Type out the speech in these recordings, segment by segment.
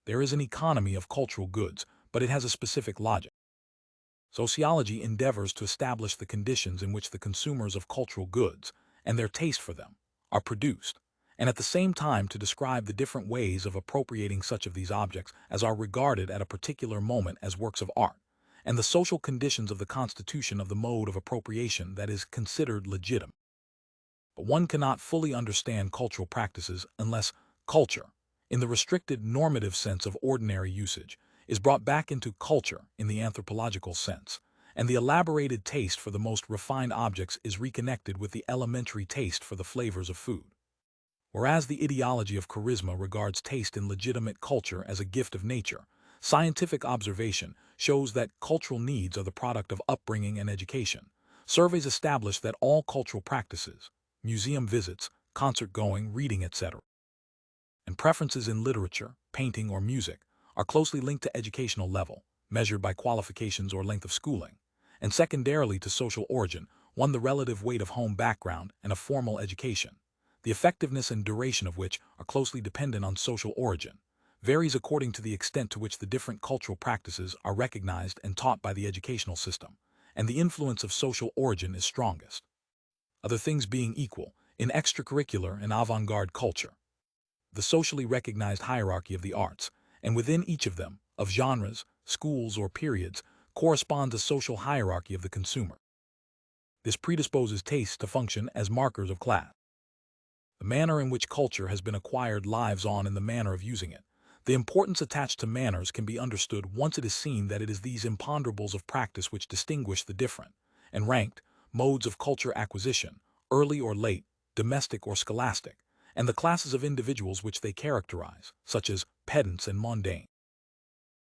There is an economy of cultural goods, but it has a specific logic. Sociology endeavors to establish the conditions in which the consumers of cultural goods, and their taste for them, are produced, and at the same time to describe the different ways of appropriating such of these objects as are regarded at a particular moment as works of art, and the social conditions of the constitution of the mode of appropriation that is considered legitimate. But one cannot fully understand cultural practices unless culture, in the restricted normative sense of ordinary usage, is brought back into culture in the anthropological sense, and the elaborated taste for the most refined objects is reconnected with the elementary taste for the flavors of food. Whereas the ideology of charisma regards taste in legitimate culture as a gift of nature, scientific observation shows that cultural needs are the product of upbringing and education. Surveys establish that all cultural practices, museum visits, concert-going, reading, etc., and preferences in literature, painting, or music are closely linked to educational level, measured by qualifications or length of schooling, and secondarily to social origin, one the relative weight of home background and a formal education, the effectiveness and duration of which are closely dependent on social origin, varies according to the extent to which the different cultural practices are recognized and taught by the educational system, and the influence of social origin is strongest. Other things being equal, in extracurricular and avant-garde culture, the socially recognized hierarchy of the arts, and within each of them, of genres, schools, or periods, corresponds a social hierarchy of the consumer. This predisposes tastes to function as markers of class. The manner in which culture has been acquired lives on in the manner of using it. The importance attached to manners can be understood once it is seen that it is these imponderables of practice which distinguish the different, and ranked, modes of culture acquisition, early or late, domestic or scholastic, and the classes of individuals which they characterize, such as pedants and mundane.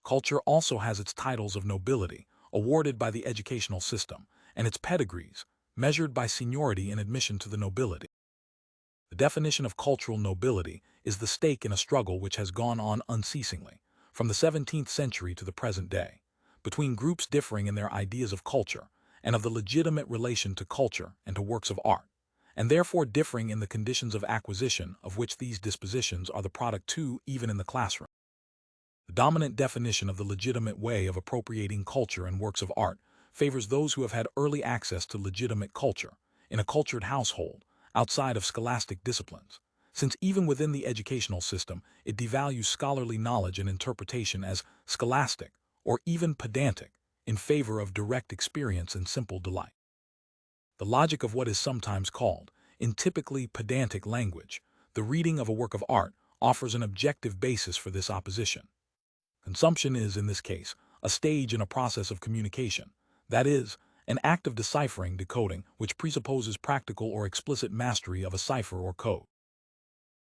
Culture also has its titles of nobility, awarded by the educational system, and its pedigrees, measured by seniority in admission to the nobility. The definition of cultural nobility is the stake in a struggle which has gone on unceasingly, from the 17th century to the present day, between groups differing in their ideas of culture and of the legitimate relation to culture and to works of art, and therefore differing in the conditions of acquisition of which these dispositions are the product too, even in the classroom. The dominant definition of the legitimate way of appropriating culture and works of art favors those who have had early access to legitimate culture, in a cultured household, outside of scholastic disciplines, since even within the educational system it devalues scholarly knowledge and interpretation as scholastic or even pedantic in favor of direct experience and simple delight. The logic of what is sometimes called, in typically pedantic language, the reading of a work of art offers an objective basis for this opposition. Consumption is, in this case, a stage in a process of communication, that is, an act of deciphering, decoding, which presupposes practical or explicit mastery of a cipher or code.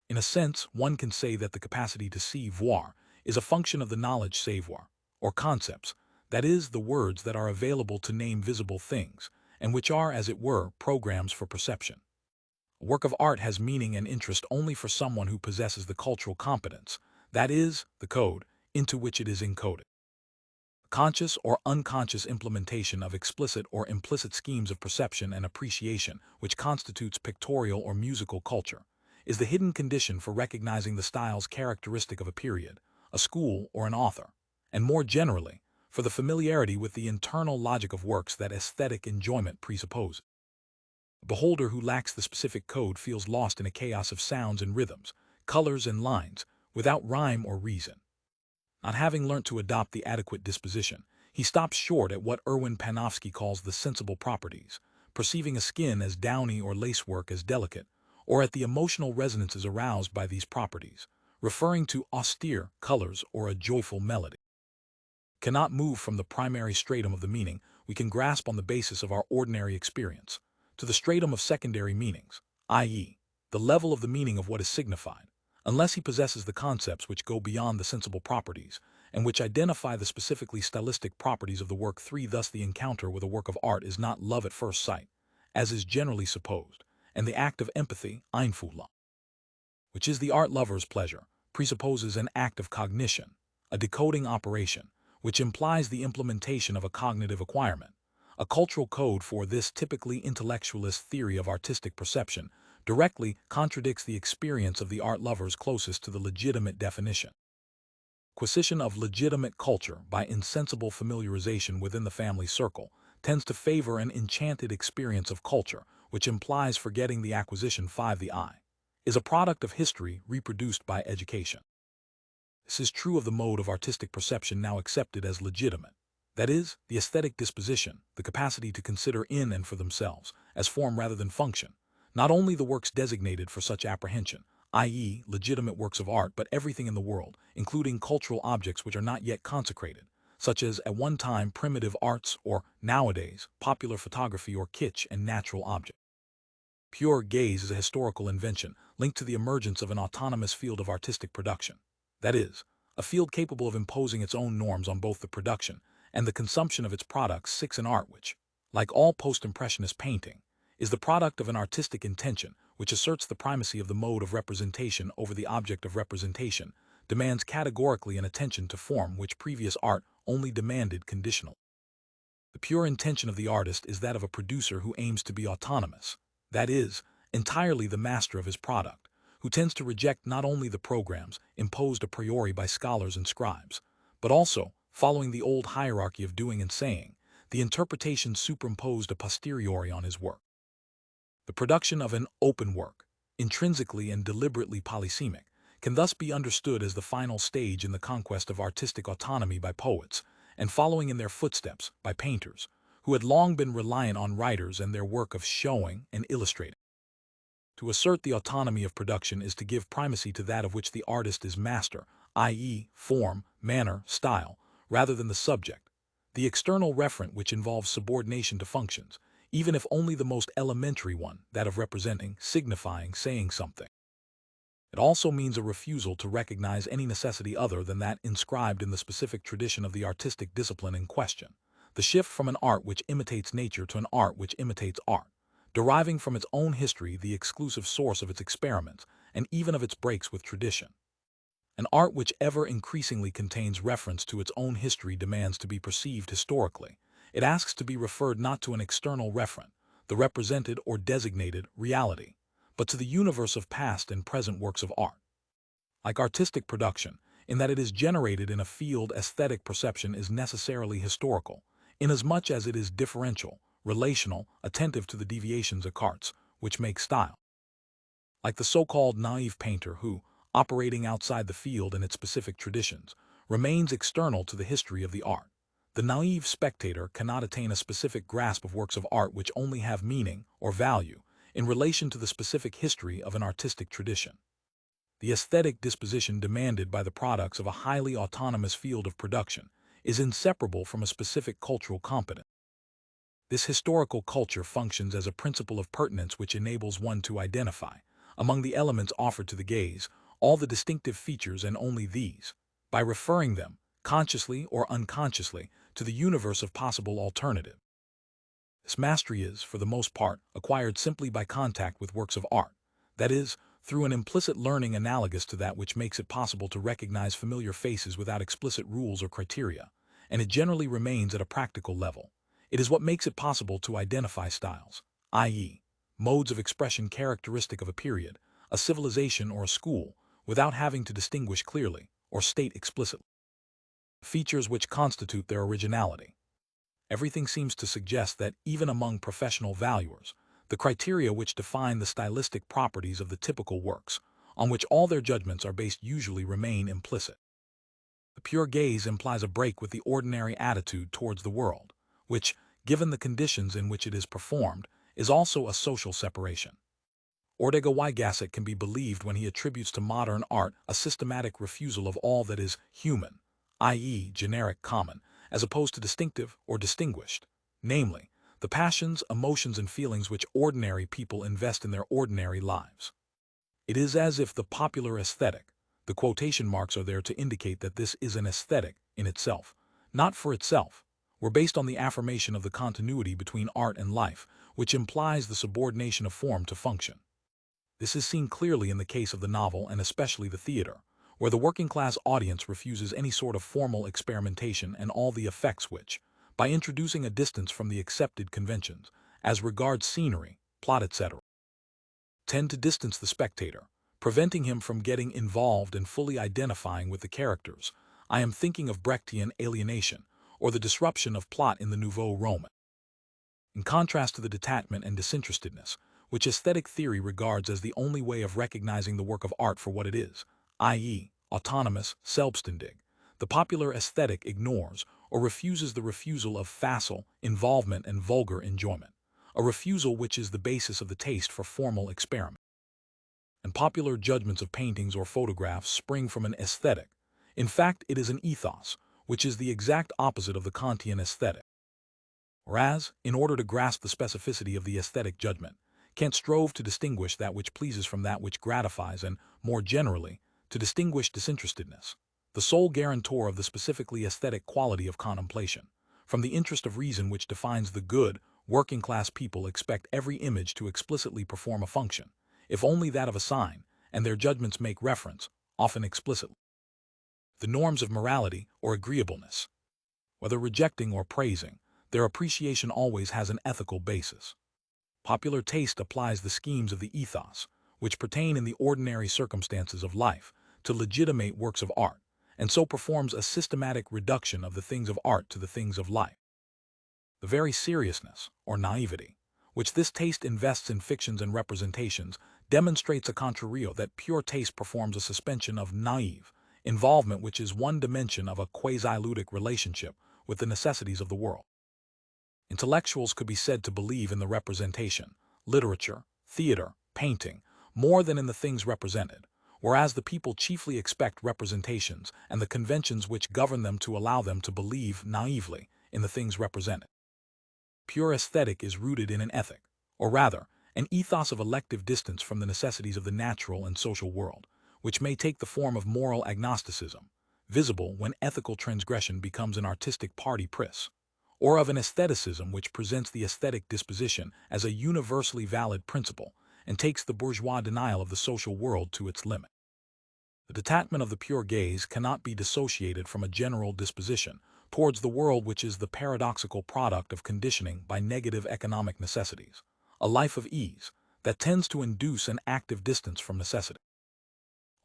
In a sense, one can say that the capacity to see voir is a function of the knowledge savoir, or concepts, that is, the words that are available to name visible things, and which are, as it were, programs for perception. A work of art has meaning and interest only for someone who possesses the cultural competence, that is, the code, into which it is encoded. Conscious or unconscious implementation of explicit or implicit schemes of perception and appreciation, which constitutes pictorial or musical culture, is the hidden condition for recognizing the styles characteristic of a period, a school, or an author, and more generally, for the familiarity with the internal logic of works that aesthetic enjoyment presupposes. A beholder who lacks the specific code feels lost in a chaos of sounds and rhythms, colors and lines, without rhyme or reason. Not having learnt to adopt the adequate disposition, he stops short at what Erwin Panofsky calls the sensible properties, perceiving a skin as downy or lacework as delicate, or at the emotional resonances aroused by these properties, referring to austere colors or a joyful melody. Cannot move from the primary stratum of the meaning we can grasp on the basis of our ordinary experience, to the stratum of secondary meanings, i.e., the level of the meaning of what is signified, unless he possesses the concepts which go beyond the sensible properties, and which identify the specifically stylistic properties of the work. 3. Thus the encounter with a work of art is not love at first sight, as is generally supposed, and the act of empathy, Einfühlung, which is the art lover's pleasure, presupposes an act of cognition, a decoding operation, which implies the implementation of a cognitive acquirement. A cultural code for this typically intellectualist theory of artistic perception directly contradicts the experience of the art lovers closest to the legitimate definition. acquisition of legitimate culture by insensible familiarization within the family circle tends to favor an enchanted experience of culture, which implies forgetting the acquisition. 5. The I is a product of history reproduced by education. This is true of the mode of artistic perception now accepted as legitimate. That is, the aesthetic disposition, the capacity to consider in and for themselves, as form rather than function, not only the works designated for such apprehension, i.e., legitimate works of art, but everything in the world, including cultural objects which are not yet consecrated, such as at one time primitive arts or, nowadays, popular photography or kitsch and natural objects. Pure gaze is a historical invention linked to the emergence of an autonomous field of artistic production. That is, a field capable of imposing its own norms on both the production and the consumption of its products. 6. An art which, like all post-impressionist painting, is the product of an artistic intention which asserts the primacy of the mode of representation over the object of representation, demands categorically an attention to form which previous art only demanded conditional. The pure intention of the artist is that of a producer who aims to be autonomous, that is, entirely the master of his product, who tends to reject not only the programs imposed a priori by scholars and scribes, but also, following the old hierarchy of doing and saying, the interpretation superimposed a posteriori on his work. The production of an open work, intrinsically and deliberately polysemic, can thus be understood as the final stage in the conquest of artistic autonomy by poets, and following in their footsteps by painters, who had long been reliant on writers and their work of showing and illustrating. To assert the autonomy of production is to give primacy to that of which the artist is master, i.e., form, manner, style, rather than the subject, the external referent which involves subordination to functions, even if only the most elementary one, that of representing, signifying, saying something. It also means a refusal to recognize any necessity other than that inscribed in the specific tradition of the artistic discipline in question, the shift from an art which imitates nature to an art which imitates art, deriving from its own history the exclusive source of its experiments and even of its breaks with tradition. An art which ever increasingly contains reference to its own history demands to be perceived historically. It asks to be referred not to an external referent, the represented or designated reality, but to the universe of past and present works of art. Like artistic production, in that it is generated in a field, aesthetic perception is necessarily historical, inasmuch as it is differential, relational, attentive to the deviations of arts, which make style. Like the so-called naive painter who, operating outside the field and its specific traditions, remains external to the history of the art, the naive spectator cannot attain a specific grasp of works of art which only have meaning or value in relation to the specific history of an artistic tradition. The aesthetic disposition demanded by the products of a highly autonomous field of production is inseparable from a specific cultural competence. This historical culture functions as a principle of pertinence which enables one to identify, among the elements offered to the gaze, all the distinctive features and only these, by referring them, consciously or unconsciously, to the universe of possible alternative. This mastery is, for the most part, acquired simply by contact with works of art, that is, through an implicit learning analogous to that which makes it possible to recognize familiar faces without explicit rules or criteria, and it generally remains at a practical level. It is what makes it possible to identify styles, i.e., modes of expression characteristic of a period, a civilization or a school, without having to distinguish clearly or state explicitly features which constitute their originality. Everything seems to suggest that even among professional valuers, the criteria which define the stylistic properties of the typical works, on which all their judgments are based, usually remain implicit. The pure gaze implies a break with the ordinary attitude towards the world, which, given the conditions in which it is performed, is also a social separation. Ortega y Gasset can be believed when he attributes to modern art a systematic refusal of all that is human, i.e., generic, common, as opposed to distinctive or distinguished, namely, the passions, emotions, and feelings which ordinary people invest in their ordinary lives. It is as if the popular aesthetic, the quotation marks are there to indicate that this is an aesthetic in itself, not for itself, were based on the affirmation of the continuity between art and life, which implies the subordination of form to function. This is seen clearly in the case of the novel and especially the theater, where the working-class audience refuses any sort of formal experimentation and all the effects which, by introducing a distance from the accepted conventions, as regards scenery, plot, etc., tend to distance the spectator, preventing him from getting involved and fully identifying with the characters, I am thinking of Brechtian alienation, or the disruption of plot in the Nouveau Roman. In contrast to the detachment and disinterestedness, which aesthetic theory regards as the only way of recognizing the work of art for what it is, i.e., autonomous, selbstständig, the popular aesthetic ignores or refuses the refusal of facile involvement and vulgar enjoyment, a refusal which is the basis of the taste for formal experiment. And popular judgments of paintings or photographs spring from an aesthetic. In fact, it is an ethos, which is the exact opposite of the Kantian aesthetic. Whereas, in order to grasp the specificity of the aesthetic judgment, Kant strove to distinguish that which pleases from that which gratifies and, more generally, to distinguish disinterestedness, the sole guarantor of the specifically aesthetic quality of contemplation, from the interest of reason which defines the good. Working-class people expect every image to explicitly perform a function, if only that of a sign, and their judgments make reference, often explicitly, the norms of morality or agreeableness. Whether rejecting or praising, their appreciation always has an ethical basis. Popular taste applies the schemes of the ethos, which pertain in the ordinary circumstances of life, to legitimate works of art, and so performs a systematic reduction of the things of art to the things of life. The very seriousness, or naivety, which this taste invests in fictions and representations demonstrates a contrario that pure taste performs a suspension of naive involvement which is one dimension of a quasi-ludic relationship with the necessities of the world. Intellectuals could be said to believe in the representation, literature, theater, painting, more than in the things represented, whereas the people chiefly expect representations and the conventions which govern them to allow them to believe naively in the things represented. Pure aesthetic is rooted in an ethic, or rather, an ethos of elective distance from the necessities of the natural and social world, which may take the form of moral agnosticism, visible when ethical transgression becomes an artistic party pris, or of an aestheticism which presents the aesthetic disposition as a universally valid principle and takes the bourgeois denial of the social world to its limit. The detachment of the pure gaze cannot be dissociated from a general disposition towards the world which is the paradoxical product of conditioning by negative economic necessities, a life of ease that tends to induce an active distance from necessity.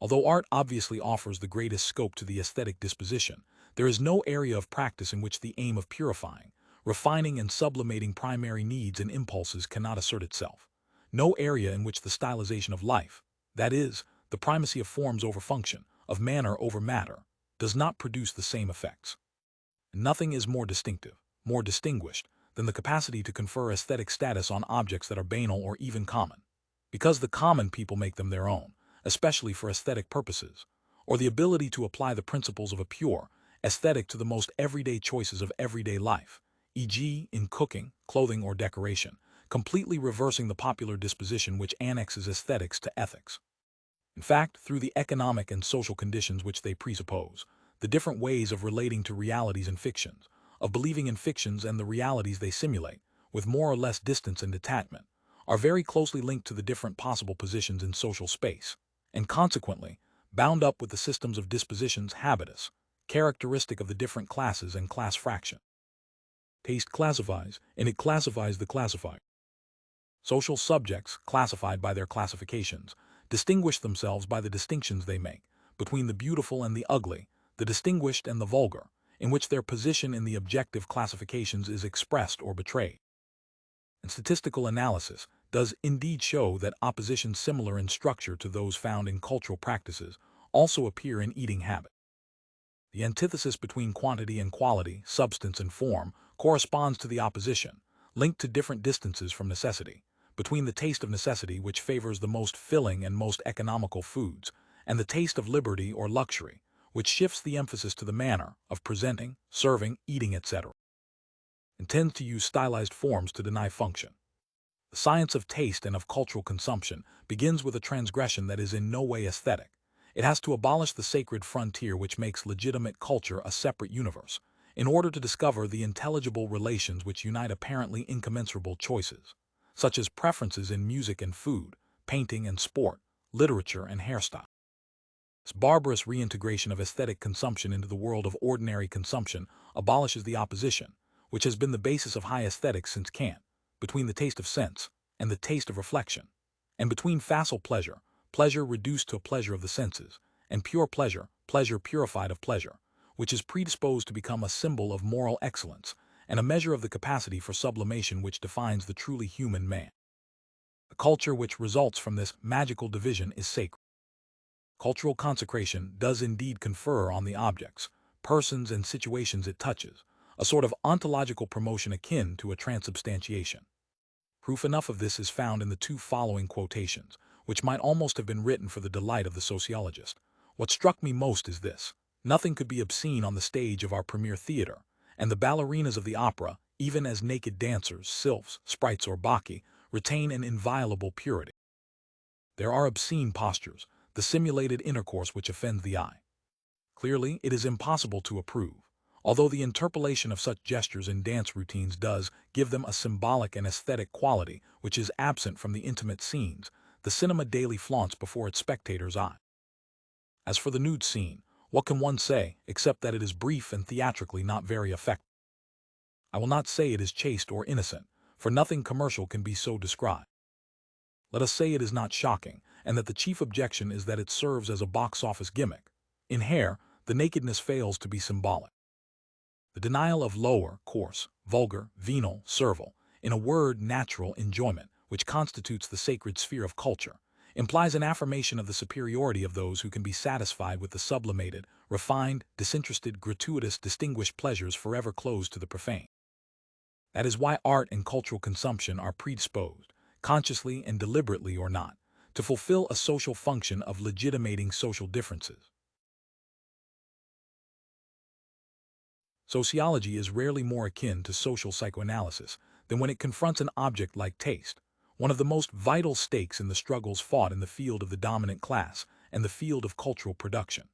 Although art obviously offers the greatest scope to the aesthetic disposition, there is no area of practice in which the aim of purifying, refining and sublimating primary needs and impulses cannot assert itself. No area in which the stylization of life, that is, the primacy of forms over function, of manner over matter, does not produce the same effects. Nothing is more distinctive, more distinguished, than the capacity to confer aesthetic status on objects that are banal or even common, because the common people make them their own, especially for aesthetic purposes, or the ability to apply the principles of a pure aesthetic to the most everyday choices of everyday life, e.g., in cooking, clothing, or decoration, completely reversing the popular disposition which annexes aesthetics to ethics. In fact, through the economic and social conditions which they presuppose, the different ways of relating to realities and fictions, of believing in fictions and the realities they simulate, with more or less distance and detachment, are very closely linked to the different possible positions in social space, and consequently, bound up with the systems of dispositions habitus, characteristic of the different classes and class fraction. Taste classifies, and it classifies the classifier. Social subjects, classified by their classifications, distinguish themselves by the distinctions they make between the beautiful and the ugly, the distinguished and the vulgar, in which their position in the objective classifications is expressed or betrayed. And statistical analysis does indeed show that oppositions similar in structure to those found in cultural practices also appear in eating habit. The antithesis between quantity and quality, substance and form, corresponds to the opposition, linked to different distances from necessity, between the taste of necessity which favors the most filling and most economical foods, and the taste of liberty or luxury, which shifts the emphasis to the manner of presenting, serving, eating, etc., and tends to use stylized forms to deny function. The science of taste and of cultural consumption begins with a transgression that is in no way aesthetic. It has to abolish the sacred frontier which makes legitimate culture a separate universe, in order to discover the intelligible relations which unite apparently incommensurable choices, such as preferences in music and food, painting and sport, literature and hairstyle. This barbarous reintegration of aesthetic consumption into the world of ordinary consumption abolishes the opposition, which has been the basis of high aesthetics since Kant, between the taste of sense and the taste of reflection, and between facile pleasure, pleasure reduced to a pleasure of the senses, and pure pleasure, pleasure purified of pleasure, which is predisposed to become a symbol of moral excellence and a measure of the capacity for sublimation which defines the truly human man. The culture which results from this magical division is sacred. Cultural consecration does indeed confer on the objects, persons, and situations it touches a sort of ontological promotion akin to a transubstantiation. Proof enough of this is found in the two following quotations, which might almost have been written for the delight of the sociologist. What struck me most is this: nothing could be obscene on the stage of our premier theater, and the ballerinas of the opera, even as naked dancers, sylphs, sprites, or bacchae, retain an inviolable purity. There are obscene postures, the simulated intercourse which offends the eye. Clearly, it is impossible to approve, although the interpolation of such gestures in dance routines does give them a symbolic and aesthetic quality which is absent from the intimate scenes the cinema daily flaunts before its spectators' eye. As for the nude scene, what can one say except that it is brief and theatrically not very effective? I will not say it is chaste or innocent, for nothing commercial can be so described. Let us say it is not shocking, and that the chief objection is that it serves as a box office gimmick. In hair, the nakedness fails to be symbolic. The denial of lower, coarse, vulgar, venal, servile, in a word, natural enjoyment, which constitutes the sacred sphere of culture, implies an affirmation of the superiority of those who can be satisfied with the sublimated, refined, disinterested, gratuitous, distinguished pleasures forever closed to the profane. That is why art and cultural consumption are predisposed, consciously and deliberately or not, to fulfill a social function of legitimating social differences. Sociology is rarely more akin to social psychoanalysis than when it confronts an object like taste, one of the most vital stakes in the struggles fought in the field of the dominant class and the field of cultural production.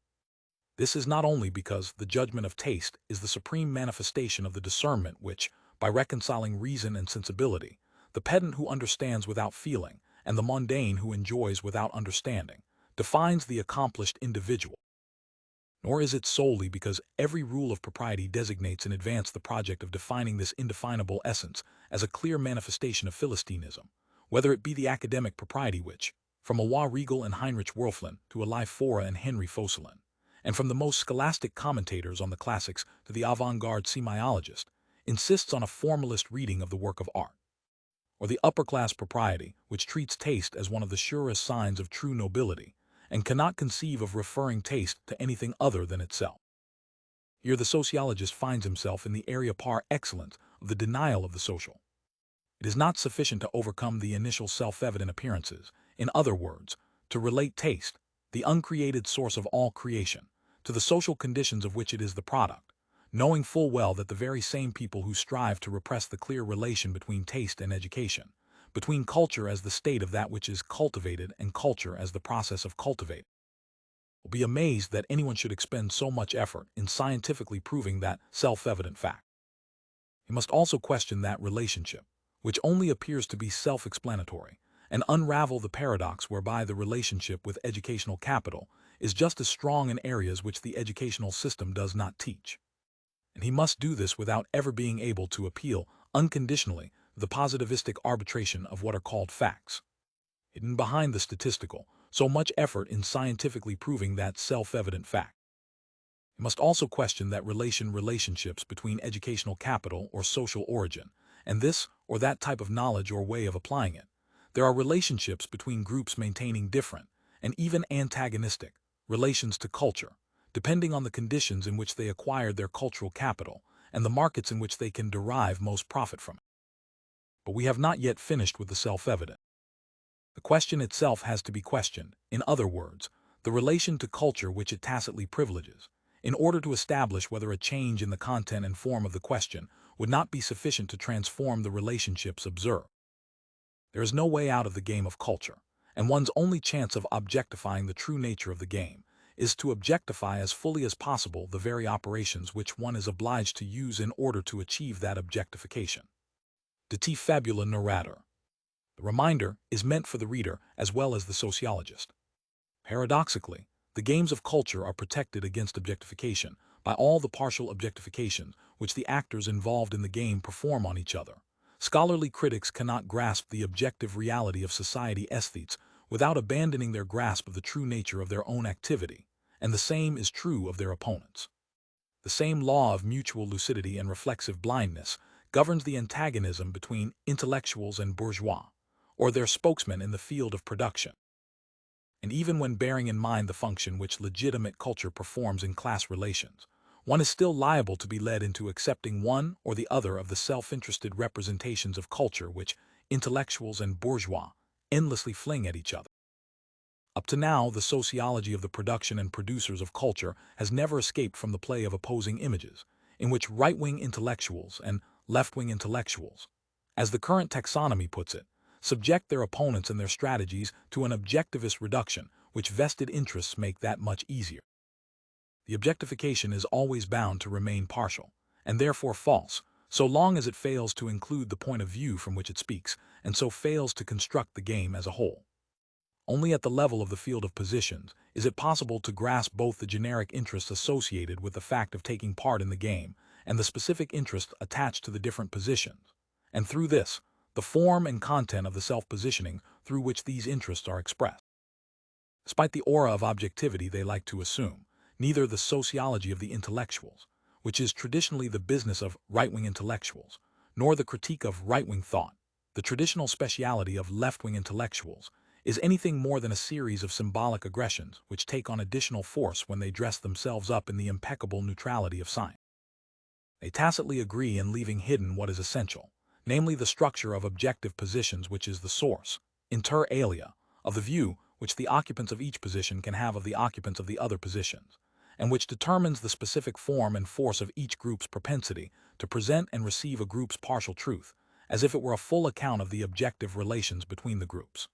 This is not only because the judgment of taste is the supreme manifestation of the discernment which, by reconciling reason and sensibility, the pedant who understands without feeling and the mundane who enjoys without understanding, defines the accomplished individual. Nor is it solely because every rule of propriety designates in advance the project of defining this indefinable essence as a clear manifestation of Philistinism, whether it be the academic propriety which, from Awa Riegel and Heinrich Wölfflin to Eli Fora and Henry Fosselin, and from the most scholastic commentators on the classics to the avant-garde semiologist, insists on a formalist reading of the work of art, or the upper-class propriety which treats taste as one of the surest signs of true nobility, and cannot conceive of referring taste to anything other than itself. Here the sociologist finds himself in the area par excellence of the denial of the social. It is not sufficient to overcome the initial self-evident appearances, in other words, to relate taste, the uncreated source of all creation, to the social conditions of which it is the product, knowing full well that the very same people who strive to repress the clear relation between taste and education, between culture as the state of that which is cultivated and culture as the process of cultivating, will be amazed that anyone should expend so much effort in scientifically proving that self-evident fact. He must also question that relationship, which only appears to be self-explanatory, and unravel the paradox whereby the relationship with educational capital is just as strong in areas which the educational system does not teach. And he must do this without ever being able to appeal unconditionally the positivistic arbitration of what are called facts. Hidden behind the statistical, so much effort in scientifically proving that self-evident fact. He must also question that relationships between educational capital or social origin, and this or that type of knowledge or way of applying it. There are relationships between groups maintaining different, and even antagonistic, relations to culture, depending on the conditions in which they acquired their cultural capital and the markets in which they can derive most profit from it. But we have not yet finished with the self-evident. The question itself has to be questioned, in other words, the relation to culture which it tacitly privileges, in order to establish whether a change in the content and form of the question would not be sufficient to transform the relationships observed. There is no way out of the game of culture, and one's only chance of objectifying the true nature of the game is to objectify as fully as possible the very operations which one is obliged to use in order to achieve that objectification. De te fabula narrator. The reminder is meant for the reader as well as the sociologist. Paradoxically, the games of culture are protected against objectification by all the partial objectifications which the actors involved in the game perform on each other. Scholarly critics cannot grasp the objective reality of society aesthetes without abandoning their grasp of the true nature of their own activity, and the same is true of their opponents. The same law of mutual lucidity and reflexive blindness governs the antagonism between intellectuals and bourgeois, or their spokesmen in the field of production. And even when bearing in mind the function which legitimate culture performs in class relations, one is still liable to be led into accepting one or the other of the self-interested representations of culture which intellectuals and bourgeois endlessly fling at each other. Up to now, the sociology of the production and producers of culture has never escaped from the play of opposing images, in which right-wing intellectuals and left-wing intellectuals, as the current taxonomy puts it, subject their opponents and their strategies to an objectivist reduction, which vested interests make that much easier. The objectification is always bound to remain partial, and therefore false, so long as it fails to include the point of view from which it speaks, and so fails to construct the game as a whole. Only at the level of the field of positions is it possible to grasp both the generic interests associated with the fact of taking part in the game and the specific interests attached to the different positions, and through this, the form and content of the self-positioning through which these interests are expressed. Despite the aura of objectivity they like to assume, neither the sociology of the intellectuals, which is traditionally the business of right-wing intellectuals, nor the critique of right-wing thought, the traditional speciality of left-wing intellectuals, is anything more than a series of symbolic aggressions which take on additional force when they dress themselves up in the impeccable neutrality of science. They tacitly agree in leaving hidden what is essential, namely the structure of objective positions which is the source, inter alia, of the view which the occupants of each position can have of the occupants of the other positions, and which determines the specific form and force of each group's propensity to present and receive a group's partial truth, as if it were a full account of the objective relations between the groups.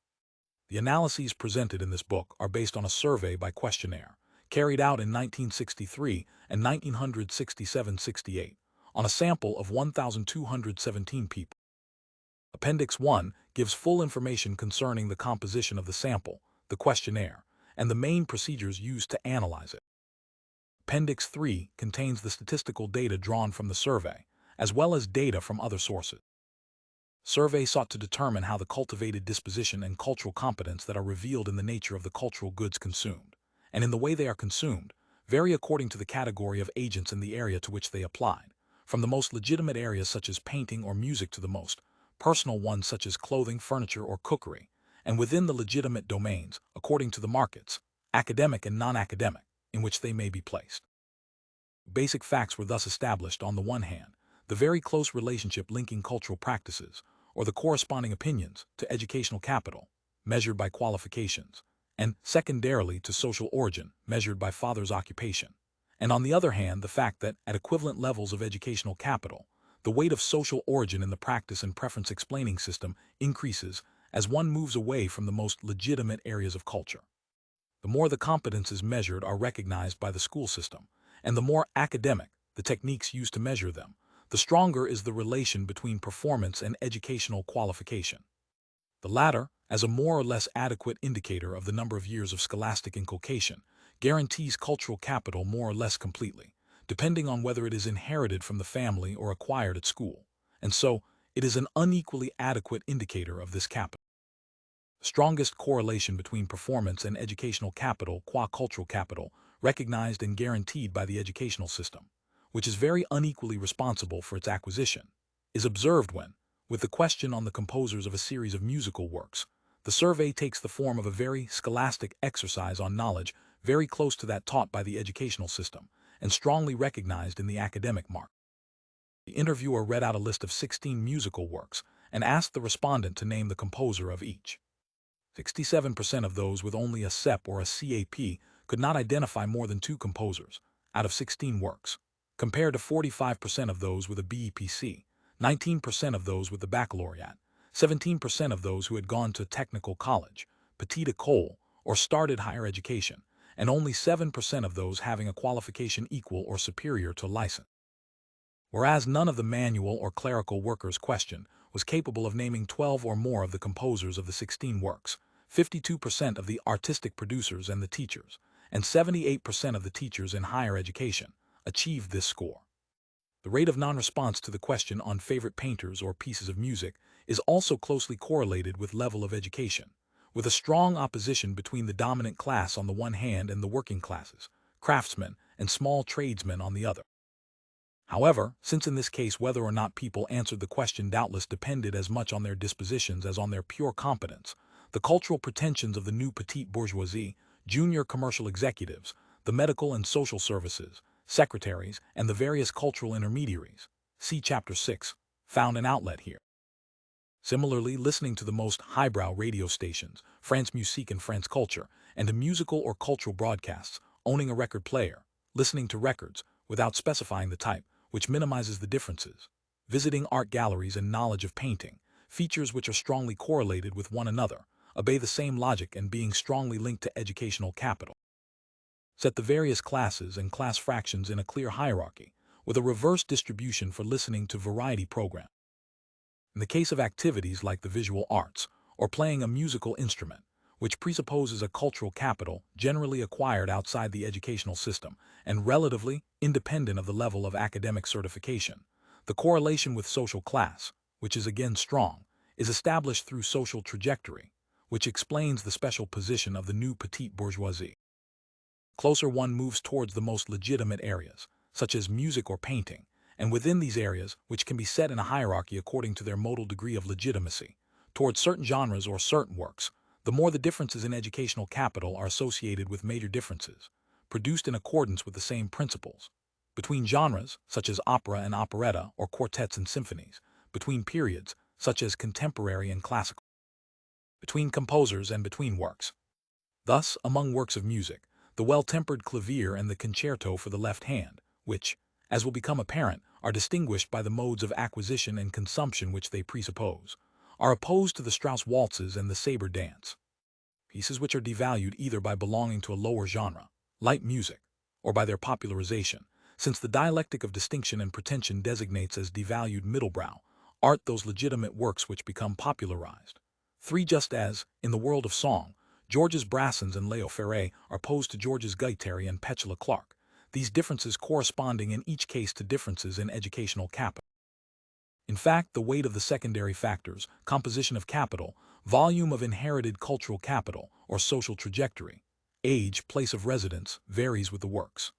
The analyses presented in this book are based on a survey by questionnaire, carried out in 1963 and 1967-68, on a sample of 1,217 people. Appendix 1 gives full information concerning the composition of the sample, the questionnaire, and the main procedures used to analyze it. Appendix 3 contains the statistical data drawn from the survey, as well as data from other sources. Survey sought to determine how the cultivated disposition and cultural competence that are revealed in the nature of the cultural goods consumed, and in the way they are consumed, vary according to the category of agents in the area to which they applied, from the most legitimate areas such as painting or music to the most personal ones such as clothing, furniture, or cookery, and within the legitimate domains, according to the markets, academic and non-academic, in which they may be placed. Basic facts were thus established. On the one hand, the very close relationship linking cultural practices, or the corresponding opinions, to educational capital, measured by qualifications, and secondarily to social origin, measured by father's occupation. And on the other hand, the fact that, at equivalent levels of educational capital, the weight of social origin in the practice and preference explaining system increases as one moves away from the most legitimate areas of culture. The more the competences measured are recognized by the school system, and the more academic the techniques used to measure them, the stronger is the relation between performance and educational qualification. The latter, as a more or less adequate indicator of the number of years of scholastic inculcation, guarantees cultural capital more or less completely, depending on whether it is inherited from the family or acquired at school, and so it is an unequally adequate indicator of this capital. The strongest correlation between performance and educational capital, qua cultural capital, recognized and guaranteed by the educational system, which is very unequally responsible for its acquisition, is observed when, with the question on the composers of a series of musical works, the survey takes the form of a very scholastic exercise on knowledge very close to that taught by the educational system, and strongly recognized in the academic mark. The interviewer read out a list of 16 musical works and asked the respondent to name the composer of each. 67% of those with only a CEP or a CAP could not identify more than 2 composers out of 16 works, compared to 45% of those with a BEPC, 19% of those with the baccalaureate, 17% of those who had gone to technical college, petite école, or started higher education, and only 7% of those having a qualification equal or superior to license. Whereas none of the manual or clerical workers questioned was capable of naming 12 or more of the composers of the 16 works, 52% of the artistic producers and the teachers, and 78% of the teachers in higher education, achieved this score. The rate of non-response to the question on favorite painters or pieces of music is also closely correlated with level of education, with a strong opposition between the dominant class on the one hand and the working classes, craftsmen, and small tradesmen on the other. However, since in this case whether or not people answered the question doubtless depended as much on their dispositions as on their pure competence, the cultural pretensions of the new petite bourgeoisie, junior commercial executives, the medical and social services, secretaries, and the various cultural intermediaries, see Chapter 6, found an outlet here. Similarly, listening to the most highbrow radio stations, France Musique and France Culture, and to musical or cultural broadcasts, owning a record player, listening to records, without specifying the type, which minimizes the differences, visiting art galleries and knowledge of painting, features which are strongly correlated with one another, obey the same logic and being strongly linked to educational capital. Set the various classes and class fractions in a clear hierarchy, with a reverse distribution for listening to variety programs. In the case of activities like the visual arts, or playing a musical instrument, which presupposes a cultural capital generally acquired outside the educational system and relatively independent of the level of academic certification, the correlation with social class, which is again strong, is established through social trajectory, which explains the special position of the new petite bourgeoisie. Closer one moves towards the most legitimate areas, such as music or painting, and within these areas, which can be set in a hierarchy according to their modal degree of legitimacy, towards certain genres or certain works, the more the differences in educational capital are associated with major differences, produced in accordance with the same principles, between genres, such as opera and operetta or quartets and symphonies, between periods, such as contemporary and classical, between composers and between works. Thus, among works of music, the well-tempered clavier and the concerto for the left hand, which, as will become apparent, are distinguished by the modes of acquisition and consumption which they presuppose, are opposed to the Strauss waltzes and the saber dance, pieces which are devalued either by belonging to a lower genre, light music, or by their popularization, since the dialectic of distinction and pretension designates as devalued middlebrow art those legitimate works which become popularized. 3. Just as, in the world of song, Georges Brassens and Léo Ferré are opposed to Georges Guattari and Petula Clark, these differences corresponding in each case to differences in educational capital. In fact, the weight of the secondary factors, composition of capital, volume of inherited cultural capital, or social trajectory, age, place of residence, varies with the works.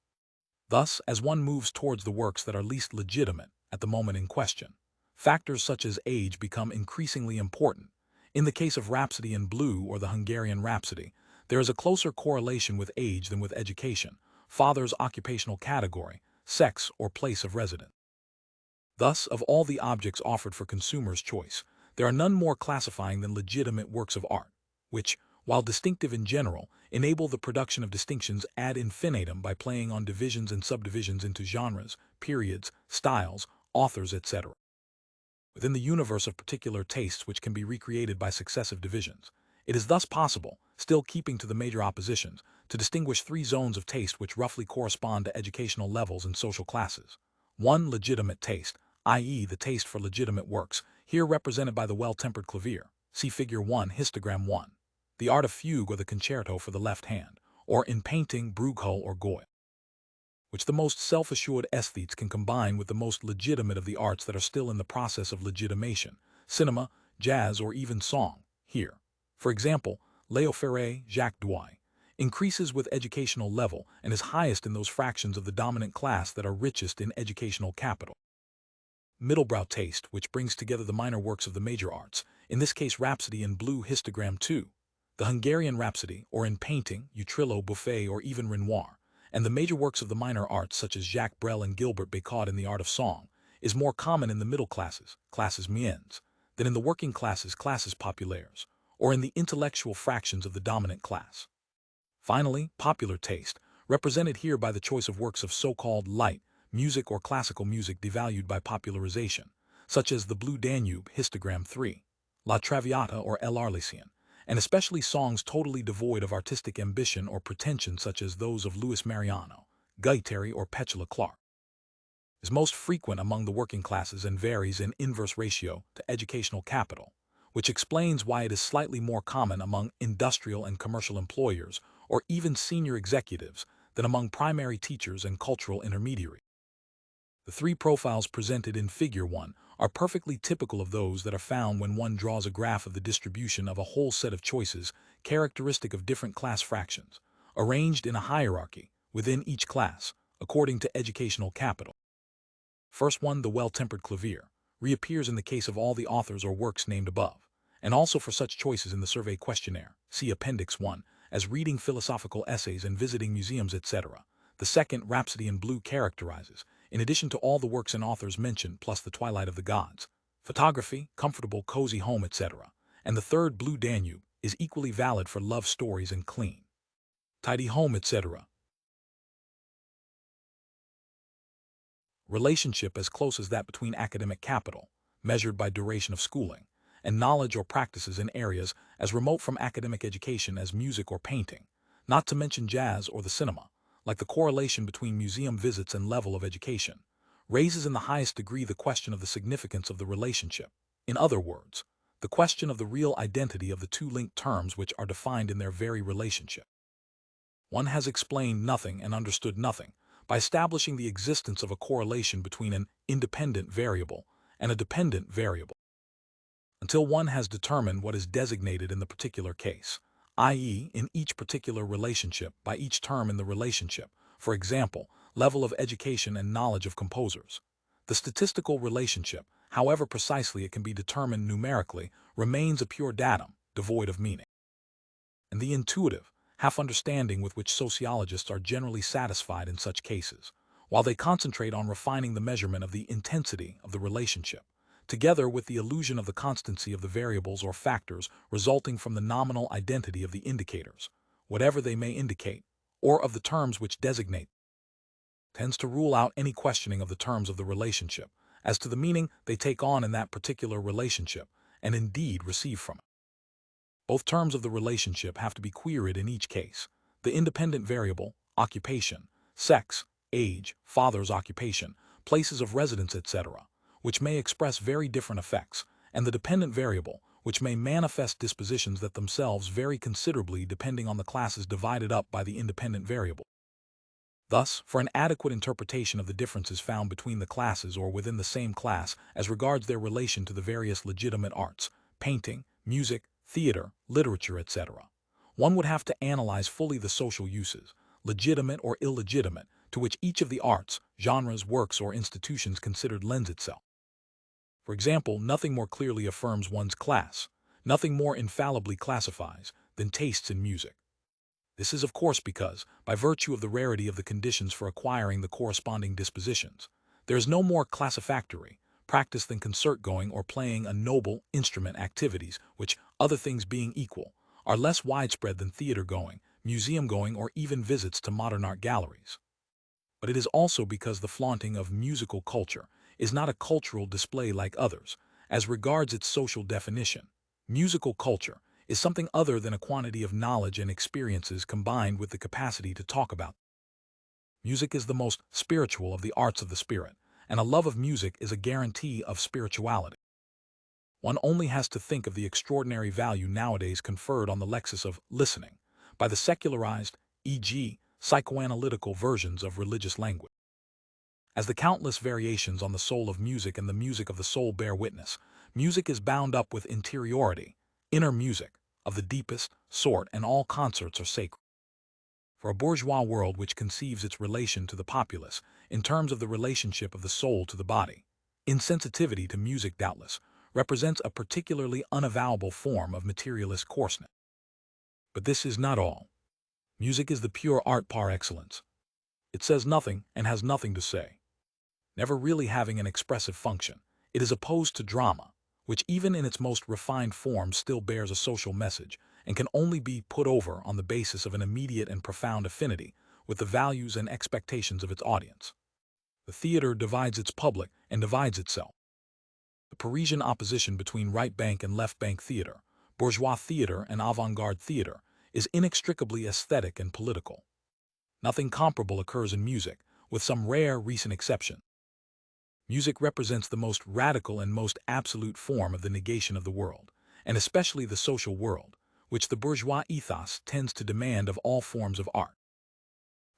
Thus, as one moves towards the works that are least legitimate at the moment in question, factors such as age become increasingly important. In the case of Rhapsody in Blue or the Hungarian Rhapsody, there is a closer correlation with age than with education, father's occupational category, sex, or place of residence. Thus, of all the objects offered for consumers' choice, there are none more classifying than legitimate works of art, which, while distinctive in general, enable the production of distinctions ad infinitum by playing on divisions and subdivisions into genres, periods, styles, authors, etc. Within the universe of particular tastes which can be recreated by successive divisions, it is thus possible, still keeping to the major oppositions, to distinguish 3 zones of taste which roughly correspond to educational levels and social classes. 1. Legitimate taste, i.e. the taste for legitimate works, here represented by the well-tempered clavier, see Figure 1, Histogram 1. The art of fugue or the concerto for the left hand, or in painting, Bruegel or Goya, which the most self-assured aesthetes can combine with the most legitimate of the arts that are still in the process of legitimation, cinema, jazz, or even song, here. For example, Léo Ferré, Jacques Douai, increases with educational level and is highest in those fractions of the dominant class that are richest in educational capital. Middlebrow taste, which brings together the minor works of the major arts, in this case Rhapsody in Blue, Histogram 2, the Hungarian Rhapsody, or in painting, Utrillo, Buffet, or even Renoir, and the major works of the minor arts such as Jacques Brel and Gilbert Bécaud in the art of song, is more common in the middle classes, classes moyennes, than in the working classes, classes populaires, or in the intellectual fractions of the dominant class. Finally, popular taste, represented here by the choice of works of so-called light music or classical music devalued by popularization, such as the Blue Danube, Histogram 3, La Traviata or El Arlesian, and especially songs totally devoid of artistic ambition or pretension such as those of Louis Mariano, Guattari or Petula Clark, is most frequent among the working classes and varies in inverse ratio to educational capital, which explains why it is slightly more common among industrial and commercial employers or even senior executives than among primary teachers and cultural intermediaries. The 3 profiles presented in Figure 1 are perfectly typical of those that are found when one draws a graph of the distribution of a whole set of choices characteristic of different class fractions, arranged in a hierarchy within each class, according to educational capital. First one, the well-tempered clavier, reappears in the case of all the authors or works named above, and also for such choices in the survey questionnaire, see Appendix 1, as reading philosophical essays and visiting museums, etc. The second, Rhapsody in Blue, characterizes, in addition to all the works and authors mentioned plus the Twilight of the Gods, photography, comfortable, cozy home, etc. And the third, Blue Danube, is equally valid for love stories and clean, tidy home, etc. Relationship as close as that between academic capital, measured by duration of schooling, and knowledge or practices in areas as remote from academic education as music or painting, not to mention jazz or the cinema, like the correlation between museum visits and level of education, raises in the highest degree the question of the significance of the relationship. In other words, the question of the real identity of the two linked terms which are defined in their very relationship. One has explained nothing and understood nothing by establishing the existence of a correlation between an independent variable and a dependent variable, until one has determined what is designated in the particular case, i.e., in each particular relationship by each term in the relationship, for example, level of education and knowledge of composers. The statistical relationship, however precisely it can be determined numerically, remains a pure datum, devoid of meaning. And the intuitive, half-understanding with which sociologists are generally satisfied in such cases, while they concentrate on refining the measurement of the intensity of the relationship, together with the illusion of the constancy of the variables or factors resulting from the nominal identity of the indicators, whatever they may indicate, or of the terms which designate, tends to rule out any questioning of the terms of the relationship as to the meaning they take on in that particular relationship, and indeed receive from it. Both terms of the relationship have to be queried in each case. The independent variable, occupation, sex, age, father's occupation, places of residence, etc., which may express very different effects, and the dependent variable, which may manifest dispositions that themselves vary considerably depending on the classes divided up by the independent variable. Thus, for an adequate interpretation of the differences found between the classes or within the same class as regards their relation to the various legitimate arts, painting, music, theater, literature, etc., one would have to analyze fully the social uses, legitimate or illegitimate, to which each of the arts, genres, works, or institutions considered lends itself. For example, nothing more clearly affirms one's class, nothing more infallibly classifies, than tastes in music. This is of course because, by virtue of the rarity of the conditions for acquiring the corresponding dispositions, there is no more classifactory practice than concert-going or playing a noble instrument activities which, other things being equal, are less widespread than theater-going, museum-going, or even visits to modern art galleries. But it is also because the flaunting of musical culture is not a cultural display like others, as regards its social definition. Musical culture is something other than a quantity of knowledge and experiences combined with the capacity to talk about. Music is the most spiritual of the arts of the spirit, and a love of music is a guarantee of spirituality. One only has to think of the extraordinary value nowadays conferred on the lexis of listening by the secularized, e.g., psychoanalytical versions of religious language. As the countless variations on the soul of music and the music of the soul bear witness, music is bound up with interiority, inner music, of the deepest sort, and all concerts are sacred. For a bourgeois world which conceives its relation to the populace in terms of the relationship of the soul to the body, insensitivity to music doubtless represents a particularly unavowable form of materialist coarseness. But this is not all. Music is the pure art par excellence. It says nothing and has nothing to say. Never really having an expressive function, it is opposed to drama, which even in its most refined form still bears a social message and can only be put over on the basis of an immediate and profound affinity with the values and expectations of its audience. The theater divides its public and divides itself. The Parisian opposition between right bank and left bank theater, bourgeois theater and avant-garde theater, is inextricably aesthetic and political. Nothing comparable occurs in music, with some rare recent exception. Music represents the most radical and most absolute form of the negation of the world, and especially the social world, which the bourgeois ethos tends to demand of all forms of art.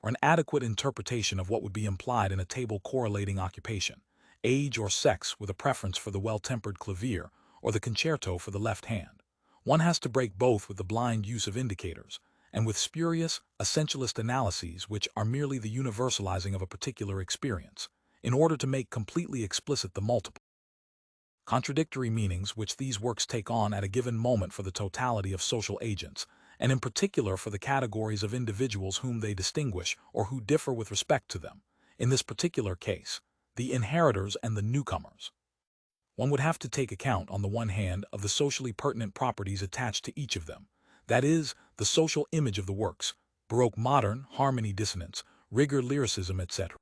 For an adequate interpretation of what would be implied in a table correlating occupation, age or sex with a preference for the well-tempered clavier or the concerto for the left hand, one has to break both with the blind use of indicators and with spurious, essentialist analyses which are merely the universalizing of a particular experience, in order to make completely explicit the multiple contradictory meanings which these works take on at a given moment for the totality of social agents, and in particular for the categories of individuals whom they distinguish or who differ with respect to them, in this particular case, the inheritors and the newcomers. One would have to take account, on the one hand, of the socially pertinent properties attached to each of them, that is, the social image of the works, Baroque modern, harmony dissonance, rigor lyricism, etc.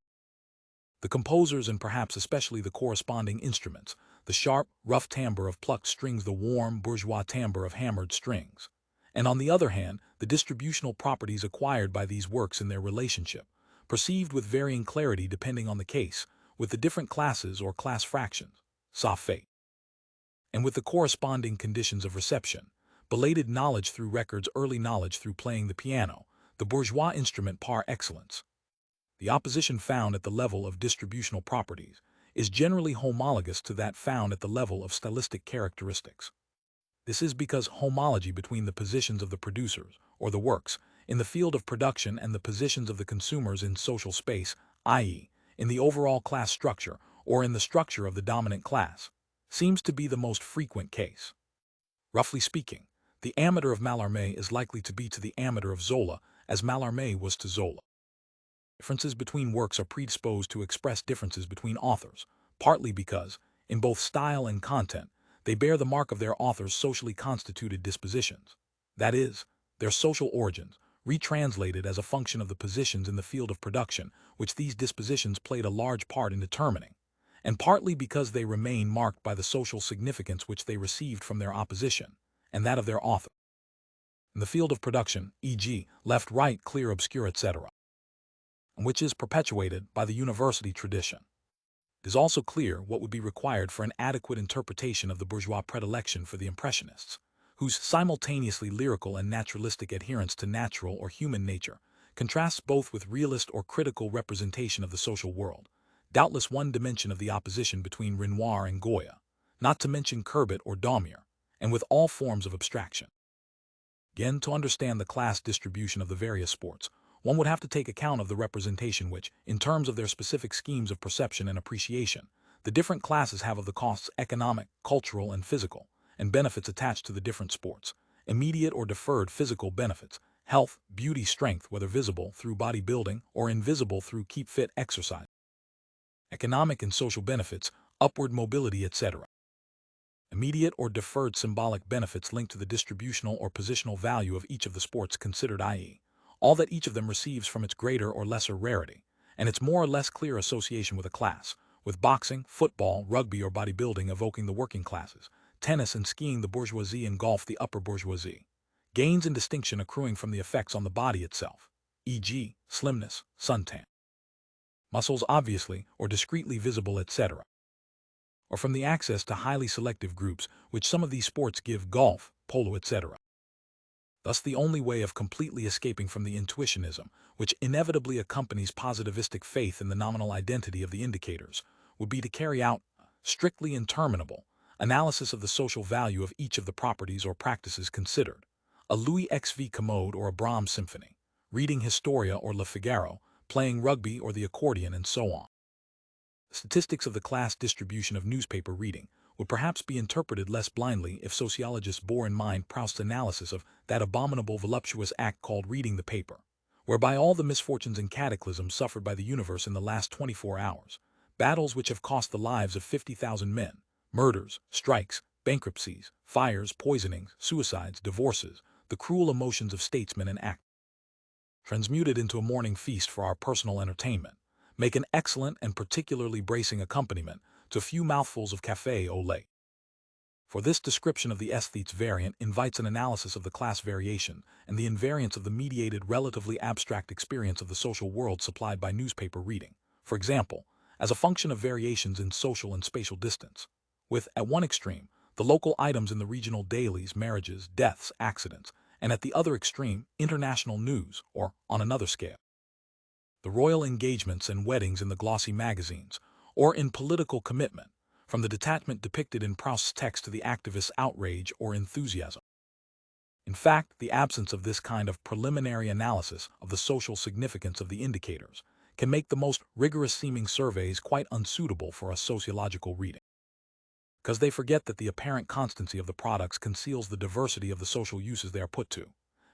The composers and perhaps especially the corresponding instruments, the sharp, rough timbre of plucked strings, the warm, bourgeois timbre of hammered strings. And on the other hand, the distributional properties acquired by these works in their relationship, perceived with varying clarity depending on the case, with the different classes or class fractions, sa fait, and with the corresponding conditions of reception, belated knowledge through records, early knowledge through playing the piano, the bourgeois instrument par excellence. The opposition found at the level of distributional properties is generally homologous to that found at the level of stylistic characteristics. This is because homology between the positions of the producers, or the works, in the field of production and the positions of the consumers in social space, i.e., in the overall class structure or in the structure of the dominant class, seems to be the most frequent case. Roughly speaking, the amateur of Mallarmé is likely to be to the amateur of Zola as Mallarmé was to Zola. Differences between works are predisposed to express differences between authors, partly because, in both style and content, they bear the mark of their author's socially constituted dispositions, that is, their social origins, retranslated as a function of the positions in the field of production which these dispositions played a large part in determining, and partly because they remain marked by the social significance which they received from their opposition, and that of their author. In the field of production, e.g., left, right, clear, obscure, etc., which is perpetuated by the university tradition. It is also clear what would be required for an adequate interpretation of the bourgeois predilection for the Impressionists, whose simultaneously lyrical and naturalistic adherence to natural or human nature contrasts both with realist or critical representation of the social world, doubtless one dimension of the opposition between Renoir and Goya, not to mention Courbet or Daumier, and with all forms of abstraction. Again, to understand the class distribution of the various sports, one would have to take account of the representation which, in terms of their specific schemes of perception and appreciation, the different classes have of the costs economic, cultural, and physical, and benefits attached to the different sports, immediate or deferred physical benefits, health, beauty, strength, whether visible through bodybuilding or invisible through keep fit exercise, economic and social benefits, upward mobility, etc. Immediate or deferred symbolic benefits linked to the distributional or positional value of each of the sports considered, i.e., all that each of them receives from its greater or lesser rarity, and its more or less clear association with a class, with boxing, football, rugby, or bodybuilding evoking the working classes, tennis and skiing the bourgeoisie, and golf the upper bourgeoisie. Gains and distinction accruing from the effects on the body itself, e.g., slimness, suntan, muscles obviously or discreetly visible, etc., or from the access to highly selective groups which some of these sports give, golf, polo, etc. Thus, the only way of completely escaping from the intuitionism which inevitably accompanies positivistic faith in the nominal identity of the indicators would be to carry out strictly interminable analysis of the social value of each of the properties or practices considered, a Louis XV commode or a Brahms symphony, reading Historia or Le Figaro, playing rugby or the accordion, and so on. The statistics of the class distribution of newspaper reading would perhaps be interpreted less blindly if sociologists bore in mind Proust's analysis of that abominable voluptuous act called reading the paper, whereby all the misfortunes and cataclysms suffered by the universe in the last 24 hours, battles which have cost the lives of 50,000 men, murders, strikes, bankruptcies, fires, poisonings, suicides, divorces, the cruel emotions of statesmen and actors, transmuted into a morning feast for our personal entertainment, make an excellent and particularly bracing accompaniment to a few mouthfuls of café au lait. For this description of the aesthete's variant invites an analysis of the class variation and the invariance of the mediated relatively abstract experience of the social world supplied by newspaper reading, for example, as a function of variations in social and spatial distance, with, at one extreme, the local items in the regional dailies, marriages, deaths, accidents, and at the other extreme, international news, or, on another scale, the royal engagements and weddings in the glossy magazines, or in political commitment, from the detachment depicted in Proust's text to the activist's outrage or enthusiasm. In fact, the absence of this kind of preliminary analysis of the social significance of the indicators can make the most rigorous-seeming surveys quite unsuitable for a sociological reading, because they forget that the apparent constancy of the products conceals the diversity of the social uses they are put to.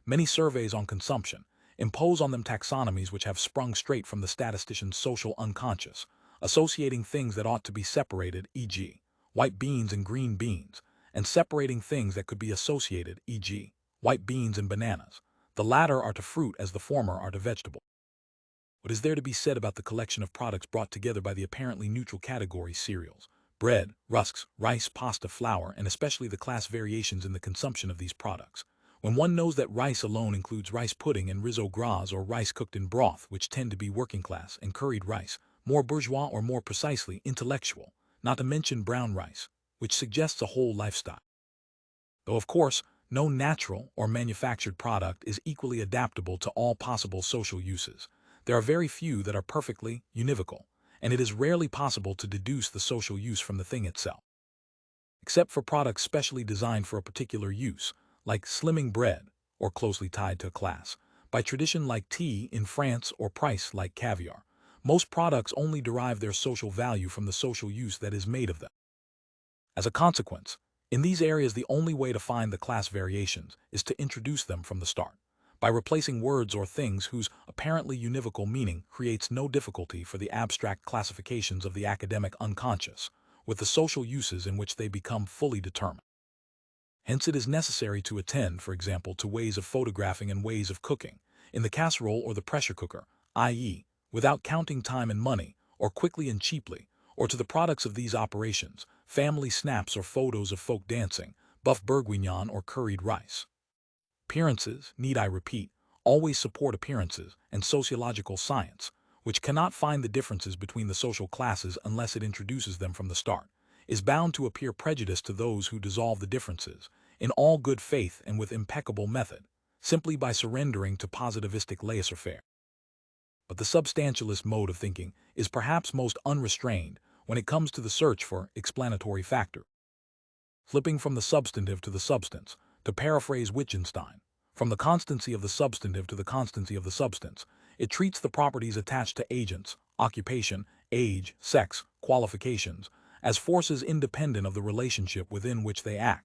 Many surveys on consumption impose on them taxonomies which have sprung straight from the statistician's social unconscious, associating things that ought to be separated, e.g., white beans and green beans, and separating things that could be associated, e.g., white beans and bananas. The latter are to fruit as the former are to vegetable. What is there to be said about the collection of products brought together by the apparently neutral categories cereals, bread, rusks, rice, pasta, flour, and especially the class variations in the consumption of these products? When one knows that rice alone includes rice pudding and risotto gras or rice cooked in broth, which tend to be working class, and curried rice, more bourgeois or more precisely intellectual, not to mention brown rice, which suggests a whole lifestyle. Though of course, no natural or manufactured product is equally adaptable to all possible social uses. There are very few that are perfectly univocal, and it is rarely possible to deduce the social use from the thing itself. Except for products specially designed for a particular use, like slimming bread, or closely tied to a class, by tradition like tea in France or price like caviar, most products only derive their social value from the social use that is made of them. As a consequence, in these areas the only way to find the class variations is to introduce them from the start, by replacing words or things whose apparently univocal meaning creates no difficulty for the abstract classifications of the academic unconscious, with the social uses in which they become fully determined. Hence it is necessary to attend, for example, to ways of photographing and ways of cooking, in the casserole or the pressure cooker, i.e., without counting time and money, or quickly and cheaply, or to the products of these operations, family snaps or photos of folk dancing, buff bourguignon or curried rice. Appearances, need I repeat, always support appearances, and sociological science, which cannot find the differences between the social classes unless it introduces them from the start, is bound to appear prejudiced to those who dissolve the differences, in all good faith and with impeccable method, simply by surrendering to positivistic laissez-faire. But the substantialist mode of thinking is perhaps most unrestrained when it comes to the search for explanatory factor. Flipping from the substantive to the substance, to paraphrase Wittgenstein, from the constancy of the substantive to the constancy of the substance, it treats the properties attached to agents, occupation, age, sex, qualifications, as forces independent of the relationship within which they act.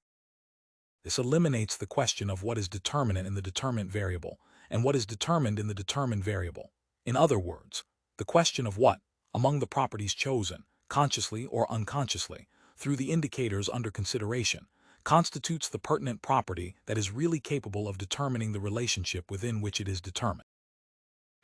This eliminates the question of what is determinate in the determinant variable and what is determined in the determined variable. In other words, the question of what, among the properties chosen, consciously or unconsciously, through the indicators under consideration, constitutes the pertinent property that is really capable of determining the relationship within which it is determined.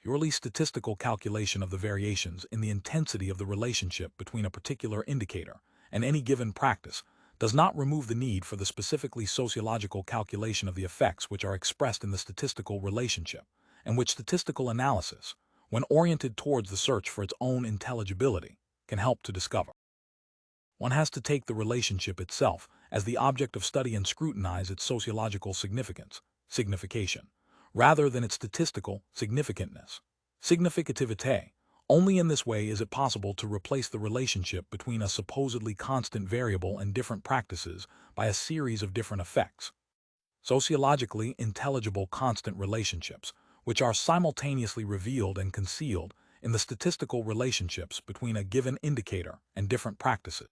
Purely statistical calculation of the variations in the intensity of the relationship between a particular indicator and any given practice does not remove the need for the specifically sociological calculation of the effects which are expressed in the statistical relationship, and which statistical analysis, when oriented towards the search for its own intelligibility, can help to discover. One has to take the relationship itself as the object of study and scrutinize its sociological significance, signification, rather than its statistical significantness, significativité. Only in this way is it possible to replace the relationship between a supposedly constant variable and different practices by a series of different effects. Sociologically intelligible constant relationships, which are simultaneously revealed and concealed in the statistical relationships between a given indicator and different practices.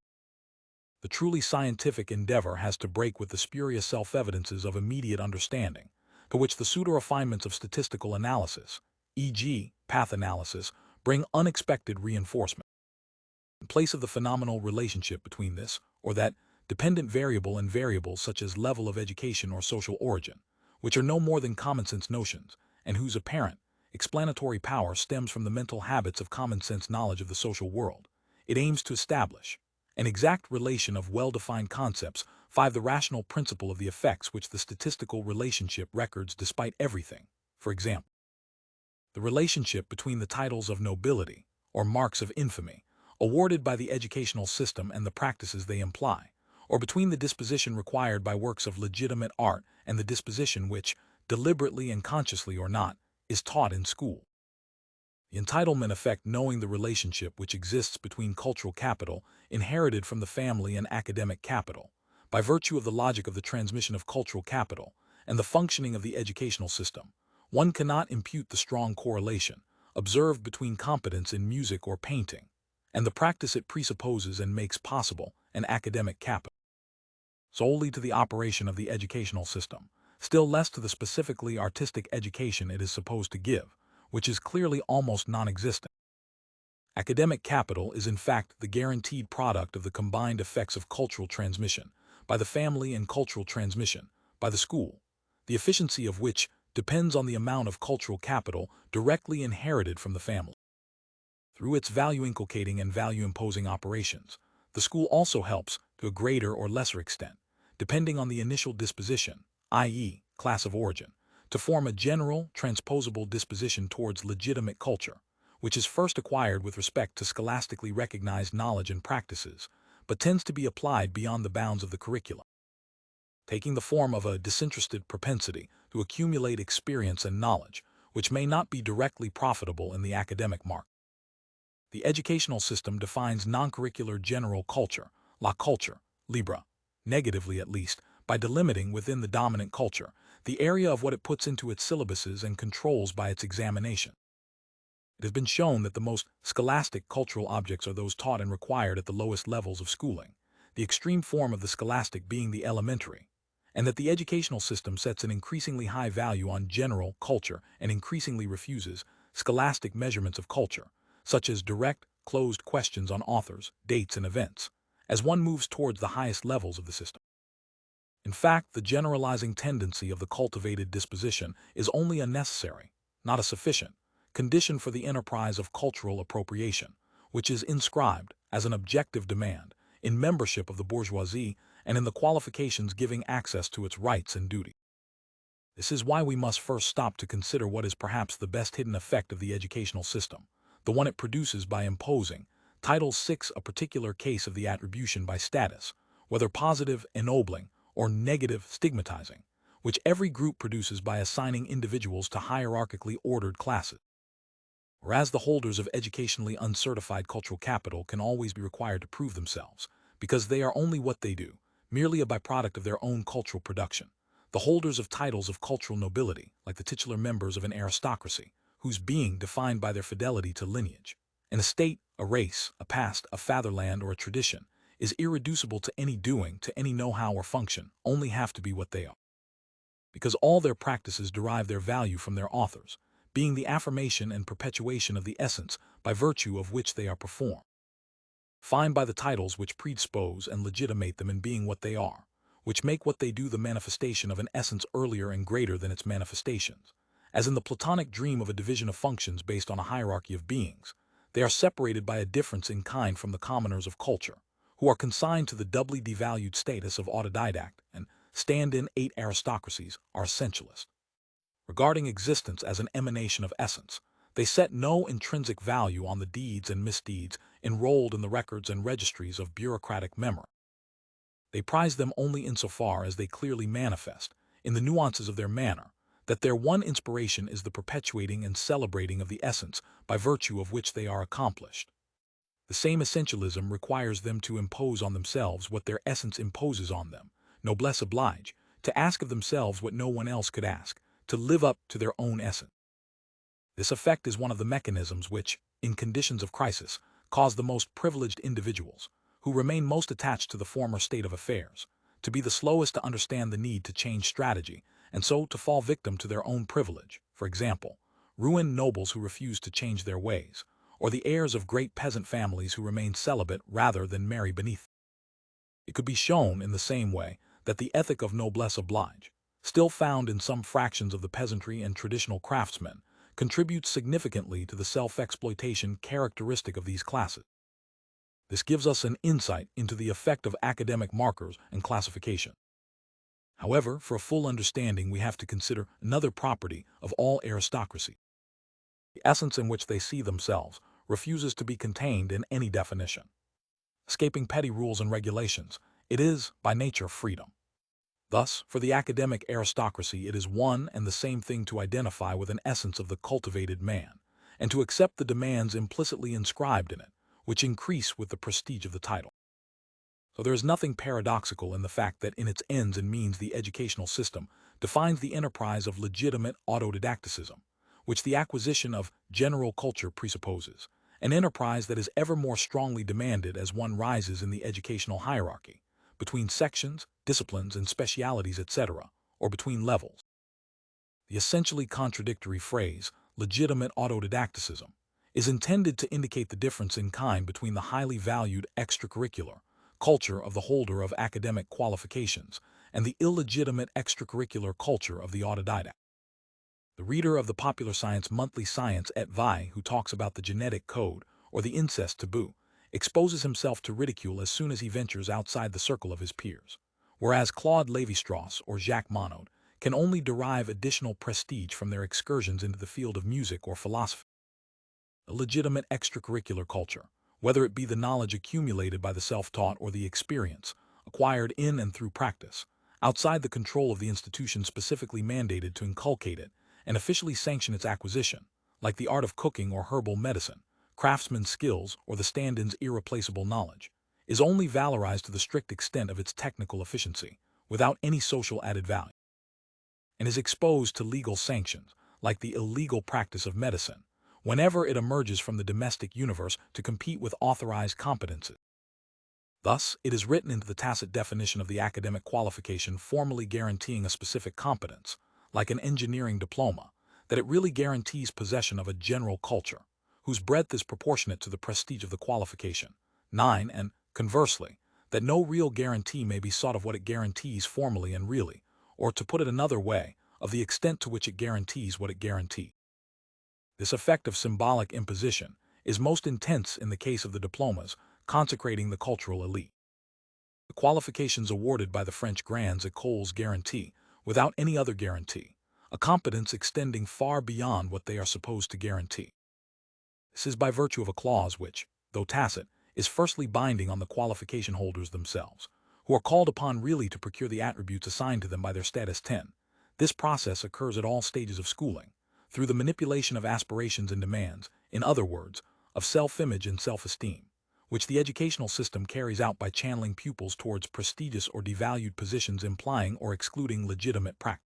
The truly scientific endeavor has to break with the spurious self-evidences of immediate understanding, to which the pseudo-refinements of statistical analysis, e.g., path analysis, bring unexpected reinforcement. In place of the phenomenal relationship between this or that dependent variable and variables such as level of education or social origin, which are no more than common-sense notions, and whose apparent, explanatory power stems from the mental habits of common-sense knowledge of the social world, it aims to establish an exact relation of well-defined concepts. 5. The rational principle of the effects which the statistical relationship records despite everything. For example, the relationship between the titles of nobility, or marks of infamy, awarded by the educational system and the practices they imply, or between the disposition required by works of legitimate art and the disposition which, deliberately and consciously or not, is taught in school. The entitlement effect, knowing the relationship which exists between cultural capital, inherited from the family, and academic capital, by virtue of the logic of the transmission of cultural capital, and the functioning of the educational system, one cannot impute the strong correlation observed between competence in music or painting, and the practice it presupposes and makes possible, an academic capital. Solely to the operation of the educational system, still less to the specifically artistic education it is supposed to give, which is clearly almost non-existent. Academic capital is in fact the guaranteed product of the combined effects of cultural transmission, by the family, and cultural transmission, by the school, the efficiency of which depends on the amount of cultural capital directly inherited from the family. Through its value-inculcating and value-imposing operations, the school also helps, to a greater or lesser extent, depending on the initial disposition, i.e., class of origin, to form a general, transposable disposition towards legitimate culture, which is first acquired with respect to scholastically recognized knowledge and practices, but tends to be applied beyond the bounds of the curriculum, taking the form of a disinterested propensity to accumulate experience and knowledge, which may not be directly profitable in the academic market. The educational system defines non-curricular general culture, la culture, libre, negatively at least, by delimiting within the dominant culture the area of what it puts into its syllabuses and controls by its examination. It has been shown that the most scholastic cultural objects are those taught and required at the lowest levels of schooling, the extreme form of the scholastic being the elementary, and that the educational system sets an increasingly high value on general culture and increasingly refuses scholastic measurements of culture, such as direct, closed questions on authors, dates, and events, as one moves towards the highest levels of the system. In fact, the generalizing tendency of the cultivated disposition is only a necessary, not a sufficient, condition for the enterprise of cultural appropriation, which is inscribed, as an objective demand, in membership of the bourgeoisie and in the qualifications giving access to its rights and duties. This is why we must first stop to consider what is perhaps the best hidden effect of the educational system, the one it produces by imposing, Title VI, a particular case of the attribution by status, whether positive, ennobling, or negative, stigmatizing, which every group produces by assigning individuals to hierarchically ordered classes. Whereas the holders of educationally uncertified cultural capital can always be required to prove themselves, because they are only what they do, merely a byproduct of their own cultural production. The holders of titles of cultural nobility, like the titular members of an aristocracy, whose being defined by their fidelity to lineage, an estate, a race, a past, a fatherland, or a tradition, is irreducible to any doing, to any know-how or function, only have to be what they are. Because all their practices derive their value from their authors, being the affirmation and perpetuation of the essence by virtue of which they are performed. Find by the titles which predispose and legitimate them in being what they are, which make what they do the manifestation of an essence earlier and greater than its manifestations. As in the Platonic dream of a division of functions based on a hierarchy of beings, they are separated by a difference in kind from the commoners of culture, who are consigned to the doubly devalued status of autodidact and stand-in 8 aristocracies are essentialist. Regarding existence as an emanation of essence, they set no intrinsic value on the deeds and misdeeds enrolled in the records and registries of bureaucratic memory. They prize them only insofar as they clearly manifest, in the nuances of their manner, that their one inspiration is the perpetuating and celebrating of the essence by virtue of which they are accomplished. The same essentialism requires them to impose on themselves what their essence imposes on them, noblesse oblige, to ask of themselves what no one else could ask, to live up to their own essence. This effect is one of the mechanisms which, in conditions of crisis, cause the most privileged individuals, who remain most attached to the former state of affairs, to be the slowest to understand the need to change strategy, and so to fall victim to their own privilege. For example, ruined nobles who refuse to change their ways, or the heirs of great peasant families who remain celibate rather than marry beneath. It could be shown in the same way that the ethic of noblesse oblige, still found in some fractions of the peasantry and traditional craftsmen, contributes significantly to the self-exploitation characteristic of these classes. This gives us an insight into the effect of academic markers and classification. However, for a full understanding, we have to consider another property of all aristocracy. The essence in which they see themselves refuses to be contained in any definition. Escaping petty rules and regulations, it is, by nature, freedom. Thus, for the academic aristocracy, it is one and the same thing to identify with an essence of the cultivated man, and to accept the demands implicitly inscribed in it, which increase with the prestige of the title. So there is nothing paradoxical in the fact that in its ends and means the educational system defines the enterprise of legitimate autodidacticism, which the acquisition of general culture presupposes, an enterprise that is ever more strongly demanded as one rises in the educational hierarchy, between sections, disciplines, and specialities, etc., or between levels. The essentially contradictory phrase, legitimate autodidacticism, is intended to indicate the difference in kind between the highly valued extracurricular culture of the holder of academic qualifications and the illegitimate extracurricular culture of the autodidact. The reader of the popular science monthly Science et Vie who talks about the genetic code or the incest taboo exposes himself to ridicule as soon as he ventures outside the circle of his peers, whereas Claude Lévi-Strauss or Jacques Monod can only derive additional prestige from their excursions into the field of music or philosophy. A legitimate extracurricular culture, whether it be the knowledge accumulated by the self-taught or the experience acquired in and through practice, outside the control of the institution specifically mandated to inculcate it and officially sanction its acquisition, like the art of cooking or herbal medicine, craftsman's skills, or the stand-in's irreplaceable knowledge, is only valorized to the strict extent of its technical efficiency, without any social added value, and is exposed to legal sanctions, like the illegal practice of medicine, whenever it emerges from the domestic universe to compete with authorized competences. Thus, it is written into the tacit definition of the academic qualification formally guaranteeing a specific competence, like an engineering diploma, that it really guarantees possession of a general culture, whose breadth is proportionate to the prestige of the qualification. 9. And, conversely, that no real guarantee may be sought of what it guarantees formally and really, or to put it another way, of the extent to which it guarantees what it guarantees. This effect of symbolic imposition is most intense in the case of the diplomas consecrating the cultural elite. The qualifications awarded by the French grands écoles guarantee, without any other guarantee, a competence extending far beyond what they are supposed to guarantee. This is by virtue of a clause which, though tacit, is firstly binding on the qualification holders themselves, who are called upon really to procure the attributes assigned to them by their status 10. This process occurs at all stages of schooling, through the manipulation of aspirations and demands, in other words, of self-image and self-esteem, which the educational system carries out by channeling pupils towards prestigious or devalued positions implying or excluding legitimate practice.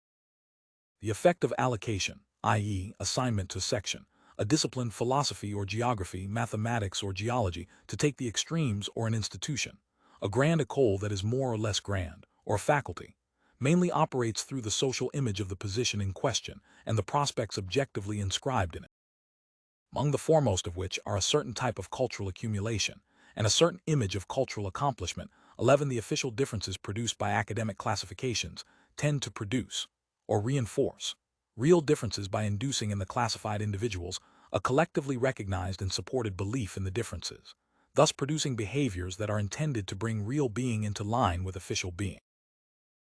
The effect of allocation, i.e., assignment to a section, a discipline, philosophy or geography, mathematics or geology, to take the extremes, or an institution, a grand école that is more or less grand, or a faculty, mainly operates through the social image of the position in question and the prospects objectively inscribed in it, among the foremost of which are a certain type of cultural accumulation and a certain image of cultural accomplishment. 11. The official differences produced by academic classifications tend to produce, or reinforce, real differences by inducing in the classified individuals a collectively recognized and supported belief in the differences, thus producing behaviors that are intended to bring real being into line with official being.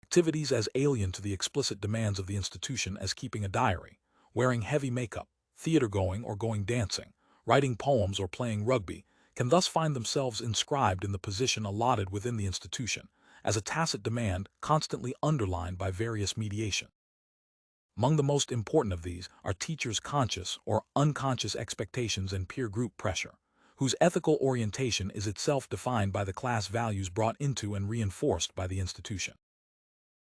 Activities as alien to the explicit demands of the institution as keeping a diary, wearing heavy makeup, theater-going or going dancing, writing poems or playing rugby, can thus find themselves inscribed in the position allotted within the institution, as a tacit demand constantly underlined by various mediation. Among the most important of these are teachers' conscious or unconscious expectations and peer group pressure, whose ethical orientation is itself defined by the class values brought into and reinforced by the institution.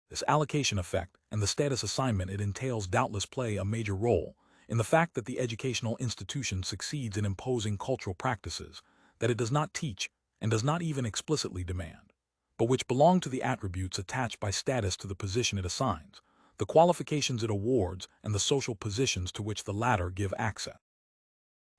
This allocation effect and the status assignment it entails doubtless play a major role in the fact that the educational institution succeeds in imposing cultural practices that it does not teach and does not even explicitly demand, but which belong to the attributes attached by status to the position it assigns, the qualifications it awards, and the social positions to which the latter give access.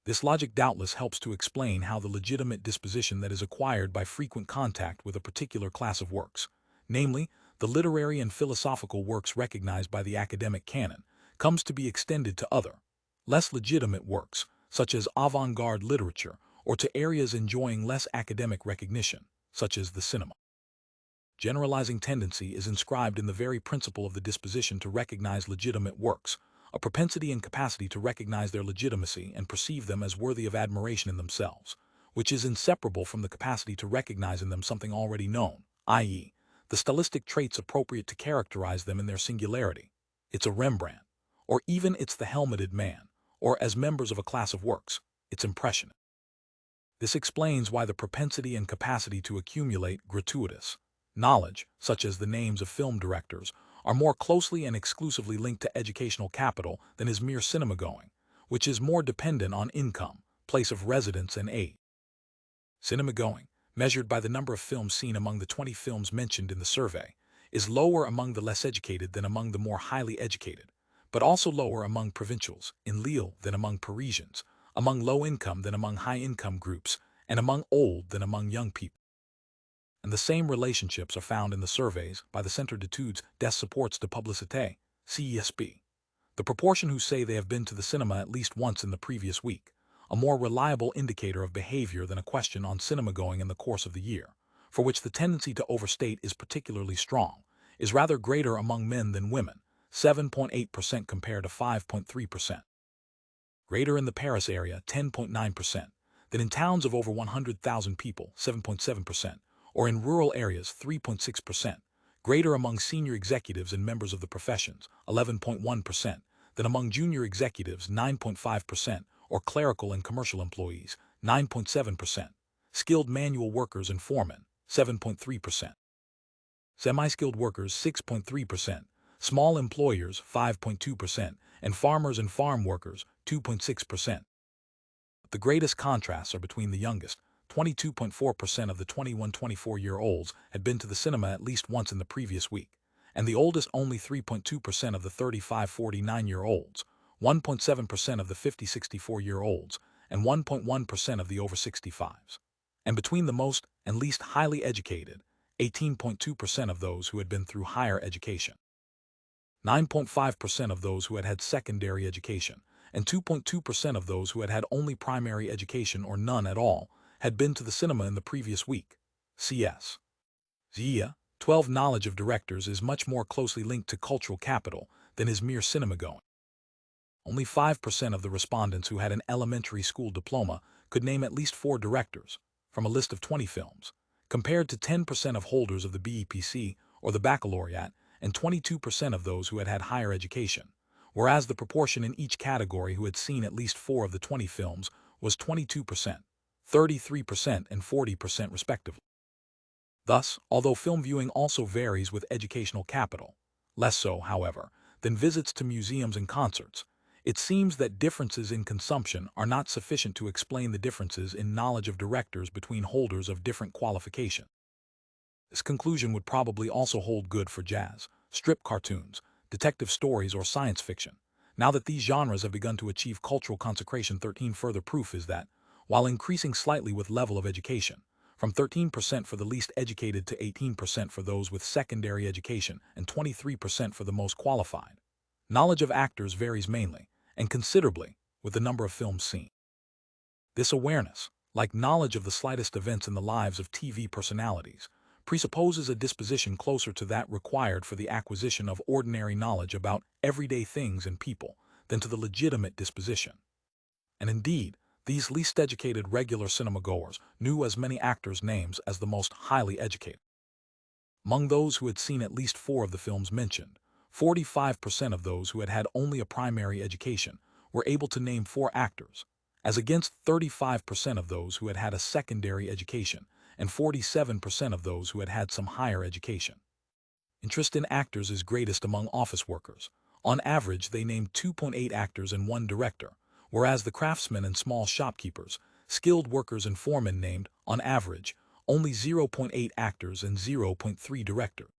This logic doubtless helps to explain how the legitimate disposition that is acquired by frequent contact with a particular class of works, namely, the literary and philosophical works recognized by the academic canon, comes to be extended to other, less legitimate works, such as avant-garde literature, or to areas enjoying less academic recognition, such as the cinema. Generalizing tendency is inscribed in the very principle of the disposition to recognize legitimate works, a propensity and capacity to recognize their legitimacy and perceive them as worthy of admiration in themselves, which is inseparable from the capacity to recognize in them something already known, i.e., the stylistic traits appropriate to characterize them in their singularity. It's a Rembrandt, or even it's the helmeted man, or as members of a class of works, it's impressionist. This explains why the propensity and capacity to accumulate gratuitous knowledge, such as the names of film directors, are more closely and exclusively linked to educational capital than is mere cinema-going, which is more dependent on income, place of residence, and age. Cinema-going, measured by the number of films seen among the 20 films mentioned in the survey, is lower among the less educated than among the more highly educated, but also lower among provincials in Lille than among Parisians, among low-income than among high-income groups, and among old than among young people. And the same relationships are found in the surveys by the Centre d'études des supports de publicité, CESP. The proportion who say they have been to the cinema at least once in the previous week, a more reliable indicator of behavior than a question on cinema going in the course of the year, for which the tendency to overstate is particularly strong, is rather greater among men than women, 7.8% compared to 5.3%. Greater in the Paris area, 10.9%, than in towns of over 100,000 people, 7.7%, or in rural areas, 3.6%. Greater among senior executives and members of the professions, 11.1%, than among junior executives, 9.5%, or clerical and commercial employees, 9.7%. Skilled manual workers and foremen, 7.3%. Semi-skilled workers, 6.3%. Small employers, 5.2%, and farmers and farm workers, 2.6%. The greatest contrasts are between the youngest. 22.4% of the 21-24-year-olds had been to the cinema at least once in the previous week, and the oldest only 3.2% of the 35-49-year-olds, 1.7% of the 50-64-year-olds, and 1.1% of the over 65s. And between the most and least highly educated, 18.2% of those who had been through higher education, 9.5% of those who had had secondary education, and 2.2% of those who had had only primary education or none at all, had been to the cinema in the previous week. CS. ZIA, 12 knowledge of directors is much more closely linked to cultural capital than is mere cinema-going. Only 5% of the respondents who had an elementary school diploma could name at least 4 directors, from a list of 20 films, compared to 10% of holders of the BEPC or the baccalaureate and 22% of those who had had higher education, whereas the proportion in each category who had seen at least 4 of the 20 films was 22%. 33% and 40% respectively. Thus, although film viewing also varies with educational capital, less so, however, than visits to museums and concerts, it seems that differences in consumption are not sufficient to explain the differences in knowledge of directors between holders of different qualifications. This conclusion would probably also hold good for jazz, strip cartoons, detective stories, or science fiction. Now that these genres have begun to achieve cultural consecration, 13 further proof is that, while increasing slightly with level of education, from 13% for the least educated to 18% for those with secondary education and 23% for the most qualified, knowledge of actors varies mainly, and considerably, with the number of films seen. This awareness, like knowledge of the slightest events in the lives of TV personalities, presupposes a disposition closer to that required for the acquisition of ordinary knowledge about everyday things and people than to the legitimate disposition. And indeed, these least educated regular cinema-goers knew as many actors' names as the most highly educated. Among those who had seen at least 4 of the films mentioned, 45% of those who had had only a primary education were able to name 4 actors, as against 35% of those who had had a secondary education and 47% of those who had had some higher education. Interest in actors is greatest among office workers. On average, they named 2.8 actors and 1 director, whereas the craftsmen and small shopkeepers, skilled workers and foremen named, on average, only 0.8 actors and 0.3 directors.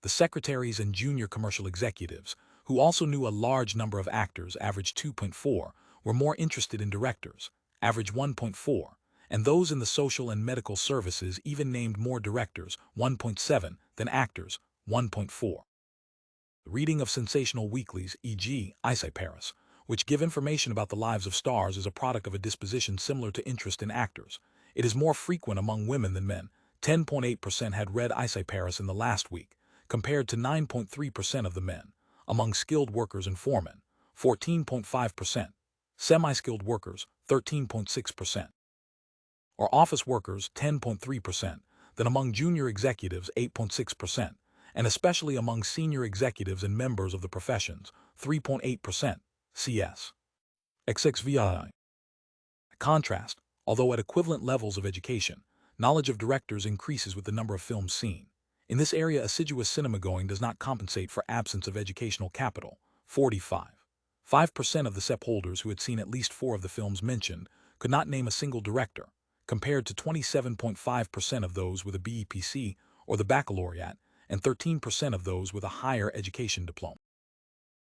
The secretaries and junior commercial executives, who also knew a large number of actors, average 2.4, were more interested in directors, average 1.4, and those in the social and medical services even named more directors, 1.7, than actors, 1.4. The reading of sensational weeklies, e.g., Paris, which give information about the lives of stars, is a product of a disposition similar to interest in actors. It is more frequent among women than men. 10.8% had read Paris in the last week, compared to 9.3% of the men. Among skilled workers and foremen, 14.5%. Semi-skilled workers, 13.6%. Or office workers, 10.3%. Then among junior executives, 8.6%. And especially among senior executives and members of the professions, 3.8%. CS. XXVI. Contrast, although at equivalent levels of education, knowledge of directors increases with the number of films seen. In this area, assiduous cinema-going does not compensate for absence of educational capital. 45. 5% of the SEP holders who had seen at least 4 of the films mentioned could not name a single director, compared to 27.5% of those with a BEPC or the baccalaureate and 13% of those with a higher education diploma.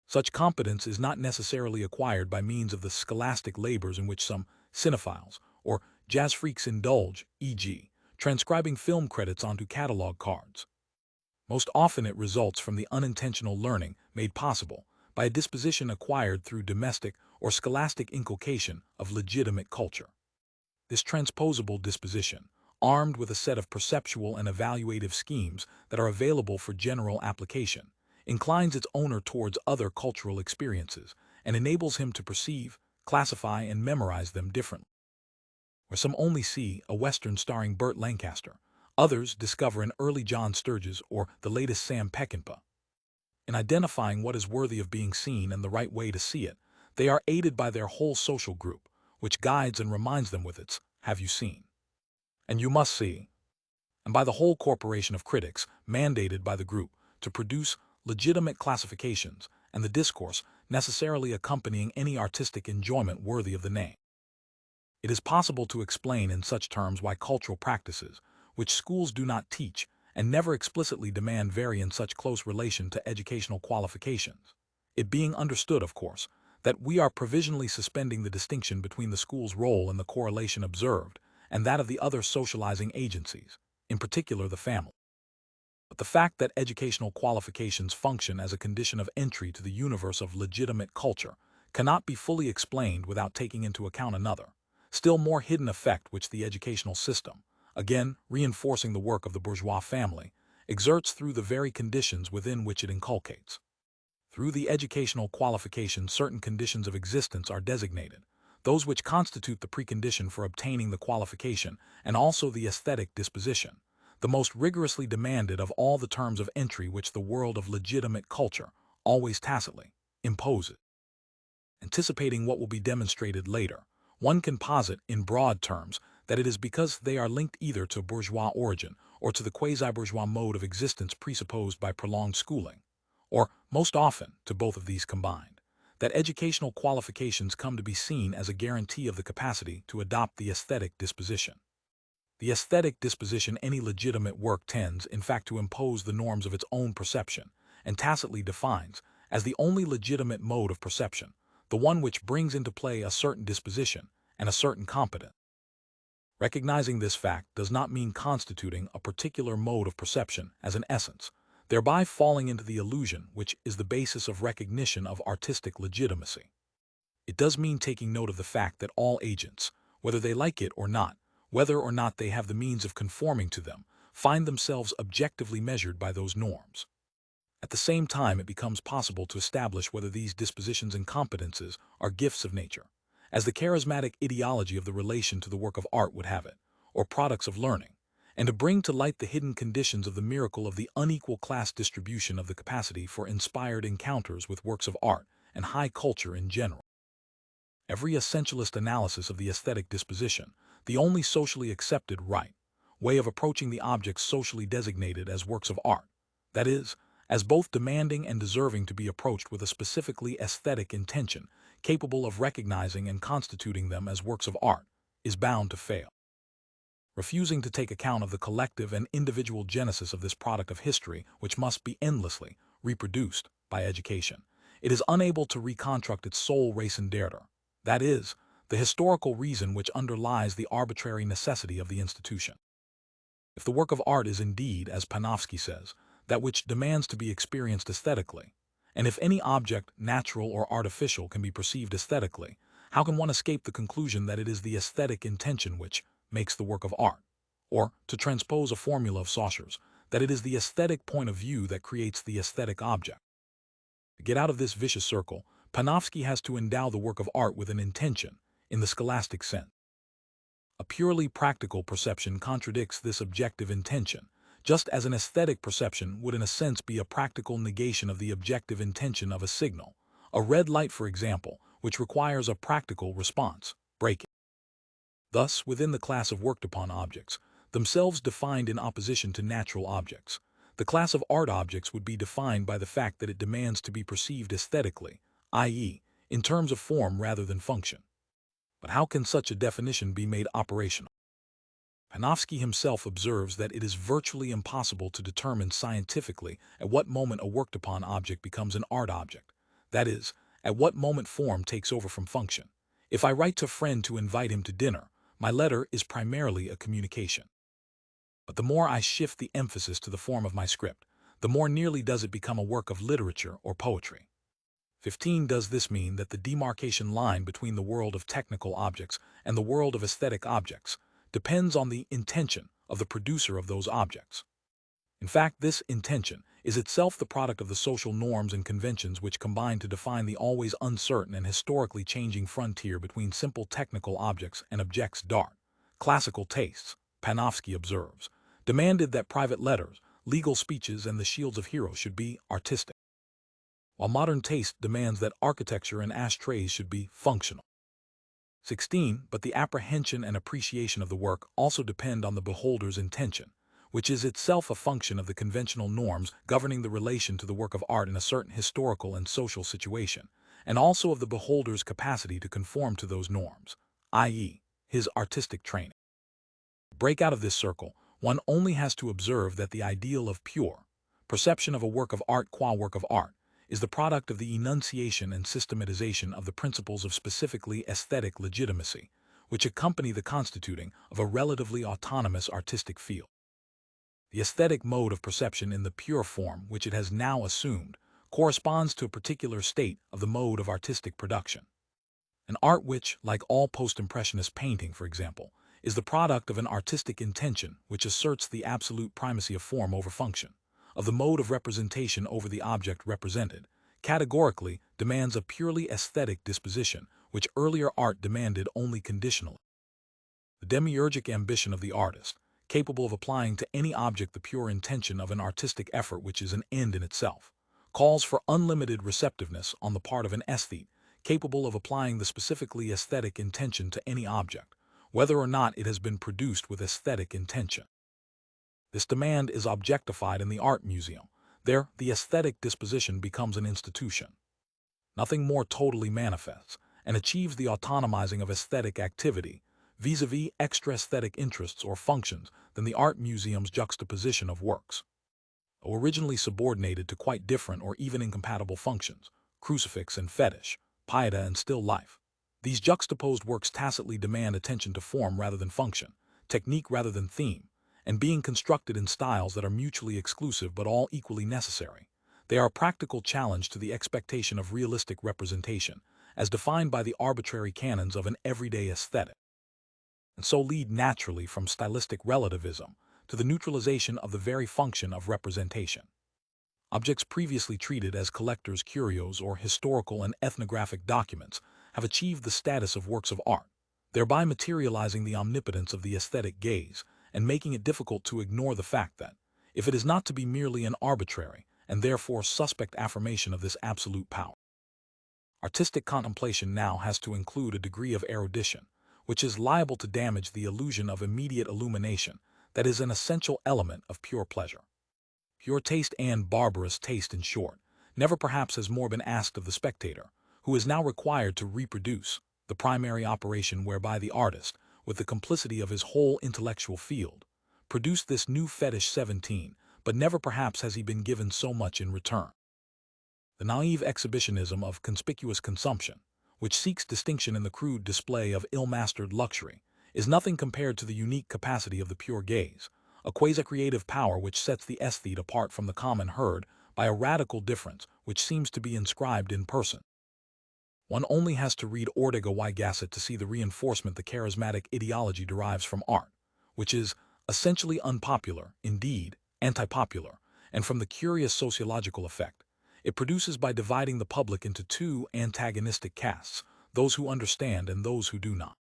Such competence is not necessarily acquired by means of the scholastic labors in which some cinephiles or jazz freaks indulge, e.g., transcribing film credits onto catalog cards. Most often it results from the unintentional learning made possible by a disposition acquired through domestic or scholastic inculcation of legitimate culture. This transposable disposition, armed with a set of perceptual and evaluative schemes that are available for general application, inclines its owner towards other cultural experiences and enables him to perceive, classify, and memorize them differently. Where some only see a Western starring Burt Lancaster, others discover an early John Sturges or the latest Sam Peckinpah. In identifying what is worthy of being seen and the right way to see it, they are aided by their whole social group, which guides and reminds them with its "have you seen?" and "you must see," and by the whole corporation of critics mandated by the group to produce legitimate classifications and the discourse necessarily accompanying any artistic enjoyment worthy of the name. It is possible to explain in such terms why cultural practices, which schools do not teach and never explicitly demand, vary in such close relation to educational qualifications. It being understood, of course, that we are provisionally suspending the distinction between the school's role and the correlation observed and that of the other socializing agencies, in particular the family. But the fact that educational qualifications function as a condition of entry to the universe of legitimate culture cannot be fully explained without taking into account another, still more hidden effect which the educational system, again reinforcing the work of the bourgeois family, exerts through the very conditions within which it inculcates. Through the educational qualification, certain conditions of existence are designated, those which constitute the precondition for obtaining the qualification, and also the aesthetic disposition, the most rigorously demanded of all the terms of entry which the world of legitimate culture always tacitly imposes. Anticipating what will be demonstrated later, one can posit in broad terms that it is because they are linked either to bourgeois origin or to the quasi-bourgeois mode of existence presupposed by prolonged schooling, or most often to both of these combined, that educational qualifications come to be seen as a guarantee of the capacity to adopt the aesthetic disposition. The aesthetic disposition, any legitimate work, tends in fact to impose the norms of its own perception and tacitly defines, as the only legitimate mode of perception, the one which brings into play a certain disposition and a certain competence. Recognizing this fact does not mean constituting a particular mode of perception as an essence, thereby falling into the illusion which is the basis of recognition of artistic legitimacy. It does mean taking note of the fact that all agents, whether they like it or not, whether or not they have the means of conforming to them, find themselves objectively measured by those norms. At the same time, it becomes possible to establish whether these dispositions and competences are gifts of nature, as the charismatic ideology of the relation to the work of art would have it, or products of learning, and to bring to light the hidden conditions of the miracle of the unequal class distribution of the capacity for inspired encounters with works of art and high culture in general. Every essentialist analysis of the aesthetic disposition, the only socially accepted right way of approaching the objects socially designated as works of art, that is, as both demanding and deserving to be approached with a specifically aesthetic intention, capable of recognizing and constituting them as works of art, is bound to fail. Refusing to take account of the collective and individual genesis of this product of history, which must be endlessly reproduced by education, it is unable to reconstruct its sole raison d'etre, that is, the historical reason which underlies the arbitrary necessity of the institution. If the work of art is indeed, as Panofsky says, that which demands to be experienced aesthetically, and if any object, natural or artificial, can be perceived aesthetically, how can one escape the conclusion that it is the aesthetic intention which makes the work of art, or, to transpose a formula of Saussure's, that it is the aesthetic point of view that creates the aesthetic object? To get out of this vicious circle, Panofsky has to endow the work of art with an intention, in the scholastic sense. A purely practical perception contradicts this objective intention, just as an aesthetic perception would in a sense be a practical negation of the objective intention of a signal, a red light for example, which requires a practical response, breaking. Thus, within the class of worked upon objects, themselves defined in opposition to natural objects, The class of art objects would be defined by the fact that it demands to be perceived aesthetically, i.e., in terms of form rather than function. But how can such a definition be made operational? Panofsky himself observes that it is virtually impossible to determine scientifically at what moment a worked-upon object becomes an art object. That is, at what moment form takes over from function. If I write to a friend to invite him to dinner, my letter is primarily a communication. But the more I shift the emphasis to the form of my script, the more nearly does it become a work of literature or poetry. 15. Does this mean that the demarcation line between the world of technical objects and the world of aesthetic objects depends on the intention of the producer of those objects? In fact, this intention is itself the product of the social norms and conventions which combine to define the always uncertain and historically changing frontier between simple technical objects and objects d'art. Classical tastes, Panofsky observes, demanded that private letters, legal speeches, and the shields of heroes should be artistic, while modern taste demands that architecture and ashtrays should be functional. 16. But the apprehension and appreciation of the work also depend on the beholder's intention, which is itself a function of the conventional norms governing the relation to the work of art in a certain historical and social situation, and also of the beholder's capacity to conform to those norms, i.e., his artistic training. To break out of this circle, one only has to observe that the ideal of pure perception of a work of art qua work of art is the product of the enunciation and systematization of the principles of specifically aesthetic legitimacy, which accompany the constituting of a relatively autonomous artistic field. The aesthetic mode of perception in the pure form which it has now assumed corresponds to a particular state of the mode of artistic production. An art which, like all post-impressionist painting, for example, is the product of an artistic intention which asserts the absolute primacy of form over function, of the mode of representation over the object represented, categorically demands a purely aesthetic disposition which earlier art demanded only conditionally. The demiurgic ambition of the artist, capable of applying to any object the pure intention of an artistic effort which is an end in itself, calls for unlimited receptiveness on the part of an aesthete, capable of applying the specifically aesthetic intention to any object, whether or not it has been produced with aesthetic intention. This demand is objectified in the art museum. There, the aesthetic disposition becomes an institution. Nothing more totally manifests and achieves the autonomizing of aesthetic activity vis-a-vis extra-aesthetic interests or functions than the art museum's juxtaposition of works. Though originally subordinated to quite different or even incompatible functions, crucifix and fetish, pieta and still life, these juxtaposed works tacitly demand attention to form rather than function, technique rather than theme, and being constructed in styles that are mutually exclusive but all equally necessary, they are a practical challenge to the expectation of realistic representation, as defined by the arbitrary canons of an everyday aesthetic, and so lead naturally from stylistic relativism to the neutralization of the very function of representation. Objects previously treated as collectors' curios or historical and ethnographic documents have achieved the status of works of art, thereby materializing the omnipotence of the aesthetic gaze and making it difficult to ignore the fact that, if it is not to be merely an arbitrary and therefore suspect affirmation of this absolute power, artistic contemplation now has to include a degree of erudition, which is liable to damage the illusion of immediate illumination that is an essential element of pure pleasure. Pure taste and barbarous taste, in short, never perhaps has more been asked of the spectator, who is now required to reproduce the primary operation whereby the artist, with the complicity of his whole intellectual field, produced this new fetish 17, but never perhaps has he been given so much in return. The naive exhibitionism of conspicuous consumption, which seeks distinction in the crude display of ill-mastered luxury, is nothing compared to the unique capacity of the pure gaze, a quasi-creative power which sets the aesthete apart from the common herd by a radical difference which seems to be inscribed in person. One only has to read Ortega y Gasset to see the reinforcement the charismatic ideology derives from art, which is essentially unpopular, indeed, anti-popular, and from the curious sociological effect it produces by dividing the public into two antagonistic castes, those who understand and those who do not.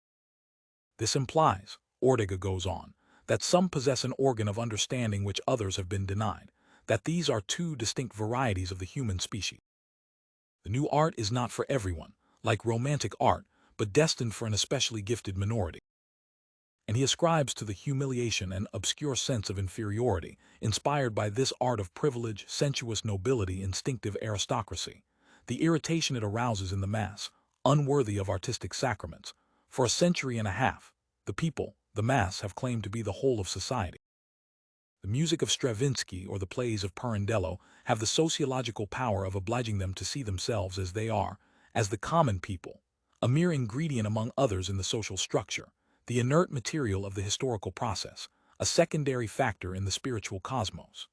This implies, Ortega goes on, that some possess an organ of understanding which others have been denied, that these are two distinct varieties of the human species. The new art is not for everyone, like romantic art, but destined for an especially gifted minority. and he ascribes to the humiliation and obscure sense of inferiority, inspired by this art of privilege, sensuous nobility, instinctive aristocracy, the irritation it arouses in the mass, unworthy of artistic sacraments. For a century and a half, the people, the mass, have claimed to be the whole of society. The music of Stravinsky or the plays of Pirandello have the sociological power of obliging them to see themselves as they are, as the common people, a mere ingredient among others in the social structure, the inert material of the historical process, a secondary factor in the spiritual cosmos.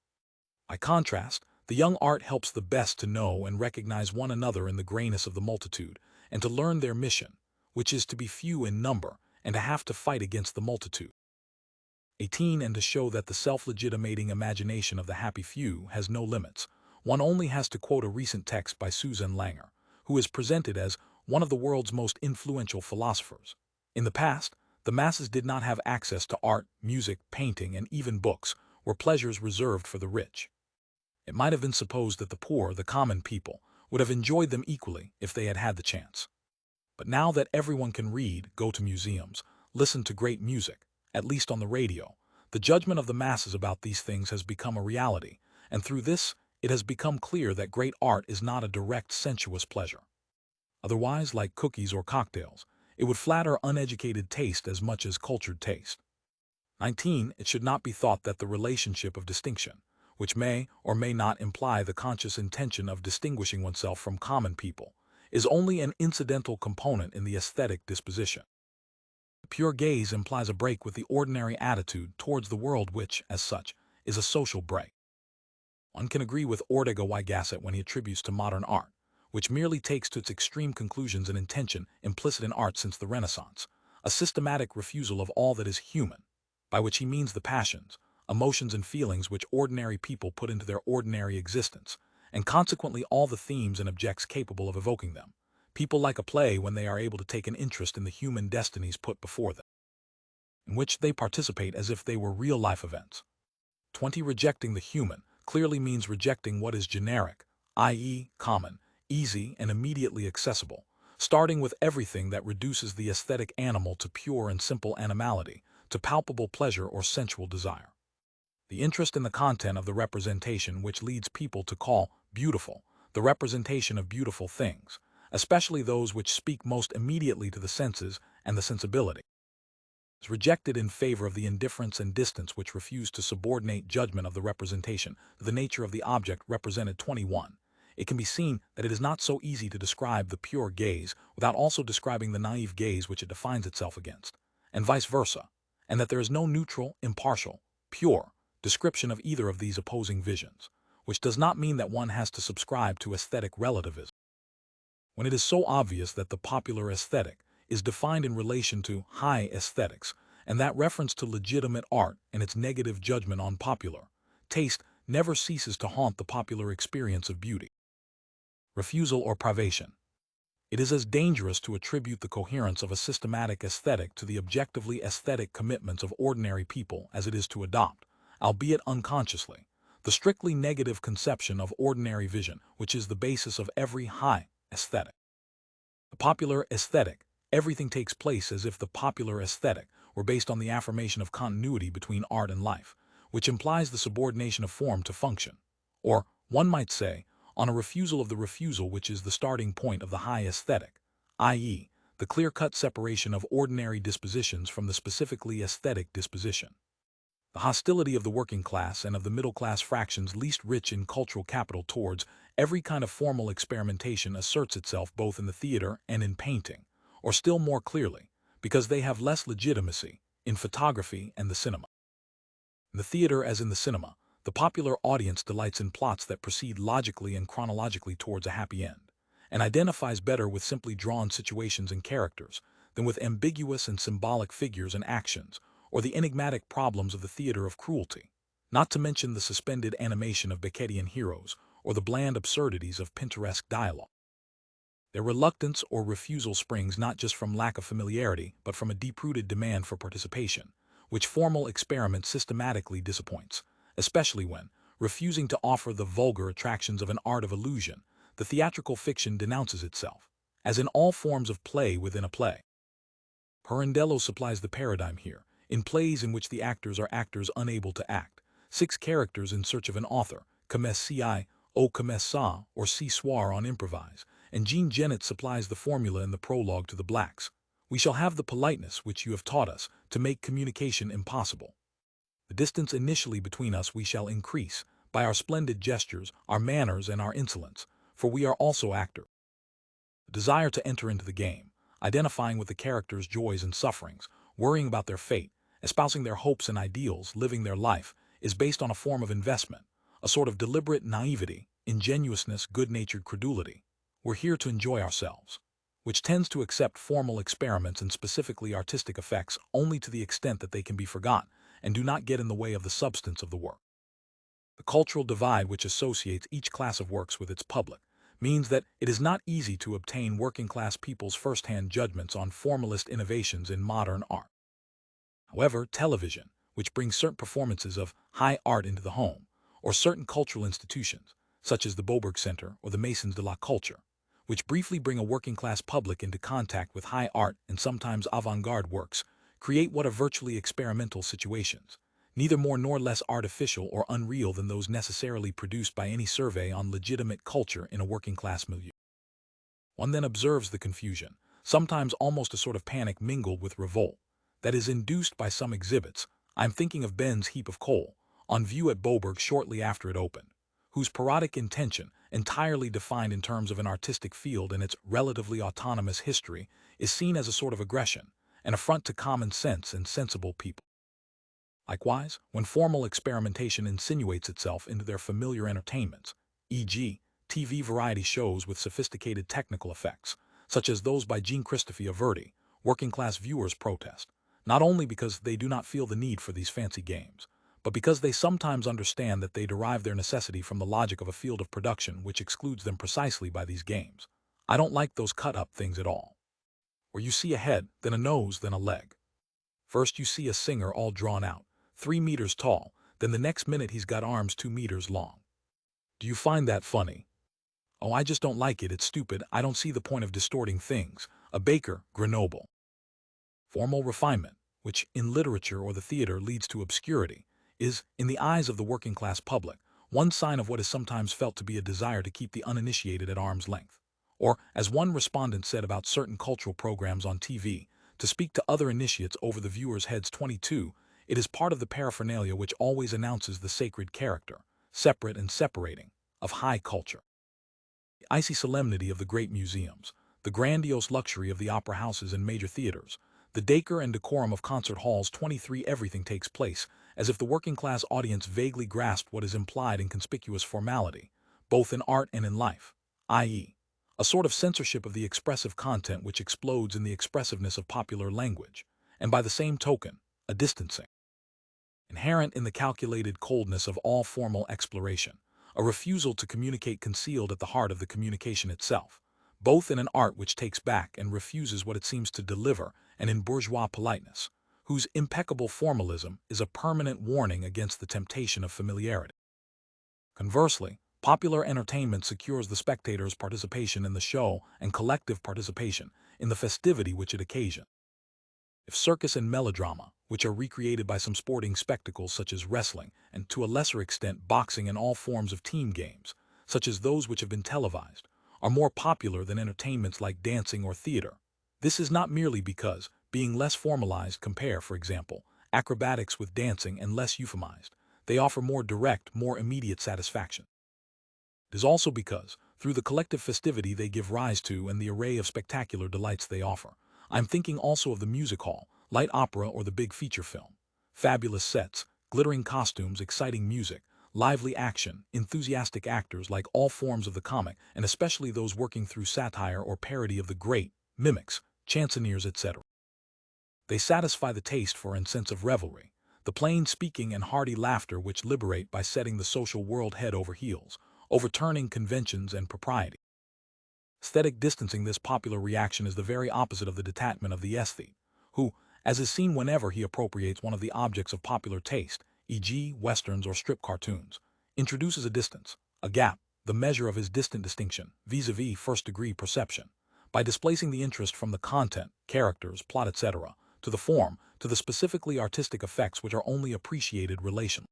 By contrast, the young art helps the best to know and recognize one another in the grayness of the multitude, and to learn their mission, which is to be few in number and to have to fight against the multitude. 18. And to show that the self-legitimating imagination of the happy few has no limits, one only has to quote a recent text by Susan Langer, who is presented as one of the world's most influential philosophers. In the past, the masses did not have access to art, music, painting, and even books, were pleasures reserved for the rich. It might have been supposed that the poor, the common people, would have enjoyed them equally if they had had the chance. But now that everyone can read, go to museums, listen to great music, at least on the radio, the judgment of the masses about these things has become a reality, and through this, it has become clear that great art is not a direct sensuous pleasure. Otherwise, like cookies or cocktails, it would flatter uneducated taste as much as cultured taste. 19. It should not be thought that the relationship of distinction, which may or may not imply the conscious intention of distinguishing oneself from common people, is only an incidental component in the aesthetic disposition. The pure gaze implies a break with the ordinary attitude towards the world which, as such, is a social break. One can agree with Ortega y Gasset when he attributes to modern art, which merely takes to its extreme conclusions an intention implicit in art since the Renaissance, a systematic refusal of all that is human, by which he means the passions, emotions and feelings which ordinary people put into their ordinary existence, and consequently all the themes and objects capable of evoking them. People like a play when they are able to take an interest in the human destinies put before them, in which they participate as if they were real-life events. 20. Rejecting the human clearly means rejecting what is generic, i.e., common, easy, and immediately accessible, starting with everything that reduces the aesthetic animal to pure and simple animality, to palpable pleasure or sensual desire. The interest in the content of the representation which leads people to call beautiful the representation of beautiful things, especially those which speak most immediately to the senses and the sensibility, is rejected in favor of the indifference and distance which refuse to subordinate judgment of the representation to the nature of the object represented. 21. It can be seen that it is not so easy to describe the pure gaze without also describing the naive gaze which it defines itself against, and vice versa, and that there is no neutral, impartial, pure description of either of these opposing visions, which does not mean that one has to subscribe to aesthetic relativism. When it is so obvious that the popular aesthetic is defined in relation to high aesthetics, and that reference to legitimate art and its negative judgment on popular taste never ceases to haunt the popular experience of beauty. Refusal or privation. It is as dangerous to attribute the coherence of a systematic aesthetic to the objectively aesthetic commitments of ordinary people as it is to adopt, albeit unconsciously, the strictly negative conception of ordinary vision which is the basis of every high aesthetic. The popular aesthetic, everything takes place as if the popular aesthetic were based on the affirmation of continuity between art and life, which implies the subordination of form to function, or, one might say, on a refusal of the refusal which is the starting point of the high aesthetic, i.e., the clear-cut separation of ordinary dispositions from the specifically aesthetic disposition. The hostility of the working class and of the middle-class fractions least rich in cultural capital towards every kind of formal experimentation asserts itself both in the theater and in painting, or still more clearly, because they have less legitimacy, in photography and the cinema. In the theater as in the cinema, the popular audience delights in plots that proceed logically and chronologically towards a happy end, and identifies better with simply drawn situations and characters than with ambiguous and symbolic figures and actions, or the enigmatic problems of the theater of cruelty, not to mention the suspended animation of Beckettian heroes or the bland absurdities of Pintoresque dialogue. Their reluctance or refusal springs not just from lack of familiarity, but from a deep-rooted demand for participation, which formal experiment systematically disappoints, especially when, refusing to offer the vulgar attractions of an art of illusion, the theatrical fiction denounces itself, as in all forms of play within a play. Pirandello supplies the paradigm here, in plays in which the actors are actors unable to act, 6 characters in search of an author, comme si, ou comme ça, or si soir on improvise, and Jean Genet supplies the formula in the prologue to the Blacks. We shall have the politeness which you have taught us to make communication impossible. The distance initially between us we shall increase, by our splendid gestures, our manners, and our insolence, for we are also actors. The desire to enter into the game, identifying with the characters' joys and sufferings, worrying about their fate, espousing their hopes and ideals, living their life, is based on a form of investment, a sort of deliberate naivety, ingenuousness, good-natured credulity. We're here to enjoy ourselves, which tends to accept formal experiments and specifically artistic effects only to the extent that they can be forgotten and do not get in the way of the substance of the work. The cultural divide which associates each class of works with its public means that it is not easy to obtain working-class people's first-hand judgments on formalist innovations in modern art. However, television, which brings certain performances of high art into the home, or certain cultural institutions, such as the Boberg Center or the Masons de la Culture, which briefly bring a working-class public into contact with high art and sometimes avant-garde works, create what are virtually experimental situations, neither more nor less artificial or unreal than those necessarily produced by any survey on legitimate culture in a working-class milieu. One then observes the confusion, sometimes almost a sort of panic mingled with revolt, that is induced by some exhibits. I'm thinking of Ben's heap of coal, on view at Boberg shortly after it opened, whose parodic intention, entirely defined in terms of an artistic field and its relatively autonomous history, is seen as a sort of aggression, an affront to common sense and sensible people. Likewise, when formal experimentation insinuates itself into their familiar entertainments, e.g., TV variety shows with sophisticated technical effects, such as those by Jean-Christophe Averty, working-class viewers protest, not only because they do not feel the need for these fancy games, but because they sometimes understand that they derive their necessity from the logic of a field of production which excludes them precisely by these games. I don't like those cut-up things at all, where you see a head, then a nose, then a leg. First you see a singer all drawn out, 3 meters tall, then the next minute he's got arms 2 meters long. Do you find that funny? Oh, I just don't like it, it's stupid, I don't see the point of distorting things. A baker, Grenoble. Formal refinement, which in literature or the theater leads to obscurity, is, in the eyes of the working-class public, one sign of what is sometimes felt to be a desire to keep the uninitiated at arm's length. Or, as one respondent said about certain cultural programs on TV, to speak to other initiates over the viewers' heads 22, it is part of the paraphernalia which always announces the sacred character, separate and separating, of high culture. The icy solemnity of the great museums, the grandiose luxury of the opera houses and major theaters, the decor and decorum of concert halls 23, everything takes place, as if the working-class audience vaguely grasped what is implied in conspicuous formality, both in art and in life, i.e., a sort of censorship of the expressive content which explodes in the expressiveness of popular language, and by the same token, a distancing. Inherent in the calculated coldness of all formal exploration, a refusal to communicate concealed at the heart of the communication itself, both in an art which takes back and refuses what it seems to deliver, and in bourgeois politeness, whose impeccable formalism is a permanent warning against the temptation of familiarity. Conversely, popular entertainment secures the spectator's participation in the show and collective participation in the festivity which it occasions. If circus and melodrama, which are recreated by some sporting spectacles such as wrestling, and to a lesser extent boxing and all forms of team games, such as those which have been televised, are more popular than entertainments like dancing or theater, this is not merely because, being less formalized, compare, for example, acrobatics with dancing and less euphemized, they offer more direct, more immediate satisfaction. It is also because, through the collective festivity they give rise to and the array of spectacular delights they offer, I'm thinking also of the music hall, light opera or the big feature film. Fabulous sets, glittering costumes, exciting music, lively action, enthusiastic actors like all forms of the comic, and especially those working through satire or parody of the great, mimics, chansoneers, etc. They satisfy the taste for and sense of revelry, the plain speaking and hearty laughter which liberate by setting the social world head over heels, overturning conventions and propriety. Aesthetic distancing. This popular reaction is the very opposite of the detachment of the aesthete, who, as is seen whenever he appropriates one of the objects of popular taste, e.g. westerns or strip cartoons, introduces a distance, a gap, the measure of his distant distinction, vis-a-vis first-degree perception, by displacing the interest from the content, characters, plot, etc., to the form, to the specifically artistic effects which are only appreciated relationally.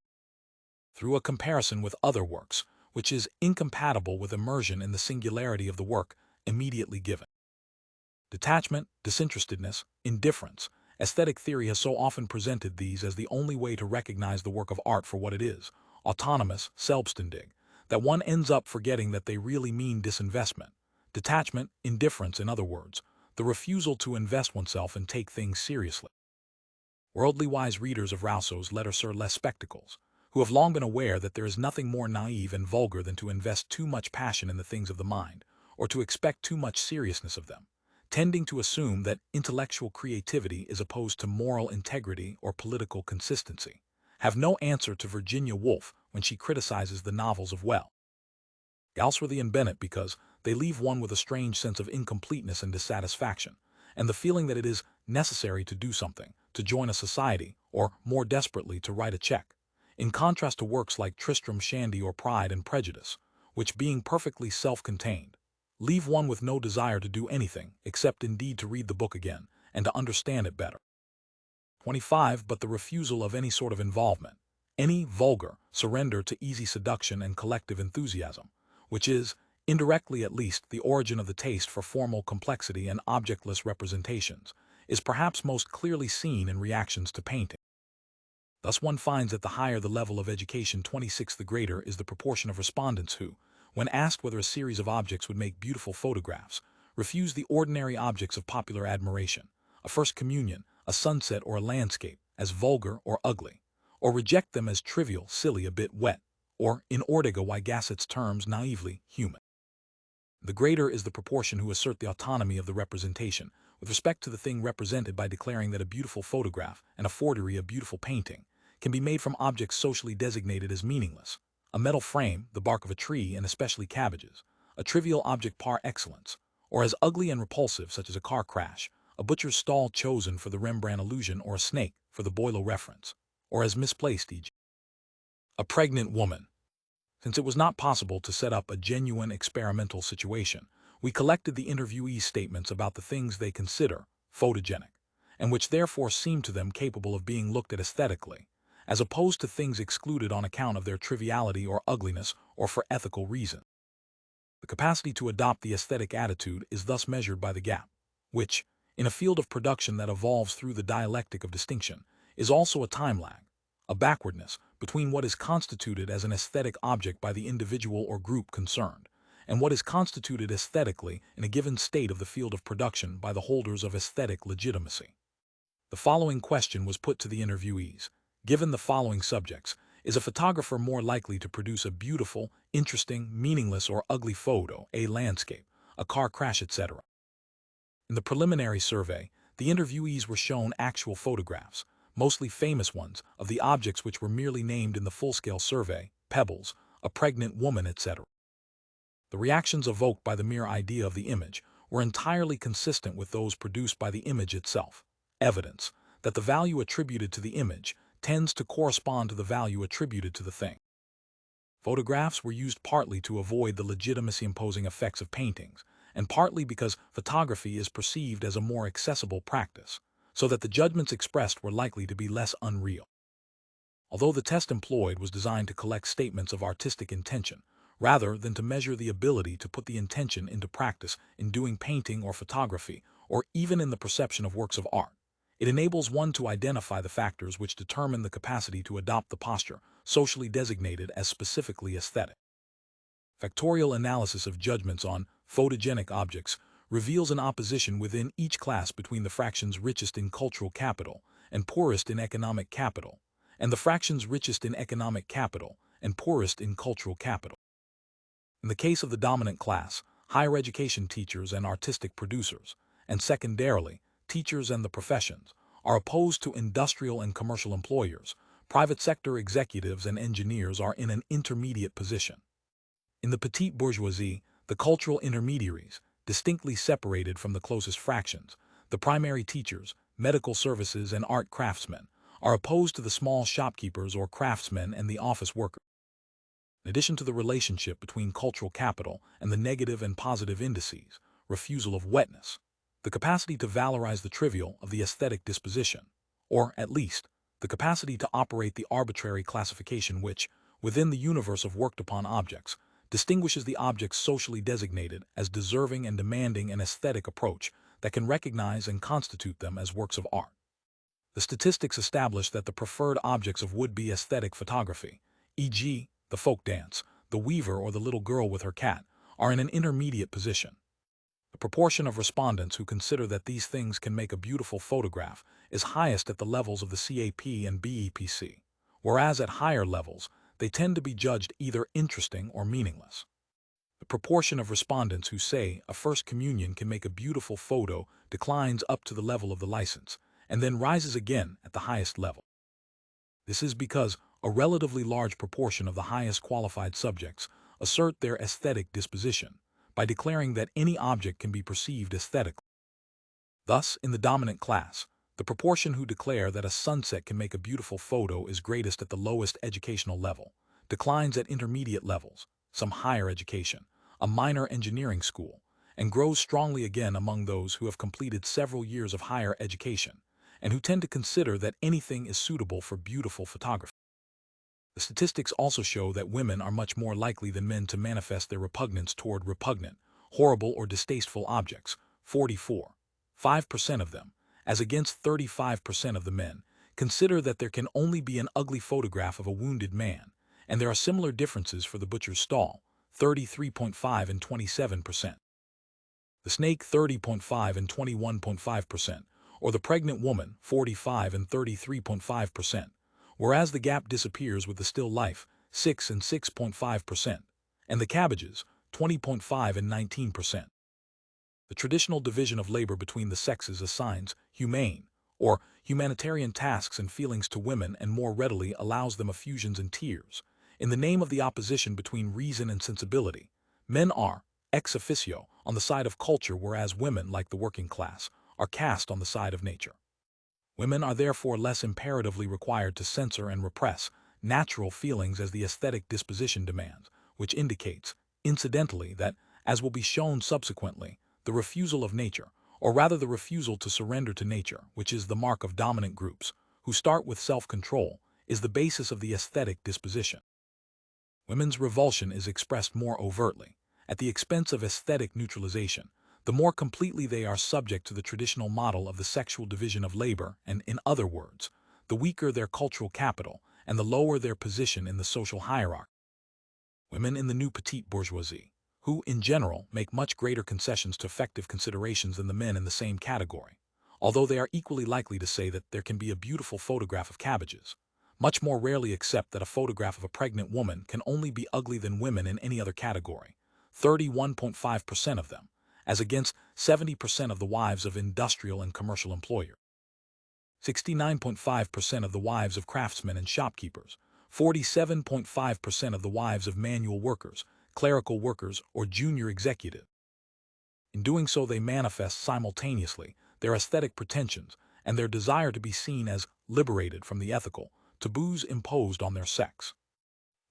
Through a comparison with other works, which is incompatible with immersion in the singularity of the work immediately given. Detachment, disinterestedness, indifference. Aesthetic theory has so often presented these as the only way to recognize the work of art for what it is, autonomous, selbstständig, that one ends up forgetting that they really mean disinvestment. Detachment, indifference, in other words, the refusal to invest oneself and take things seriously. Worldly-wise readers of Rousseau's Letters sur les Spectacles, who have long been aware that there is nothing more naive and vulgar than to invest too much passion in the things of the mind, or to expect too much seriousness of them, tending to assume that intellectual creativity is opposed to moral integrity or political consistency, have no answer to Virginia Woolf when she criticizes the novels of Galsworthy and Bennett because they leave one with a strange sense of incompleteness and dissatisfaction, and the feeling that it is necessary to do something, to join a society, or, more desperately, to write a check, in contrast to works like Tristram Shandy or Pride and Prejudice, which, being perfectly self-contained, leave one with no desire to do anything, except indeed to read the book again, and to understand it better. 25. But the refusal of any sort of involvement, any vulgar surrender to easy seduction and collective enthusiasm, which is, indirectly at least, the origin of the taste for formal complexity and objectless representations, is perhaps most clearly seen in reactions to painting. Thus one finds that the higher the level of education, 26, the greater is the proportion of respondents who, when asked whether a series of objects would make beautiful photographs, refuse the ordinary objects of popular admiration, a First Communion, a sunset or a landscape, as vulgar or ugly, or reject them as trivial, silly, a bit wet, or, in Ortega y Gasset's terms, naively human. The greater is the proportion who assert the autonomy of the representation with respect to the thing represented by declaring that a beautiful photograph and a forgery, a beautiful painting, can be made from objects socially designated as meaningless, a metal frame, the bark of a tree, and especially cabbages, a trivial object par excellence, or as ugly and repulsive, such as a car crash, a butcher's stall chosen for the Rembrandt allusion, or a snake for the Boileau reference, or as misplaced, e.g. a pregnant woman. Since it was not possible to set up a genuine experimental situation, we collected the interviewees' statements about the things they consider photogenic, and which therefore seem to them capable of being looked at aesthetically, as opposed to things excluded on account of their triviality or ugliness or for ethical reasons. The capacity to adopt the aesthetic attitude is thus measured by the gap, which, in a field of production that evolves through the dialectic of distinction, is also a time lag, a backwardness between what is constituted as an aesthetic object by the individual or group concerned, and what is constituted aesthetically in a given state of the field of production by the holders of aesthetic legitimacy. The following question was put to the interviewees. Given the following subjects, is a photographer more likely to produce a beautiful, interesting, meaningless, or ugly photo, a landscape, a car crash, etc.? In the preliminary survey, the interviewees were shown actual photographs, mostly famous ones, of the objects which were merely named in the full-scale survey, pebbles, a pregnant woman, etc. The reactions evoked by the mere idea of the image were entirely consistent with those produced by the image itself, evidence that the value attributed to the image tends to correspond to the value attributed to the thing. Photographs were used partly to avoid the legitimacy-imposing effects of paintings, and partly because photography is perceived as a more accessible practice, so that the judgments expressed were likely to be less unreal. Although the test employed was designed to collect statements of artistic intention, rather than to measure the ability to put the intention into practice in doing painting or photography, or even in the perception of works of art, it enables one to identify the factors which determine the capacity to adopt the posture socially designated as specifically aesthetic. Factorial analysis of judgments on photogenic objects reveals an opposition within each class between the fractions richest in cultural capital and poorest in economic capital, and the fractions richest in economic capital and poorest in cultural capital. In the case of the dominant class, higher education teachers and artistic producers, and secondarily, teachers and the professions, are opposed to industrial and commercial employers. Private sector executives and engineers are in an intermediate position. In the petite bourgeoisie, the cultural intermediaries, distinctly separated from the closest fractions, the primary teachers, medical services, and art craftsmen, are opposed to the small shopkeepers or craftsmen and the office workers. In addition to the relationship between cultural capital and the negative and positive indices, refusal of wetness, the capacity to valorize the trivial of the aesthetic disposition, or, at least, the capacity to operate the arbitrary classification which, within the universe of worked-upon objects, distinguishes the objects socially designated as deserving and demanding an aesthetic approach that can recognize and constitute them as works of art. The statistics establish that the preferred objects of would-be aesthetic photography, e.g., the folk dance, the weaver or the little girl with her cat, are in an intermediate position. The proportion of respondents who consider that these things can make a beautiful photograph is highest at the levels of the CAP and BEPC, whereas at higher levels, they tend to be judged either interesting or meaningless. The proportion of respondents who say a First Communion can make a beautiful photo declines up to the level of the license, and then rises again at the highest level. This is because a relatively large proportion of the highest qualified subjects assert their aesthetic disposition by declaring that any object can be perceived aesthetically. Thus, in the dominant class, the proportion who declare that a sunset can make a beautiful photo is greatest at the lowest educational level, declines at intermediate levels, some higher education, a minor engineering school, and grows strongly again among those who have completed several years of higher education, and who tend to consider that anything is suitable for beautiful photography. The statistics also show that women are much more likely than men to manifest their repugnance toward repugnant, horrible or distasteful objects, 44.5% of them, as against 35% of the men, consider that there can only be an ugly photograph of a wounded man, and there are similar differences for the butcher's stall, 33.5 and 27%. The snake, 30.5 and 21.5%, or the pregnant woman, 45 and 33.5%, whereas the gap disappears with the still life, 6 and 6.5%, and the cabbages, 20.5 and 19%. The traditional division of labor between the sexes assigns humane, or humanitarian tasks and feelings to women and more readily allows them effusions and tears. In the name of the opposition between reason and sensibility, men are, ex officio, on the side of culture, whereas women, like the working class, are cast on the side of nature. Women are therefore less imperatively required to censor and repress natural feelings as the aesthetic disposition demands, which indicates, incidentally, that, as will be shown subsequently, the refusal of nature, or rather the refusal to surrender to nature, which is the mark of dominant groups, who start with self-control, is the basis of the aesthetic disposition. Women's revulsion is expressed more overtly, at the expense of aesthetic neutralization, the more completely they are subject to the traditional model of the sexual division of labor, and, in other words, the weaker their cultural capital and the lower their position in the social hierarchy. Women in the new petite bourgeoisie, who, in general, make much greater concessions to affective considerations than the men in the same category, although they are equally likely to say that there can be a beautiful photograph of cabbages, much more rarely accept that a photograph of a pregnant woman can only be ugly than women in any other category, 31.5% of them, as against 70% of the wives of industrial and commercial employers, 69.5% of the wives of craftsmen and shopkeepers, 47.5% of the wives of manual workers, clerical workers, or junior executives. In doing so, they manifest simultaneously their aesthetic pretensions and their desire to be seen as liberated from the ethical taboos imposed on their sex.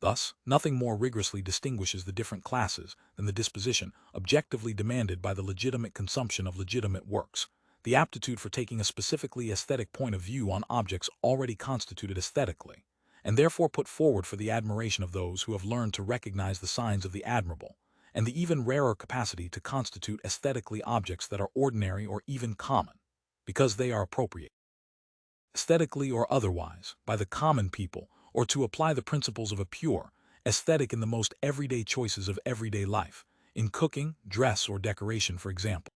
Thus, nothing more rigorously distinguishes the different classes than the disposition objectively demanded by the legitimate consumption of legitimate works, the aptitude for taking a specifically aesthetic point of view on objects already constituted aesthetically, and therefore put forward for the admiration of those who have learned to recognize the signs of the admirable, and the even rarer capacity to constitute aesthetically objects that are ordinary or even common, because they are appropriated, aesthetically or otherwise, by the common people, or to apply the principles of a pure aesthetic in the most everyday choices of everyday life, in cooking, dress, or decoration, for example.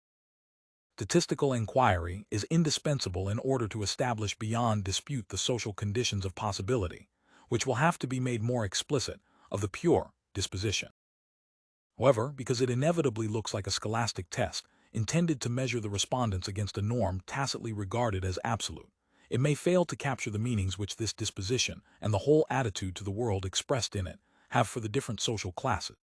Statistical inquiry is indispensable in order to establish beyond dispute the social conditions of possibility, which will have to be made more explicit, of the pure disposition. However, because it inevitably looks like a scholastic test intended to measure the respondents against a norm tacitly regarded as absolute, it may fail to capture the meanings which this disposition and the whole attitude to the world expressed in it have for the different social classes.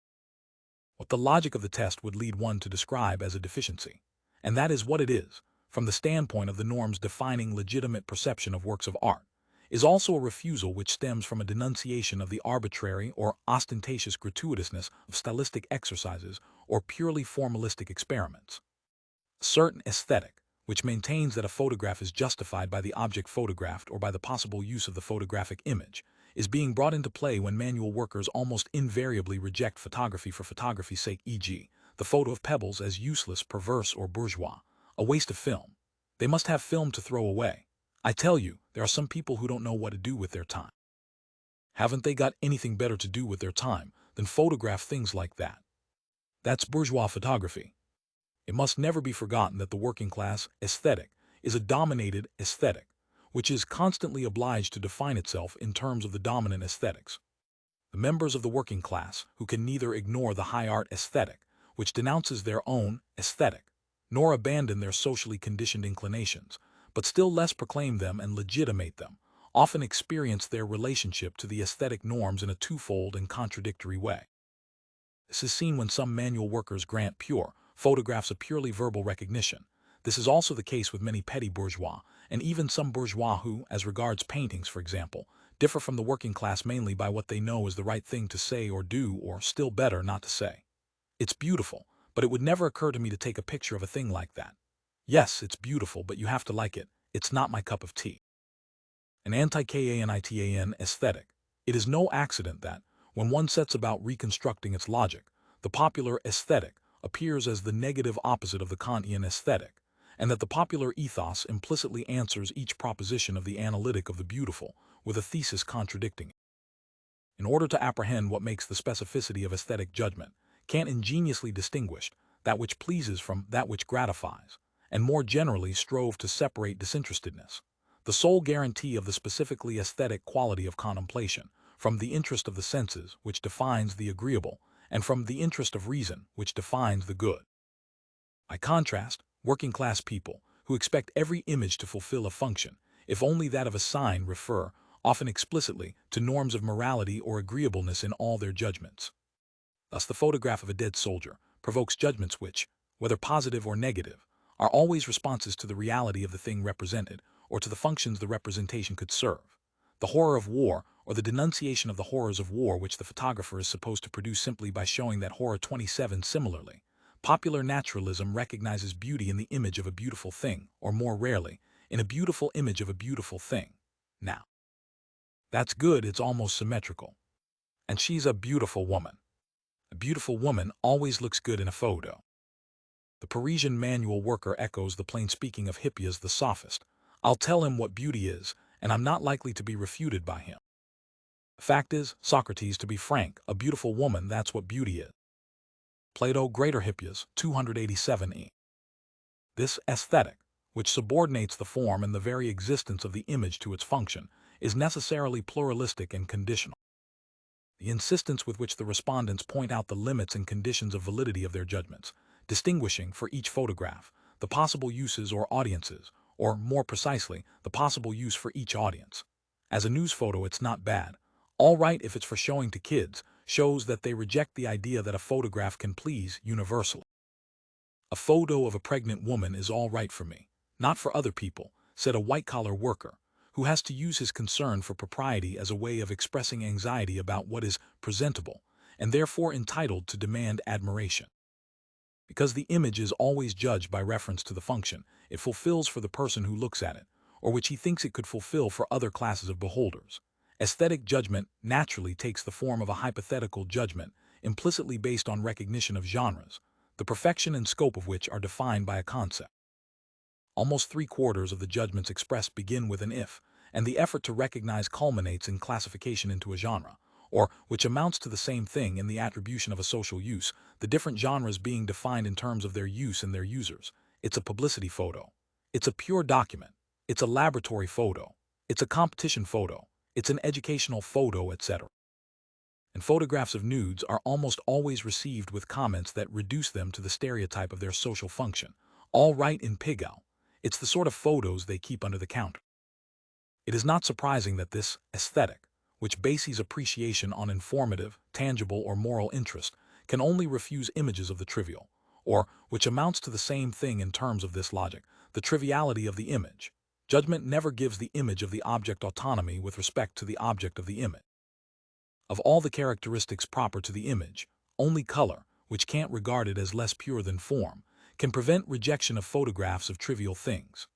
What the logic of the test would lead one to describe as a deficiency, and that is what it is, from the standpoint of the norms defining legitimate perception of works of art, is also a refusal which stems from a denunciation of the arbitrary or ostentatious gratuitousness of stylistic exercises or purely formalistic experiments. A certain aesthetic, which maintains that a photograph is justified by the object photographed or by the possible use of the photographic image, is being brought into play when manual workers almost invariably reject photography for photography's sake, e.g., the photo of pebbles as useless, perverse, or bourgeois, a waste of film. They must have film to throw away. I tell you, there are some people who don't know what to do with their time. Haven't they got anything better to do with their time than photograph things like that? That's bourgeois photography. It must never be forgotten that the working class aesthetic is a dominated aesthetic, which is constantly obliged to define itself in terms of the dominant aesthetics. The members of the working class who can neither ignore the high art aesthetic, which denounces their own aesthetic, nor abandon their socially conditioned inclinations, but still less proclaim them and legitimate them, often experience their relationship to the aesthetic norms in a twofold and contradictory way. This is seen when some manual workers grant pure photographs a purely verbal recognition. This is also the case with many petty bourgeois, and even some bourgeois who, as regards paintings for example, differ from the working class mainly by what they know is the right thing to say or do, or still better, not to say. It's beautiful, but it would never occur to me to take a picture of a thing like that. Yes, it's beautiful, but you have to like it. It's not my cup of tea. An anti-Kanitan aesthetic. It is no accident that, when one sets about reconstructing its logic, the popular aesthetic appears as the negative opposite of the Kantian aesthetic, and that the popular ethos implicitly answers each proposition of the analytic of the beautiful with a thesis contradicting it. In order to apprehend what makes the specificity of aesthetic judgment, Kant ingeniously distinguished that which pleases from that which gratifies, and more generally strove to separate disinterestedness, the sole guarantee of the specifically aesthetic quality of contemplation, from the interest of the senses, which defines the agreeable, and from the interest of reason, which defines the good. By contrast, working-class people, who expect every image to fulfill a function, if only that of a sign, refer, often explicitly, to norms of morality or agreeableness in all their judgments. Thus the photograph of a dead soldier provokes judgments which, whether positive or negative, are always responses to the reality of the thing represented, or to the functions the representation could serve. The horror of war, or the denunciation of the horrors of war, which the photographer is supposed to produce simply by showing that horror. 27. Similarly, popular naturalism recognizes beauty in the image of a beautiful thing, or more rarely, in a beautiful image of a beautiful thing. Now, that's good, it's almost symmetrical. And she's a beautiful woman. A beautiful woman always looks good in a photo. The Parisian manual worker echoes the plain speaking of Hippias the sophist. I'll tell him what beauty is, and I'm not likely to be refuted by him. The fact is, Socrates, to be frank, a beautiful woman, that's what beauty is. Plato, Greater Hippias, 287e. This aesthetic, which subordinates the form and the very existence of the image to its function, is necessarily pluralistic and conditional. The insistence with which the respondents point out the limits and conditions of validity of their judgments, distinguishing for each photograph the possible uses or audiences, or more precisely, the possible use for each audience. As a news photo, it's not bad. All right if it's for showing to kids, shows that they reject the idea that a photograph can please universally. A photo of a pregnant woman is all right for me, not for other people, said a white-collar worker, who has to use his concern for propriety as a way of expressing anxiety about what is presentable, and therefore entitled to demand admiration. Because the image is always judged by reference to the function it fulfills for the person who looks at it, or which he thinks it could fulfill for other classes of beholders. Aesthetic judgment naturally takes the form of a hypothetical judgment implicitly based on recognition of genres, the perfection and scope of which are defined by a concept. Almost 3/4 of the judgments expressed begin with an if, and the effort to recognize culminates in classification into a genre, or which amounts to the same thing in the attribution of a social use, the different genres being defined in terms of their use and their users. It's a publicity photo. It's a pure document. It's a laboratory photo. It's a competition photo. It's an educational photo, etc. And photographs of nudes are almost always received with comments that reduce them to the stereotype of their social function. All right in Pigalle. It's the sort of photos they keep under the counter. It is not surprising that this aesthetic, which bases appreciation on informative, tangible, or moral interest, can only refuse images of the trivial, or, which amounts to the same thing in terms of this logic, the triviality of the image. Judgment never gives the image of the object autonomy with respect to the object of the image. Of all the characteristics proper to the image, only color, which Kant regarded as less pure than form, can prevent rejection of photographs of trivial things.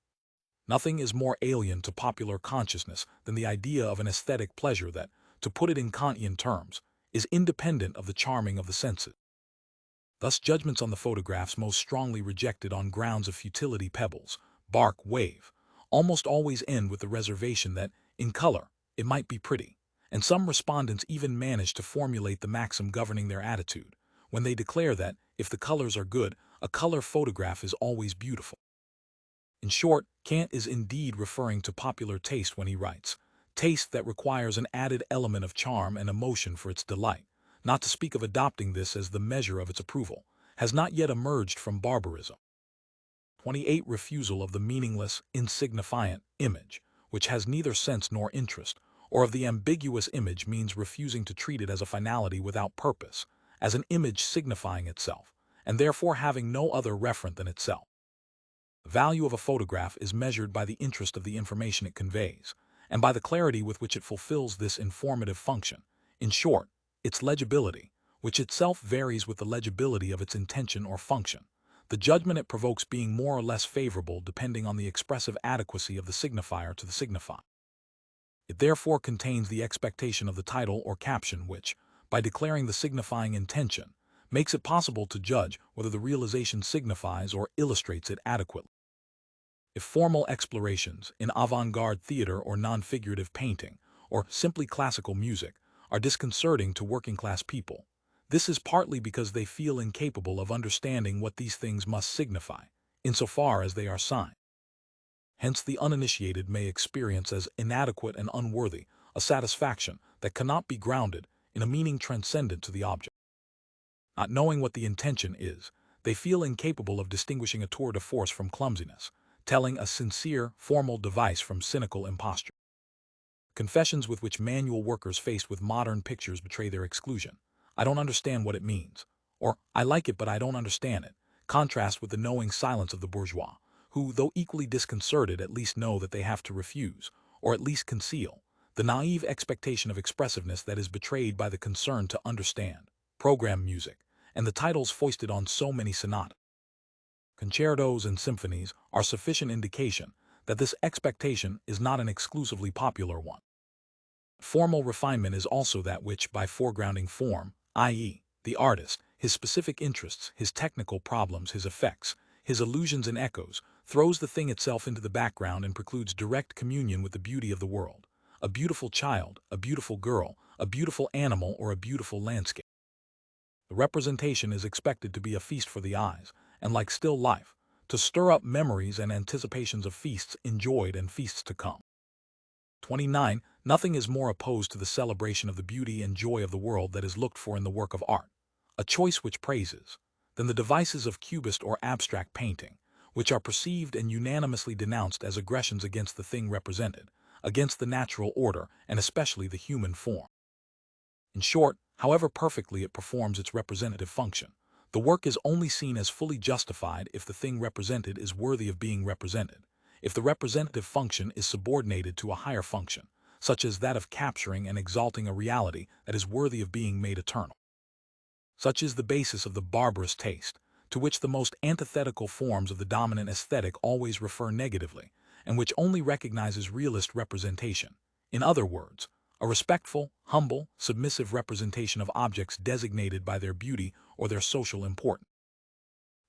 Nothing is more alien to popular consciousness than the idea of an aesthetic pleasure that, to put it in Kantian terms, is independent of the charming of the senses. Thus judgments on the photographs most strongly rejected on grounds of futility, pebbles, bark, wave, almost always end with the reservation that, in color, it might be pretty, and some respondents even manage to formulate the maxim governing their attitude, when they declare that, if the colors are good, a color photograph is always beautiful. In short, Kant is indeed referring to popular taste when he writes, taste that requires an added element of charm and emotion for its delight, not to speak of adopting this as the measure of its approval, has not yet emerged from barbarism. 28. Refusal of the meaningless, insignificant image, which has neither sense nor interest, or of the ambiguous image means refusing to treat it as a finality without purpose, as an image signifying itself, and therefore having no other referent than itself. The value of a photograph is measured by the interest of the information it conveys, and by the clarity with which it fulfills this informative function. In short, its legibility, which itself varies with the legibility of its intention or function, the judgment it provokes being more or less favorable depending on the expressive adequacy of the signifier to the signified. It therefore contains the expectation of the title or caption which, by declaring the signifying intention, makes it possible to judge whether the realization signifies or illustrates it adequately. If formal explorations in avant-garde theater or non-figurative painting, or simply classical music, are disconcerting to working-class people, this is partly because they feel incapable of understanding what these things must signify, insofar as they are signs. Hence the uninitiated may experience as inadequate and unworthy a satisfaction that cannot be grounded in a meaning transcendent to the object. Not knowing what the intention is, they feel incapable of distinguishing a tour de force from clumsiness, telling a sincere, formal device from cynical imposture. Confessions with which manual workers faced with modern pictures betray their exclusion. I don't understand what it means, or I like it but I don't understand it, contrast with the knowing silence of the bourgeois, who, though equally disconcerted, at least know that they have to refuse, or at least conceal, the naive expectation of expressiveness that is betrayed by the concern to understand, program music, and the titles foisted on so many sonatas, concertos, and symphonies are sufficient indication that this expectation is not an exclusively popular one. Formal refinement is also that which, by foregrounding form, i.e., the artist, his specific interests, his technical problems, his effects, his illusions and echoes, throws the thing itself into the background and precludes direct communion with the beauty of the world, a beautiful child, a beautiful girl, a beautiful animal, or a beautiful landscape. The representation is expected to be a feast for the eyes, and like still life, to stir up memories and anticipations of feasts enjoyed and feasts to come. 29. Nothing is more opposed to the celebration of the beauty and joy of the world that is looked for in the work of art, a choice which praises, than the devices of cubist or abstract painting, which are perceived and unanimously denounced as aggressions against the thing represented, against the natural order, and especially the human form. In short, however perfectly it performs its representative function, the work is only seen as fully justified if the thing represented is worthy of being represented, if the representative function is subordinated to a higher function, such as that of capturing and exalting a reality that is worthy of being made eternal. Such is the basis of the barbarous taste, to which the most antithetical forms of the dominant aesthetic always refer negatively, and which only recognizes realist representation. In other words, a respectful, humble, submissive representation of objects designated by their beauty or their social importance.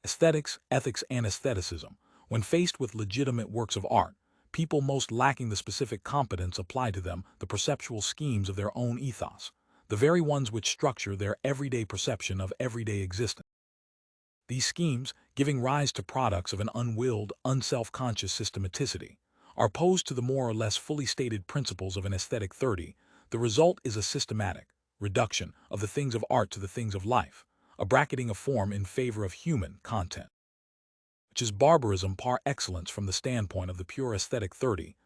Aesthetics, ethics, and aestheticism, when faced with legitimate works of art, people most lacking the specific competence apply to them the perceptual schemes of their own ethos, the very ones which structure their everyday perception of everyday existence. These schemes, giving rise to products of an unwilled, unself-conscious systematicity, are opposed to the more or less fully stated principles of an aesthetic 30. The result is a systematic reduction of the things of art to the things of life, a bracketing of form in favor of human content, which is barbarism par excellence from the standpoint of the pure aesthetic 30.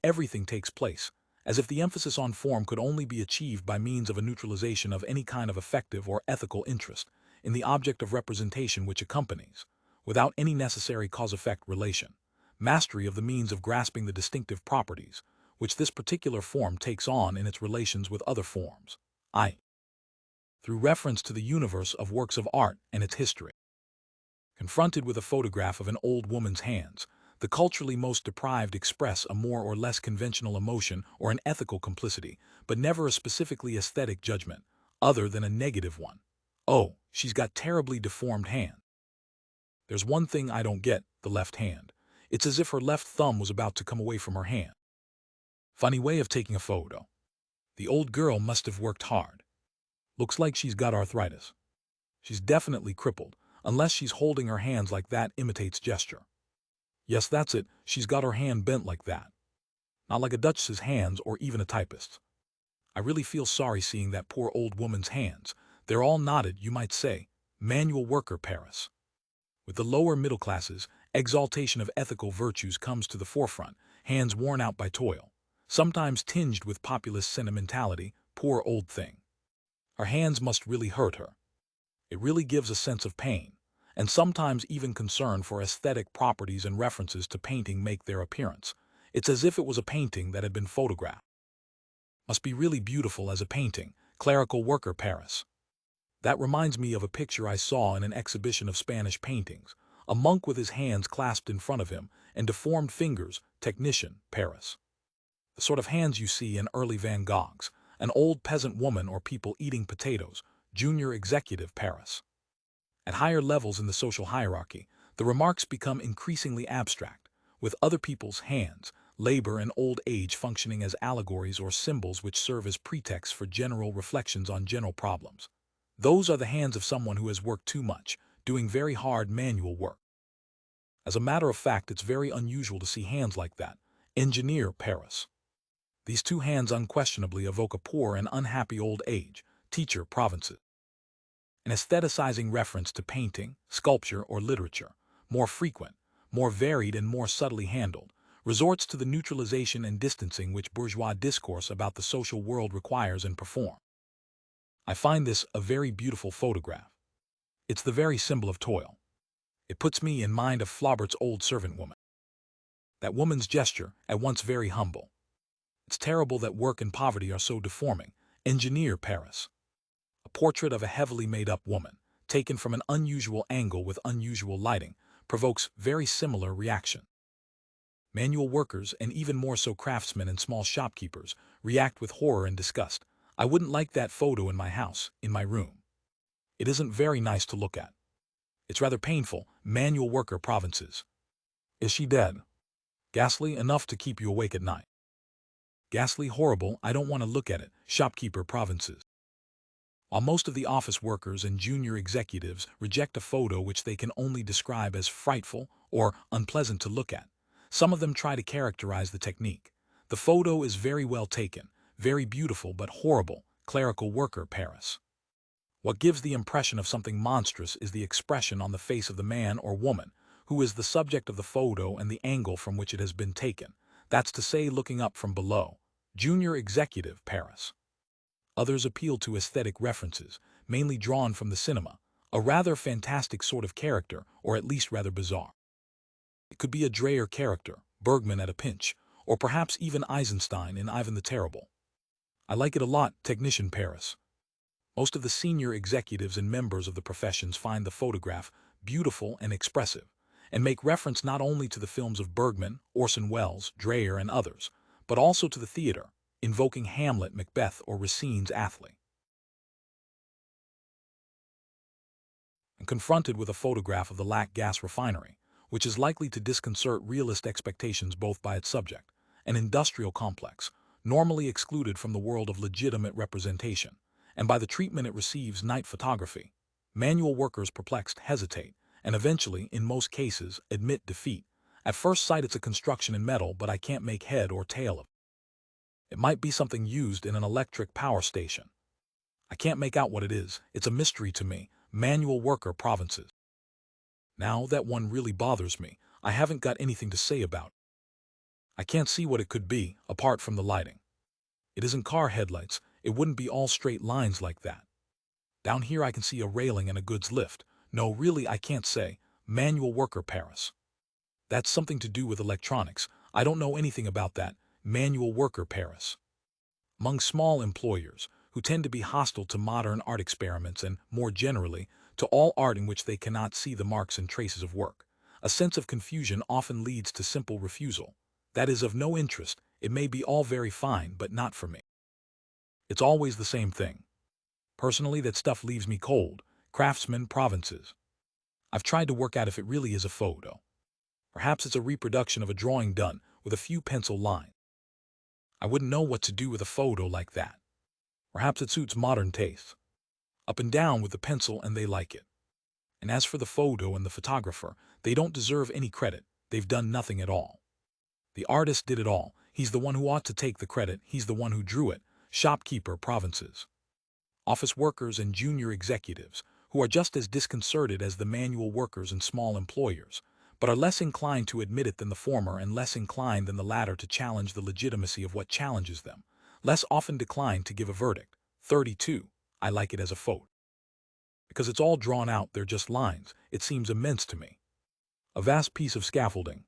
Everything takes place, as if the emphasis on form could only be achieved by means of a neutralization of any kind of affective or ethical interest in the object of representation which accompanies, without any necessary cause-effect relation, mastery of the means of grasping the distinctive properties which this particular form takes on in its relations with other forms, i.e., through reference to the universe of works of art and its history. Confronted with a photograph of an old woman's hands, the culturally most deprived express a more or less conventional emotion or an ethical complicity, but never a specifically aesthetic judgment, other than a negative one. Oh, she's got terribly deformed hands. There's one thing I don't get, the left hand. It's as if her left thumb was about to come away from her hand. Funny way of taking a photo. The old girl must have worked hard. Looks like she's got arthritis. She's definitely crippled, unless she's holding her hands like that imitates gesture. Yes, that's it, she's got her hand bent like that. Not like a Duchess's hands or even a typist's. I really feel sorry seeing that poor old woman's hands. They're all knotted, you might say. Manual worker Paris. With the lower middle classes, exaltation of ethical virtues comes to the forefront, hands worn out by toil, sometimes tinged with populist sentimentality, poor old thing. Her hands must really hurt her. It really gives a sense of pain, and sometimes even concern for aesthetic properties and references to painting make their appearance. It's as if it was a painting that had been photographed. Must be really beautiful as a painting, clerical worker Paris. That reminds me of a picture I saw in an exhibition of Spanish paintings, a monk with his hands clasped in front of him and deformed fingers, technician, Paris. The sort of hands you see in early Van Goghs, an old peasant woman or people eating potatoes, junior executive, Paris. At higher levels in the social hierarchy, the remarks become increasingly abstract, with other people's hands, labor and old age functioning as allegories or symbols which serve as pretexts for general reflections on general problems. Those are the hands of someone who has worked too much, doing very hard manual work. As a matter of fact, it's very unusual to see hands like that. Engineer, Paris. These two hands unquestionably evoke a poor and unhappy old age, teacher, provinces. An aestheticizing reference to painting, sculpture, or literature, more frequent, more varied and more subtly handled, resorts to the neutralization and distancing which bourgeois discourse about the social world requires and performs. I find this a very beautiful photograph. It's the very symbol of toil. It puts me in mind of Flaubert's old servant woman. That woman's gesture, at once very humble. It's terrible that work and poverty are so deforming. Engineer, Paris. A portrait of a heavily made-up woman, taken from an unusual angle with unusual lighting, provokes very similar reaction. Manual workers, and even more so craftsmen and small shopkeepers, react with horror and disgust. I wouldn't like that photo in my house, in my room. It isn't very nice to look at. It's rather painful. Manual worker provinces. Is she dead? Ghastly enough to keep you awake at night. Ghastly horrible, I don't want to look at it. Shopkeeper provinces. While most of the office workers and junior executives reject a photo which they can only describe as frightful or unpleasant to look at, some of them try to characterize the technique. The photo is very well taken, very beautiful but horrible, clerical worker Paris. What gives the impression of something monstrous is the expression on the face of the man or woman who is the subject of the photo and the angle from which it has been taken, that's to say looking up from below. Junior executive Paris. Others appeal to aesthetic references, mainly drawn from the cinema, a rather fantastic sort of character, or at least rather bizarre. It could be a Dreyer character, Bergman at a pinch, or perhaps even Eisenstein in Ivan the Terrible. I like it a lot, technician Paris. Most of the senior executives and members of the professions find the photograph beautiful and expressive, and make reference not only to the films of Bergman, Orson Welles, Dreyer, and others, but also to the theater, invoking Hamlet, Macbeth, or Racine's Athley. And confronted with a photograph of the Lac gas refinery, which is likely to disconcert realist expectations both by its subject, an industrial complex, normally excluded from the world of legitimate representation, and by the treatment it receives night photography, manual workers perplexed hesitate, and eventually, in most cases, admit defeat. At first sight it's a construction in metal, but I can't make head or tail of it. It might be something used in an electric power station. I can't make out what it is, it's a mystery to me. Manual worker provinces. Now that one really bothers me, I haven't got anything to say about it. I can't see what it could be, apart from the lighting. It isn't car headlights, it wouldn't be all straight lines like that. Down here I can see a railing and a goods lift. No, really I can't say. Manual worker Paris. That's something to do with electronics. I don't know anything about that. Manual worker Paris. Among small employers, who tend to be hostile to modern art experiments and, more generally, to all art in which they cannot see the marks and traces of work. A sense of confusion often leads to simple refusal. That is of no interest, it may be all very fine, but not for me. It's always the same thing. Personally, that stuff leaves me cold. Craftsmen, provinces. I've tried to work out if it really is a photo. Perhaps it's a reproduction of a drawing done with a few pencil lines. I wouldn't know what to do with a photo like that. Perhaps it suits modern tastes. Up and down with the pencil and they like it. And as for the photo and the photographer, they don't deserve any credit. They've done nothing at all. The artist did it all. He's the one who ought to take the credit. He's the one who drew it. Shopkeeper, provinces. Office workers and junior executives, who are just as disconcerted as the manual workers and small employers, but are less inclined to admit it than the former and less inclined than the latter to challenge the legitimacy of what challenges them, less often declined to give a verdict. 32. I like it as a photo. Because it's all drawn out, they're just lines. It seems immense to me. A vast piece of scaffolding.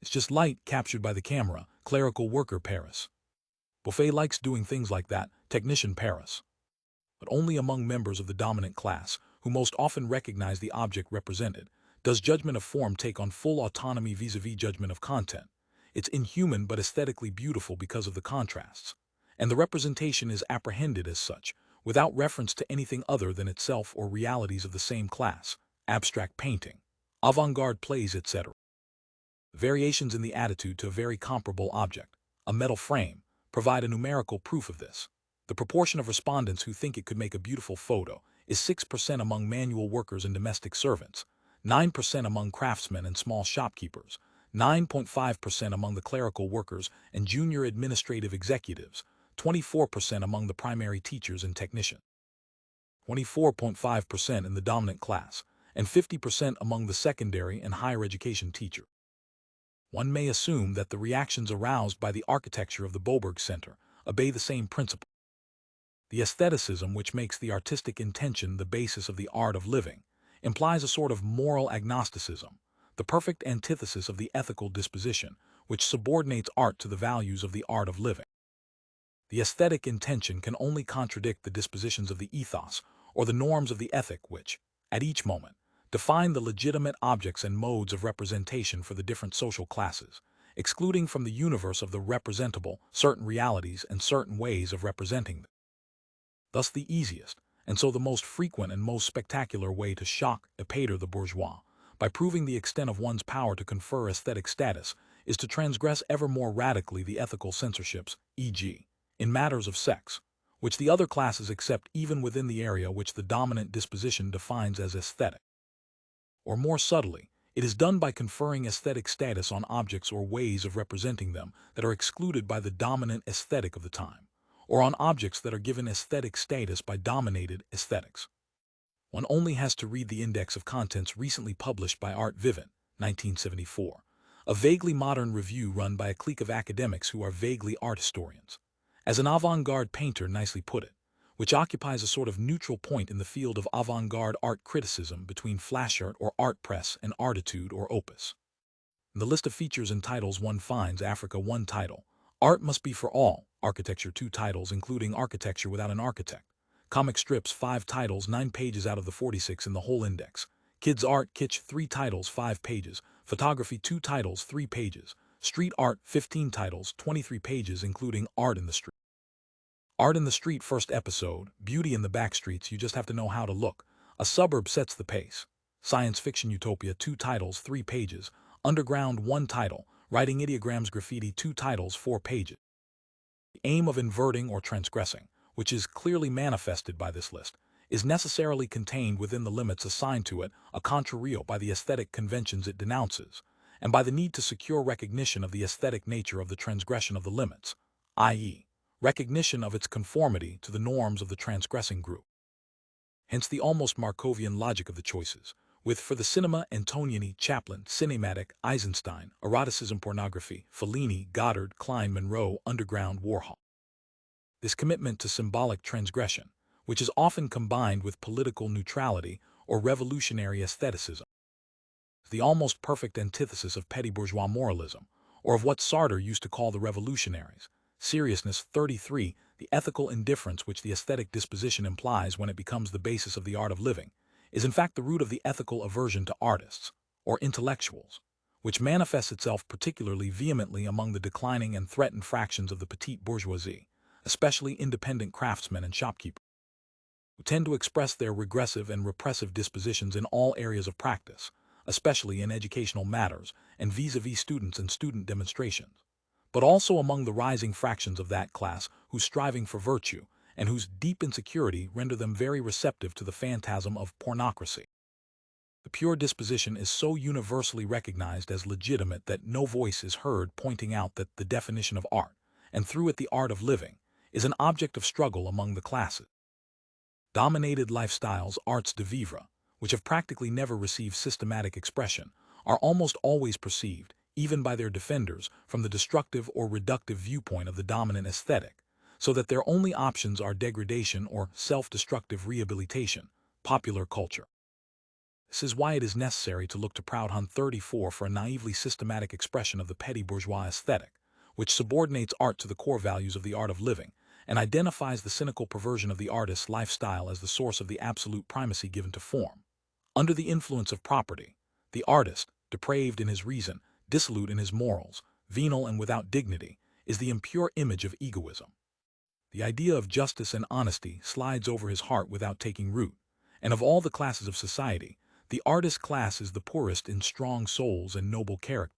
It's just light captured by the camera. Clerical worker, Paris. Buffet likes doing things like that. Technician, Paris. But only among members of the dominant class, who most often recognize the object represented, does judgment of form take on full autonomy vis-a-vis judgment of content. It's inhuman but aesthetically beautiful because of the contrasts. And the representation is apprehended as such, without reference to anything other than itself or realities of the same class, abstract painting, avant-garde plays, etc. Variations in the attitude to a very comparable object, a metal frame, provide a numerical proof of this. The proportion of respondents who think it could make a beautiful photo is 6% among manual workers and domestic servants, 9% among craftsmen and small shopkeepers, 9.5% among the clerical workers and junior administrative executives, 24% among the primary teachers and technicians, 24.5% in the dominant class, and 50% among the secondary and higher education teachers. One may assume that the reactions aroused by the architecture of the Boberg Center obey the same principle. The aestheticism which makes the artistic intention the basis of the art of living implies a sort of moral agnosticism, the perfect antithesis of the ethical disposition, which subordinates art to the values of the art of living. The aesthetic intention can only contradict the dispositions of the ethos or the norms of the ethic which, at each moment, define the legitimate objects and modes of representation for the different social classes, excluding from the universe of the representable certain realities and certain ways of representing them. Thus the easiest, and so the most frequent and most spectacular way to shock épater the bourgeois, by proving the extent of one's power to confer aesthetic status, is to transgress ever more radically the ethical censorships, e.g., in matters of sex, which the other classes accept even within the area which the dominant disposition defines as aesthetic. Or more subtly, it is done by conferring aesthetic status on objects or ways of representing them that are excluded by the dominant aesthetic of the time, or on objects that are given aesthetic status by dominated aesthetics. One only has to read the index of contents recently published by Art Vivant, 1974, a vaguely modern review run by a clique of academics who are vaguely art historians. As an avant-garde painter nicely put it, which occupies a sort of neutral point in the field of avant-garde art criticism between flash art or art press and artitude or opus. In the list of features and titles one finds Africa 1 title, Art Must Be for All, Architecture 2 titles including Architecture Without an Architect, Comic Strips 5 titles 9 pages out of the 46 in the whole index, Kids Art Kitsch 3 titles 5 pages, Photography 2 titles 3 pages, Street Art 15 titles 23 pages including Art in the Street. Art in the Street first episode, Beauty in the Backstreets, You Just Have to Know How to Look, A Suburb Sets the Pace, Science Fiction Utopia 2 titles 3 pages, Underground 1 title, Writing Ideograms Graffiti 2 titles 4 pages. The aim of inverting or transgressing, which is clearly manifested by this list, is necessarily contained within the limits assigned to it a contrario by the aesthetic conventions it denounces, and by the need to secure recognition of the aesthetic nature of the transgression of the limits, i.e., recognition of its conformity to the norms of the transgressing group. Hence the almost Markovian logic of the choices, with for the cinema Antonioni, Chaplin, Cinematic, Eisenstein, eroticism, pornography, Fellini, Goddard, Klein, Monroe, Underground, Warhol. This commitment to symbolic transgression, which is often combined with political neutrality or revolutionary aestheticism, is the almost perfect antithesis of petty bourgeois moralism, or of what Sartre used to call the revolutionaries. Seriousness 33, the ethical indifference which the aesthetic disposition implies when it becomes the basis of the art of living, is in fact the root of the ethical aversion to artists, or intellectuals, which manifests itself particularly vehemently among the declining and threatened fractions of the petite bourgeoisie, especially independent craftsmen and shopkeepers, who tend to express their regressive and repressive dispositions in all areas of practice, especially in educational matters and vis-a-vis students and student demonstrations, but also among the rising fractions of that class whose striving for virtue and whose deep insecurity render them very receptive to the phantasm of pornocracy. The pure disposition is so universally recognized as legitimate that no voice is heard pointing out that the definition of art, and through it the art of living, is an object of struggle among the classes. Dominated lifestyles, arts de vivre, which have practically never received systematic expression, are almost always perceived, even by their defenders, from the destructive or reductive viewpoint of the dominant aesthetic, so that their only options are degradation or self-destructive rehabilitation, popular culture. This is why it is necessary to look to Proudhon 34 for a naively systematic expression of the petty bourgeois aesthetic, which subordinates art to the core values of the art of living, and identifies the cynical perversion of the artist's lifestyle as the source of the absolute primacy given to form. Under the influence of property, the artist, depraved in his reason, dissolute in his morals, venal and without dignity, is the impure image of egoism. The idea of justice and honesty slides over his heart without taking root, and of all the classes of society, the artist class is the poorest in strong souls and noble character.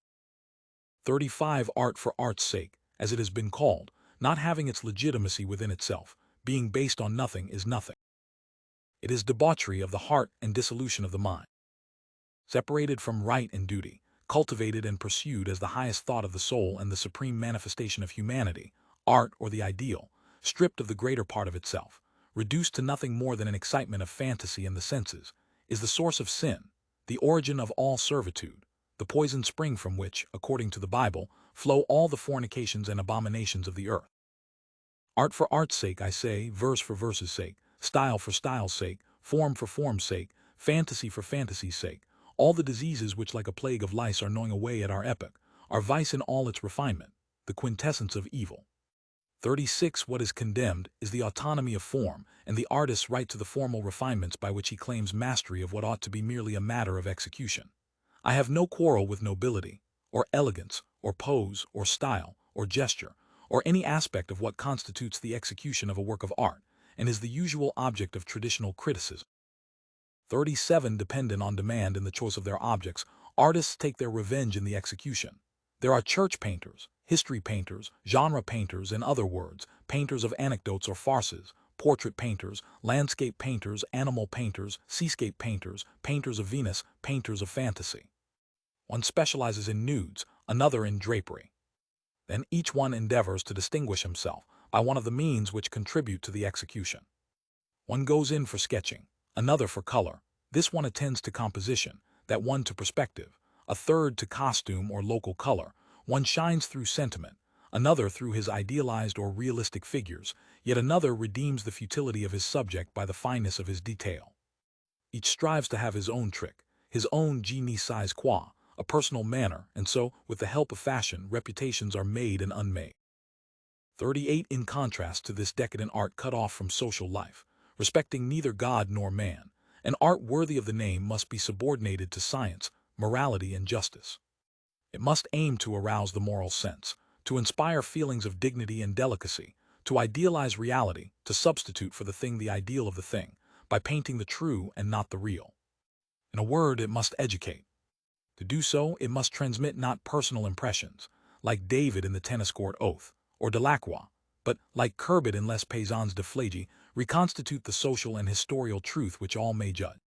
35. Art for art's sake, as it has been called, not having its legitimacy within itself, being based on nothing, is nothing. It is debauchery of the heart and dissolution of the mind. Separated from right and duty, cultivated and pursued as the highest thought of the soul and the supreme manifestation of humanity, art, or the ideal, stripped of the greater part of itself, reduced to nothing more than an excitement of fantasy and the senses, is the source of sin, the origin of all servitude, the poison spring from which, according to the Bible, flow all the fornications and abominations of the earth. Art for art's sake, I say, verse for verse's sake, style for style's sake, form for form's sake, fantasy for fantasy's sake, all the diseases which like a plague of lice are gnawing away at our epoch, are vice in all its refinement, the quintessence of evil. 36. What is condemned is the autonomy of form and the artist's right to the formal refinements by which he claims mastery of what ought to be merely a matter of execution. I have no quarrel with nobility, or elegance, or pose, or style, or gesture, or any aspect of what constitutes the execution of a work of art, and is the usual object of traditional criticism. 37. Dependent on demand in the choice of their objects, artists take their revenge in the execution. There are church painters, history painters, genre painters, in other words, painters of anecdotes or farces, portrait painters, landscape painters, animal painters, seascape painters, painters of Venus, painters of fantasy. One specializes in nudes, another in drapery. Then each one endeavors to distinguish himself by one of the means which contribute to the execution. One goes in for sketching, another for color, this one attends to composition, that one to perspective, a third to costume or local color, one shines through sentiment, another through his idealized or realistic figures, yet another redeems the futility of his subject by the fineness of his detail. Each strives to have his own trick, his own je ne sais quoi, a personal manner, and so, with the help of fashion, reputations are made and unmade. 38. In contrast to this decadent art cut off from social life, respecting neither God nor man, an art worthy of the name must be subordinated to science, morality, and justice. It must aim to arouse the moral sense, to inspire feelings of dignity and delicacy, to idealize reality, to substitute for the thing the ideal of the thing, by painting the true and not the real. In a word, it must educate. To do so, it must transmit not personal impressions, like David in the tennis court oath, or Delacroix, but, like Courbet in Les Paysans de Flégy, reconstitute the social and historical truth which all may judge.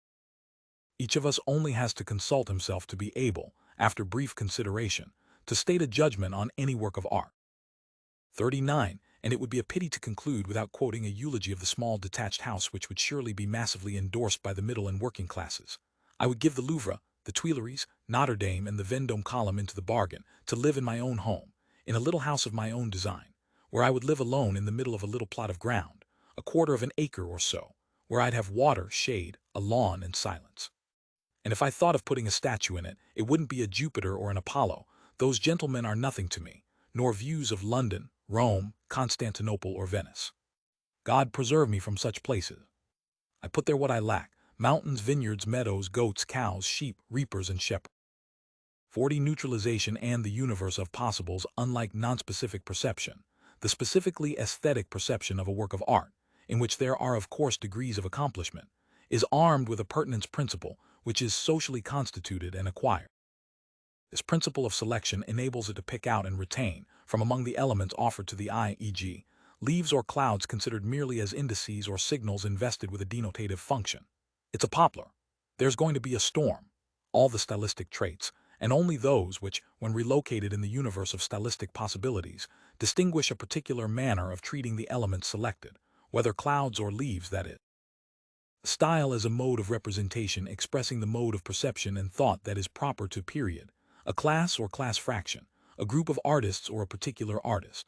Each of us only has to consult himself to be able, after brief consideration, to state a judgment on any work of art. 39. And it would be a pity to conclude without quoting a eulogy of the small detached house which would surely be massively endorsed by the middle and working classes. I would give the Louvre, the Tuileries, Notre Dame, and the Vendôme column into the bargain, to live in my own home, in a little house of my own design, where I would live alone in the middle of a little plot of ground, a quarter of an acre or so, where I'd have water, shade, a lawn, and silence. And if I thought of putting a statue in it, it wouldn't be a Jupiter or an Apollo. Those gentlemen are nothing to me, nor views of London, Rome, Constantinople, or Venice. God preserve me from such places. I put there what I lack, mountains, vineyards, meadows, goats, cows, sheep, reapers, and shepherds. 40. Neutralization and the universe of possibles. Unlike nonspecific perception, the specifically aesthetic perception of a work of art, in which there are of course degrees of accomplishment, is armed with a pertinence principle which is socially constituted and acquired. This principle of selection enables it to pick out and retain, from among the elements offered to the eye, e.g., leaves or clouds considered merely as indices or signals invested with a denotative function. It's a poplar. There's going to be a storm. All the stylistic traits, and only those which, when relocated in the universe of stylistic possibilities, distinguish a particular manner of treating the elements selected, whether clouds or leaves, that is. Style is a mode of representation expressing the mode of perception and thought that is proper to period, a class or class fraction, a group of artists or a particular artist.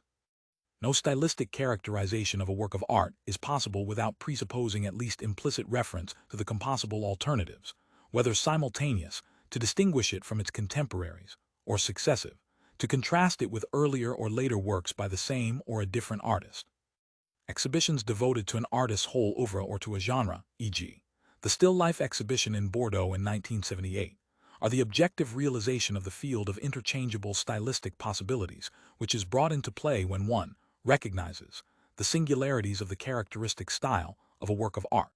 No stylistic characterization of a work of art is possible without presupposing at least implicit reference to the compossible alternatives, whether simultaneous, to distinguish it from its contemporaries, or successive, to contrast it with earlier or later works by the same or a different artist. Exhibitions devoted to an artist's whole oeuvre or to a genre, e.g., the still life exhibition in Bordeaux in 1978, are the objective realization of the field of interchangeable stylistic possibilities which is brought into play when one recognizes the singularities of the characteristic style of a work of art.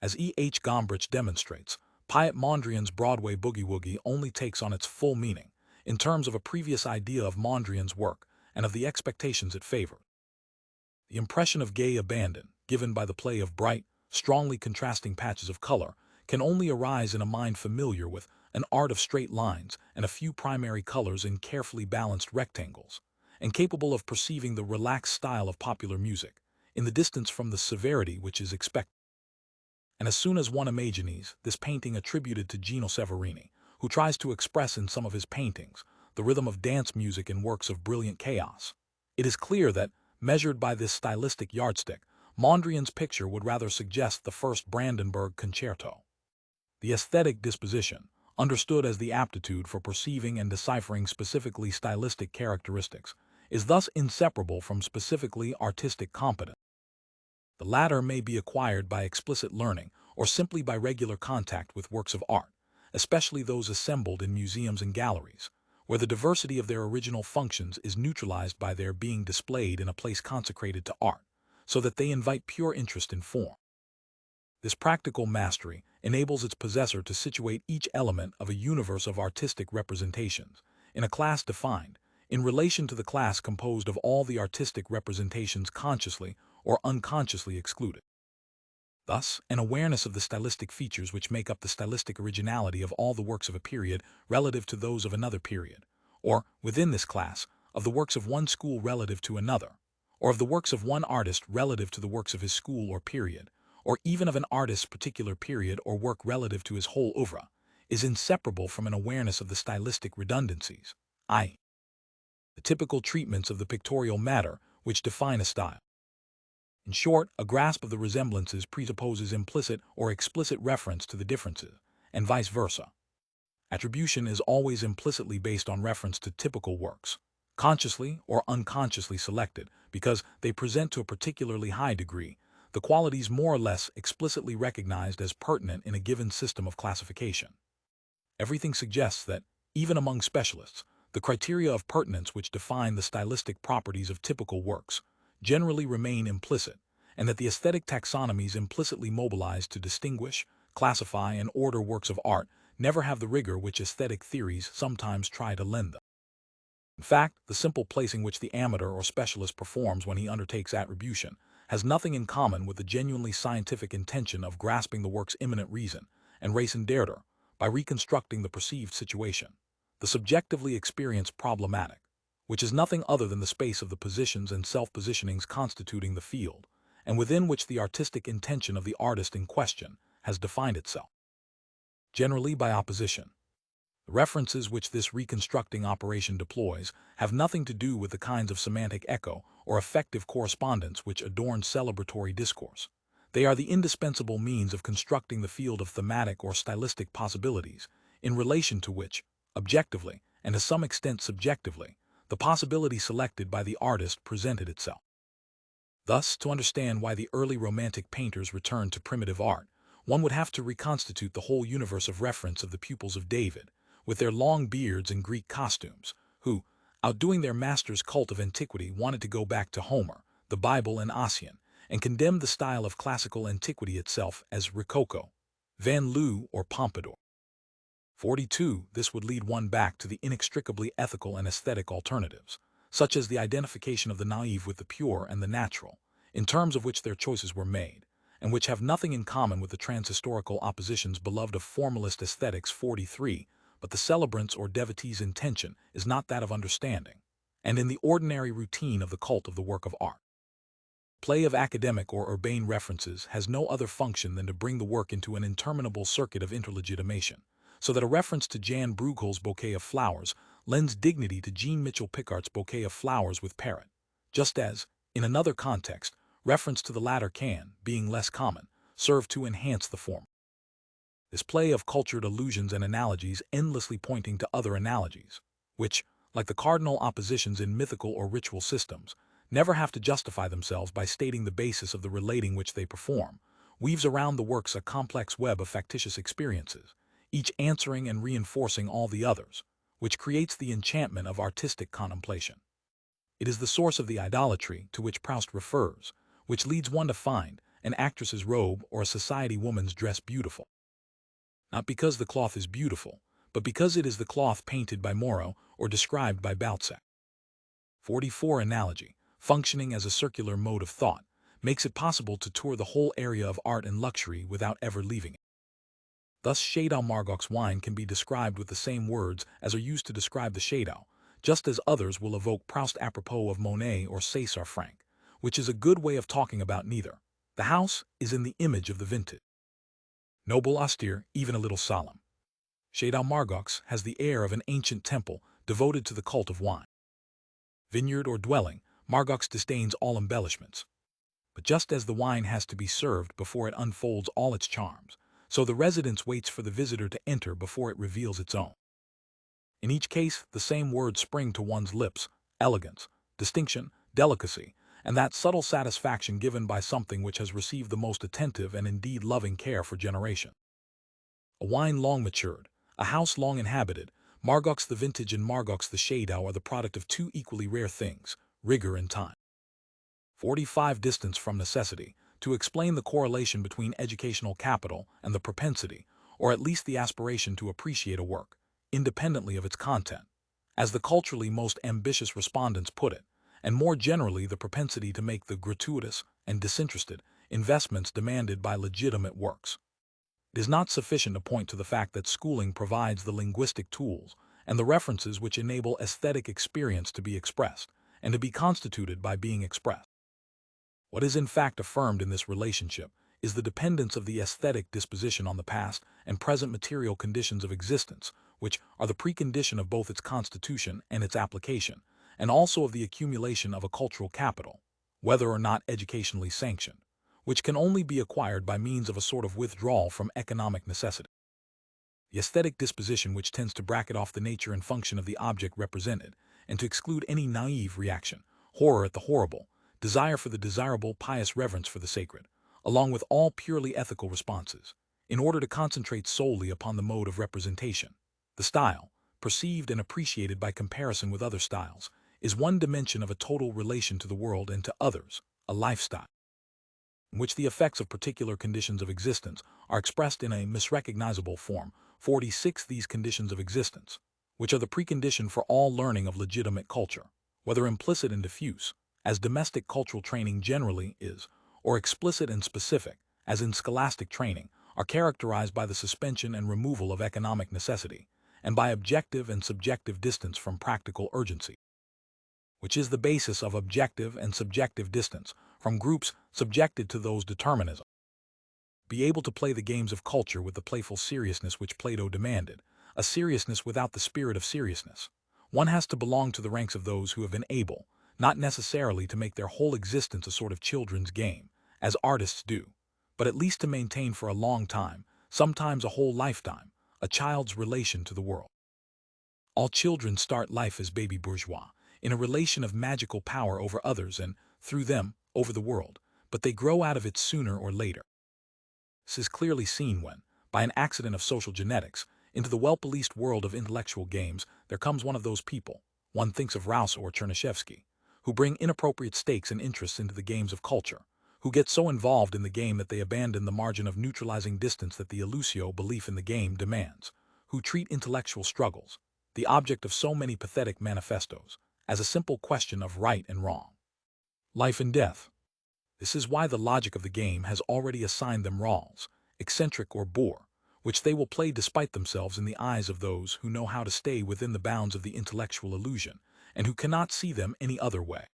As E. H. Gombrich demonstrates, Piet Mondrian's Broadway boogie-woogie only takes on its full meaning in terms of a previous idea of Mondrian's work and of the expectations it favored. The impression of gay abandon, given by the play of bright, strongly contrasting patches of color, can only arise in a mind familiar with an art of straight lines and a few primary colors in carefully balanced rectangles, and capable of perceiving the relaxed style of popular music, in the distance from the severity which is expected. And as soon as one imagines this painting attributed to Gino Severini, who tries to express in some of his paintings the rhythm of dance music in works of brilliant chaos, it is clear that, measured by this stylistic yardstick, Mondrian's picture would rather suggest the first Brandenburg Concerto. The aesthetic disposition, understood as the aptitude for perceiving and deciphering specifically stylistic characteristics, is thus inseparable from specifically artistic competence. The latter may be acquired by explicit learning or simply by regular contact with works of art, especially those assembled in museums and galleries, where the diversity of their original functions is neutralized by their being displayed in a place consecrated to art, so that they invite pure interest in form. This practical mastery enables its possessor to situate each element of a universe of artistic representations, in a class defined, in relation to the class composed of all the artistic representations consciously or unconsciously excluded. Thus, an awareness of the stylistic features which make up the stylistic originality of all the works of a period relative to those of another period, or, within this class, of the works of one school relative to another, or of the works of one artist relative to the works of his school or period, or even of an artist's particular period or work relative to his whole oeuvre, is inseparable from an awareness of the stylistic redundancies, i.e., the typical treatments of the pictorial matter which define a style. In short, a grasp of the resemblances presupposes implicit or explicit reference to the differences, and vice versa. Attribution is always implicitly based on reference to typical works, consciously or unconsciously selected, because they present to a particularly high degree the qualities more or less explicitly recognized as pertinent in a given system of classification. Everything suggests that, even among specialists, the criteria of pertinence which define the stylistic properties of typical works generally remain implicit, and that the aesthetic taxonomies implicitly mobilized to distinguish, classify, and order works of art never have the rigor which aesthetic theories sometimes try to lend them. In fact, the simple placing which the amateur or specialist performs when he undertakes attribution has nothing in common with the genuinely scientific intention of grasping the work's immanent reason and raison d'être by reconstructing the perceived situation, the subjectively experienced problematic, which is nothing other than the space of the positions and self-positionings constituting the field, and within which the artistic intention of the artist in question has defined itself. Generally by opposition. The references which this reconstructing operation deploys have nothing to do with the kinds of semantic echo or effective correspondence which adorn celebratory discourse. They are the indispensable means of constructing the field of thematic or stylistic possibilities, in relation to which, objectively, and to some extent subjectively, the possibility selected by the artist presented itself. Thus, to understand why the early Romantic painters returned to primitive art, one would have to reconstitute the whole universe of reference of the pupils of David, with their long beards and Greek costumes, who, outdoing their master's cult of antiquity, wanted to go back to Homer, the Bible, and Ossian, and condemned the style of classical antiquity itself as Rococo, Van Loo, or Pompadour. 42. This would lead one back to the inextricably ethical and aesthetic alternatives, such as the identification of the naive with the pure and the natural, in terms of which their choices were made, and which have nothing in common with the transhistorical oppositions beloved of formalist aesthetics. 43. But the celebrant's or devotee's intention is not that of understanding, and in the ordinary routine of the cult of the work of art. Play of academic or urbane references has no other function than to bring the work into an interminable circuit of interlegitimation, so that a reference to Jan Bruegel's bouquet of flowers lends dignity to Jean Mitchell Picard's bouquet of flowers with parrot, just as, in another context, reference to the latter can, being less common, serve to enhance the former. This play of cultured allusions and analogies endlessly pointing to other analogies, which, like the cardinal oppositions in mythical or ritual systems, never have to justify themselves by stating the basis of the relating which they perform, weaves around the works a complex web of factitious experiences, each answering and reinforcing all the others, which creates the enchantment of artistic contemplation. It is the source of the idolatry to which Proust refers, which leads one to find an actress's robe or a society woman's dress beautiful. Not because the cloth is beautiful, but because it is the cloth painted by Moreau or described by Balzac. 44. Analogy, functioning as a circular mode of thought, makes it possible to tour the whole area of art and luxury without ever leaving it. Thus, Shadow Margot's wine can be described with the same words as are used to describe the Shadow, just as others will evoke Proust apropos of Monet or César Franck, which is a good way of talking about neither. The house is in the image of the vintage. Noble, austere, even a little solemn. Shadow Margot's has the air of an ancient temple devoted to the cult of wine. Vineyard or dwelling, Margot's disdains all embellishments. But just as the wine has to be served before it unfolds all its charms, so the residence waits for the visitor to enter before it reveals its own. In each case, the same words spring to one's lips: elegance, distinction, delicacy, and that subtle satisfaction given by something which has received the most attentive and indeed loving care for generations. A wine long matured, a house long inhabited, Margot's the vintage and Margot's the Shadow are the product of two equally rare things, rigor and time. 45. Distance from necessity, to explain the correlation between educational capital and the propensity, or at least the aspiration to appreciate a work, independently of its content, as the culturally most ambitious respondents put it, and more generally the propensity to make the gratuitous and disinterested investments demanded by legitimate works. It is not sufficient to point to the fact that schooling provides the linguistic tools and the references which enable aesthetic experience to be expressed, and to be constituted by being expressed. What is in fact affirmed in this relationship is the dependence of the aesthetic disposition on the past and present material conditions of existence, which are the precondition of both its constitution and its application, and also of the accumulation of a cultural capital, whether or not educationally sanctioned, which can only be acquired by means of a sort of withdrawal from economic necessity. The aesthetic disposition which tends to bracket off the nature and function of the object represented, and to exclude any naive reaction, horror at the horrible, desire for the desirable, pious reverence for the sacred, along with all purely ethical responses, in order to concentrate solely upon the mode of representation. The style, perceived and appreciated by comparison with other styles, is one dimension of a total relation to the world and to others, a lifestyle, in which the effects of particular conditions of existence are expressed in a misrecognizable form. 46. These conditions of existence, which are the precondition for all learning of legitimate culture, whether implicit and diffuse, as domestic cultural training generally is, or explicit and specific, as in scholastic training, are characterized by the suspension and removal of economic necessity, and by objective and subjective distance from practical urgency, which is the basis of objective and subjective distance from groups subjected to those determinism. Be able to play the games of culture with the playful seriousness which Plato demanded, a seriousness without the spirit of seriousness. One has to belong to the ranks of those who have been able, not necessarily to make their whole existence a sort of children's game, as artists do, but at least to maintain for a long time, sometimes a whole lifetime, a child's relation to the world. All children start life as baby bourgeois, in a relation of magical power over others and, through them, over the world, but they grow out of it sooner or later. This is clearly seen when, by an accident of social genetics, into the well-policed world of intellectual games there comes one of those people, one thinks of Rouse or Chernyshevsky, who bring inappropriate stakes and interests into the games of culture, who get so involved in the game that they abandon the margin of neutralizing distance that the illusio belief in the game demands, who treat intellectual struggles, the object of so many pathetic manifestos, as a simple question of right and wrong, life and death. This is why the logic of the game has already assigned them roles, eccentric or boor, which they will play despite themselves in the eyes of those who know how to stay within the bounds of the intellectual illusion, and who cannot see them any other way.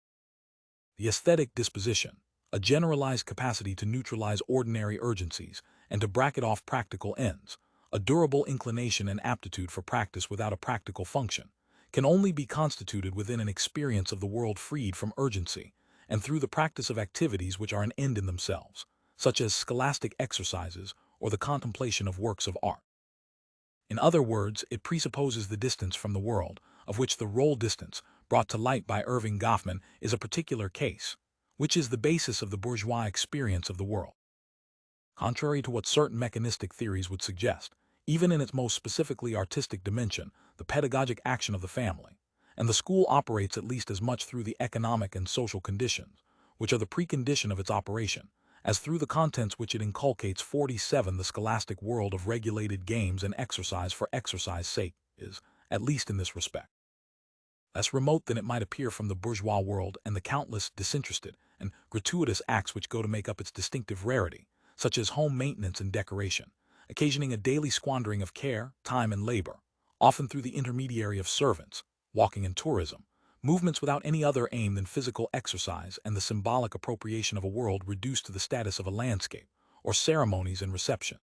The aesthetic disposition, a generalized capacity to neutralize ordinary urgencies and to bracket off practical ends, a durable inclination and aptitude for practice without a practical function, can only be constituted within an experience of the world freed from urgency, and through the practice of activities which are an end in themselves, such as scholastic exercises or the contemplation of works of art. In other words, it presupposes the distance from the world, of which the role distance, brought to light by Irving Goffman, is a particular case, which is the basis of the bourgeois experience of the world. Contrary to what certain mechanistic theories would suggest, even in its most specifically artistic dimension, the pedagogic action of the family, and the school operates at least as much through the economic and social conditions, which are the precondition of its operation, as through the contents which it inculcates. 47 The scholastic world of regulated games and exercise for exercise sake is, at least in this respect, less remote than it might appear from the bourgeois world and the countless disinterested and gratuitous acts which go to make up its distinctive rarity, such as home maintenance and decoration, occasioning a daily squandering of care, time, and labor, often through the intermediary of servants, walking and tourism, movements without any other aim than physical exercise and the symbolic appropriation of a world reduced to the status of a landscape, or ceremonies and reception.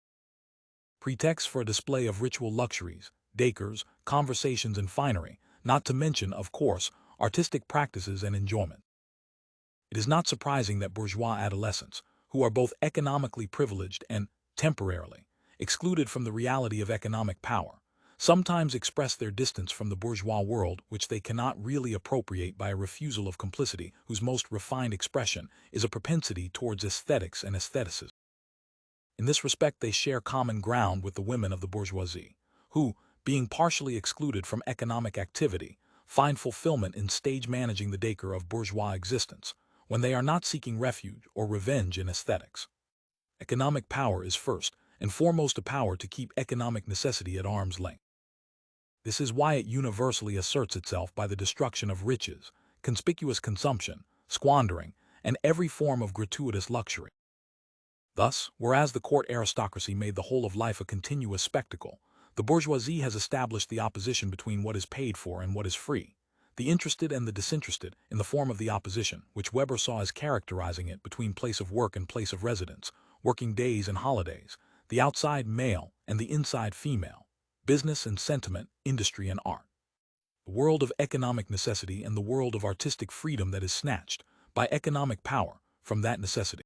Pretexts for a display of ritual luxuries, decors, conversations, and finery, not to mention, of course, artistic practices and enjoyment. It is not surprising that bourgeois adolescents, who are both economically privileged and, temporarily, excluded from the reality of economic power, sometimes express their distance from the bourgeois world which they cannot really appropriate by a refusal of complicity whose most refined expression is a propensity towards aesthetics and aestheticism. In this respect they share common ground with the women of the bourgeoisie, who, being partially excluded from economic activity, find fulfillment in stage managing the decor of bourgeois existence, when they are not seeking refuge or revenge in aesthetics. Economic power is first and foremost a power to keep economic necessity at arm's length. This is why it universally asserts itself by the destruction of riches, conspicuous consumption, squandering, and every form of gratuitous luxury. Thus, whereas the court aristocracy made the whole of life a continuous spectacle, the bourgeoisie has established the opposition between what is paid for and what is free, the interested and the disinterested, in the form of the opposition, which Weber saw as characterizing it between place of work and place of residence, working days and holidays, the outside male and the inside female, business and sentiment, industry and art. The world of economic necessity and the world of artistic freedom that is snatched, by economic power, from that necessity.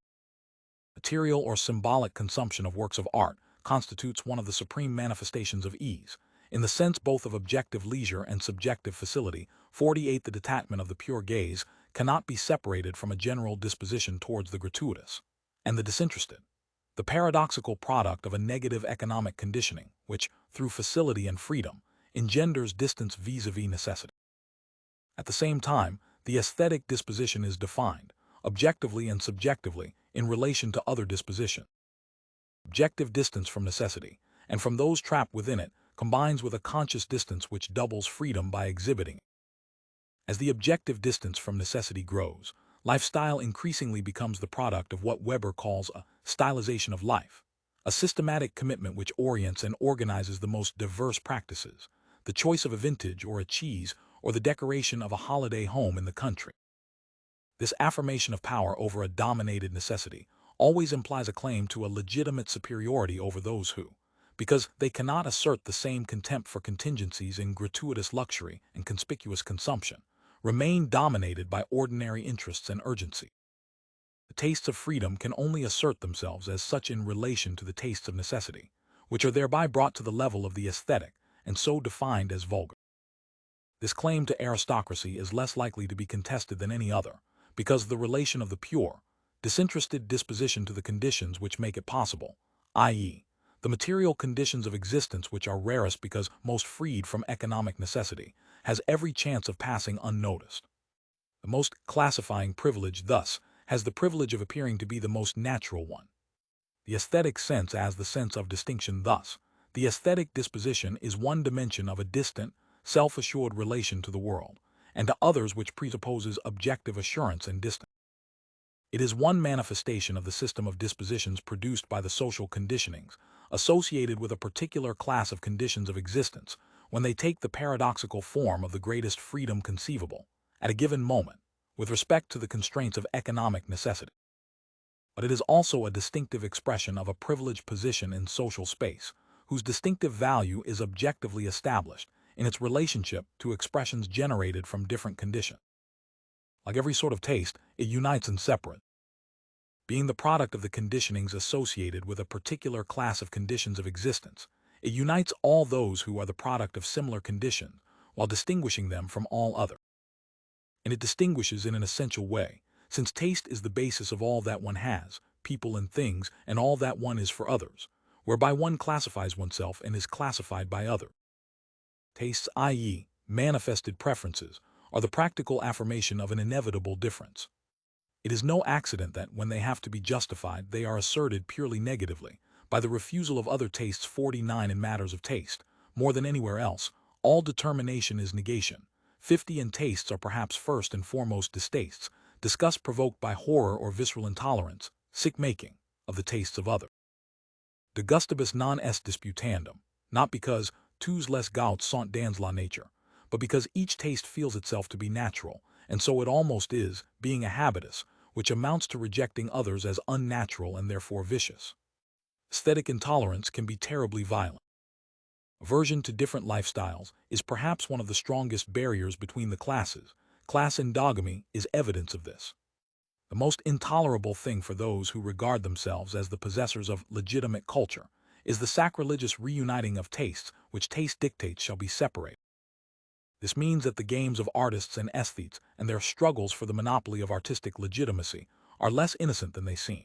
Material or symbolic consumption of works of art constitutes one of the supreme manifestations of ease, in the sense both of objective leisure and subjective facility. 48 The detachment of the pure gaze cannot be separated from a general disposition towards the gratuitous and the disinterested, the paradoxical product of a negative economic conditioning which, through facility and freedom, engenders distance vis-a-vis necessity. At the same time, the aesthetic disposition is defined, objectively and subjectively, in relation to other disposition. Objective distance from necessity, and from those trapped within it, combines with a conscious distance which doubles freedom by exhibiting it. As the objective distance from necessity grows, lifestyle increasingly becomes the product of what Weber calls a stylization of life, a systematic commitment which orients and organizes the most diverse practices, the choice of a vintage or a cheese or the decoration of a holiday home in the country. This affirmation of power over a dominated necessity always implies a claim to a legitimate superiority over those who, because they cannot assert the same contempt for contingencies in gratuitous luxury and conspicuous consumption, remain dominated by ordinary interests and urgency. The tastes of freedom can only assert themselves as such in relation to the tastes of necessity, which are thereby brought to the level of the aesthetic and so defined as vulgar. This claim to aristocracy is less likely to be contested than any other, because the relation of the pure, disinterested disposition to the conditions which make it possible, i.e., the material conditions of existence which are rarest because most freed from economic necessity, has every chance of passing unnoticed. The most classifying privilege, thus, has the privilege of appearing to be the most natural one. The aesthetic sense as the sense of distinction, thus, the aesthetic disposition is one dimension of a distant, self-assured relation to the world, and to others which presupposes objective assurance and distance. It is one manifestation of the system of dispositions produced by the social conditionings, associated with a particular class of conditions of existence, when they take the paradoxical form of the greatest freedom conceivable, at a given moment, with respect to the constraints of economic necessity. But it is also a distinctive expression of a privileged position in social space, whose distinctive value is objectively established in its relationship to expressions generated from different conditions. Like every sort of taste, it unites and separates. Being the product of the conditionings associated with a particular class of conditions of existence, it unites all those who are the product of similar conditions, while distinguishing them from all others. And it distinguishes in an essential way, since taste is the basis of all that one has, people and things, and all that one is for others, whereby one classifies oneself and is classified by others. Tastes, i.e., manifested preferences, are the practical affirmation of an inevitable difference. It is no accident that, when they have to be justified, they are asserted purely negatively, by the refusal of other tastes. 49 In matters of taste, more than anywhere else, all determination is negation. 50 In tastes are perhaps first and foremost distastes, disgust provoked by horror or visceral intolerance, sick-making, of the tastes of others. De gustibus non est disputandum, not because tous les gouts sont dans la nature, but because each taste feels itself to be natural, and so it almost is, being a habitus, which amounts to rejecting others as unnatural and therefore vicious. Aesthetic intolerance can be terribly violent. Aversion to different lifestyles is perhaps one of the strongest barriers between the classes. Class endogamy is evidence of this. The most intolerable thing for those who regard themselves as the possessors of legitimate culture is the sacrilegious reuniting of tastes, which taste dictates shall be separated. This means that the games of artists and aesthetes and their struggles for the monopoly of artistic legitimacy are less innocent than they seem.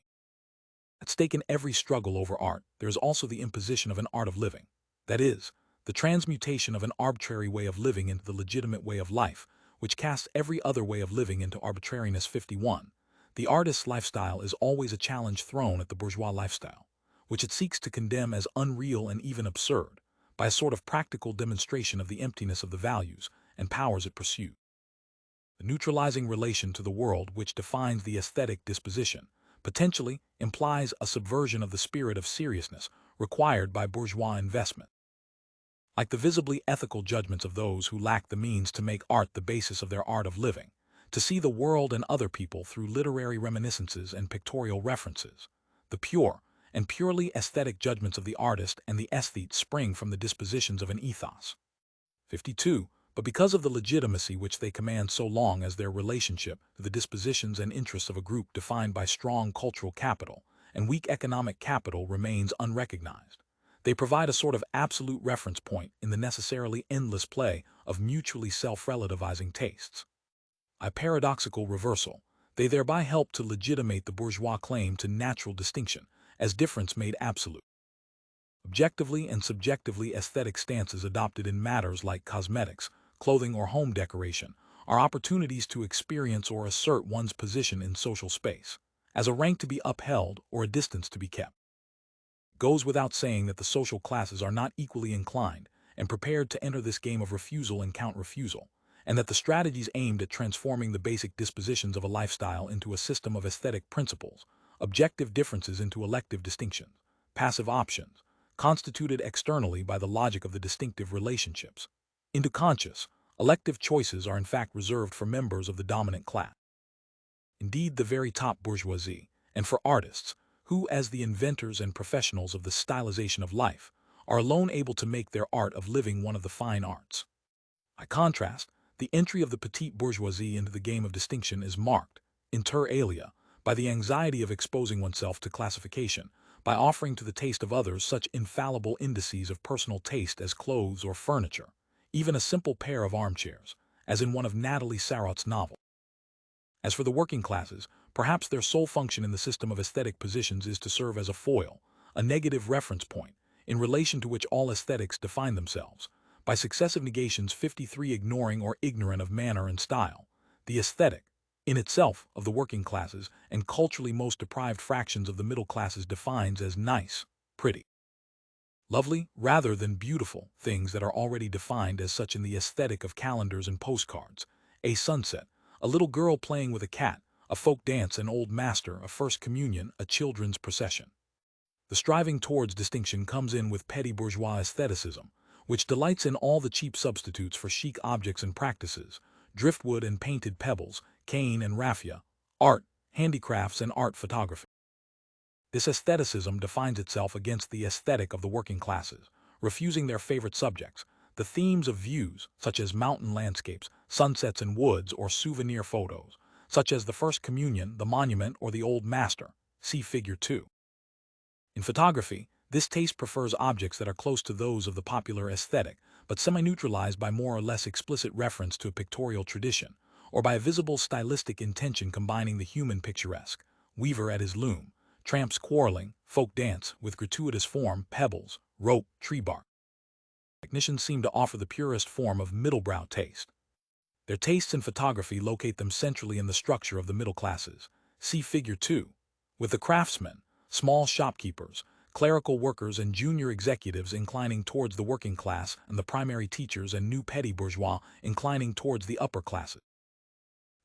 At stake in every struggle over art, there is also the imposition of an art of living. That is, the transmutation of an arbitrary way of living into the legitimate way of life, which casts every other way of living into arbitrariness. 51. The artist's lifestyle is always a challenge thrown at the bourgeois lifestyle, which it seeks to condemn as unreal and even absurd, by a sort of practical demonstration of the emptiness of the values and powers it pursues. The neutralizing relation to the world which defines the aesthetic disposition potentially implies a subversion of the spirit of seriousness required by bourgeois investment. Like the visibly ethical judgments of those who lack the means to make art the basis of their art of living, to see the world and other people through literary reminiscences and pictorial references, the pure and purely aesthetic judgments of the artist and the aesthete spring from the dispositions of an ethos. 52. But because of the legitimacy which they command so long as their relationship to the dispositions and interests of a group defined by strong cultural capital and weak economic capital remains unrecognized, they provide a sort of absolute reference point in the necessarily endless play of mutually self-relativizing tastes. By paradoxical reversal, they thereby help to legitimate the bourgeois claim to natural distinction as difference made absolute. Objectively and subjectively aesthetic stances adopted in matters like cosmetics, clothing, or home decoration are opportunities to experience or assert one's position in social space, as a rank to be upheld or a distance to be kept. It goes without saying that the social classes are not equally inclined and prepared to enter this game of refusal and counter-refusal, and that the strategies aimed at transforming the basic dispositions of a lifestyle into a system of aesthetic principles, objective differences into elective distinctions, passive options, constituted externally by the logic of the distinctive relationships, into conscious, elective choices are in fact reserved for members of the dominant class. Indeed, the very top bourgeoisie, and for artists, who, as the inventors and professionals of the stylization of life, are alone able to make their art of living one of the fine arts. By contrast, the entry of the petite bourgeoisie into the game of distinction is marked, inter alia, by the anxiety of exposing oneself to classification, by offering to the taste of others such infallible indices of personal taste as clothes or furniture, even a simple pair of armchairs, as in one of Nathalie Sarraut's novels. As for the working classes, perhaps their sole function in the system of aesthetic positions is to serve as a foil, a negative reference point, in relation to which all aesthetics define themselves, by successive negations 53 ignoring or ignorant of manner and style, the aesthetic, in itself, of the working classes and culturally most deprived fractions of the middle classes defines as nice, pretty, lovely, rather than beautiful, things that are already defined as such in the aesthetic of calendars and postcards, a sunset, a little girl playing with a cat, a folk dance, an old master, a first communion, a children's procession. The striving towards distinction comes in with petty bourgeois aestheticism, which delights in all the cheap substitutes for chic objects and practices, driftwood and painted pebbles, cane and raffia, art, handicrafts and art photography. This aestheticism defines itself against the aesthetic of the working classes, refusing their favorite subjects, the themes of views, such as mountain landscapes, sunsets and woods, or souvenir photos, such as the First Communion, the Monument, or the Old Master, see Figure 2. In photography, this taste prefers objects that are close to those of the popular aesthetic, but semi-neutralized by more or less explicit reference to a pictorial tradition, or by a visible stylistic intention combining the human picturesque, weaver at his loom, tramps quarreling, folk dance, with gratuitous form, pebbles, rope, tree bark. Technicians seem to offer the purest form of middlebrow taste. Their tastes in photography locate them centrally in the structure of the middle classes, see Figure 2, with the craftsmen, small shopkeepers, clerical workers and junior executives inclining towards the working class and the primary teachers and new petty bourgeois inclining towards the upper classes.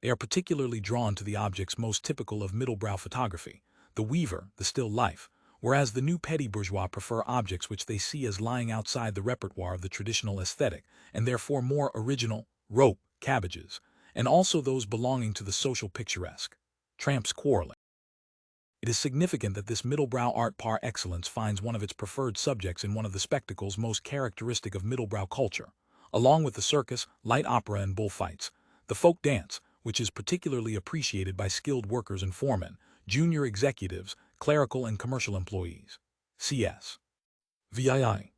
They are particularly drawn to the objects most typical of middlebrow photography, the weaver, the still life, whereas the new petty bourgeois prefer objects which they see as lying outside the repertoire of the traditional aesthetic, and therefore more original, rope, cabbages, and also those belonging to the social picturesque, tramps quarreling. It is significant that this middlebrow art par excellence finds one of its preferred subjects in one of the spectacles most characteristic of middlebrow culture, along with the circus, light opera and bullfights, the folk dance, which is particularly appreciated by skilled workers and foremen, junior executives, clerical and commercial employees. C.S. VII.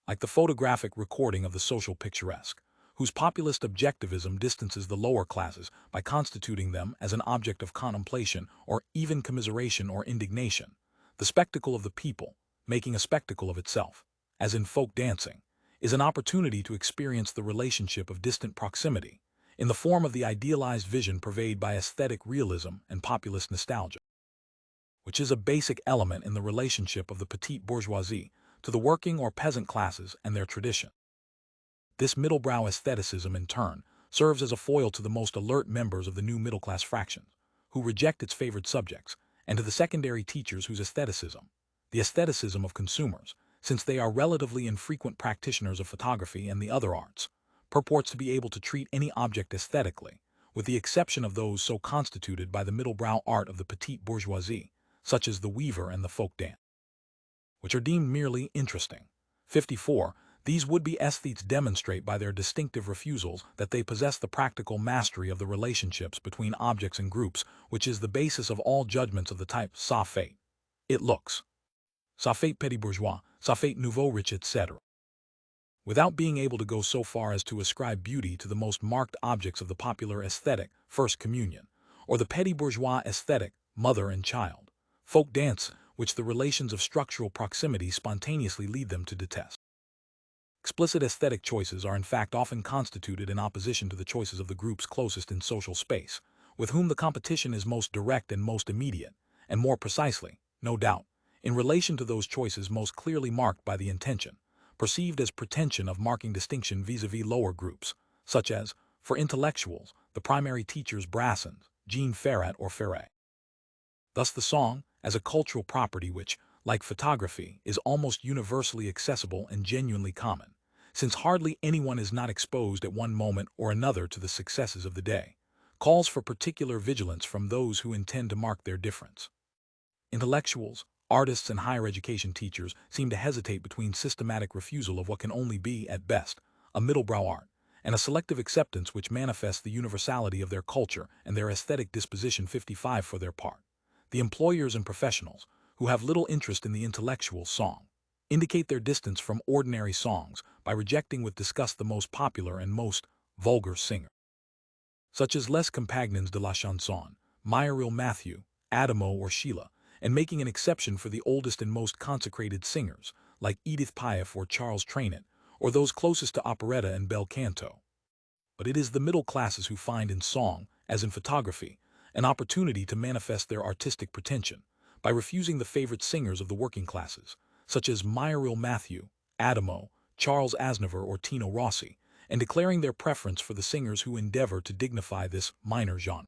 Like the photographic recording of the social picturesque, whose populist objectivism distances the lower classes by constituting them as an object of contemplation or even commiseration or indignation, the spectacle of the people, making a spectacle of itself, as in folk dancing, is an opportunity to experience the relationship of distant proximity, in the form of the idealized vision purveyed by aesthetic realism and populist nostalgia, which is a basic element in the relationship of the petite bourgeoisie to the working or peasant classes and their tradition. This middlebrow aestheticism, in turn, serves as a foil to the most alert members of the new middle-class fractions, who reject its favored subjects, and to the secondary teachers whose aestheticism, the aestheticism of consumers, since they are relatively infrequent practitioners of photography and the other arts, purports to be able to treat any object aesthetically, with the exception of those so constituted by the middlebrow art of the petite bourgeoisie, such as the weaver and the folk dance, which are deemed merely interesting. 54. These would-be aesthetes demonstrate by their distinctive refusals that they possess the practical mastery of the relationships between objects and groups, which is the basis of all judgments of the type ça fait, it looks, ça fait petit bourgeois, ça fait nouveau riche, etc., without being able to go so far as to ascribe beauty to the most marked objects of the popular aesthetic, First Communion, or the petty bourgeois aesthetic, mother and child, folk dance, which the relations of structural proximity spontaneously lead them to detest. Explicit aesthetic choices are in fact often constituted in opposition to the choices of the groups closest in social space, with whom the competition is most direct and most immediate, and more precisely, no doubt, in relation to those choices most clearly marked by the intention, perceived as pretension of marking distinction vis-à-vis lower groups, such as, for intellectuals, the primary teachers Brassens, Jean Ferrat or Ferret. Thus the song, as a cultural property which, like photography, is almost universally accessible and genuinely common, since hardly anyone is not exposed at one moment or another to the successes of the day, calls for particular vigilance from those who intend to mark their difference. Intellectuals, artists and higher education teachers seem to hesitate between systematic refusal of what can only be, at best, a middlebrow art, and a selective acceptance which manifests the universality of their culture and their aesthetic disposition. 55. For their part, the employers and professionals, who have little interest in the intellectual song, indicate their distance from ordinary songs by rejecting with disgust the most popular and most vulgar singer, such as Les Compagnons de la Chanson, Meyeril Mathieu, Adamo or Sheila, and making an exception for the oldest and most consecrated singers, like Edith Piaf or Charles Trenet, or those closest to operetta and bel canto. But it is the middle classes who find in song, as in photography, an opportunity to manifest their artistic pretension by refusing the favorite singers of the working classes, such as Muriel Mathieu, Adamo, Charles Aznavour, or Tino Rossi, and declaring their preference for the singers who endeavor to dignify this minor genre.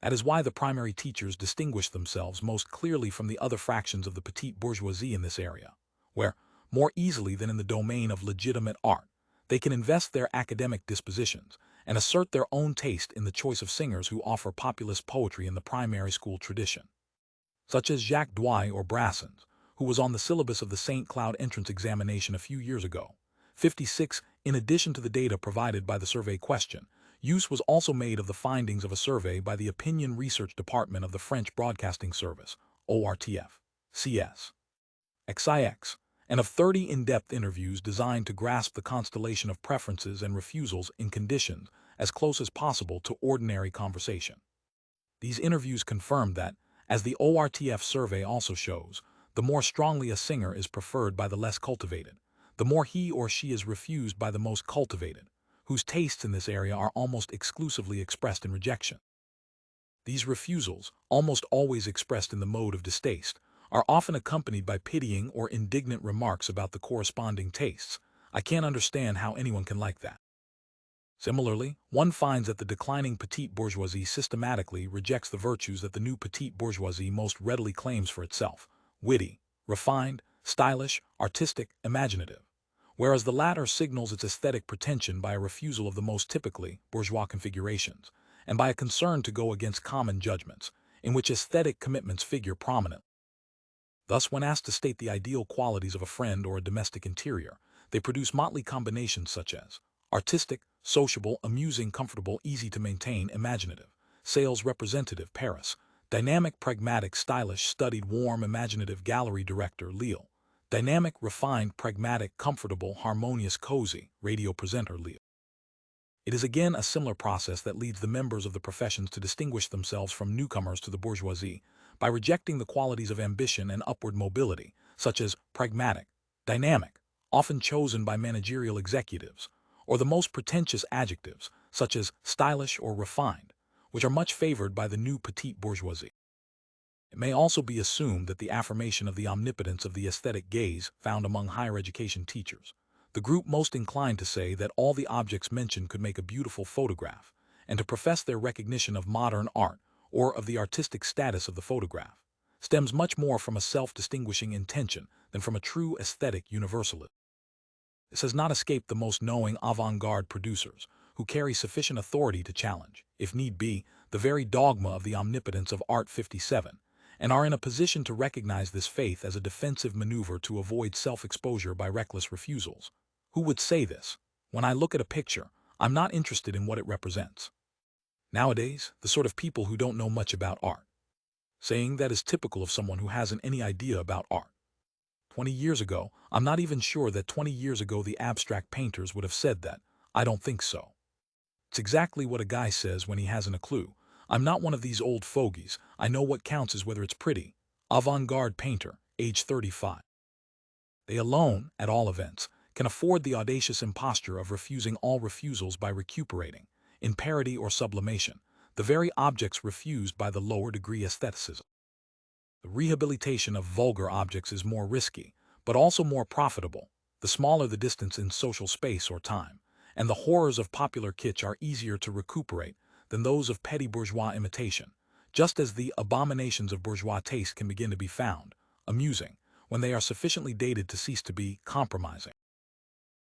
That is why the primary teachers distinguish themselves most clearly from the other fractions of the petite bourgeoisie in this area, where, more easily than in the domain of legitimate art, they can invest their academic dispositions and assert their own taste in the choice of singers who offer populist poetry in the primary school tradition, such as Jacques Douai or Brassens, who was on the syllabus of the St. Cloud entrance examination a few years ago. 56. In addition to the data provided by the survey question, use was also made of the findings of a survey by the Opinion Research Department of the French Broadcasting Service, ORTF, CS, XIX, and of 30 in-depth interviews designed to grasp the constellation of preferences and refusals in conditions as close as possible to ordinary conversation. These interviews confirmed that, as the ORTF survey also shows, the more strongly a singer is preferred by the less cultivated, the more he or she is refused by the most cultivated, whose tastes in this area are almost exclusively expressed in rejection. These refusals, almost always expressed in the mode of distaste, are often accompanied by pitying or indignant remarks about the corresponding tastes. I can't understand how anyone can like that. Similarly, one finds that the declining petite bourgeoisie systematically rejects the virtues that the new petite bourgeoisie most readily claims for itself: witty, refined, stylish, artistic, imaginative, whereas the latter signals its aesthetic pretension by a refusal of the most typically bourgeois configurations, and by a concern to go against common judgments, in which aesthetic commitments figure prominently. Thus, when asked to state the ideal qualities of a friend or a domestic interior, they produce motley combinations such as artistic, sociable, amusing, comfortable, easy to maintain, imaginative, sales representative, Paris, dynamic, pragmatic, stylish, studied, warm, imaginative, gallery director, Lille, dynamic, refined, pragmatic, comfortable, harmonious, cozy, radio presenter, Lille. It is again a similar process that leads the members of the professions to distinguish themselves from newcomers to the bourgeoisie by rejecting the qualities of ambition and upward mobility, such as pragmatic, dynamic, often chosen by managerial executives, or the most pretentious adjectives, such as stylish or refined, which are much favored by the new petite bourgeoisie. It may also be assumed that the affirmation of the omnipotence of the aesthetic gaze found among higher education teachers, the group most inclined to say that all the objects mentioned could make a beautiful photograph, and to profess their recognition of modern art or of the artistic status of the photograph, stems much more from a self-distinguishing intention than from a true aesthetic universalism. This has not escaped the most knowing avant-garde producers, who carry sufficient authority to challenge, if need be, the very dogma of the omnipotence of Art 57, and are in a position to recognize this faith as a defensive maneuver to avoid self-exposure by reckless refusals. Who would say this? When I look at a picture, I'm not interested in what it represents. Nowadays, the sort of people who don't know much about art. Saying that is typical of someone who hasn't any idea about art. 20 years ago, I'm not even sure that 20 years ago the abstract painters would have said that. I don't think so. It's exactly what a guy says when he hasn't a clue. I'm not one of these old fogies. I know what counts is whether it's pretty. Avant-garde painter, age 35. They alone, at all events, can afford the audacious imposture of refusing all refusals by recuperating, in parody or sublimation, the very objects refused by the lower degree aestheticism. The rehabilitation of vulgar objects is more risky, but also more profitable, the smaller the distance in social space or time, and the horrors of popular kitsch are easier to recuperate than those of petty bourgeois imitation, just as the abominations of bourgeois taste can begin to be found amusing when they are sufficiently dated to cease to be compromising.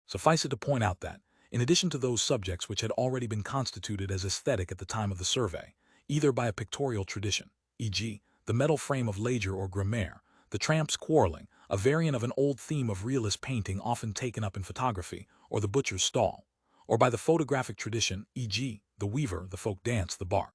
Suffice it to point out that, in addition to those subjects which had already been constituted as aesthetic at the time of the survey, either by a pictorial tradition, e.g., the metal frame of Lager or Grammaire, the tramps quarreling, a variant of an old theme of realist painting often taken up in photography, or the butcher's stall, or by the photographic tradition, e.g., the weaver, the folk dance, the bark.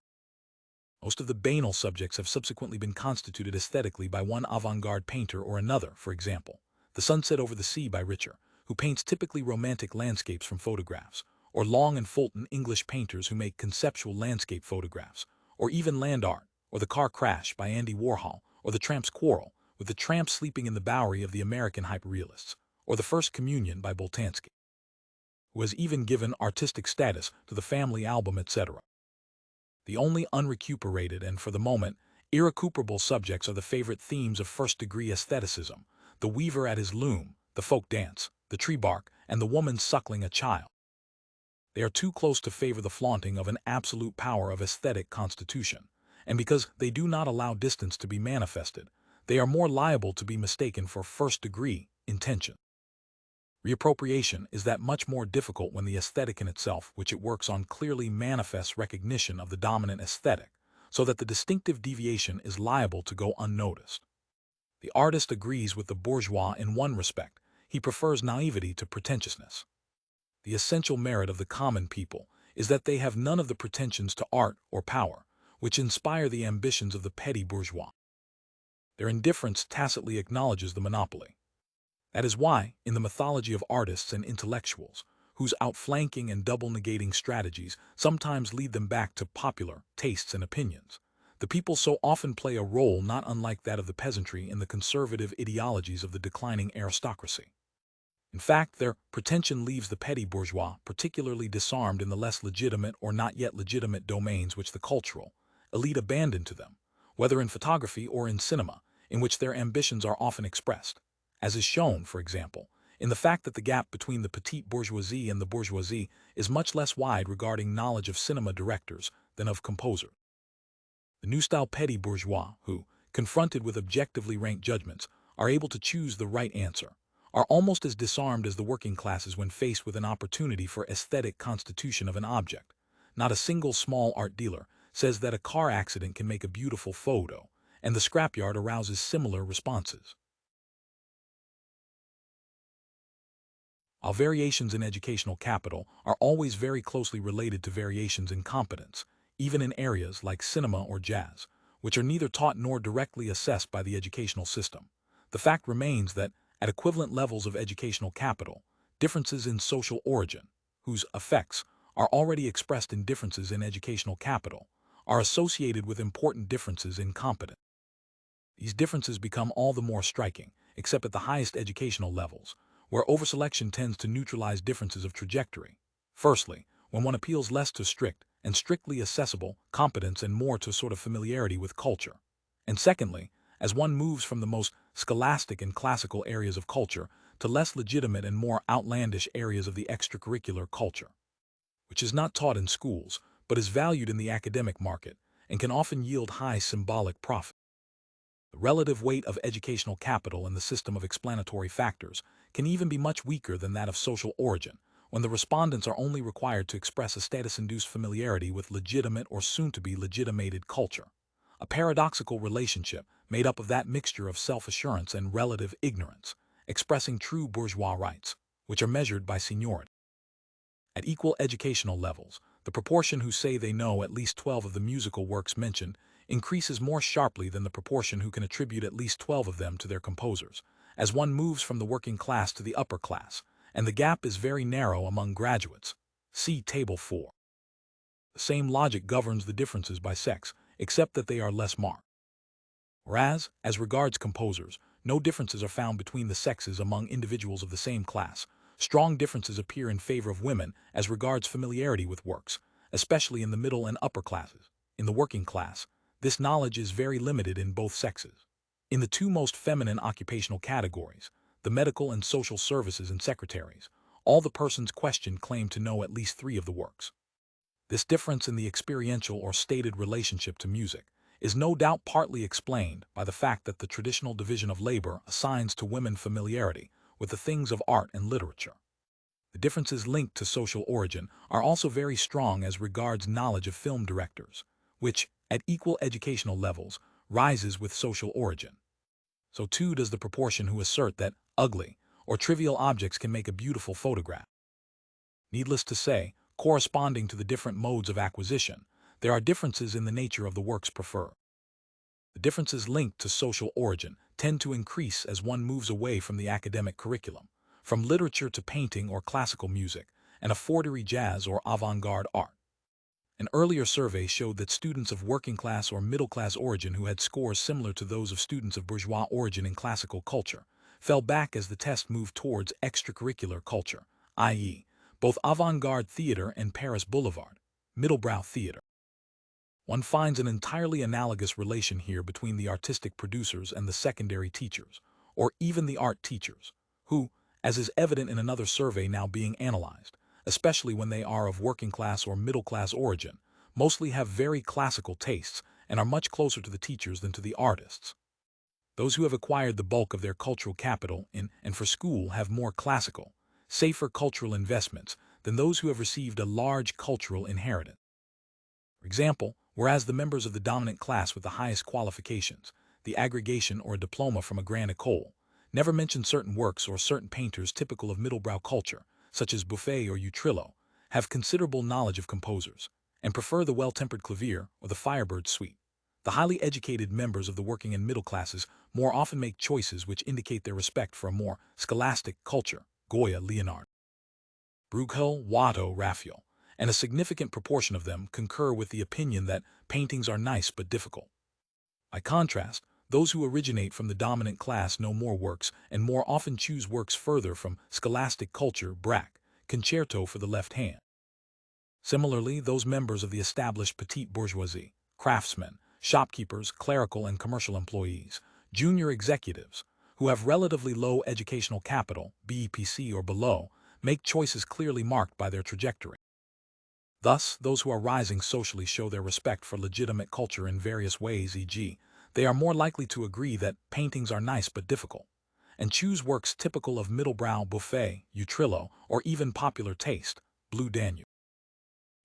Most of the banal subjects have subsequently been constituted aesthetically by one avant-garde painter or another, for example, The Sunset Over the Sea by Richter, who paints typically romantic landscapes from photographs, or Long and Fulton, English painters who make conceptual landscape photographs, or even land art, or The Car Crash by Andy Warhol, or the tramp's quarrel, with the tramp sleeping in the Bowery of the American hyperrealists, or the First Communion by Boltanski, who has even given artistic status to the family album, etc. The only unrecuperated and, for the moment, irrecuperable subjects are the favorite themes of first-degree aestheticism: the weaver at his loom, the folk dance, the tree bark, and the woman suckling a child. They are too close to favor the flaunting of an absolute power of aesthetic constitution, and because they do not allow distance to be manifested, they are more liable to be mistaken for first-degree intention. Reappropriation is that much more difficult when the aesthetic in itself, which it works on, clearly manifests recognition of the dominant aesthetic, so that the distinctive deviation is liable to go unnoticed. The artist agrees with the bourgeois in one respect: he prefers naivety to pretentiousness. The essential merit of the common people is that they have none of the pretensions to art or power, which inspire the ambitions of the petty bourgeois. Their indifference tacitly acknowledges the monopoly. That is why, in the mythology of artists and intellectuals, whose outflanking and double-negating strategies sometimes lead them back to popular tastes and opinions, the people so often play a role not unlike that of the peasantry in the conservative ideologies of the declining aristocracy. In fact, their pretension leaves the petty bourgeois particularly disarmed in the less legitimate or not yet legitimate domains which the cultural elite abandon to them, whether in photography or in cinema, in which their ambitions are often expressed, as is shown, for example, in the fact that the gap between the petite bourgeoisie and the bourgeoisie is much less wide regarding knowledge of cinema directors than of composers. The new-style petty bourgeois, who, confronted with objectively ranked judgments, are able to choose the right answer, are almost as disarmed as the working classes when faced with an opportunity for aesthetic constitution of an object. Not a single small art dealer says that a car accident can make a beautiful photo, and the scrapyard arouses similar responses. While variations in educational capital are always very closely related to variations in competence, even in areas like cinema or jazz, which are neither taught nor directly assessed by the educational system, the fact remains that, at equivalent levels of educational capital, differences in social origin, whose effects are already expressed in differences in educational capital, are associated with important differences in competence. These differences become all the more striking, except at the highest educational levels, where overselection tends to neutralize differences of trajectory. Firstly, when one appeals less to strict and strictly accessible competence and more to a sort of familiarity with culture. And secondly, as one moves from the most scholastic and classical areas of culture to less legitimate and more outlandish areas of the extracurricular culture, which is not taught in schools, but is valued in the academic market and can often yield high symbolic profit. The relative weight of educational capital in the system of explanatory factors can even be much weaker than that of social origin, when the respondents are only required to express a status-induced familiarity with legitimate or soon-to-be legitimated culture, a paradoxical relationship made up of that mixture of self-assurance and relative ignorance, expressing true bourgeois rights, which are measured by seniority. At equal educational levels, the proportion who say they know at least 12 of the musical works mentioned increases more sharply than the proportion who can attribute at least 12 of them to their composers, as one moves from the working class to the upper class, and the gap is very narrow among graduates. See Table 4. The same logic governs the differences by sex, except that they are less marked. Whereas, as regards composers, no differences are found between the sexes among individuals of the same class, strong differences appear in favor of women as regards familiarity with works, especially in the middle and upper classes. In the working class, this knowledge is very limited in both sexes. In the two most feminine occupational categories, the medical and social services and secretaries, all the persons questioned claim to know at least 3 of the works. This difference in the experiential or stated relationship to music is no doubt partly explained by the fact that the traditional division of labor assigns to women familiarity with the things of art and literature. The differences linked to social origin are also very strong as regards knowledge of film directors, which, at equal educational levels, rises with social origin. So too does the proportion who assert that ugly or trivial objects can make a beautiful photograph. Needless to say, corresponding to the different modes of acquisition, there are differences in the nature of the works preferred. The differences linked to social origin tend to increase as one moves away from the academic curriculum, from literature to painting or classical music, and a forgery jazz or avant-garde art. An earlier survey showed that students of working class or middle class origin who had scores similar to those of students of bourgeois origin in classical culture fell back as the test moved towards extracurricular culture, i.e., both avant-garde theater and Paris Boulevard, middlebrow theater. One finds an entirely analogous relation here between the artistic producers and the secondary teachers, or even the art teachers, who, as is evident in another survey now being analyzed, especially when they are of working class or middle class origin, mostly have very classical tastes and are much closer to the teachers than to the artists. Those who have acquired the bulk of their cultural capital in and for school have more classical, safer cultural investments than those who have received a large cultural inheritance. For example, whereas the members of the dominant class with the highest qualifications, the aggregation or a diploma from a grande école, never mention certain works or certain painters typical of middlebrow culture, such as Buffet or Utrillo, have considerable knowledge of composers, and prefer the well-tempered clavier or the Firebird suite. The highly educated members of the working and middle classes more often make choices which indicate their respect for a more scholastic culture, Goya, Leonardo, Bruegel, Watteau, Raphael, and a significant proportion of them concur with the opinion that paintings are nice but difficult. By contrast, those who originate from the dominant class know more works and more often choose works further from scholastic culture, Braque, concerto for the left hand. Similarly, those members of the established petite bourgeoisie, craftsmen, shopkeepers, clerical and commercial employees, junior executives, who have relatively low educational capital, BEPC or below, make choices clearly marked by their trajectory. Thus, those who are rising socially show their respect for legitimate culture in various ways, e.g., they are more likely to agree that paintings are nice but difficult, and choose works typical of middlebrow Buffet, Utrillo, or even popular taste, Blue Danube.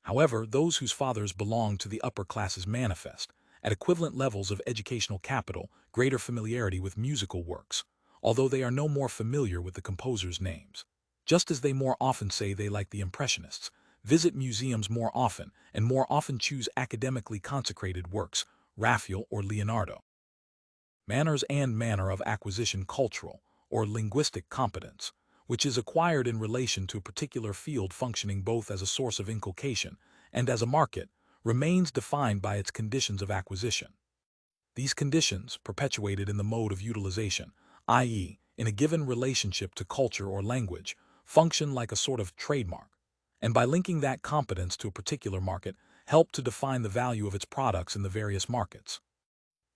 However, those whose fathers belong to the upper classes manifest, at equivalent levels of educational capital, greater familiarity with musical works, although they are no more familiar with the composers' names. Just as they more often say they like the Impressionists, visit museums more often, and more often choose academically consecrated works, Raphael or Leonardo. Manners and manner of acquisition cultural, or linguistic competence, which is acquired in relation to a particular field functioning both as a source of inculcation and as a market, remains defined by its conditions of acquisition. These conditions, perpetuated in the mode of utilization, i.e., in a given relationship to culture or language, function like a sort of trademark, and by linking that competence to a particular market, help to define the value of its products in the various markets.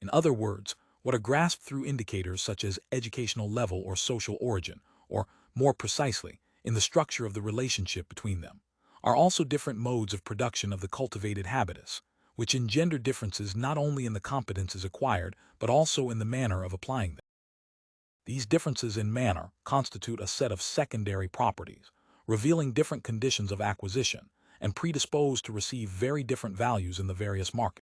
In other words, what are grasped through indicators such as educational level or social origin, or, more precisely, in the structure of the relationship between them, are also different modes of production of the cultivated habitus, which engender differences not only in the competences acquired, but also in the manner of applying them. These differences in manner constitute a set of secondary properties, revealing different conditions of acquisition, and predisposed to receive very different values in the various markets.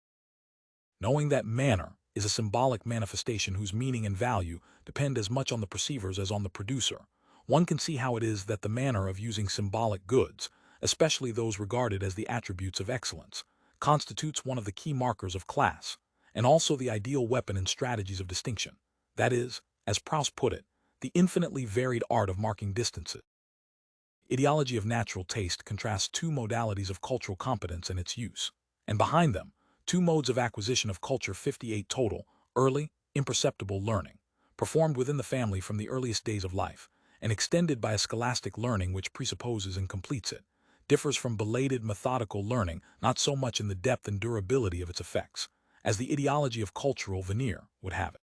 Knowing that manner is a symbolic manifestation whose meaning and value depend as much on the perceivers as on the producer, one can see how it is that the manner of using symbolic goods, especially those regarded as the attributes of excellence, constitutes one of the key markers of class, and also the ideal weapon in strategies of distinction, that is, as Proust put it, the infinitely varied art of marking distances. Ideology of natural taste contrasts two modalities of cultural competence and its use, and behind them, two modes of acquisition of culture 58 total, early, imperceptible learning, performed within the family from the earliest days of life, and extended by a scholastic learning which presupposes and completes it, differs from belated methodical learning not so much in the depth and durability of its effects, as the ideology of cultural veneer would have it,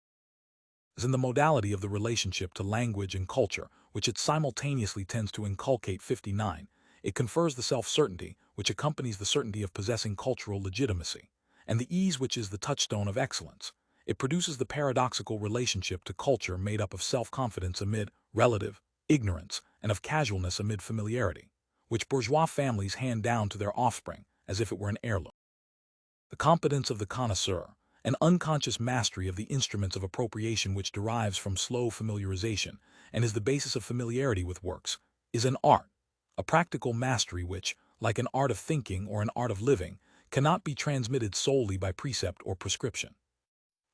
as in the modality of the relationship to language and culture, which it simultaneously tends to inculcate 59, it confers the self-certainty which accompanies the certainty of possessing cultural legitimacy, and the ease which is the touchstone of excellence. It produces the paradoxical relationship to culture made up of self-confidence amid relative ignorance and of casualness amid familiarity, which bourgeois families hand down to their offspring as if it were an heirloom. The competence of the connoisseur, an unconscious mastery of the instruments of appropriation which derives from slow familiarization and is the basis of familiarity with works, is an art, a practical mastery which, like an art of thinking or an art of living, cannot be transmitted solely by precept or prescription.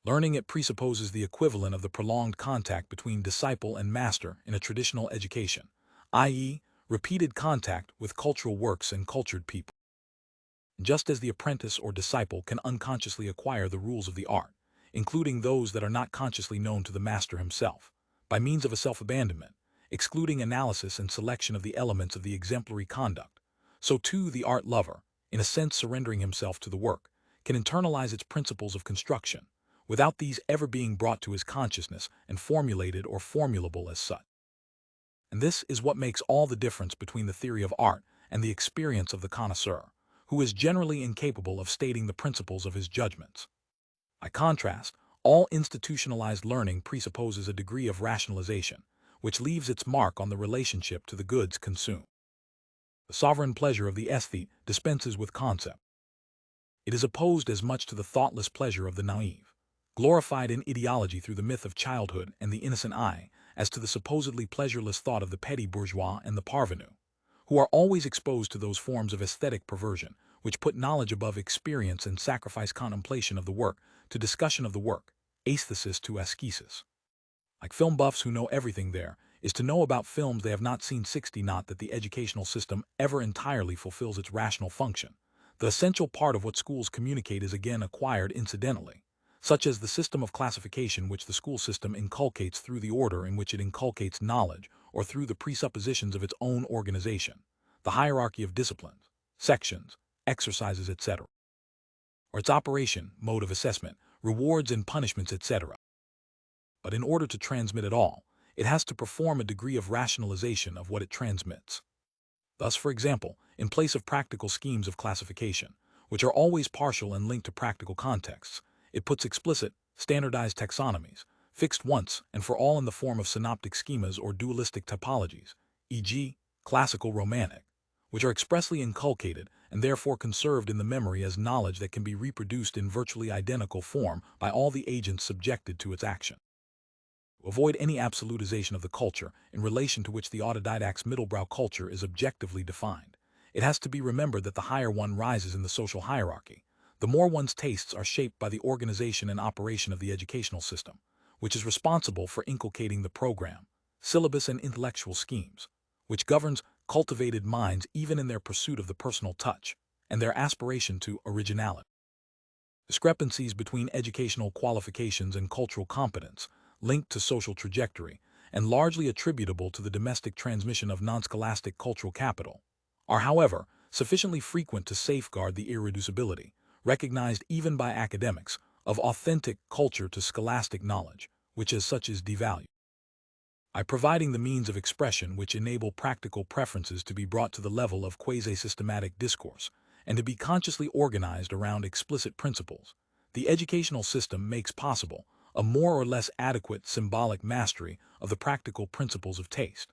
Learning it presupposes the equivalent of the prolonged contact between disciple and master in a traditional education, i.e., repeated contact with cultural works and cultured people. just as the apprentice or disciple can unconsciously acquire the rules of the art, including those that are not consciously known to the master himself, by means of a self-abandonment, excluding analysis and selection of the elements of the exemplary conduct, so too the art lover, in a sense surrendering himself to the work, can internalize its principles of construction, without these ever being brought to his consciousness and formulated or formulable as such. And this is what makes all the difference between the theory of art and the experience of the connoisseur, who is generally incapable of stating the principles of his judgments. By contrast, all institutionalized learning presupposes a degree of rationalization, which leaves its mark on the relationship to the goods consumed. The sovereign pleasure of the aesthete dispenses with concept. It is opposed as much to the thoughtless pleasure of the naive, glorified in ideology through the myth of childhood and the innocent eye, as to the supposedly pleasureless thought of the petty bourgeois and the parvenu, who are always exposed to those forms of aesthetic perversion which put knowledge above experience and sacrifice contemplation of the work to discussion of the work, aesthesis to ascesis. Like film buffs who know everything there is to know about films they have not seen. 60 Not that the educational system ever entirely fulfills its rational function. The essential part of what schools communicate is again acquired incidentally, such as the system of classification which the school system inculcates through the order in which it inculcates knowledge or through the presuppositions of its own organization, the hierarchy of disciplines, sections, exercises, etc., or its operation, mode of assessment, rewards and punishments, etc. But in order to transmit it all, it has to perform a degree of rationalization of what it transmits. Thus, for example, in place of practical schemes of classification, which are always partial and linked to practical contexts, it puts explicit, standardized taxonomies, fixed once and for all in the form of synoptic schemas or dualistic typologies, e.g., classical romantic, which are expressly inculcated and therefore conserved in the memory as knowledge that can be reproduced in virtually identical form by all the agents subjected to its action. To avoid any absolutization of the culture in relation to which the autodidact's middlebrow culture is objectively defined, it has to be remembered that the higher one rises in the social hierarchy, the more one's tastes are shaped by the organization and operation of the educational system, which is responsible for inculcating the program, syllabus and intellectual schemes, which governs cultivated minds even in their pursuit of the personal touch and their aspiration to originality. Discrepancies between educational qualifications and cultural competence, linked to social trajectory and largely attributable to the domestic transmission of non-scholastic cultural capital, are, however, sufficiently frequent to safeguard the irreducibility, recognized even by academics, of authentic culture to scholastic knowledge, which as such is devalued. By providing the means of expression which enable practical preferences to be brought to the level of quasi-systematic discourse, and to be consciously organized around explicit principles, the educational system makes possible a more or less adequate symbolic mastery of the practical principles of taste.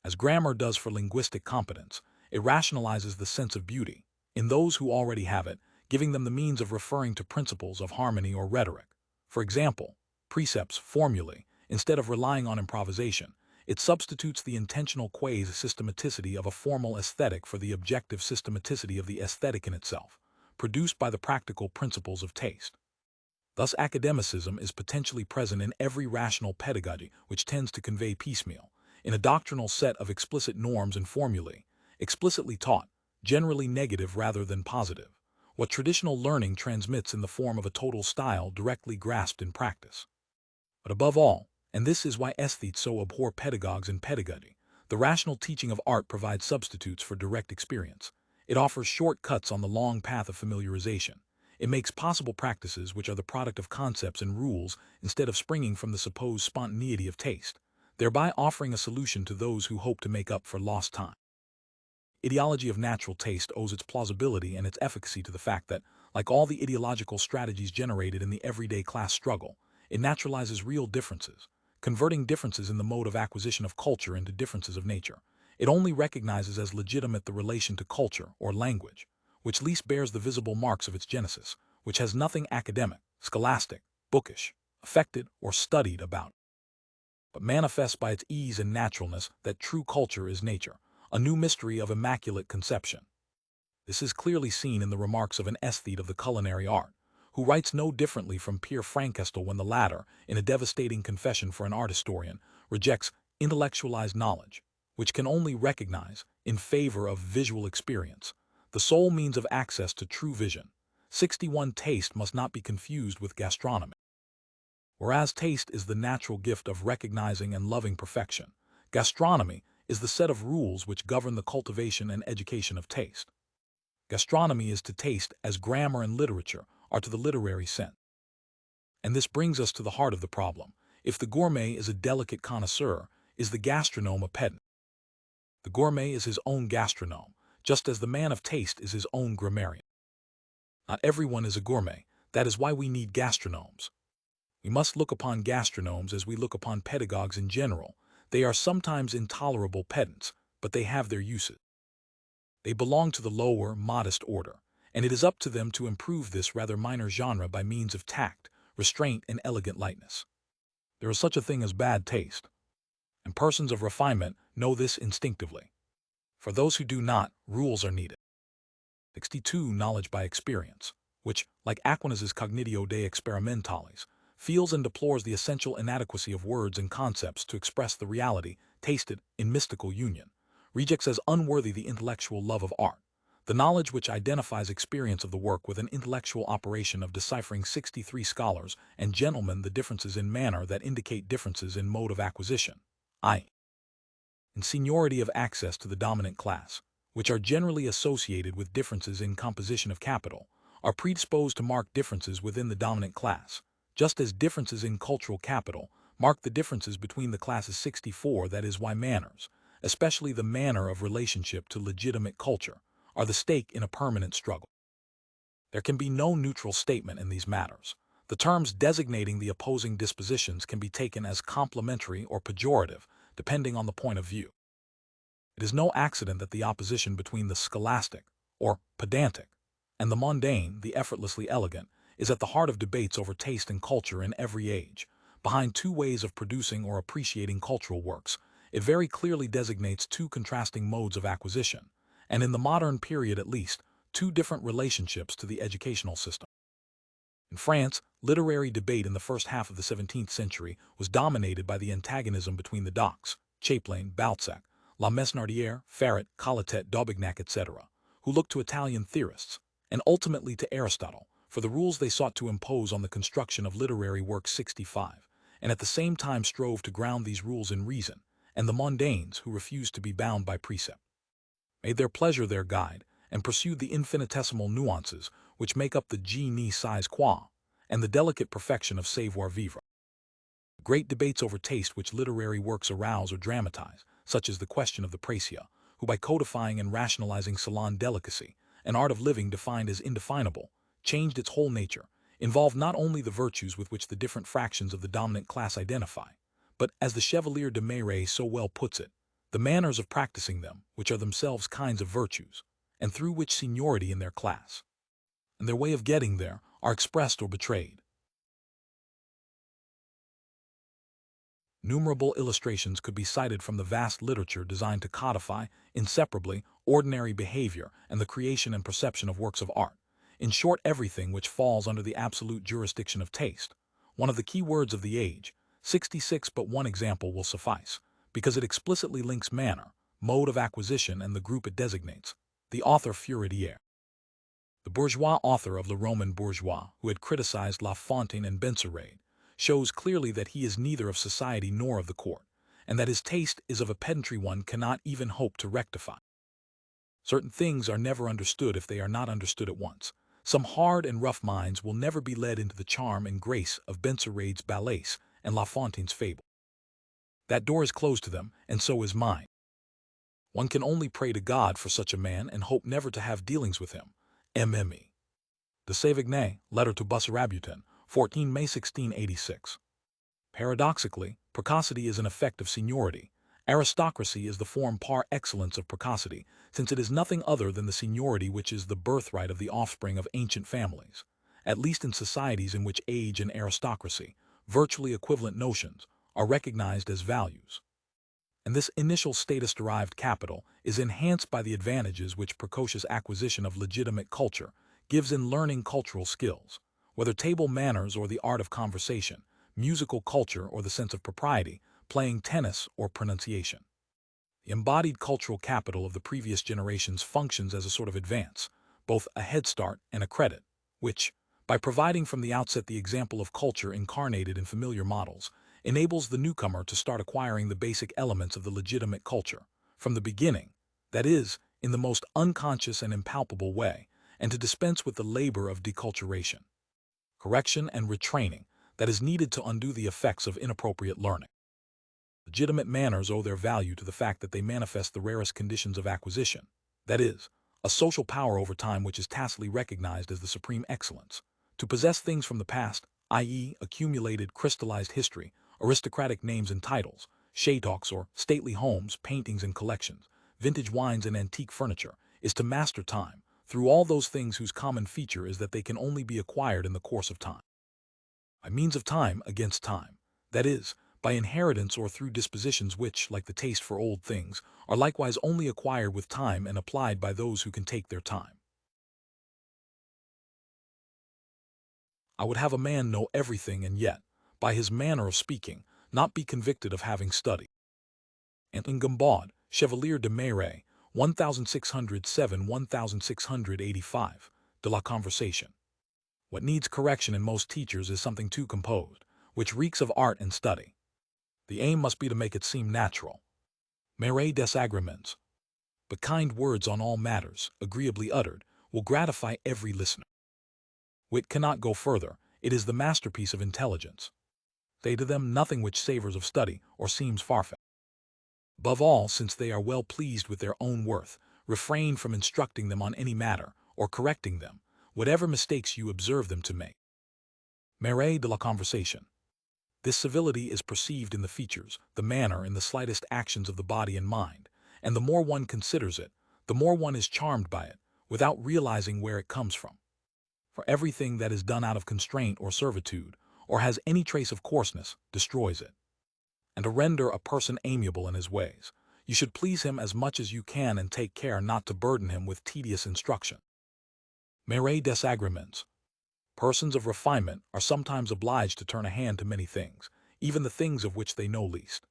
As grammar does for linguistic competence, it rationalizes the sense of beauty in those who already have it, giving them the means of referring to principles of harmony or rhetoric. For example, precepts, formulae, instead of relying on improvisation, it substitutes the intentional quasi-systematicity of a formal aesthetic for the objective systematicity of the aesthetic in itself, produced by the practical principles of taste. Thus, academicism is potentially present in every rational pedagogy which tends to convey piecemeal, in a doctrinal set of explicit norms and formulae, explicitly taught, generally negative rather than positive, what traditional learning transmits in the form of a total style directly grasped in practice. But above all, and this is why aesthetes so abhor pedagogues and pedagogy, the rational teaching of art provides substitutes for direct experience. It offers short-cuts on the long path of familiarization. It makes possible practices which are the product of concepts and rules instead of springing from the supposed spontaneity of taste, thereby offering a solution to those who hope to make up for lost time. Ideology of natural taste owes its plausibility and its efficacy to the fact that, like all the ideological strategies generated in the everyday class struggle, it naturalizes real differences, converting differences in the mode of acquisition of culture into differences of nature. It only recognizes as legitimate the relation to culture or language, which least bears the visible marks of its genesis, which has nothing academic, scholastic, bookish, affected, or studied about, but manifests by its ease and naturalness that true culture is nature, a new mystery of immaculate conception. This is clearly seen in the remarks of an aesthete of the culinary art, who writes no differently from Pierre Frankestel when the latter, in a devastating confession for an art historian, rejects intellectualized knowledge, which can only recognize, in favor of visual experience, the sole means of access to true vision. 61. Taste must not be confused with gastronomy. Whereas taste is the natural gift of recognizing and loving perfection, gastronomy is the set of rules which govern the cultivation and education of taste. Gastronomy is to taste as grammar and literature are to the literary sense. And this brings us to the heart of the problem. If the gourmet is a delicate connoisseur, is the gastronome a pedant? The gourmet is his own gastronome, just as the man of taste is his own grammarian. Not everyone is a gourmet, that is why we need gastronomes. We must look upon gastronomes as we look upon pedagogues in general. They are sometimes intolerable pedants, but they have their uses. They belong to the lower, modest order, and it is up to them to improve this rather minor genre by means of tact, restraint, and elegant lightness. There is such a thing as bad taste, and persons of refinement know this instinctively. For those who do not, rules are needed. 62. Knowledge by experience, which, like Aquinas's Cognitio de Experimentales, feels and deplores the essential inadequacy of words and concepts to express the reality tasted in mystical union, rejects as unworthy the intellectual love of art, the knowledge which identifies experience of the work with an intellectual operation of deciphering 63 scholars and gentlemen the differences in manner that indicate differences in mode of acquisition, i.e., in seniority of access to the dominant class, which are generally associated with differences in composition of capital, are predisposed to mark differences within the dominant class, just as differences in cultural capital mark the differences between the classes 64. That is why manners, especially the manner of relationship to legitimate culture, are the stake in a permanent struggle. There can be no neutral statement in these matters. The terms designating the opposing dispositions can be taken as complimentary or pejorative, depending on the point of view. It is no accident that the opposition between the scholastic, or pedantic, and the mundane, the effortlessly elegant, is at the heart of debates over taste and culture in every age. Behind two ways of producing or appreciating cultural works, it very clearly designates two contrasting modes of acquisition, and in the modern period at least, two different relationships to the educational system. In France, literary debate in the first half of the 17th century was dominated by the antagonism between the Docks, Chaplain, Balzac, La Mesnardière, Ferret, Colletet, Daubignac, etc., who looked to Italian theorists, and ultimately to Aristotle, for the rules they sought to impose on the construction of literary works 65, and at the same time strove to ground these rules in reason, and the mondaines, who refused to be bound by precept, made their pleasure their guide, and pursued the infinitesimal nuances which make up the je ne sais quoi, and the delicate perfection of savoir-vivre. Great debates over taste which literary works arouse or dramatize, such as the question of the Praecia, who by codifying and rationalizing salon delicacy, an art of living defined as indefinable, changed its whole nature, involved not only the virtues with which the different fractions of the dominant class identify, but, as the Chevalier de Marais so well puts it, the manners of practicing them, which are themselves kinds of virtues, and through which seniority in their class, and their way of getting there, are expressed or betrayed. Numerable illustrations could be cited from the vast literature designed to codify, inseparably, ordinary behavior and the creation and perception of works of art. In short, everything which falls under the absolute jurisdiction of taste, one of the key words of the age. 66. But one example will suffice, because it explicitly links manner, mode of acquisition, and the group it designates, the author Feuerbach. The bourgeois author of Le Roman Bourgeois, who had criticized La Fontaine and Benserade, shows clearly that he is neither of society nor of the court, and that his taste is of a pedantry one cannot even hope to rectify. Certain things are never understood if they are not understood at once. Some hard and rough minds will never be led into the charm and grace of Benserade's ballets and La Fontaine's fable. That door is closed to them, and so is mine. One can only pray to God for such a man and hope never to have dealings with him. Mme. De Sévigné, Letter to Bussarabutin, 14 May 1686. Paradoxically, precocity is an effect of seniority. Aristocracy is the form par excellence of precocity, since it is nothing other than the seniority which is the birthright of the offspring of ancient families, at least in societies in which age and aristocracy, virtually equivalent notions, are recognized as values. And this initial status-derived capital is enhanced by the advantages which precocious acquisition of legitimate culture gives in learning cultural skills, whether table manners or the art of conversation, musical culture or the sense of propriety, playing tennis or pronunciation. The embodied cultural capital of the previous generations functions as a sort of advance, both a head start and a credit, which, by providing from the outset the example of culture incarnated in familiar models, enables the newcomer to start acquiring the basic elements of the legitimate culture, from the beginning, that is, in the most unconscious and impalpable way, and to dispense with the labor of deculturation, correction and retraining that is needed to undo the effects of inappropriate learning. Legitimate manners owe their value to the fact that they manifest the rarest conditions of acquisition, that is, a social power over time which is tacitly recognized as the supreme excellence. To possess things from the past, i.e., accumulated crystallized history, aristocratic names and titles, shaytalks or stately homes, paintings and collections, vintage wines and antique furniture, is to master time, through all those things whose common feature is that they can only be acquired in the course of time. By means of time against time, that is, by inheritance or through dispositions which, like the taste for old things, are likewise only acquired with time and applied by those who can take their time. I would have a man know everything and yet, by his manner of speaking, not be convicted of having studied. Anton Gimbaud, Chevalier de Marais, 1607-1685, de la Conversation. What needs correction in most teachers is something too composed, which reeks of art and study. The aim must be to make it seem natural. Marais des Agréments. But kind words on all matters, agreeably uttered, will gratify every listener. Wit cannot go further, it is the masterpiece of intelligence. Say to them nothing which savors of study or seems far-fetched. Above all, since they are well pleased with their own worth, refrain from instructing them on any matter, or correcting them, whatever mistakes you observe them to make. Marais de la Conversation. This civility is perceived in the features, the manner, in the slightest actions of the body and mind, and the more one considers it, the more one is charmed by it, without realizing where it comes from. For everything that is done out of constraint or servitude, or has any trace of coarseness, destroys it. And to render a person amiable in his ways, you should please him as much as you can and take care not to burden him with tedious instruction. Marais des Agréments. Persons of refinement are sometimes obliged to turn a hand to many things, even the things of which they know least.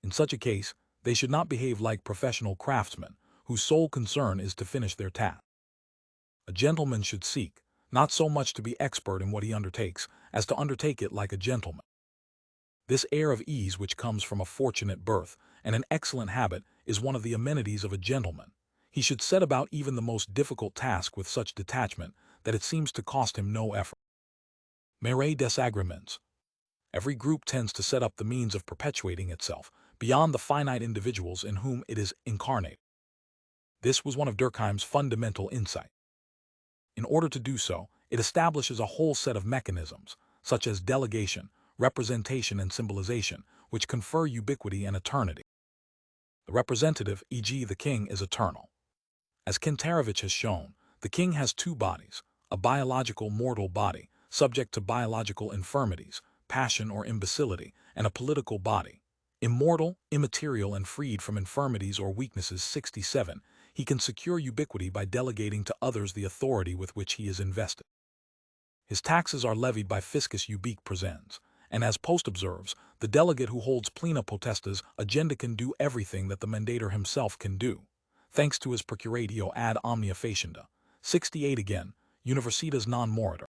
In such a case, they should not behave like professional craftsmen, whose sole concern is to finish their task. A gentleman should seek, not so much to be expert in what he undertakes, as to undertake it like a gentleman. This air of ease which comes from a fortunate birth and an excellent habit is one of the amenities of a gentleman. He should set about even the most difficult task with such detachment that it seems to cost him no effort. Marais des Agréments. Every group tends to set up the means of perpetuating itself beyond the finite individuals in whom it is incarnate. This was one of Durkheim's fundamental insights. In order to do so, it establishes a whole set of mechanisms, such as delegation, representation and symbolization, which confer ubiquity and eternity. The representative, e.g. the king, is eternal. As Kantarovich has shown, the king has two bodies, a biological mortal body, subject to biological infirmities, passion or imbecility, and a political body. Immortal, immaterial, and freed from infirmities or weaknesses. 67, he can secure ubiquity by delegating to others the authority with which he is invested. His taxes are levied by fiscus ubique presens, and as Post observes, the delegate who holds plena potestas agenda can do everything that the mandator himself can do, thanks to his procuratio ad omnia facienda. 68 again, Universitas non moritur.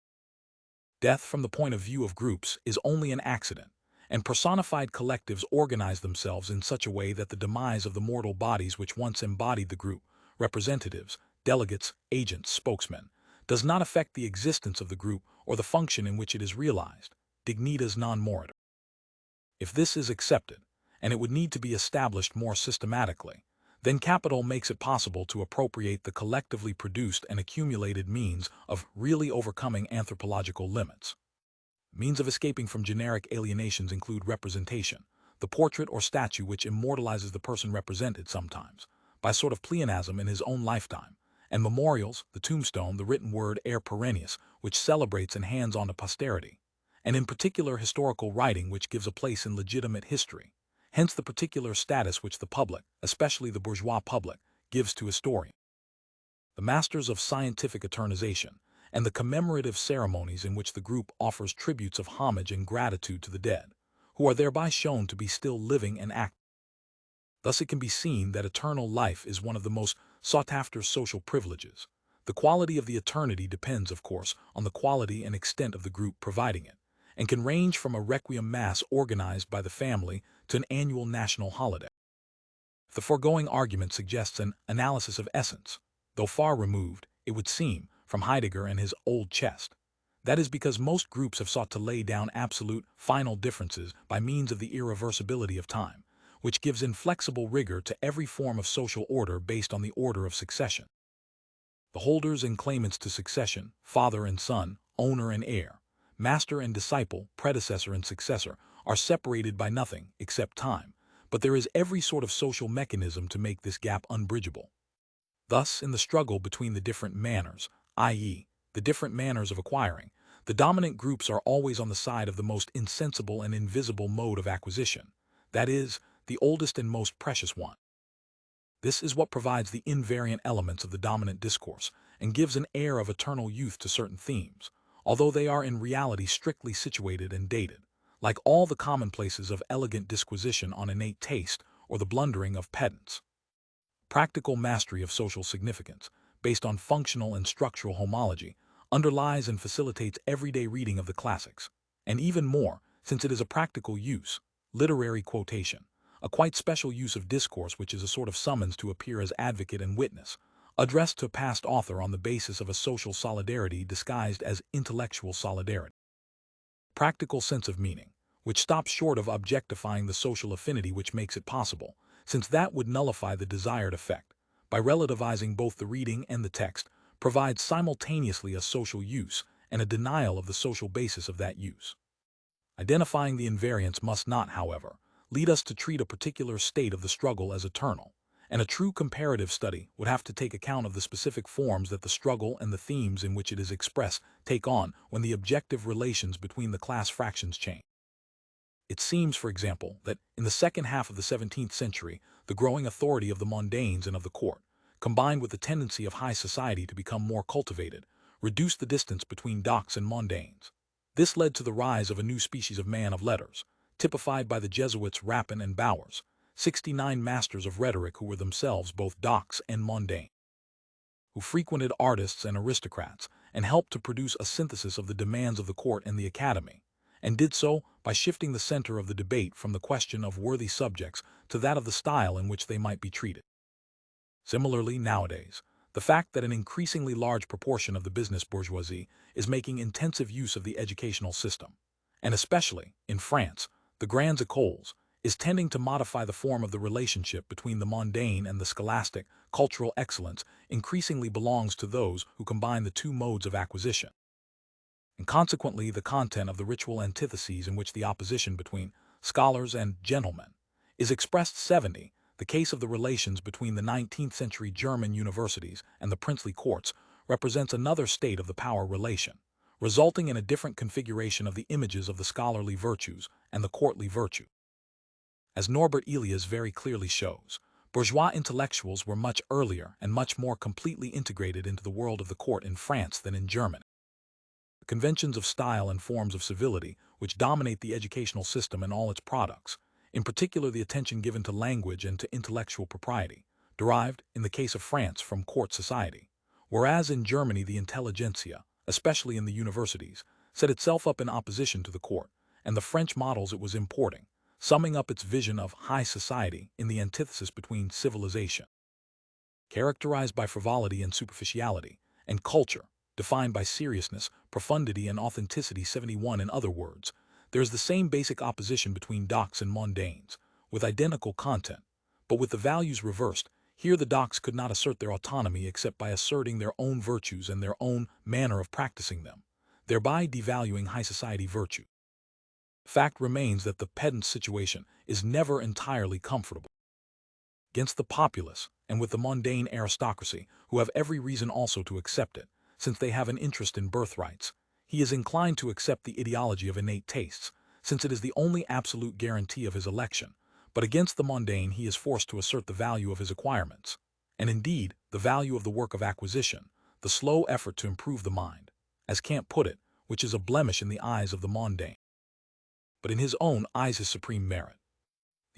Death from the point of view of groups is only an accident, and personified collectives organize themselves in such a way that the demise of the mortal bodies which once embodied the group, representatives, delegates, agents, spokesmen, does not affect the existence of the group or the function in which it is realized, dignitas non moritur. If this is accepted, and it would need to be established more systematically, then capital makes it possible to appropriate the collectively produced and accumulated means of really overcoming anthropological limits. Means of escaping from generic alienations include representation, the portrait or statue which immortalizes the person represented sometimes, by sort of pleonasm in his own lifetime, and memorials, the tombstone, the written word air perennius, which celebrates and hands on to posterity, and in particular historical writing which gives a place in legitimate history, hence the particular status which the public, especially the bourgeois public, gives to historians. The masters of scientific eternization, and the commemorative ceremonies in which the group offers tributes of homage and gratitude to the dead, who are thereby shown to be still living and active. Thus it can be seen that eternal life is one of the most sought-after social privileges. The quality of the eternity depends, of course, on the quality and extent of the group providing it, and can range from a requiem mass organized by the family to an annual national holiday. The foregoing argument suggests an analysis of essence, though far removed, it would seem, from Heidegger and his old chest. That is because most groups have sought to lay down absolute, final differences by means of the irreversibility of time, which gives inflexible rigor to every form of social order based on the order of succession. The holders and claimants to succession, father and son, owner and heir, master and disciple, predecessor and successor, are separated by nothing except time, but there is every sort of social mechanism to make this gap unbridgeable. Thus, in the struggle between the different manners, i.e., the different manners of acquiring, the dominant groups are always on the side of the most insensible and invisible mode of acquisition, that is, the oldest and most precious one. This is what provides the invariant elements of the dominant discourse and gives an air of eternal youth to certain themes, although they are in reality strictly situated and dated, like all the commonplaces of elegant disquisition on innate taste or the blundering of pedants. Practical mastery of social significance, based on functional and structural homology, underlies and facilitates everyday reading of the classics, and even more, since it is a practical use, literary quotation, a quite special use of discourse which is a sort of summons to appear as advocate and witness, addressed to a past author on the basis of a social solidarity disguised as intellectual solidarity. Practical sense of meaning, which stops short of objectifying the social affinity which makes it possible, since that would nullify the desired effect, by relativizing both the reading and the text, provides simultaneously a social use and a denial of the social basis of that use. Identifying the invariants must not, however, lead us to treat a particular state of the struggle as eternal, and a true comparative study would have to take account of the specific forms that the struggle and the themes in which it is expressed take on when the objective relations between the class fractions change. It seems, for example, that in the second half of the 17th century, the growing authority of the mondaines and of the court, combined with the tendency of high society to become more cultivated, reduced the distance between docs and mondaines. This led to the rise of a new species of man of letters, typified by the Jesuits Rapin and Bowers, 69 masters of rhetoric who were themselves both docs and mondaine, who frequented artists and aristocrats and helped to produce a synthesis of the demands of the court and the academy, and did so by shifting the center of the debate from the question of worthy subjects to that of the style in which they might be treated. Similarly, nowadays, the fact that an increasingly large proportion of the business bourgeoisie is making intensive use of the educational system, and especially, in France, the grandes écoles, is tending to modify the form of the relationship between the mondaine and the scholastic. Cultural excellence increasingly belongs to those who combine the two modes of acquisition. And consequently, the content of the ritual antitheses in which the opposition between scholars and gentlemen is expressed 70, the case of the relations between the 19th century German universities and the princely courts represents another state of the power relation, resulting in a different configuration of the images of the scholarly virtues and the courtly virtue. As Norbert Elias very clearly shows, bourgeois intellectuals were much earlier and much more completely integrated into the world of the court in France than in Germany. The conventions of style and forms of civility which dominate the educational system and all its products, in particular the attention given to language and to intellectual propriety, derived, in the case of France, from court society, whereas in Germany the intelligentsia, especially in the universities, set itself up in opposition to the court, and the French models it was importing, summing up its vision of high society in the antithesis between civilization, characterized by frivolity and superficiality, and culture, defined by seriousness, profundity, and authenticity. 71. In other words, there is the same basic opposition between docs and mondaines, with identical content, but with the values reversed. Here the docs could not assert their autonomy except by asserting their own virtues and their own manner of practicing them, thereby devaluing high society virtue. Fact remains that the pedant situation is never entirely comfortable. Against the populace, and with the mondaine aristocracy, who have every reason also to accept it, since they have an interest in birthrights, he is inclined to accept the ideology of innate tastes, since it is the only absolute guarantee of his election, but against the mondaine he is forced to assert the value of his acquirements, and indeed the value of the work of acquisition, the slow effort to improve the mind, as Kant put it, which is a blemish in the eyes of the mondaine, but in his own eyes his supreme merit.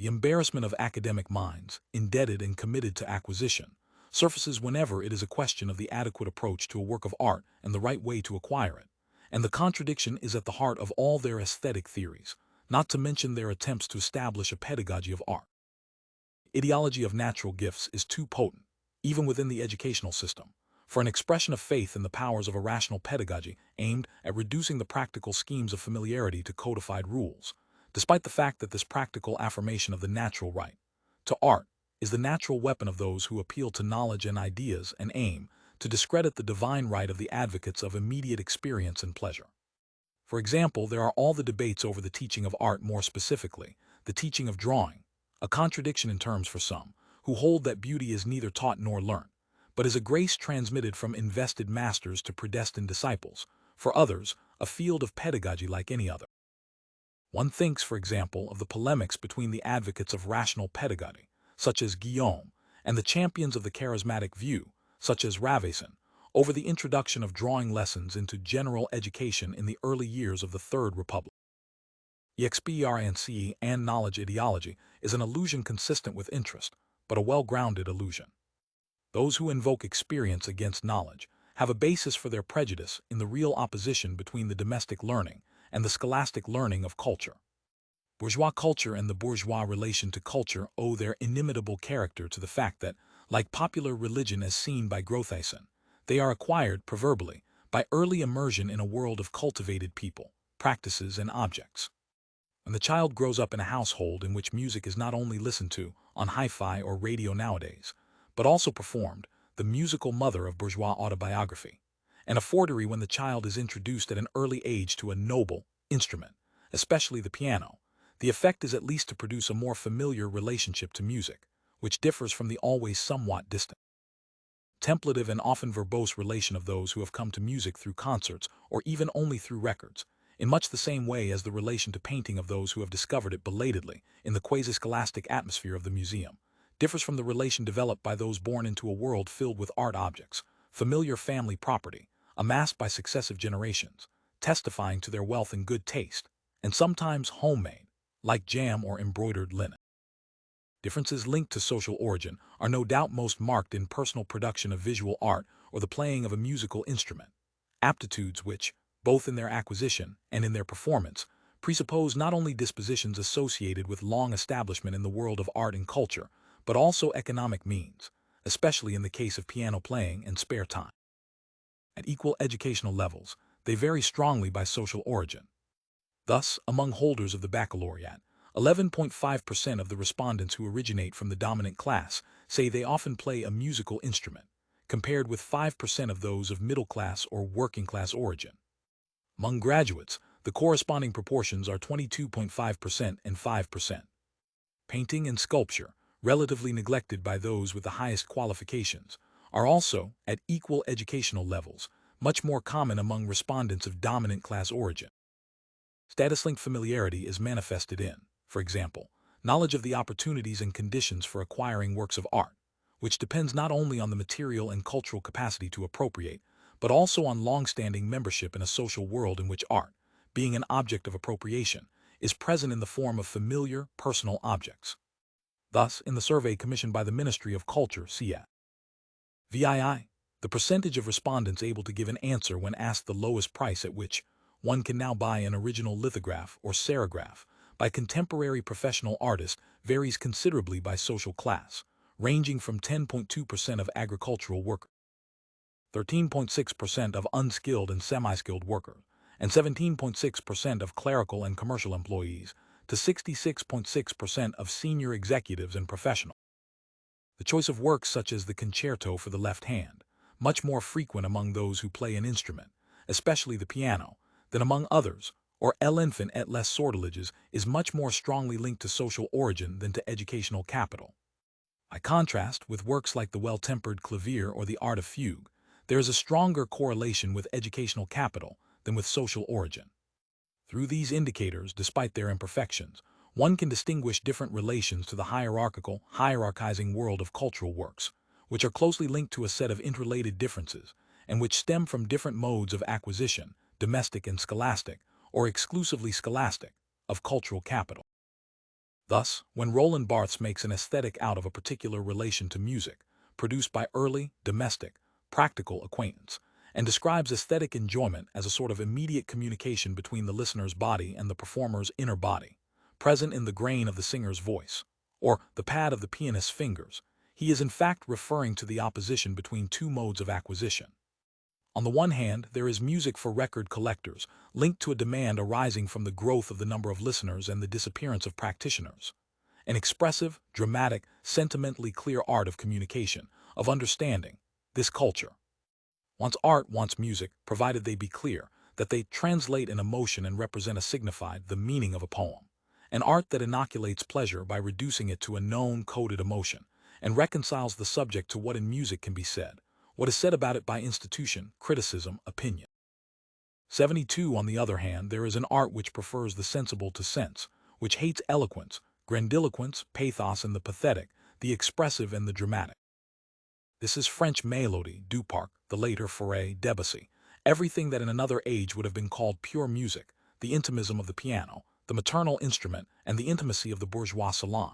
The embarrassment of academic minds, indebted and committed to acquisition, surfaces whenever it is a question of the adequate approach to a work of art and the right way to acquire it, and the contradiction is at the heart of all their aesthetic theories, not to mention their attempts to establish a pedagogy of art. Ideology of natural gifts is too potent, even within the educational system, for an expression of faith in the powers of a rational pedagogy aimed at reducing the practical schemes of familiarity to codified rules, despite the fact that this practical affirmation of the natural right to art is the natural weapon of those who appeal to knowledge and ideas and aim to discredit the divine right of the advocates of immediate experience and pleasure. For example, there are all the debates over the teaching of art, more specifically, the teaching of drawing, a contradiction in terms for some, who hold that beauty is neither taught nor learnt, but is a grace transmitted from invested masters to predestined disciples, for others, a field of pedagogy like any other. One thinks, for example, of the polemics between the advocates of rational pedagogy, such as Guillaume, and the champions of the charismatic view, such as Ravaisin, over the introduction of drawing lessons into general education in the early years of the Third Republic. Experience and knowledge ideology is an illusion consistent with interest, but a well-grounded illusion. Those who invoke experience against knowledge have a basis for their prejudice in the real opposition between the domestic learning and the scholastic learning of culture. Bourgeois culture and the bourgeois relation to culture owe their inimitable character to the fact that, like popular religion as seen by Grothason, they are acquired, proverbially, by early immersion in a world of cultivated people, practices, and objects. When the child grows up in a household in which music is not only listened to on hi-fi or radio nowadays, but also performed, the musical mother of bourgeois autobiography, and a forgery when the child is introduced at an early age to a noble instrument, especially the piano, the effect is at least to produce a more familiar relationship to music, which differs from the always somewhat distant, templative and often verbose relation of those who have come to music through concerts or even only through records, in much the same way as the relation to painting of those who have discovered it belatedly in the quasi-scholastic atmosphere of the museum, differs from the relation developed by those born into a world filled with art objects, familiar family property, amassed by successive generations, testifying to their wealth and good taste, and sometimes homemade, like jam or embroidered linen. Differences linked to social origin are no doubt most marked in personal production of visual art or the playing of a musical instrument, aptitudes which, both in their acquisition and in their performance, presuppose not only dispositions associated with long establishment in the world of art and culture, but also economic means, especially in the case of piano playing and spare time. At equal educational levels, they vary strongly by social origin. Thus, among holders of the baccalaureate, 11.5% of the respondents who originate from the dominant class say they often play a musical instrument, compared with 5% of those of middle class or working class origin. Among graduates, the corresponding proportions are 22.5% and 5%. Painting and sculpture, relatively neglected by those with the highest qualifications, are also, at equal educational levels, much more common among respondents of dominant class origin. Status-linked familiarity is manifested in, for example, knowledge of the opportunities and conditions for acquiring works of art, which depends not only on the material and cultural capacity to appropriate, but also on long-standing membership in a social world in which art, being an object of appropriation, is present in the form of familiar, personal objects. Thus, in the survey commissioned by the Ministry of Culture, CF. VII, the percentage of respondents able to give an answer when asked the lowest price at which one can now buy an original lithograph or serigraph by contemporary professional artists varies considerably by social class, ranging from 10.2% of agricultural workers, 13.6% of unskilled and semi-skilled workers, and 17.6% of clerical and commercial employees, to 66.6% of senior executives and professionals. The choice of works such as the concerto for the left hand, much more frequent among those who play an instrument, especially the piano, than among others, or l'enfant et les sortilèges, is much more strongly linked to social origin than to educational capital. By contrast, with works like the well-tempered clavier or the art of fugue, there is a stronger correlation with educational capital than with social origin. Through these indicators, despite their imperfections, one can distinguish different relations to the hierarchizing world of cultural works, which are closely linked to a set of interrelated differences, and which stem from different modes of acquisition, domestic and scholastic, or exclusively scholastic, of cultural capital. Thus, when Roland Barthes makes an aesthetic out of a particular relation to music, produced by early, domestic, practical acquaintance, and describes aesthetic enjoyment as a sort of immediate communication between the listener's body and the performer's inner body, present in the grain of the singer's voice, or the pad of the pianist's fingers, he is in fact referring to the opposition between two modes of acquisition. On the one hand, there is music for record collectors, linked to a demand arising from the growth of the number of listeners and the disappearance of practitioners. An expressive, dramatic, sentimentally clear art of communication, of understanding, this culture. Wants art, wants music, provided they be clear, that they translate an emotion and represent a signified, the meaning of a poem. An art that inoculates pleasure by reducing it to a known, coded emotion, and reconciles the subject to what in music can be said, what is said about it by institution, criticism, opinion. 72. On the other hand, there is an art which prefers the sensible to sense, which hates eloquence, grandiloquence, pathos and the pathetic, the expressive and the dramatic. This is French Mélodie, Duparc, the later Fauré, Debussy, everything that in another age would have been called pure music, the intimism of the piano, the maternal instrument, and the intimacy of the bourgeois salon.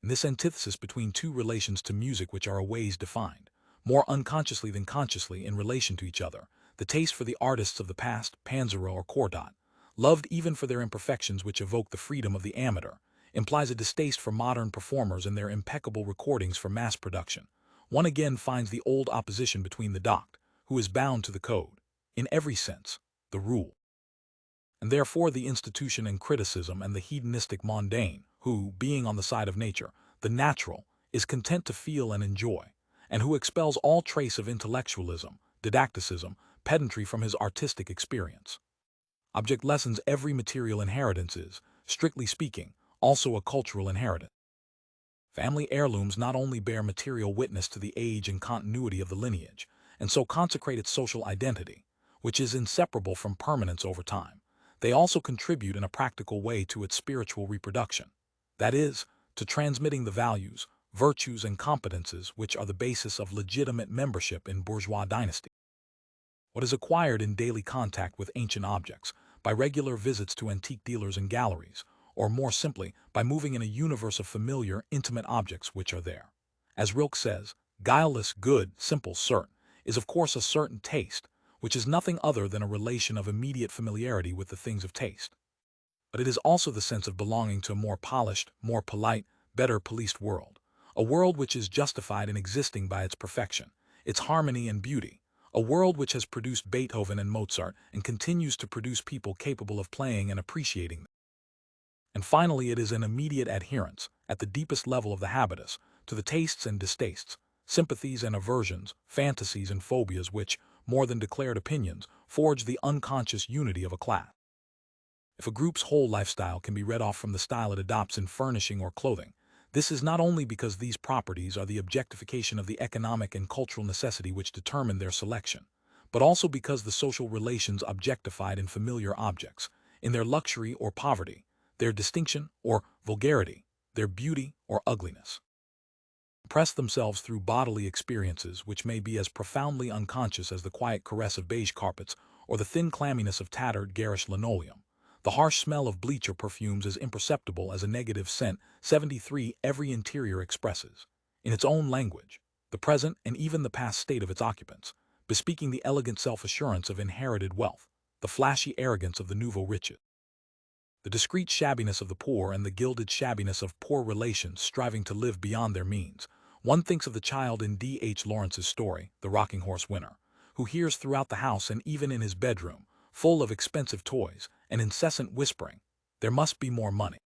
In this antithesis between two relations to music which are a ways defined, more unconsciously than consciously in relation to each other, the taste for the artists of the past, Panzero or Cordat, loved even for their imperfections which evoke the freedom of the amateur, implies a distaste for modern performers and their impeccable recordings for mass production. One again finds the old opposition between the doct, who is bound to the code, in every sense, the rule, and therefore the institution and criticism, and the hedonistic mondaine, who, being on the side of nature, the natural, is content to feel and enjoy, and who expels all trace of intellectualism, didacticism, pedantry from his artistic experience. Object lessons. Every material inheritance is, strictly speaking, also a cultural inheritance. Family heirlooms not only bear material witness to the age and continuity of the lineage, and so consecrate its social identity, which is inseparable from permanence over time, they also contribute in a practical way to its spiritual reproduction, that is, to transmitting the values, virtues, and competences which are the basis of legitimate membership in bourgeois dynasty. What is acquired in daily contact with ancient objects, by regular visits to antique dealers and galleries, or more simply, by moving in a universe of familiar, intimate objects which are there. As Rilke says, guileless, good, simple, certain, is of course a certain taste, which is nothing other than a relation of immediate familiarity with the things of taste. But it is also the sense of belonging to a more polished, more polite, better policed world, a world which is justified in existing by its perfection, its harmony and beauty, a world which has produced Beethoven and Mozart and continues to produce people capable of playing and appreciating them. And finally, it is an immediate adherence, at the deepest level of the habitus, to the tastes and distastes, sympathies and aversions, fantasies and phobias which, more than declared opinions, forge the unconscious unity of a class. If a group's whole lifestyle can be read off from the style it adopts in furnishing or clothing, this is not only because these properties are the objectification of the economic and cultural necessity which determine their selection, but also because the social relations objectified in familiar objects, in their luxury or poverty, their distinction or vulgarity, their beauty or ugliness, press themselves through bodily experiences which may be as profoundly unconscious as the quiet caress of beige carpets or the thin clamminess of tattered garish linoleum. The harsh smell of bleach or perfumes is imperceptible as a negative scent. 73. Every interior expresses, in its own language, the present and even the past state of its occupants, bespeaking the elegant self-assurance of inherited wealth, the flashy arrogance of the nouveau riches, the discreet shabbiness of the poor and the gilded shabbiness of poor relations striving to live beyond their means. One thinks of the child in D.H. Lawrence's story, The Rocking Horse Winner, who hears throughout the house and even in his bedroom, full of expensive toys, an incessant whispering, "There must be more money."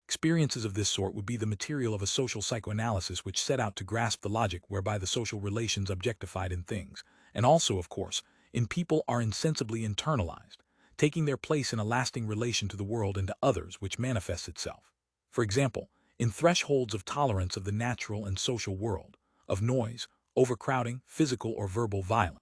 Experiences of this sort would be the material of a social psychoanalysis which set out to grasp the logic whereby the social relations objectified in things, and also, of course, in people are insensibly internalized, taking their place in a lasting relation to the world and to others which manifests itself, for example, in thresholds of tolerance of the natural and social world, of noise, overcrowding, physical or verbal violence,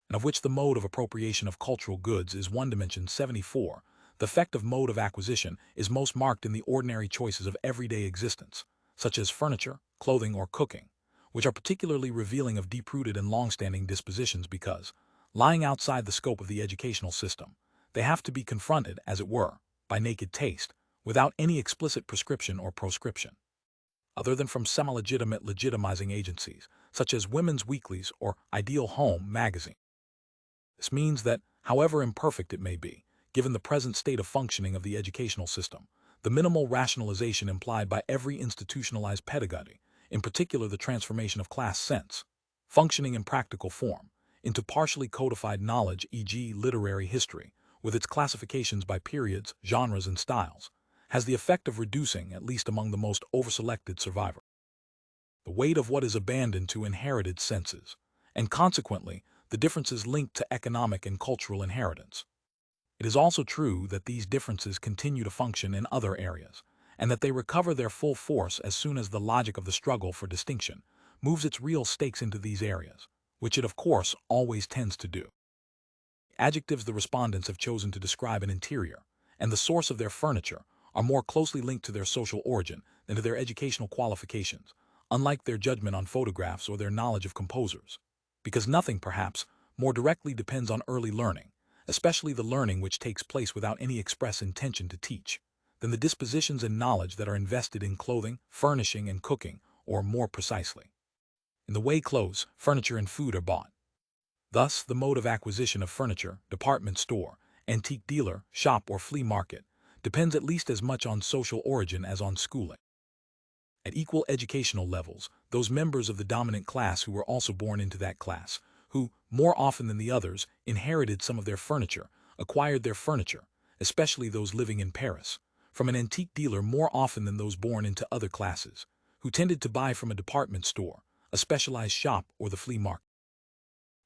and of which the mode of appropriation of cultural goods is one dimension. 74. The effect of mode of acquisition is most marked in the ordinary choices of everyday existence, such as furniture, clothing, or cooking, which are particularly revealing of deep-rooted and long-standing dispositions because, lying outside the scope of the educational system, they have to be confronted, as it were, by naked taste, without any explicit prescription or proscription, other than from semi-legitimate legitimizing agencies, such as women's weeklies or Ideal Home magazine. This means that, however imperfect it may be, given the present state of functioning of the educational system, the minimal rationalization implied by every institutionalized pedagogy, in particular the transformation of class sense, functioning in practical form, into partially codified knowledge, e.g. literary history, with its classifications by periods, genres, and styles, has the effect of reducing, at least among the most overselected survivors, the weight of what is abandoned to inherited senses, and consequently, the differences linked to economic and cultural inheritance. It is also true that these differences continue to function in other areas, and that they recover their full force as soon as the logic of the struggle for distinction moves its real stakes into these areas, which it of course always tends to do. Adjectives the respondents have chosen to describe an interior, and the source of their furniture, are more closely linked to their social origin than to their educational qualifications, unlike their judgment on photographs or their knowledge of composers, because nothing, perhaps, more directly depends on early learning, especially the learning which takes place without any express intention to teach, than the dispositions and knowledge that are invested in clothing, furnishing, and cooking, or more precisely, in the way clothes, furniture, and food are bought. Thus, the mode of acquisition of furniture, department store, antique dealer, shop, or flea market, depends at least as much on social origin as on schooling. At equal educational levels, those members of the dominant class who were also born into that class, who, more often than the others, inherited some of their furniture, acquired their furniture, especially those living in Paris, from an antique dealer more often than those born into other classes, who tended to buy from a department store, a specialized shop, or the flea market.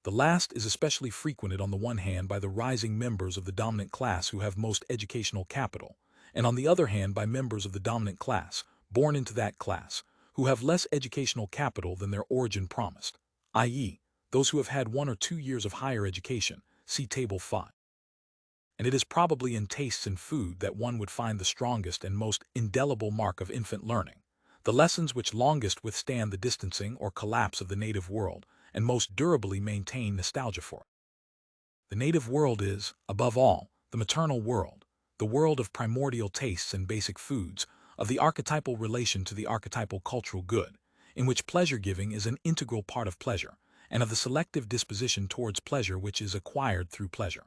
The last is especially frequented on the one hand by the rising members of the dominant class who have most educational capital, and on the other hand by members of the dominant class, born into that class, who have less educational capital than their origin promised, i.e., those who have had 1 or 2 years of higher education, see Table 5. And it is probably in tastes in food that one would find the strongest and most indelible mark of infant learning, the lessons which longest withstand the distancing or collapse of the native world, and most durably maintain nostalgia for it. The native world is, above all, the maternal world, the world of primordial tastes and basic foods, of the archetypal relation to the archetypal cultural good, in which pleasure-giving is an integral part of pleasure, and of the selective disposition towards pleasure which is acquired through pleasure.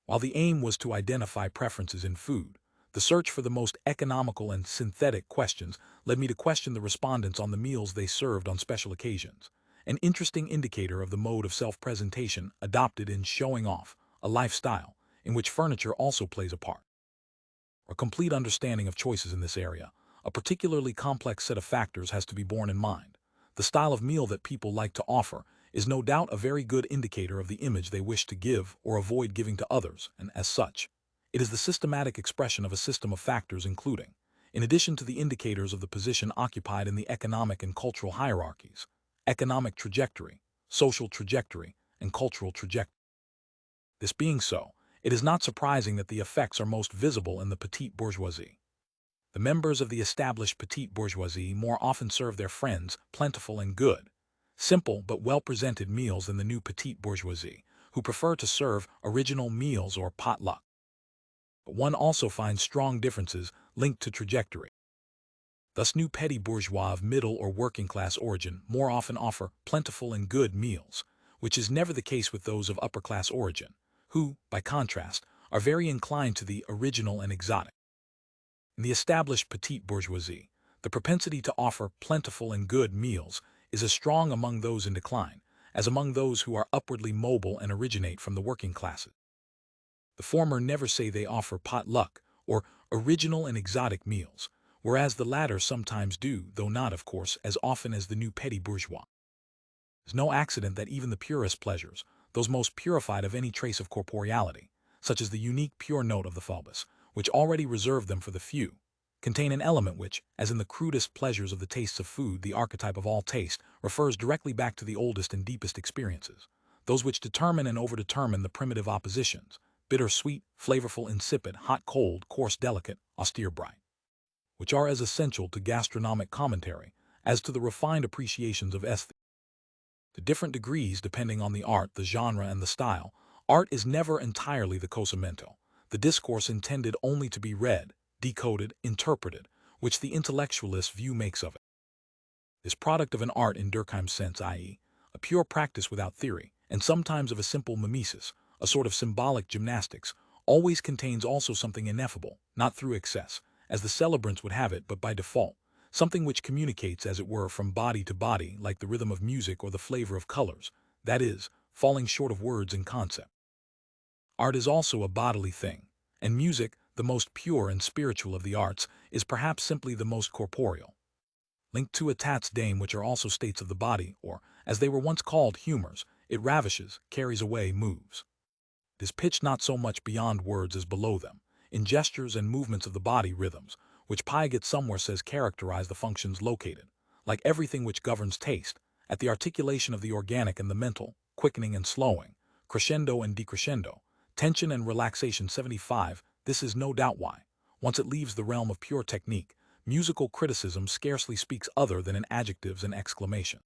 While the aim was to identify preferences in food, the search for the most economical and synthetic questions led me to question the respondents on the meals they served on special occasions, an interesting indicator of the mode of self-presentation adopted in showing off, a lifestyle in which furniture also plays a part. For a complete understanding of choices in this area, a particularly complex set of factors has to be borne in mind. The style of meal that people like to offer is no doubt a very good indicator of the image they wish to give or avoid giving to others, and as such, it is the systematic expression of a system of factors including, in addition to the indicators of the position occupied in the economic and cultural hierarchies, economic trajectory, social trajectory, and cultural trajectory. This being so, it is not surprising that the effects are most visible in the petite bourgeoisie. The members of the established petite bourgeoisie more often serve their friends plentiful and good, simple but well-presented meals than the new petite bourgeoisie, who prefer to serve original meals or potluck. But one also finds strong differences linked to trajectory. Thus, new petty bourgeois of middle or working-class origin more often offer plentiful and good meals, which is never the case with those of upper-class origin, who, by contrast, are very inclined to the original and exotic. In the established petite bourgeoisie, the propensity to offer plentiful and good meals is as strong among those in decline as among those who are upwardly mobile and originate from the working classes. The former never say they offer potluck or original and exotic meals, whereas the latter sometimes do, though not, of course, as often as the new petty bourgeois. It is no accident that even the purest pleasures, those most purified of any trace of corporeality, such as the unique pure note of the Phoebus, which already reserved them for the few, contain an element which, as in the crudest pleasures of the tastes of food, the archetype of all taste, refers directly back to the oldest and deepest experiences, those which determine and overdetermine the primitive oppositions, bitter, sweet, flavorful, insipid, hot, cold, coarse, delicate, austere, bright, which are as essential to gastronomic commentary as to the refined appreciations of aesthetic. To different degrees depending on the art, the genre, and the style, art is never entirely the cosimento, the discourse intended only to be read, decoded, interpreted, which the intellectualist view makes of it. This product of an art in Durkheim's sense, i.e., a pure practice without theory, and sometimes of a simple mimesis, a sort of symbolic gymnastics, always contains also something ineffable, not through excess, as the celebrants would have it, but by default, something which communicates, as it were, from body to body, like the rhythm of music or the flavor of colors, that is, falling short of words in concept. Art is also a bodily thing, and music, the most pure and spiritual of the arts, is perhaps simply the most corporeal. Linked to Atat's dame, which are also states of the body, or, as they were once called, humors, it ravishes, carries away, moves. It is pitched not so much beyond words as below them, in gestures and movements of the body rhythms, which Piaget somewhere says characterize the functions located, like everything which governs taste, at the articulation of the organic and the mental, quickening and slowing, crescendo and decrescendo, tension and relaxation. 75. This is no doubt why, once it leaves the realm of pure technique, musical criticism scarcely speaks other than in adjectives and exclamation.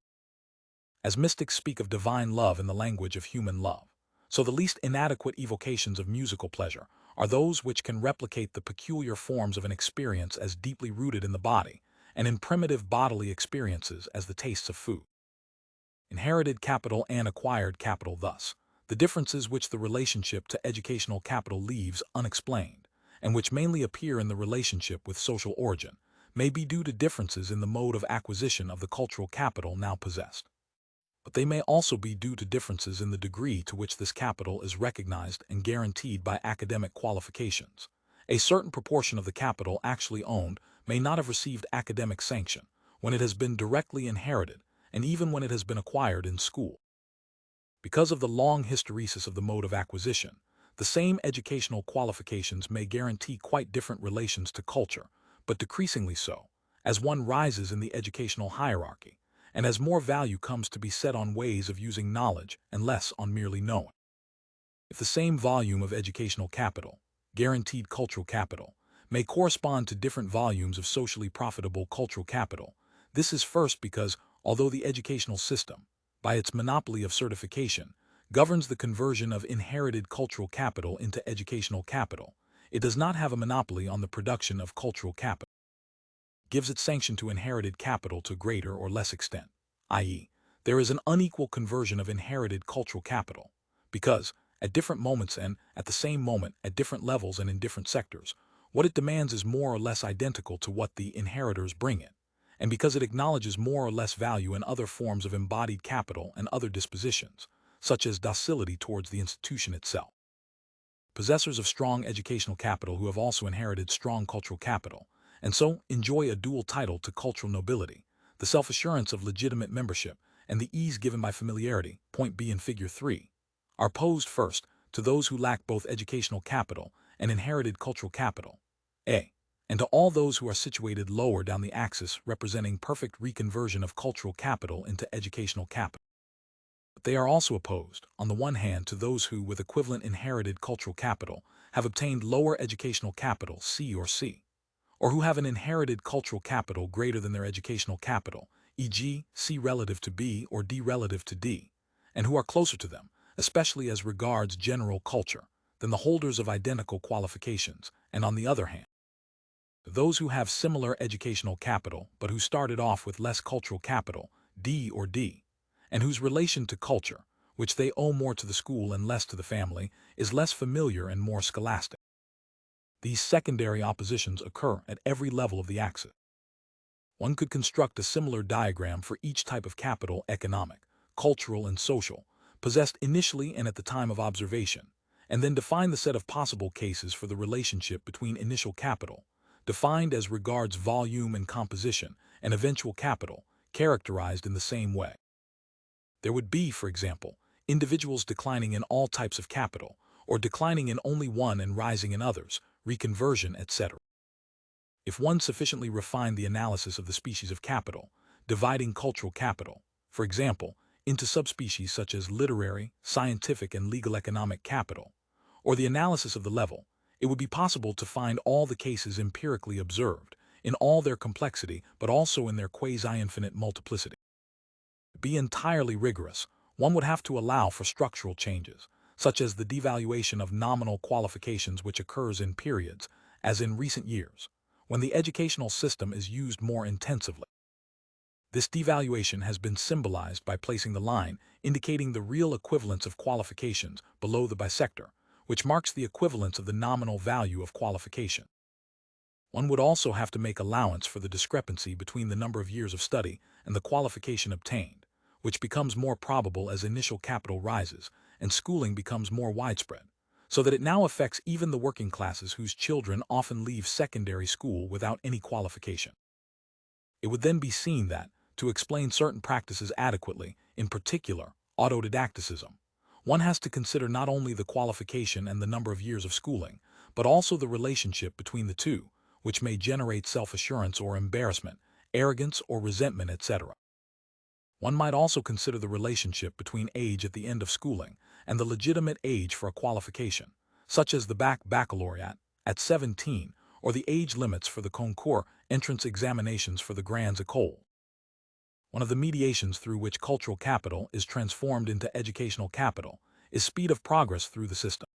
As mystics speak of divine love in the language of human love, so the least inadequate evocations of musical pleasure are those which can replicate the peculiar forms of an experience as deeply rooted in the body, and in primitive bodily experiences as the tastes of food. Inherited capital and acquired capital. Thus, the differences which the relationship to educational capital leaves unexplained, and which mainly appear in the relationship with social origin, may be due to differences in the mode of acquisition of the cultural capital now possessed. But they may also be due to differences in the degree to which this capital is recognized and guaranteed by academic qualifications. A certain proportion of the capital actually owned may not have received academic sanction when it has been directly inherited, and even when it has been acquired in school. Because of the long hysteresis of the mode of acquisition, the same educational qualifications may guarantee quite different relations to culture, but decreasingly so, as one rises in the educational hierarchy, and as more value comes to be set on ways of using knowledge and less on merely knowing. If the same volume of educational capital, guaranteed cultural capital, may correspond to different volumes of socially profitable cultural capital, this is first because, although the educational system, by its monopoly of certification, governs the conversion of inherited cultural capital into educational capital, it does not have a monopoly on the production of cultural capital. Gives its sanction to inherited capital to greater or less extent, i.e., there is an unequal conversion of inherited cultural capital, because, at different moments and, at the same moment, at different levels and in different sectors, what it demands is more or less identical to what the inheritors bring it, and because it acknowledges more or less value in other forms of embodied capital and other dispositions, such as docility towards the institution itself. Possessors of strong educational capital who have also inherited strong cultural capital, and so enjoy a dual title to cultural nobility, the self-assurance of legitimate membership, and the ease given by familiarity, point B in Figure 3, are posed first to those who lack both educational capital and inherited cultural capital, A, and to all those who are situated lower down the axis representing perfect reconversion of cultural capital into educational capital. But they are also opposed, on the one hand, to those who, with equivalent inherited cultural capital, have obtained lower educational capital, C or C, or who have an inherited cultural capital greater than their educational capital, e.g., C relative to B or D relative to D, and who are closer to them, especially as regards general culture, than the holders of identical qualifications, and on the other hand, those who have similar educational capital but who started off with less cultural capital, D or D, and whose relation to culture, which they owe more to the school and less to the family, is less familiar and more scholastic. These secondary oppositions occur at every level of the axis. One could construct a similar diagram for each type of capital, economic, cultural, and social, possessed initially and at the time of observation, and then define the set of possible cases for the relationship between initial capital, defined as regards volume and composition, and eventual capital, characterized in the same way. There would be, for example, individuals declining in all types of capital, or declining in only one and rising in others, reconversion, etc. If one sufficiently refined the analysis of the species of capital, dividing cultural capital, for example, into subspecies such as literary, scientific, and legal economic capital, or the analysis of the level, it would be possible to find all the cases empirically observed, in all their complexity, but also in their quasi-infinite multiplicity. To be entirely rigorous, one would have to allow for structural changes, such as the devaluation of nominal qualifications which occurs in periods, as in recent years, when the educational system is used more intensively. This devaluation has been symbolized by placing the line indicating the real equivalence of qualifications below the bisector, which marks the equivalence of the nominal value of qualification. One would also have to make allowance for the discrepancy between the number of years of study and the qualification obtained, which becomes more probable as initial capital rises and schooling becomes more widespread, so that it now affects even the working classes whose children often leave secondary school without any qualification. It would then be seen that, to explain certain practices adequately, in particular, autodidacticism, one has to consider not only the qualification and the number of years of schooling, but also the relationship between the two, which may generate self-assurance or embarrassment, arrogance or resentment, etc. One might also consider the relationship between age at the end of schooling and the legitimate age for a qualification, such as the baccalaureate at 17, or the age limits for the concours entrance examinations for the grandes écoles. One of the mediations through which cultural capital is transformed into educational capital is speed of progress through the system.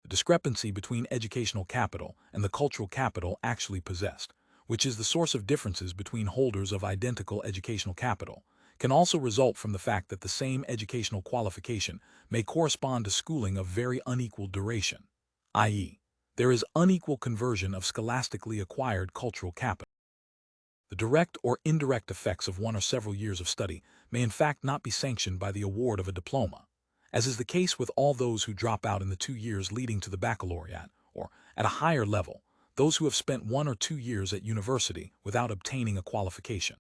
The discrepancy between educational capital and the cultural capital actually possessed, which is the source of differences between holders of identical educational capital, can also result from the fact that the same educational qualification may correspond to schooling of very unequal duration, i.e., there is unequal conversion of scholastically acquired cultural capital. The direct or indirect effects of one or several years of study may in fact not be sanctioned by the award of a diploma, as is the case with all those who drop out in the 2 years leading to the baccalaureate, or, at a higher level, those who have spent 1 or 2 years at university without obtaining a qualification.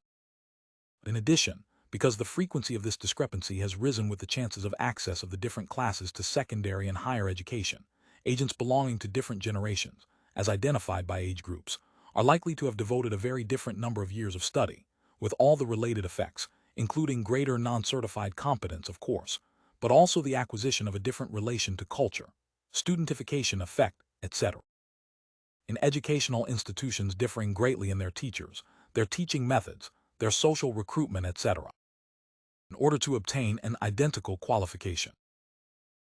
In addition, because the frequency of this discrepancy has risen with the chances of access of the different classes to secondary and higher education, agents belonging to different generations, as identified by age groups, are likely to have devoted a very different number of years of study, with all the related effects, including greater non-certified competence, of course, but also the acquisition of a different relation to culture, studentification effect, etc. In educational institutions differing greatly in their teachers, their teaching methods, their social recruitment, etc., in order to obtain an identical qualification.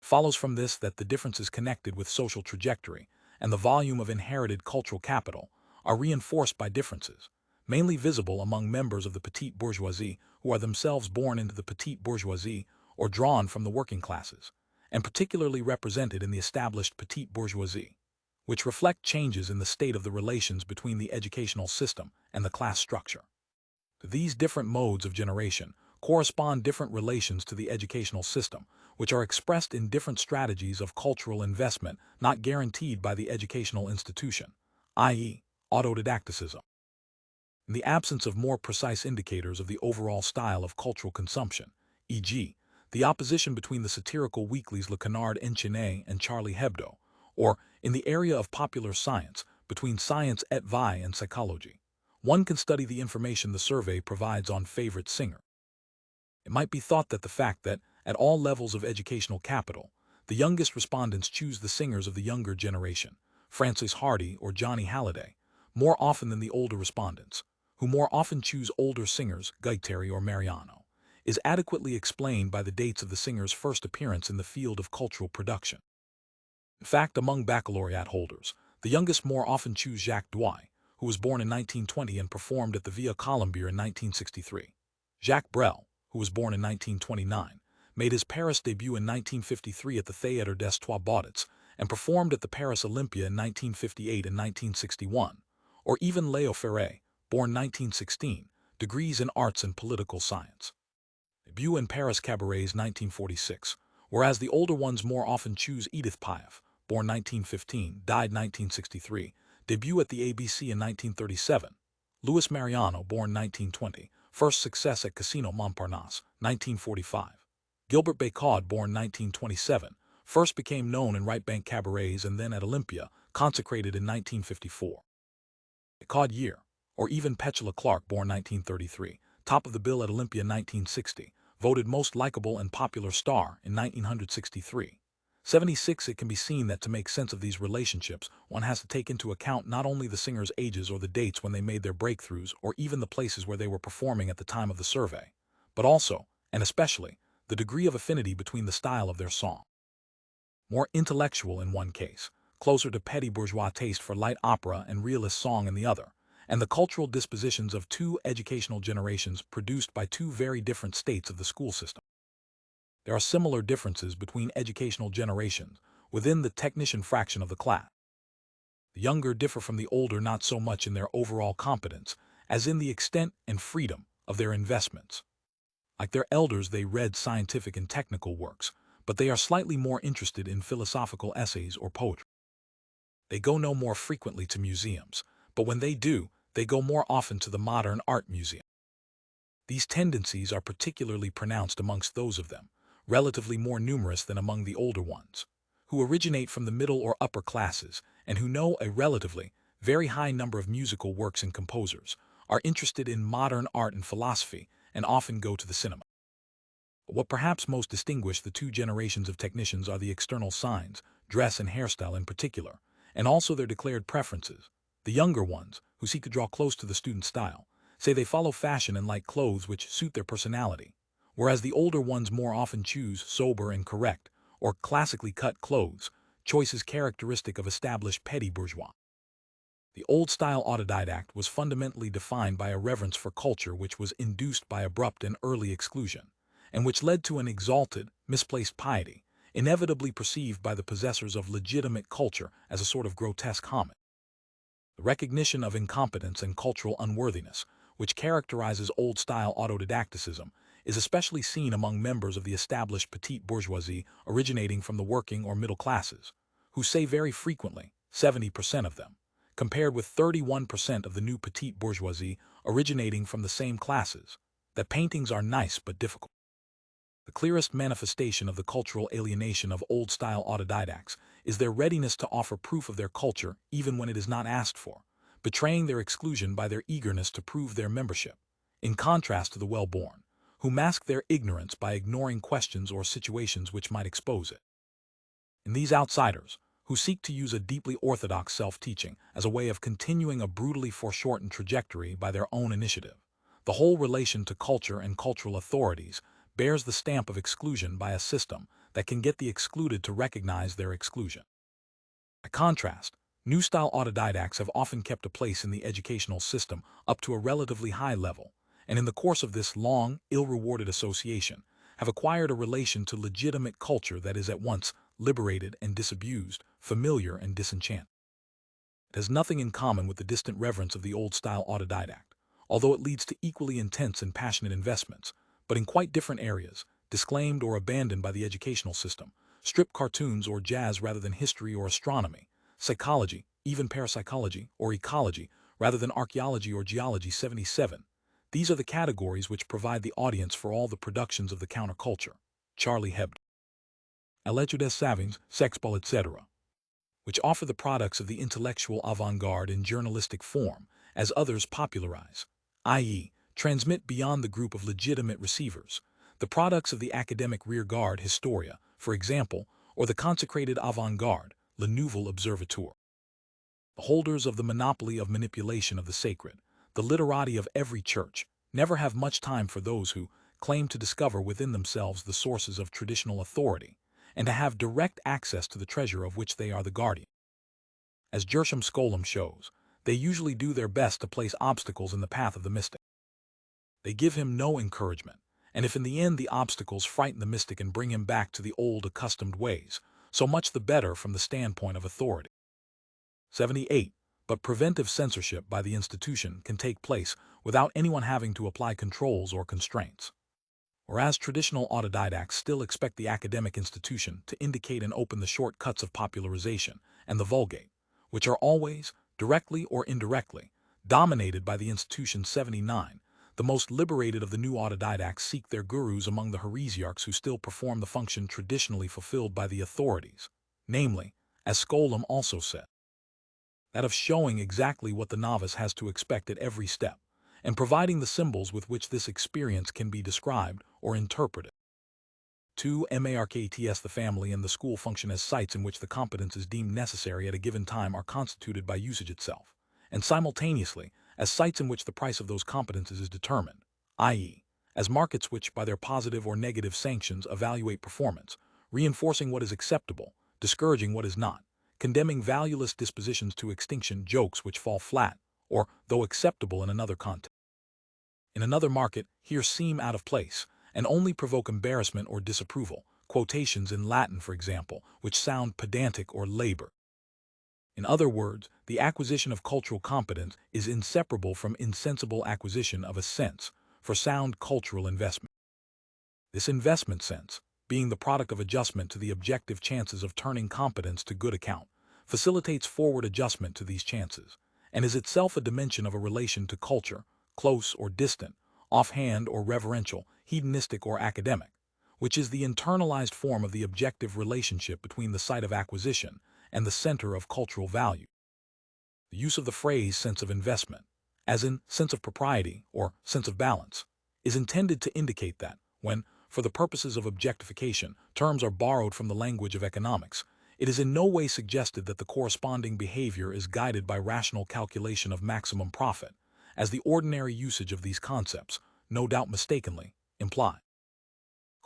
Follows from this that the differences connected with social trajectory and the volume of inherited cultural capital are reinforced by differences, mainly visible among members of the petite bourgeoisie who are themselves born into the petite bourgeoisie or drawn from the working classes, and particularly represented in the established petite bourgeoisie, which reflect changes in the state of the relations between the educational system and the class structure. To these different modes of generation correspond different relations to the educational system, which are expressed in different strategies of cultural investment not guaranteed by the educational institution, i.e., autodidacticism. In the absence of more precise indicators of the overall style of cultural consumption, e.g., the opposition between the satirical weeklies Le Canard Enchaîné and Charlie Hebdo, or, in the area of popular science, between science et vie and psychology, one can study the information the survey provides on favorite singer. It might be thought that the fact that, at all levels of educational capital, the youngest respondents choose the singers of the younger generation, Frances Hardy or Johnny Halliday, more often than the older respondents, who more often choose older singers, Guittari or Mariano, is adequately explained by the dates of the singer's first appearance in the field of cultural production. In fact, among baccalaureate holders, the youngest more often choose Jacques Douai, who was born in 1920 and performed at the Via Colombier in 1963. Jacques Brel, who was born in 1929, made his Paris debut in 1953 at the Théâtre des Trois Baudets and performed at the Paris Olympia in 1958 and 1961, or even Léo Ferré, born 1916, degrees in arts and political science. Debut in Paris Cabarets 1946, whereas the older ones more often choose Edith Piaf, born 1915, died 1963, debut at the ABC in 1937, Louis Mariano, born 1920, first success at Casino Montparnasse, 1945, Gilbert Bécaud, born 1927, first became known in right bank cabarets and then at Olympia, consecrated in 1954. Bécaud year, or even Petula Clark, born 1933, top of the bill at Olympia 1960, voted most likable and popular star in 1963. 76. It can be seen that to make sense of these relationships, one has to take into account not only the singers' ages or the dates when they made their breakthroughs or even the places where they were performing at the time of the survey, but also, and especially, the degree of affinity between the style of their song. More intellectual in one case, closer to petty bourgeois taste for light opera and realist song in the other, and the cultural dispositions of two educational generations produced by two very different states of the school system. There are similar differences between educational generations within the technician fraction of the class. The younger differ from the older not so much in their overall competence as in the extent and freedom of their investments. Like their elders, they read scientific and technical works, but they are slightly more interested in philosophical essays or poetry. They go no more frequently to museums, but when they do, they go more often to the modern art museum. These tendencies are particularly pronounced amongst those of them, relatively more numerous than among the older ones, who originate from the middle or upper classes and who know a relatively very high number of musical works and composers, are interested in modern art and philosophy, and often go to the cinema. But what perhaps most distinguish the two generations of technicians are the external signs, dress and hairstyle in particular, and also their declared preferences. The younger ones, who seek to draw close to the student style, say they follow fashion and like clothes which suit their personality, whereas the older ones more often choose sober and correct, or classically cut clothes, choices characteristic of established petty bourgeois. The old-style autodidact was fundamentally defined by a reverence for culture which was induced by abrupt and early exclusion, and which led to an exalted, misplaced piety, inevitably perceived by the possessors of legitimate culture as a sort of grotesque homage. The recognition of incompetence and cultural unworthiness, which characterizes old-style autodidacticism, is especially seen among members of the established petite bourgeoisie originating from the working or middle classes, who say very frequently, 70% of them, compared with 31% of the new petite bourgeoisie originating from the same classes, that paintings are nice but difficult. The clearest manifestation of the cultural alienation of old-style autodidacts is their readiness to offer proof of their culture even when it is not asked for, betraying their exclusion by their eagerness to prove their membership, in contrast to the well-born, who mask their ignorance by ignoring questions or situations which might expose it. In these outsiders, who seek to use a deeply orthodox self-teaching as a way of continuing a brutally foreshortened trajectory by their own initiative, the whole relation to culture and cultural authorities bears the stamp of exclusion by a system that can get the excluded to recognize their exclusion. By contrast, new-style autodidacts have often kept a place in the educational system up to a relatively high level, and in the course of this long, ill-rewarded association, have acquired a relation to legitimate culture that is at once liberated and disabused, familiar and disenchanted. It has nothing in common with the distant reverence of the old-style autodidact, although it leads to equally intense and passionate investments, but in quite different areas, disclaimed or abandoned by the educational system, strip cartoons or jazz rather than history or astronomy, psychology, even parapsychology or ecology rather than archaeology or geology. 77. These are the categories which provide the audience for all the productions of the counterculture. Charlie Hebdo. L'études savants, sexpol, etc., which offer the products of the intellectual avant-garde in journalistic form, as others popularize, i.e., transmit beyond the group of legitimate receivers, the products of the academic rear-guard Historia, for example, or the consecrated avant-garde, Le Nouvel Observateur. The holders of the monopoly of manipulation of the sacred, the literati of every church, never have much time for those who claim to discover within themselves the sources of traditional authority, and to have direct access to the treasure of which they are the guardian. As Gershom Scholem shows, they usually do their best to place obstacles in the path of the mystic. They give him no encouragement, and if in the end the obstacles frighten the mystic and bring him back to the old accustomed ways, so much the better from the standpoint of authority. 78. But preventive censorship by the institution can take place without anyone having to apply controls or constraints. Whereas traditional autodidacts still expect the academic institution to indicate and open the shortcuts of popularization and the vulgate, which are always, directly or indirectly, dominated by the institution. 79. The most liberated of the new autodidacts seek their gurus among the heresiarchs who still perform the function traditionally fulfilled by the authorities, namely, as Scholem also said, that of showing exactly what the novice has to expect at every step, and providing the symbols with which this experience can be described or interpreted. 2. Marks the family and the school function as sites in which the competences deemed necessary at a given time are constituted by usage itself, and simultaneously as sites in which the price of those competences is determined, i.e., as markets which by their positive or negative sanctions evaluate performance, reinforcing what is acceptable, discouraging what is not, condemning valueless dispositions to extinction, jokes which fall flat, or, though acceptable in another context, in another market, here seem out of place, and only provoke embarrassment or disapproval, quotations in Latin, for example, which sound pedantic or labor. In other words, the acquisition of cultural competence is inseparable from insensible acquisition of a sense for sound cultural investment. This investment sense, being the product of adjustment to the objective chances of turning competence to good account, facilitates forward adjustment to these chances, and is itself a dimension of a relation to culture, close or distant, offhand or reverential, hedonistic or academic, which is the internalized form of the objective relationship between the site of acquisition and the center of cultural value. The use of the phrase sense of investment, as in sense of propriety or sense of balance, is intended to indicate that, when, for the purposes of objectification, terms are borrowed from the language of economics, it is in no way suggested that the corresponding behavior is guided by rational calculation of maximum profit, as the ordinary usage of these concepts, no doubt mistakenly, imply.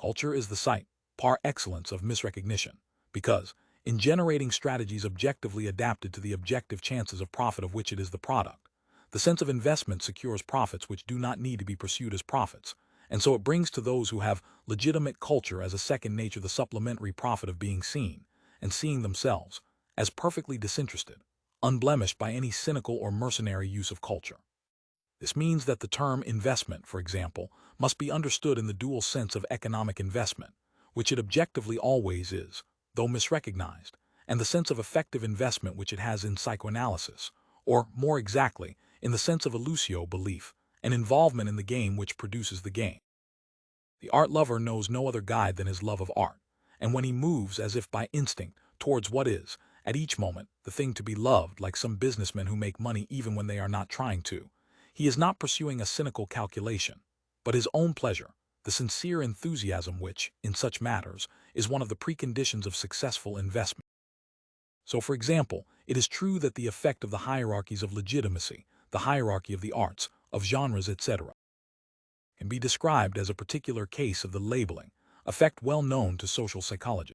Culture is the site, par excellence, of misrecognition, because, in generating strategies objectively adapted to the objective chances of profit of which it is the product, the sense of investment secures profits which do not need to be pursued as profits, and so it brings to those who have legitimate culture as a second nature the supplementary profit of being seen, and seeing themselves, as perfectly disinterested, unblemished by any cynical or mercenary use of culture. This means that the term investment, for example, must be understood in the dual sense of economic investment, which it objectively always is, though misrecognized, and the sense of effective investment which it has in psychoanalysis, or, more exactly, in the sense of elusio belief, and involvement in the game which produces the game. The art lover knows no other guide than his love of art, and when he moves as if by instinct towards what is, at each moment, the thing to be loved, like some businessmen who make money even when they are not trying to, he is not pursuing a cynical calculation, but his own pleasure, the sincere enthusiasm which, in such matters, is one of the preconditions of successful investment. So, for example, it is true that the effect of the hierarchies of legitimacy, the hierarchy of the arts, of genres, etc., can be described as a particular case of the labeling, effect well known to social psychology.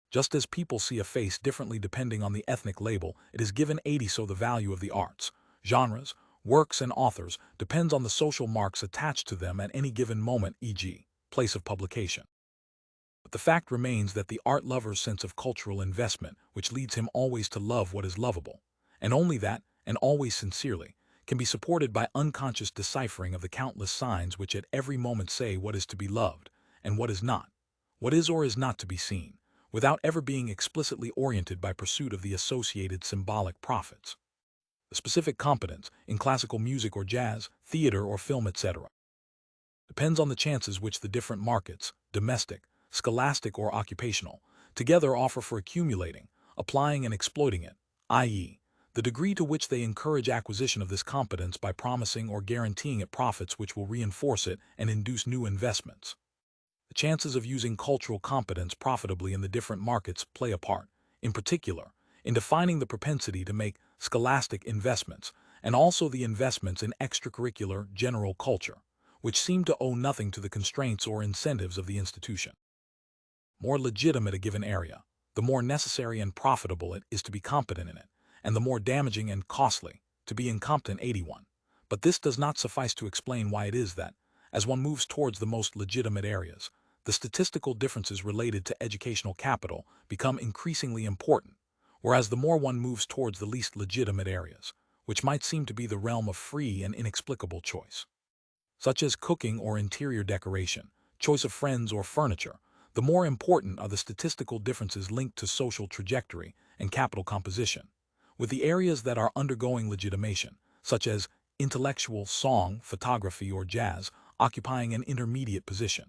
Just as people see a face differently depending on the ethnic label it is given, 80 so the value of the arts, genres, works and authors depends on the social marks attached to them at any given moment, e.g., place of publication. But the fact remains that the art lover's sense of cultural investment, which leads him always to love what is lovable, and only that, and always sincerely, can be supported by unconscious deciphering of the countless signs which at every moment say what is to be loved, and what is not, what is or is not to be seen, without ever being explicitly oriented by pursuit of the associated symbolic profits. The specific competence, in classical music or jazz, theater or film, etc., depends on the chances which the different markets, domestic, scholastic or occupational, together offer for accumulating, applying and exploiting it, i.e., the degree to which they encourage acquisition of this competence by promising or guaranteeing it profits which will reinforce it and induce new investments. The chances of using cultural competence profitably in the different markets play a part, in particular, in defining the propensity to make scholastic investments, and also the investments in extracurricular general culture, which seem to owe nothing to the constraints or incentives of the institution. More legitimate a given area, the more necessary and profitable it is to be competent in it, and the more damaging and costly to be incompetent. 81. But this does not suffice to explain why it is that, as one moves towards the most legitimate areas, the statistical differences related to educational capital become increasingly important, whereas the more one moves towards the least legitimate areas, which might seem to be the realm of free and inexplicable choice, such as cooking or interior decoration, choice of friends or furniture, the more important are the statistical differences linked to social trajectory and capital composition, with the areas that are undergoing legitimation, such as intellectual, song, photography, or jazz, occupying an intermediate position.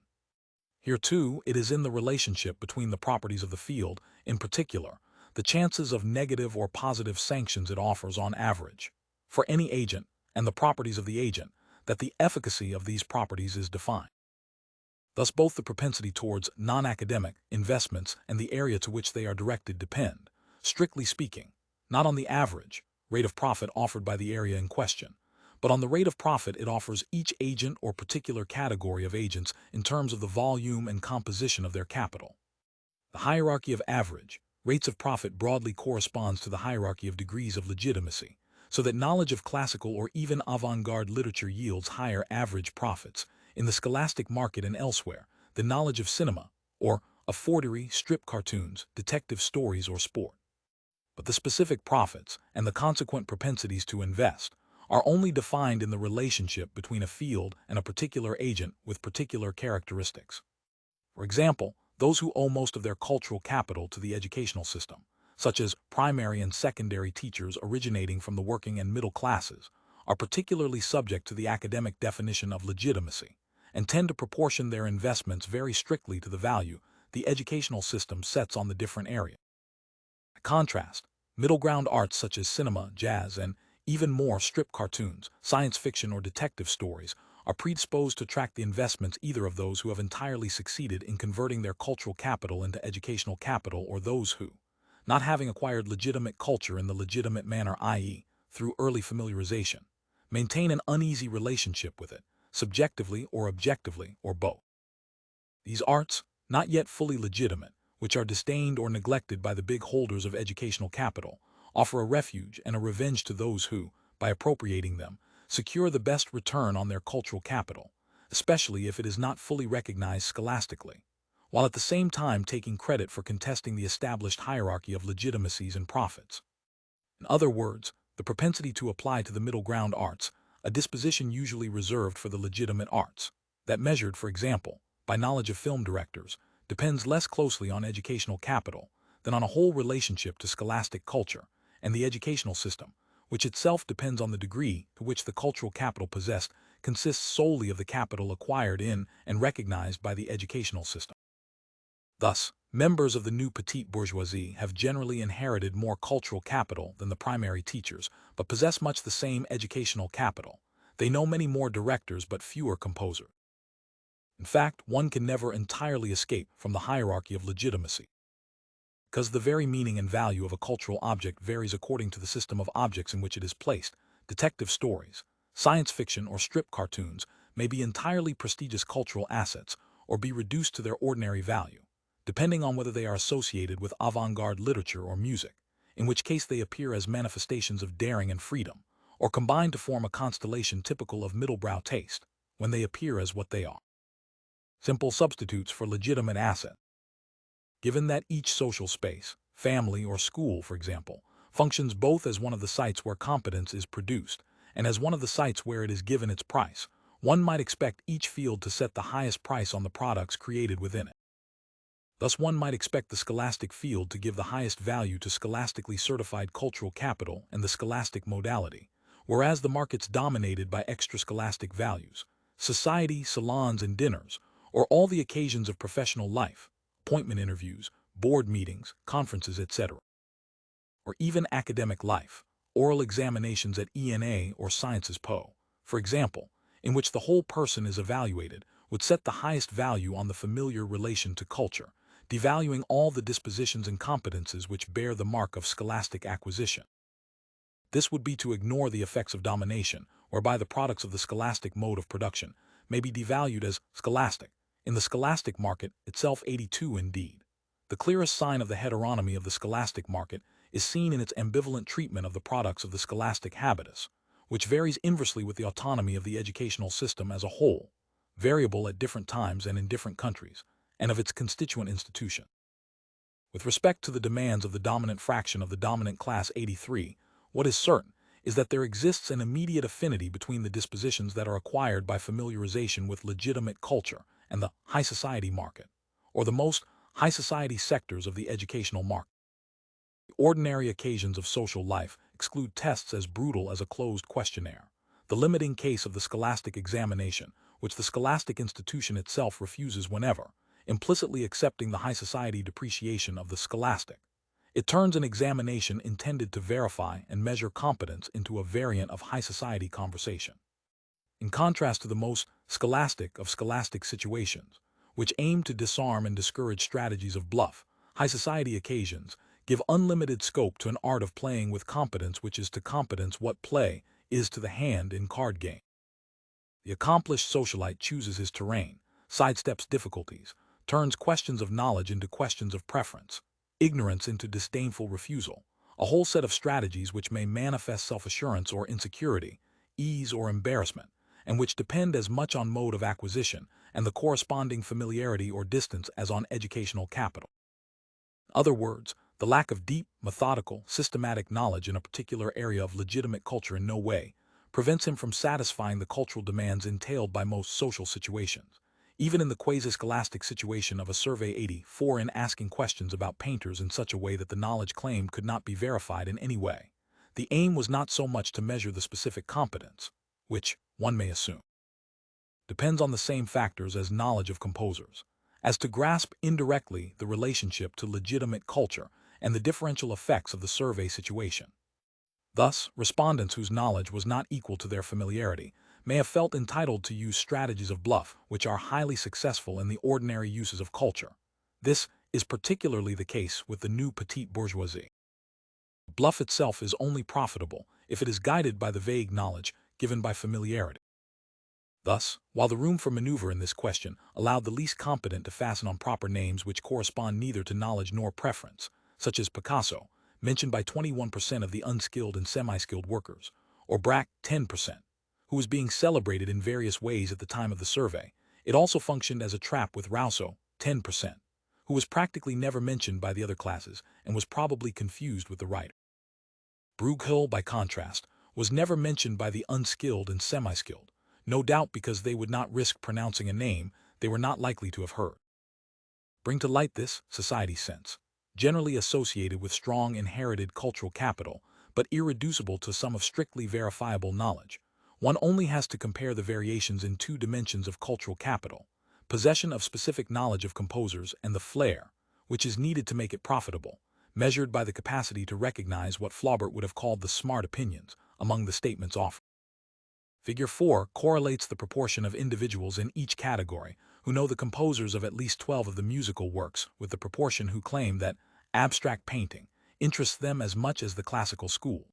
Here, too, it is in the relationship between the properties of the field, in particular, the chances of negative or positive sanctions it offers on average, for any agent, and the properties of the agent, that the efficacy of these properties is defined. Thus both the propensity towards non-academic investments and the area to which they are directed depend, strictly speaking, not on the average rate of profit offered by the area in question, but on the rate of profit it offers each agent or particular category of agents in terms of the volume and composition of their capital. The hierarchy of average, Rates of profit broadly corresponds to the hierarchy of degrees of legitimacy, so that knowledge of classical or even avant-garde literature yields higher average profits in the scholastic market and elsewhere than knowledge of cinema, or of forgery, strip cartoons, detective stories, or sport. But the specific profits and the consequent propensities to invest are only defined in the relationship between a field and a particular agent with particular characteristics. For example, those who owe most of their cultural capital to the educational system, such as primary and secondary teachers originating from the working and middle classes, are particularly subject to the academic definition of legitimacy and tend to proportion their investments very strictly to the value the educational system sets on the different areas. By contrast, middle ground arts such as cinema, jazz, and even more strip cartoons, science fiction, or detective stories are predisposed to track the investments either of those who have entirely succeeded in converting their cultural capital into educational capital or those who, not having acquired legitimate culture in the legitimate manner, i.e., through early familiarization, maintain an uneasy relationship with it, subjectively or objectively, or both. These arts, not yet fully legitimate, which are disdained or neglected by the big holders of educational capital, offer a refuge and a revenge to those who, by appropriating them, secure the best return on their cultural capital, especially if it is not fully recognized scholastically, while at the same time taking credit for contesting the established hierarchy of legitimacies and profits. In other words, the propensity to apply to the middle ground arts, a disposition usually reserved for the legitimate arts, that measured, for example, by knowledge of film directors, depends less closely on educational capital than on a whole relationship to scholastic culture and the educational system, which itself depends on the degree to which the cultural capital possessed consists solely of the capital acquired in and recognized by the educational system. Thus, members of the new petite bourgeoisie have generally inherited more cultural capital than the primary teachers, but possess much the same educational capital. They know many more directors but fewer composers. In fact, one can never entirely escape from the hierarchy of legitimacy, because the very meaning and value of a cultural object varies according to the system of objects in which it is placed. Detective stories, science fiction, or strip cartoons may be entirely prestigious cultural assets or be reduced to their ordinary value, depending on whether they are associated with avant-garde literature or music, in which case they appear as manifestations of daring and freedom, or combine to form a constellation typical of middlebrow taste, when they appear as what they are: simple substitutes for legitimate assets. Given that each social space, family or school, for example, functions both as one of the sites where competence is produced and as one of the sites where it is given its price, one might expect each field to set the highest price on the products created within it. Thus one might expect the scholastic field to give the highest value to scholastically certified cultural capital and the scholastic modality, whereas the markets dominated by extra-scholastic values, society, salons, and dinners, or all the occasions of professional life, appointment interviews, board meetings, conferences, etc., or even academic life, oral examinations at ENA or Sciences Po, for example, in which the whole person is evaluated, would set the highest value on the familiar relation to culture, devaluing all the dispositions and competences which bear the mark of scholastic acquisition. This would be to ignore the effects of domination, whereby the products of the scholastic mode of production may be devalued as scholastic, in the scholastic market itself 82 indeed. The clearest sign of the heteronomy of the scholastic market is seen in its ambivalent treatment of the products of the scholastic habitus, which varies inversely with the autonomy of the educational system as a whole, variable at different times and in different countries, and of its constituent institution. With respect to the demands of the dominant fraction of the dominant class 83, what is certain is that there exists an immediate affinity between the dispositions that are acquired by familiarization with legitimate culture and the high society market, or the most high society sectors of the educational market. The ordinary occasions of social life exclude tests as brutal as a closed questionnaire, the limiting case of the scholastic examination, which the scholastic institution itself refuses whenever, implicitly accepting the high society depreciation of the scholastic, it turns an examination intended to verify and measure competence into a variant of high society conversation. In contrast to the most scholastic of scholastic situations, which aim to disarm and discourage strategies of bluff, high society occasions give unlimited scope to an art of playing with competence which is to competence what play is to the hand in card game. The accomplished socialite chooses his terrain, sidesteps difficulties, turns questions of knowledge into questions of preference, ignorance into disdainful refusal, a whole set of strategies which may manifest self-assurance or insecurity, ease or embarrassment, and which depend as much on mode of acquisition and the corresponding familiarity or distance as on educational capital. In other words, the lack of deep, methodical, systematic knowledge in a particular area of legitimate culture in no way prevents him from satisfying the cultural demands entailed by most social situations. Even in the quasi-scholastic situation of a Survey 84 in asking questions about painters in such a way that the knowledge claimed could not be verified in any way, the aim was not so much to measure the specific competence, which, one may assume, depends on the same factors as knowledge of composers, as to grasp indirectly the relationship to legitimate culture and the differential effects of the survey situation. Thus, respondents whose knowledge was not equal to their familiarity may have felt entitled to use strategies of bluff which are highly successful in the ordinary uses of culture. This is particularly the case with the new petite bourgeoisie. Bluff itself is only profitable if it is guided by the vague knowledge given by familiarity. Thus, while the room for maneuver in this question allowed the least competent to fasten on proper names which correspond neither to knowledge nor preference, such as Picasso, mentioned by 21% of the unskilled and semi-skilled workers, or Braque, 10%, who was being celebrated in various ways at the time of the survey, it also functioned as a trap with Rousseau, 10%, who was practically never mentioned by the other classes and was probably confused with the writer. Bruegel, by contrast, was never mentioned by the unskilled and semi-skilled, no doubt because they would not risk pronouncing a name they were not likely to have heard. Bring to light this society sense, generally associated with strong inherited cultural capital, but irreducible to some of strictly verifiable knowledge. One only has to compare the variations in two dimensions of cultural capital, possession of specific knowledge of composers and the flair, which is needed to make it profitable, measured by the capacity to recognize what Flaubert would have called the smart opinions among the statements offered. Figure 4 correlates the proportion of individuals in each category who know the composers of at least 12 of the musical works with the proportion who claim that abstract painting interests them as much as the classical school.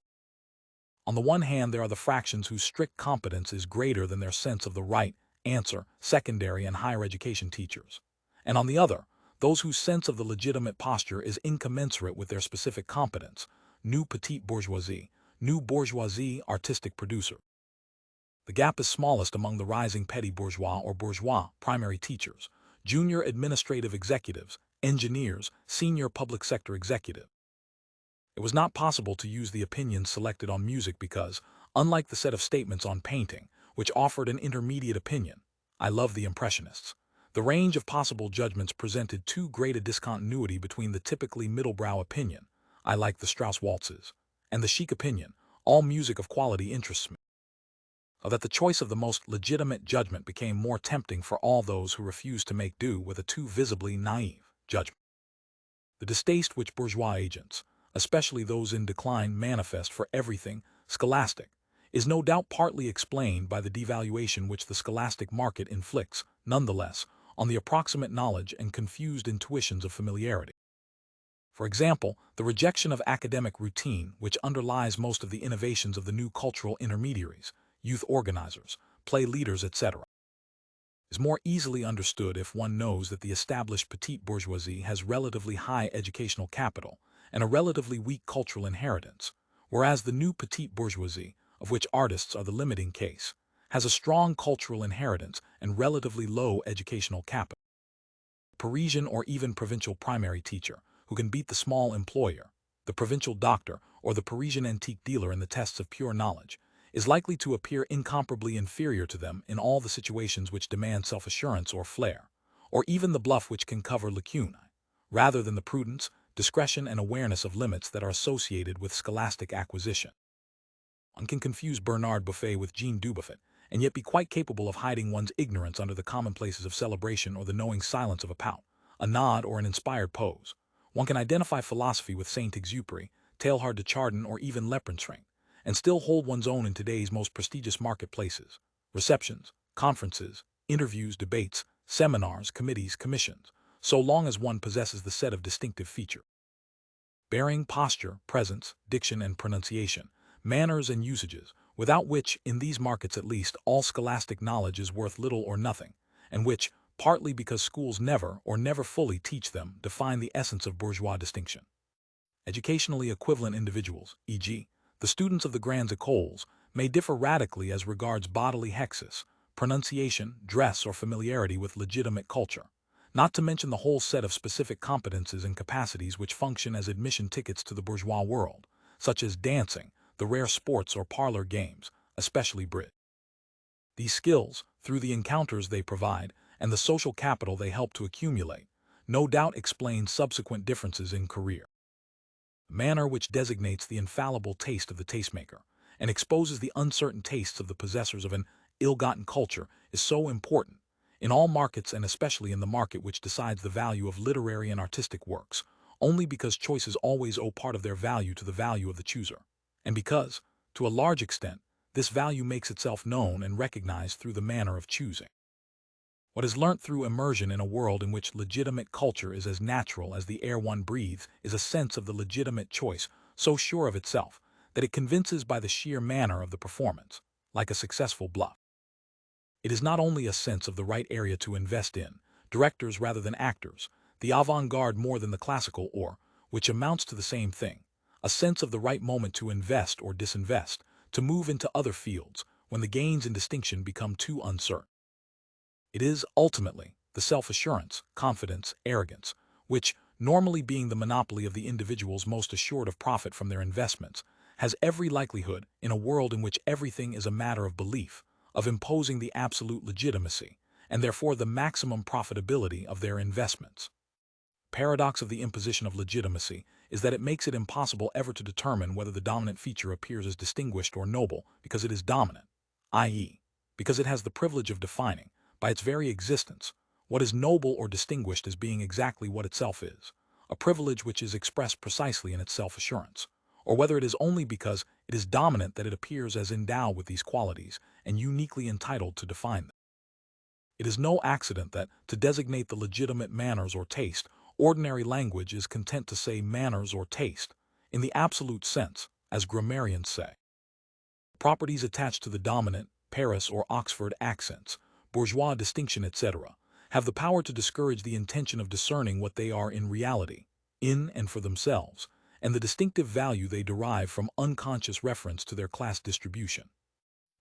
On the one hand, there are the fractions whose strict competence is greater than their sense of the right answer, secondary and higher education teachers. And on the other, those whose sense of the legitimate posture is incommensurate with their specific competence, new petite bourgeoisie, new bourgeoisie artistic producer. The gap is smallest among the rising petty bourgeois or bourgeois primary teachers, junior administrative executives, engineers, senior public sector executive. It was not possible to use the opinions selected on music because, unlike the set of statements on painting, which offered an intermediate opinion, I love the Impressionists, the range of possible judgments presented too great a discontinuity between the typically middlebrow opinion, I like the Strauss waltzes, and the chic opinion, all music of quality interests me, that the choice of the most legitimate judgment became more tempting for all those who refused to make do with a too visibly naive judgment. The distaste which bourgeois agents, especially those in decline, manifest for everything scholastic, is no doubt partly explained by the devaluation which the scholastic market inflicts, nonetheless, on the approximate knowledge and confused intuitions of familiarity. For example, the rejection of academic routine which underlies most of the innovations of the new cultural intermediaries, youth organizers, play leaders, etc., is more easily understood if one knows that the established petite bourgeoisie has relatively high educational capital and a relatively weak cultural inheritance, whereas the new petite bourgeoisie, of which artists are the limiting case, has a strong cultural inheritance and relatively low educational capital. The Parisian or even provincial primary teacher, who can beat the small employer, the provincial doctor, or the Parisian antique dealer in the tests of pure knowledge, is likely to appear incomparably inferior to them in all the situations which demand self-assurance or flair, or even the bluff which can cover lacunae, rather than the prudence, discretion, and awareness of limits that are associated with scholastic acquisition. One can confuse Bernard Buffet with Jean Dubuffet, and yet be quite capable of hiding one's ignorance under the commonplaces of celebration or the knowing silence of a pout, a nod, or an inspired pose. One can identify philosophy with Saint-Exupéry, Teilhard de Chardin, or even Leprinstring, and still hold one's own in today's most prestigious marketplaces, receptions, conferences, interviews, debates, seminars, committees, commissions, so long as one possesses the set of distinctive features: bearing, posture, presence, diction and pronunciation, manners and usages, without which, in these markets at least, all scholastic knowledge is worth little or nothing, and which, partly because schools never or never fully teach them define the essence of bourgeois distinction. Educationally equivalent individuals, e.g., the students of the grandes écoles, may differ radically as regards bodily hexis, pronunciation, dress, or familiarity with legitimate culture, not to mention the whole set of specific competences and capacities which function as admission tickets to the bourgeois world, such as dancing, the rare sports or parlor games, especially bridge. These skills, through the encounters they provide and the social capital they help to accumulate, no doubt explain subsequent differences in career. The manner which designates the infallible taste of the tastemaker and exposes the uncertain tastes of the possessors of an ill-gotten culture is so important, in all markets and especially in the market which decides the value of literary and artistic works, only because choices always owe part of their value to the value of the chooser, and because, to a large extent, this value makes itself known and recognized through the manner of choosing. What is learnt through immersion in a world in which legitimate culture is as natural as the air one breathes is a sense of the legitimate choice so sure of itself that it convinces by the sheer manner of the performance, like a successful bluff. It is not only a sense of the right area to invest in, directors rather than actors, the avant-garde more than the classical or, which amounts to the same thing, a sense of the right moment to invest or disinvest, to move into other fields when the gains in distinction become too uncertain. It is, ultimately, the self-assurance, confidence, arrogance, which, normally being the monopoly of the individuals most assured of profit from their investments, has every likelihood, in a world in which everything is a matter of belief, of imposing the absolute legitimacy, and therefore the maximum profitability of their investments. Paradox of the imposition of legitimacy is that it makes it impossible ever to determine whether the dominant feature appears as distinguished or noble because it is dominant, i.e., because it has the privilege of defining, by its very existence, what is noble or distinguished as being exactly what itself is, a privilege which is expressed precisely in its self-assurance, or whether it is only because it is dominant that it appears as endowed with these qualities and uniquely entitled to define them. It is no accident that, to designate the legitimate manners or taste, ordinary language is content to say manners or taste, in the absolute sense, as grammarians say. Properties attached to the dominant, Paris or Oxford accents, bourgeois distinction, etc., have the power to discourage the intention of discerning what they are in reality, in and for themselves, and the distinctive value they derive from unconscious reference to their class distribution.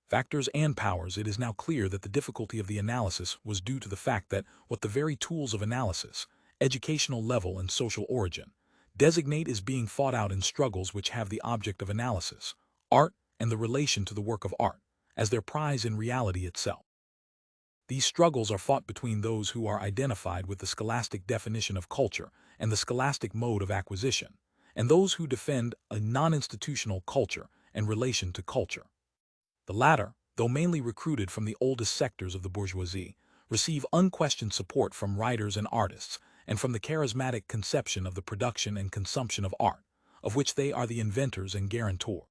Factors and powers. It is now clear that the difficulty of the analysis was due to the fact that what the very tools of analysis, educational level and social origin, designate is being fought out in struggles which have the object of analysis, art and the relation to the work of art, as their prize in reality itself. These struggles are fought between those who are identified with the scholastic definition of culture and the scholastic mode of acquisition, and those who defend a non-institutional culture and relation to culture. The latter, though mainly recruited from the oldest sectors of the bourgeoisie, receive unquestioned support from writers and artists, and from the charismatic conception of the production and consumption of art, of which they are the inventors and guarantors.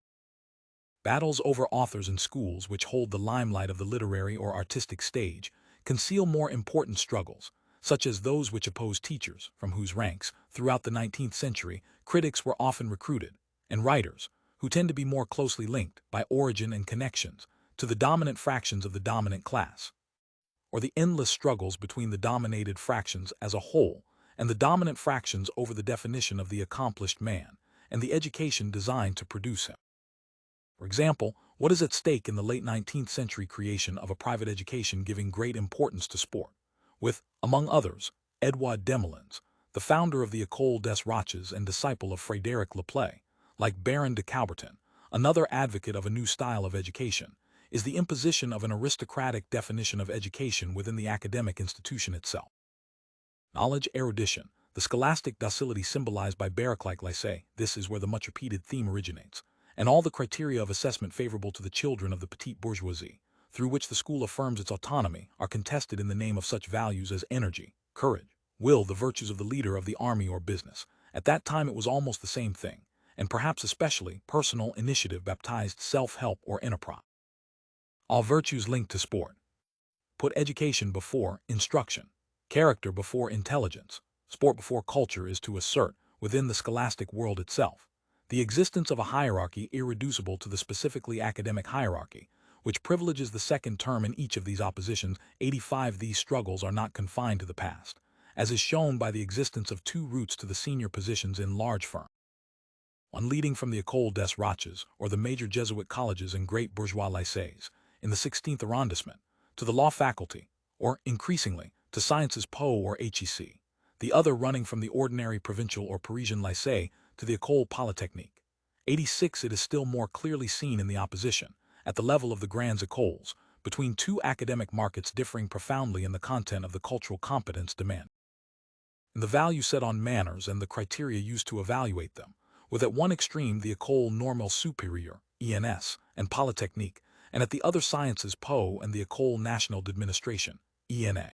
Battles over authors in schools which hold the limelight of the literary or artistic stage conceal more important struggles, such as those which oppose teachers, from whose ranks, throughout the 19th century, critics were often recruited, and writers, who tend to be more closely linked, by origin and connections, to the dominant fractions of the dominant class, or the endless struggles between the dominated fractions as a whole and the dominant fractions over the definition of the accomplished man and the education designed to produce him. For example, what is at stake in the late 19th century creation of a private education giving great importance to sport, with, among others, Edouard Demoulins, the founder of the École des Roches and disciple of Frédéric Laplay, like Baron de Coubertin, another advocate of a new style of education, is the imposition of an aristocratic definition of education within the academic institution itself. Knowledge, erudition, the scholastic docility symbolized by barrack like lycée, this is where the much-repeated theme originates, and all the criteria of assessment favorable to the children of the petite bourgeoisie, through which the school affirms its autonomy, are contested in the name of such values as energy, courage, will, the virtues of the leader of the army or business. At that time it was almost the same thing, and perhaps especially personal initiative baptized self-help or enterprise. All virtues linked to sport. Put education before instruction, character before intelligence, sport before culture is to assert, within the scholastic world itself, the existence of a hierarchy irreducible to the specifically academic hierarchy, which privileges the second term in each of these oppositions. 85. These struggles are not confined to the past, as is shown by the existence of two routes to the senior positions in large firms. One leading from the École des Roches, or the major Jesuit colleges and great bourgeois lycées, in the 16th arrondissement, to the law faculty, or, increasingly, to Sciences Po or HEC, the other running from the ordinary provincial or Parisian lycée to the École Polytechnique. 86. It is still more clearly seen in the opposition, at the level of the grandes écoles, between two academic markets differing profoundly in the content of the cultural competence demand, in the value set on manners and the criteria used to evaluate them, with at one extreme the École Normale Supérieure, ENS, and Polytechnique, and at the other Sciences Po and the École Nationale d'Administration, ENA.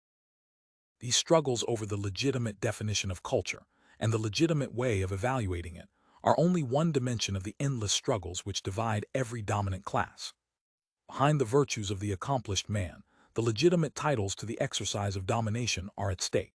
These struggles over the legitimate definition of culture and the legitimate way of evaluating it are only one dimension of the endless struggles which divide every dominant class. Behind the virtues of the accomplished man, the legitimate titles to the exercise of domination are at stake.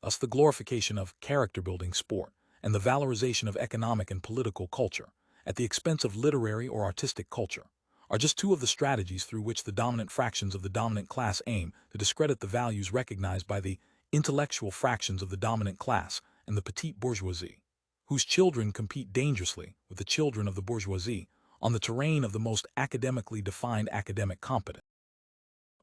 Thus the glorification of character-building sport and the valorization of economic and political culture, at the expense of literary or artistic culture, are just two of the strategies through which the dominant fractions of the dominant class aim to discredit the values recognized by the intellectual fractions of the dominant class and the petite bourgeoisie, whose children compete dangerously with the children of the bourgeoisie on the terrain of the most academically defined academic competence.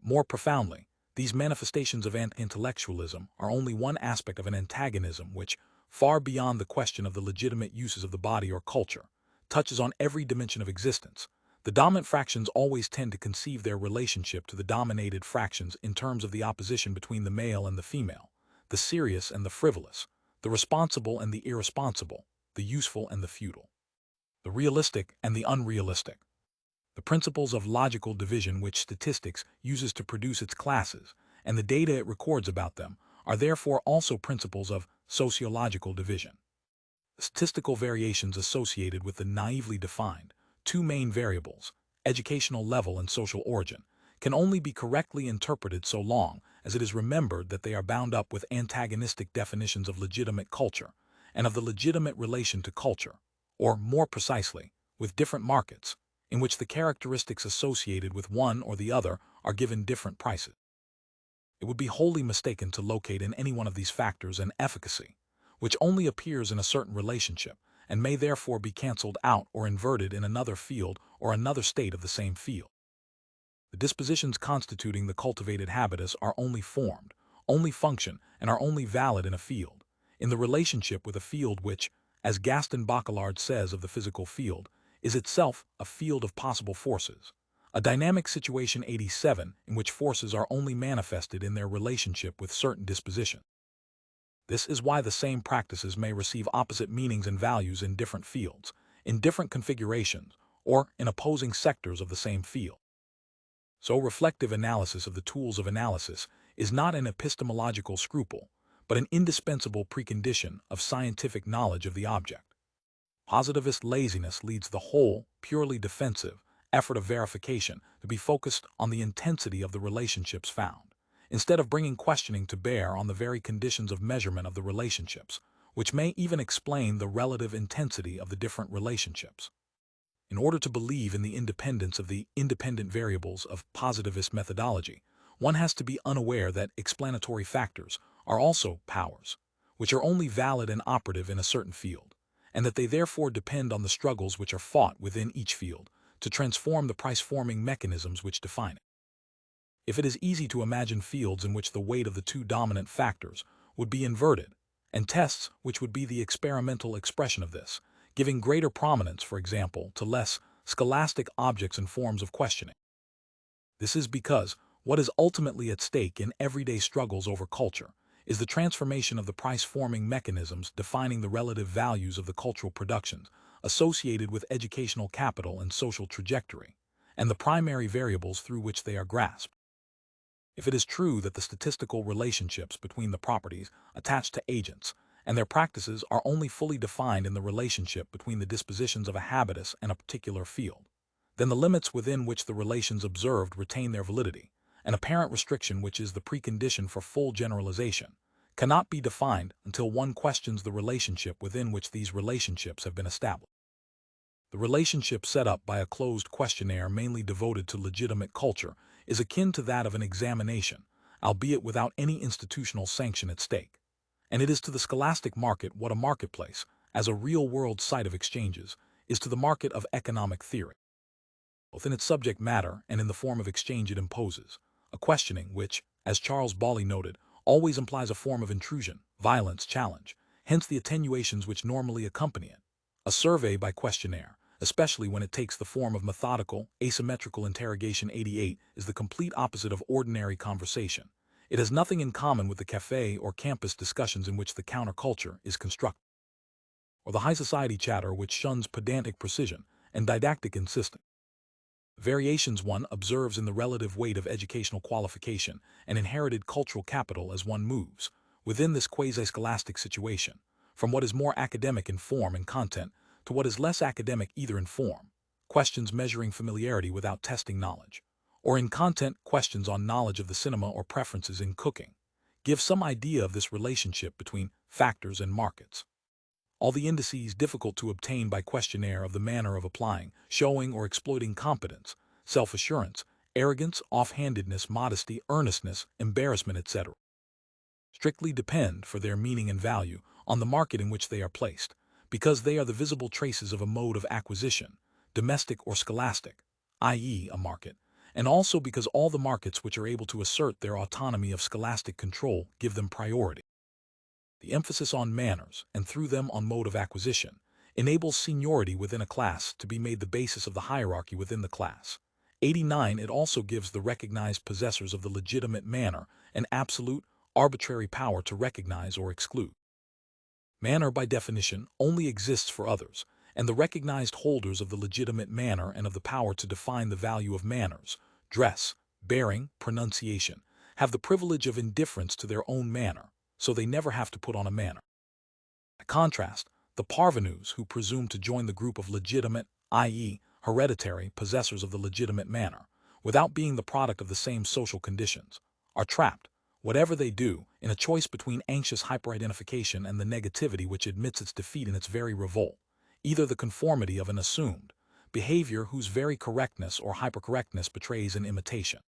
More profoundly, these manifestations of anti-intellectualism are only one aspect of an antagonism which, far beyond the question of the legitimate uses of the body or culture, touches on every dimension of existence. The dominant fractions always tend to conceive their relationship to the dominated fractions in terms of the opposition between the male and the female, the serious and the frivolous, the responsible and the irresponsible, the useful and the futile, the realistic and the unrealistic. The principles of logical division which statistics uses to produce its classes, and the data it records about them, are therefore also principles of sociological division. The statistical variations associated with the naively defined two main variables, educational level and social origin, can only be correctly interpreted so long as it is remembered that they are bound up with antagonistic definitions of legitimate culture and of the legitimate relation to culture, or more precisely, with different markets, in which the characteristics associated with one or the other are given different prices. It would be wholly mistaken to locate in any one of these factors an efficacy, which only appears in a certain relationship, and may therefore be cancelled out or inverted in another field or another state of the same field. The dispositions constituting the cultivated habitus are only formed, only function, and are only valid in a field, in the relationship with a field which, as Gaston Bachelard says of the physical field, is itself a field of possible forces, a dynamic situation. 87, in which forces are only manifested in their relationship with certain dispositions. This is why the same practices may receive opposite meanings and values in different fields, in different configurations, or in opposing sectors of the same field. So reflective analysis of the tools of analysis is not an epistemological scruple, but an indispensable precondition of scientific knowledge of the object. Positivist laziness leads the whole, purely defensive, effort of verification to be focused on the intensity of the relationships found, instead of bringing questioning to bear on the very conditions of measurement of the relationships, which may even explain the relative intensity of the different relationships. In order to believe in the independence of the independent variables of positivist methodology, one has to be unaware that explanatory factors are also powers, which are only valid and operative in a certain field, and that they therefore depend on the struggles which are fought within each field to transform the price-forming mechanisms which define it. If it is easy to imagine fields in which the weight of the two dominant factors would be inverted, and tests which would be the experimental expression of this, giving greater prominence, for example, to less scholastic objects and forms of questioning. This is because what is ultimately at stake in everyday struggles over culture is the transformation of the price-forming mechanisms defining the relative values of the cultural productions associated with educational capital and social trajectory, and the primary variables through which they are grasped. If it is true that the statistical relationships between the properties attached to agents and their practices are only fully defined in the relationship between the dispositions of a habitus and a particular field, then the limits within which the relations observed retain their validity, an apparent restriction which is the precondition for full generalization, cannot be defined until one questions the relationship within which these relationships have been established. The relationship set up by a closed questionnaire mainly devoted to legitimate culture is akin to that of an examination, albeit without any institutional sanction at stake. And it is to the scholastic market what a marketplace, as a real-world site of exchanges, is to the market of economic theory, both in its subject matter and in the form of exchange it imposes, a questioning which, as Charles Bodily noted, always implies a form of intrusion, violence, challenge, hence the attenuations which normally accompany it. A survey by questionnaire, especially when it takes the form of methodical, asymmetrical interrogation 88, is the complete opposite of ordinary conversation. It has nothing in common with the cafe or campus discussions in which the counterculture is constructed, or the high society chatter which shuns pedantic precision and didactic insistence. Variations one observes in the relative weight of educational qualification and inherited cultural capital as one moves, within this quasi-scholastic situation, from what is more academic in form and content to what is less academic either in form, questions measuring familiarity without testing knowledge, or in content questions on knowledge of the cinema or preferences in cooking, give some idea of this relationship between factors and markets. All the indices difficult to obtain by questionnaire of the manner of applying, showing or exploiting competence, self-assurance, arrogance, offhandedness, modesty, earnestness, embarrassment, etc. strictly depend, for their meaning and value, on the market in which they are placed, because they are the visible traces of a mode of acquisition, domestic or scholastic, i.e. a market, and also because all the markets which are able to assert their autonomy of scholastic control give them priority. The emphasis on manners, and through them on mode of acquisition, enables seniority within a class to be made the basis of the hierarchy within the class. 89. It also gives the recognized possessors of the legitimate manner an absolute, arbitrary power to recognize or exclude. Manner, by definition, only exists for others, and the recognized holders of the legitimate manner and of the power to define the value of manners, dress, bearing, pronunciation, have the privilege of indifference to their own manner, so they never have to put on a manner. By contrast, the parvenus who presume to join the group of legitimate, i.e., hereditary, possessors of the legitimate manner, without being the product of the same social conditions, are trapped, whatever they do, in a choice between anxious hyperidentification and the negativity which admits its defeat in its very revolt, either the conformity of an assumed behavior whose very correctness or hypercorrectness betrays an imitation,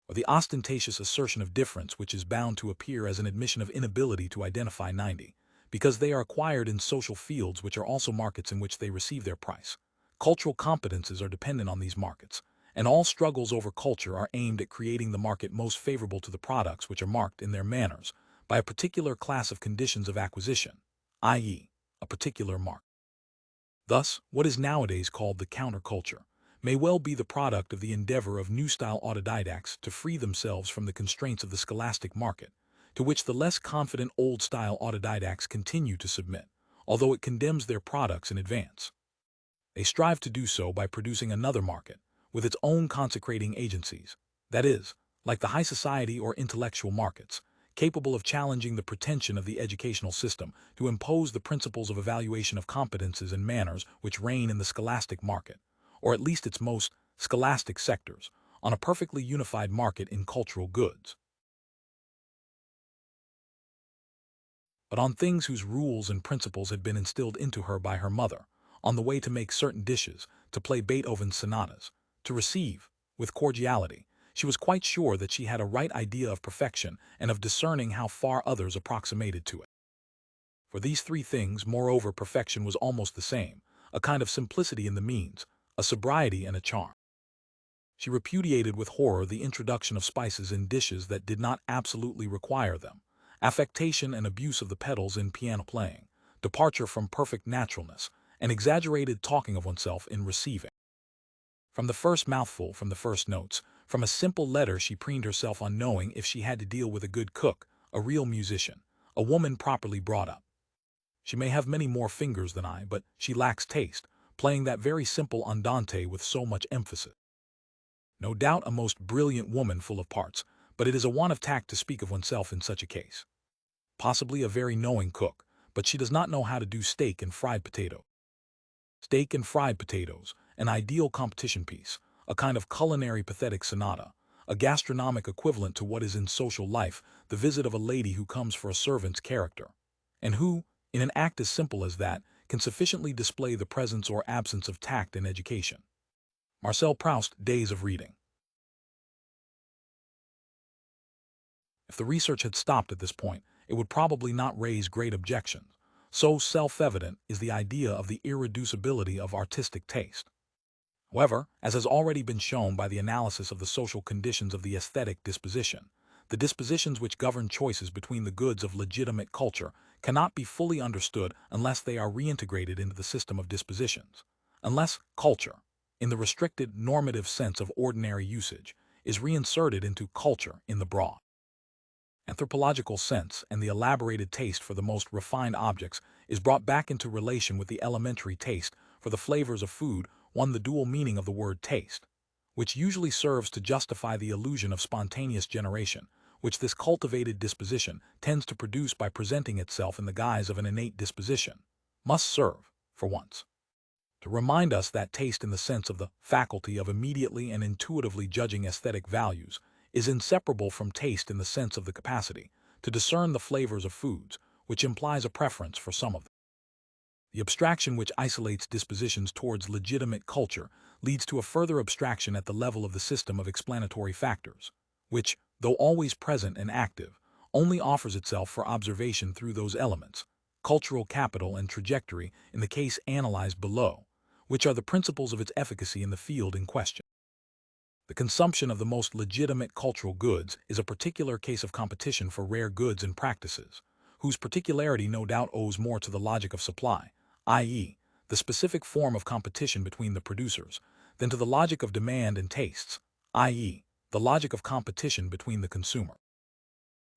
or the ostentatious assertion of difference which is bound to appear as an admission of inability to identify 90, because they are acquired in social fields which are also markets in which they receive their price. Cultural competences are dependent on these markets, and all struggles over culture are aimed at creating the market most favorable to the products which are marked in their manners by a particular class of conditions of acquisition, i.e., a particular mark. Thus, what is nowadays called the counterculture may well be the product of the endeavor of new-style autodidacts to free themselves from the constraints of the scholastic market, to which the less confident old-style autodidacts continue to submit, although it condemns their products in advance. They strive to do so by producing another market, with its own consecrating agencies, that is, like the high society or intellectual markets, capable of challenging the pretension of the educational system to impose the principles of evaluation of competences and manners which reign in the scholastic market, or at least its most scholastic sectors, on a perfectly unified market in cultural goods. But on things whose rules and principles had been instilled into her by her mother, on the way to make certain dishes, to play Beethoven's sonatas, to receive, with cordiality, she was quite sure that she had a right idea of perfection and of discerning how far others approximated to it. For these three things, moreover, perfection was almost the same, a kind of simplicity in the means, a sobriety and a charm. She repudiated with horror the introduction of spices in dishes that did not absolutely require them, affectation and abuse of the pedals in piano playing, departure from perfect naturalness, and exaggerated talking of oneself in receiving. From the first mouthful, from the first notes, from a simple letter she preened herself on knowing if she had to deal with a good cook, a real musician, a woman properly brought up. She may have many more fingers than I, but she lacks taste, playing that very simple andante with so much emphasis. No doubt a most brilliant woman full of parts, but it is a want of tact to speak of oneself in such a case. Possibly a very knowing cook, but she does not know how to do steak and fried potato. Steak and fried potatoes, an ideal competition piece, a kind of culinary pathetic sonata, a gastronomic equivalent to what is in social life the visit of a lady who comes for a servant's character, and who, in an act as simple as that, can sufficiently display the presence or absence of tact in education. Marcel Proust, Days of Reading. If the research had stopped at this point, it would probably not raise great objections. So self-evident is the idea of the irreducibility of artistic taste. However, as has already been shown by the analysis of the social conditions of the aesthetic disposition, the dispositions which govern choices between the goods of legitimate culture cannot be fully understood unless they are reintegrated into the system of dispositions. Unless culture, in the restricted normative sense of ordinary usage, is reinserted into culture in the broad anthropological sense, and the elaborated taste for the most refined objects is brought back into relation with the elementary taste for the flavors of food, the dual meaning of the word taste, which usually serves to justify the illusion of spontaneous generation, which this cultivated disposition tends to produce by presenting itself in the guise of an innate disposition, must serve, for once, to remind us that taste in the sense of the faculty of immediately and intuitively judging aesthetic values is inseparable from taste in the sense of the capacity to discern the flavors of foods, which implies a preference for some of them. The abstraction which isolates dispositions towards legitimate culture leads to a further abstraction at the level of the system of explanatory factors, which, though always present and active, only offers itself for observation through those elements, cultural capital and trajectory in the case analyzed below, which are the principles of its efficacy in the field in question. The consumption of the most legitimate cultural goods is a particular case of competition for rare goods and practices, whose particularity no doubt owes more to the logic of supply, i.e., the specific form of competition between the producers, than to the logic of demand and tastes, i.e., the logic of competition between the consumer.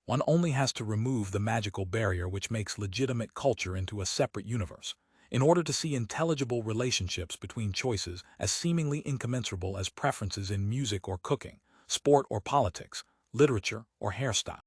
One only has to remove the magical barrier which makes legitimate culture into a separate universe, in order to see intelligible relationships between choices as seemingly incommensurable as preferences in music or cooking, sport or politics, literature or hairstyle.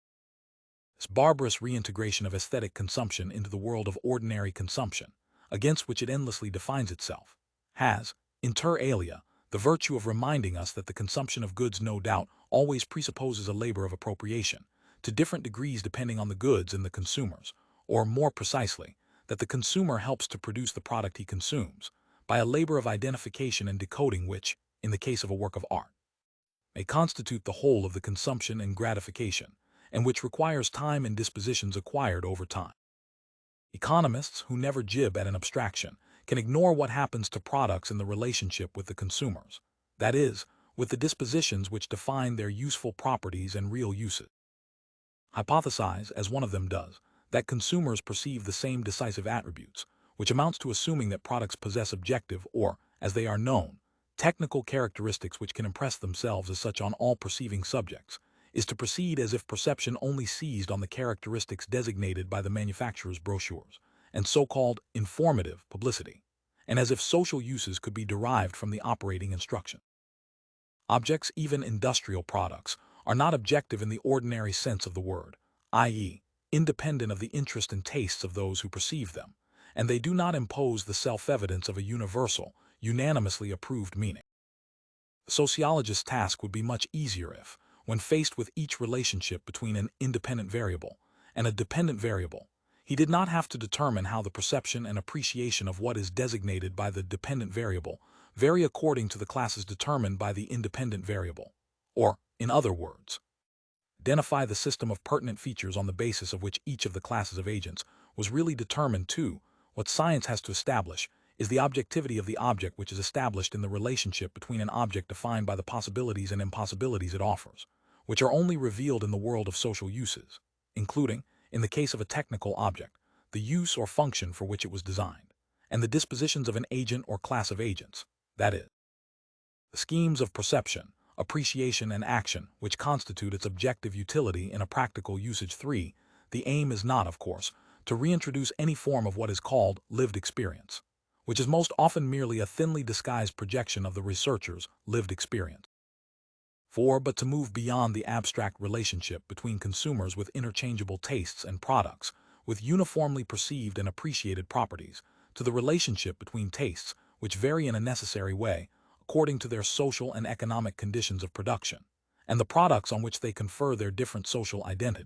This barbarous reintegration of aesthetic consumption into the world of ordinary consumption, against which it endlessly defines itself, has, inter alia, the virtue of reminding us that the consumption of goods no doubt always presupposes a labor of appropriation, to different degrees depending on the goods and the consumers, or more precisely, that the consumer helps to produce the product he consumes, by a labor of identification and decoding which, in the case of a work of art, may constitute the whole of the consumption and gratification, and which requires time and dispositions acquired over time. Economists who never jib at an abstraction can ignore what happens to products in the relationship with the consumers, that is, with the dispositions which define their useful properties and real uses. Hypothesize, as one of them does, that consumers perceive the same decisive attributes, which amounts to assuming that products possess objective or, as they are known, technical characteristics which can impress themselves as such on all perceiving subjects, is to proceed as if perception only seized on the characteristics designated by the manufacturer's brochures and so-called informative publicity, and as if social uses could be derived from the operating instruction. Objects, even industrial products, are not objective in the ordinary sense of the word, i.e., independent of the interest and tastes of those who perceive them, and they do not impose the self-evidence of a universal, unanimously approved meaning. The sociologist's task would be much easier if, when faced with each relationship between an independent variable and a dependent variable, he did not have to determine how the perception and appreciation of what is designated by the dependent variable vary according to the classes determined by the independent variable, or, in other words, identify the system of pertinent features on the basis of which each of the classes of agents was really determined to. What science has to establish is the objectivity of the object which is established in the relationship between an object defined by the possibilities and impossibilities it offers, which are only revealed in the world of social uses, including, in the case of a technical object, the use or function for which it was designed, and the dispositions of an agent or class of agents, that is, the schemes of perception, appreciation and action which constitute its objective utility in a practical usage. 3. The aim is not, of course, to reintroduce any form of what is called lived experience, which is most often merely a thinly disguised projection of the researcher's lived experience. 4. But to move beyond the abstract relationship between consumers with interchangeable tastes and products with uniformly perceived and appreciated properties to the relationship between tastes which vary in a necessary way according to their social and economic conditions of production, and the products on which they confer their different social identity.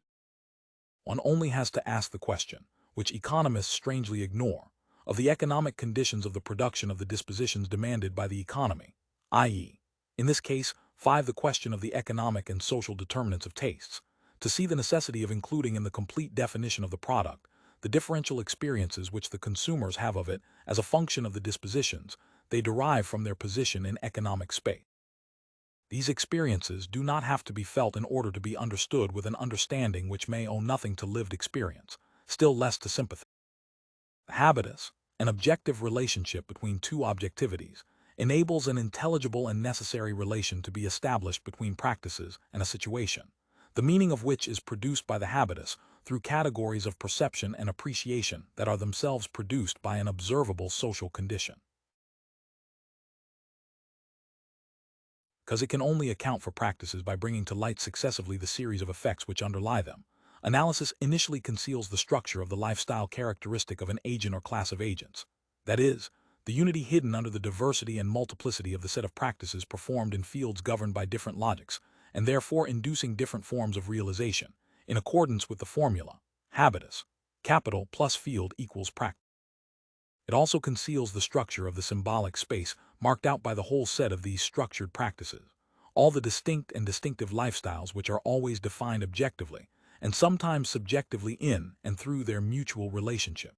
One only has to ask the question, which economists strangely ignore, of the economic conditions of the production of the dispositions demanded by the economy, i.e., in this case, 5. The question of the economic and social determinants of tastes, to see the necessity of including in the complete definition of the product the differential experiences which the consumers have of it as a function of the dispositions they derive from their position in economic space. These experiences do not have to be felt in order to be understood with an understanding which may owe nothing to lived experience, still less to sympathy. The habitus, an objective relationship between two objectivities, enables an intelligible and necessary relation to be established between practices and a situation, the meaning of which is produced by the habitus through categories of perception and appreciation that are themselves produced by an observable social condition. Because it can only account for practices by bringing to light successively the series of effects which underlie them, analysis initially conceals the structure of the lifestyle characteristic of an agent or class of agents, that is, the unity hidden under the diversity and multiplicity of the set of practices performed in fields governed by different logics, and therefore inducing different forms of realization, in accordance with the formula, habitus, capital plus field equals practice. It also conceals the structure of the symbolic space marked out by the whole set of these structured practices, all the distinct and distinctive lifestyles which are always defined objectively, and sometimes subjectively in and through their mutual relationship.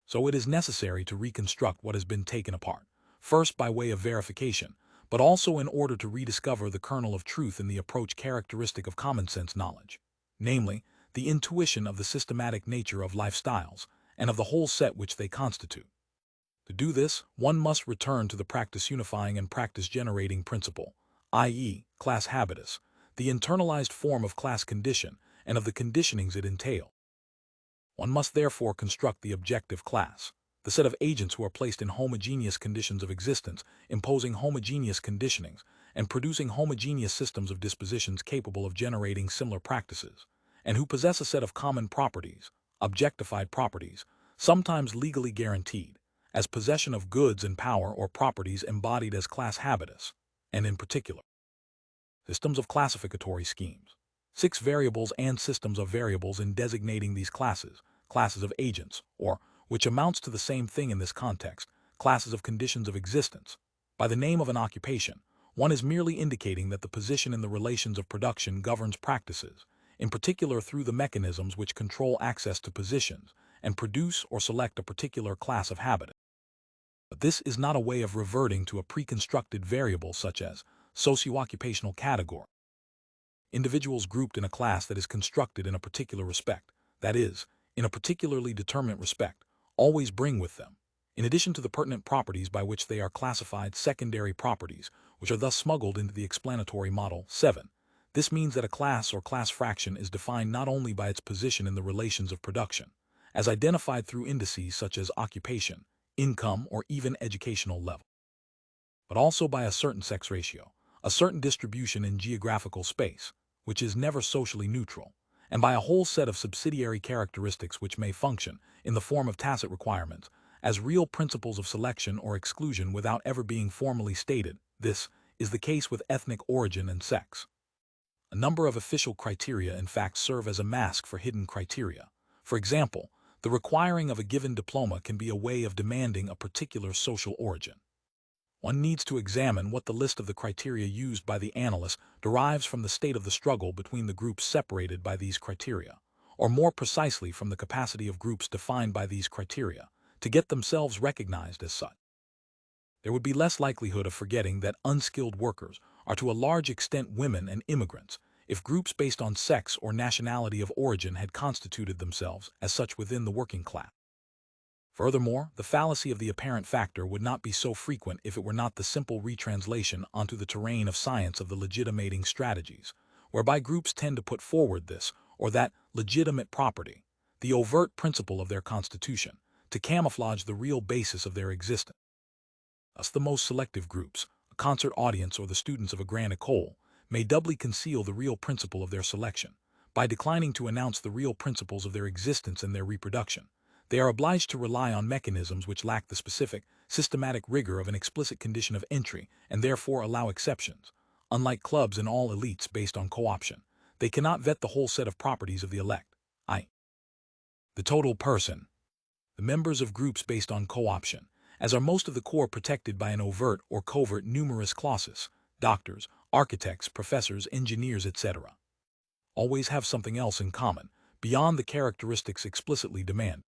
So it is necessary to reconstruct what has been taken apart, first by way of verification, but also in order to rediscover the kernel of truth in the approach characteristic of common-sense knowledge, namely, the intuition of the systematic nature of lifestyles and of the whole set which they constitute. To do this, one must return to the practice-unifying and practice-generating principle, i.e., class habitus, the internalized form of class condition and of the conditionings it entails. One must therefore construct the objective class, the set of agents who are placed in homogeneous conditions of existence, imposing homogeneous conditionings, and producing homogeneous systems of dispositions capable of generating similar practices, and who possess a set of common properties, objectified properties, sometimes legally guaranteed, as possession of goods and power or properties embodied as class habitus, and in particular, systems of classificatory schemes, 6 variables and systems of variables in designating these classes, classes of agents, or, which amounts to the same thing in this context, classes of conditions of existence. By the name of an occupation, one is merely indicating that the position in the relations of production governs practices, in particular through the mechanisms which control access to positions and produce or select a particular class of habitus. But this is not a way of reverting to a pre-constructed variable such as socio-occupational category. Individuals grouped in a class that is constructed in a particular respect, that is, in a particularly determinate respect, always bring with them, in addition to the pertinent properties by which they are classified, secondary properties, which are thus smuggled into the explanatory model. 7. This means that a class or class fraction is defined not only by its position in the relations of production, as identified through indices such as occupation, income, or even educational level, but also by a certain sex ratio, a certain distribution in geographical space, which is never socially neutral, and by a whole set of subsidiary characteristics which may function, in the form of tacit requirements, as real principles of selection or exclusion without ever being formally stated. This is the case with ethnic origin and sex. A number of official criteria in fact serve as a mask for hidden criteria. For example, the requiring of a given diploma can be a way of demanding a particular social origin. One needs to examine what the list of the criteria used by the analyst derives from the state of the struggle between the groups separated by these criteria, or more precisely from the capacity of groups defined by these criteria to get themselves recognized as such. There would be less likelihood of forgetting that unskilled workers are to a large extent women and immigrants if groups based on sex or nationality of origin had constituted themselves as such within the working class. Furthermore, the fallacy of the apparent factor would not be so frequent if it were not the simple retranslation onto the terrain of science of the legitimating strategies, whereby groups tend to put forward this or that legitimate property, the overt principle of their constitution, to camouflage the real basis of their existence. Thus the most selective groups, a concert audience or the students of a grand école, may doubly conceal the real principle of their selection, by declining to announce the real principles of their existence and their reproduction. They are obliged to rely on mechanisms which lack the specific, systematic rigor of an explicit condition of entry and therefore allow exceptions. Unlike clubs and all elites based on co-option, they cannot vet the whole set of properties of the elect, i.e., the total person. The members of groups based on co-option, as are most of the core protected by an overt or covert numerous clauses, doctors, architects, professors, engineers, etc., always have something else in common, beyond the characteristics explicitly demanded.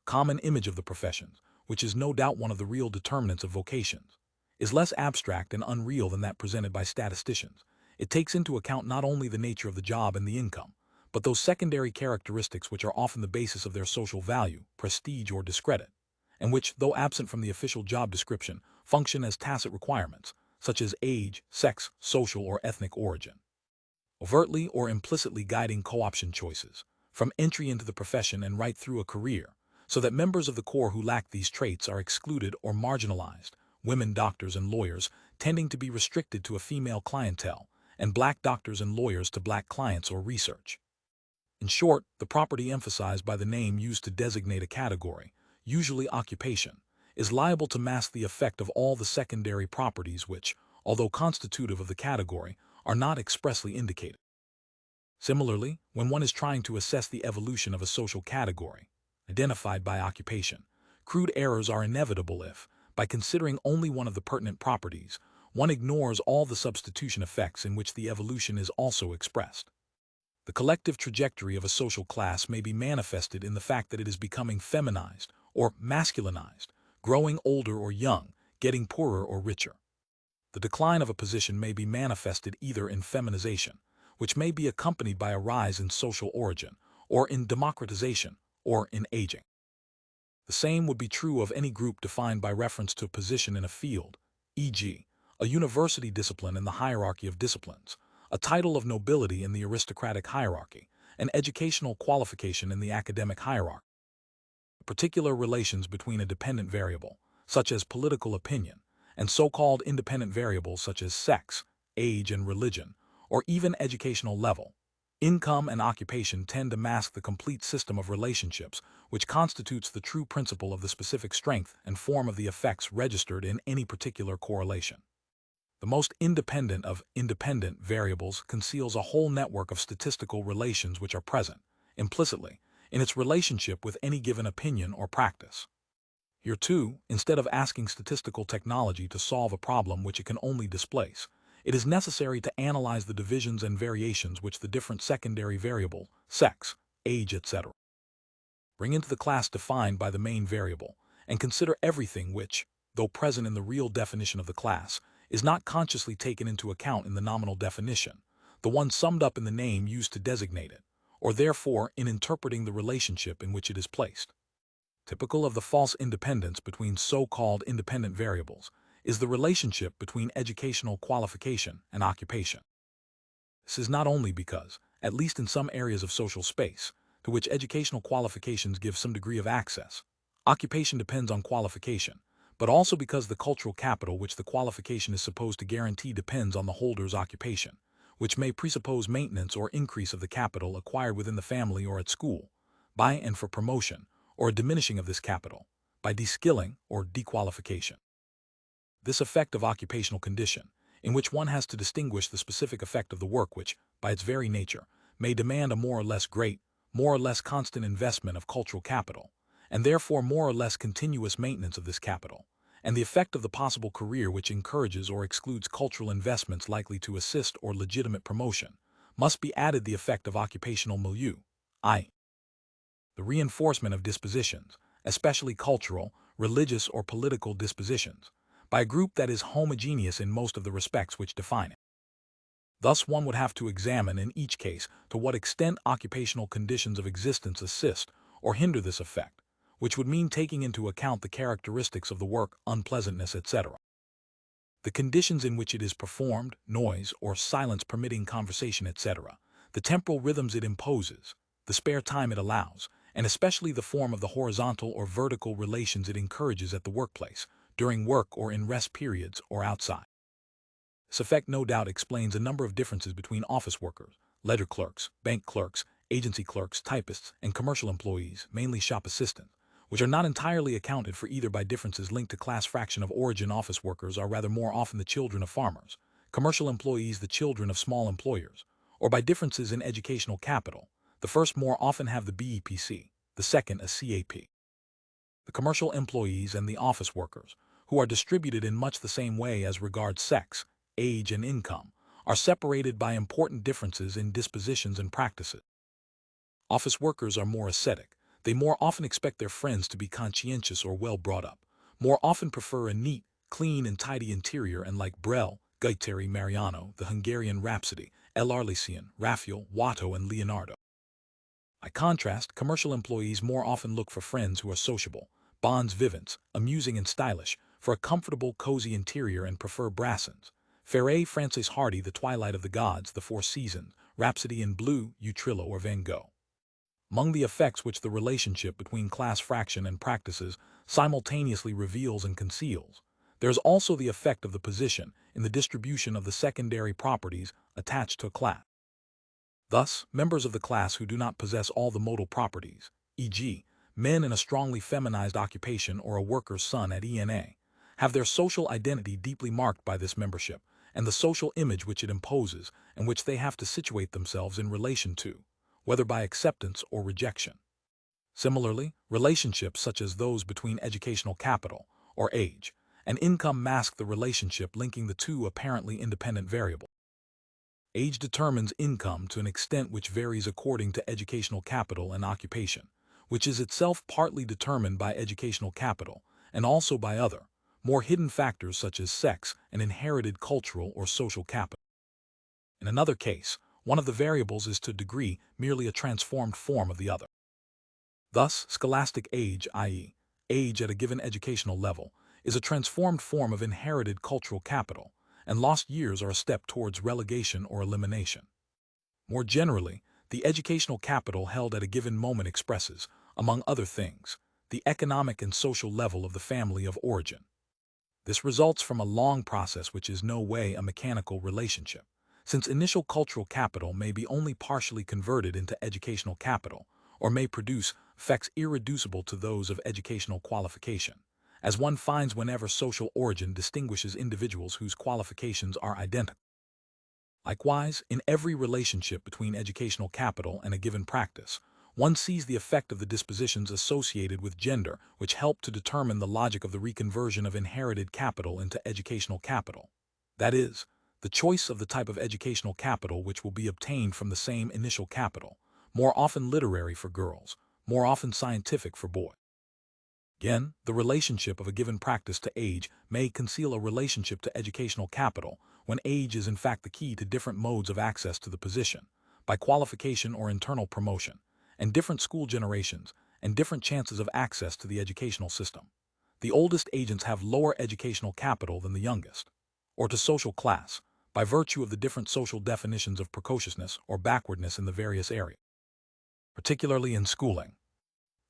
Common image of the professions, which is no doubt one of the real determinants of vocations, is less abstract and unreal than that presented by statisticians. It takes into account not only the nature of the job and the income, but those secondary characteristics which are often the basis of their social value, prestige, or discredit, and which, though absent from the official job description, function as tacit requirements, such as age, sex, social or ethnic origin, overtly or implicitly guiding co-option choices, from entry into the profession and right through a career, so that members of the core who lack these traits are excluded or marginalized, women doctors and lawyers tending to be restricted to a female clientele, and black doctors and lawyers to black clients or research. In short, the property emphasized by the name used to designate a category, usually occupation, is liable to mask the effect of all the secondary properties which, although constitutive of the category, are not expressly indicated. Similarly, when one is trying to assess the evolution of a social category, identified by occupation, crude errors are inevitable if, by considering only one of the pertinent properties, one ignores all the substitution effects in which the evolution is also expressed. The collective trajectory of a social class may be manifested in the fact that it is becoming feminized or masculinized, growing older or young, getting poorer or richer. The decline of a position may be manifested either in feminization, which may be accompanied by a rise in social origin, or in democratization, or in aging. The same would be true of any group defined by reference to a position in a field, e.g., a university discipline in the hierarchy of disciplines, a title of nobility in the aristocratic hierarchy, an educational qualification in the academic hierarchy. Particular relations between a dependent variable, such as political opinion, and so-called independent variables such as sex, age and religion, or even educational level, income and occupation tend to mask the complete system of relationships which constitutes the true principle of the specific strength and form of the effects registered in any particular correlation. The most independent of independent variables conceals a whole network of statistical relations which are present, implicitly, in its relationship with any given opinion or practice. Here too, instead of asking statistical technology to solve a problem which it can only displace, it is necessary to analyze the divisions and variations which the different secondary variable, sex, age, etc., bring into the class defined by the main variable, and consider everything which, though present in the real definition of the class, is not consciously taken into account in the nominal definition, the one summed up in the name used to designate it, or therefore in interpreting the relationship in which it is placed. Typical of the false independence between so-called independent variables is the relationship between educational qualification and occupation. This is not only because, at least in some areas of social space, to which educational qualifications give some degree of access, occupation depends on qualification, but also because the cultural capital which the qualification is supposed to guarantee depends on the holder's occupation, which may presuppose maintenance or increase of the capital acquired within the family or at school, by and for promotion, or a diminishing of this capital, by deskilling or dequalification. This effect of occupational condition, in which one has to distinguish the specific effect of the work which, by its very nature, may demand a more or less great, more or less constant investment of cultural capital, and therefore more or less continuous maintenance of this capital, and the effect of the possible career which encourages or excludes cultural investments likely to assist or legitimate promotion, must be added the effect of occupational milieu, i.e., the reinforcement of dispositions, especially cultural, religious, or political dispositions, by a group that is homogeneous in most of the respects which define it. Thus one would have to examine in each case to what extent occupational conditions of existence assist or hinder this effect, which would mean taking into account the characteristics of the work, unpleasantness, etc., the conditions in which it is performed, noise or silence permitting conversation, etc., the temporal rhythms it imposes, the spare time it allows, and especially the form of the horizontal or vertical relations it encourages at the workplace, during work or in rest periods or outside. This effect no doubt explains a number of differences between office workers, ledger clerks, bank clerks, agency clerks, typists, and commercial employees, mainly shop assistants, which are not entirely accounted for either by differences linked to class fraction of origin. Office workers are rather more often the children of farmers, commercial employees the children of small employers, or by differences in educational capital. The first more often have the BEPC, the second a CAP. The commercial employees and the office workers, who are distributed in much the same way as regards sex, age, and income, are separated by important differences in dispositions and practices. Office workers are more ascetic. They more often expect their friends to be conscientious or well brought up, more often prefer a neat, clean, and tidy interior, and like Brel, Guittari, Mariano, the Hungarian Rhapsody, L'Arlésienne, Raphael, Watteau, and Leonardo. By contrast, commercial employees more often look for friends who are sociable, bons vivants, amusing and stylish, for a comfortable, cozy interior, and prefer Brassens, Ferré, Francis Hardy, The Twilight of the Gods, The Four Seasons, Rhapsody in Blue, Utrillo, or Van Gogh. Among the effects which the relationship between class fraction and practices simultaneously reveals and conceals, there is also the effect of the position in the distribution of the secondary properties attached to a class. Thus, members of the class who do not possess all the modal properties, e.g., men in a strongly feminized occupation or a worker's son at ENA, have their social identity deeply marked by this membership and the social image which it imposes and which they have to situate themselves in relation to, whether by acceptance or rejection. Similarly, relationships such as those between educational capital, or age, and income mask the relationship linking the two apparently independent variables. Age determines income to an extent which varies according to educational capital and occupation, which is itself partly determined by educational capital and also by other, more hidden factors such as sex and inherited cultural or social capital. In another case, one of the variables is to a degree merely a transformed form of the other. Thus, scholastic age, i.e., age at a given educational level, is a transformed form of inherited cultural capital, and lost years are a step towards relegation or elimination. More generally, the educational capital held at a given moment expresses, among other things, the economic and social level of the family of origin. This results from a long process which is no way a mechanical relationship, since initial cultural capital may be only partially converted into educational capital, or may produce effects irreducible to those of educational qualification, as one finds whenever social origin distinguishes individuals whose qualifications are identical. Likewise, in every relationship between educational capital and a given practice, one sees the effect of the dispositions associated with gender which help to determine the logic of the reconversion of inherited capital into educational capital. That is, the choice of the type of educational capital which will be obtained from the same initial capital, more often literary for girls, more often scientific for boys. Again, the relationship of a given practice to age may conceal a relationship to educational capital when age is in fact the key to different modes of access to the position, by qualification or internal promotion, and different school generations, and different chances of access to the educational system. The oldest agents have lower educational capital than the youngest, or to social class, by virtue of the different social definitions of precociousness or backwardness in the various areas, particularly in schooling.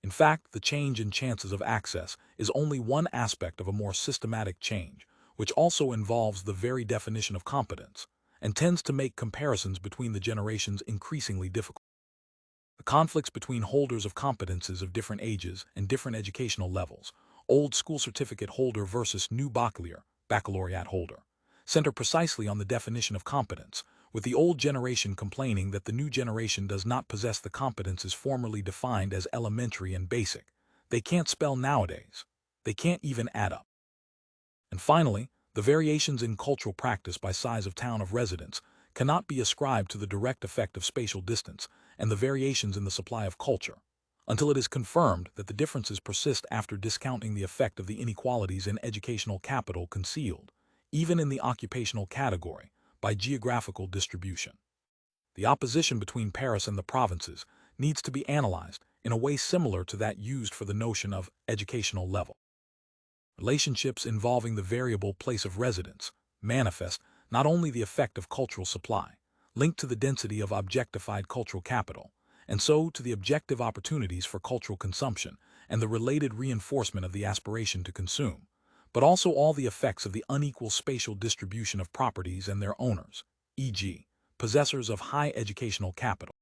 In fact, the change in chances of access is only one aspect of a more systematic change, which also involves the very definition of competence, and tends to make comparisons between the generations increasingly difficult. The conflicts between holders of competences of different ages and different educational levels, old school certificate holder versus new baccalaureate holder, center precisely on the definition of competence, with the old generation complaining that the new generation does not possess the competences formerly defined as elementary and basic. They can't spell nowadays. They can't even add up. And finally, the variations in cultural practice by size of town of residence cannot be ascribed to the direct effect of spatial distance and the variations in the supply of culture, until it is confirmed that the differences persist after discounting the effect of the inequalities in educational capital concealed, even in the occupational category, by geographical distribution. The opposition between Paris and the provinces needs to be analyzed in a way similar to that used for the notion of educational level. Relationships involving the variable place of residence manifest not only the effect of cultural supply, linked to the density of objectified cultural capital, and so to the objective opportunities for cultural consumption and the related reinforcement of the aspiration to consume, but also all the effects of the unequal spatial distribution of properties and their owners, e.g., possessors of high educational capital.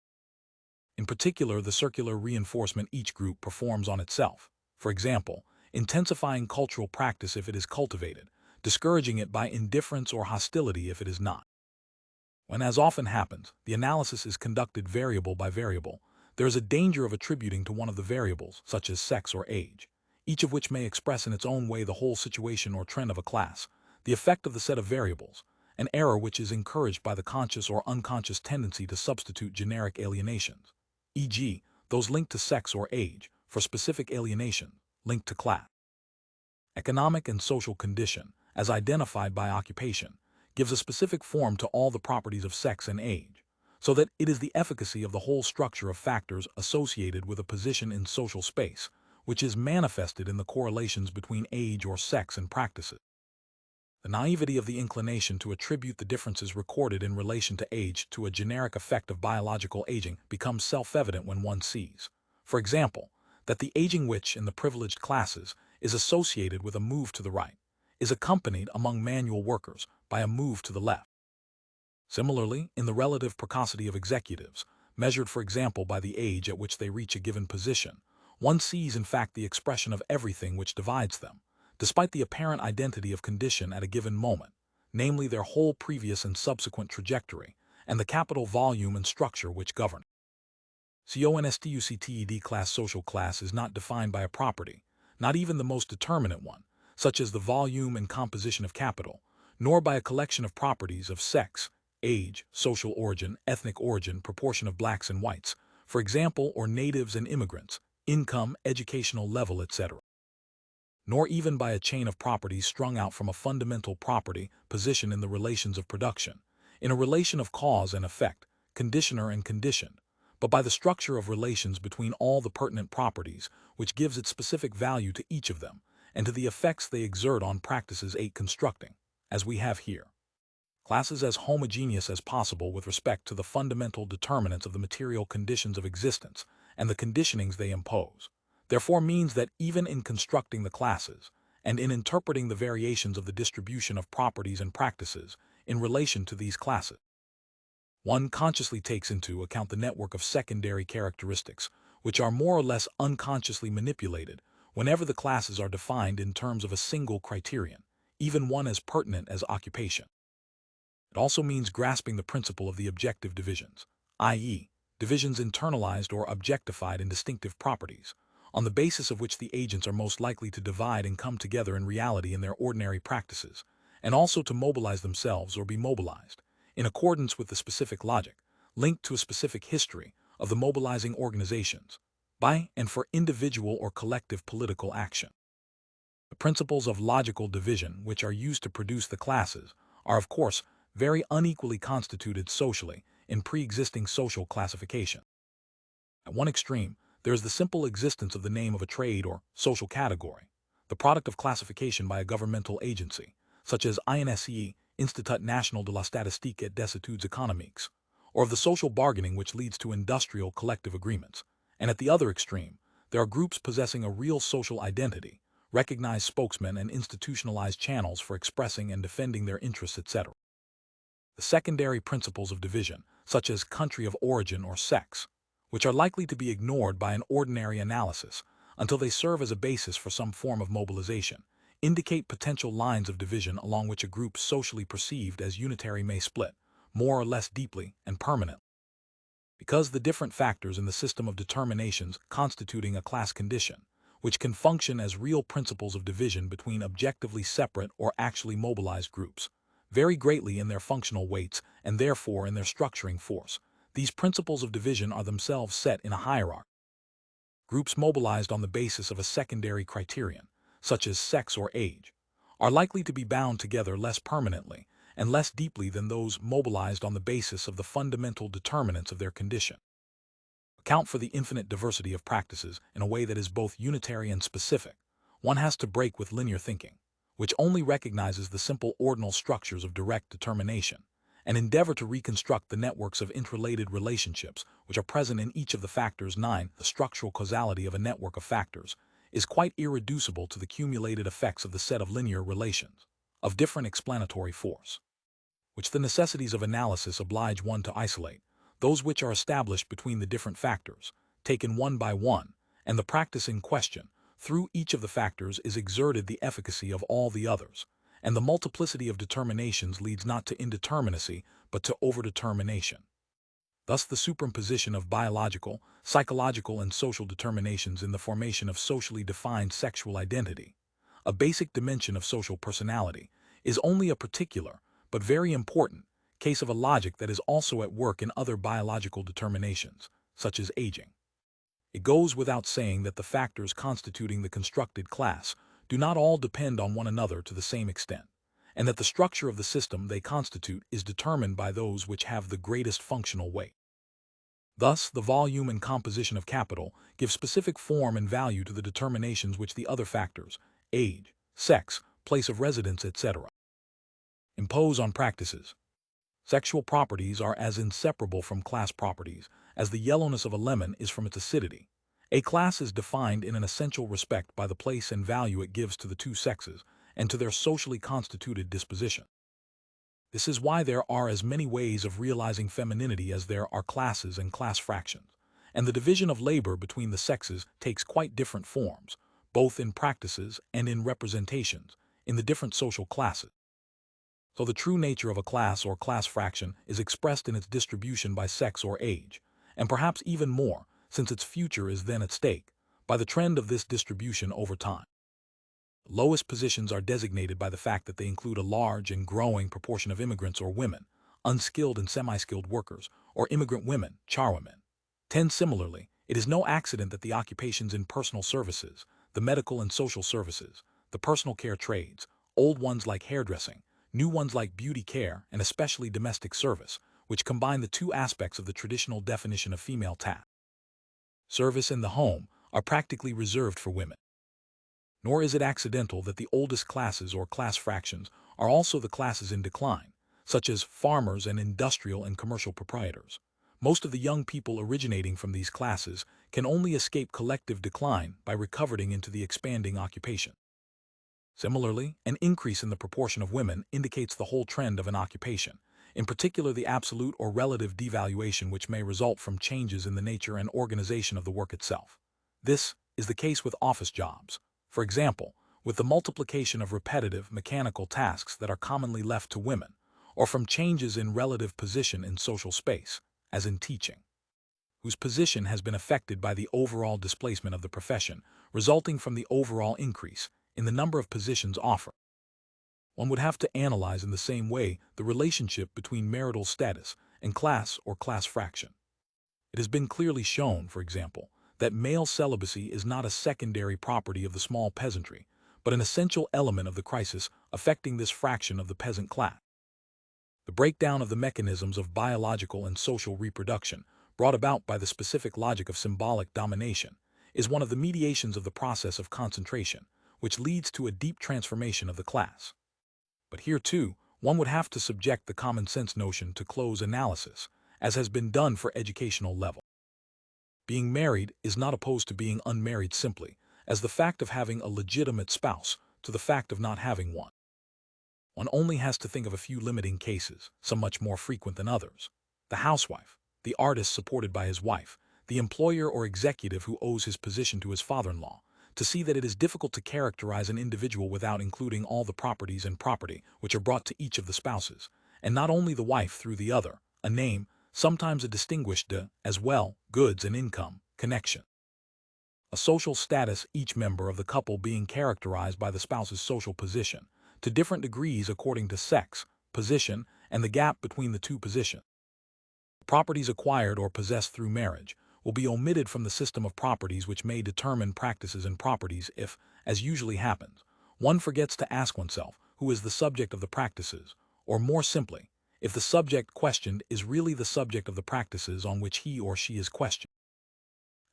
In particular, the circular reinforcement each group performs on itself, for example, intensifying cultural practice if it is cultivated, discouraging it by indifference or hostility if it is not. When, as often happens, the analysis is conducted variable by variable, there is a danger of attributing to one of the variables, such as sex or age, each of which may express in its own way the whole situation or trend of a class, the effect of the set of variables, an error which is encouraged by the conscious or unconscious tendency to substitute generic alienations, e.g., those linked to sex or age, for specific alienation linked to class. Economic and social condition, as identified by occupation, gives a specific form to all the properties of sex and age, so that it is the efficacy of the whole structure of factors associated with a position in social space, which is manifested in the correlations between age or sex and practices. The naivety of the inclination to attribute the differences recorded in relation to age to a generic effect of biological aging becomes self-evident when one sees, for example, that the aging which, in the privileged classes, is associated with a move to the right, is accompanied among manual workers by a move to the left. Similarly, in the relative precocity of executives, measured for example by the age at which they reach a given position, one sees in fact the expression of everything which divides them, despite the apparent identity of condition at a given moment, namely their whole previous and subsequent trajectory, and the capital volume and structure which govern. Constucted class. Social class is not defined by a property, not even the most determinate one, such as the volume and composition of capital, nor by a collection of properties of sex, age, social origin, ethnic origin, proportion of blacks and whites, for example, or natives and immigrants, income, educational level, etc. Nor even by a chain of properties strung out from a fundamental property position in the relations of production, in a relation of cause and effect, conditioner and conditioned, but by the structure of relations between all the pertinent properties, which gives its specific value to each of them, and to the effects they exert on practices 8 constructing, as we have here, classes as homogeneous as possible with respect to the fundamental determinants of the material conditions of existence and the conditionings they impose, therefore means that even in constructing the classes, and in interpreting the variations of the distribution of properties and practices in relation to these classes, one consciously takes into account the network of secondary characteristics, which are more or less unconsciously manipulated whenever the classes are defined in terms of a single criterion, even one as pertinent as occupation. It also means grasping the principle of the objective divisions, i.e., divisions internalized or objectified in distinctive properties, on the basis of which the agents are most likely to divide and come together in reality in their ordinary practices, and also to mobilize themselves or be mobilized, in accordance with the specific logic, linked to a specific history of the mobilizing organizations, by and for individual or collective political action. The principles of logical division which are used to produce the classes are, of course, very unequally constituted socially in pre-existing social classification. At one extreme, there is the simple existence of the name of a trade or social category, the product of classification by a governmental agency, such as INSE, Institut National de la Statistique et des Études Économiques, or of the social bargaining which leads to industrial collective agreements. And at the other extreme, there are groups possessing a real social identity, recognized spokesmen and institutionalized channels for expressing and defending their interests, etc. The secondary principles of division, such as country of origin or sex, which are likely to be ignored by an ordinary analysis until they serve as a basis for some form of mobilization, indicate potential lines of division along which a group socially perceived as unitary may split, more or less deeply and permanently. Because the different factors in the system of determinations constituting a class condition, which can function as real principles of division between objectively separate or actually mobilized groups, vary greatly in their functional weights and therefore in their structuring force, these principles of division are themselves set in a hierarchy. Groups mobilized on the basis of a secondary criterion, such as sex or age, are likely to be bound together less permanently and less deeply than those mobilized on the basis of the fundamental determinants of their condition. Account for the infinite diversity of practices in a way that is both unitary and specific, one has to break with linear thinking, which only recognizes the simple ordinal structures of direct determination, and endeavor to reconstruct the networks of interrelated relationships which are present in each of the factors. 9. The structural causality of a network of factors is quite irreducible to the cumulated effects of the set of linear relations, of different explanatory force, which the necessities of analysis oblige one to isolate, those which are established between the different factors, taken one by one, and the practice in question. Through each of the factors is exerted the efficacy of all the others, and the multiplicity of determinations leads not to indeterminacy, but to overdetermination. Thus, the superimposition of biological, psychological, and social determinations in the formation of socially defined sexual identity, a basic dimension of social personality, is only a particular, but very important, case of a logic that is also at work in other biological determinations, such as aging. It goes without saying that the factors constituting the constructed class do not all depend on one another to the same extent, and that the structure of the system they constitute is determined by those which have the greatest functional weight. Thus, the volume and composition of capital give specific form and value to the determinations which the other factors, age, sex, place of residence, etc., impose on practices. Sexual properties are as inseparable from class properties as the yellowness of a lemon is from its acidity. A class is defined in an essential respect by the place and value it gives to the two sexes and to their socially constituted disposition. This is why there are as many ways of realizing femininity as there are classes and class fractions, and the division of labor between the sexes takes quite different forms, both in practices and in representations, in the different social classes. So the true nature of a class or class fraction is expressed in its distribution by sex or age, and perhaps even more, since its future is then at stake, by the trend of this distribution over time. Lowest positions are designated by the fact that they include a large and growing proportion of immigrants or women, unskilled and semi-skilled workers, or immigrant women, charwomen. Similarly, it is no accident that the occupations in personal services, the medical and social services, the personal care trades, old ones like hairdressing, new ones like beauty care, and especially domestic service, which combine the two aspects of the traditional definition of female task, service in the home, are practically reserved for women. Nor is it accidental that the oldest classes or class fractions are also the classes in decline, such as farmers and industrial and commercial proprietors. Most of the young people originating from these classes can only escape collective decline by recovering into the expanding occupation. Similarly, an increase in the proportion of women indicates the whole trend of an occupation, in particular the absolute or relative devaluation which may result from changes in the nature and organization of the work itself. This is the case with office jobs, for example, with the multiplication of repetitive, mechanical tasks that are commonly left to women, or from changes in relative position in social space, as in teaching, whose position has been affected by the overall displacement of the profession, resulting from the overall increase in the number of positions offered. One would have to analyze in the same way the relationship between marital status and class or class fraction. It has been clearly shown, for example, that male celibacy is not a secondary property of the small peasantry, but an essential element of the crisis affecting this fraction of the peasant class. The breakdown of the mechanisms of biological and social reproduction, brought about by the specific logic of symbolic domination, is one of the mediations of the process of concentration, which leads to a deep transformation of the class. But here, too, one would have to subject the common sense notion to close analysis, as has been done for educational level. Being married is not opposed to being unmarried simply, as the fact of having a legitimate spouse, to the fact of not having one. One only has to think of a few limiting cases, some much more frequent than others. The housewife, the artist supported by his wife, the employer or executive who owes his position to his father-in-law, to see that it is difficult to characterize an individual without including all the properties and property which are brought to each of the spouses, and not only the wife through the other, a name, sometimes a distinguished as well, goods and income, connection. A social status, each member of the couple being characterized by the spouse's social position, to different degrees according to sex, position, and the gap between the two positions. Properties acquired or possessed through marriage will be omitted from the system of properties which may determine practices and properties if, as usually happens, one forgets to ask oneself who is the subject of the practices, or more simply, if the subject questioned is really the subject of the practices on which he or she is questioned.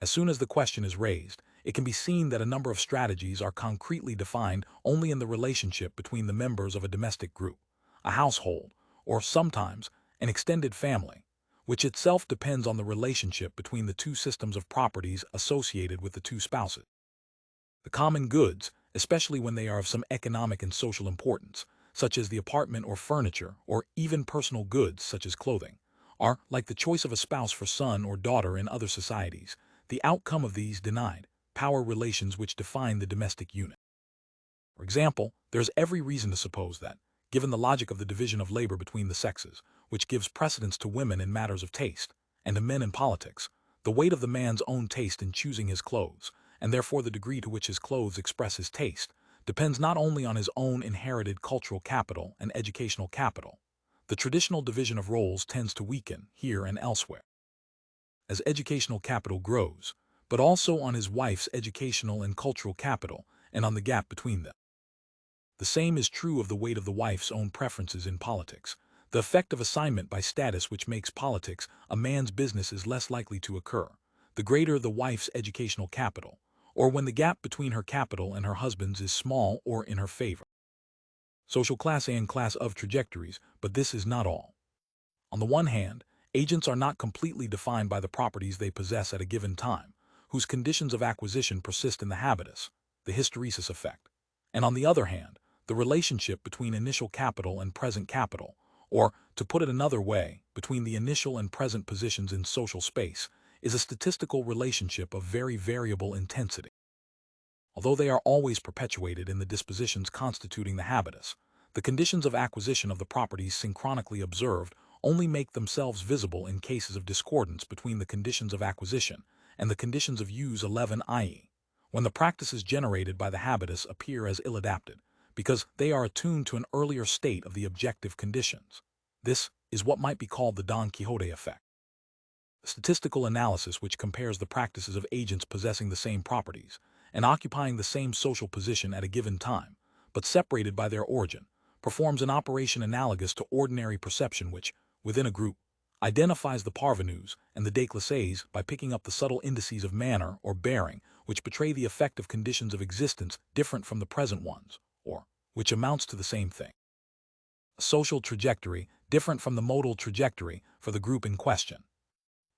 As soon as the question is raised, it can be seen that a number of strategies are concretely defined only in the relationship between the members of a domestic group, a household, or sometimes an extended family, which itself depends on the relationship between the two systems of properties associated with the two spouses. The common goods, especially when they are of some economic and social importance, such as the apartment or furniture, or even personal goods such as clothing, are, like the choice of a spouse for son or daughter in other societies, the outcome of these denied power relations which define the domestic unit. For example, there is every reason to suppose that, given the logic of the division of labor between the sexes, which gives precedence to women in matters of taste, and to men in politics, the weight of the man's own taste in choosing his clothes, and therefore the degree to which his clothes express his taste, depends not only on his own inherited cultural capital and educational capital. The traditional division of roles tends to weaken here and elsewhere as educational capital grows, but also on his wife's educational and cultural capital and on the gap between them. The same is true of the weight of the wife's own preferences in politics. The effect of assignment by status which makes politics a man's business is less likely to occur, the greater the wife's educational capital, or when the gap between her capital and her husband's is small or in her favor. Social class and class of trajectories, but this is not all. On the one hand, agents are not completely defined by the properties they possess at a given time, whose conditions of acquisition persist in the habitus, the hysteresis effect. And on the other hand, the relationship between initial capital and present capital, or, to put it another way, between the initial and present positions in social space, is a statistical relationship of very variable intensity. Although they are always perpetuated in the dispositions constituting the habitus, the conditions of acquisition of the properties synchronically observed only make themselves visible in cases of discordance between the conditions of acquisition and the conditions of use 11, i.e., when the practices generated by the habitus appear as ill-adapted, because they are attuned to an earlier state of the objective conditions. This is what might be called the Don Quixote effect. Statistical analysis which compares the practices of agents possessing the same properties and occupying the same social position at a given time, but separated by their origin, performs an operation analogous to ordinary perception which, within a group, identifies the parvenus and the déclassés by picking up the subtle indices of manner or bearing which betray the effect of conditions of existence different from the present ones, or which amounts to the same thing. A social trajectory different from the modal trajectory for the group in question.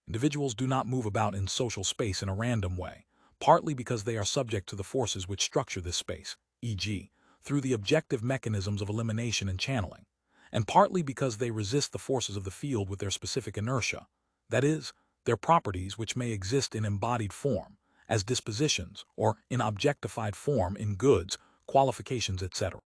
Individuals do not move about in social space in a random way, partly because they are subject to the forces which structure this space, e.g., through the objective mechanisms of elimination and channeling, and partly because they resist the forces of the field with their specific inertia, that is, their properties which may exist in embodied form, as dispositions, or in objectified form in goods, qualifications, etc.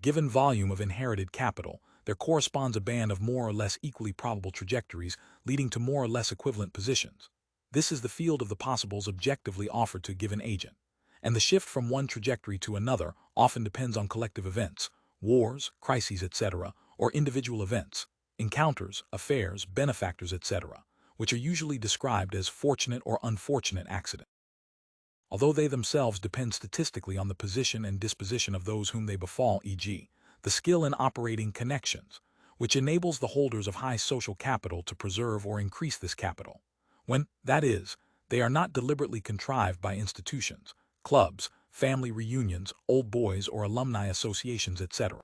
Given volume of inherited capital, there corresponds a band of more or less equally probable trajectories leading to more or less equivalent positions. This is the field of the possibles objectively offered to a given agent, and the shift from one trajectory to another often depends on collective events, wars, crises, etc., or individual events, encounters, affairs, benefactors, etc., which are usually described as fortunate or unfortunate accidents. Although they themselves depend statistically on the position and disposition of those whom they befall, e.g., the skill in operating connections, which enables the holders of high social capital to preserve or increase this capital, when, that is, they are not deliberately contrived by institutions, clubs, family reunions, old boys or alumni associations, etc.,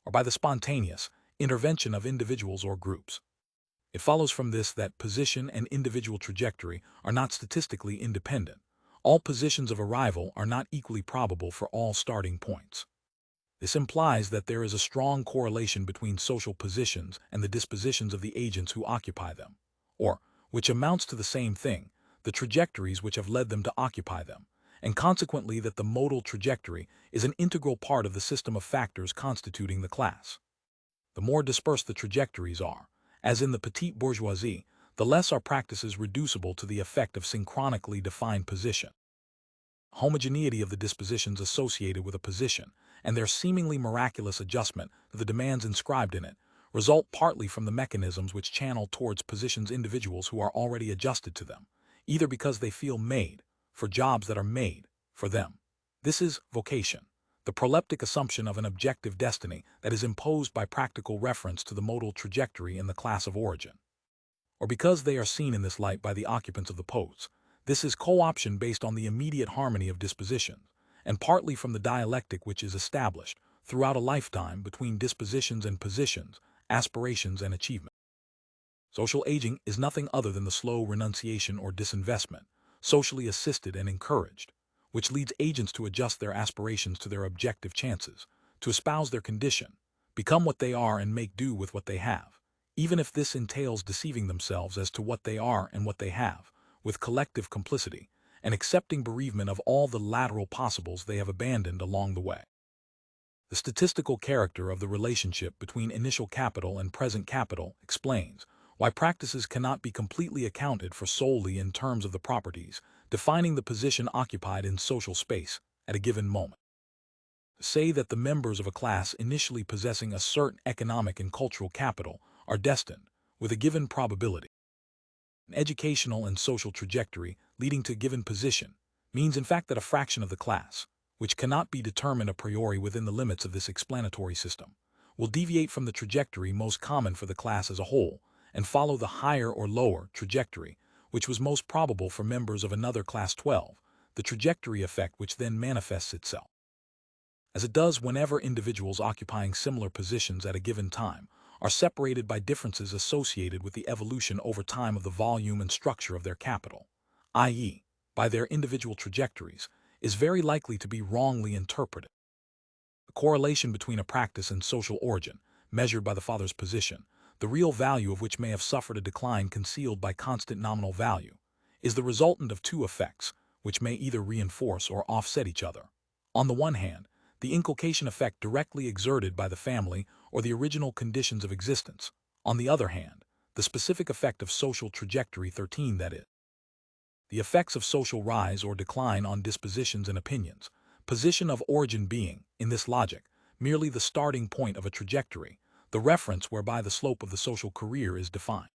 or by the spontaneous intervention of individuals or groups. It follows from this that position and individual trajectory are not statistically independent. All positions of arrival are not equally probable for all starting points. This implies that there is a strong correlation between social positions and the dispositions of the agents who occupy them, or, which amounts to the same thing, the trajectories which have led them to occupy them, and consequently that the modal trajectory is an integral part of the system of factors constituting the class. The more dispersed the trajectories are, as in the petite bourgeoisie, the less are practices reducible to the effect of synchronically defined position. Homogeneity of the dispositions associated with a position and their seemingly miraculous adjustment to the demands inscribed in it result partly from the mechanisms which channel towards positions individuals who are already adjusted to them, either because they feel made for jobs that are made for them. This is vocation, the proleptic assumption of an objective destiny that is imposed by practical reference to the modal trajectory in the class of origin. Or because they are seen in this light by the occupants of the posts, this is co-option based on the immediate harmony of dispositions, and partly from the dialectic which is established throughout a lifetime between dispositions and positions, aspirations and achievement. Social aging is nothing other than the slow renunciation or disinvestment, socially assisted and encouraged, which leads agents to adjust their aspirations to their objective chances, to espouse their condition, become what they are and make do with what they have, even if this entails deceiving themselves as to what they are and what they have, with collective complicity, and accepting bereavement of all the lateral possibles they have abandoned along the way. The statistical character of the relationship between initial capital and present capital explains, why practices cannot be completely accounted for solely in terms of the properties, defining the position occupied in social space at a given moment. Say that the members of a class initially possessing a certain economic and cultural capital are destined, with a given probability, an educational and social trajectory leading to a given position, means in fact that a fraction of the class, which cannot be determined a priori within the limits of this explanatory system, will deviate from the trajectory most common for the class as a whole and follow the higher or lower trajectory, which was most probable for members of another class 12, the trajectory effect which then manifests itself, as it does whenever individuals occupying similar positions at a given time are separated by differences associated with the evolution over time of the volume and structure of their capital, i.e., by their individual trajectories, is very likely to be wrongly interpreted. The correlation between a practice and social origin, measured by the father's position, the real value of which may have suffered a decline concealed by constant nominal value, is the resultant of two effects, which may either reinforce or offset each other. On the one hand, the inculcation effect directly exerted by the family or the original conditions of existence. On the other hand, the specific effect of social trajectory 13, that is, the effects of social rise or decline on dispositions and opinions, position of origin being, in this logic, merely the starting point of a trajectory, the reference whereby the slope of the social career is defined.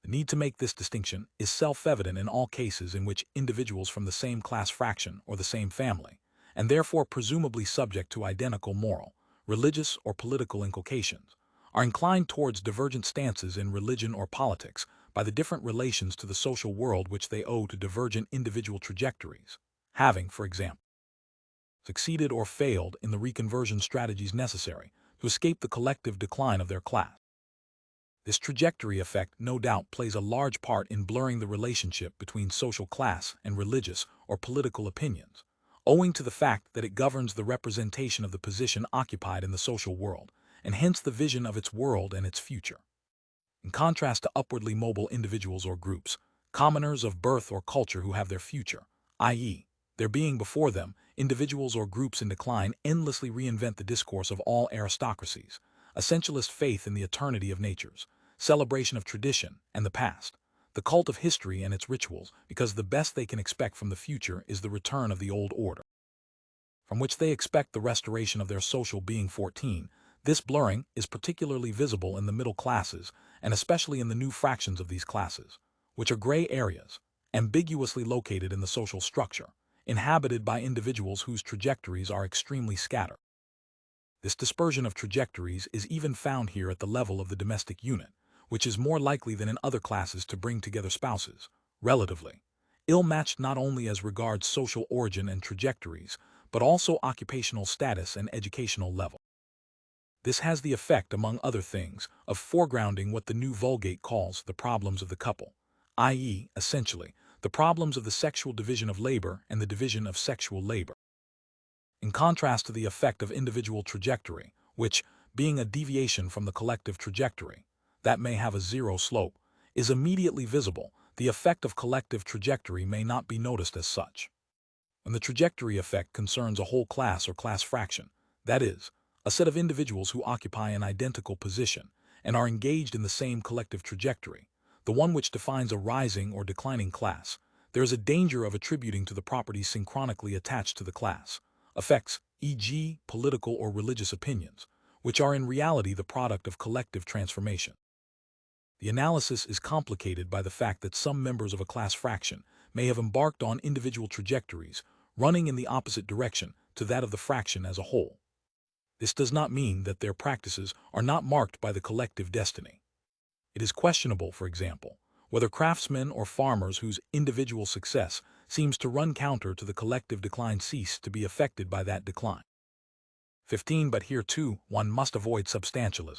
The need to make this distinction is self-evident in all cases in which individuals from the same class fraction or the same family, and therefore presumably subject to identical moral, religious, or political inculcations, are inclined towards divergent stances in religion or politics by the different relations to the social world which they owe to divergent individual trajectories, having, for example, succeeded or failed in the reconversion strategies necessary to escape the collective decline of their class. This trajectory effect no doubt plays a large part in blurring the relationship between social class and religious or political opinions, owing to the fact that it governs the representation of the position occupied in the social world, and hence the vision of its world and its future. In contrast to upwardly mobile individuals or groups, commoners of birth or culture who have their future, i.e., their being before them, individuals or groups in decline endlessly reinvent the discourse of all aristocracies, essentialist faith in the eternity of natures, celebration of tradition and the past, the cult of history and its rituals, because the best they can expect from the future is the return of the old order, from which they expect the restoration of their social being. 14. This blurring is particularly visible in the middle classes, and especially in the new fractions of these classes, which are gray areas, ambiguously located in the social structure, inhabited by individuals whose trajectories are extremely scattered. This dispersion of trajectories is even found here at the level of the domestic unit, which is more likely than in other classes to bring together spouses, relatively ill-matched not only as regards social origin and trajectories, but also occupational status and educational level. This has the effect, among other things, of foregrounding what the new Vulgate calls the problems of the couple, i.e., essentially, the problems of the sexual division of labor and the division of sexual labor. In contrast to the effect of individual trajectory, which, being a deviation from the collective trajectory, that may have a zero slope, is immediately visible, the effect of collective trajectory may not be noticed as such. When the trajectory effect concerns a whole class or class fraction, that is, a set of individuals who occupy an identical position and are engaged in the same collective trajectory, the one which defines a rising or declining class, there is a danger of attributing to the properties synchronically attached to the class effects, e.g., political or religious opinions, which are in reality the product of collective transformation. The analysis is complicated by the fact that some members of a class fraction may have embarked on individual trajectories running in the opposite direction to that of the fraction as a whole. This does not mean that their practices are not marked by the collective destiny. It is questionable, for example, whether craftsmen or farmers whose individual success seems to run counter to the collective decline cease to be affected by that decline. 15. But here too, one must avoid substantialism.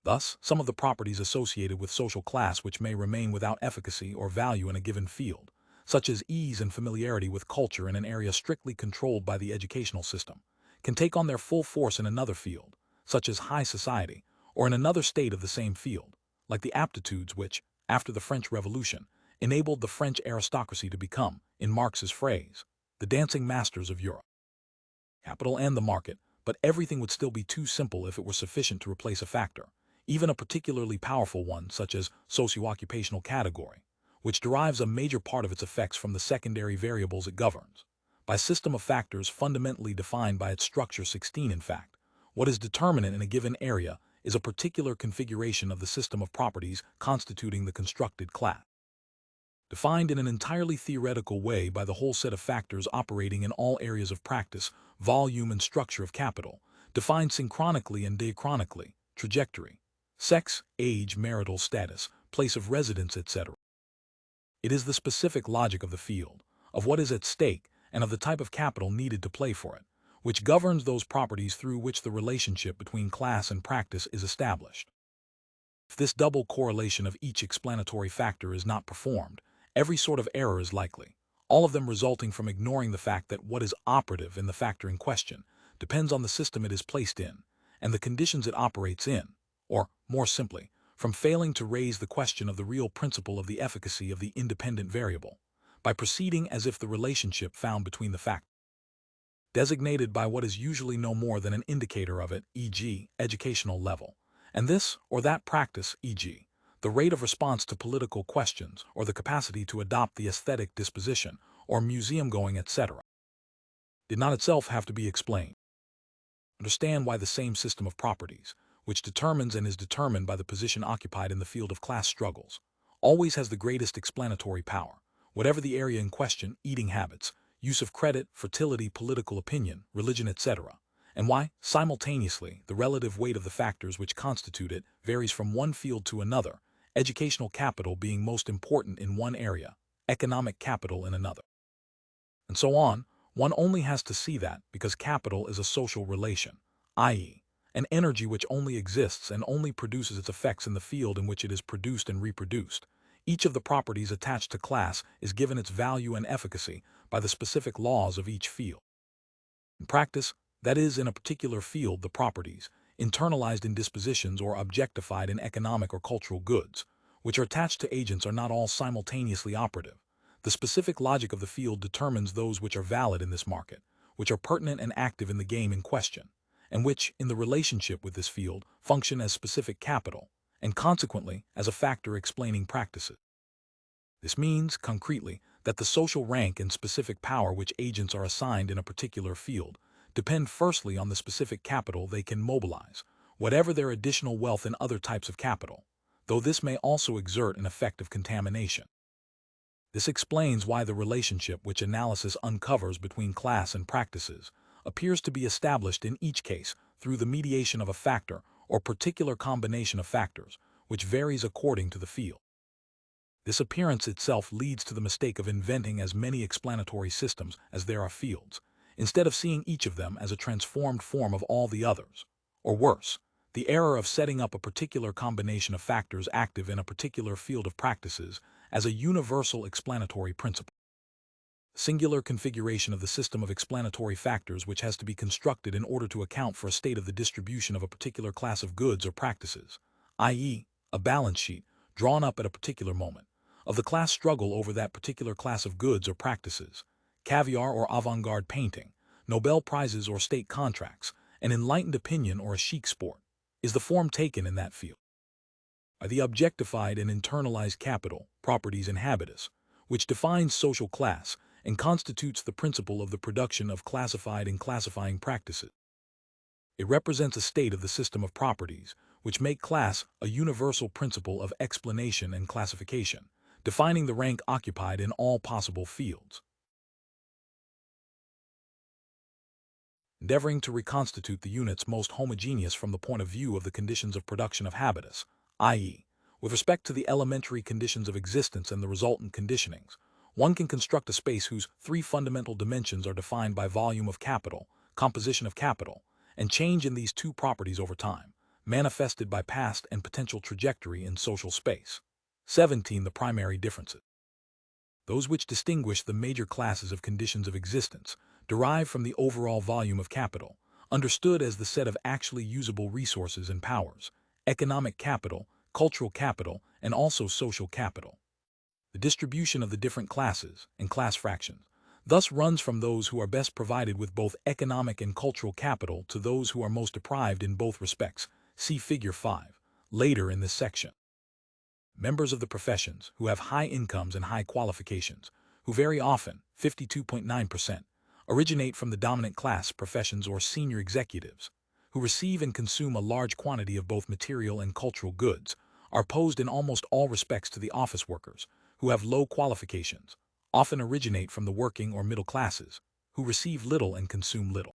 Thus, some of the properties associated with social class which may remain without efficacy or value in a given field, such as ease and familiarity with culture in an area strictly controlled by the educational system, can take on their full force in another field, such as high society, or in another state of the same field, like the aptitudes which, after the French Revolution, enabled the French aristocracy to become, in Marx's phrase, the dancing masters of Europe. Capital and the market, but everything would still be too simple if it were sufficient to replace a factor, even a particularly powerful one such as socio-occupational category, which derives a major part of its effects from the secondary variables it governs. By system of factors fundamentally defined by its structure 16, in fact, what is determinate in a given area is a particular configuration of the system of properties constituting the constructed class. Defined in an entirely theoretical way by the whole set of factors operating in all areas of practice, volume and structure of capital, defined synchronically and diachronically, trajectory, sex, age, marital status, place of residence, etc. It is the specific logic of the field, of what is at stake, and of the type of capital needed to play for it, which governs those properties through which the relationship between class and practice is established. If this double correlation of each explanatory factor is not performed, every sort of error is likely, all of them resulting from ignoring the fact that what is operative in the factor in question depends on the system it is placed in, and the conditions it operates in, or, more simply, from failing to raise the question of the real principle of the efficacy of the independent variable, by proceeding as if the relationship found between the factors, designated by what is usually no more than an indicator of it, e.g., educational level, and this or that practice, e.g., the rate of response to political questions or the capacity to adopt the aesthetic disposition or museum-going, etc., did not itself have to be explained. Understand why the same system of properties, which determines and is determined by the position occupied in the field of class struggles, always has the greatest explanatory power, whatever the area in question, eating habits, use of credit, fertility, political opinion, religion, etc., and why, simultaneously, the relative weight of the factors which constitute it varies from one field to another, educational capital being most important in one area, economic capital in another. And so on. One only has to see that because capital is a social relation, i.e., an energy which only exists and only produces its effects in the field in which it is produced and reproduced. Each of the properties attached to class is given its value and efficacy by the specific laws of each field. In practice, that is, in a particular field, the properties, internalized in dispositions or objectified in economic or cultural goods, which are attached to agents, are not all simultaneously operative. The specific logic of the field determines those which are valid in this market, which are pertinent and active in the game in question, and which, in the relationship with this field, function as specific capital, and consequently as a factor explaining practices. This means, concretely, that the social rank and specific power which agents are assigned in a particular field depend firstly on the specific capital they can mobilize, whatever their additional wealth in other types of capital, though this may also exert an effect of contamination. This explains why the relationship which analysis uncovers between class and practices appears to be established in each case through the mediation of a factor or particular combination of factors, which varies according to the field. This appearance itself leads to the mistake of inventing as many explanatory systems as there are fields, instead of seeing each of them as a transformed form of all the others, or worse, the error of setting up a particular combination of factors active in a particular field of practices as a universal explanatory principle. Singular configuration of the system of explanatory factors which has to be constructed in order to account for a state of the distribution of a particular class of goods or practices, i.e., a balance sheet, drawn up at a particular moment, of the class struggle over that particular class of goods or practices, caviar or avant-garde painting, Nobel Prizes or state contracts, an enlightened opinion or a chic sport, is the form taken in that field by the objectified and internalized capital, properties and habitus, which defines social class and constitutes the principle of the production of classified and classifying practices. It represents a state of the system of properties, which make class a universal principle of explanation and classification, defining the rank occupied in all possible fields. Endeavoring to reconstitute the units most homogeneous from the point of view of the conditions of production of habitus, i.e., with respect to the elementary conditions of existence and the resultant conditionings, one can construct a space whose three fundamental dimensions are defined by volume of capital, composition of capital, and change in these two properties over time, manifested by past and potential trajectory in social space. 17. The primary differences. Those which distinguish the major classes of conditions of existence derive from the overall volume of capital, understood as the set of actually usable resources and powers, economic capital, cultural capital, and also social capital. The distribution of the different classes and class fractions thus runs from those who are best provided with both economic and cultural capital to those who are most deprived in both respects. See Figure 5. later in this section. Members of the professions who have high incomes and high qualifications, who very often, 52.9%, originate from the dominant class professions or senior executives, who receive and consume a large quantity of both material and cultural goods, are opposed in almost all respects to the office workers, who have low qualifications, often originate from the working or middle classes, who receive little and consume little,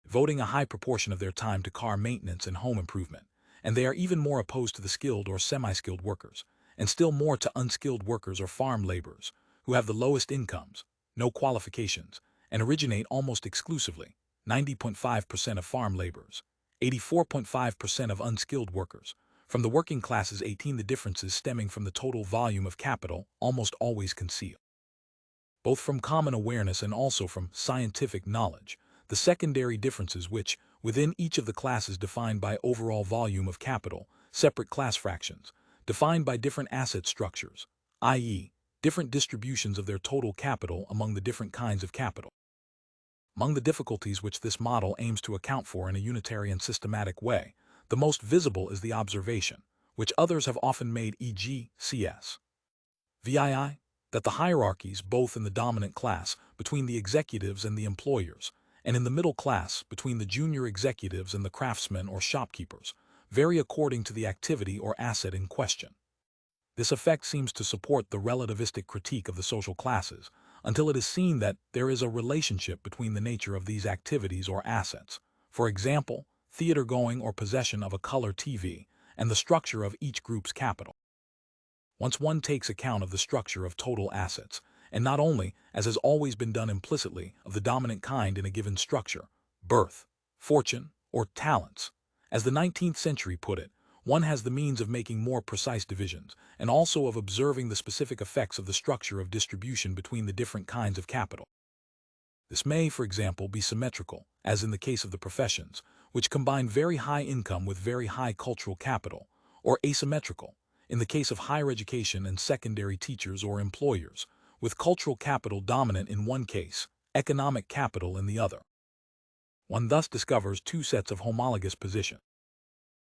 devoting a high proportion of their time to car maintenance and home improvement, and they are even more opposed to the skilled or semi-skilled workers, and still more to unskilled workers or farm laborers, who have the lowest incomes, no qualifications, and originate almost exclusively, 90.5% of farm laborers, 84.5% of unskilled workers, from the working classes. 18 The differences stemming from the total volume of capital almost always conceal, both from common awareness and also from scientific knowledge, the secondary differences which, within each of the classes defined by overall volume of capital, separate class fractions, defined by different asset structures, i.e., different distributions of their total capital among the different kinds of capital. Among the difficulties which this model aims to account for in a unitary and systematic way, the most visible is the observation, which others have often made, e.g., C.S. VII, that the hierarchies both in the dominant class between the executives and the employers, and in the middle class between the junior executives and the craftsmen or shopkeepers, vary according to the activity or asset in question. This effect seems to support the relativistic critique of the social classes, until it is seen that there is a relationship between the nature of these activities or assets, for example, theater-going or possession of a color TV, and the structure of each group's capital. Once one takes account of the structure of total assets, and not only, as has always been done implicitly, of the dominant kind in a given structure, birth, fortune, or talents, as the 19th century put it, one has the means of making more precise divisions, and also of observing the specific effects of the structure of distribution between the different kinds of capital. This may, for example, be symmetrical, as in the case of the professions, which combine very high income with very high cultural capital, or asymmetrical, in the case of higher education and secondary teachers or employers, with cultural capital dominant in one case, economic capital in the other. One thus discovers two sets of homologous position.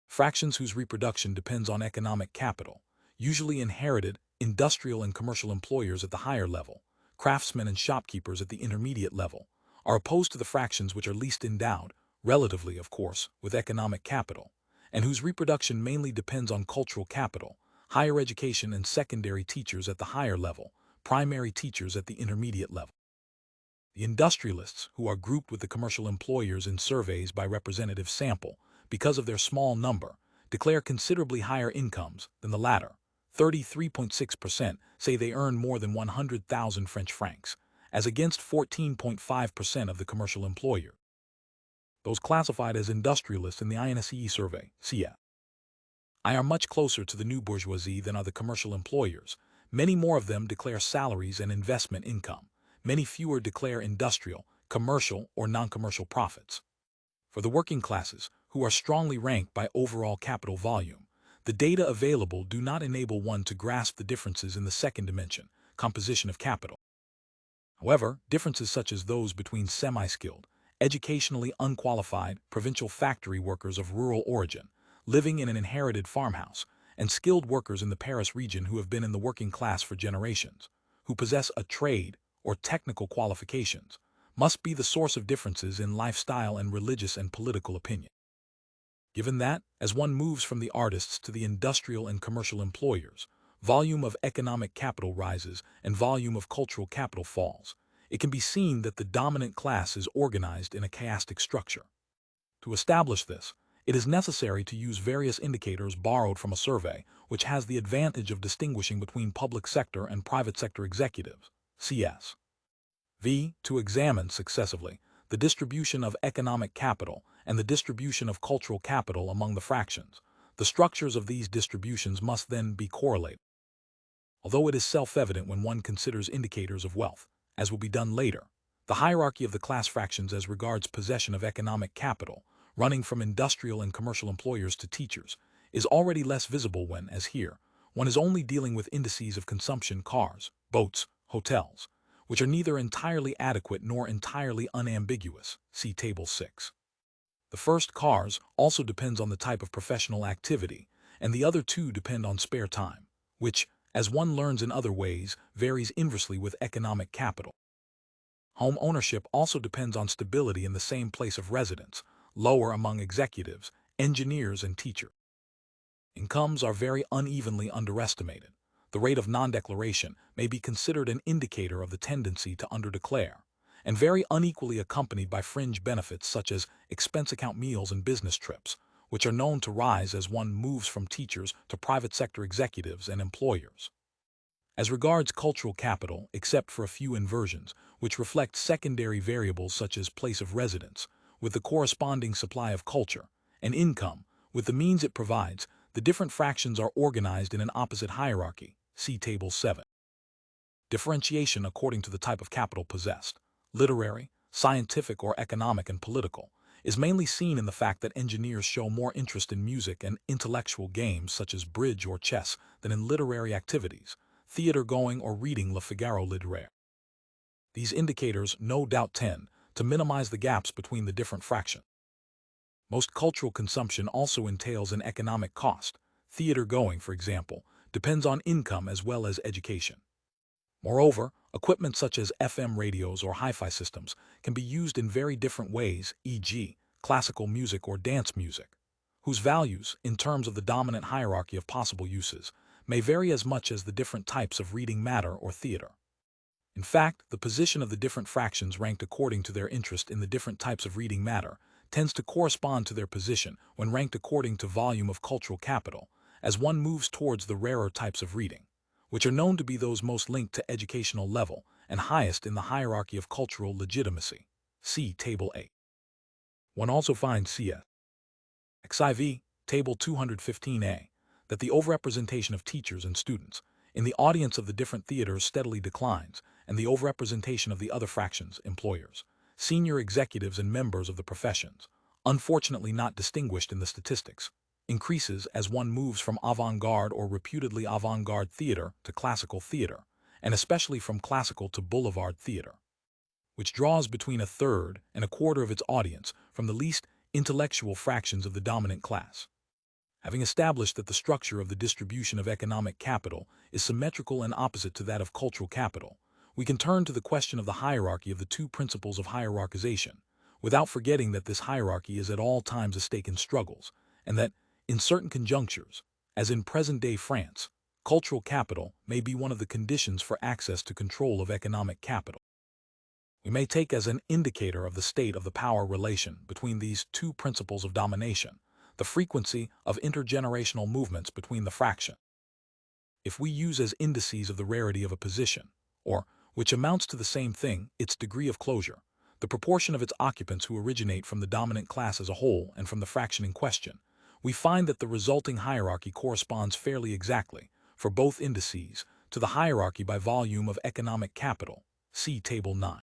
Fractions whose reproduction depends on economic capital, usually inherited, industrial and commercial employers at the higher level, craftsmen and shopkeepers at the intermediate level, are opposed to the fractions which are least endowed, relatively of course, with economic capital, and whose reproduction mainly depends on cultural capital, higher education and secondary teachers at the higher level, primary teachers at the intermediate level. The industrialists, who are grouped with the commercial employers in surveys by representative sample, because of their small number, declare considerably higher incomes than the latter. 33.6% say they earn more than 100,000 French francs, as against 14.5% of the commercial employer. Those classified as industrialists in the INSEE survey, CF, are much closer to the new bourgeoisie than are the commercial employers. Many more of them declare salaries and investment income. Many fewer declare industrial, commercial, or non-commercial profits. For the working classes, who are strongly ranked by overall capital volume, the data available do not enable one to grasp the differences in the second dimension, composition of capital. However, differences such as those between semi-skilled, educationally unqualified provincial factory workers of rural origin, living in an inherited farmhouse, and skilled workers in the Paris region who have been in the working class for generations, who possess a trade or technical qualifications, must be the source of differences in lifestyle and religious and political opinion. Given that, as one moves from the artists to the industrial and commercial employers, volume of economic capital rises and volume of cultural capital falls, it can be seen that the dominant class is organized in a chiastic structure. To establish this, it is necessary to use various indicators borrowed from a survey which has the advantage of distinguishing between public sector and private sector executives, CS. To examine successively the distribution of economic capital and the distribution of cultural capital among the fractions. The structures of these distributions must then be correlated. Although it is self-evident when one considers indicators of wealth, as will be done later, the hierarchy of the class fractions as regards possession of economic capital, running from industrial and commercial employers to teachers, is already less visible when, as here, one is only dealing with indices of consumption, cars, boats, hotels, which are neither entirely adequate nor entirely unambiguous. See Table 6. The first, cars, also depends on the type of professional activity, and the other two depend on spare time, which, as one learns in other ways, varies inversely with economic capital. Home ownership also depends on stability in the same place of residence, lower among executives, engineers, and teachers. Incomes are very unevenly underestimated. The rate of non-declaration may be considered an indicator of the tendency to underdeclare, and very unequally accompanied by fringe benefits such as expense account meals and business trips, which are known to rise as one moves from teachers to private sector executives and employers. As regards cultural capital, except for a few inversions, which reflect secondary variables such as place of residence, with the corresponding supply of culture, and income, with the means it provides, the different fractions are organized in an opposite hierarchy. See Table 7. Differentiation according to the type of capital possessed, literary, scientific, or economic and political, is mainly seen in the fact that engineers show more interest in music and intellectual games such as bridge or chess than in literary activities, theater-going or reading Le Figaro littéraire. These indicators no doubt tend to minimize the gaps between the different fractions. Most cultural consumption also entails an economic cost. Theater-going, for example, depends on income as well as education. Moreover, equipment such as FM radios or hi-fi systems can be used in very different ways, e.g., classical music or dance music, whose values, in terms of the dominant hierarchy of possible uses, may vary as much as the different types of reading matter or theater. In fact, the position of the different fractions ranked according to their interest in the different types of reading matter tends to correspond to their position when ranked according to volume of cultural capital, as one moves towards the rarer types of reading, which are known to be those most linked to educational level and highest in the hierarchy of cultural legitimacy. See Table 8. One also finds C.S. XIV, Table 215a, that the overrepresentation of teachers and students in the audience of the different theaters steadily declines, and the overrepresentation of the other fractions, employers, senior executives, and members of the professions, unfortunately not distinguished in the statistics, increases as one moves from avant-garde or reputedly avant-garde theater to classical theater, and especially from classical to boulevard theater, which draws between a third and a quarter of its audience from the least intellectual fractions of the dominant class. Having established that the structure of the distribution of economic capital is symmetrical and opposite to that of cultural capital, we can turn to the question of the hierarchy of the two principles of hierarchization, without forgetting that this hierarchy is at all times a stake in struggles, and that, in certain conjunctures, as in present-day France, cultural capital may be one of the conditions for access to control of economic capital. We may take as an indicator of the state of the power relation between these two principles of domination the frequency of intergenerational movements between the fractions. If we use as indices of the rarity of a position, or, which amounts to the same thing, its degree of closure, the proportion of its occupants who originate from the dominant class as a whole and from the fraction in question, we find that the resulting hierarchy corresponds fairly exactly, for both indices, to the hierarchy by volume of economic capital. See Table 9.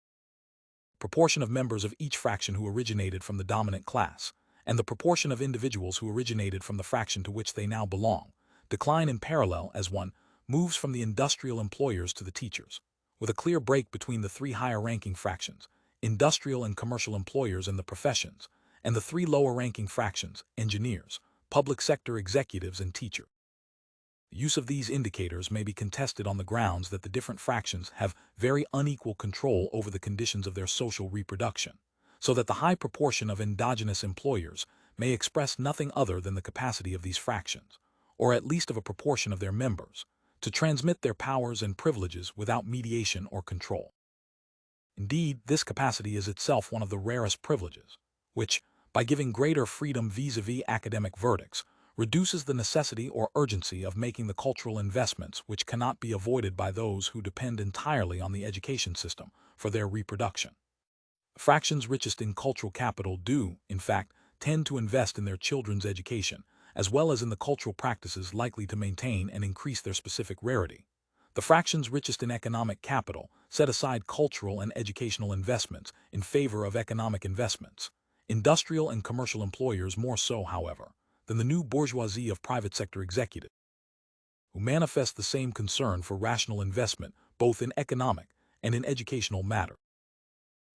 Proportion of members of each fraction who originated from the dominant class, and the proportion of individuals who originated from the fraction to which they now belong, decline in parallel as one moves from the industrial employers to the teachers, with a clear break between the three higher-ranking fractions, industrial and commercial employers and the professions, and the three lower-ranking fractions, engineers, public sector executives, and teachers. The use of these indicators may be contested on the grounds that the different fractions have very unequal control over the conditions of their social reproduction, so that the high proportion of endogenous employers may express nothing other than the capacity of these fractions, or at least of a proportion of their members, to transmit their powers and privileges without mediation or control. Indeed, this capacity is itself one of the rarest privileges, which, by giving greater freedom vis-à-vis academic verdicts, reduces the necessity or urgency of making the cultural investments which cannot be avoided by those who depend entirely on the education system for their reproduction. The fractions richest in cultural capital do, in fact, tend to invest in their children's education, as well as in the cultural practices likely to maintain and increase their specific rarity. The fractions richest in economic capital set aside cultural and educational investments in favor of economic investments, industrial and commercial employers more so, however, than the new bourgeoisie of private sector executives, who manifest the same concern for rational investment both in economic and in educational matters.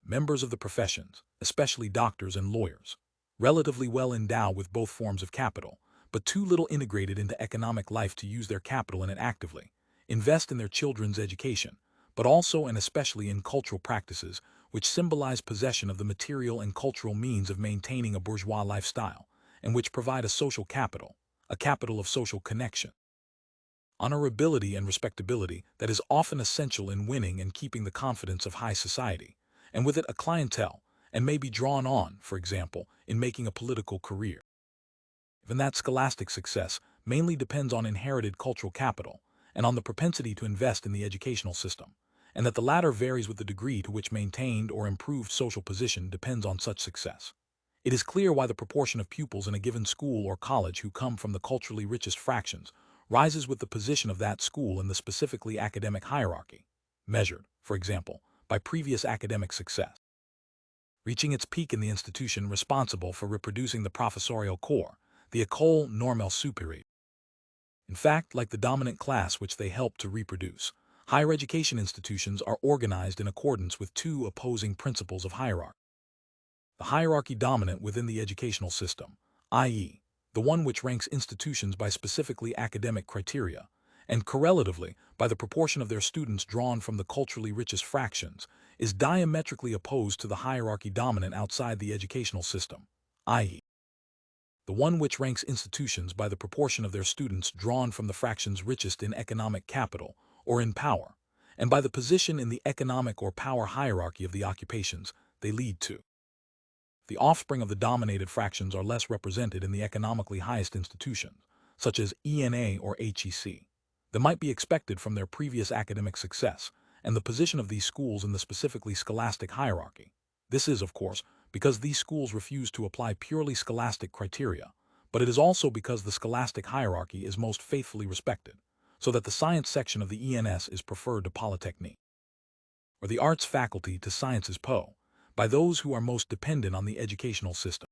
Members of the professions, especially doctors and lawyers, relatively well endowed with both forms of capital, but too little integrated into economic life to use their capital in it actively, invest in their children's education, but also and especially in cultural practices which symbolize possession of the material and cultural means of maintaining a bourgeois lifestyle, and which provide a social capital, a capital of social connection, honorability and respectability that is often essential in winning and keeping the confidence of high society, and with it a clientele, and may be drawn on, for example, in making a political career. Even that scholastic success mainly depends on inherited cultural capital and on the propensity to invest in the educational system, and that the latter varies with the degree to which maintained or improved social position depends on such success. It is clear why the proportion of pupils in a given school or college who come from the culturally richest fractions rises with the position of that school in the specifically academic hierarchy, measured, for example, by previous academic success, reaching its peak in the institution responsible for reproducing the professorial corps, the école normale supérieure. In fact, like the dominant class which they help to reproduce, higher education institutions are organized in accordance with two opposing principles of hierarchy. The hierarchy dominant within the educational system, i.e., the one which ranks institutions by specifically academic criteria, and correlatively by the proportion of their students drawn from the culturally richest fractions, is diametrically opposed to the hierarchy dominant outside the educational system, i.e., the one which ranks institutions by the proportion of their students drawn from the fractions richest in economic capital or in power, and by the position in the economic or power hierarchy of the occupations they lead to. The offspring of the dominated fractions are less represented in the economically highest institutions, such as ENA or HEC, than might be expected from their previous academic success and the position of these schools in the specifically scholastic hierarchy. This is, of course, because these schools refuse to apply purely scholastic criteria, but it is also because the scholastic hierarchy is most faithfully respected, so that the science section of the ENS is preferred to Polytechnique, or the arts faculty to sciences Po, by those who are most dependent on the educational system.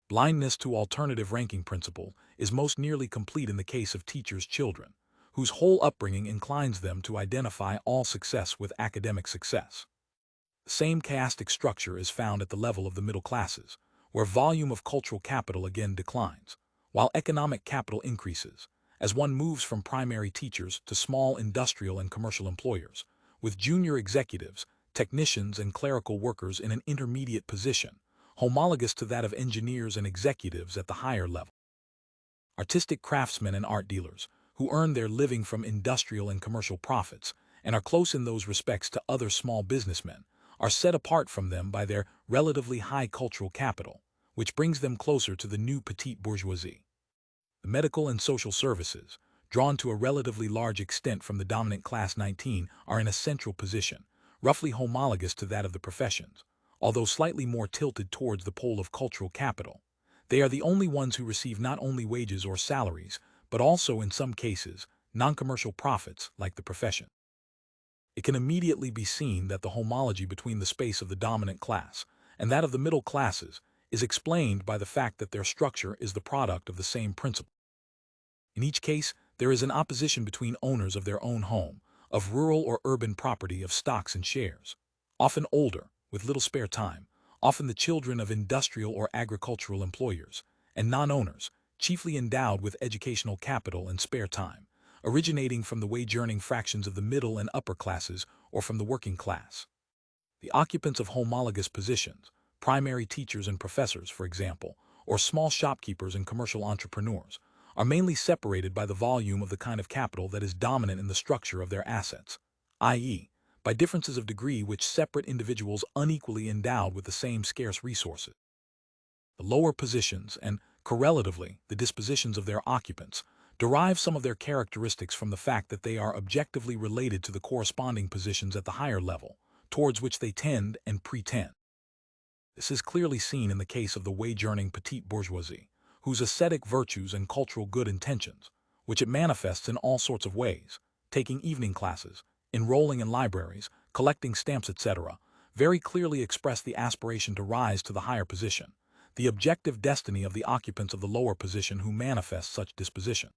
Blindness to alternative ranking principle is most nearly complete in the case of teachers' children, whose whole upbringing inclines them to identify all success with academic success. The same chiastic structure is found at the level of the middle classes, where volume of cultural capital again declines, while economic capital increases, as one moves from primary teachers to small industrial and commercial employers, with junior executives, technicians, and clerical workers in an intermediate position, homologous to that of engineers and executives at the higher level. Artistic craftsmen and art dealers, who earn their living from industrial and commercial profits, and are close in those respects to other small businessmen, are set apart from them by their relatively high cultural capital, which brings them closer to the new petite bourgeoisie. The medical and social services, drawn to a relatively large extent from the dominant class 19, are in a central position, roughly homologous to that of the professions, although slightly more tilted towards the pole of cultural capital. They are the only ones who receive not only wages or salaries, but also, in some cases, non-commercial profits, like the profession. It can immediately be seen that the homology between the space of the dominant class and that of the middle classes is explained by the fact that their structure is the product of the same principle. In each case, there is an opposition between owners of their own home, of rural or urban property, of stocks and shares, often older, with little spare time, often the children of industrial or agricultural employers, and non-owners, chiefly endowed with educational capital and spare time, originating from the wage-earning fractions of the middle and upper classes or from the working class. The occupants of homologous positions, primary teachers and professors, for example, or small shopkeepers and commercial entrepreneurs, are mainly separated by the volume of the kind of capital that is dominant in the structure of their assets, i.e., by differences of degree which separate individuals unequally endowed with the same scarce resources. The lower positions, and correlatively the dispositions of their occupants, derive some of their characteristics from the fact that they are objectively related to the corresponding positions at the higher level, towards which they tend and pretend. This is clearly seen in the case of the wage-earning petite bourgeoisie, whose ascetic virtues and cultural good intentions, which it manifests in all sorts of ways, taking evening classes, enrolling in libraries, collecting stamps, etc., very clearly express the aspiration to rise to the higher position, the objective destiny of the occupants of the lower position who manifest such disposition.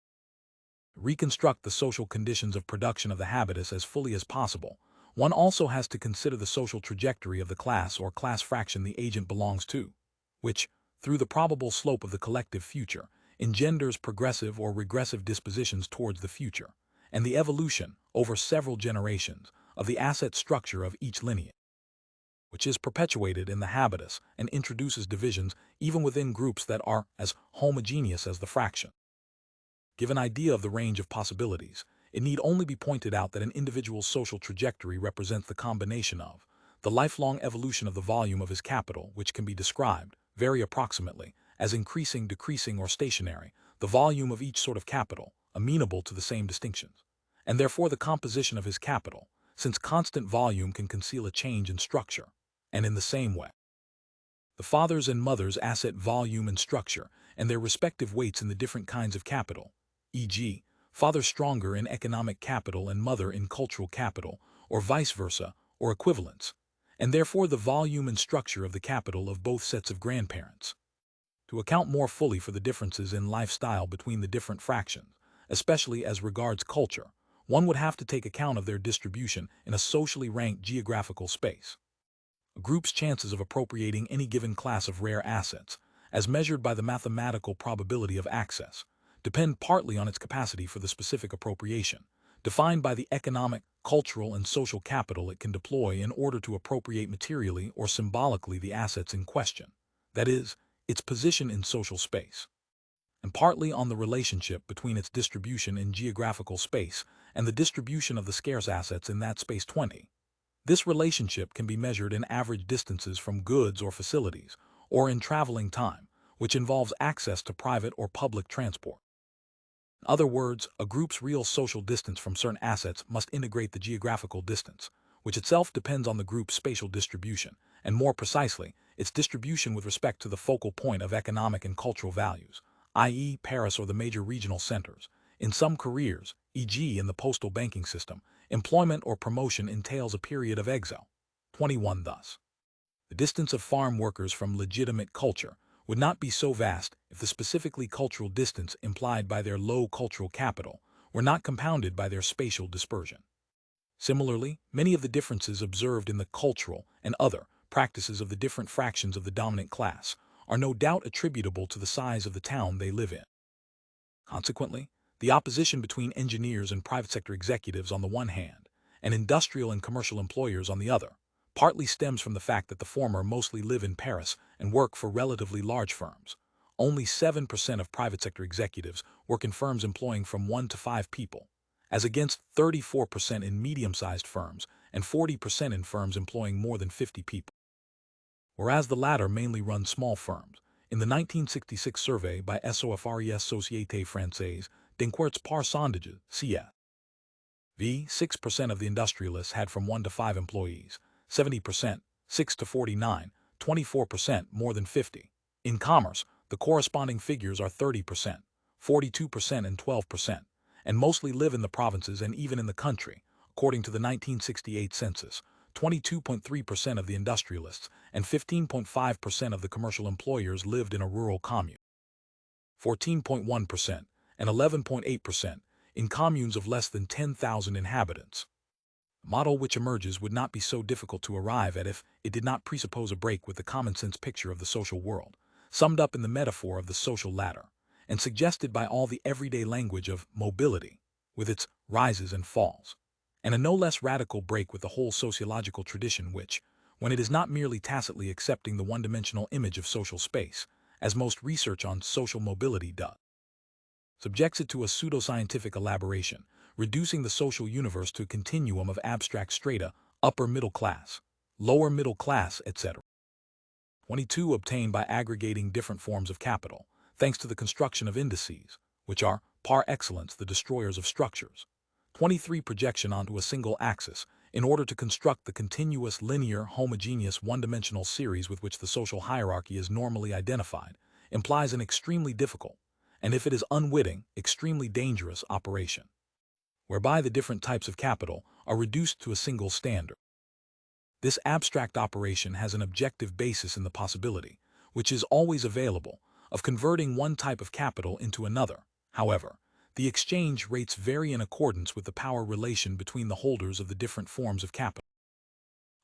To reconstruct the social conditions of production of the habitus as fully as possible, one also has to consider the social trajectory of the class or class fraction the agent belongs to, which, through the probable slope of the collective future, engenders progressive or regressive dispositions towards the future, and the evolution, over several generations, of the asset structure of each lineage, which is perpetuated in the habitus and introduces divisions even within groups that are as homogeneous as the fraction. Give an idea of the range of possibilities, it need only be pointed out that an individual's social trajectory represents the combination of the lifelong evolution of the volume of his capital, which can be described, very approximately, as increasing, decreasing, or stationary, the volume of each sort of capital, amenable to the same distinctions, and therefore the composition of his capital, since constant volume can conceal a change in structure, and in the same way, the father's and mother's asset volume and structure, and their respective weights in the different kinds of capital, e.g., father stronger in economic capital and mother in cultural capital, or vice versa, or equivalence, and therefore the volume and structure of the capital of both sets of grandparents. To account more fully for the differences in lifestyle between the different fractions, especially as regards culture, one would have to take account of their distribution in a socially ranked geographical space. A group's chances of appropriating any given class of rare assets, as measured by the mathematical probability of access, depend partly on its capacity for the specific appropriation, defined by the economic, cultural, and social capital it can deploy in order to appropriate materially or symbolically the assets in question, that is, its position in social space, and partly on the relationship between its distribution in geographical space and the distribution of the scarce assets in that space. 20. This relationship can be measured in average distances from goods or facilities, or in traveling time, which involves access to private or public transport. In other words, a group's real social distance from certain assets must integrate the geographical distance, which itself depends on the group's spatial distribution, and more precisely, its distribution with respect to the focal point of economic and cultural values, i.e. Paris or the major regional centers. In some careers, e.g. in the postal banking system, employment or promotion entails a period of exile. 21. Thus, the distance of farm workers from legitimate culture would not be so vast if the specifically cultural distance implied by their low cultural capital were not compounded by their spatial dispersion. Similarly, many of the differences observed in the cultural and other practices of the different fractions of the dominant class are no doubt attributable to the size of the town they live in. Consequently, the opposition between engineers and private sector executives on the one hand, and industrial and commercial employers on the other, partly stems from the fact that the former mostly live in Paris and work for relatively large firms. Only 7% of private sector executives work in firms employing from 1 to 5 people, as against 34% in medium-sized firms and 40% in firms employing more than 50 people. Whereas the latter mainly run small firms. In the 1966 survey by SOFRES Société Française d'Enquêtes par Sondages, CS, 6% of the industrialists had from 1 to 5 employees, 70%, 6 to 49, 24% more than 50. In commerce, the corresponding figures are 30%, 42% and 12%, and mostly live in the provinces and even in the country. According to the 1968 census, 22.3% of the industrialists and 15.5% of the commercial employers lived in a rural commune. 14.1% and 11.8% in communes of less than 10,000 inhabitants. The model which emerges would not be so difficult to arrive at if it did not presuppose a break with the common-sense picture of the social world, summed up in the metaphor of the social ladder, and suggested by all the everyday language of mobility, with its rises and falls, and a no less radical break with the whole sociological tradition which, when it is not merely tacitly accepting the one-dimensional image of social space, as most research on social mobility does, subjects it to a pseudoscientific elaboration, reducing the social universe to a continuum of abstract strata, upper middle class, lower middle class, etc. 22. Obtained by aggregating different forms of capital, thanks to the construction of indices, which are, par excellence, the destroyers of structures. 23. Projection onto a single axis, in order to construct the continuous, linear, homogeneous, one-dimensional series with which the social hierarchy is normally identified, implies an extremely difficult, and if it is unwitting, extremely dangerous operation, whereby the different types of capital are reduced to a single standard. This abstract operation has an objective basis in the possibility, which is always available, of converting one type of capital into another. However, the exchange rates vary in accordance with the power relation between the holders of the different forms of capital,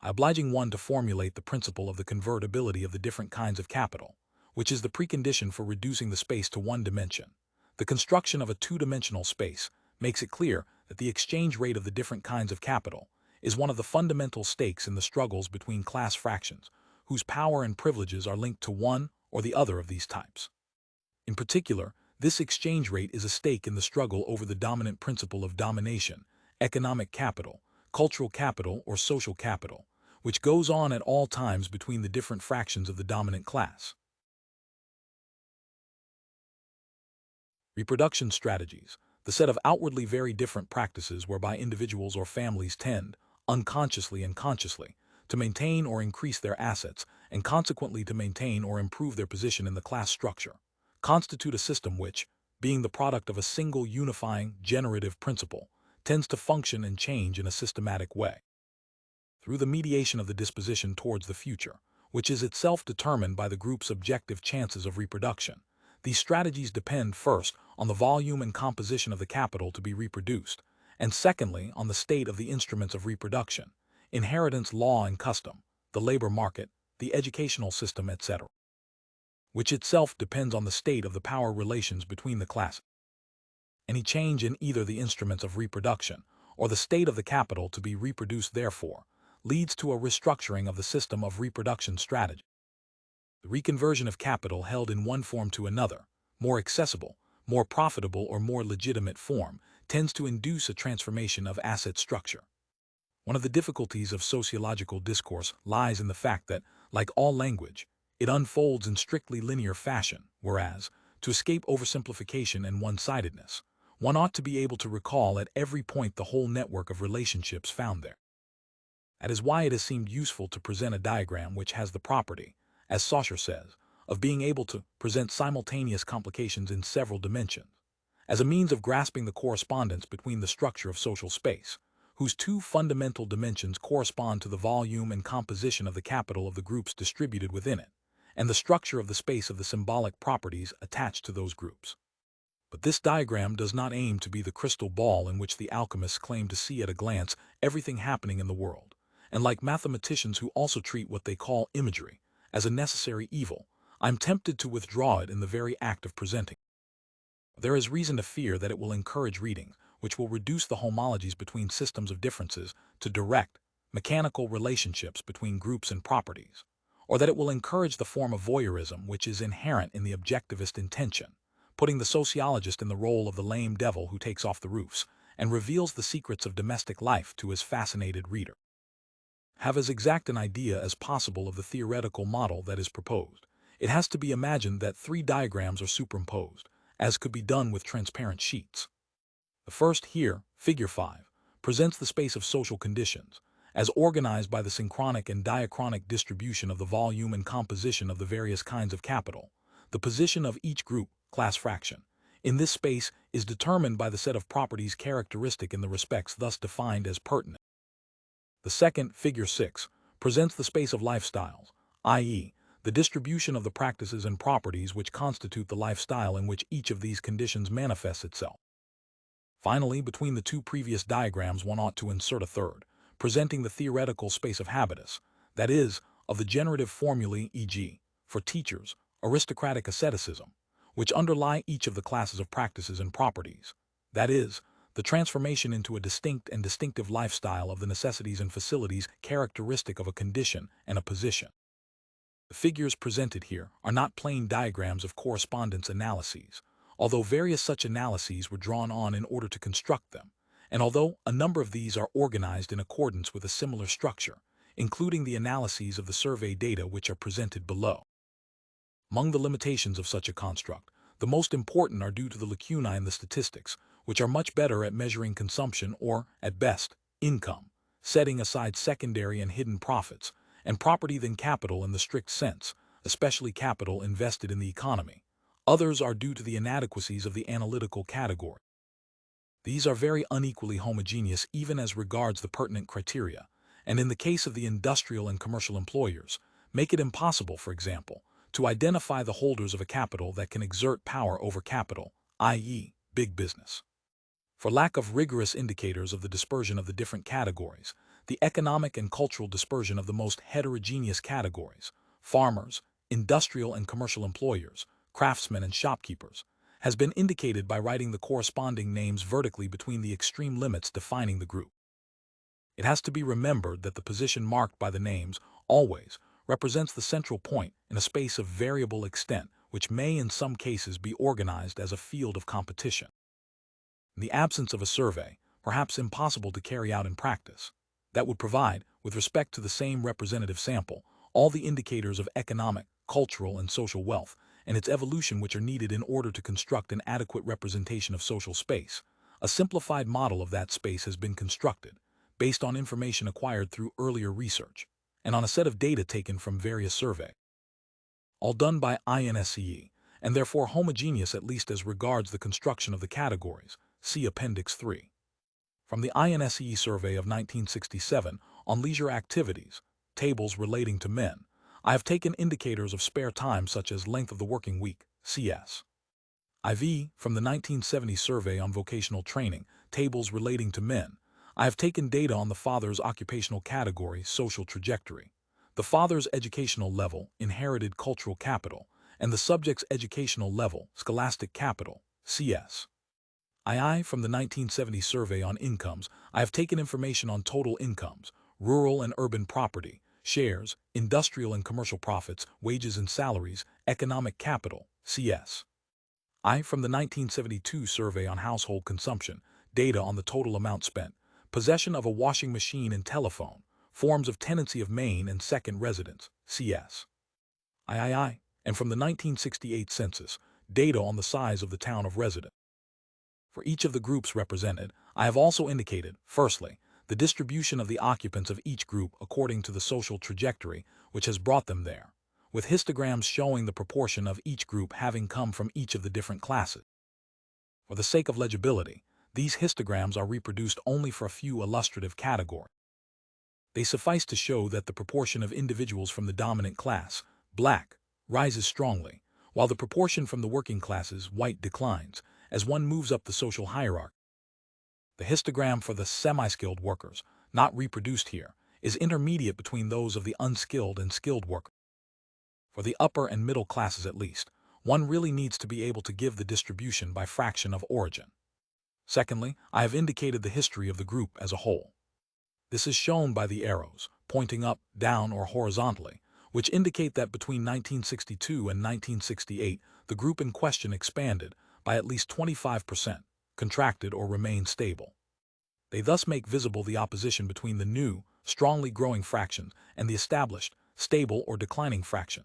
obliging one to formulate the principle of the convertibility of the different kinds of capital, which is the precondition for reducing the space to one dimension. The construction of a two-dimensional space makes it clear that the exchange rate of the different kinds of capital is one of the fundamental stakes in the struggles between class fractions, whose power and privileges are linked to one or the other of these types. In particular, this exchange rate is a stake in the struggle over the dominant principle of domination, economic capital, cultural capital, or social capital, which goes on at all times between the different fractions of the dominant class. Reproduction strategies, the set of outwardly very different practices whereby individuals or families tend, unconsciously and consciously, to maintain or increase their assets, and consequently to maintain or improve their position in the class structure, constitute a system which, being the product of a single unifying, generative principle, tends to function and change in a systematic way. Through the mediation of the disposition towards the future, which is itself determined by the group's objective chances of reproduction, these strategies depend first on the volume and composition of the capital to be reproduced, and secondly on the state of the instruments of reproduction, inheritance, law and custom, the labor market, the educational system, etc., which itself depends on the state of the power relations between the classes. Any change in either the instruments of reproduction or the state of the capital to be reproduced, therefore, leads to a restructuring of the system of reproduction strategy. The reconversion of capital held in one form to another, more accessible, more profitable, or more legitimate form, tends to induce a transformation of asset structure. One of the difficulties of sociological discourse lies in the fact that, like all language, it unfolds in strictly linear fashion, whereas, to escape oversimplification and one-sidedness, one ought to be able to recall at every point the whole network of relationships found there. That is why it has seemed useful to present a diagram which has the property, as Saussure says, of being able to present simultaneous complications in several dimensions, as a means of grasping the correspondence between the structure of social space, whose two fundamental dimensions correspond to the volume and composition of the capital of the groups distributed within it, and the structure of the space of the symbolic properties attached to those groups. But this diagram does not aim to be the crystal ball in which the alchemists claim to see at a glance everything happening in the world, and like mathematicians who also treat what they call imagery as a necessary evil, I'm tempted to withdraw it in the very act of presenting. There is reason to fear that it will encourage readings which will reduce the homologies between systems of differences to direct, mechanical relationships between groups and properties, or that it will encourage the form of voyeurism which is inherent in the objectivist intention, putting the sociologist in the role of the lame devil who takes off the roofs and reveals the secrets of domestic life to his fascinated reader. Have as exact an idea as possible of the theoretical model that is proposed. It has to be imagined that three diagrams are superimposed, as could be done with transparent sheets. The first here, figure 5, presents the space of social conditions, as organized by the synchronic and diachronic distribution of the volume and composition of the various kinds of capital. The position of each group, class fraction, in this space is determined by the set of properties characteristic in the respects thus defined as pertinent. The second, figure 6, presents the space of lifestyles, i.e., the distribution of the practices and properties which constitute the lifestyle in which each of these conditions manifests itself. Finally, between the two previous diagrams one ought to insert a third, presenting the theoretical space of habitus, that is, of the generative formulae, e.g., for teachers, aristocratic asceticism, which underlie each of the classes of practices and properties, that is, the transformation into a distinct and distinctive lifestyle of the necessities and facilities characteristic of a condition and a position. The figures presented here are not plain diagrams of correspondence analyses, although various such analyses were drawn on in order to construct them, and although a number of these are organized in accordance with a similar structure, including the analyses of the survey data which are presented below. Among the limitations of such a construct, the most important are due to the lacunae in the statistics, which are much better at measuring consumption or, at best, income, setting aside secondary and hidden profits, and property than capital in the strict sense, especially capital invested in the economy. Others are due to the inadequacies of the analytical category. These are very unequally homogeneous even as regards the pertinent criteria, and in the case of the industrial and commercial employers, make it impossible, for example, to identify the holders of a capital that can exert power over capital, i.e., big business. For lack of rigorous indicators of the dispersion of the different categories, the economic and cultural dispersion of the most heterogeneous categories, farmers, industrial and commercial employers, craftsmen and shopkeepers, has been indicated by writing the corresponding names vertically between the extreme limits defining the group. It has to be remembered that the position marked by the names always represents the central point in a space of variable extent which may in some cases be organized as a field of competition. In the absence of a survey, perhaps impossible to carry out in practice, that would provide, with respect to the same representative sample, all the indicators of economic, cultural, and social wealth, and its evolution which are needed in order to construct an adequate representation of social space, a simplified model of that space has been constructed, based on information acquired through earlier research, and on a set of data taken from various surveys, all done by INSCE, and therefore homogeneous at least as regards the construction of the categories, see Appendix 3. From the INSCE survey of 1967 on leisure activities, tables relating to men, I have taken indicators of spare time such as length of the working week, CS. IV. From the 1970 survey on vocational training, tables relating to men, I have taken data on the father's occupational category, social trajectory, the father's educational level, inherited cultural capital, and the subject's educational level, scholastic capital, CS. II. From the 1970 survey on incomes, I have taken information on total incomes, rural and urban property, shares, industrial and commercial profits, wages and salaries, economic capital, CS. I. From the 1972 survey on household consumption, data on the total amount spent, possession of a washing machine and telephone, forms of tenancy of main and second residence, CS. III. And from the 1968 census, data on the size of the town of residence. For each of the groups represented, I have also indicated, firstly, the distribution of the occupants of each group according to the social trajectory which has brought them there, with histograms showing the proportion of each group having come from each of the different classes. For the sake of legibility, these histograms are reproduced only for a few illustrative categories. They suffice to show that the proportion of individuals from the dominant class, black, rises strongly, while the proportion from the working classes, white, declines, as one moves up the social hierarchy. The histogram for the semi-skilled workers, not reproduced here, is intermediate between those of the unskilled and skilled workers. For the upper and middle classes at least, one really needs to be able to give the distribution by fraction of origin. Secondly, I have indicated the history of the group as a whole. This is shown by the arrows, pointing up, down, or horizontally, which indicate that between 1962 and 1968, the group in question expanded by at least 25%, contracted or remained stable. They thus make visible the opposition between the new, strongly growing fractions and the established, stable or declining fraction.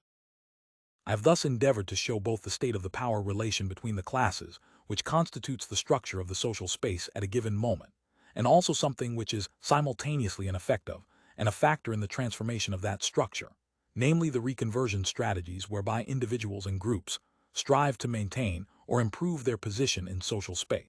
I have thus endeavored to show both the state of the power relation between the classes, which constitutes the structure of the social space at a given moment, and also something which is simultaneously an effect of, and a factor in the transformation of that structure, namely the reconversion strategies whereby individuals and groups strive to maintain or improve their position in social space.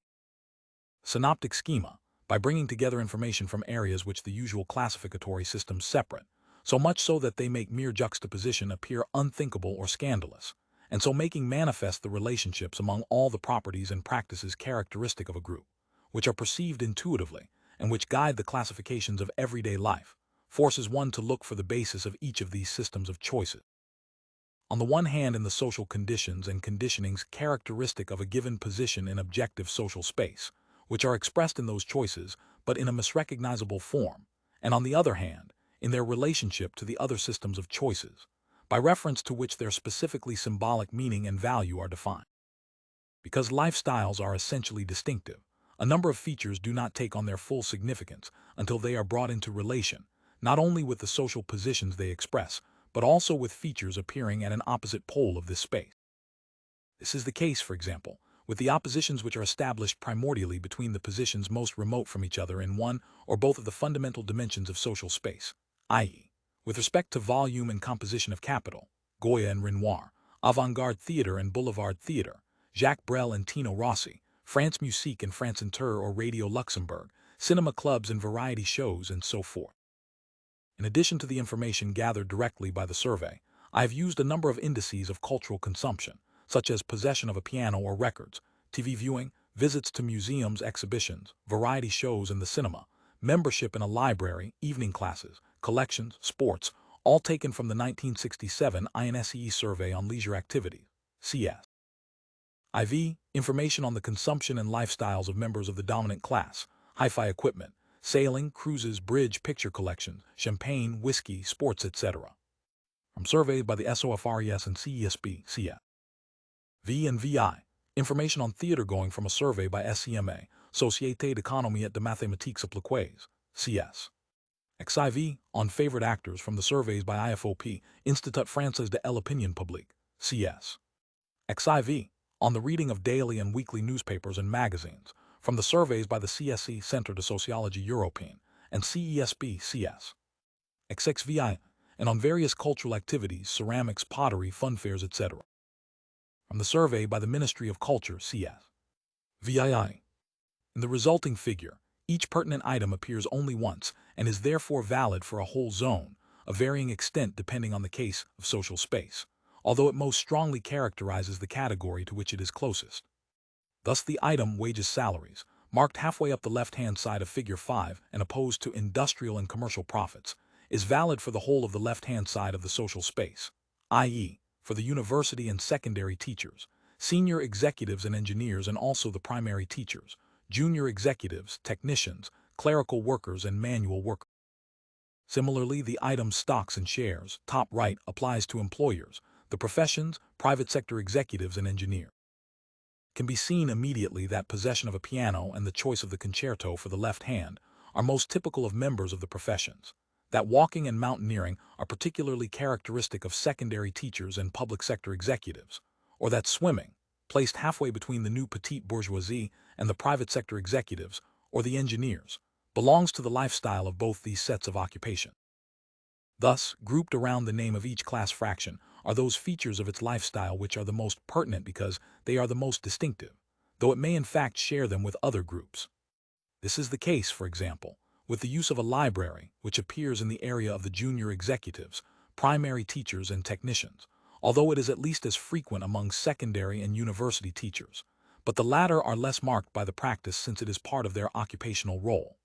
Synoptic schema, by bringing together information from areas which the usual classificatory systems separate, so much so that they make mere juxtaposition appear unthinkable or scandalous, and so making manifest the relationships among all the properties and practices characteristic of a group, which are perceived intuitively and which guide the classifications of everyday life, forces one to look for the basis of each of these systems of choices. On the one hand, in the social conditions and conditionings characteristic of a given position in objective social space, which are expressed in those choices but in a misrecognizable form, and on the other hand, in their relationship to the other systems of choices, by reference to which their specifically symbolic meaning and value are defined. Because lifestyles are essentially distinctive, a number of features do not take on their full significance until they are brought into relation, not only with the social positions they express, but also with features appearing at an opposite pole of this space. This is the case, for example, with the oppositions which are established primordially between the positions most remote from each other in one or both of the fundamental dimensions of social space, i.e., with respect to volume and composition of capital, Goya and Renoir, avant-garde theater and boulevard theater, Jacques Brel and Tino Rossi, France Musique and France Inter or Radio Luxembourg, cinema clubs and variety shows, and so forth. In addition to the information gathered directly by the survey, I have used a number of indices of cultural consumption, such as possession of a piano or records, TV viewing, visits to museums, exhibitions, variety shows in the cinema, membership in a library, evening classes, collections, sports, all taken from the 1967 INSEE Survey on Leisure Activities, CS. IV, information on the consumption and lifestyles of members of the dominant class, hi-fi equipment, sailing, cruises, bridge, picture collections, champagne, whiskey, sports, etc. From surveys by the SOFRES and CESB, CS. V and VI, information on theater going from a survey by SCMA, Société d'économie et de mathématiques appliquées, CS. XIV, on favorite actors from the surveys by IFOP, Institut Français de l'Opinion Publique, CS. XIV, on the reading of daily and weekly newspapers and magazines, from the surveys by the CSE Centre de Sociologie Européenne and CESB, CS. XXVI, and on various cultural activities, ceramics, pottery, fun fairs, etc. From the survey by the Ministry of Culture, CS. VII. In the resulting figure, each pertinent item appears only once and is therefore valid for a whole zone, of varying extent depending on the case of social space, although it most strongly characterizes the category to which it is closest. Thus the item wages salaries, marked halfway up the left-hand side of figure 5 and opposed to industrial and commercial profits, is valid for the whole of the left-hand side of the social space, i.e., for the university and secondary teachers, senior executives and engineers, and also the primary teachers, junior executives, technicians, clerical workers, and manual workers. Similarly, the item stocks and shares, top right, applies to employers, the professions, private sector executives, and engineers. It can be seen immediately that possession of a piano and the choice of the concerto for the left hand are most typical of members of the professions, that walking and mountaineering are particularly characteristic of secondary teachers and public sector executives, or that swimming, placed halfway between the new petite bourgeoisie and the private sector executives, or the engineers, belongs to the lifestyle of both these sets of occupation. Thus, grouped around the name of each class fraction are those features of its lifestyle which are the most pertinent because they are the most distinctive, though it may in fact share them with other groups. This is the case, for example, with the use of a library, which appears in the area of the junior executives, primary teachers, and technicians, although it is at least as frequent among secondary and university teachers, but the latter are less marked by the practice since it is part of their occupational role.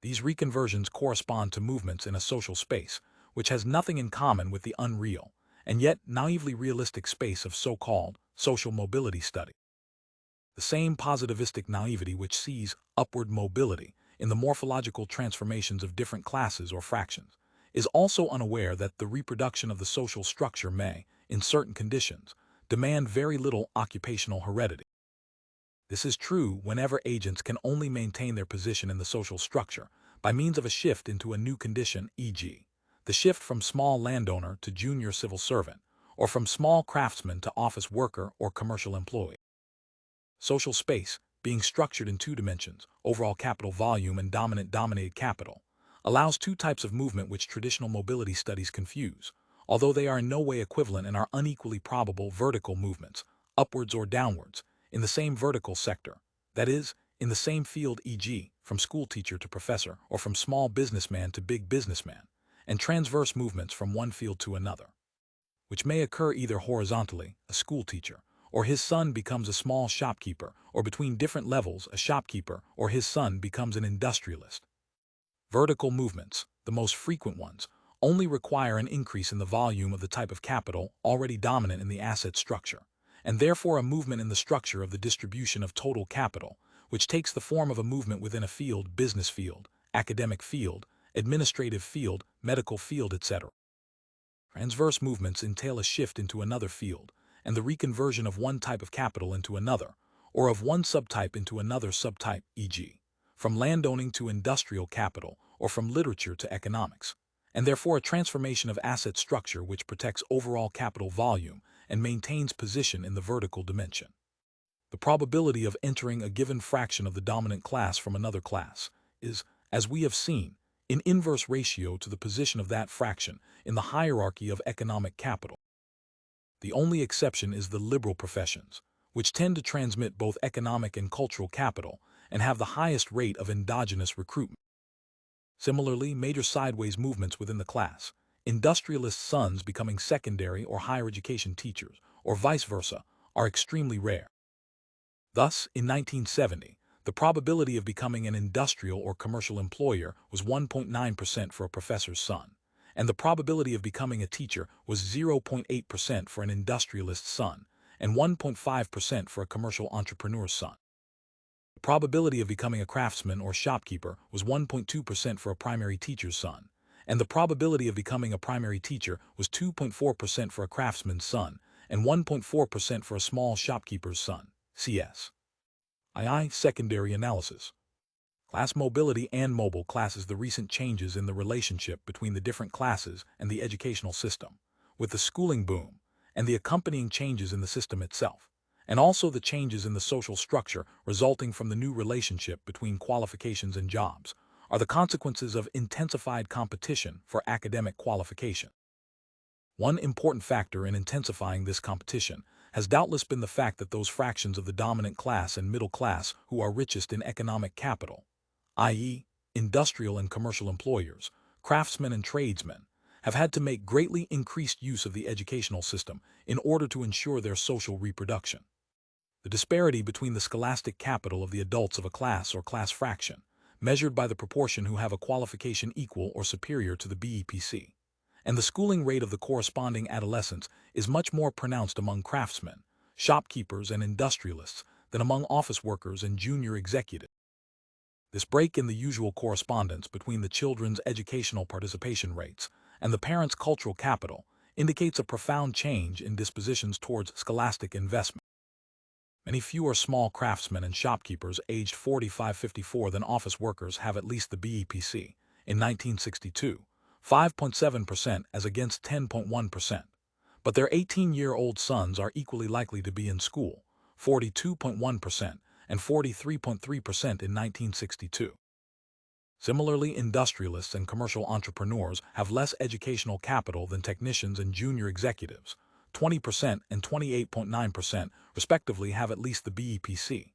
These reconversions correspond to movements in a social space, which has nothing in common with the unreal, and yet naively realistic space of so-called social mobility study. The same positivistic naivety which sees upward mobility in the morphological transformations of different classes or fractions, is also unaware that the reproduction of the social structure may, in certain conditions, demand very little occupational heredity. This is true whenever agents can only maintain their position in the social structure by means of a shift into a new condition, e.g., the shift from small landowner to junior civil servant, or from small craftsman to office worker or commercial employee. Social space, being structured in two dimensions, overall capital volume and dominated capital, allows two types of movement which traditional mobility studies confuse, although they are in no way equivalent and are unequally probable vertical movements, upwards or downwards, in the same vertical sector, that is, in the same field, e.g., from schoolteacher to professor or from small businessman to big businessman, and transverse movements from one field to another, which may occur either horizontally, a schoolteacher, or his son becomes a small shopkeeper, or between different levels, a shopkeeper or his son becomes an industrialist. Vertical movements, the most frequent ones, only require an increase in the volume of the type of capital already dominant in the asset structure, and therefore a movement in the structure of the distribution of total capital, which takes the form of a movement within a field, business field, academic field, administrative field, medical field, etc. Transverse movements entail a shift into another field, and the reconversion of one type of capital into another, or of one subtype into another subtype, e.g., from landowning to industrial capital, or from literature to economics, and therefore a transformation of asset structure which protects overall capital volume and maintains position in the vertical dimension. The probability of entering a given fraction of the dominant class from another class is, as we have seen, in inverse ratio to the position of that fraction in the hierarchy of economic capital. The only exception is the liberal professions, which tend to transmit both economic and cultural capital and have the highest rate of endogenous recruitment. Similarly, major sideways movements within the class, industrialist sons becoming secondary or higher education teachers, or vice versa, are extremely rare. Thus, in 1970, the probability of becoming an industrial or commercial employer was 1.9% for a professor's son, and the probability of becoming a teacher was 0.8% for an industrialist's son and 1.5% for a commercial entrepreneur's son. The probability of becoming a craftsman or shopkeeper was 1.2% for a primary teacher's son, and the probability of becoming a primary teacher was 2.4% for a craftsman's son and 1.4% for a small shopkeeper's son. CS. II. Secondary analysis. Class mobility and mobile classes. The recent changes in the relationship between the different classes and the educational system, with the schooling boom and the accompanying changes in the system itself, and also the changes in the social structure resulting from the new relationship between qualifications and jobs, are the consequences of intensified competition for academic qualification. One important factor in intensifying this competition has doubtless been the fact that those fractions of the dominant class and middle class who are richest in economic capital, i.e., industrial and commercial employers, craftsmen and tradesmen, have had to make greatly increased use of the educational system in order to ensure their social reproduction. The disparity between the scholastic capital of the adults of a class or class fraction, measured by the proportion who have a qualification equal or superior to the BEPC, and the schooling rate of the corresponding adolescents is much more pronounced among craftsmen, shopkeepers, and industrialists than among office workers and junior executives. This break in the usual correspondence between the children's educational participation rates and the parents' cultural capital indicates a profound change in dispositions towards scholastic investment. Many fewer small craftsmen and shopkeepers aged 45-54 than office workers have at least the BEPC in 1962, 5.7% as against 10.1%. But their 18-year-old sons are equally likely to be in school, 42.1%, and 43.3% in 1962. Similarly, industrialists and commercial entrepreneurs have less educational capital than technicians and junior executives. 20% and 28.9% respectively have at least the BEPC,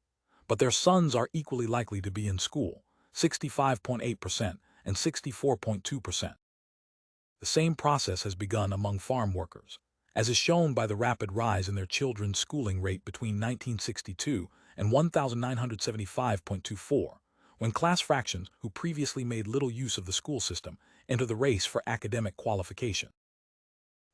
but their sons are equally likely to be in school, 65.8% and 64.2%. The same process has begun among farm workers, as is shown by the rapid rise in their children's schooling rate between 1962 and 1975.24, when class fractions who previously made little use of the school system enter the race for academic qualification.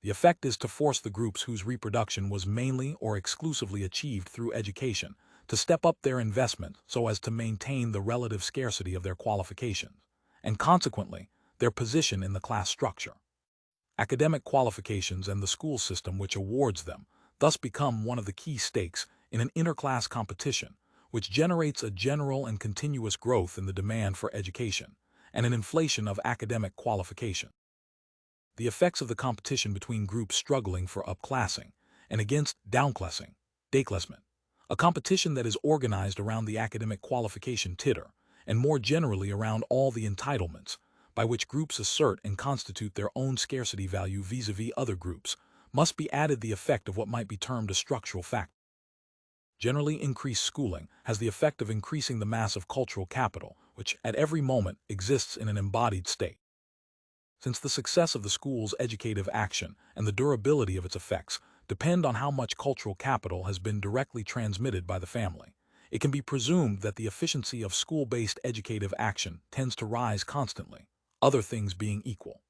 The effect is to force the groups whose reproduction was mainly or exclusively achieved through education to step up their investment so as to maintain the relative scarcity of their qualifications, and consequently, their position in the class structure. Academic qualifications and the school system which awards them thus become one of the key stakes in an interclass competition, which generates a general and continuous growth in the demand for education and an inflation of academic qualification. The effects of the competition between groups struggling for upclassing and against downclassing, déclassement, a competition that is organized around the academic qualification titter, and more generally around all the entitlements, by which groups assert and constitute their own scarcity value vis-a-vis other groups, must be added the effect of what might be termed a structural factor. Generally, increased schooling has the effect of increasing the mass of cultural capital, which at every moment exists in an embodied state. Since the success of the school's educative action and the durability of its effects depend on how much cultural capital has been directly transmitted by the family, it can be presumed that the efficiency of school-based educative action tends to rise constantly, other things being equal.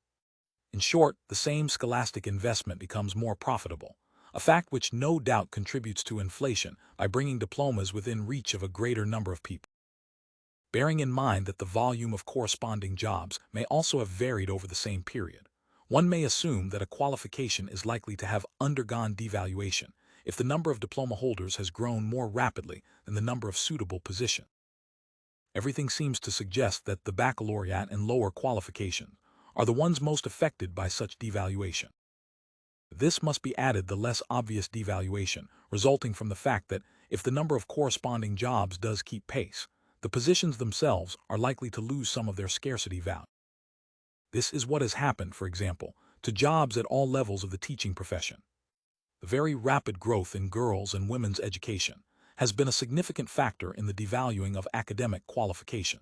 In short, the same scholastic investment becomes more profitable, a fact which no doubt contributes to inflation by bringing diplomas within reach of a greater number of people. Bearing in mind that the volume of corresponding jobs may also have varied over the same period, one may assume that a qualification is likely to have undergone devaluation if the number of diploma holders has grown more rapidly than the number of suitable positions. Everything seems to suggest that the baccalaureate and lower qualifications are the ones most affected by such devaluation. This must be added the less obvious devaluation resulting from the fact that if the number of corresponding jobs does keep pace, the positions themselves are likely to lose some of their scarcity value. This is what has happened, for example, to jobs at all levels of the teaching profession. The very rapid growth in girls' and women's education has been a significant factor in the devaluing of academic qualification.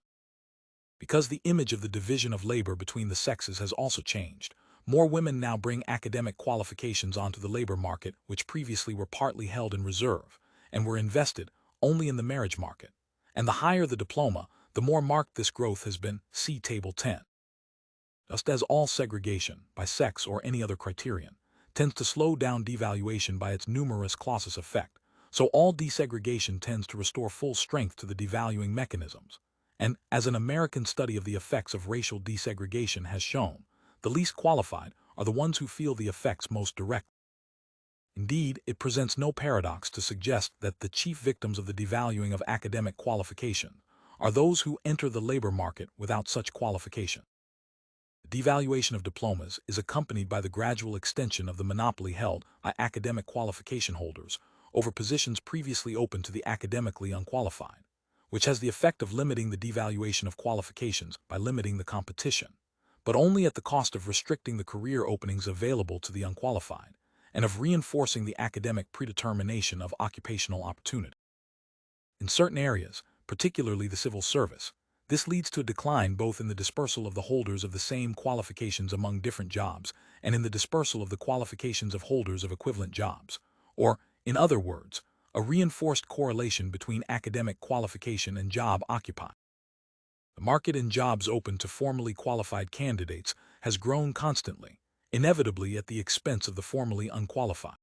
Because the image of the division of labor between the sexes has also changed, more women now bring academic qualifications onto the labor market which previously were partly held in reserve and were invested only in the marriage market. And the higher the diploma, the more marked this growth has been. See Table 10. just as all segregation, by sex or any other criterion, tends to slow down devaluation by its numerous clausus effect, so all desegregation tends to restore full strength to the devaluing mechanisms. And, as an American study of the effects of racial desegregation has shown, the least qualified are the ones who feel the effects most directly. Indeed, it presents no paradox to suggest that the chief victims of the devaluing of academic qualification are those who enter the labor market without such qualification. The devaluation of diplomas is accompanied by the gradual extension of the monopoly held by academic qualification holders over positions previously open to the academically unqualified, which has the effect of limiting the devaluation of qualifications by limiting the competition, but only at the cost of restricting the career openings available to the unqualified, and of reinforcing the academic predetermination of occupational opportunity. In certain areas, particularly the civil service, this leads to a decline both in the dispersal of the holders of the same qualifications among different jobs and in the dispersal of the qualifications of holders of equivalent jobs, or, in other words, a reinforced correlation between academic qualification and job occupied. The market in jobs open to formally qualified candidates has grown constantly, inevitably at the expense of the formally unqualified.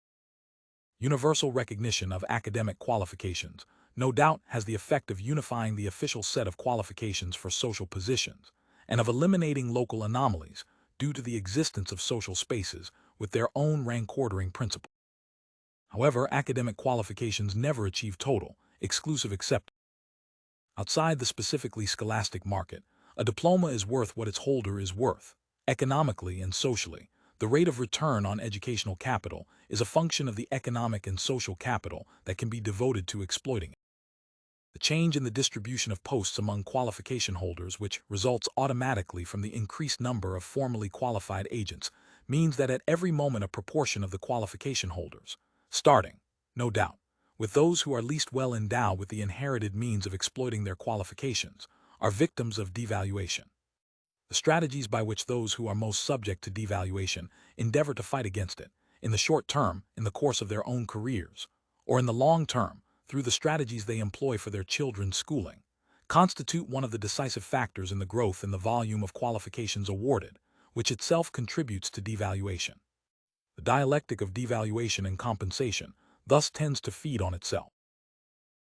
Universal recognition of academic qualifications no doubt has the effect of unifying the official set of qualifications for social positions and of eliminating local anomalies due to the existence of social spaces with their own rank-ordering principle. However, academic qualifications never achieve total, exclusive acceptance. Outside the specifically scholastic market, a diploma is worth what its holder is worth. Economically and socially, the rate of return on educational capital is a function of the economic and social capital that can be devoted to exploiting it. The change in the distribution of posts among qualification holders, which results automatically from the increased number of formally qualified agents, means that at every moment a proportion of the qualification holders, starting, no doubt, with those who are least well endowed with the inherited means of exploiting their qualifications, are victims of devaluation. The strategies by which those who are most subject to devaluation endeavor to fight against it, in the short term, in the course of their own careers, or in the long term, through the strategies they employ for their children's schooling, constitute one of the decisive factors in the growth in the volume of qualifications awarded, which itself contributes to devaluation. The dialectic of devaluation and compensation thus tends to feed on itself.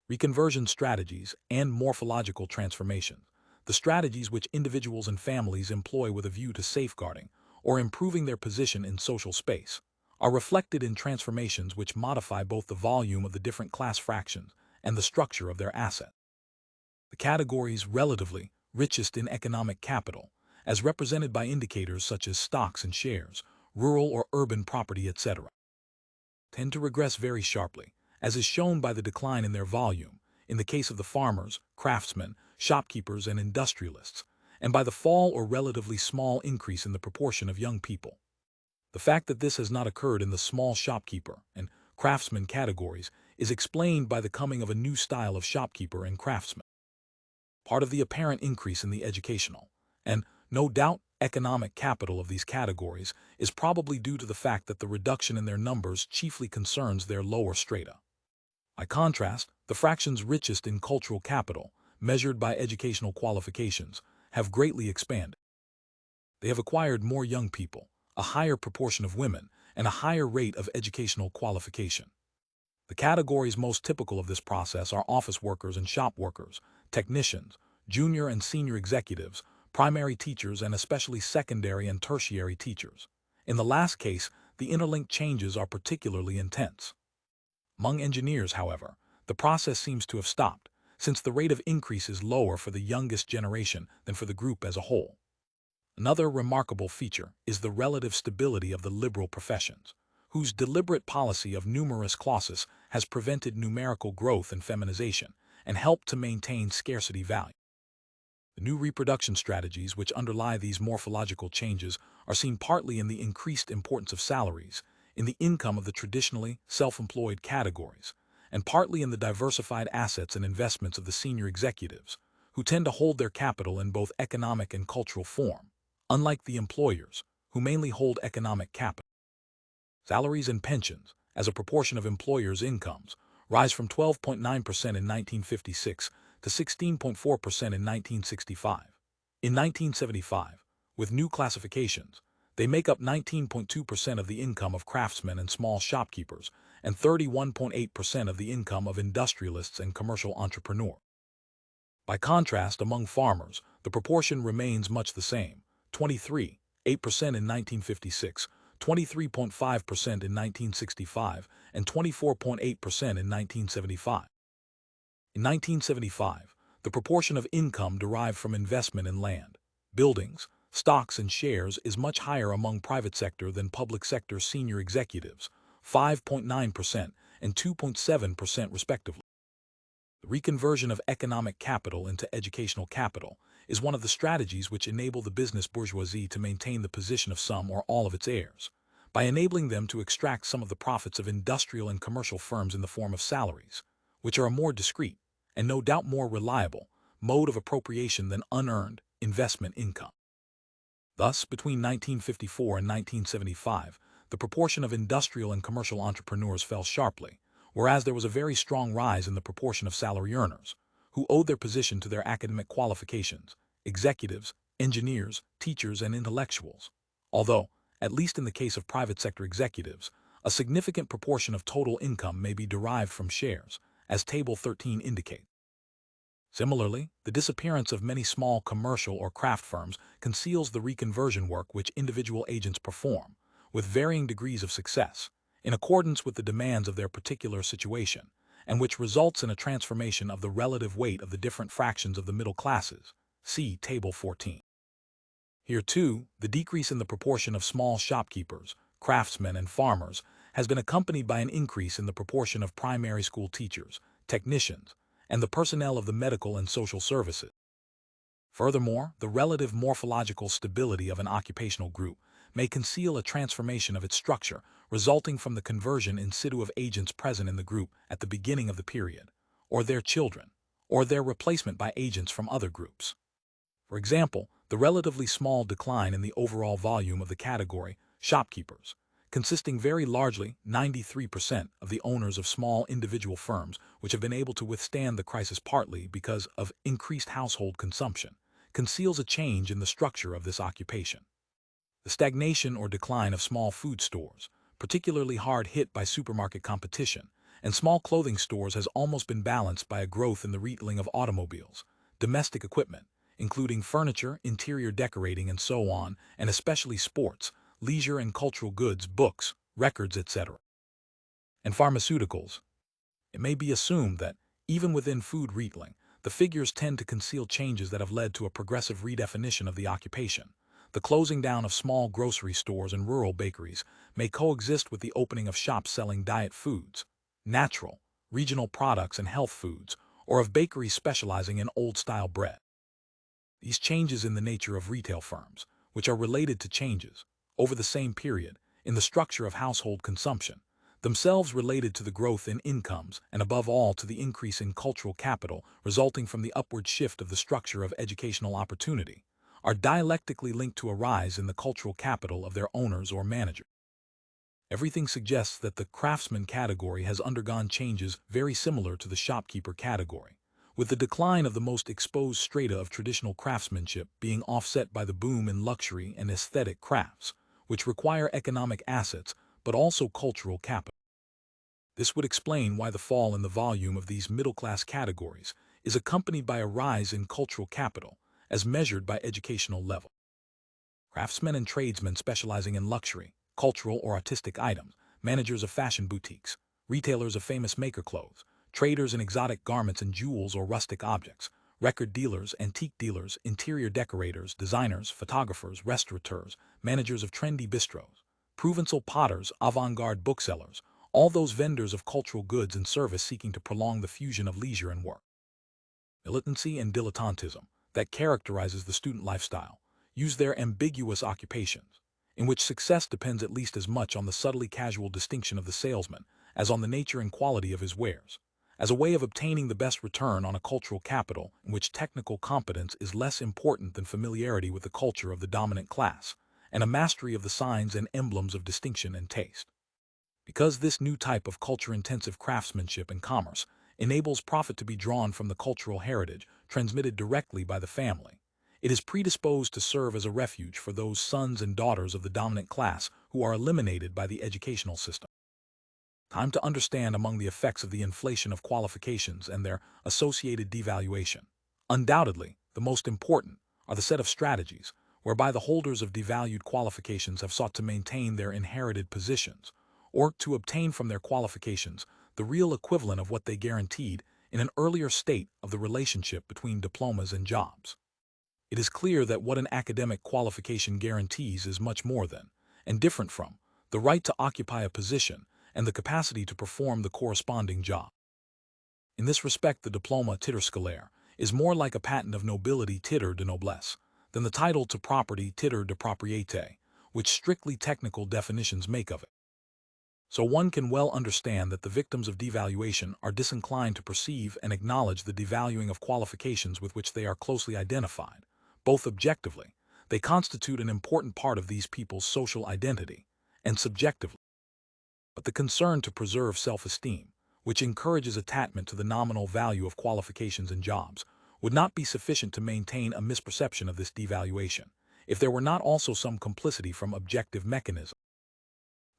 Reconversion strategies and morphological transformations, the strategies which individuals and families employ with a view to safeguarding or improving their position in social space, are reflected in transformations which modify both the volume of the different class fractions and the structure of their asset. The categories relatively richest in economic capital, as represented by indicators such as stocks and shares, rural or urban property, etc., tend to regress very sharply, as is shown by the decline in their volume, in the case of the farmers, craftsmen, shopkeepers, and industrialists, and by the fall or relatively small increase in the proportion of young people. The fact that this has not occurred in the small shopkeeper and craftsman categories is explained by the coming of a new style of shopkeeper and craftsman. Part of the apparent increase in the educational, and, no doubt, economic capital of these categories is probably due to the fact that the reduction in their numbers chiefly concerns their lower strata. By contrast, the fractions richest in cultural capital, measured by educational qualifications, have greatly expanded. They have acquired more young people, a higher proportion of women, and a higher rate of educational qualification. The categories most typical of this process are office workers and shop workers, technicians, junior and senior executives, primary teachers, and especially secondary and tertiary teachers. In the last case, the interlinked changes are particularly intense. Among engineers, however, the process seems to have stopped, since the rate of increase is lower for the youngest generation than for the group as a whole. Another remarkable feature is the relative stability of the liberal professions, whose deliberate policy of numerous clauses has prevented numerical growth and feminization, and helped to maintain scarcity value. The new reproduction strategies which underlie these morphological changes are seen partly in the increased importance of salaries, in the income of the traditionally self-employed categories, and partly in the diversified assets and investments of the senior executives, who tend to hold their capital in both economic and cultural form, unlike the employers, who mainly hold economic capital. Salaries and pensions, as a proportion of employers' incomes, rise from 12.9% in 1956 to 16.4% in 1965. In 1975, With new classifications, they make up 19.2% of the income of craftsmen and small shopkeepers, and 31.8% of the income of industrialists and commercial entrepreneurs. By contrast, among farmers, the proportion remains much the same, 23.8% in 1956, 23.5% in 1965, and 24.8% in 1975. In 1975, the proportion of income derived from investment in land, buildings, stocks, and shares is much higher among private sector than public sector senior executives, 5.9% and 2.7% respectively. The reconversion of economic capital into educational capital is one of the strategies which enable the business bourgeoisie to maintain the position of some or all of its heirs, by enabling them to extract some of the profits of industrial and commercial firms in the form of salaries, which are a more discreet, and no doubt more reliable, mode of appropriation than unearned investment income. Thus, between 1954 and 1975, the proportion of industrial and commercial entrepreneurs fell sharply, whereas there was a very strong rise in the proportion of salary earners, who owed their position to their academic qualifications, executives, engineers, teachers, and intellectuals. Although, at least in the case of private sector executives, a significant proportion of total income may be derived from shares, as Table 13 indicates. Similarly, the disappearance of many small commercial or craft firms conceals the reconversion work which individual agents perform, with varying degrees of success, in accordance with the demands of their particular situation, and which results in a transformation of the relative weight of the different fractions of the middle classes. See Table 14. Here, too, the decrease in the proportion of small shopkeepers, craftsmen, and farmers has been accompanied by an increase in the proportion of primary school teachers, technicians, and the personnel of the medical and social services. Furthermore, the relative morphological stability of an occupational group may conceal a transformation of its structure resulting from the conversion in situ of agents present in the group at the beginning of the period, or their children, or their replacement by agents from other groups. For example, the relatively small decline in the overall volume of the category shopkeepers, consisting very largely, 93%, of the owners of small individual firms which have been able to withstand the crisis partly because of increased household consumption, conceals a change in the structure of this occupation. The stagnation or decline of small food stores, particularly hard hit by supermarket competition, and small clothing stores has almost been balanced by a growth in the retailing of automobiles, domestic equipment, including furniture, interior decorating, and so on, and especially sports, leisure and cultural goods, books, records, etc. And pharmaceuticals. It may be assumed that, even within food retailing, the figures tend to conceal changes that have led to a progressive redefinition of the occupation. The closing down of small grocery stores and rural bakeries may coexist with the opening of shops selling diet foods, natural, regional products and health foods, or of bakeries specializing in old-style bread. These changes in the nature of retail firms, which are related to changes, over the same period, in the structure of household consumption, themselves related to the growth in incomes and above all to the increase in cultural capital resulting from the upward shift of the structure of educational opportunity, are dialectically linked to a rise in the cultural capital of their owners or managers. Everything suggests that the craftsman category has undergone changes very similar to the shopkeeper category, with the decline of the most exposed strata of traditional craftsmanship being offset by the boom in luxury and aesthetic crafts, which require economic assets but also cultural capital. This would explain why the fall in the volume of these middle-class categories is accompanied by a rise in cultural capital, as measured by educational level. Craftsmen and tradesmen specializing in luxury, cultural or artistic items, managers of fashion boutiques, retailers of famous maker clothes, traders in exotic garments and jewels or rustic objects, record dealers, antique dealers, interior decorators, designers, photographers, restaurateurs, managers of trendy bistros, Provençal potters, avant-garde booksellers, all those vendors of cultural goods and service seeking to prolong the fusion of leisure and work. Militancy and dilettantism, that characterizes the student lifestyle, use their ambiguous occupations, in which success depends at least as much on the subtly casual distinction of the salesman as on the nature and quality of his wares, as a way of obtaining the best return on a cultural capital in which technical competence is less important than familiarity with the culture of the dominant class, and a mastery of the signs and emblems of distinction and taste. Because this new type of culture-intensive craftsmanship and commerce enables profit to be drawn from the cultural heritage transmitted directly by the family, It is predisposed to serve as a refuge for those sons and daughters of the dominant class who are eliminated by the educational system. Time to understand among the effects of the inflation of qualifications and their associated devaluation. Undoubtedly, the most important are the set of strategies whereby the holders of devalued qualifications have sought to maintain their inherited positions, or to obtain from their qualifications the real equivalent of what they guaranteed in an earlier state of the relationship between diplomas and jobs. It is clear that what an academic qualification guarantees is much more than, and different from, the right to occupy a position and the capacity to perform the corresponding job. In this respect, the diploma titre scolaire is more like a patent of nobility titre de noblesse than the title to property titre de propriété, which strictly technical definitions make of it. So one can well understand that the victims of devaluation are disinclined to perceive and acknowledge the devaluing of qualifications with which they are closely identified. Both objectively, they constitute an important part of these people's social identity, and subjectively. But the concern to preserve self-esteem, which encourages attachment to the nominal value of qualifications and jobs, would not be sufficient to maintain a misperception of this devaluation, if there were not also some complicity from objective mechanisms.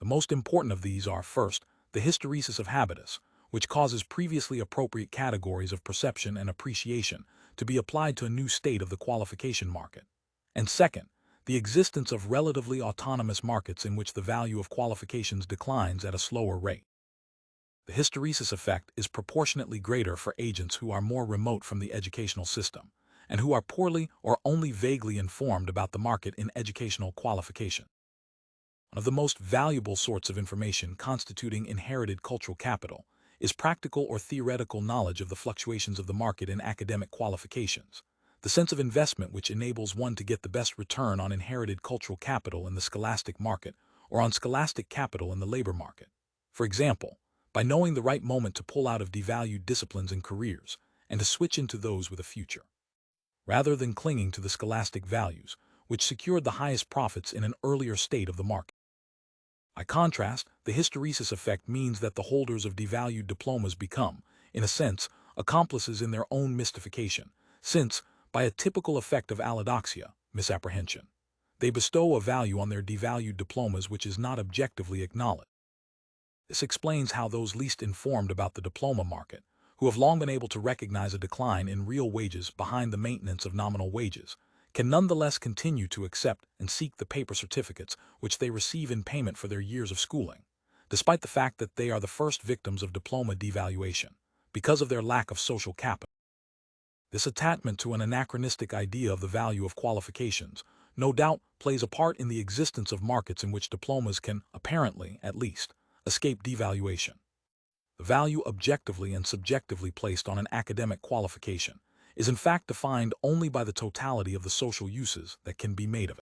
The most important of these are, first, the hysteresis of habitus, which causes previously appropriate categories of perception and appreciation to be applied to a new state of the qualification market, and second, the existence of relatively autonomous markets in which the value of qualifications declines at a slower rate. The hysteresis effect is proportionately greater for agents who are more remote from the educational system, and who are poorly or only vaguely informed about the market in educational qualification. One of the most valuable sorts of information constituting inherited cultural capital is practical or theoretical knowledge of the fluctuations of the market in academic qualifications, the sense of investment which enables one to get the best return on inherited cultural capital in the scholastic market or on scholastic capital in the labor market. For example, by knowing the right moment to pull out of devalued disciplines and careers and to switch into those with a future, rather than clinging to the scholastic values, which secured the highest profits in an earlier state of the market. By contrast, the hysteresis effect means that the holders of devalued diplomas become, in a sense, accomplices in their own mystification, since, by a typical effect of allodoxia, misapprehension, they bestow a value on their devalued diplomas which is not objectively acknowledged. This explains how those least informed about the diploma market, who have long been able to recognize a decline in real wages behind the maintenance of nominal wages, can nonetheless continue to accept and seek the paper certificates which they receive in payment for their years of schooling, despite the fact that they are the first victims of diploma devaluation, because of their lack of social capital. This attachment to an anachronistic idea of the value of qualifications, no doubt, plays a part in the existence of markets in which diplomas can, apparently, at least, escape devaluation. The value objectively and subjectively placed on an academic qualification is in fact defined only by the totality of the social uses that can be made of it.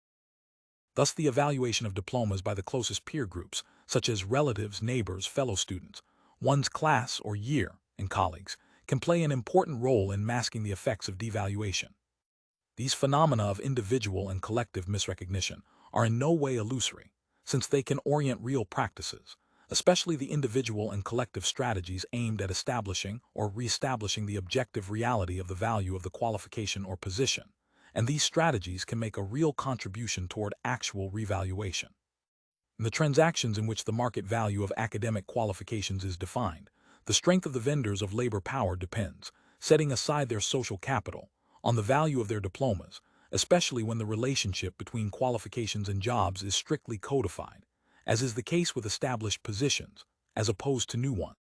Thus the evaluation of diplomas by the closest peer groups, such as relatives, neighbors, fellow students, one's class or year, and colleagues, can play an important role in masking the effects of devaluation. These phenomena of individual and collective misrecognition are in no way illusory, since they can orient real practices, especially the individual and collective strategies aimed at establishing or re-establishing the objective reality of the value of the qualification or position, and these strategies can make a real contribution toward actual revaluation. In the transactions in which the market value of academic qualifications is defined, the strength of the vendors of labor power depends, setting aside their social capital, on the value of their diplomas, especially when the relationship between qualifications and jobs is strictly codified, as is the case with established positions, as opposed to new ones.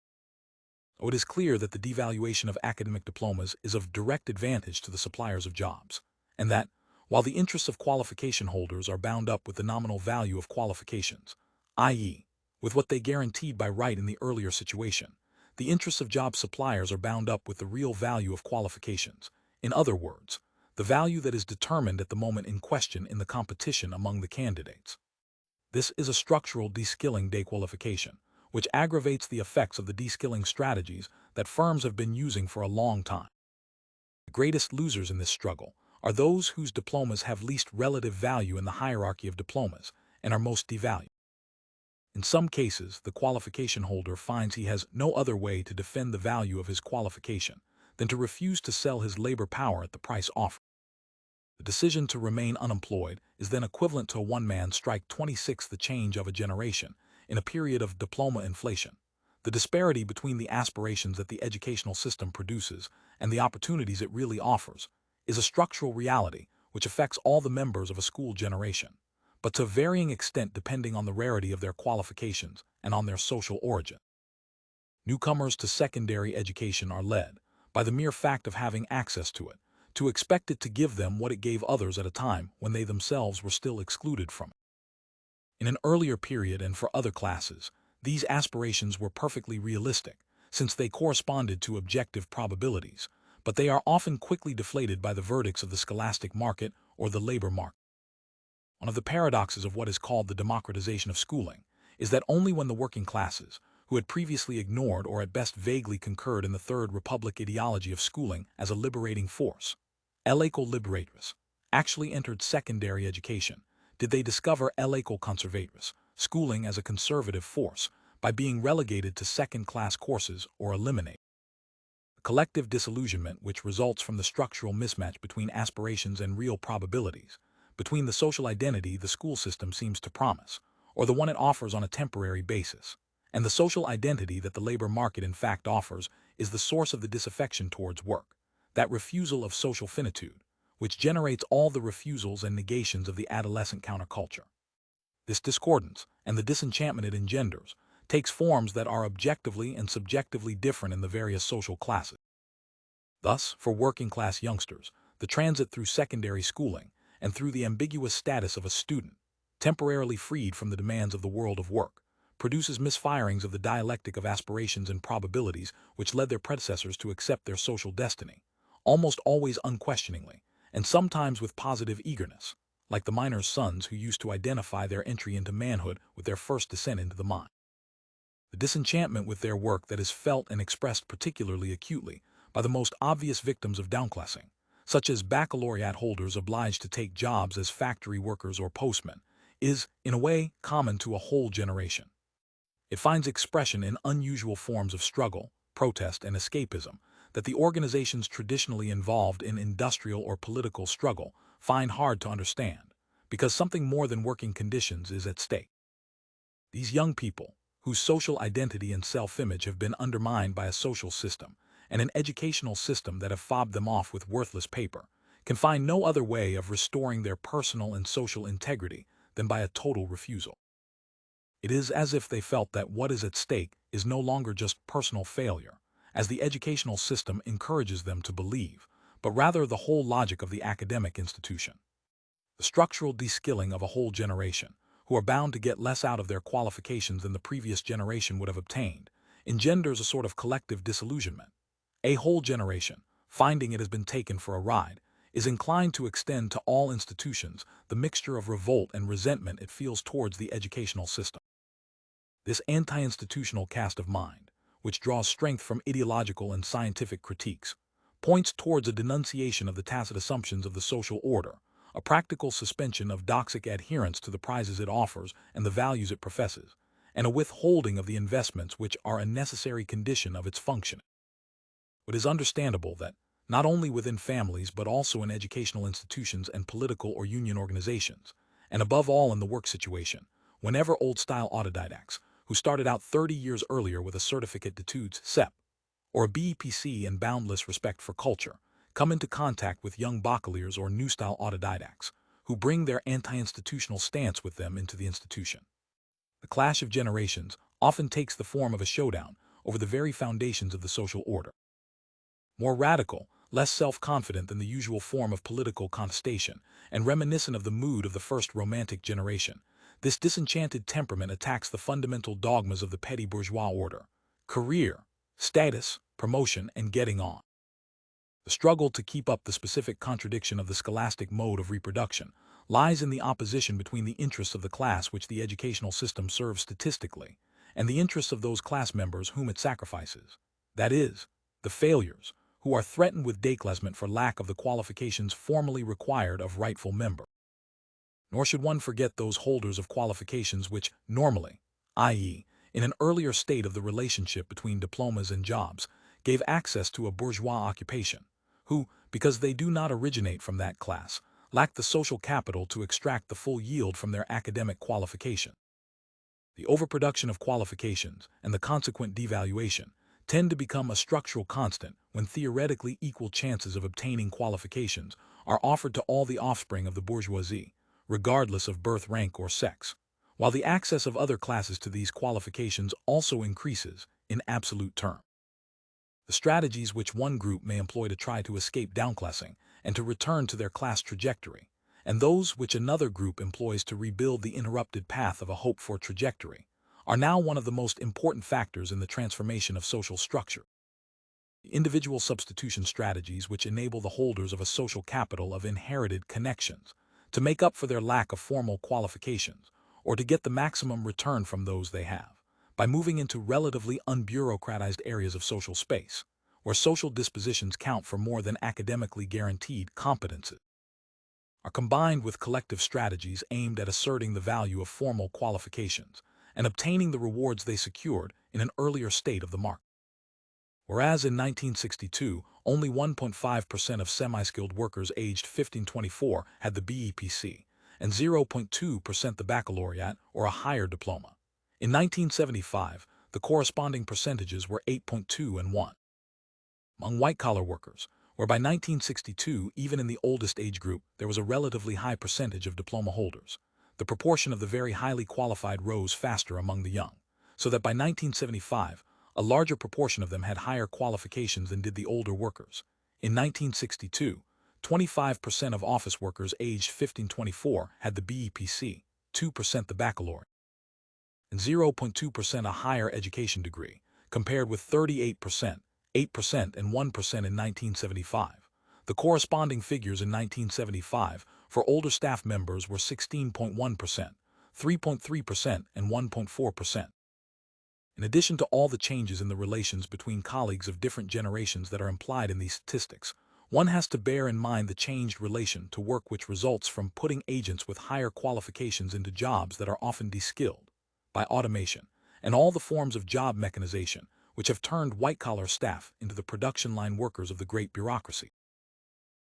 So it is clear that the devaluation of academic diplomas is of direct advantage to the suppliers of jobs, and that, while the interests of qualification holders are bound up with the nominal value of qualifications, i.e., with what they guaranteed by right in the earlier situation, the interests of job suppliers are bound up with the real value of qualifications, in other words, the value that is determined at the moment in question in the competition among the candidates. This is a structural de-skilling dequalification, which aggravates the effects of the de-skilling strategies that firms have been using for a long time. The greatest losers in this struggle are those whose diplomas have least relative value in the hierarchy of diplomas and are most devalued. In some cases, the qualification holder finds he has no other way to defend the value of his qualification than to refuse to sell his labor power at the price offered. The decision to remain unemployed is then equivalent to a one-man strike 26th the change of a generation in a period of diploma inflation. The disparity between the aspirations that the educational system produces and the opportunities it really offers is a structural reality which affects all the members of a school generation, but to varying extent depending on the rarity of their qualifications and on their social origin. Newcomers to secondary education are led, by the mere fact of having access to it, to expect it to give them what it gave others at a time when they themselves were still excluded from it. In an earlier period and for other classes, these aspirations were perfectly realistic, since they corresponded to objective probabilities, but they are often quickly deflated by the verdicts of the scholastic market or the labor market. One of the paradoxes of what is called the democratization of schooling is that only when the working classes, who had previously ignored or at best vaguely concurred in the Third Republic ideology of schooling as a liberating force, liberatrix, actually entered secondary education, did they discover conservatrix, schooling as a conservative force, by being relegated to second-class courses or eliminated. The collective disillusionment which results from the structural mismatch between aspirations and real probabilities, between the social identity the school system seems to promise, or the one it offers on a temporary basis, and the social identity that the labor market in fact offers, is the source of the disaffection towards work, that refusal of social finitude, which generates all the refusals and negations of the adolescent counterculture. This discordance, and the disenchantment it engenders, takes forms that are objectively and subjectively different in the various social classes. Thus, for working-class youngsters, the transit through secondary schooling, and through the ambiguous status of a student, temporarily freed from the demands of the world of work, produces misfirings of the dialectic of aspirations and probabilities which led their predecessors to accept their social destiny, almost always unquestioningly, and sometimes with positive eagerness, like the miners' sons who used to identify their entry into manhood with their first descent into the mine. The disenchantment with their work that is felt and expressed particularly acutely by the most obvious victims of downclassing, such as baccalaureate holders obliged to take jobs as factory workers or postmen, is, in a way, common to a whole generation. It finds expression in unusual forms of struggle, protest, and escapism that the organizations traditionally involved in industrial or political struggle find hard to understand, because something more than working conditions is at stake. These young people, whose social identity and self-image have been undermined by a social system and an educational system that have fobbed them off with worthless paper, can find no other way of restoring their personal and social integrity than by a total refusal. It is as if they felt that what is at stake is no longer just personal failure, as the educational system encourages them to believe, but rather the whole logic of the academic institution. The structural de-skilling of a whole generation, who are bound to get less out of their qualifications than the previous generation would have obtained, engenders a sort of collective disillusionment. A whole generation, finding it has been taken for a ride, is inclined to extend to all institutions the mixture of revolt and resentment it feels towards the educational system. This anti-institutional cast of mind, which draws strength from ideological and scientific critiques, points towards a denunciation of the tacit assumptions of the social order, a practical suspension of doxic adherence to the prizes it offers and the values it professes, and a withholding of the investments which are a necessary condition of its functioning. It is understandable that, not only within families but also in educational institutions and political or union organizations, and above all in the work situation, whenever old-style autodidacts, who started out 30 years earlier with a certificate d'études (CEP), or a BEPC and boundless respect for culture, come into contact with young bacheliers or new-style autodidacts, who bring their anti-institutional stance with them into the institution. The clash of generations often takes the form of a showdown over the very foundations of the social order. More radical, less self-confident than the usual form of political contestation, and reminiscent of the mood of the first Romantic generation, this disenchanted temperament attacks the fundamental dogmas of the petty bourgeois order: career, status, promotion, and getting on. The struggle to keep up the specific contradiction of the scholastic mode of reproduction lies in the opposition between the interests of the class which the educational system serves statistically and the interests of those class members whom it sacrifices, that is, the failures, who are threatened with déclassement for lack of the qualifications formally required of rightful members. Nor should one forget those holders of qualifications which normally, i.e., in an earlier state of the relationship between diplomas and jobs, gave access to a bourgeois occupation, who, because they do not originate from that class, lack the social capital to extract the full yield from their academic qualification. The overproduction of qualifications and the consequent devaluation tend to become a structural constant when theoretically equal chances of obtaining qualifications are offered to all the offspring of the bourgeoisie, regardless of birth rank or sex, while the access of other classes to these qualifications also increases in absolute terms. The strategies which one group may employ to try to escape downclassing and to return to their class trajectory, and those which another group employs to rebuild the interrupted path of a hoped-for trajectory, are now one of the most important factors in the transformation of social structure. The individual substitution strategies which enable the holders of a social capital of inherited connections to make up for their lack of formal qualifications, or to get the maximum return from those they have, by moving into relatively unbureaucratized areas of social space, where social dispositions count for more than academically guaranteed competences, are combined with collective strategies aimed at asserting the value of formal qualifications and obtaining the rewards they secured in an earlier state of the market. Whereas in 1962, only 1.5% of semi-skilled workers aged 15-24 had the BEPC, and 0.2% the baccalaureate or a higher diploma. In 1975, the corresponding percentages were 8.2 and 1. Among white-collar workers, where by 1962, even in the oldest age group, there was a relatively high percentage of diploma holders, the proportion of the very highly qualified rose faster among the young, so that by 1975, a larger proportion of them had higher qualifications than did the older workers. In 1962, 25% of office workers aged 15-24 had the BEPC, 2% the baccalaureate, and 0.2% a higher education degree, compared with 38%, 8%, and 1% in 1975. The corresponding figures in 1975 for older staff members were 16.1%, 3.3%, and 1.4%. In addition to all the changes in the relations between colleagues of different generations that are implied in these statistics, one has to bear in mind the changed relation to work which results from putting agents with higher qualifications into jobs that are often de-skilled by automation, and all the forms of job mechanization which have turned white-collar staff into the production line workers of the great bureaucracy.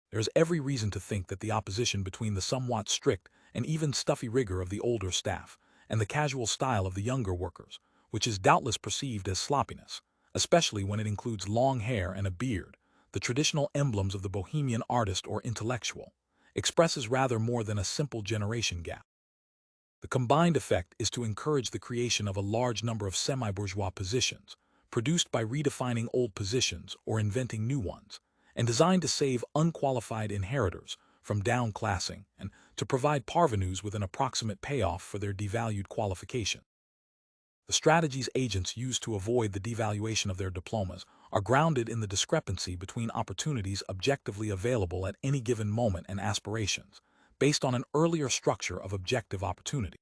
There is every reason to think that the opposition between the somewhat strict and even stuffy rigor of the older staff and the casual style of the younger workers, which is doubtless perceived as sloppiness, especially when it includes long hair and a beard, the traditional emblems of the bohemian artist or intellectual, expresses rather more than a simple generation gap. The combined effect is to encourage the creation of a large number of semi-bourgeois positions, produced by redefining old positions or inventing new ones, and designed to save unqualified inheritors from downclassing and to provide parvenus with an approximate payoff for their devalued qualification. The strategies agents use to avoid the devaluation of their diplomas are grounded in the discrepancy between opportunities objectively available at any given moment and aspirations, based on an earlier structure of objective opportunity.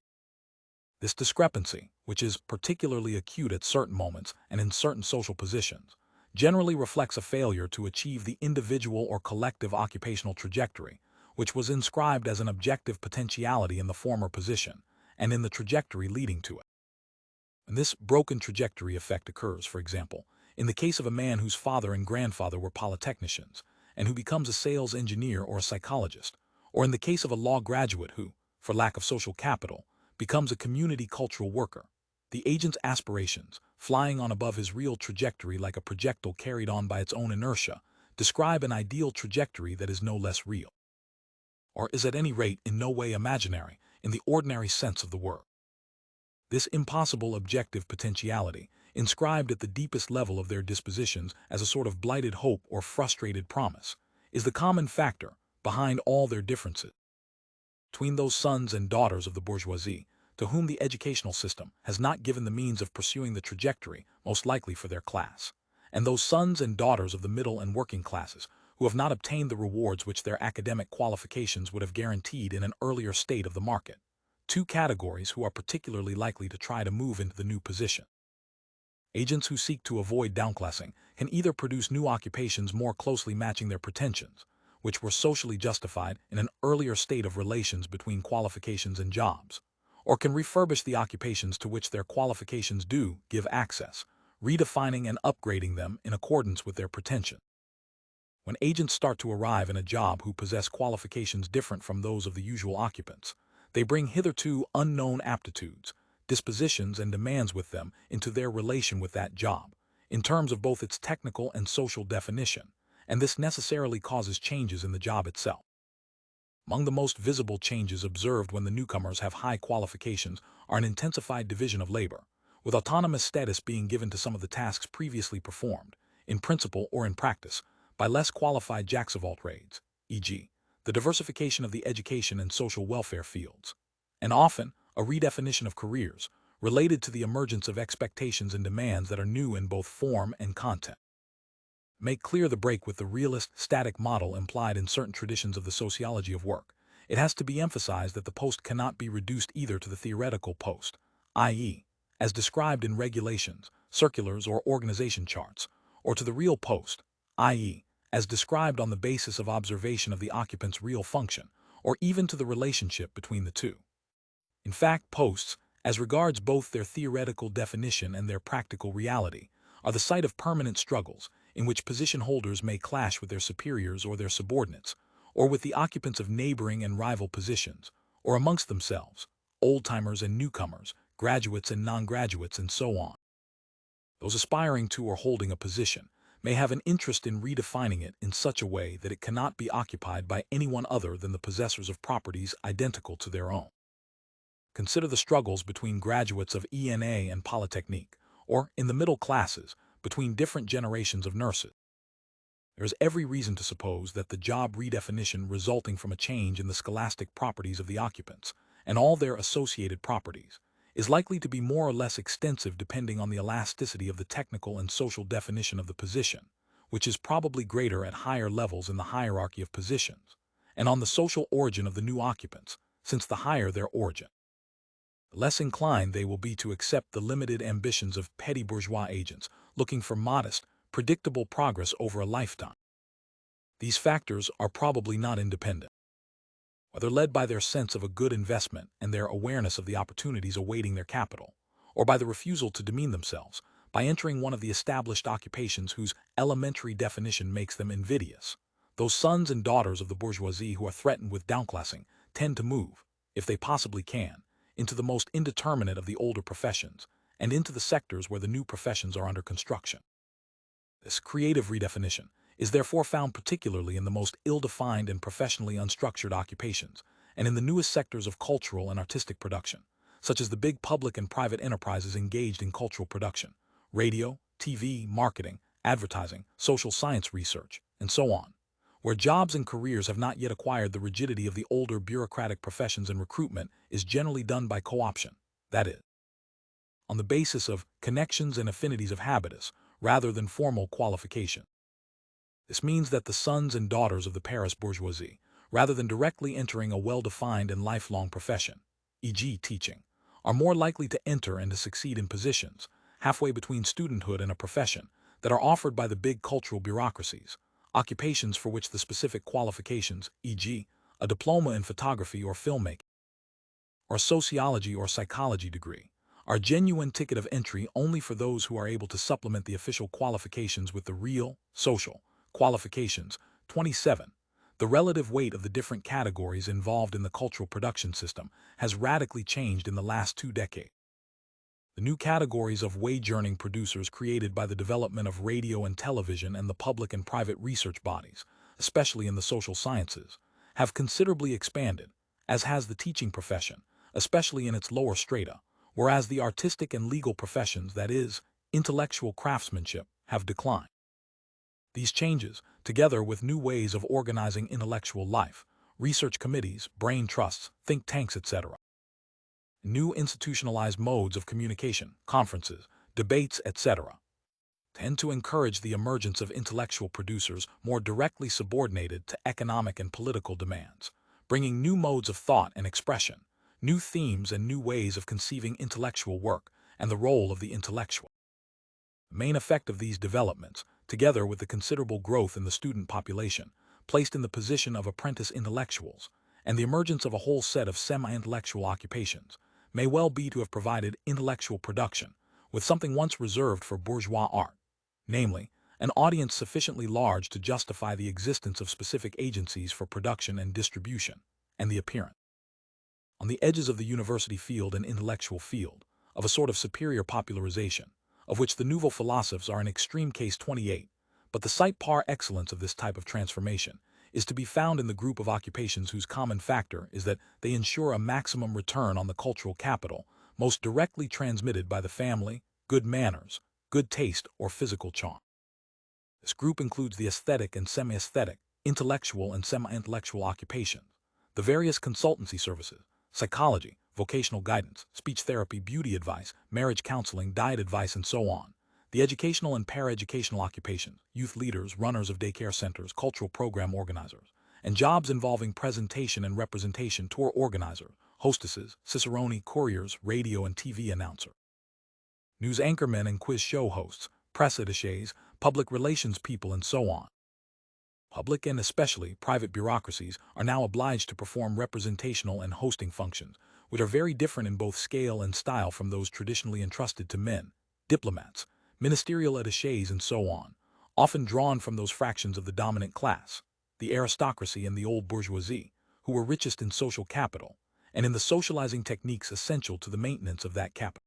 This discrepancy, which is particularly acute at certain moments and in certain social positions, generally reflects a failure to achieve the individual or collective occupational trajectory, which was inscribed as an objective potentiality in the former position and in the trajectory leading to it. And this broken trajectory effect occurs, for example, in the case of a man whose father and grandfather were polytechnicians and who becomes a sales engineer or a psychologist, or in the case of a law graduate who, for lack of social capital, becomes a community cultural worker. The agent's aspirations, flying on above his real trajectory like a projectile carried on by its own inertia, describe an ideal trajectory that is no less real, or is at any rate in no way imaginary in the ordinary sense of the word. This impossible objective potentiality, inscribed at the deepest level of their dispositions as a sort of blighted hope or frustrated promise, is the common factor behind all their differences between those sons and daughters of the bourgeoisie, to whom the educational system has not given the means of pursuing the trajectory most likely for their class, and those sons and daughters of the middle and working classes, who have not obtained the rewards which their academic qualifications would have guaranteed in an earlier state of the market. Two categories who are particularly likely to try to move into the new position. Agents who seek to avoid downclassing can either produce new occupations more closely matching their pretensions, which were socially justified in an earlier state of relations between qualifications and jobs, or can refurbish the occupations to which their qualifications do give access, redefining and upgrading them in accordance with their pretension. When agents start to arrive in a job who possess qualifications different from those of the usual occupants, they bring hitherto unknown aptitudes, dispositions, and demands with them into their relation with that job, in terms of both its technical and social definition, and this necessarily causes changes in the job itself. Among the most visible changes observed when the newcomers have high qualifications are an intensified division of labor, with autonomous status being given to some of the tasks previously performed, in principle or in practice, by less qualified jacks of all trades, e.g., the diversification of the education and social welfare fields, and often a redefinition of careers related to the emergence of expectations and demands that are new in both form and content. Make clear the break with the realist, static model implied in certain traditions of the sociology of work. It has to be emphasized that the post cannot be reduced either to the theoretical post, i.e., as described in regulations, circulars, or organization charts, or to the real post, i.e., as described on the basis of observation of the occupant's real function, or even to the relationship between the two. In fact, posts, as regards both their theoretical definition and their practical reality, are the site of permanent struggles, in which position holders may clash with their superiors or their subordinates, or with the occupants of neighboring and rival positions, or amongst themselves, old-timers and newcomers, graduates and non-graduates, and so on. Those aspiring to or holding a position may have an interest in redefining it in such a way that it cannot be occupied by anyone other than the possessors of properties identical to their own. Consider the struggles between graduates of ENA and Polytechnique, or, in the middle classes, between different generations of nurses. There is every reason to suppose that the job redefinition resulting from a change in the scholastic properties of the occupants, and all their associated properties, is likely to be more or less extensive depending on the elasticity of the technical and social definition of the position, which is probably greater at higher levels in the hierarchy of positions, and on the social origin of the new occupants, since the higher their origin, the less inclined they will be to accept the limited ambitions of petty bourgeois agents looking for modest, predictable progress over a lifetime. These factors are probably not independent. Whether led by their sense of a good investment and their awareness of the opportunities awaiting their capital, or by the refusal to demean themselves by entering one of the established occupations whose elementary definition makes them invidious, those sons and daughters of the bourgeoisie who are threatened with downclassing tend to move, if they possibly can, into the most indeterminate of the older professions, and into the sectors where the new professions are under construction. This creative redefinition is therefore found particularly in the most ill-defined and professionally unstructured occupations, and in the newest sectors of cultural and artistic production, such as the big public and private enterprises engaged in cultural production, radio, TV, marketing, advertising, social science research, and so on, where jobs and careers have not yet acquired the rigidity of the older bureaucratic professions, and recruitment is generally done by co-option, that is, on the basis of connections and affinities of habitus, rather than formal qualification. This means that the sons and daughters of the Paris bourgeoisie, rather than directly entering a well-defined and lifelong profession, e.g. teaching, are more likely to enter and to succeed in positions, halfway between studenthood and a profession, that are offered by the big cultural bureaucracies, occupations for which the specific qualifications, e.g., a diploma in photography or filmmaking, or sociology or psychology degree, are genuine ticket of entry only for those who are able to supplement the official qualifications with the real, social, qualifications. 27. The relative weight of the different categories involved in the cultural production system has radically changed in the last 2 decades. The new categories of wage-earning producers created by the development of radio and television and the public and private research bodies, especially in the social sciences, have considerably expanded, as has the teaching profession, especially in its lower strata, whereas the artistic and legal professions, that is, intellectual craftsmanship, have declined. These changes, together with new ways of organizing intellectual life, research committees, brain trusts, think tanks, etc., new institutionalized modes of communication, conferences, debates, etc., tend to encourage the emergence of intellectual producers more directly subordinated to economic and political demands, bringing new modes of thought and expression, new themes and new ways of conceiving intellectual work and the role of the intellectual. The main effect of these developments, together with the considerable growth in the student population, placed in the position of apprentice intellectuals, and the emergence of a whole set of semi-intellectual occupations, may well be to have provided intellectual production with something once reserved for bourgeois art, namely, an audience sufficiently large to justify the existence of specific agencies for production and distribution, and the appearance, on the edges of the university field and intellectual field, of a sort of superior popularization, of which the nouveau philosophes are in extreme case 28, but the site par excellence of this type of transformation is to be found in the group of occupations whose common factor is that they ensure a maximum return on the cultural capital most directly transmitted by the family, good manners, good taste, or physical charm. This group includes the aesthetic and semi-aesthetic, intellectual and semi-intellectual occupations, the various consultancy services, psychology, vocational guidance, speech therapy, beauty advice, marriage counseling, diet advice, and so on, the educational and paraeducational occupations, youth leaders, runners of daycare centers, cultural program organizers, and jobs involving presentation and representation, tour organizers, hostesses, ciceroni, couriers, radio and TV announcers, news anchormen and quiz show hosts, press attaches, public relations people, and so on. Public and especially private bureaucracies are now obliged to perform representational and hosting functions, which are very different in both scale and style from those traditionally entrusted to men, diplomats, ministerial attaches, and so on, often drawn from those fractions of the dominant class, the aristocracy and the old bourgeoisie, who were richest in social capital, and in the socializing techniques essential to the maintenance of that capital.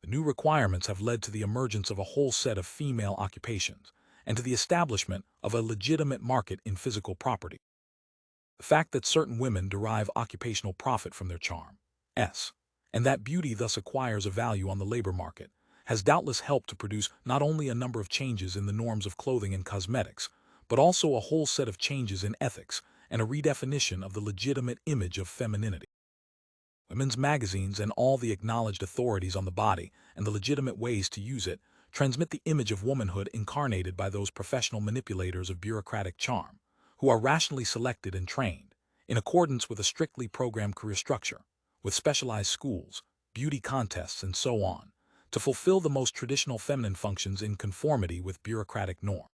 The new requirements have led to the emergence of a whole set of female occupations, and to the establishment of a legitimate market in physical property. The fact that certain women derive occupational profit from their charm, and that beauty thus acquires a value on the labor market, has doubtless helped to produce not only a number of changes in the norms of clothing and cosmetics, but also a whole set of changes in ethics and a redefinition of the legitimate image of femininity. Women's magazines and all the acknowledged authorities on the body and the legitimate ways to use it transmit the image of womanhood incarnated by those professional manipulators of bureaucratic charm, who are rationally selected and trained, in accordance with a strictly programmed career structure, with specialized schools, beauty contests, and so on, to fulfill the most traditional feminine functions in conformity with bureaucratic norms.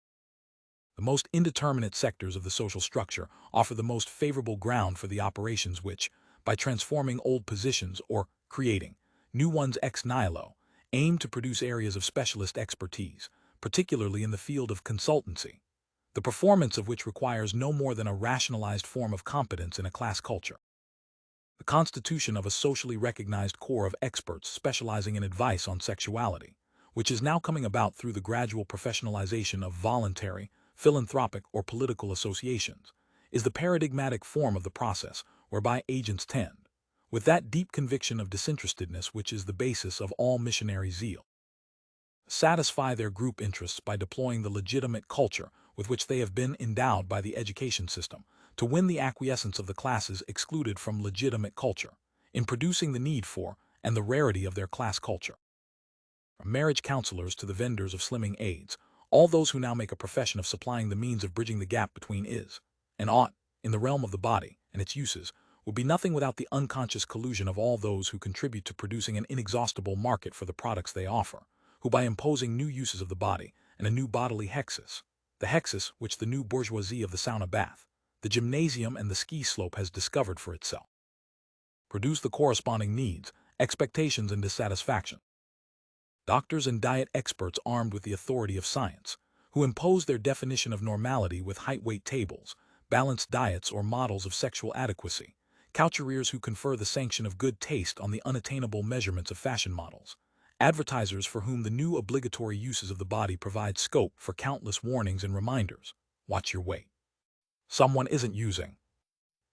The most indeterminate sectors of the social structure offer the most favorable ground for the operations which, by transforming old positions or creating new ones ex nihilo, aim to produce areas of specialist expertise, particularly in the field of consultancy, the performance of which requires no more than a rationalized form of competence in a class culture. The constitution of a socially recognized corps of experts specializing in advice on sexuality, which is now coming about through the gradual professionalization of voluntary, philanthropic, or political associations, is the paradigmatic form of the process whereby agents tend, with that deep conviction of disinterestedness which is the basis of all missionary zeal, satisfy their group interests by deploying the legitimate culture with which they have been endowed by the education system, to win the acquiescence of the classes excluded from legitimate culture, in producing the need for and the rarity of their class culture. From marriage counselors to the vendors of slimming aids, all those who now make a profession of supplying the means of bridging the gap between is and ought, in the realm of the body and its uses, would be nothing without the unconscious collusion of all those who contribute to producing an inexhaustible market for the products they offer, who by imposing new uses of the body and a new bodily hexis, the hexis which the new bourgeoisie of the sauna bath, the gymnasium and the ski slope has discovered for itself, produce the corresponding needs, expectations, and dissatisfaction. Doctors and diet experts armed with the authority of science, who impose their definition of normality with height-weight tables, balanced diets, or models of sexual adequacy, couturiers who confer the sanction of good taste on the unattainable measurements of fashion models, advertisers for whom the new obligatory uses of the body provide scope for countless warnings and reminders, watch your weight, someone isn't using,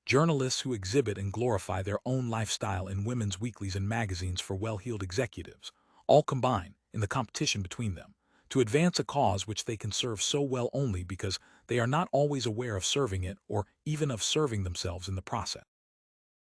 journalists who exhibit and glorify their own lifestyle in women's weeklies and magazines for well-heeled executives, all combine, in the competition between them, to advance a cause which they can serve so well only because they are not always aware of serving it or even of serving themselves in the process.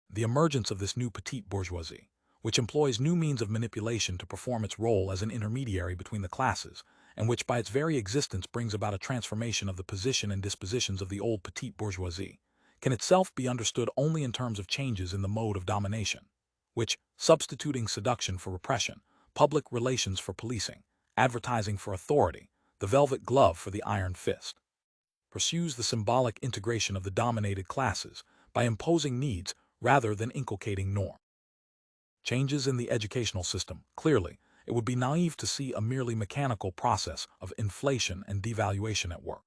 The emergence of this new petite bourgeoisie, which employs new means of manipulation to perform its role as an intermediary between the classes, and which by its very existence brings about a transformation of the position and dispositions of the old petite bourgeoisie, can itself be understood only in terms of changes in the mode of domination, which, substituting seduction for repression, public relations for policing, advertising for authority, the velvet glove for the iron fist, pursues the symbolic integration of the dominated classes by imposing needs rather than inculcating norms. Changes in the educational system, clearly, it would be naive to see a merely mechanical process of inflation and devaluation at work.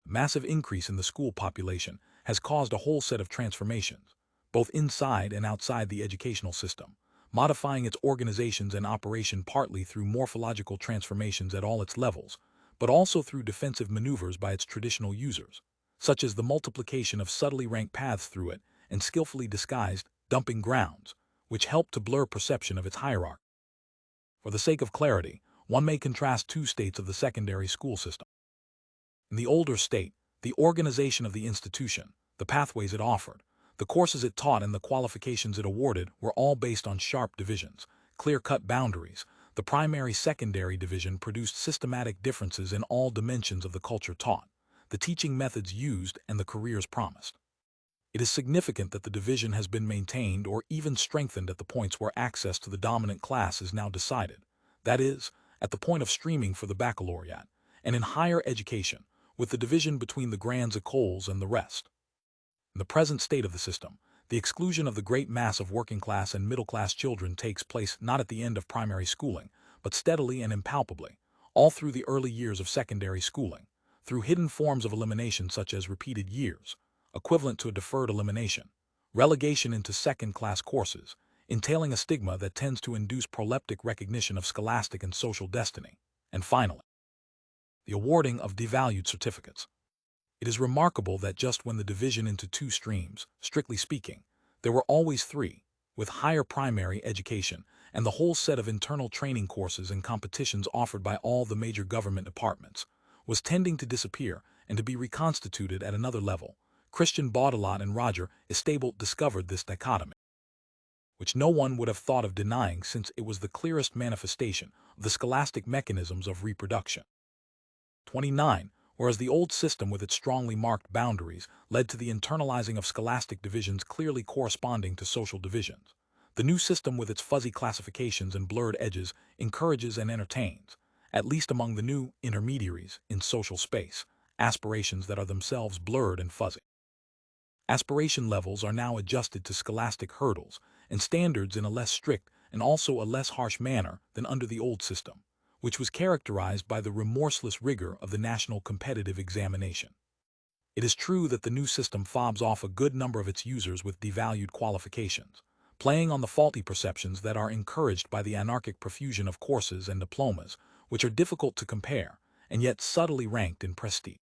The massive increase in the school population has caused a whole set of transformations, both inside and outside the educational system, modifying its organizations and operation partly through morphological transformations at all its levels, but also through defensive maneuvers by its traditional users, such as the multiplication of subtly ranked paths through it and skillfully disguised dumping grounds, which help to blur perception of its hierarchy. For the sake of clarity, one may contrast two states of the secondary school system. In the older state, the organization of the institution, the pathways it offered, the courses it taught and the qualifications it awarded were all based on sharp divisions, clear-cut boundaries. The primary-secondary division produced systematic differences in all dimensions of the culture taught, the teaching methods used, and the careers promised. It is significant that the division has been maintained or even strengthened at the points where access to the dominant class is now decided, that is, at the point of streaming for the baccalaureate, and in higher education, with the division between the grands écoles and the rest. In the present state of the system, the exclusion of the great mass of working-class and middle-class children takes place not at the end of primary schooling, but steadily and impalpably, all through the early years of secondary schooling, through hidden forms of elimination such as repeated years, equivalent to a deferred elimination, relegation into second-class courses, entailing a stigma that tends to induce proleptic recognition of scholastic and social destiny, and finally, the awarding of devalued certificates. It is remarkable that just when the division into two streams, strictly speaking, there were always three, with higher primary education and the whole set of internal training courses and competitions offered by all the major government departments, was tending to disappear and to be reconstituted at another level, Christian Baudelot and Roger Estable discovered this dichotomy, which no one would have thought of denying since it was the clearest manifestation of the scholastic mechanisms of reproduction. 29. Whereas the old system with its strongly marked boundaries led to the internalizing of scholastic divisions clearly corresponding to social divisions, the new system with its fuzzy classifications and blurred edges encourages and entertains, at least among the new intermediaries in social space, aspirations that are themselves blurred and fuzzy. Aspiration levels are now adjusted to scholastic hurdles and standards in a less strict and also a less harsh manner than under the old system, which was characterized by the remorseless rigor of the national competitive examination. It is true that the new system fobs off a good number of its users with devalued qualifications, playing on the faulty perceptions that are encouraged by the anarchic profusion of courses and diplomas, which are difficult to compare and yet subtly ranked in prestige.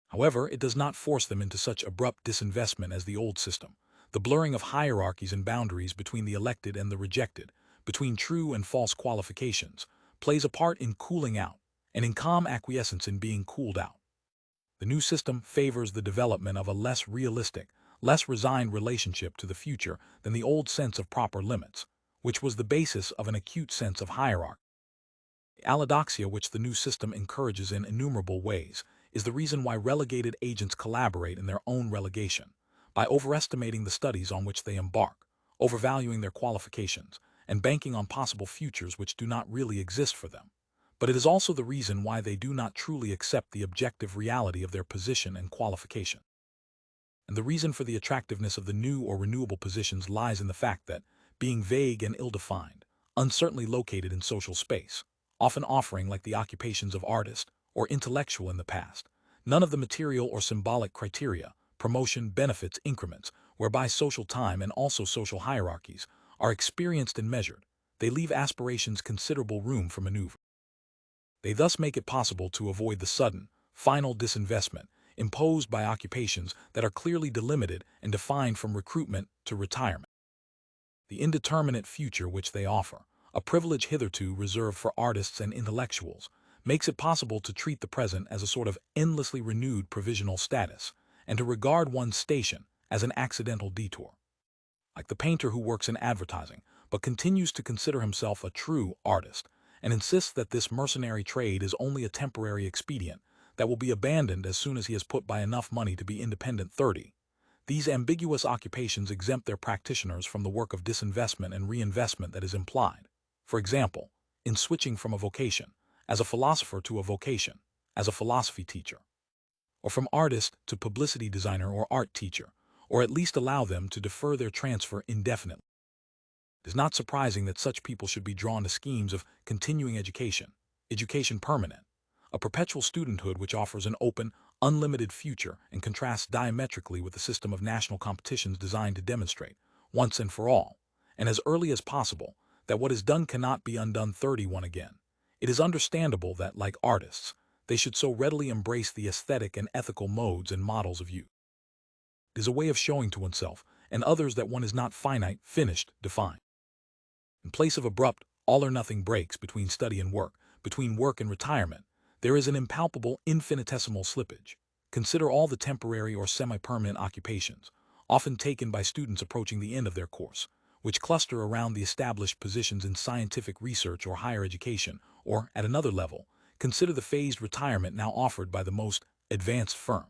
However, it does not force them into such abrupt disinvestment as the old system. The blurring of hierarchies and boundaries between the elected and the rejected, between true and false qualifications, plays a part in cooling out, and in calm acquiescence in being cooled out. The new system favors the development of a less realistic, less resigned relationship to the future than the old sense of proper limits, which was the basis of an acute sense of hierarchy. The allodoxia which the new system encourages in innumerable ways is the reason why relegated agents collaborate in their own relegation, by overestimating the studies on which they embark, overvaluing their qualifications, and banking on possible futures which do not really exist for them. But it is also the reason why they do not truly accept the objective reality of their position and qualification. And the reason for the attractiveness of the new or renewable positions lies in the fact that, being vague and ill-defined, uncertainly located in social space, often offering like the occupations of artist or intellectual in the past, none of the material or symbolic criteria, promotion, benefits, increments, whereby social time and also social hierarchies are experienced and measured, they leave aspirations considerable room for maneuver. They thus make it possible to avoid the sudden, final disinvestment imposed by occupations that are clearly delimited and defined from recruitment to retirement. The indeterminate future which they offer, a privilege hitherto reserved for artists and intellectuals, makes it possible to treat the present as a sort of endlessly renewed provisional status, and to regard one's station as an accidental detour. Like the painter who works in advertising, but continues to consider himself a true artist, and insists that this mercenary trade is only a temporary expedient that will be abandoned as soon as he has put by enough money to be independent 30. These ambiguous occupations exempt their practitioners from the work of disinvestment and reinvestment that is implied, for example, in switching from a vocation, as a philosopher to a vocation, as a philosophy teacher, or from artist to publicity designer or art teacher, or at least allow them to defer their transfer indefinitely. It is not surprising that such people should be drawn to schemes of continuing education, education permanent, a perpetual studenthood which offers an open, unlimited future and contrasts diametrically with the system of national competitions designed to demonstrate, once and for all, and as early as possible, that what is done cannot be undone 31 again. It is understandable that, like artists, they should so readily embrace the aesthetic and ethical modes and models of youth. It is a way of showing to oneself and others that one is not finite, finished, defined. In place of abrupt, all-or-nothing breaks between study and work, between work and retirement, there is an impalpable, infinitesimal slippage. Consider all the temporary or semi-permanent occupations, often taken by students approaching the end of their course, which cluster around the established positions in scientific research or higher education, or, at another level, consider the phased retirement now offered by the most advanced firm.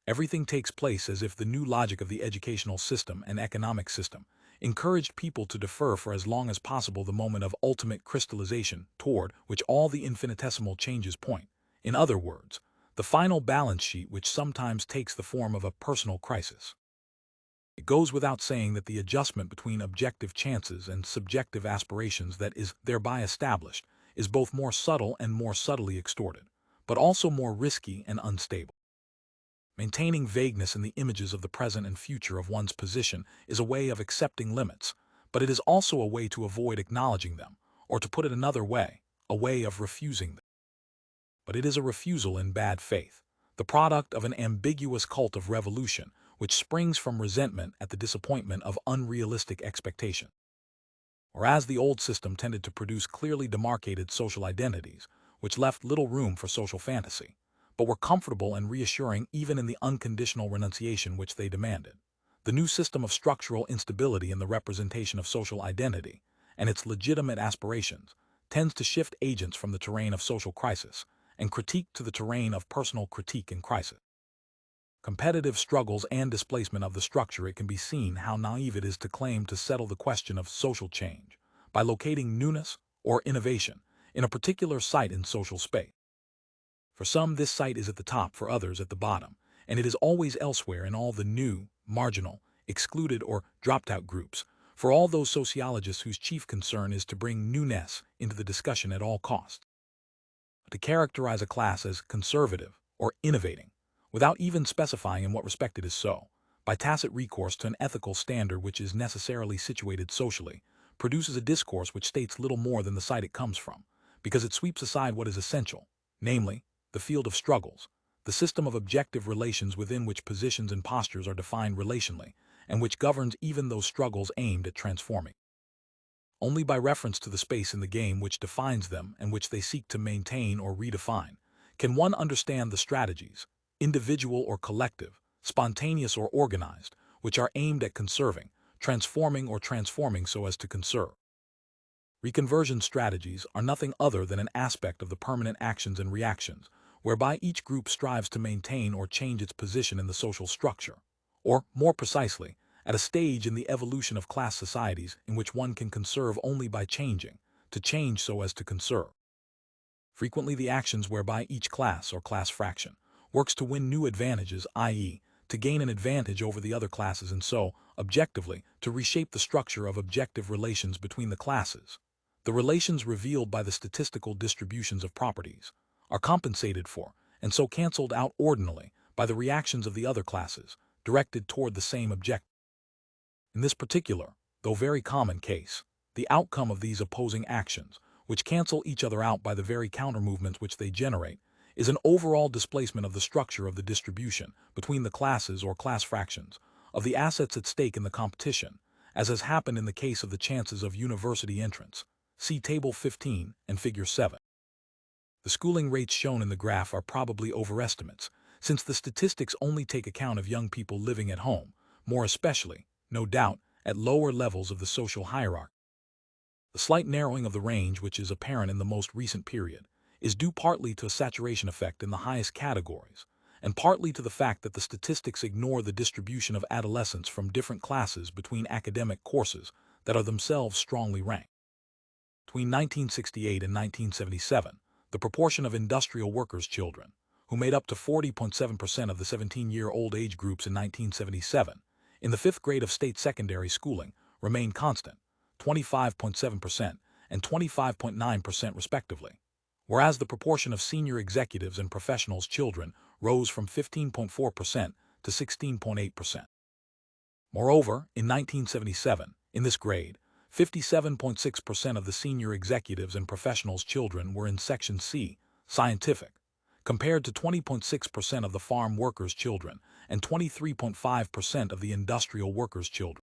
Everything takes place as if the new logic of the educational system and economic system encouraged people to defer for as long as possible the moment of ultimate crystallization toward which all the infinitesimal changes point. In other words, the final balance sheet which sometimes takes the form of a personal crisis. It goes without saying that the adjustment between objective chances and subjective aspirations that is thereby established is both more subtle and more subtly extorted, but also more risky and unstable. Maintaining vagueness in the images of the present and future of one's position is a way of accepting limits, but it is also a way to avoid acknowledging them, or to put it another way, a way of refusing them. But it is a refusal in bad faith, the product of an ambiguous cult of revolution, which springs from resentment at the disappointment of unrealistic expectation. Whereas the old system tended to produce clearly demarcated social identities, which left little room for social fantasy, but were comfortable and reassuring even in the unconditional renunciation which they demanded. The new system of structural instability in the representation of social identity and its legitimate aspirations tends to shift agents from the terrain of social crisis and critique to the terrain of personal critique and crisis. Competitive struggles and displacement of the structure, it can be seen how naive it is to claim to settle the question of social change by locating newness or innovation in a particular site in social space. For some, this site is at the top, for others at the bottom, and it is always elsewhere in all the new, marginal, excluded or dropped-out groups, for all those sociologists whose chief concern is to bring newness into the discussion at all costs. To characterize a class as conservative or innovating, without even specifying in what respect it is so, by tacit recourse to an ethical standard which is necessarily situated socially, produces a discourse which states little more than the site it comes from, because it sweeps aside what is essential, namely, the field of struggles, the system of objective relations within which positions and postures are defined relationally, and which governs even those struggles aimed at transforming. Only by reference to the space in the game which defines them and which they seek to maintain or redefine, can one understand the strategies, individual or collective, spontaneous or organized, which are aimed at conserving, transforming or transforming so as to conserve. Reconversion strategies are nothing other than an aspect of the permanent actions and reactions, whereby each group strives to maintain or change its position in the social structure, or, more precisely, at a stage in the evolution of class societies in which one can conserve only by changing, to change so as to conserve. Frequently the actions whereby each class or class fraction works to win new advantages, i.e., to gain an advantage over the other classes and so, objectively, to reshape the structure of objective relations between the classes. The relations revealed by the statistical distributions of properties are compensated for, and so cancelled out ordinally, by the reactions of the other classes, directed toward the same objective. In this particular, though very common case, the outcome of these opposing actions, which cancel each other out by the very counter-movements which they generate, is an overall displacement of the structure of the distribution between the classes or class fractions of the assets at stake in the competition, as has happened in the case of the chances of university entrance. See Table 15 and Figure 7. The schooling rates shown in the graph are probably overestimates, since the statistics only take account of young people living at home, more especially, no doubt, at lower levels of the social hierarchy. The slight narrowing of the range, which is apparent in the most recent period, is due partly to a saturation effect in the highest categories, and partly to the fact that the statistics ignore the distribution of adolescents from different classes between academic courses that are themselves strongly ranked. Between 1968 and 1977, the proportion of industrial workers' children, who made up to 40.7% of the 17-year-old age groups in 1977, in the fifth grade of state secondary schooling, remained constant, 25.7%, and 25.9% respectively, whereas the proportion of senior executives and professionals' children rose from 15.4% to 16.8%. Moreover, in 1977, in this grade, 57.6% of the senior executives and professionals' children were in Section C, scientific, compared to 20.6% of the farm workers' children and 23.5% of the industrial workers' children.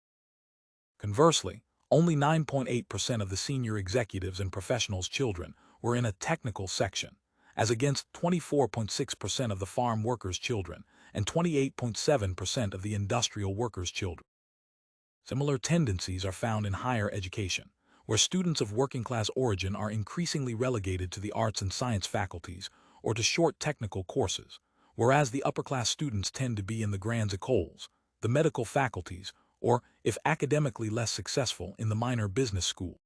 Conversely, only 9.8% of the senior executives and professionals' children were in a technical section, as against 24.6% of the farm workers' children and 28.7% of the industrial workers' children. Similar tendencies are found in higher education, where students of working-class origin are increasingly relegated to the arts and science faculties or to short technical courses, whereas the upper-class students tend to be in the grandes écoles, the medical faculties, or, if academically less successful, in the minor business school.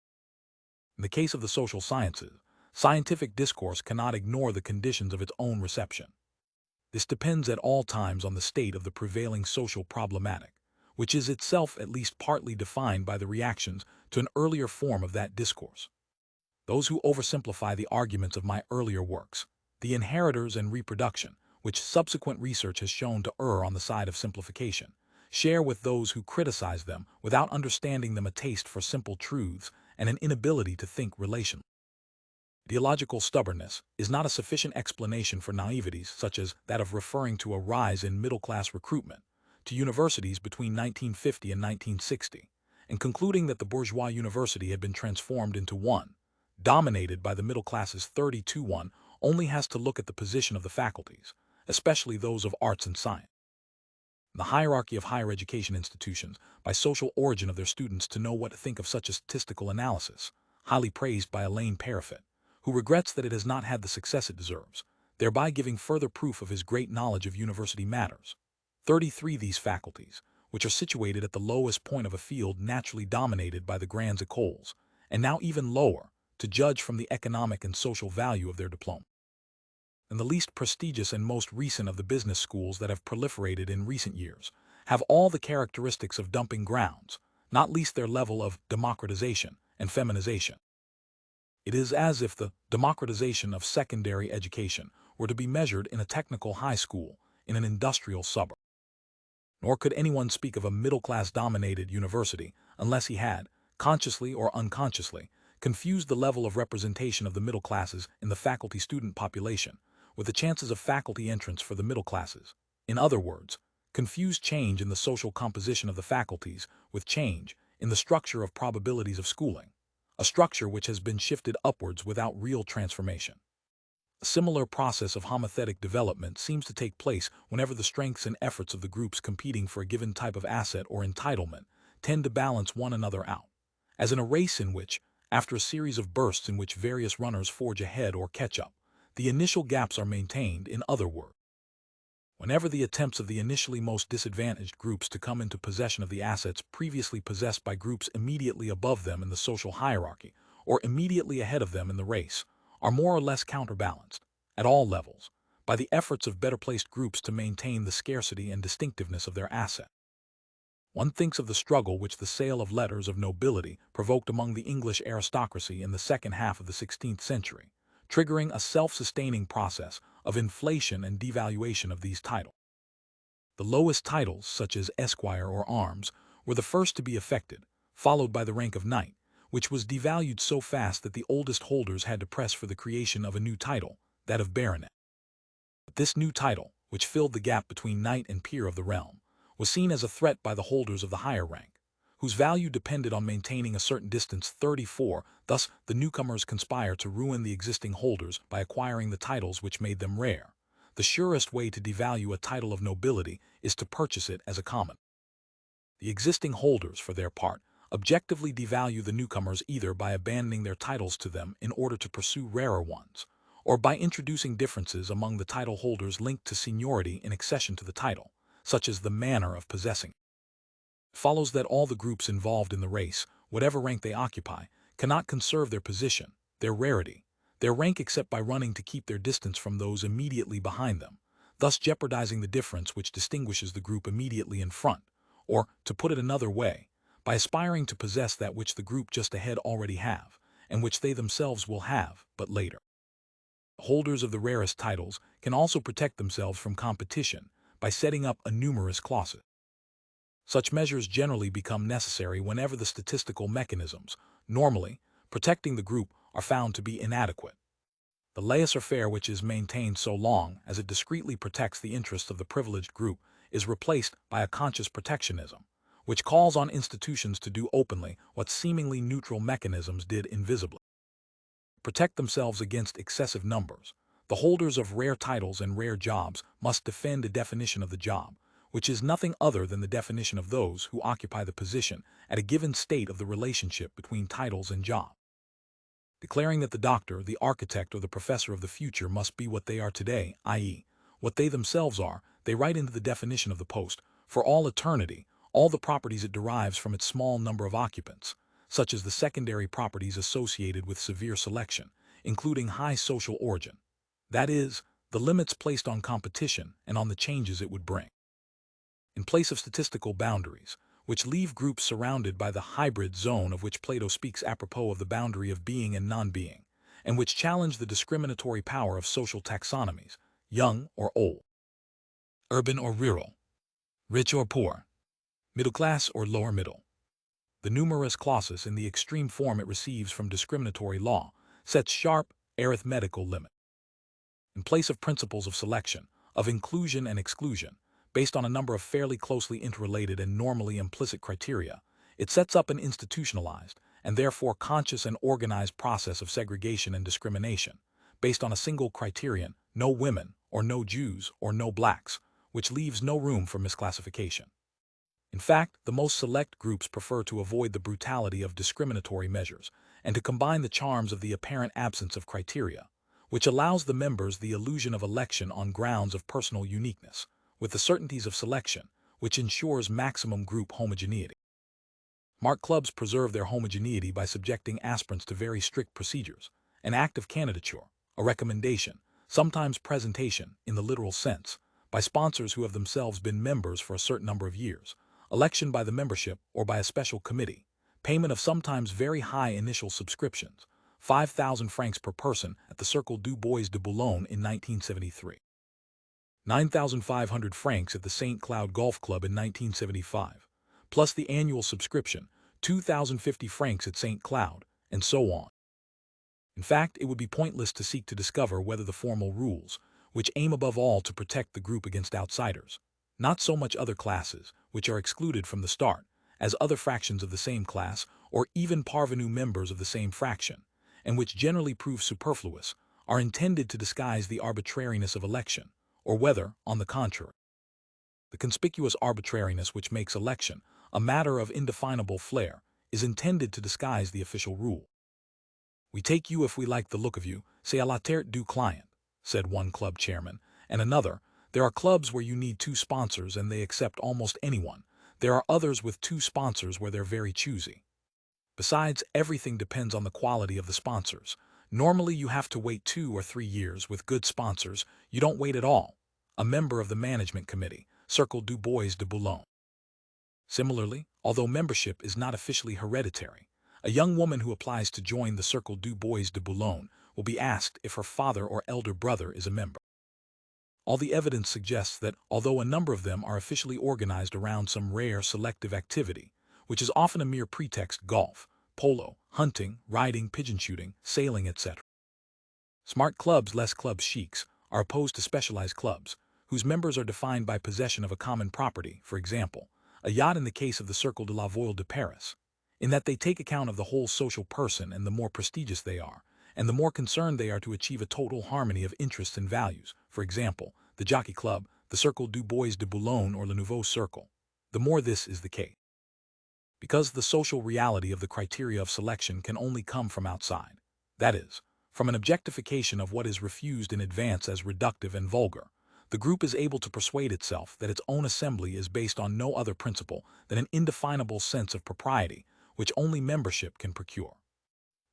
In the case of the social sciences, scientific discourse cannot ignore the conditions of its own reception. This depends at all times on the state of the prevailing social problematic, which is itself at least partly defined by the reactions to an earlier form of that discourse. Those who oversimplify the arguments of my earlier works, the inheritors and reproduction, which subsequent research has shown to err on the side of simplification, share with those who criticize them without understanding them a taste for simple truths and an inability to think relationally. Ideological stubbornness is not a sufficient explanation for naiveties such as that of referring to a rise in middle-class recruitment to universities between 1950 and 1960, and concluding that the bourgeois university had been transformed into one, dominated by the middle classes 30-1, only has to look at the position of the faculties, especially those of arts and science. The hierarchy of higher education institutions, by social origin of their students, to know what to think of such a statistical analysis, highly praised by Alain Parafit, who regrets that it has not had the success it deserves, thereby giving further proof of his great knowledge of university matters. 33 These faculties, which are situated at the lowest point of a field naturally dominated by the grandes écoles, and now even lower, to judge from the economic and social value of their diploma. And the least prestigious and most recent of the business schools that have proliferated in recent years have all the characteristics of dumping grounds, not least their level of democratization and feminization. It is as if the democratization of secondary education were to be measured in a technical high school in an industrial suburb. Nor could anyone speak of a middle-class dominated university unless he had, consciously or unconsciously, confused the level of representation of the middle classes in the faculty student population with the chances of faculty entrance for the middle classes. In other words, confused change in the social composition of the faculties with change in the structure of probabilities of schooling, a structure which has been shifted upwards without real transformation. A similar process of homothetic development seems to take place whenever the strengths and efforts of the groups competing for a given type of asset or entitlement tend to balance one another out, as in a race in which, after a series of bursts in which various runners forge ahead or catch up, the initial gaps are maintained. In other words, whenever the attempts of the initially most disadvantaged groups to come into possession of the assets previously possessed by groups immediately above them in the social hierarchy or immediately ahead of them in the race are more or less counterbalanced, at all levels, by the efforts of better-placed groups to maintain the scarcity and distinctiveness of their asset. One thinks of the struggle which the sale of letters of nobility provoked among the English aristocracy in the second half of the 16th century, triggering a self-sustaining process of inflation and devaluation of these titles. The lowest titles, such as esquire or arms, were the first to be affected, followed by the rank of knight, which was devalued so fast that the oldest holders had to press for the creation of a new title, that of baronet. But this new title, which filled the gap between knight and peer of the realm, was seen as a threat by the holders of the higher rank, whose value depended on maintaining a certain distance 34. Thus, the newcomers conspire to ruin the existing holders by acquiring the titles which made them rare. The surest way to devalue a title of nobility is to purchase it as a common. The existing holders, for their part, objectively devalue the newcomers either by abandoning their titles to them in order to pursue rarer ones, or by introducing differences among the title holders linked to seniority in accession to the title, such as the manner of possessing. It follows that all the groups involved in the race, whatever rank they occupy, cannot conserve their position, their rarity, their rank except by running to keep their distance from those immediately behind them, thus jeopardizing the difference which distinguishes the group immediately in front, or, to put it another way, by aspiring to possess that which the group just ahead already have, and which they themselves will have, but later. Holders of the rarest titles can also protect themselves from competition by setting up a numerous clause. Such measures generally become necessary whenever the statistical mechanisms, normally protecting the group, are found to be inadequate. The laissez-faire which is maintained so long as it discreetly protects the interests of the privileged group is replaced by a conscious protectionism, which calls on institutions to do openly what seemingly neutral mechanisms did invisibly. Protect themselves against excessive numbers. The holders of rare titles and rare jobs must defend a definition of the job, which is nothing other than the definition of those who occupy the position at a given state of the relationship between titles and job. Declaring that the doctor, the architect, or the professor of the future must be what they are today, i.e., what they themselves are, they write into the definition of the post, for all eternity, all the properties it derives from its small number of occupants, such as the secondary properties associated with severe selection, including high social origin. That is, the limits placed on competition and on the changes it would bring. In place of statistical boundaries, which leave groups surrounded by the hybrid zone of which Plato speaks apropos of the boundary of being and non-being, and which challenge the discriminatory power of social taxonomies, young or old, urban or rural, rich or poor, middle class or lower middle. The numerous clauses in the extreme form it receives from discriminatory law sets sharp arithmetical limit. In place of principles of selection, of inclusion and exclusion, based on a number of fairly closely interrelated and normally implicit criteria, it sets up an institutionalized, and therefore conscious and organized process of segregation and discrimination, based on a single criterion, no women, or no Jews, or no blacks, which leaves no room for misclassification. In fact, the most select groups prefer to avoid the brutality of discriminatory measures, and to combine the charms of the apparent absence of criteria, which allows the members the illusion of election on grounds of personal uniqueness, with the certainties of selection, which ensures maximum group homogeneity. Mark clubs preserve their homogeneity by subjecting aspirants to very strict procedures, an act of candidature, a recommendation, sometimes presentation in the literal sense, by sponsors who have themselves been members for a certain number of years, election by the membership or by a special committee, payment of sometimes very high initial subscriptions, 5,000 francs per person at the Cercle du Bois de Boulogne in 1973. 9,500 francs at the St. Cloud Golf Club in 1975, plus the annual subscription, 2,050 francs at St. Cloud, and so on. In fact, it would be pointless to seek to discover whether the formal rules, which aim above all to protect the group against outsiders, not so much other classes, which are excluded from the start, as other fractions of the same class, or even parvenu members of the same fraction, and which generally prove superfluous, are intended to disguise the arbitrariness of election, or whether, on the contrary, the conspicuous arbitrariness which makes election a matter of indefinable flair is intended to disguise the official rule. "We take you if we like the look of you, c'est à la tête du client," said one club chairman, and another, "There are clubs where you need 2 sponsors and they accept almost anyone. There are others with 2 sponsors where they're very choosy. Besides, everything depends on the quality of the sponsors. Normally you have to wait 2 or 3 years. With good sponsors, you don't wait at all." A member of the management committee, Cercle du Bois de Boulogne. Similarly, although membership is not officially hereditary, a young woman who applies to join the Cercle du Bois de Boulogne will be asked if her father or elder brother is a member. All the evidence suggests that, although a number of them are officially organized around some rare selective activity, which is often a mere pretext, golf, polo, hunting, riding, pigeon shooting, sailing, etc. Smart clubs, less club chics, are opposed to specialized clubs, whose members are defined by possession of a common property, for example, a yacht in the case of the Cercle de la Voile de Paris, in that they take account of the whole social person, and the more prestigious they are, and the more concerned they are to achieve a total harmony of interests and values, for example, the Jockey Club, the Cercle du Bois de Boulogne, or Le Nouveau Cercle, the more this is the case. Because the social reality of the criteria of selection can only come from outside, that is, from an objectification of what is refused in advance as reductive and vulgar, the group is able to persuade itself that its own assembly is based on no other principle than an indefinable sense of propriety, which only membership can procure.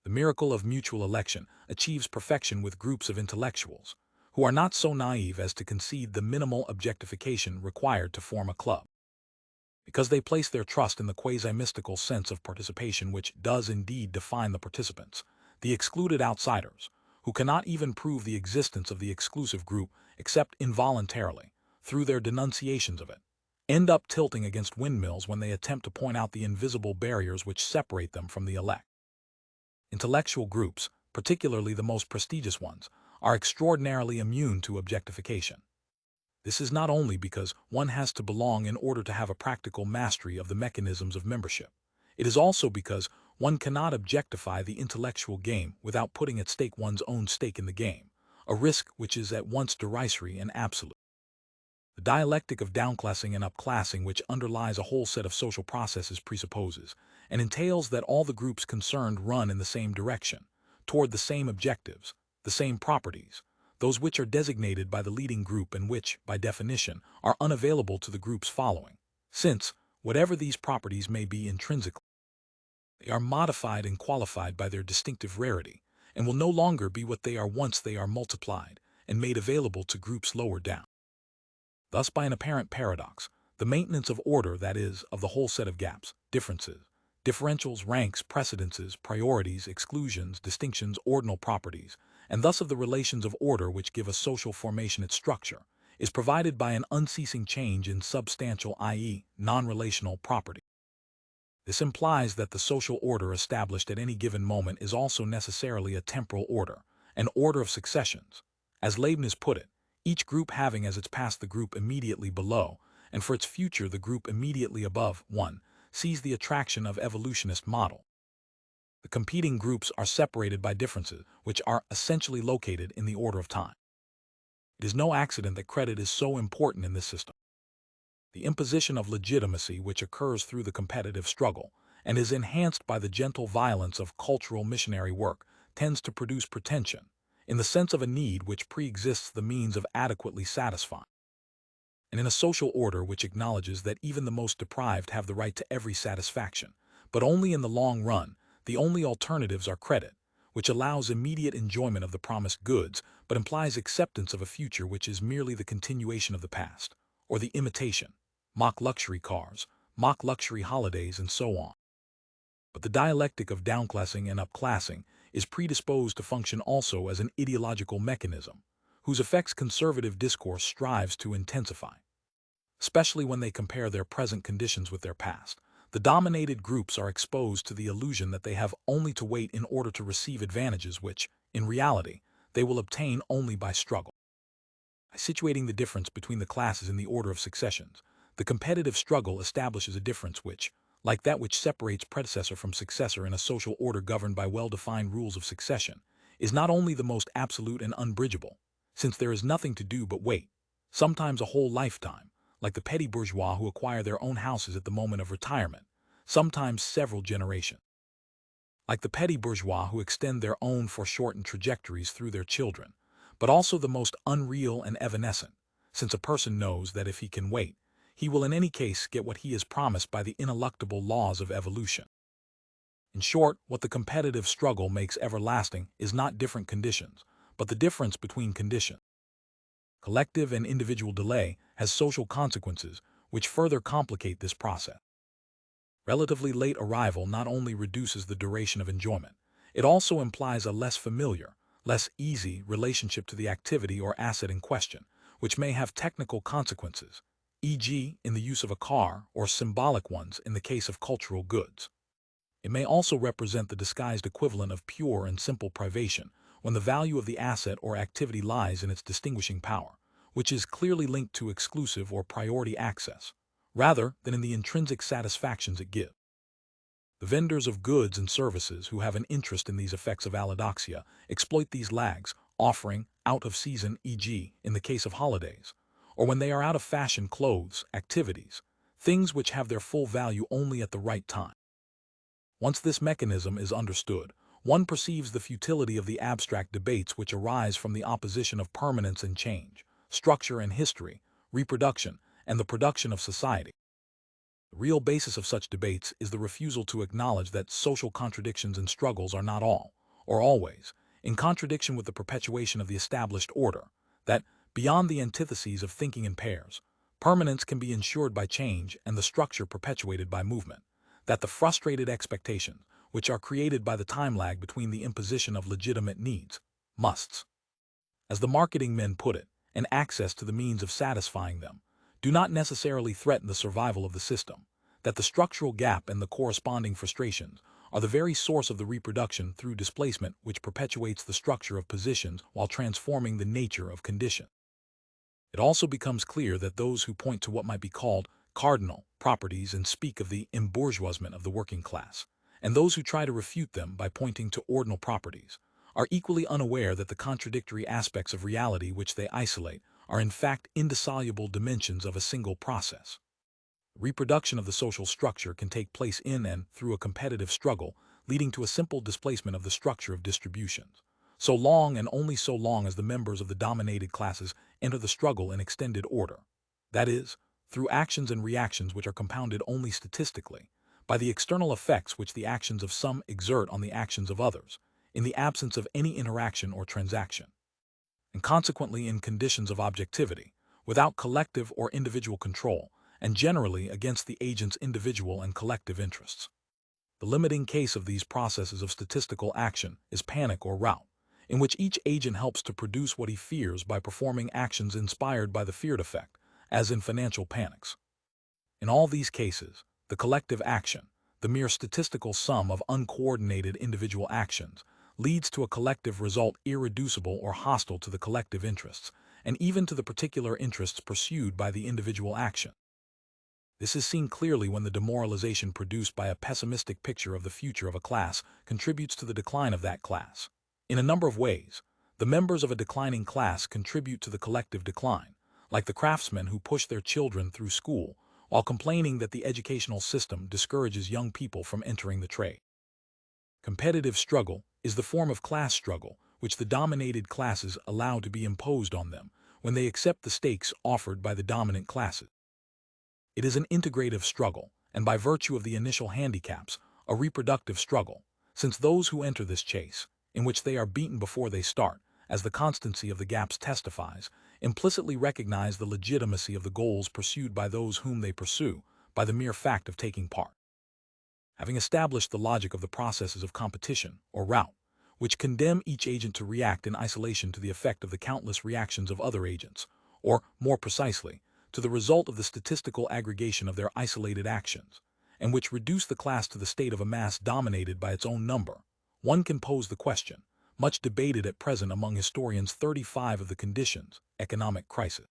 The miracle of mutual election achieves perfection with groups of intellectuals, who are not so naive as to concede the minimal objectification required to form a club. because they place their trust in the quasi-mystical sense of participation which does indeed define the participants, the excluded outsiders, who cannot even prove the existence of the exclusive group except involuntarily, through their denunciations of it, end up tilting against windmills when they attempt to point out the invisible barriers which separate them from the elect. Intellectual groups, particularly the most prestigious ones, are extraordinarily immune to objectification. This is not only because one has to belong in order to have a practical mastery of the mechanisms of membership. It is also because one cannot objectify the intellectual game without putting at stake one's own stake in the game, a risk which is at once derisory and absolute. The dialectic of downclassing and upclassing which underlies a whole set of social processes presupposes and entails that all the groups concerned run in the same direction, toward the same objectives, the same properties, those which are designated by the leading group and which, by definition, are unavailable to the groups following, since, whatever these properties may be intrinsically, they are modified and qualified by their distinctive rarity, and will no longer be what they are once they are multiplied and made available to groups lower down. Thus, by an apparent paradox, the maintenance of order, that is, of the whole set of gaps, differences, differentials, ranks, precedences, priorities, exclusions, distinctions, ordinal properties, and thus of the relations of order which give a social formation its structure, is provided by an unceasing change in substantial, i.e., non-relational property. This implies that the social order established at any given moment is also necessarily a temporal order, an order of successions. As Leibniz put it, each group having as its past the group immediately below, and for its future the group immediately above, one sees the attraction of evolutionist model. The competing groups are separated by differences which are essentially located in the order of time. It is no accident that credit is so important in this system. The imposition of legitimacy which occurs through the competitive struggle and is enhanced by the gentle violence of cultural missionary work tends to produce pretension, in the sense of a need which pre-exists the means of adequately satisfying. And in a social order which acknowledges that even the most deprived have the right to every satisfaction, but only in the long run, the only alternatives are credit, which allows immediate enjoyment of the promised goods, but implies acceptance of a future which is merely the continuation of the past, or the imitation, mock luxury cars, mock luxury holidays, and so on. But the dialectic of downclassing and upclassing is predisposed to function also as an ideological mechanism, whose effects conservative discourse strives to intensify. Especially when they compare their present conditions with their past, the dominated groups are exposed to the illusion that they have only to wait in order to receive advantages which, in reality, they will obtain only by struggle. By situating the difference between the classes in the order of successions, the competitive struggle establishes a difference which, like that which separates predecessor from successor in a social order governed by well-defined rules of succession, is not only the most absolute and unbridgeable, since there is nothing to do but wait, sometimes a whole lifetime, like the petty bourgeois who acquire their own houses at the moment of retirement, sometimes several generations. Like the petty bourgeois who extend their own foreshortened trajectories through their children, but also the most unreal and evanescent, since a person knows that if he can wait, he will in any case get what he is promised by the ineluctable laws of evolution. In short, what the competitive struggle makes everlasting is not different conditions, but the difference between conditions. Collective and individual delay has social consequences which further complicate this process. Relatively late arrival not only reduces the duration of enjoyment, it also implies a less familiar, less easy relationship to the activity or asset in question, which may have technical consequences, e.g., in the use of a car, or symbolic ones in the case of cultural goods. It may also represent the disguised equivalent of pure and simple privation, when the value of the asset or activity lies in its distinguishing power, which is clearly linked to exclusive or priority access, rather than in the intrinsic satisfactions it gives. The vendors of goods and services who have an interest in these effects of allodoxia exploit these lags, offering out of season, e.g., in the case of holidays, or when they are out of fashion clothes, activities, things which have their full value only at the right time. Once this mechanism is understood, one perceives the futility of the abstract debates which arise from the opposition of permanence and change, structure and history, reproduction, and the production of society. The real basis of such debates is the refusal to acknowledge that social contradictions and struggles are not all, or always, in contradiction with the perpetuation of the established order, that, beyond the antitheses of thinking in pairs, permanence can be ensured by change and the structure perpetuated by movement, that the frustrated expectations, which are created by the time lag between the imposition of legitimate needs, musts, as the marketing men put it, and access to the means of satisfying them, do not necessarily threaten the survival of the system, that the structural gap and the corresponding frustrations are the very source of the reproduction through displacement which perpetuates the structure of positions while transforming the nature of condition. It also becomes clear that those who point to what might be called cardinal properties and speak of the embourgeoisement of the working class, and those who try to refute them by pointing to ordinal properties, are equally unaware that the contradictory aspects of reality which they isolate are in fact indissoluble dimensions of a single process. Reproduction of the social structure can take place in and through a competitive struggle, leading to a simple displacement of the structure of distributions, so long and only so long as the members of the dominated classes enter the struggle in extended order, that is, through actions and reactions which are compounded only statistically, by the external effects which the actions of some exert on the actions of others, in the absence of any interaction or transaction, and consequently in conditions of objectivity, without collective or individual control, and generally against the agent's individual and collective interests. The limiting case of these processes of statistical action is panic or rout, in which each agent helps to produce what he fears by performing actions inspired by the feared effect, as in financial panics. In all these cases, the collective action, the mere statistical sum of uncoordinated individual actions, leads to a collective result irreducible or hostile to the collective interests, and even to the particular interests pursued by the individual action. This is seen clearly when the demoralization produced by a pessimistic picture of the future of a class contributes to the decline of that class. In a number of ways, the members of a declining class contribute to the collective decline, like the craftsmen who push their children through school while complaining that the educational system discourages young people from entering the trade. Competitive struggle is the form of class struggle which the dominated classes allow to be imposed on them when they accept the stakes offered by the dominant classes. It is an integrative struggle, and by virtue of the initial handicaps, a reproductive struggle, since those who enter this chase, in which they are beaten before they start, as the constancy of the gaps testifies, implicitly recognize the legitimacy of the goals pursued by those whom they pursue, by the mere fact of taking part. Having established the logic of the processes of competition, or rout, which condemn each agent to react in isolation to the effect of the countless reactions of other agents, or, more precisely, to the result of the statistical aggregation of their isolated actions, and which reduce the class to the state of a mass dominated by its own number, one can pose the question, much debated at present among historians, 35 of the conditions, economic crisis.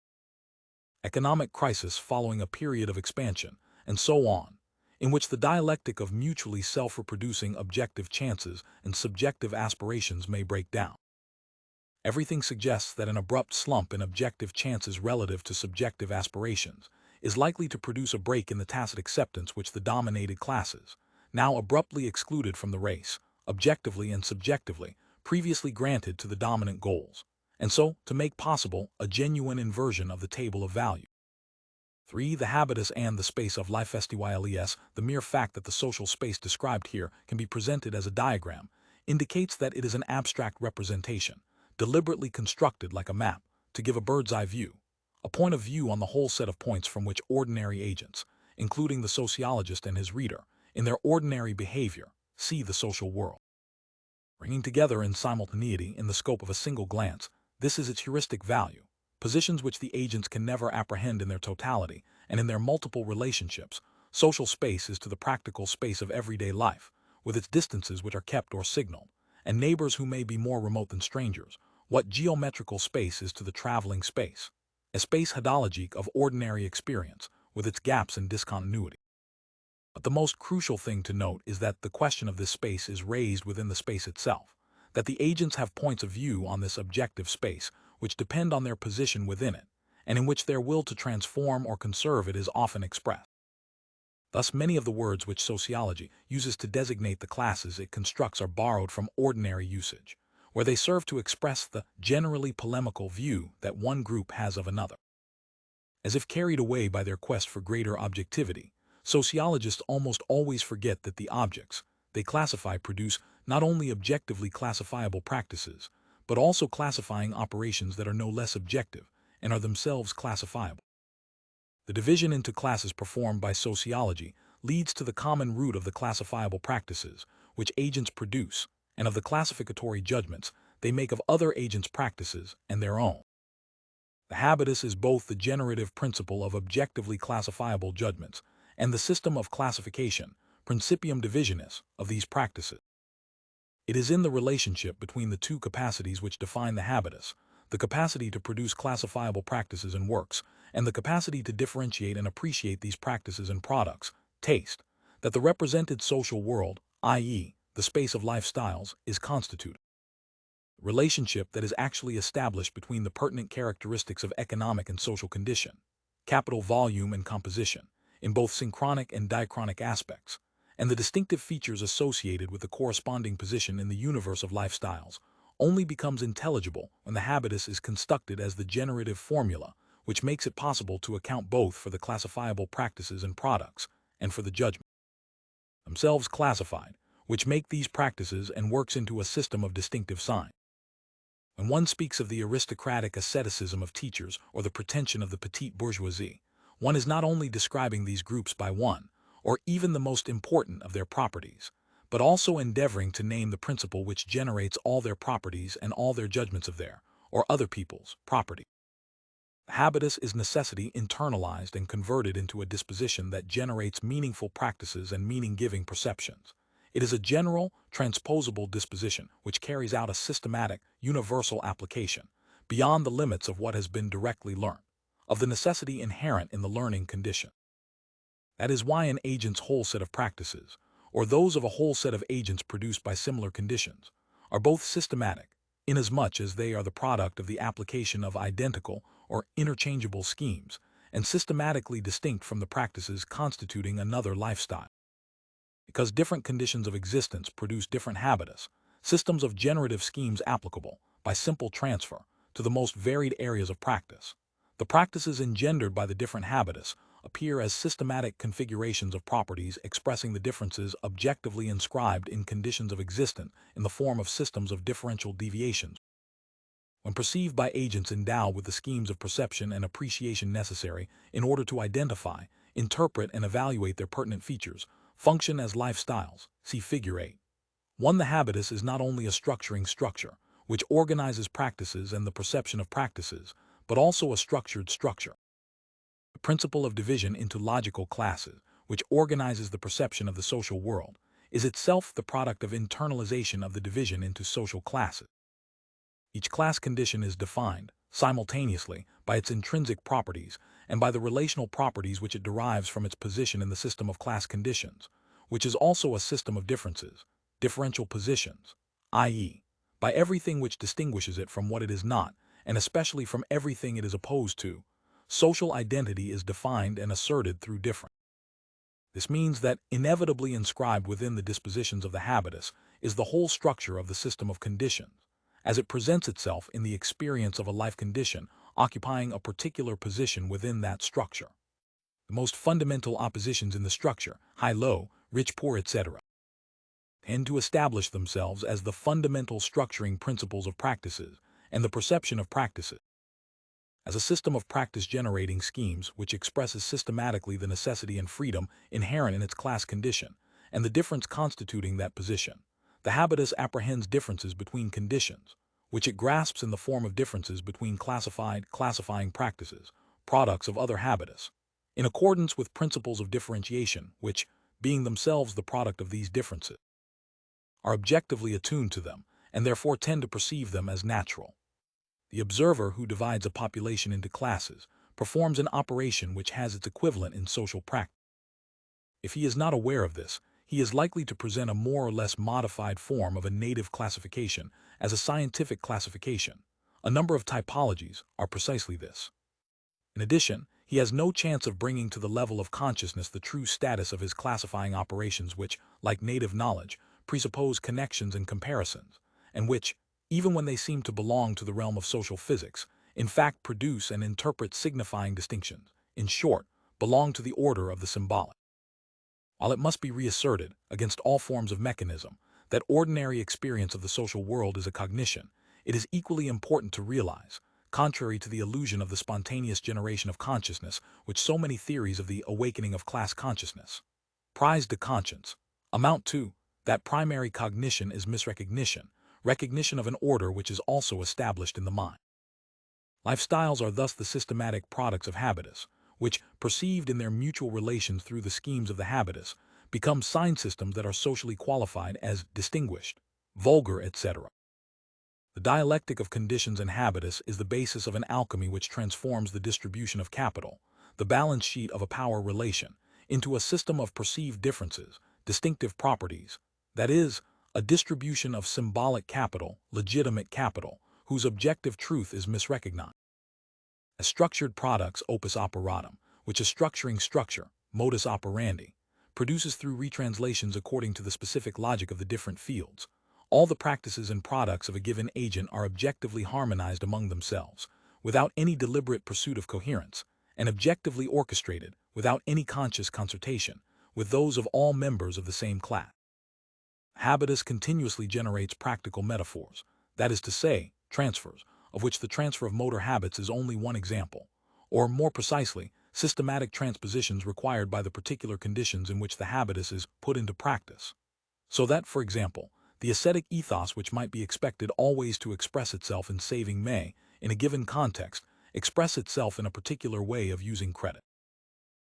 Economic crisis following a period of expansion, and so on, in which the dialectic of mutually self-reproducing objective chances and subjective aspirations may break down. Everything suggests that an abrupt slump in objective chances relative to subjective aspirations is likely to produce a break in the tacit acceptance which the dominated classes, now abruptly excluded from the race, objectively and subjectively, previously granted to the dominant goals, and so to make possible a genuine inversion of the table of value. 3. The habitus and the space of life. Styles, the mere fact that the social space described here can be presented as a diagram, indicates that it is an abstract representation, deliberately constructed like a map, to give a bird's-eye view, a point of view on the whole set of points from which ordinary agents, including the sociologist and his reader, in their ordinary behavior, see the social world. Bringing together in simultaneity in the scope of a single glance, this is its heuristic value, positions which the agents can never apprehend in their totality, and in their multiple relationships. Social space is to the practical space of everyday life, with its distances which are kept or signaled, and neighbors who may be more remote than strangers, what geometrical space is to the traveling space, a space hadologique of ordinary experience, with its gaps and discontinuity. But the most crucial thing to note is that the question of this space is raised within the space itself, that the agents have points of view on this objective space which depend on their position within it, and in which their will to transform or conserve it is often expressed. Thus many of the words which sociology uses to designate the classes it constructs are borrowed from ordinary usage, where they serve to express the generally polemical view that one group has of another. As if carried away by their quest for greater objectivity, sociologists almost always forget that the objects they classify produce not only objectively classifiable practices, but also classifying operations that are no less objective and are themselves classifiable. The division into classes performed by sociology leads to the common root of the classifiable practices which agents produce and of the classificatory judgments they make of other agents' practices and their own. The habitus is both the generative principle of objectively classifiable judgments and the system of classification, principium divisionis, of these practices. It is in the relationship between the two capacities which define the habitus, the capacity to produce classifiable practices and works, and the capacity to differentiate and appreciate these practices and products, taste, that the represented social world, i.e., the space of lifestyles, is constituted. Relationship that is actually established between the pertinent characteristics of economic and social condition, capital volume and composition, in both synchronic and diachronic aspects, and the distinctive features associated with the corresponding position in the universe of lifestyles, only becomes intelligible when the habitus is constructed as the generative formula, which makes it possible to account both for the classifiable practices and products, and for the judgment themselves classified, which make these practices and works into a system of distinctive signs. When one speaks of the aristocratic asceticism of teachers or the pretension of the petite bourgeoisie, one is not only describing these groups by one, or even the most important of their properties, but also endeavoring to name the principle which generates all their properties and all their judgments of their, or other people's, property. The habitus is necessity internalized and converted into a disposition that generates meaningful practices and meaning-giving perceptions. It is a general, transposable disposition which carries out a systematic, universal application, beyond the limits of what has been directly learned, of the necessity inherent in the learning condition. That is why an agent's whole set of practices, or those of a whole set of agents produced by similar conditions, are both systematic, inasmuch as they are the product of the application of identical or interchangeable schemes, and systematically distinct from the practices constituting another lifestyle. Because different conditions of existence produce different habitus, systems of generative schemes applicable, by simple transfer, to the most varied areas of practice, the practices engendered by the different habitus appear as systematic configurations of properties expressing the differences objectively inscribed in conditions of existence in the form of systems of differential deviations. When perceived by agents endowed with the schemes of perception and appreciation necessary in order to identify, interpret, and evaluate their pertinent features, function as lifestyles, see Figure 8. 1. The habitus is not only a structuring structure, which organizes practices and the perception of practices, but also a structured structure. The principle of division into logical classes, which organizes the perception of the social world, is itself the product of internalization of the division into social classes. Each class condition is defined, simultaneously, by its intrinsic properties and by the relational properties which it derives from its position in the system of class conditions, which is also a system of differences, differential positions, i.e., by everything which distinguishes it from what it is not, and especially from everything it is opposed to. Social identity is defined and asserted through difference. This means that inevitably inscribed within the dispositions of the habitus is the whole structure of the system of conditions, as it presents itself in the experience of a life condition occupying a particular position within that structure. The most fundamental oppositions in the structure, high-low, rich-poor, etc., tend to establish themselves as the fundamental structuring principles of practices and the perception of practices. As a system of practice-generating schemes which expresses systematically the necessity and freedom inherent in its class condition, and the difference constituting that position, the habitus apprehends differences between conditions, which it grasps in the form of differences between classifying practices, products of other habitus, in accordance with principles of differentiation which, being themselves the product of these differences, are objectively attuned to them, and therefore tend to perceive them as natural. The observer who divides a population into classes performs an operation which has its equivalent in social practice. If he is not aware of this, he is likely to present a more or less modified form of a native classification as a scientific classification. A number of typologies are precisely this. In addition, he has no chance of bringing to the level of consciousness the true status of his classifying operations which, like native knowledge, presuppose connections and comparisons, and which, even when they seem to belong to the realm of social physics, in fact produce and interpret signifying distinctions, in short, belong to the order of the symbolic. While it must be reasserted, against all forms of mechanism, that ordinary experience of the social world is a cognition, it is equally important to realize, contrary to the illusion of the spontaneous generation of consciousness, which so many theories of the awakening of class consciousness prize de conscience amount to, that primary cognition is misrecognition, recognition of an order which is also established in the mind. Lifestyles are thus the systematic products of habitus, which, perceived in their mutual relations through the schemes of the habitus, become sign systems that are socially qualified as distinguished, vulgar, etc. The dialectic of conditions and habitus is the basis of an alchemy which transforms the distribution of capital, the balance sheet of a power relation, into a system of perceived differences, distinctive properties, that is, a distribution of symbolic capital, legitimate capital, whose objective truth is misrecognized. As structured products opus operatum, which a structuring structure, modus operandi, produces through retranslations according to the specific logic of the different fields, all the practices and products of a given agent are objectively harmonized among themselves, without any deliberate pursuit of coherence, and objectively orchestrated, without any conscious concertation, with those of all members of the same class. Habitus continuously generates practical metaphors, that is to say, transfers, of which the transfer of motor habits is only one example, or more precisely, systematic transpositions required by the particular conditions in which the habitus is put into practice. So that, for example, the ascetic ethos which might be expected always to express itself in saving may, in a given context, express itself in a particular way of using credit.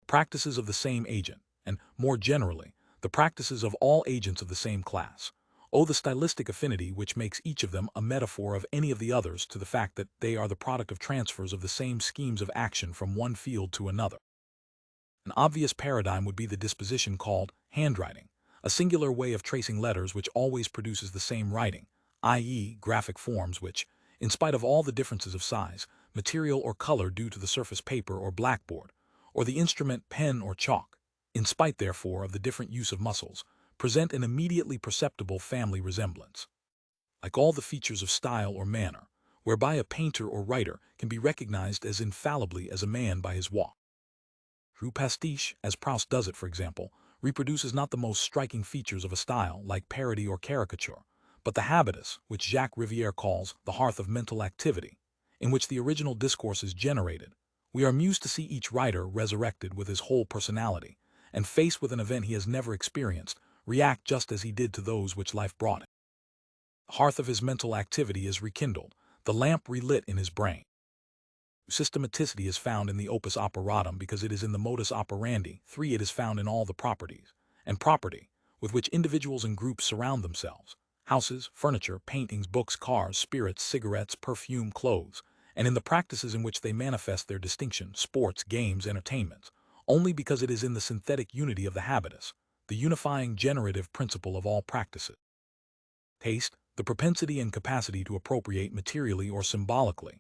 Practices of the same agent, and, more generally, the practices of all agents of the same class, owe the stylistic affinity which makes each of them a metaphor of any of the others to the fact that they are the product of transfers of the same schemes of action from one field to another. An obvious paradigm would be the disposition called handwriting, a singular way of tracing letters which always produces the same writing, i.e., graphic forms which, in spite of all the differences of size, material or color due to the surface paper or blackboard, or the instrument pen or chalk, in spite therefore of the different use of muscles, present an immediately perceptible family resemblance. Like all the features of style or manner, whereby a painter or writer can be recognized as infallibly as a man by his walk. True pastiche, as Proust does it for example, reproduces not the most striking features of a style like parody or caricature, but the habitus, which Jacques Rivière calls the hearth of mental activity, in which the original discourse is generated. We are amused to see each writer resurrected with his whole personality, and faced with an event he has never experienced, react just as he did to those which life brought him. The hearth of his mental activity is rekindled, the lamp relit in his brain. Systematicity is found in the opus operatum because it is in the modus operandi. 3. It is found in all the properties, and property, with which individuals and groups surround themselves, houses, furniture, paintings, books, cars, spirits, cigarettes, perfume, clothes, and in the practices in which they manifest their distinction, sports, games, entertainments, only because it is in the synthetic unity of the habitus, the unifying generative principle of all practices. Taste, the propensity and capacity to appropriate materially or symbolically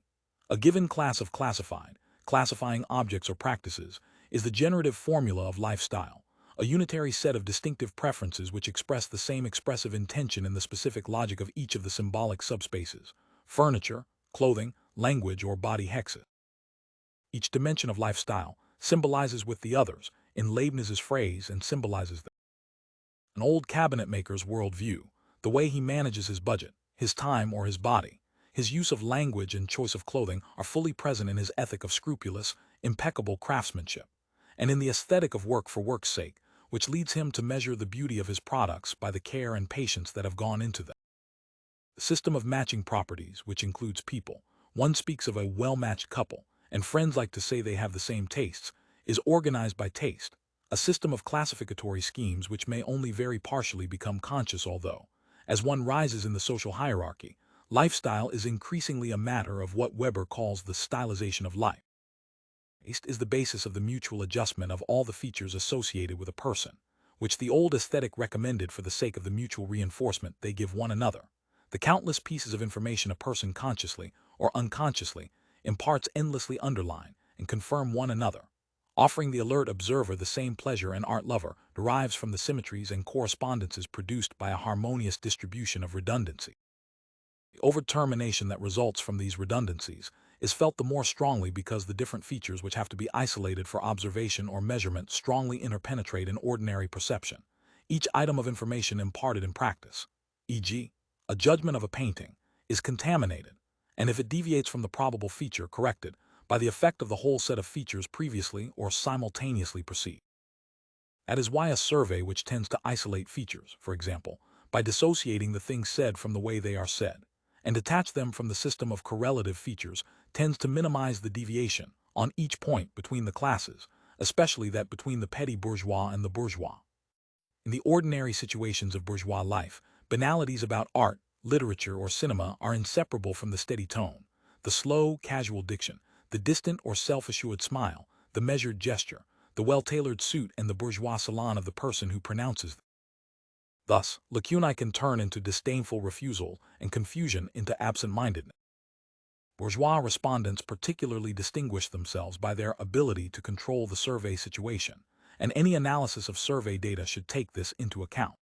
a given class of classifying objects or practices, is the generative formula of lifestyle, a unitary set of distinctive preferences which express the same expressive intention in the specific logic of each of the symbolic subspaces, furniture, clothing, language, or body hexes. Each dimension of lifestyle symbolizes with the others, in Leibniz's phrase, and symbolizes them. An old cabinet maker's worldview, the way he manages his budget, his time or his body, his use of language and choice of clothing are fully present in his ethic of scrupulous, impeccable craftsmanship, and in the aesthetic of work for work's sake, which leads him to measure the beauty of his products by the care and patience that have gone into them. The system of matching properties, which includes people, one speaks of a well-matched couple, and friends like to say they have the same tastes, is organized by taste, a system of classificatory schemes which may only very partially become conscious although, as one rises in the social hierarchy, lifestyle is increasingly a matter of what Weber calls the stylization of life. Taste is the basis of the mutual adjustment of all the features associated with a person, which the old aesthetic recommended for the sake of the mutual reinforcement they give one another. The countless pieces of information a person consciously or unconsciously imparts endlessly underline and confirm one another, offering the alert observer the same pleasure an art lover derives from the symmetries and correspondences produced by a harmonious distribution of redundancy. The overdetermination that results from these redundancies is felt the more strongly because the different features which have to be isolated for observation or measurement strongly interpenetrate in ordinary perception. Each item of information imparted in practice, e.g., a judgment of a painting, is contaminated, and if it deviates from the probable feature, corrected by the effect of the whole set of features previously or simultaneously perceived. That is why a survey which tends to isolate features, for example, by dissociating the things said from the way they are said, and detach them from the system of correlative features, tends to minimize the deviation on each point between the classes, especially that between the petty bourgeois and the bourgeois. In the ordinary situations of bourgeois life, banalities about art, literature, or cinema are inseparable from the steady tone, the slow, casual diction, the distant or self-assured smile, the measured gesture, the well-tailored suit, and the bourgeois salon of the person who pronounces them. Thus, lacunae can turn into disdainful refusal and confusion into absent-mindedness. Bourgeois respondents particularly distinguish themselves by their ability to control the survey situation, and any analysis of survey data should take this into account.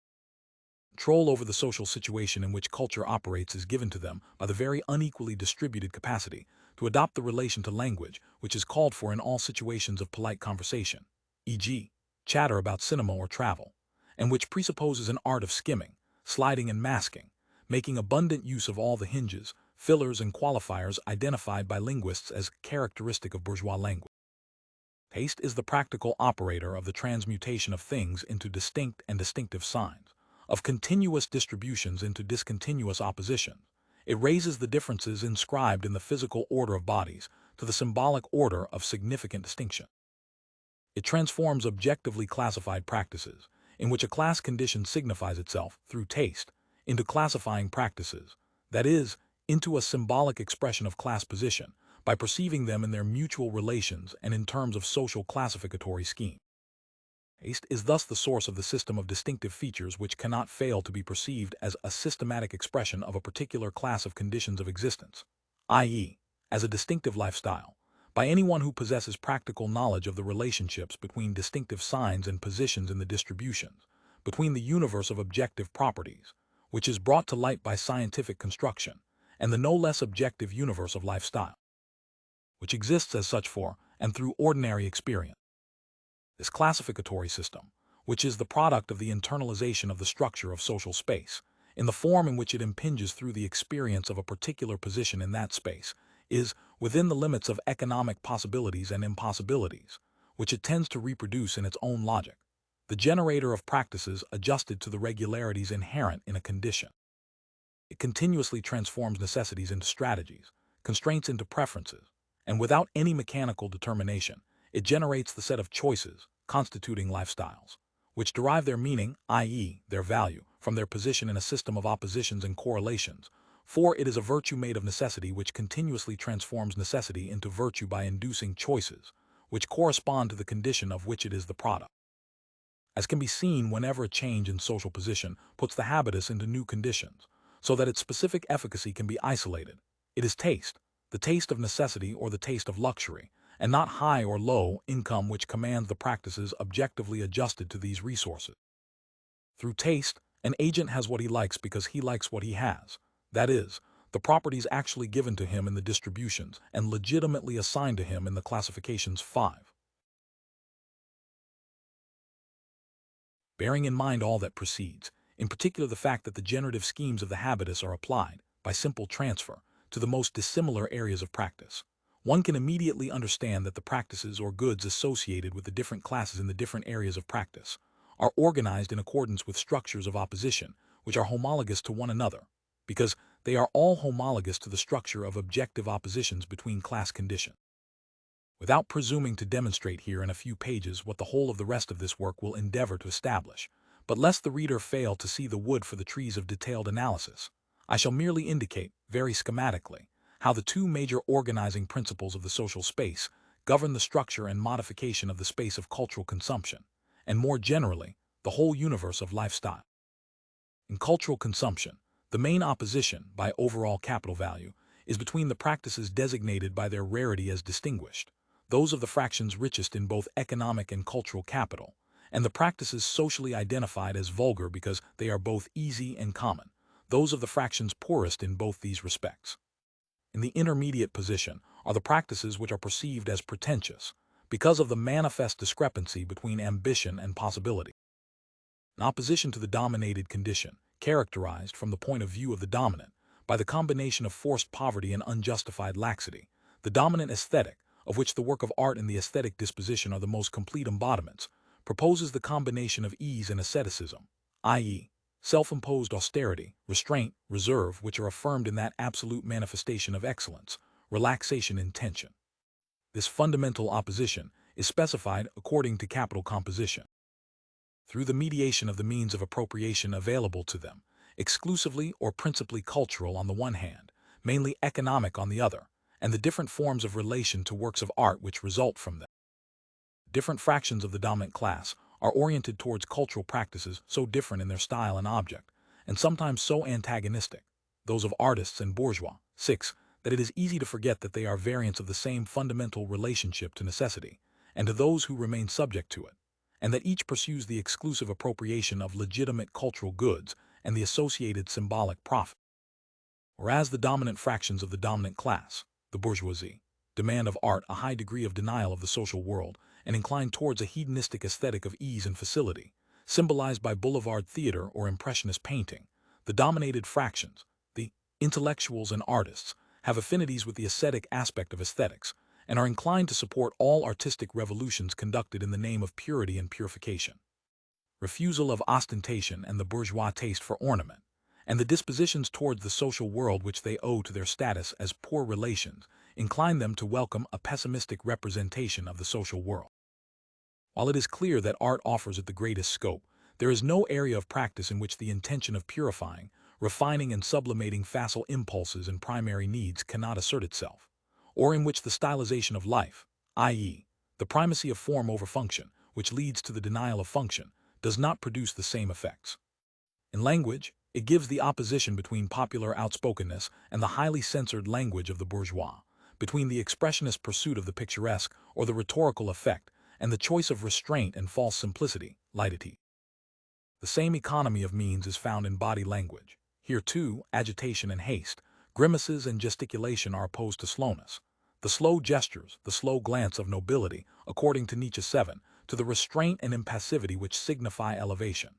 Control over the social situation in which culture operates is given to them by the very unequally distributed capacity to adopt the relation to language which is called for in all situations of polite conversation, e.g., chatter about cinema or travel, and which presupposes an art of skimming, sliding and masking, making abundant use of all the hinges, fillers and qualifiers identified by linguists as characteristic of bourgeois language. Taste is the practical operator of the transmutation of things into distinct and distinctive signs, of continuous distributions into discontinuous oppositions. It raises the differences inscribed in the physical order of bodies to the symbolic order of significant distinction. It transforms objectively classified practices, in which a class condition signifies itself through taste, into classifying practices, that is, into a symbolic expression of class position, by perceiving them in their mutual relations and in terms of social classificatory scheme. Taste is thus the source of the system of distinctive features which cannot fail to be perceived as a systematic expression of a particular class of conditions of existence, i.e., as a distinctive lifestyle, by anyone who possesses practical knowledge of the relationships between distinctive signs and positions in the distributions, between the universe of objective properties, which is brought to light by scientific construction, and the no less objective universe of lifestyle, which exists as such for and through ordinary experience. This classificatory system, which is the product of the internalization of the structure of social space, in the form in which it impinges through the experience of a particular position in that space, is, within the limits of economic possibilities and impossibilities, which it tends to reproduce in its own logic, the generator of practices adjusted to the regularities inherent in a condition. It continuously transforms necessities into strategies, constraints into preferences, and without any mechanical determination, it generates the set of choices constituting lifestyles, which derive their meaning, i.e., their value, from their position in a system of oppositions and correlations, for it is a virtue made of necessity which continuously transforms necessity into virtue by inducing choices, which correspond to the condition of which it is the product. As can be seen whenever a change in social position puts the habitus into new conditions, so that its specific efficacy can be isolated, it is taste, the taste of necessity or the taste of luxury, and not high or low income which commands the practices objectively adjusted to these resources. Through taste, an agent has what he likes because he likes what he has, that is, the properties actually given to him in the distributions and legitimately assigned to him in the classifications 5. Bearing in mind all that precedes, in particular the fact that the generative schemes of the habitus are applied, by simple transfer, to the most dissimilar areas of practice, one can immediately understand that the practices or goods associated with the different classes in the different areas of practice are organized in accordance with structures of opposition which are homologous to one another, because they are all homologous to the structure of objective oppositions between class conditions. Without presuming to demonstrate here in a few pages what the whole of the rest of this work will endeavor to establish, but lest the reader fail to see the wood for the trees of detailed analysis, I shall merely indicate, very schematically, how the two major organizing principles of the social space govern the structure and modification of the space of cultural consumption, and more generally, the whole universe of lifestyle. In cultural consumption, the main opposition, by overall capital value, is between the practices designated by their rarity as distinguished, those of the fractions richest in both economic and cultural capital, and the practices socially identified as vulgar because they are both easy and common, those of the fractions poorest in both these respects. In the intermediate position are the practices which are perceived as pretentious, because of the manifest discrepancy between ambition and possibility. In opposition to the dominated condition, characterized from the point of view of the dominant by the combination of forced poverty and unjustified laxity. The dominant aesthetic, of which the work of art and the aesthetic disposition are the most complete embodiments, proposes the combination of ease and asceticism, i.e., self-imposed austerity, restraint, reserve, which are affirmed in that absolute manifestation of excellence, relaxation in tension. This fundamental opposition is specified according to capital composition. Through the mediation of the means of appropriation available to them, exclusively or principally cultural on the one hand, mainly economic on the other, and the different forms of relation to works of art which result from them. Different fractions of the dominant class are oriented towards cultural practices so different in their style and object, and sometimes so antagonistic, those of artists and bourgeois, 6, that it is easy to forget that they are variants of the same fundamental relationship to necessity, and to those who remain subject to it, and that each pursues the exclusive appropriation of legitimate cultural goods and the associated symbolic profit. Whereas the dominant fractions of the dominant class, the bourgeoisie, demand of art a high degree of denial of the social world and incline towards a hedonistic aesthetic of ease and facility, symbolized by boulevard theater or impressionist painting, the dominated fractions, the intellectuals and artists, have affinities with the ascetic aspect of aesthetics and are inclined to support all artistic revolutions conducted in the name of purity and purification. Refusal of ostentation and the bourgeois taste for ornament, and the dispositions towards the social world which they owe to their status as poor relations, incline them to welcome a pessimistic representation of the social world. While it is clear that art offers it the greatest scope, there is no area of practice in which the intention of purifying, refining and sublimating facile impulses and primary needs cannot assert itself, or in which the stylization of life, i.e., the primacy of form over function, which leads to the denial of function, does not produce the same effects. In language, it gives the opposition between popular outspokenness and the highly censored language of the bourgeois, between the expressionist pursuit of the picturesque or the rhetorical effect, and the choice of restraint and false simplicity, ligety. The same economy of means is found in body language. Here, too, agitation and haste, grimaces and gesticulation are opposed to slowness. The slow gestures, the slow glance of nobility, according to Nietzsche 7, to the restraint and impassivity which signify elevation.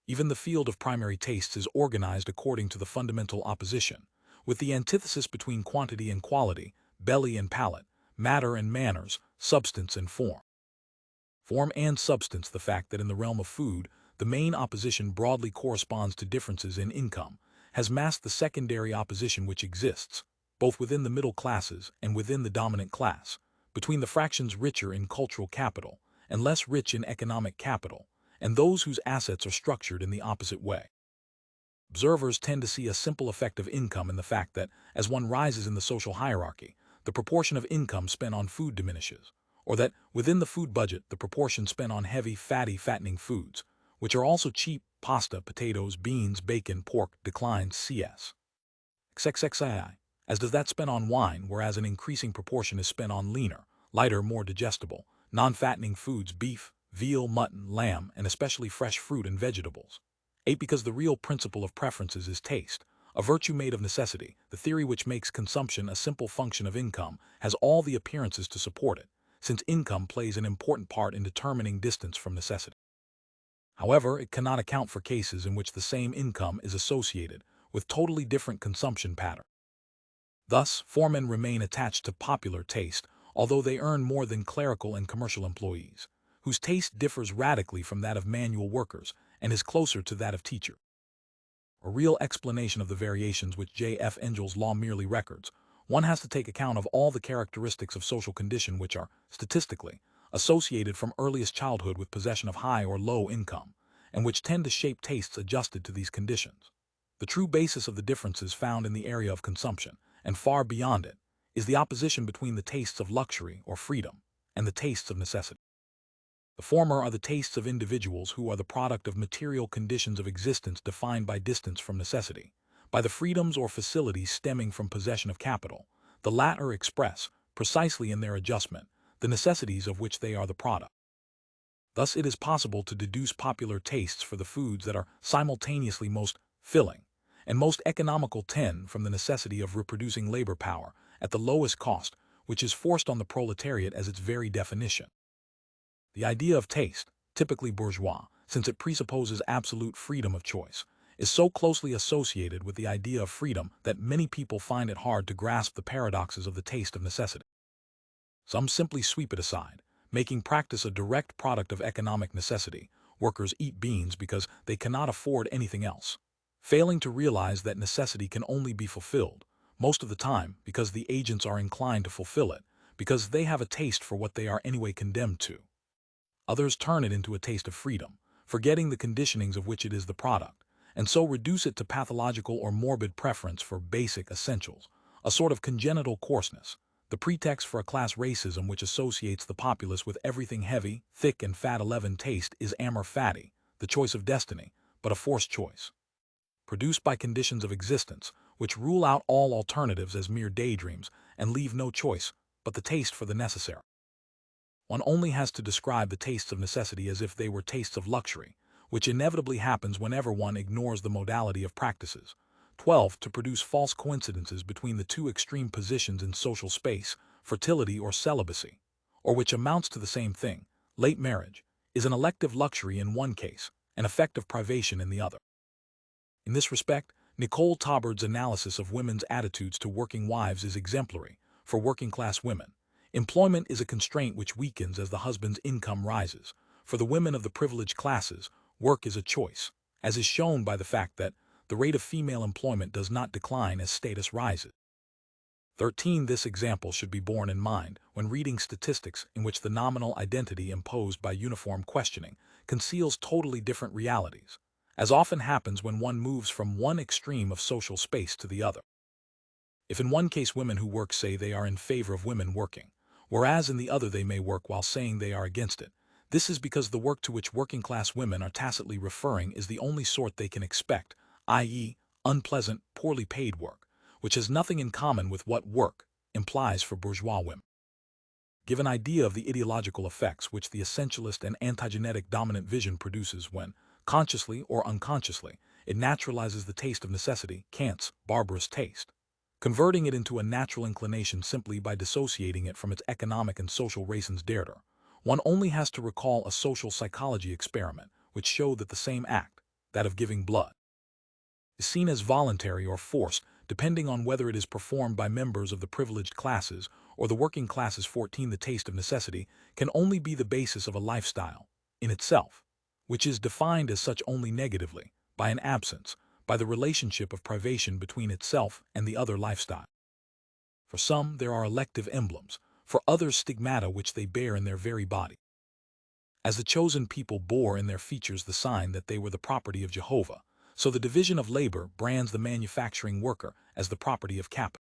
Even the field of primary tastes is organized according to the fundamental opposition, with the antithesis between quantity and quality, belly and palate, matter and manners, substance and form. Form and substance, the fact that in the realm of food, the main opposition broadly corresponds to differences in income, has masked the secondary opposition which exists, both within the middle classes and within the dominant class, between the fractions richer in cultural capital and less rich in economic capital, and those whose assets are structured in the opposite way. Observers tend to see a simple effect of income in the fact that, as one rises in the social hierarchy, the proportion of income spent on food diminishes, or that, within the food budget, the proportion spent on heavy, fatty, fattening foods, which are also cheap, pasta, potatoes, beans, bacon, pork, declines, cs. XXXII, as does that spent on wine, whereas an increasing proportion is spent on leaner, lighter, more digestible, non-fattening foods, beef, veal, mutton, lamb, and especially fresh fruit and vegetables. 8. Because the real principle of preferences is taste, a virtue made of necessity. The theory which makes consumption a simple function of income has all the appearances to support it, since income plays an important part in determining distance from necessity. However, it cannot account for cases in which the same income is associated with totally different consumption patterns. Thus, foremen remain attached to popular taste, although they earn more than clerical and commercial employees, whose taste differs radically from that of manual workers and is closer to that of teachers. A real explanation of the variations which J.F. Engel's law merely records, one has to take account of all the characteristics of social condition which are, statistically, associated from earliest childhood with possession of high or low income, and which tend to shape tastes adjusted to these conditions. The true basis of the differences found in the area of consumption, and far beyond it, is the opposition between the tastes of luxury or freedom and the tastes of necessity. The former are the tastes of individuals who are the product of material conditions of existence defined by distance from necessity, by the freedoms or facilities stemming from possession of capital. The latter express, precisely in their adjustment, the necessities of which they are the product. Thus it is possible to deduce popular tastes for the foods that are simultaneously most filling and most economical 10 from the necessity of reproducing labor power at the lowest cost, which is forced on the proletariat as its very definition. The idea of taste, typically bourgeois, since it presupposes absolute freedom of choice, is so closely associated with the idea of freedom that many people find it hard to grasp the paradoxes of the taste of necessity. Some simply sweep it aside, making practice a direct product of economic necessity. Workers eat beans because they cannot afford anything else, failing to realize that necessity can only be fulfilled, most of the time, because the agents are inclined to fulfill it, because they have a taste for what they are anyway condemned to. Others turn it into a taste of freedom, forgetting the conditionings of which it is the product, and so reduce it to pathological or morbid preference for basic essentials, a sort of congenital coarseness, the pretext for a class racism which associates the populace with everything heavy, thick, and fat. Taste is amor fati, the choice of destiny, but a forced choice, produced by conditions of existence which rule out all alternatives as mere daydreams and leave no choice but the taste for the necessary. One only has to describe the tastes of necessity as if they were tastes of luxury, which inevitably happens whenever one ignores the modality of practices. 12. To produce false coincidences between the two extreme positions in social space, fertility or celibacy, or which amounts to the same thing, late marriage, is an elective luxury in one case, an effective privation in the other. In this respect, Nicole Taubard's analysis of women's attitudes to working wives is exemplary. For working-class women, employment is a constraint which weakens as the husband's income rises. For the women of the privileged classes, work is a choice, as is shown by the fact that the rate of female employment does not decline as status rises. 13. This example should be borne in mind when reading statistics in which the nominal identity imposed by uniform questioning conceals totally different realities, as often happens when one moves from one extreme of social space to the other. If in one case women who work say they are in favor of women working, whereas in the other they may work while saying they are against it, this is because the work to which working-class women are tacitly referring is the only sort they can expect, i.e., unpleasant, poorly paid work, which has nothing in common with what work implies for bourgeois women. Give an idea of the ideological effects which the essentialist and antigenetic dominant vision produces when, consciously or unconsciously, it naturalizes the taste of necessity, Kant's barbarous taste, converting it into a natural inclination simply by dissociating it from its economic and social raisons d'être. One only has to recall a social psychology experiment which showed that the same act, that of giving blood, is seen as voluntary or forced depending on whether it is performed by members of the privileged classes or the working classes. 14. The taste of necessity can only be the basis of a lifestyle, in itself, which is defined as such only negatively, by an absence, by the relationship of privation between itself and the other lifestyle. For some, there are elective emblems, for others stigmata which they bear in their very body. As the chosen people bore in their features the sign that they were the property of Jehovah, so the division of labor brands the manufacturing worker as the property of capital.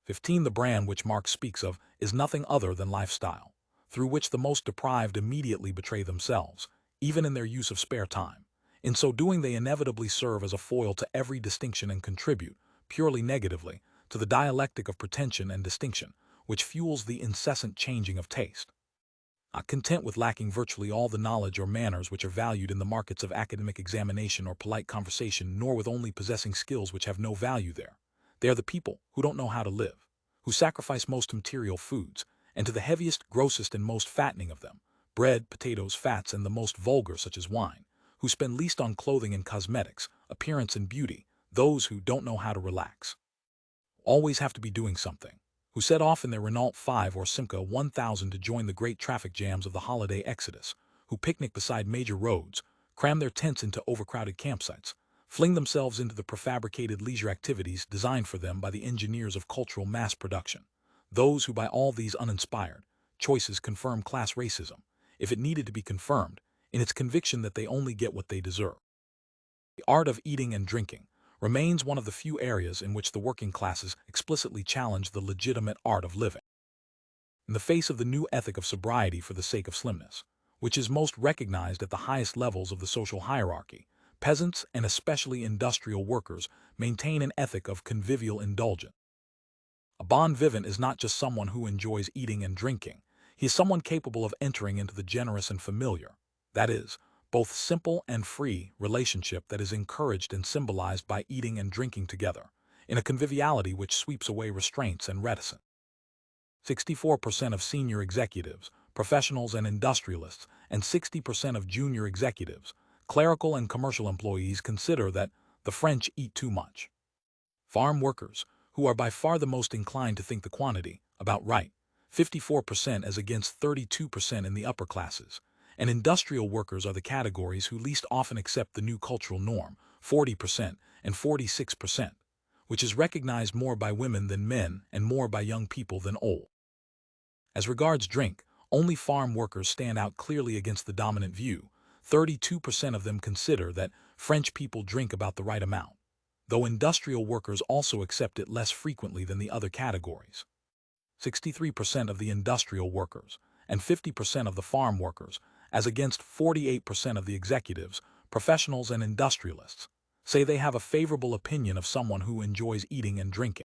15. The brand which Marx speaks of is nothing other than lifestyle, through which the most deprived immediately betray themselves, even in their use of spare time. In so doing they inevitably serve as a foil to every distinction and contribute, purely negatively, to the dialectic of pretension and distinction, which fuels the incessant changing of taste. Not content with lacking virtually all the knowledge or manners which are valued in the markets of academic examination or polite conversation, nor with only possessing skills which have no value there, they are the people who don't know how to live, who sacrifice most material foods, and to the heaviest, grossest, and most fattening of them, bread, potatoes, fats, and the most vulgar such as wine, who spend least on clothing and cosmetics, appearance and beauty, those who don't know how to relax, always have to be doing something, who set off in their Renault 5 or Simca 1000 to join the great traffic jams of the holiday exodus, who picnic beside major roads, cram their tents into overcrowded campsites, fling themselves into the prefabricated leisure activities designed for them by the engineers of cultural mass production, those who by all these uninspired choices confirm class racism, if it needed to be confirmed, in its conviction that they only get what they deserve. The art of eating and drinking remains one of the few areas in which the working classes explicitly challenge the legitimate art of living. In the face of the new ethic of sobriety for the sake of slimness, which is most recognized at the highest levels of the social hierarchy, peasants and especially industrial workers maintain an ethic of convivial indulgence. A bon vivant is not just someone who enjoys eating and drinking, he is someone capable of entering into the generous and familiar, that is, both simple and free relationship that is encouraged and symbolized by eating and drinking together, in a conviviality which sweeps away restraints and reticence. 64% of senior executives, professionals and industrialists, and 60% of junior executives Clerical and commercial employees consider that the French eat too much. Farm workers, who are by far the most inclined to think the quantity, about right, 54% as against 32% in the upper classes, and industrial workers are the categories who least often accept the new cultural norm, 40% and 46%, which is recognized more by women than men and more by young people than old. As regards drink, only farm workers stand out clearly against the dominant view. 32% of them consider that French people drink about the right amount, though industrial workers also accept it less frequently than the other categories. 63% of the industrial workers and 50% of the farm workers, as against 48% of the executives, professionals and industrialists, say they have a favorable opinion of someone who enjoys eating and drinking.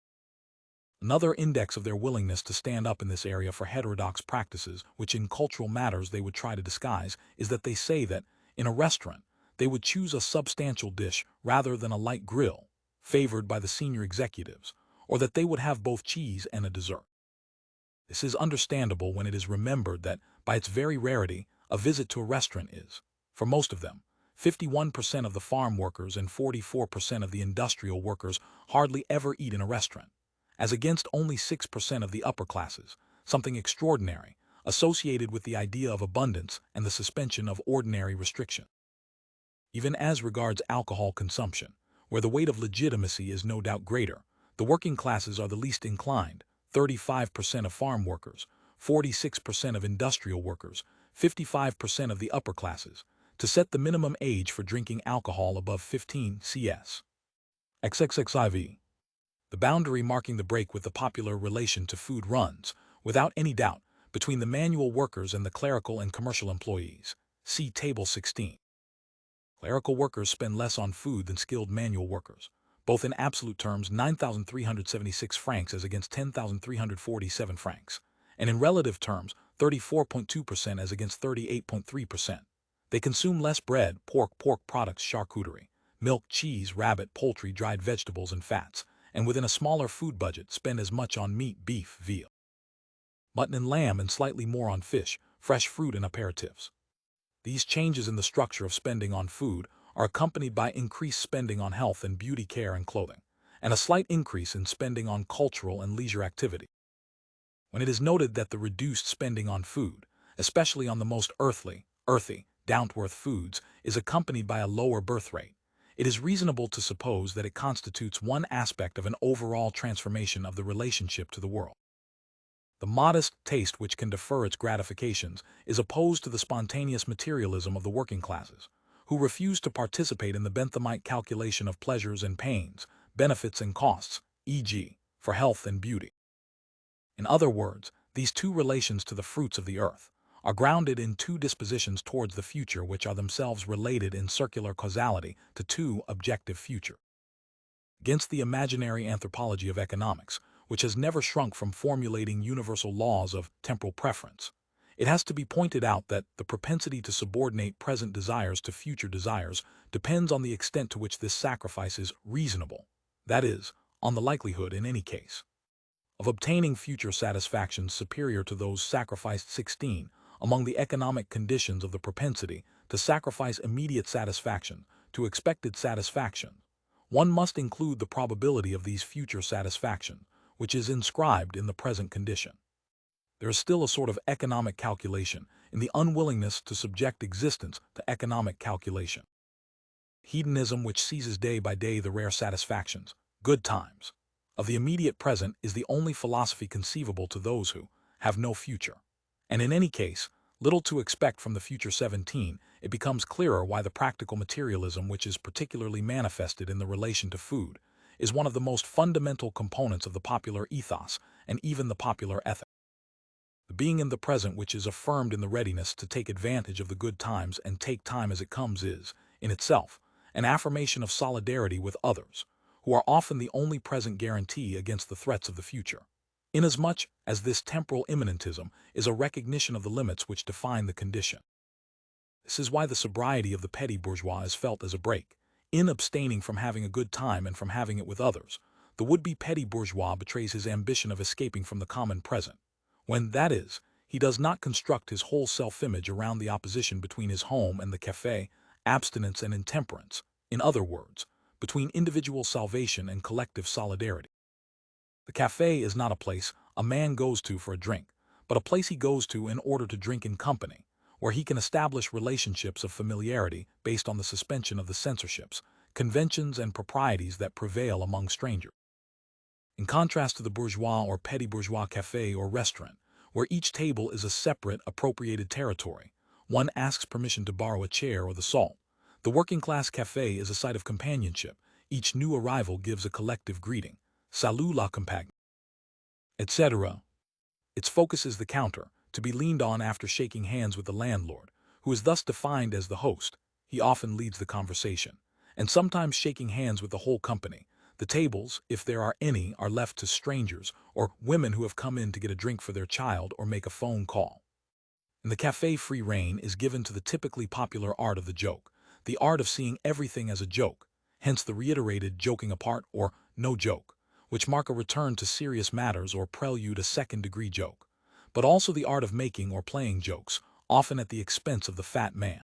Another index of their willingness to stand up in this area for heterodox practices, which in cultural matters they would try to disguise, is that they say that, in a restaurant, they would choose a substantial dish rather than a light grill, favored by the senior executives, or that they would have both cheese and a dessert. This is understandable when it is remembered that, by its very rarity, a visit to a restaurant is, for most of them, 51% of the farm workers and 44% of the industrial workers hardly ever eat in a restaurant, as against only 6% of the upper classes, something extraordinary, associated with the idea of abundance and the suspension of ordinary restriction. Even as regards alcohol consumption, where the weight of legitimacy is no doubt greater, the working classes are the least inclined, 35% of farm workers, 46% of industrial workers, 55% of the upper classes, to set the minimum age for drinking alcohol above 15 CS. XXXIV. The boundary marking the break with the popular relation to food runs, without any doubt, between the manual workers and the clerical and commercial employees. See Table 16. Clerical workers spend less on food than skilled manual workers, both in absolute terms 9,376 francs as against 10,347 francs, and in relative terms 34.2% as against 38.3%. They consume less bread, pork products, charcuterie, milk, cheese, rabbit, poultry, dried vegetables, and fats, and within a smaller food budget spend as much on meat, beef, veal, mutton and lamb, and slightly more on fish, fresh fruit, and aperitifs. These changes in the structure of spending on food are accompanied by increased spending on health and beauty care and clothing, and a slight increase in spending on cultural and leisure activity. When it is noted that the reduced spending on food, especially on the most earthy, down-to-earth foods, is accompanied by a lower birth rate, it is reasonable to suppose that it constitutes one aspect of an overall transformation of the relationship to the world. The modest taste which can defer its gratifications is opposed to the spontaneous materialism of the working classes, who refuse to participate in the Benthamite calculation of pleasures and pains, benefits and costs, e.g., for health and beauty. In other words, these two relations to the fruits of the earth are grounded in two dispositions towards the future which are themselves related in circular causality to two objective futures. Against the imaginary anthropology of economics, which has never shrunk from formulating universal laws of temporal preference, it has to be pointed out that the propensity to subordinate present desires to future desires depends on the extent to which this sacrifice is reasonable, that is, on the likelihood, in any case, of obtaining future satisfactions superior to those sacrificed. 16. Among the economic conditions of the propensity to sacrifice immediate satisfaction to expected satisfaction, one must include the probability of these future satisfaction, which is inscribed in the present condition. There is still a sort of economic calculation in the unwillingness to subject existence to economic calculation. Hedonism, which seizes day by day the rare satisfactions, good times, of the immediate present, is the only philosophy conceivable to those who have no future, and in any case, little to expect from the future. 17. It becomes clearer why the practical materialism, which is particularly manifested in the relation to food, is one of the most fundamental components of the popular ethos and even the popular ethic. The being in the present, which is affirmed in the readiness to take advantage of the good times and take time as it comes, is, in itself, an affirmation of solidarity with others, who are often the only present guarantee against the threats of the future, inasmuch as this temporal immanentism is a recognition of the limits which define the condition. This is why the sobriety of the petty bourgeois is felt as a break. In abstaining from having a good time and from having it with others, the would-be petty bourgeois betrays his ambition of escaping from the common present, when, that is, he does not construct his whole self-image around the opposition between his home and the café, abstinence and intemperance, in other words, between individual salvation and collective solidarity. The cafe is not a place a man goes to for a drink, but a place he goes to in order to drink in company, where he can establish relationships of familiarity based on the suspension of the censorships, conventions, and proprieties that prevail among strangers. In contrast to the bourgeois or petty bourgeois cafe or restaurant, where each table is a separate, appropriated territory, one asks permission to borrow a chair or the salt. The working-class cafe is a site of companionship. Each new arrival gives a collective greeting, salut la compagne, etc. Its focus is the counter, to be leaned on after shaking hands with the landlord, who is thus defined as the host. He often leads the conversation, and sometimes shaking hands with the whole company. The tables, if there are any, are left to strangers or women who have come in to get a drink for their child or make a phone call. In the cafe, free rein is given to the typically popular art of the joke, the art of seeing everything as a joke, hence the reiterated joking apart or no joke, which mark a return to serious matters or prelude a second-degree joke, but also the art of making or playing jokes, often at the expense of the fat man.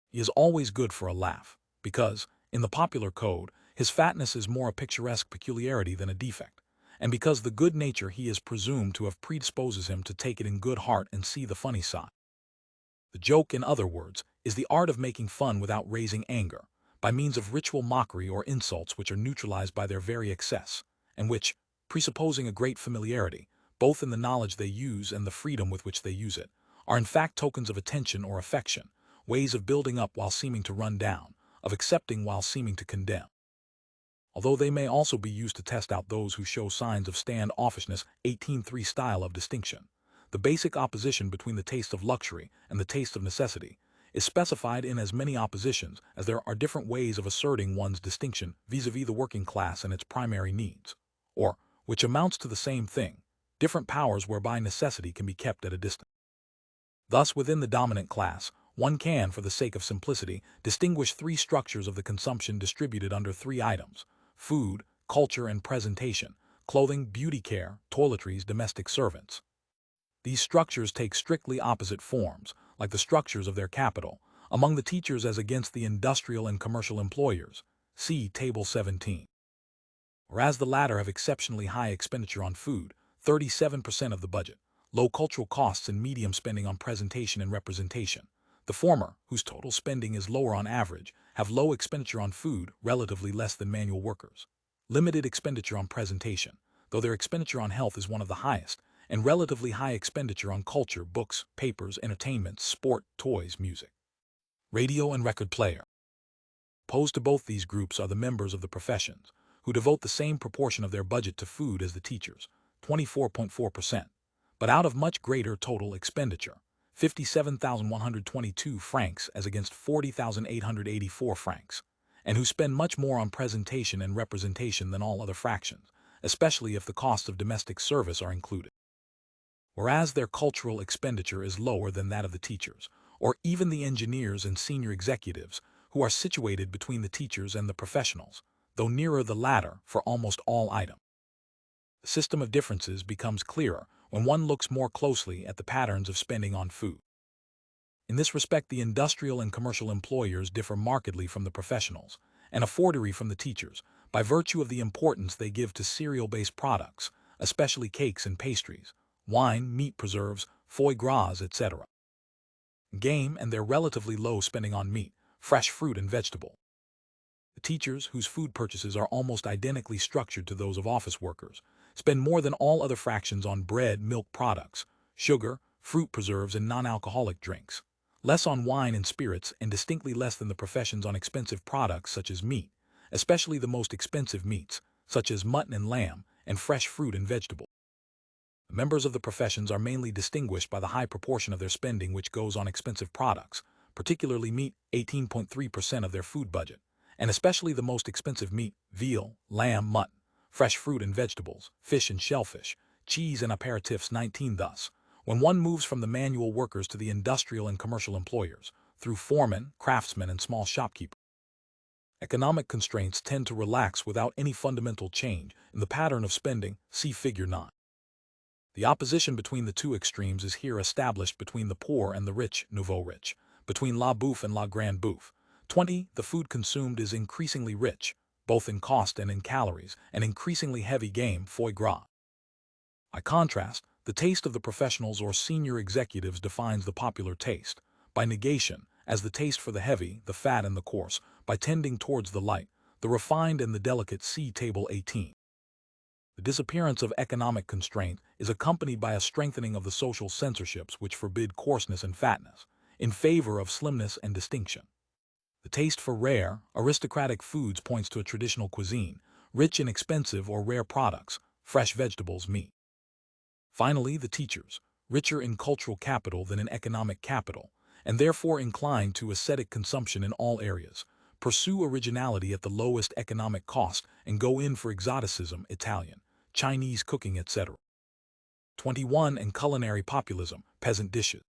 He is always good for a laugh, because, in the popular code, his fatness is more a picturesque peculiarity than a defect, and because the good nature he is presumed to have predisposes him to take it in good heart and see the funny side. The joke, in other words, is the art of making fun without raising anger, by means of ritual mockery or insults which are neutralized by their very excess, and which, presupposing a great familiarity, both in the knowledge they use and the freedom with which they use it, are in fact tokens of attention or affection, ways of building up while seeming to run down, of accepting while seeming to condemn. Although they may also be used to test out those who show signs of stand-offishness. 18.3 Style of distinction. The basic opposition between the taste of luxury and the taste of necessity is specified in as many oppositions as there are different ways of asserting one's distinction vis-à-vis the working class and its primary needs, or, which amounts to the same thing, different powers whereby necessity can be kept at a distance. Thus, within the dominant class, one can, for the sake of simplicity, distinguish three structures of the consumption distributed under three items: food, culture, and presentation, clothing, beauty care, toiletries, domestic servants. These structures take strictly opposite forms, like the structures of their capital, among the teachers as against the industrial and commercial employers. See Table 17. Whereas the latter have exceptionally high expenditure on food, 37% of the budget, low cultural costs and medium spending on presentation and representation. The former, whose total spending is lower on average, have low expenditure on food, relatively less than manual workers. Limited expenditure on presentation, though their expenditure on health is one of the highest, and relatively high expenditure on culture, books, papers, entertainment, sport, toys, music, radio, and record player. Opposed to both these groups are the members of the professions, who devote the same proportion of their budget to food as the teachers, 24.4%, but out of much greater total expenditure, 57,122 francs as against 40,884 francs, and who spend much more on presentation and representation than all other fractions, especially if the costs of domestic service are included. Whereas their cultural expenditure is lower than that of the teachers, or even the engineers and senior executives, who are situated between the teachers and the professionals, though nearer the latter for almost all items. The system of differences becomes clearer when one looks more closely at the patterns of spending on food. In this respect, the industrial and commercial employers differ markedly from the professionals, and a fortiori from the teachers, by virtue of the importance they give to cereal-based products, especially cakes and pastries, wine, meat preserves, foie gras, etc. Game, and their relatively low spending on meat, fresh fruit, and vegetable. The teachers, whose food purchases are almost identically structured to those of office workers, spend more than all other fractions on bread, milk products, sugar, fruit preserves, and non-alcoholic drinks, less on wine and spirits, and distinctly less than the professions on expensive products such as meat, especially the most expensive meats, such as mutton and lamb, and fresh fruit and vegetables. The members of the professions are mainly distinguished by the high proportion of their spending which goes on expensive products, particularly meat, 18.3% of their food budget, and especially the most expensive meat, veal, lamb, mutton, fresh fruit and vegetables, fish and shellfish, cheese and aperitifs. 19. Thus, when one moves from the manual workers to the industrial and commercial employers, through foremen, craftsmen, and small shopkeepers, economic constraints tend to relax without any fundamental change in the pattern of spending. See Figure 9. The opposition between the two extremes is here established between the poor and the rich, nouveau rich, between la bouffe and la grande bouffe, 20. The food consumed is increasingly rich, both in cost and in calories, and increasingly heavy game, foie gras. By contrast, the taste of the professionals or senior executives defines the popular taste, by negation, as the taste for the heavy, the fat and the coarse, by tending towards the light, the refined and the delicate, see Table 18. The disappearance of economic constraint is accompanied by a strengthening of the social censorships which forbid coarseness and fatness, in favor of slimness and distinction. The taste for rare, aristocratic foods points to a traditional cuisine, rich in expensive or rare products, fresh vegetables, meat. Finally, the teachers, richer in cultural capital than in economic capital, and therefore inclined to ascetic consumption in all areas, pursue originality at the lowest economic cost and go in for exoticism, Italian, Chinese cooking, etc. 21. And culinary populism, peasant dishes.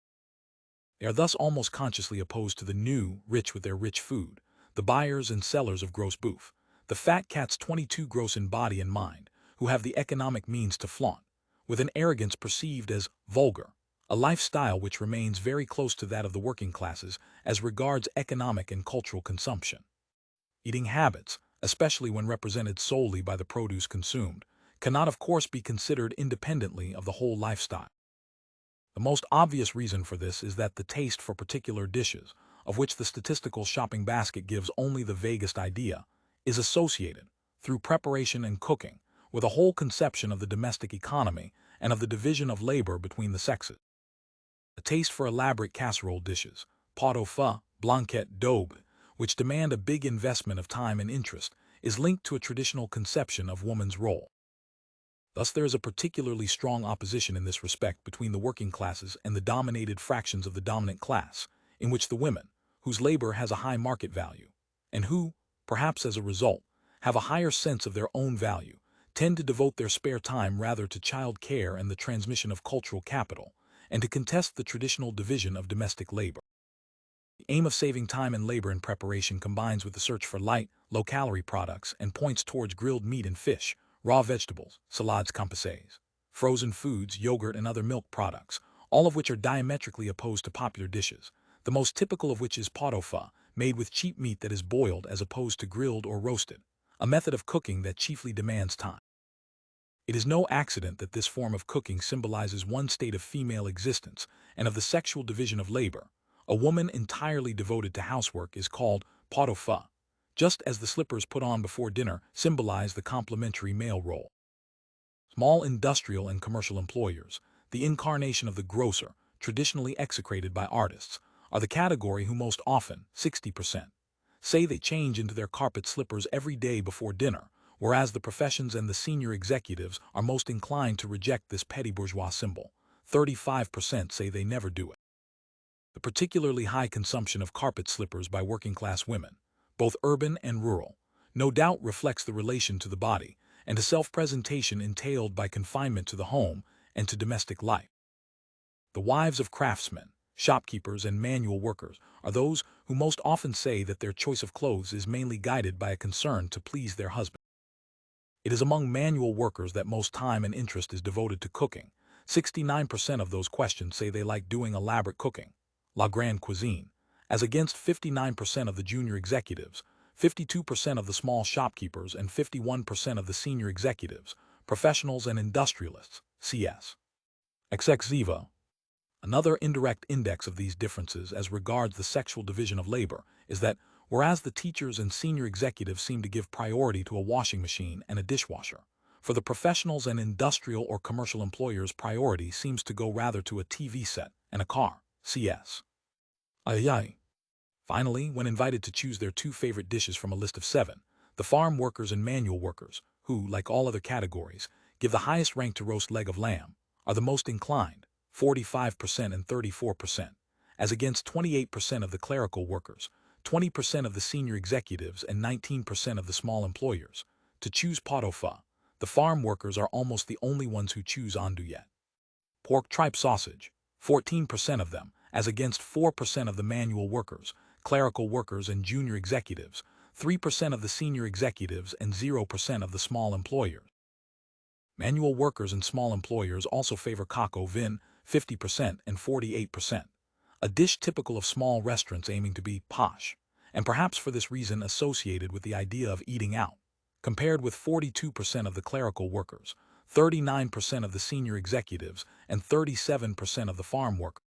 They are thus almost consciously opposed to the new, rich with their rich food, the buyers and sellers of gross bouffe, the fat cats 22 gross in body and mind, who have the economic means to flaunt, with an arrogance perceived as vulgar, a lifestyle which remains very close to that of the working classes as regards economic and cultural consumption. Eating habits, especially when represented solely by the produce consumed, cannot of course be considered independently of the whole lifestyle. The most obvious reason for this is that the taste for particular dishes, of which the statistical shopping basket gives only the vaguest idea, is associated, through preparation and cooking, with a whole conception of the domestic economy and of the division of labor between the sexes. A taste for elaborate casserole dishes, pot au feu, blanquette, daube, which demand a big investment of time and interest, is linked to a traditional conception of woman's role. Thus there is a particularly strong opposition in this respect between the working classes and the dominated fractions of the dominant class, in which the women, whose labor has a high market value, and who, perhaps as a result, have a higher sense of their own value, tend to devote their spare time rather to child care and the transmission of cultural capital, and to contest the traditional division of domestic labor. The aim of saving time and labor in preparation combines with the search for light, low-calorie products and points towards grilled meat and fish, raw vegetables, salades composées, frozen foods, yogurt, and other milk products, all of which are diametrically opposed to popular dishes, the most typical of which is pot au feu, made with cheap meat that is boiled as opposed to grilled or roasted, a method of cooking that chiefly demands time. It is no accident that this form of cooking symbolizes one state of female existence and of the sexual division of labor. A woman entirely devoted to housework is called pot au feu, just as the slippers put on before dinner symbolize the complementary male role. Small industrial and commercial employers, the incarnation of the grocer, traditionally execrated by artists, are the category who most often, 60%, say they change into their carpet slippers every day before dinner, whereas the professions and the senior executives are most inclined to reject this petty bourgeois symbol. 35% say they never do it. The particularly high consumption of carpet slippers by working-class women, both urban and rural, no doubt reflects the relation to the body and to self-presentation entailed by confinement to the home and to domestic life. The wives of craftsmen, shopkeepers, and manual workers are those who most often say that their choice of clothes is mainly guided by a concern to please their husband. It is among manual workers that most time and interest is devoted to cooking. 69% of those questioned say they like doing elaborate cooking, la grande cuisine, as against 59% of the junior executives, 52% of the small shopkeepers, and 51% of the senior executives, professionals and industrialists, CS. XXVivo. Another indirect index of these differences as regards the sexual division of labor is that, whereas the teachers and senior executives seem to give priority to a washing machine and a dishwasher, for the professionals and industrial or commercial employers priority seems to go rather to a TV set and a car, CS. Finally, when invited to choose their 2 favorite dishes from a list of 7, the farm workers and manual workers, who, like all other categories, give the highest rank to roast leg of lamb, are the most inclined, 45% and 34%, as against 28% of the clerical workers, 20% of the senior executives, and 19% of the small employers, to choose pot au feu. The farm workers are almost the only ones who choose andouillette. Pork tripe sausage, 14% of them, as against 4% of the manual workers, clerical workers, and junior executives, 3% of the senior executives, and 0% of the small employers. Manual workers and small employers also favor coq au vin, 50% and 48%, a dish typical of small restaurants aiming to be posh, and perhaps for this reason associated with the idea of eating out, compared with 42% of the clerical workers, 39% of the senior executives, and 37% of the farm workers.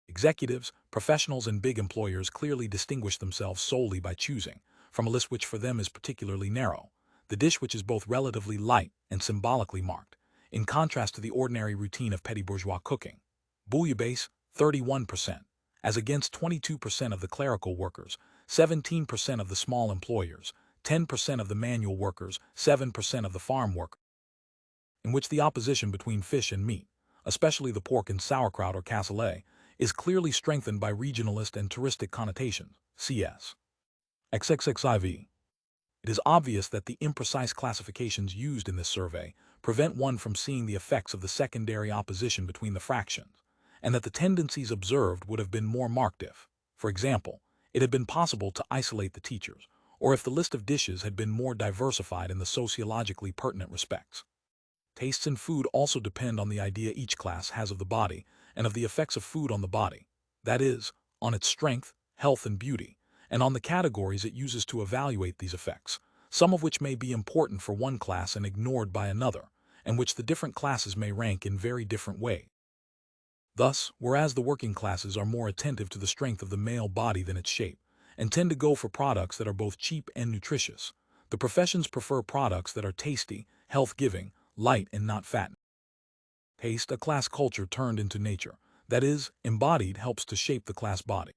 Executives, professionals, and big employers clearly distinguish themselves solely by choosing, from a list which for them is particularly narrow, the dish which is both relatively light and symbolically marked, in contrast to the ordinary routine of petty bourgeois cooking. Bouillabaisse, 31%, as against 22% of the clerical workers, 17% of the small employers, 10% of the manual workers, 7% of the farm workers, in which the opposition between fish and meat, especially the pork and sauerkraut or cassoulet, is clearly strengthened by regionalist and touristic connotations, CS. XXXIV. It is obvious that the imprecise classifications used in this survey prevent one from seeing the effects of the secondary opposition between the fractions, and that the tendencies observed would have been more marked if, for example, it had been possible to isolate the teachers, or if the list of dishes had been more diversified in the sociologically pertinent respects. Tastes in food also depend on the idea each class has of the body and of the effects of food on the body, that is, on its strength, health, and beauty, and on the categories it uses to evaluate these effects, some of which may be important for one class and ignored by another, and which the different classes may rank in very different ways. Thus, whereas the working classes are more attentive to the strength of the male body than its shape, and tend to go for products that are both cheap and nutritious, the professions prefer products that are tasty, health-giving, light, and not fattening. Taste, a class culture turned into nature, that is, embodied, helps to shape the class body.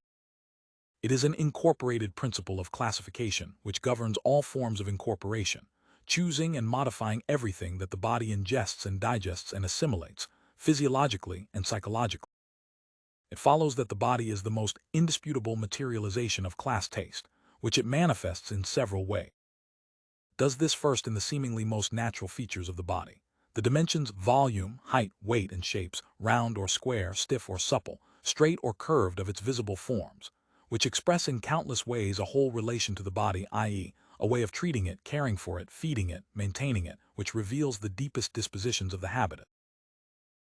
It is an incorporated principle of classification which governs all forms of incorporation, choosing and modifying everything that the body ingests and digests and assimilates, physiologically and psychologically. It follows that the body is the most indisputable materialization of class taste, which it manifests in several ways. It does this first in the seemingly most natural features of the body. The dimensions volume, height, weight, and shapes, round or square, stiff or supple, straight or curved of its visible forms, which express in countless ways a whole relation to the body, i.e., a way of treating it, caring for it, feeding it, maintaining it, which reveals the deepest dispositions of the habitant.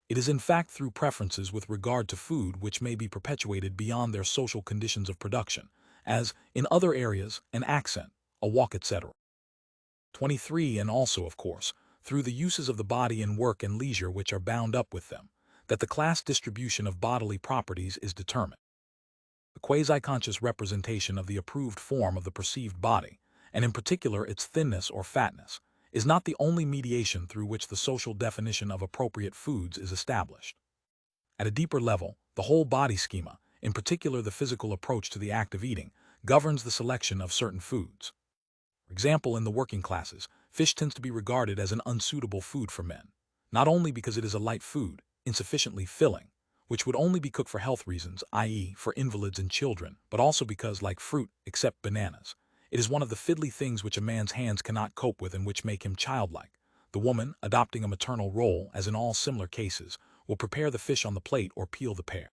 It is in fact through preferences with regard to food which may be perpetuated beyond their social conditions of production, as, in other areas, an accent, a walk, etc. 23. And also, of course, through the uses of the body in work and leisure which are bound up with them, that the class distribution of bodily properties is determined. The quasi-conscious representation of the approved form of the perceived body, and in particular its thinness or fatness, is not the only mediation through which the social definition of appropriate foods is established. At a deeper level, the whole body schema, in particular the physical approach to the act of eating, governs the selection of certain foods. For example, in the working classes, fish tends to be regarded as an unsuitable food for men, not only because it is a light food, insufficiently filling, which would only be cooked for health reasons, i.e., for invalids and children, but also because, like fruit, except bananas, it is one of the fiddly things which a man's hands cannot cope with and which make him childlike. The woman, adopting a maternal role, as in all similar cases, will prepare the fish on the plate or peel the pear.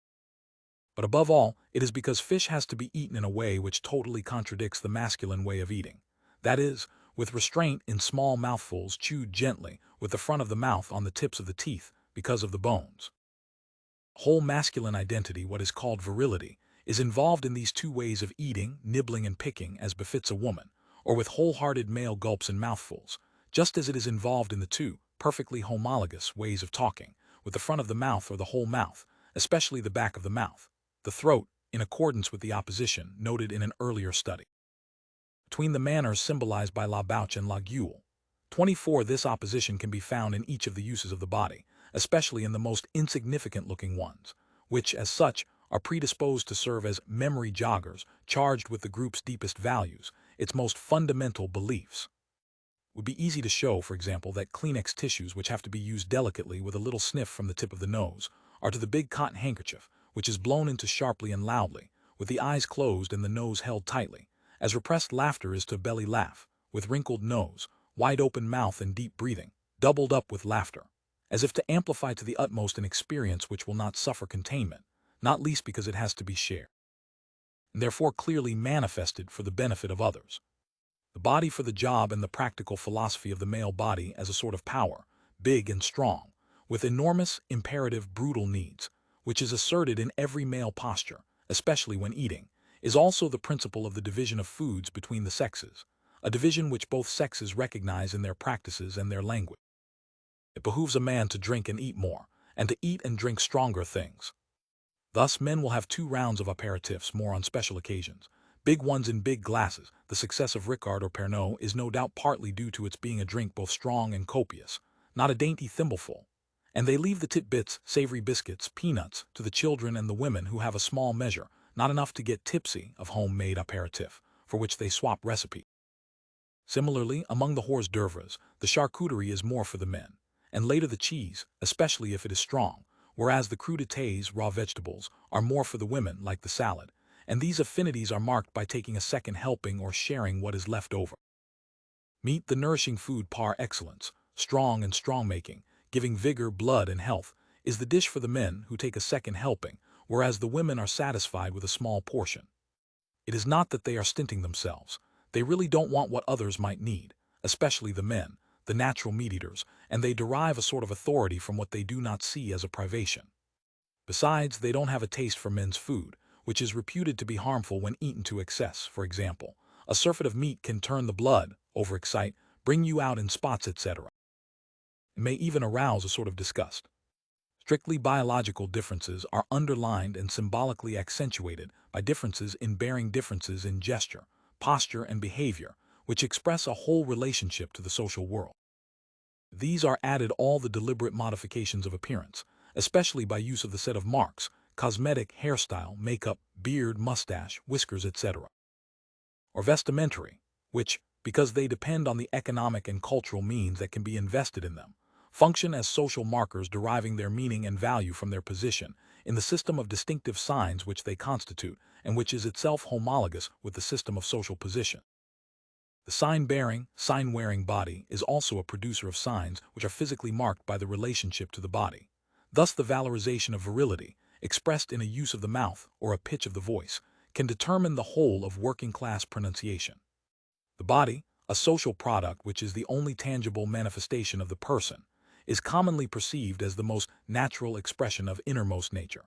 But above all, it is because fish has to be eaten in a way which totally contradicts the masculine way of eating. That is, with restraint in small mouthfuls chewed gently, with the front of the mouth on the tips of the teeth, because of the bones. Whole masculine identity, what is called virility, is involved in these two ways of eating, nibbling and picking, as befits a woman, or with wholehearted male gulps and mouthfuls, just as it is involved in the two, perfectly homologous, ways of talking, with the front of the mouth or the whole mouth, especially the back of the mouth, the throat, in accordance with the opposition noted in an earlier study. Between the manners symbolized by la bouche and la gueule. 24. This opposition can be found in each of the uses of the body, especially in the most insignificant-looking ones, which, as such, are predisposed to serve as memory joggers, charged with the group's deepest values, its most fundamental beliefs. It would be easy to show, for example, that Kleenex tissues, which have to be used delicately with a little sniff from the tip of the nose, are to the big cotton handkerchief, which is blown into sharply and loudly, with the eyes closed and the nose held tightly, as repressed laughter is to belly laugh, with wrinkled nose, wide open mouth and deep breathing, doubled up with laughter, as if to amplify to the utmost an experience which will not suffer containment, not least because it has to be shared, and therefore clearly manifested for the benefit of others. The body for the job and the practical philosophy of the male body as a sort of power, big and strong, with enormous, imperative, brutal needs, which is asserted in every male posture, especially when eating, is also the principle of the division of foods between the sexes, a division which both sexes recognize in their practices and their language. It behooves a man to drink and eat more, and to eat and drink stronger things. Thus, men will have 2 rounds of aperitifs more on special occasions, big ones in big glasses. The success of Ricard or Pernod is no doubt partly due to its being a drink both strong and copious, not a dainty thimbleful. And they leave the titbits, savory biscuits, peanuts, to the children and the women who have a small measure, not enough to get tipsy, of homemade aperitif, for which they swap recipe. Similarly, among the hors d'oeuvres, the charcuterie is more for the men, and later the cheese, especially if it is strong, whereas the crudités, raw vegetables, are more for the women, like the salad, and these affinities are marked by taking a second helping or sharing what is left over. Meat, the nourishing food par excellence, strong and strong-making, giving vigor, blood, and health, is the dish for the men who take a second helping, whereas the women are satisfied with a small portion. It is not that they are stinting themselves. They really don't want what others might need, especially the men, the natural meat-eaters, and they derive a sort of authority from what they do not see as a privation. Besides, they don't have a taste for men's food, which is reputed to be harmful when eaten to excess. For example, a surfeit of meat can turn the blood, overexcite, bring you out in spots, etc. It may even arouse a sort of disgust. Strictly biological differences are underlined and symbolically accentuated by differences in bearing differences in gesture, posture, and behavior, which express a whole relationship to the social world. These are added all the deliberate modifications of appearance, especially by use of the set of marks, cosmetic, hairstyle, makeup, beard, mustache, whiskers, etc. Or vestimentary, which, because they depend on the economic and cultural means that can be invested in them, function as social markers deriving their meaning and value from their position in the system of distinctive signs which they constitute, and which is itself homologous with the system of social position. The sign-bearing, sign-wearing body is also a producer of signs which are physically marked by the relationship to the body. Thus, the valorization of virility, expressed in a use of the mouth or a pitch of the voice, can determine the whole of working-class pronunciation. The body, a social product which is the only tangible manifestation of the person, is commonly perceived as the most natural expression of innermost nature.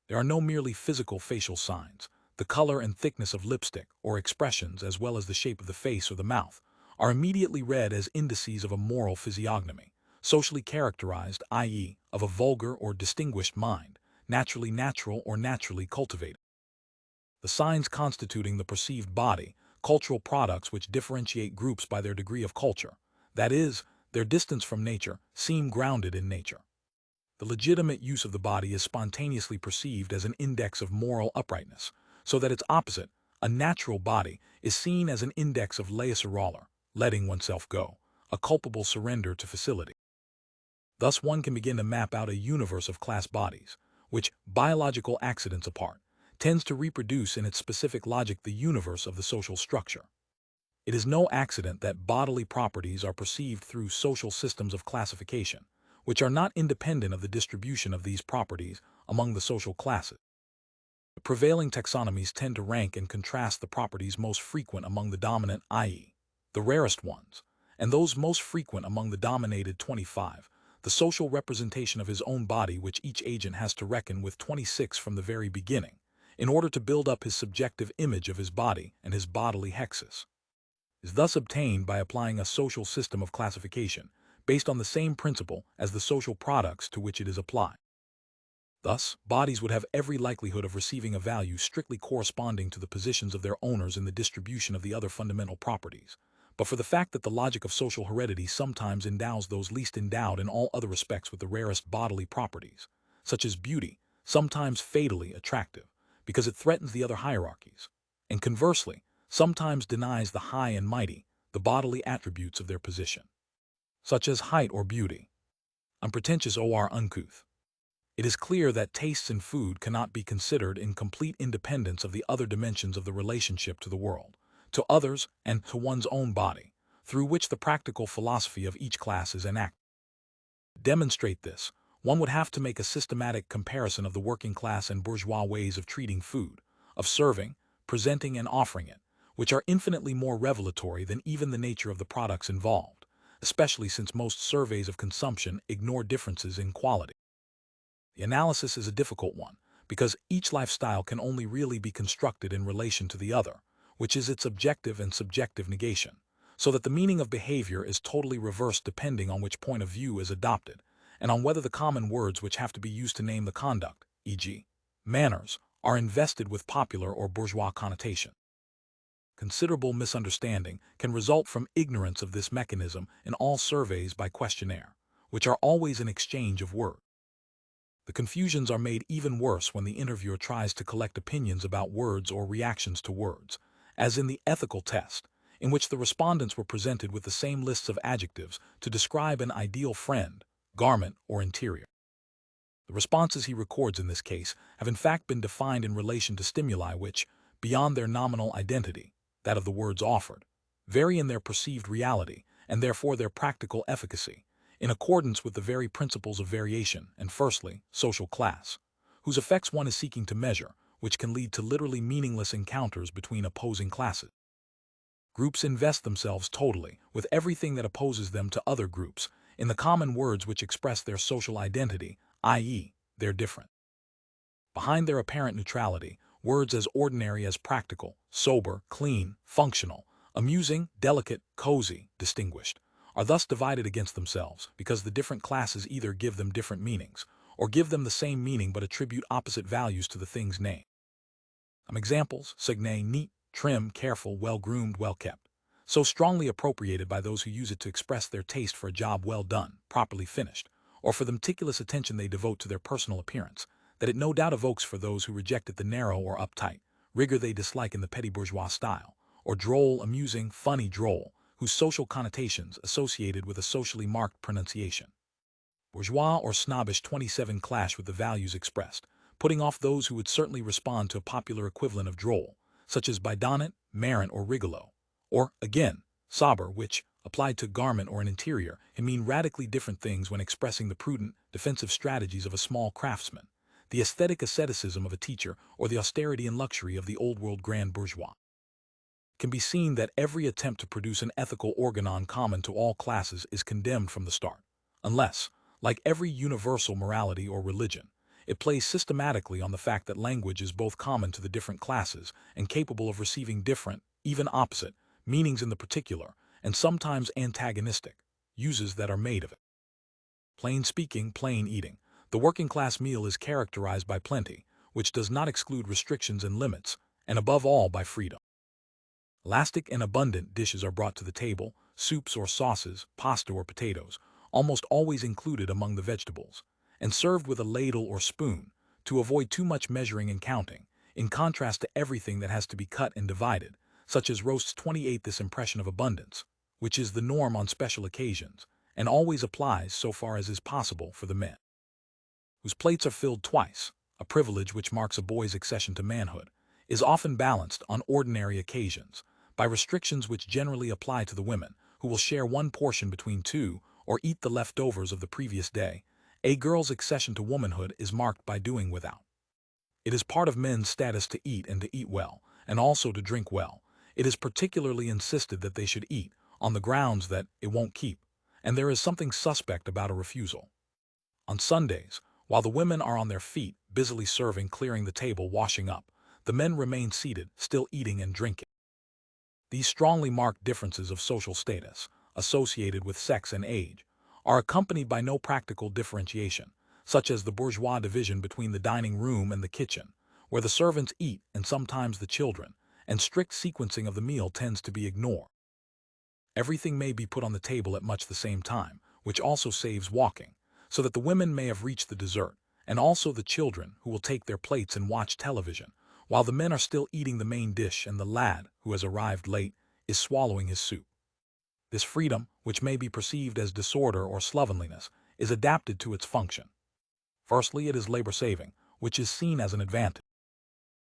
There are no merely physical facial signs. The color and thickness of lipstick or expressions, as well as the shape of the face or the mouth, are immediately read as indices of a moral physiognomy, socially characterized, i.e., of a vulgar or distinguished mind, naturally natural or naturally cultivated. The signs constituting the perceived body, cultural products which differentiate groups by their degree of culture, that is, their distance from nature, seem grounded in nature. The legitimate use of the body is spontaneously perceived as an index of moral uprightness, so that its opposite, a natural body, is seen as an index of laissez-aller, letting oneself go, a culpable surrender to facility. Thus one can begin to map out a universe of class bodies, which, biological accidents apart, tends to reproduce in its specific logic the universe of the social structure. It is no accident that bodily properties are perceived through social systems of classification, which are not independent of the distribution of these properties among the social classes. The prevailing taxonomies tend to rank and contrast the properties most frequent among the dominant, i.e., the rarest ones, and those most frequent among the dominated 25, the social representation of his own body which each agent has to reckon with 26 from the very beginning, in order to build up his subjective image of his body and his bodily hexis, is thus obtained by applying a social system of classification based on the same principle as the social products to which it is applied. Thus, bodies would have every likelihood of receiving a value strictly corresponding to the positions of their owners in the distribution of the other fundamental properties, but for the fact that the logic of social heredity sometimes endows those least endowed in all other respects with the rarest bodily properties, such as beauty, sometimes fatally attractive, because it threatens the other hierarchies, and conversely, sometimes denies the high and mighty the bodily attributes of their position, such as height or beauty, unpretentious or uncouth. It is clear that tastes in food cannot be considered in complete independence of the other dimensions of the relationship to the world, to others, and to one's own body, through which the practical philosophy of each class is enacted. To demonstrate this, one would have to make a systematic comparison of the working class and bourgeois ways of treating food, of serving, presenting, and offering it, which are infinitely more revelatory than even the nature of the products involved, especially since most surveys of consumption ignore differences in quality. The analysis is a difficult one, because each lifestyle can only really be constructed in relation to the other, which is its objective and subjective negation, so that the meaning of behavior is totally reversed depending on which point of view is adopted, and on whether the common words which have to be used to name the conduct, e.g., manners, are invested with popular or bourgeois connotation. Considerable misunderstanding can result from ignorance of this mechanism in all surveys by questionnaire, which are always an exchange of words. The confusions are made even worse when the interviewer tries to collect opinions about words or reactions to words, as in the ethical test, in which the respondents were presented with the same lists of adjectives to describe an ideal friend, garment, or interior. The responses he records in this case have in fact been defined in relation to stimuli which, beyond their nominal identity, that of the words offered, vary in their perceived reality and therefore their practical efficacy, in accordance with the very principles of variation and, firstly, social class, whose effects one is seeking to measure, which can lead to literally meaningless encounters between opposing classes. Groups invest themselves totally with everything that opposes them to other groups in the common words which express their social identity, i.e., their different. Behind their apparent neutrality, words as ordinary as practical, sober, clean, functional, amusing, delicate, cozy, distinguished, are thus divided against themselves because the different classes either give them different meanings or give them the same meaning but attribute opposite values to the things named. Some examples: signe, neat, trim, careful, well-groomed, well-kept, so strongly appropriated by those who use it to express their taste for a job well done, properly finished, or for the meticulous attention they devote to their personal appearance, that it no doubt evokes for those who reject it the narrow or uptight rigor they dislike in the petty bourgeois style, or droll, amusing, funny, droll, whose social connotations associated with a socially marked pronunciation. Bourgeois or snobbish 27 clash with the values expressed, putting off those who would certainly respond to a popular equivalent of droll, such as bidonant, marrant, or rigolo, or, again, sober, which, applied to garment or an interior, can mean radically different things when expressing the prudent, defensive strategies of a small craftsman, the aesthetic asceticism of a teacher, or the austerity and luxury of the old-world grand bourgeois. It can be seen that every attempt to produce an ethical organon common to all classes is condemned from the start, unless, like every universal morality or religion, it plays systematically on the fact that language is both common to the different classes and capable of receiving different, even opposite, meanings in the particular, and sometimes antagonistic, uses that are made of it. Plain speaking, plain eating, the working class meal is characterized by plenty, which does not exclude restrictions and limits, and above all by freedom. Elastic and abundant dishes are brought to the table, soups or sauces, pasta or potatoes, almost always included among the vegetables, and served with a ladle or spoon, to avoid too much measuring and counting, in contrast to everything that has to be cut and divided, such as roasts. 28. This impression of abundance, which is the norm on special occasions, and always applies so far as is possible for the men, whose plates are filled twice, a privilege which marks a boy's accession to manhood, is often balanced on ordinary occasions by restrictions which generally apply to the women, who will share one portion between two or eat the leftovers of the previous day. A girl's accession to womanhood is marked by doing without. It is part of men's status to eat and to eat well, and also to drink well. It is particularly insisted that they should eat, on the grounds that it won't keep, and there is something suspect about a refusal. On Sundays, while the women are on their feet, busily serving, clearing the table, washing up, the men remain seated, still eating and drinking. These strongly marked differences of social status, associated with sex and age, are accompanied by no practical differentiation, such as the bourgeois division between the dining room and the kitchen, where the servants eat and sometimes the children, and strict sequencing of the meal tends to be ignored. Everything may be put on the table at much the same time, which also saves walking, so that the women may have reached the dessert, and also the children, who will take their plates and watch television, while the men are still eating the main dish and the lad, who has arrived late, is swallowing his soup. This freedom, which may be perceived as disorder or slovenliness, is adapted to its function. Firstly, it is labor-saving, which is seen as an advantage.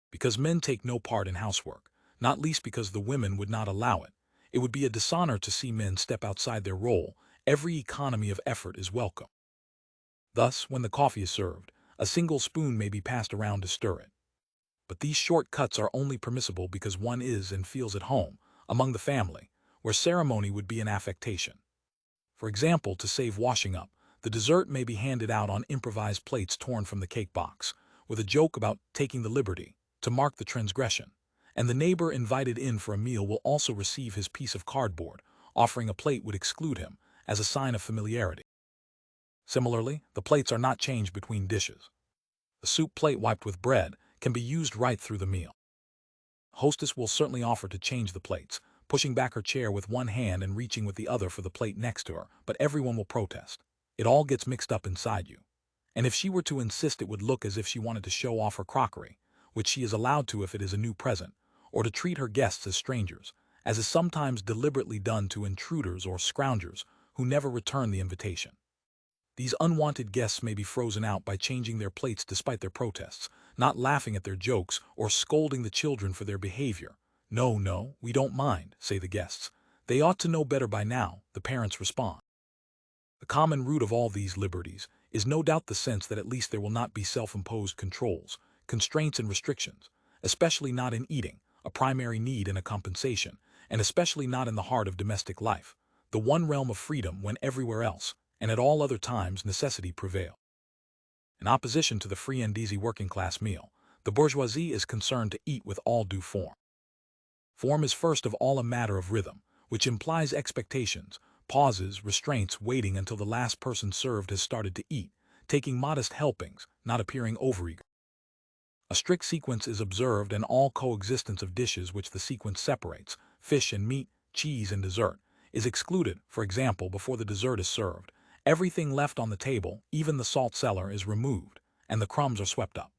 Because men take no part in housework, not least because the women would not allow it, it would be a dishonor to see men step outside their role. Every economy of effort is welcome. Thus, when the coffee is served, a single spoon may be passed around to stir it. But these short cuts are only permissible because one is and feels at home among the family, where ceremony would be an affectation. For example, to save washing up, the dessert may be handed out on improvised plates torn from the cake box, with a joke about taking the liberty to mark the transgression, and the neighbor invited in for a meal will also receive his piece of cardboard. Offering a plate would exclude him, as a sign of familiarity. Similarly, the plates are not changed between dishes. The soup plate wiped with bread can be used right through the meal. Hostess will certainly offer to change the plates, pushing back her chair with one hand and reaching with the other for the plate next to her, but everyone will protest. It all gets mixed up inside you. And if she were to insist, it would look as if she wanted to show off her crockery, which she is allowed to if it is a new present, or to treat her guests as strangers, as is sometimes deliberately done to intruders or scroungers who never return the invitation. These unwanted guests may be frozen out by changing their plates despite their protests, not laughing at their jokes or scolding the children for their behavior. "No, no, we don't mind," say the guests. "They ought to know better by now," the parents respond. The common root of all these liberties is no doubt the sense that at least there will not be self-imposed controls, constraints and restrictions, especially not in eating, a primary need and a compensation, and especially not in the heart of domestic life, the one realm of freedom when everywhere else, and at all other times, necessity prevails. In opposition to the free and easy working-class meal, the bourgeoisie is concerned to eat with all due form. Form is first of all a matter of rhythm, which implies expectations, pauses, restraints, waiting until the last person served has started to eat, taking modest helpings, not appearing overeager. A strict sequence is observed and all coexistence of dishes which the sequence separates, fish and meat, cheese and dessert, is excluded. For example, before the dessert is served, everything left on the table, even the salt cellar, is removed, and the crumbs are swept up.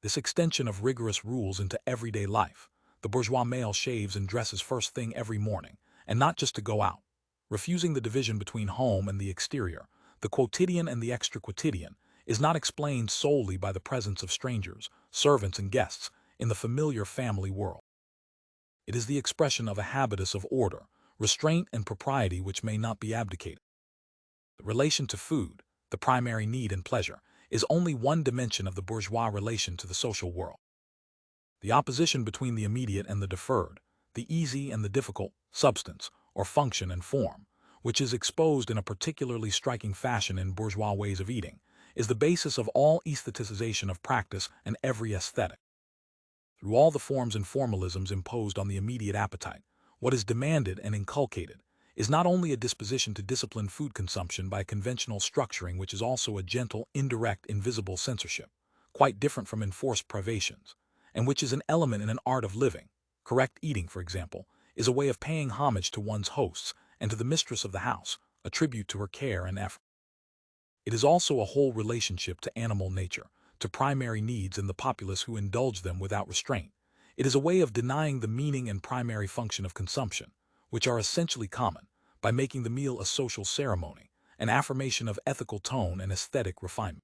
This extension of rigorous rules into everyday life, the bourgeois male shaves and dresses first thing every morning, and not just to go out, refusing the division between home and the exterior, the quotidian and the extra-quotidian, is not explained solely by the presence of strangers, servants and guests in the familiar family world. It is the expression of a habitus of order, restraint and propriety which may not be abdicated. The relation to food, the primary need and pleasure, is only one dimension of the bourgeois relation to the social world. The opposition between the immediate and the deferred, the easy and the difficult, substance, or function and form, which is exposed in a particularly striking fashion in bourgeois ways of eating, is the basis of all aestheticization of practice and every aesthetic. Through all the forms and formalisms imposed on the immediate appetite, what is demanded and inculcated is not only a disposition to discipline food consumption by conventional structuring, which is also a gentle, indirect, invisible censorship, quite different from enforced privations, and which is an element in an art of living. Correct eating, for example, is a way of paying homage to one's hosts and to the mistress of the house, a tribute to her care and effort. It is also a whole relationship to animal nature, to primary needs and the populace who indulge them without restraint. It is a way of denying the meaning and primary function of consumption, which are essentially common, by making the meal a social ceremony, an affirmation of ethical tone and aesthetic refinement.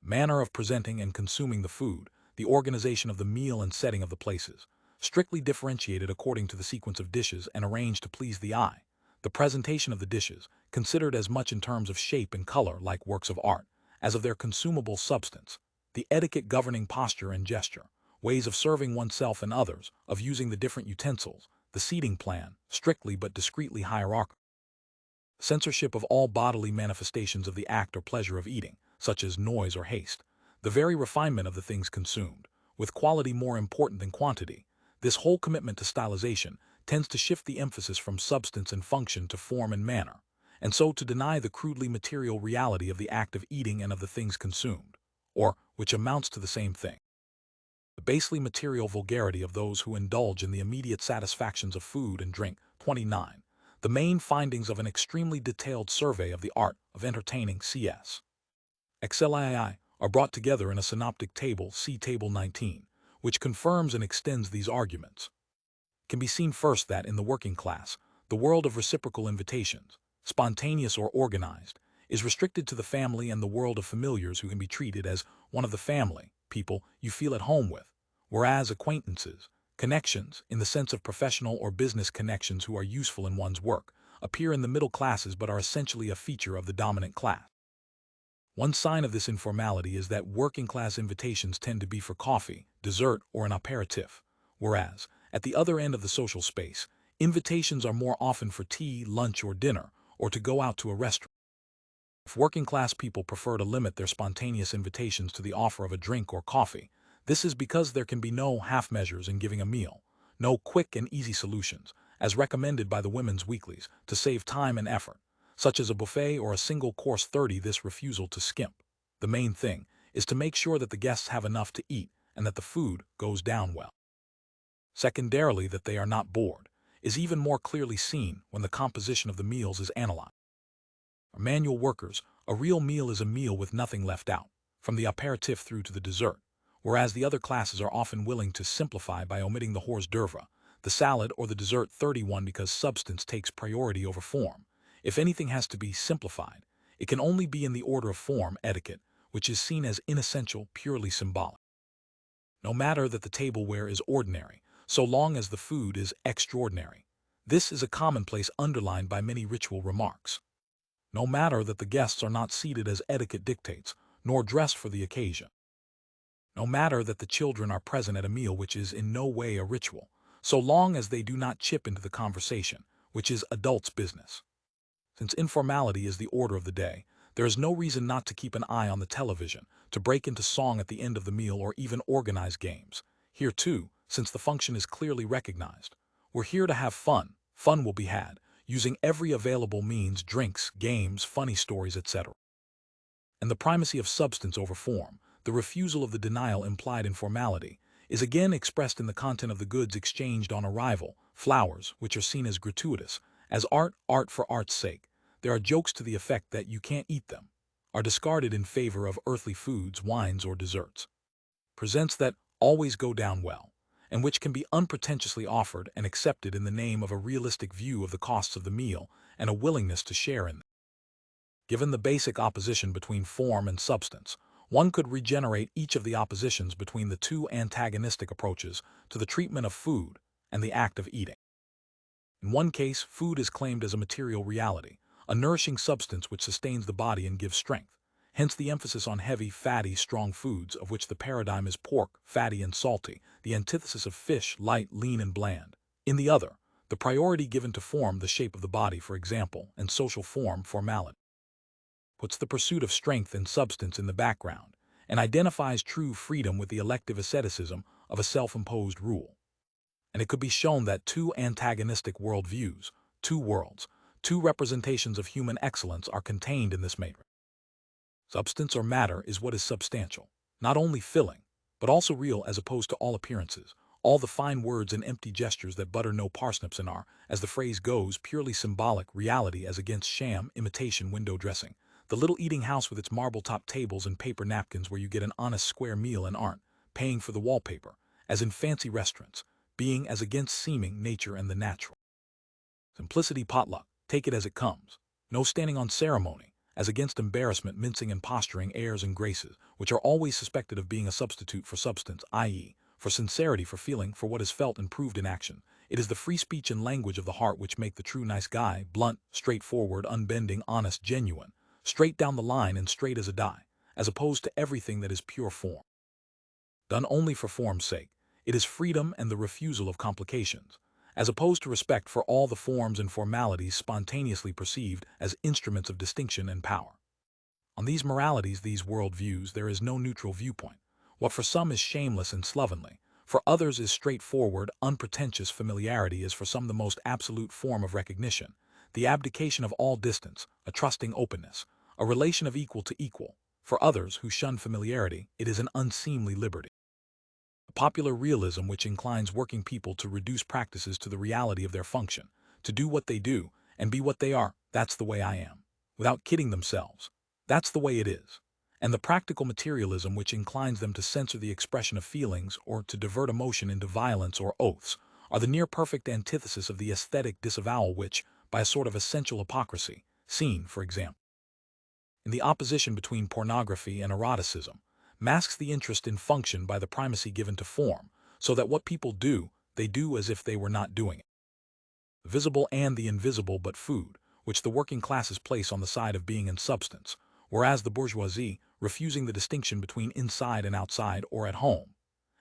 Manner of presenting and consuming the food, the organization of the meal and setting of the places, strictly differentiated according to the sequence of dishes and arranged to please the eye. The presentation of the dishes, considered as much in terms of shape and color like works of art, as of their consumable substance. The etiquette governing posture and gesture, ways of serving oneself and others, of using the different utensils, the seating plan, strictly but discreetly hierarchical. Censorship of all bodily manifestations of the act or pleasure of eating, such as noise or haste. The very refinement of the things consumed, with quality more important than quantity. This whole commitment to stylization tends to shift the emphasis from substance and function to form and manner, and so to deny the crudely material reality of the act of eating and of the things consumed, or which amounts to the same thing. The basely material vulgarity of those who indulge in the immediate satisfactions of food and drink. 29. The main findings of an extremely detailed survey of the art of entertaining C.S. XLII are brought together in a synoptic table, see Table 19, which confirms and extends these arguments. It can be seen first that in the working class, the world of reciprocal invitations, spontaneous or organized, is restricted to the family and the world of familiars who can be treated as one of the family, people you feel at home with, whereas acquaintances, connections, in the sense of professional or business connections who are useful in one's work, appear in the middle classes but are essentially a feature of the dominant class. One sign of this informality is that working-class invitations tend to be for coffee, dessert, or an aperitif, whereas, at the other end of the social space, invitations are more often for tea, lunch, or dinner, or to go out to a restaurant. If working-class people prefer to limit their spontaneous invitations to the offer of a drink or coffee, this is because there can be no half measures in giving a meal, no quick and easy solutions, as recommended by the women's weeklies, to save time and effort, such as a buffet or a single-course 30. This refusal to skimp. The main thing is to make sure that the guests have enough to eat and that the food goes down well. Secondarily, that they are not bored is even more clearly seen when the composition of the meals is analyzed. For manual workers, a real meal is a meal with nothing left out, from the aperitif through to the dessert, whereas the other classes are often willing to simplify by omitting the hors d'oeuvre, the salad or the dessert. 31 Because substance takes priority over form. If anything has to be simplified, it can only be in the order of form, etiquette, which is seen as inessential, purely symbolic. No matter that the tableware is ordinary, so long as the food is extraordinary. This is a commonplace underlined by many ritual remarks. No matter that the guests are not seated as etiquette dictates, nor dressed for the occasion. No matter that the children are present at a meal which is in no way a ritual, so long as they do not chip into the conversation, which is adults' business. Since informality is the order of the day, there is no reason not to keep an eye on the television, to break into song at the end of the meal, or even organize games. Here too, since the function is clearly recognized. We're here to have fun. Fun will be had, using every available means: drinks, games, funny stories, etc. And the primacy of substance over form, the refusal of the denial implied in formality, is again expressed in the content of the goods exchanged on arrival, flowers, which are seen as gratuitous, as art for art's sake. There are jokes to the effect that you can't eat them, are discarded in favor of earthly foods, wines, or desserts. Presents that always go down well, and which can be unpretentiously offered and accepted in the name of a realistic view of the costs of the meal and a willingness to share in them. Given the basic opposition between form and substance, one could regenerate each of the oppositions between the two antagonistic approaches to the treatment of food and the act of eating. In one case, food is claimed as a material reality, a nourishing substance which sustains the body and gives strength. Hence the emphasis on heavy, fatty, strong foods, of which the paradigm is pork, fatty and salty, the antithesis of fish, light, lean and bland. In the other, the priority given to form, the shape of the body, for example, and social form, formality, puts the pursuit of strength and substance in the background, and identifies true freedom with the elective asceticism of a self-imposed rule. And it could be shown that two antagonistic worldviews, two worlds, two representations of human excellence are contained in this matrix. Substance or matter is what is substantial, not only filling, but also real, as opposed to all appearances, all the fine words and empty gestures that butter no parsnips, and are, as the phrase goes, purely symbolic reality as against sham, imitation, window dressing. The little eating house with its marble-top tables and paper napkins where you get an honest square meal and aren't paying for the wallpaper, as in fancy restaurants, being as against seeming, nature and the natural. Simplicity, potluck, take it as it comes. No standing on ceremony, as against embarrassment, mincing and posturing, airs and graces, which are always suspected of being a substitute for substance, i.e., for sincerity, for feeling, for what is felt and proved in action. It is the free speech and language of the heart which make the true nice guy blunt, straightforward, unbending, honest, genuine, straight down the line and straight as a die, as opposed to everything that is pure form, done only for form's sake. It is freedom and the refusal of complications, as opposed to respect for all the forms and formalities spontaneously perceived as instruments of distinction and power. On these moralities, these worldviews, there is no neutral viewpoint. What for some is shameless and slovenly, for others is straightforward, unpretentious. Familiarity is for some the most absolute form of recognition, the abdication of all distance, a trusting openness, a relation of equal to equal. For others who shun familiarity, it is an unseemly liberty. A popular realism which inclines working people to reduce practices to the reality of their function, to do what they do and be what they are. That's the way I am, without kidding themselves. That's the way it is. And the practical materialism which inclines them to censor the expression of feelings or to divert emotion into violence or oaths are the near-perfect antithesis of the aesthetic disavowal which, by a sort of essential hypocrisy, seen, for example, in the opposition between pornography and eroticism, masks the interest in function by the primacy given to form, so that what people do, they do as if they were not doing it. The visible and the invisible but food, which the working classes place on the side of being and substance, whereas the bourgeoisie, refusing the distinction between inside and outside or at home,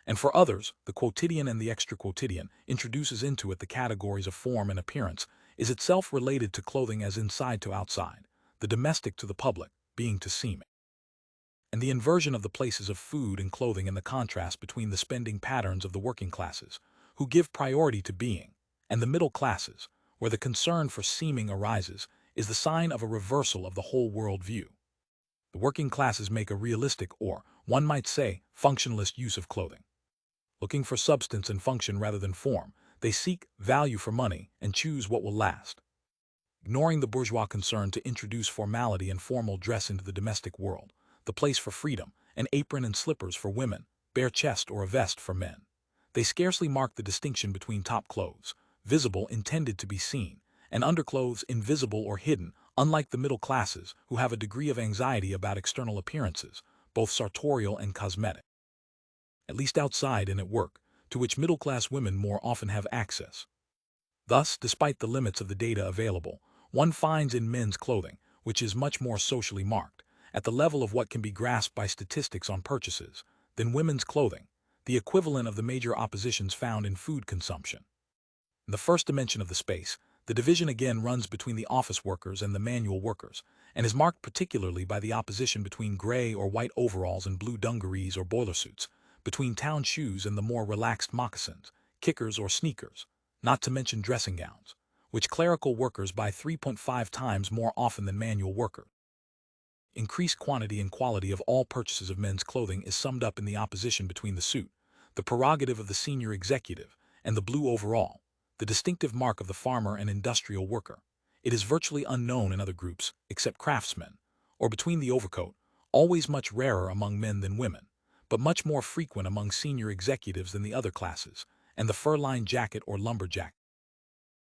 and for others, the quotidian and the extra-quotidian, introduces into it the categories of form and appearance, is itself related to clothing as inside to outside. the domestic to the public, being to seeming. And the inversion of the places of food and clothing and the contrast between the spending patterns of the working classes, who give priority to being, and the middle classes, where the concern for seeming arises, is the sign of a reversal of the whole world view. The working classes make a realistic or, one might say, functionalist use of clothing. Looking for substance and function rather than form, they seek value for money and choose what will last. Ignoring the bourgeois concern to introduce formality and formal dress into the domestic world, the place for freedom, an apron and slippers for women, bare chest or a vest for men. They scarcely mark the distinction between top clothes, visible intended to be seen, and underclothes invisible or hidden, unlike the middle classes, who have a degree of anxiety about external appearances, both sartorial and cosmetic. At least outside and at work, to which middle-class women more often have access. Thus, despite the limits of the data available, one finds in men's clothing, which is much more socially marked, at the level of what can be grasped by statistics on purchases, than women's clothing, the equivalent of the major oppositions found in food consumption. In the first dimension of the space, the division again runs between the office workers and the manual workers, and is marked particularly by the opposition between gray or white overalls and blue dungarees or boiler suits, between town shoes and the more relaxed moccasins, kickers or sneakers, not to mention dressing gowns, which clerical workers buy 3.5 times more often than manual workers. Increased quantity and quality of all purchases of men's clothing is summed up in the opposition between the suit, the prerogative of the senior executive, and the blue overall, the distinctive mark of the farmer and industrial worker. It is virtually unknown in other groups, except craftsmen, or between the overcoat, always much rarer among men than women, but much more frequent among senior executives than the other classes, and the fur-lined jacket or lumberjack,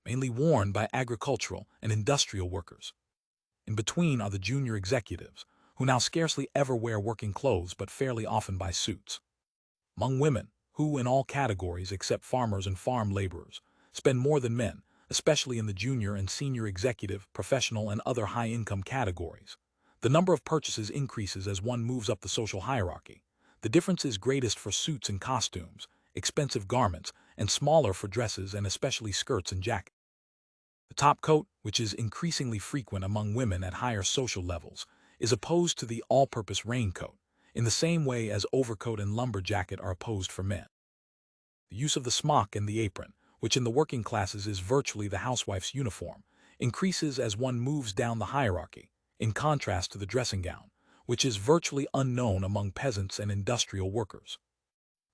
mainly worn by agricultural and industrial workers. In between are the junior executives, who now scarcely ever wear working clothes but fairly often buy suits. Among women, who in all categories except farmers and farm laborers, spend more than men, especially in the junior and senior executive, professional and other high-income categories, the number of purchases increases as one moves up the social hierarchy. The difference is greatest for suits and costumes, expensive garments, and smaller for dresses and especially skirts and jackets. The top coat, which is increasingly frequent among women at higher social levels, is opposed to the all-purpose raincoat, in the same way as overcoat and lumberjacket are opposed for men. The use of the smock and the apron, which in the working classes is virtually the housewife's uniform, increases as one moves down the hierarchy, in contrast to the dressing gown, which is virtually unknown among peasants and industrial workers.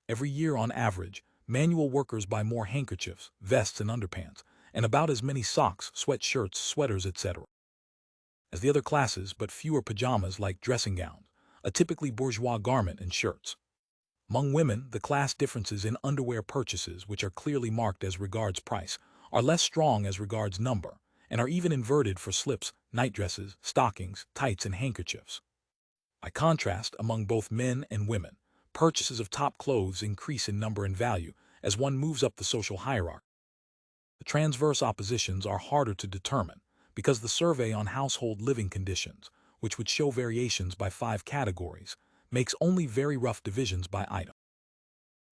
Every year on average, manual workers buy more handkerchiefs, vests and underpants, and about as many socks, sweatshirts, sweaters, etc. as the other classes, but fewer pajamas like dressing gowns, a typically bourgeois garment, and shirts. Among women, the class differences in underwear purchases, which are clearly marked as regards price, are less strong as regards number, and are even inverted for slips, nightdresses, stockings, tights, and handkerchiefs. By contrast, among both men and women, purchases of top clothes increase in number and value as one moves up the social hierarchy. The transverse oppositions are harder to determine because the survey on household living conditions, which would show variations by 5 categories, makes only very rough divisions by item.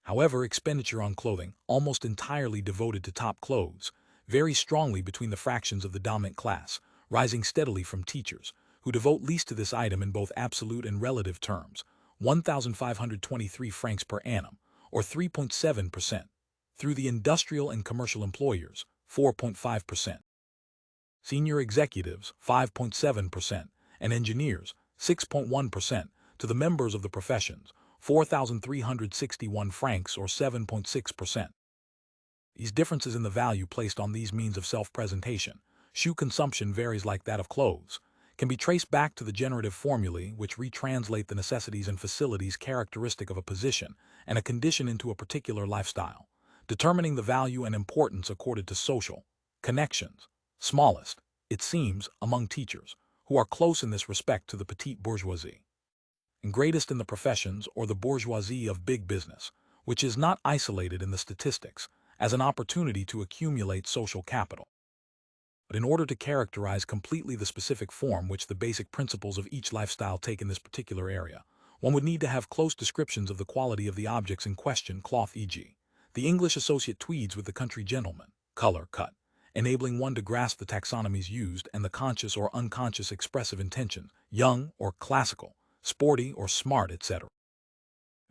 However, expenditure on clothing, almost entirely devoted to top clothes, varies strongly between the fractions of the dominant class, rising steadily from teachers, who devote least to this item in both absolute and relative terms, 1,523 francs per annum, or 3.7%, through the industrial and commercial employers, 4.5%. Senior executives, 5.7%, and engineers, 6.1%, to the members of the professions, 4,361 francs or 7.6%. These differences in the value placed on these means of self-presentation, shoe consumption varies like that of clothes, can be traced back to the generative formulae which retranslate the necessities and facilities characteristic of a position and a condition into a particular lifestyle, determining the value and importance accorded to social connections, smallest, it seems, among teachers, who are close in this respect to the petite bourgeoisie, and greatest in the professions or the bourgeoisie of big business, which is not isolated in the statistics, as an opportunity to accumulate social capital. But in order to characterize completely the specific form which the basic principles of each lifestyle take in this particular area, one would need to have close descriptions of the quality of the objects in question, cloth e.g., the English associate tweeds with the country gentleman, color, cut, enabling one to grasp the taxonomies used and the conscious or unconscious expressive intention, young or classical, sporty or smart, etc.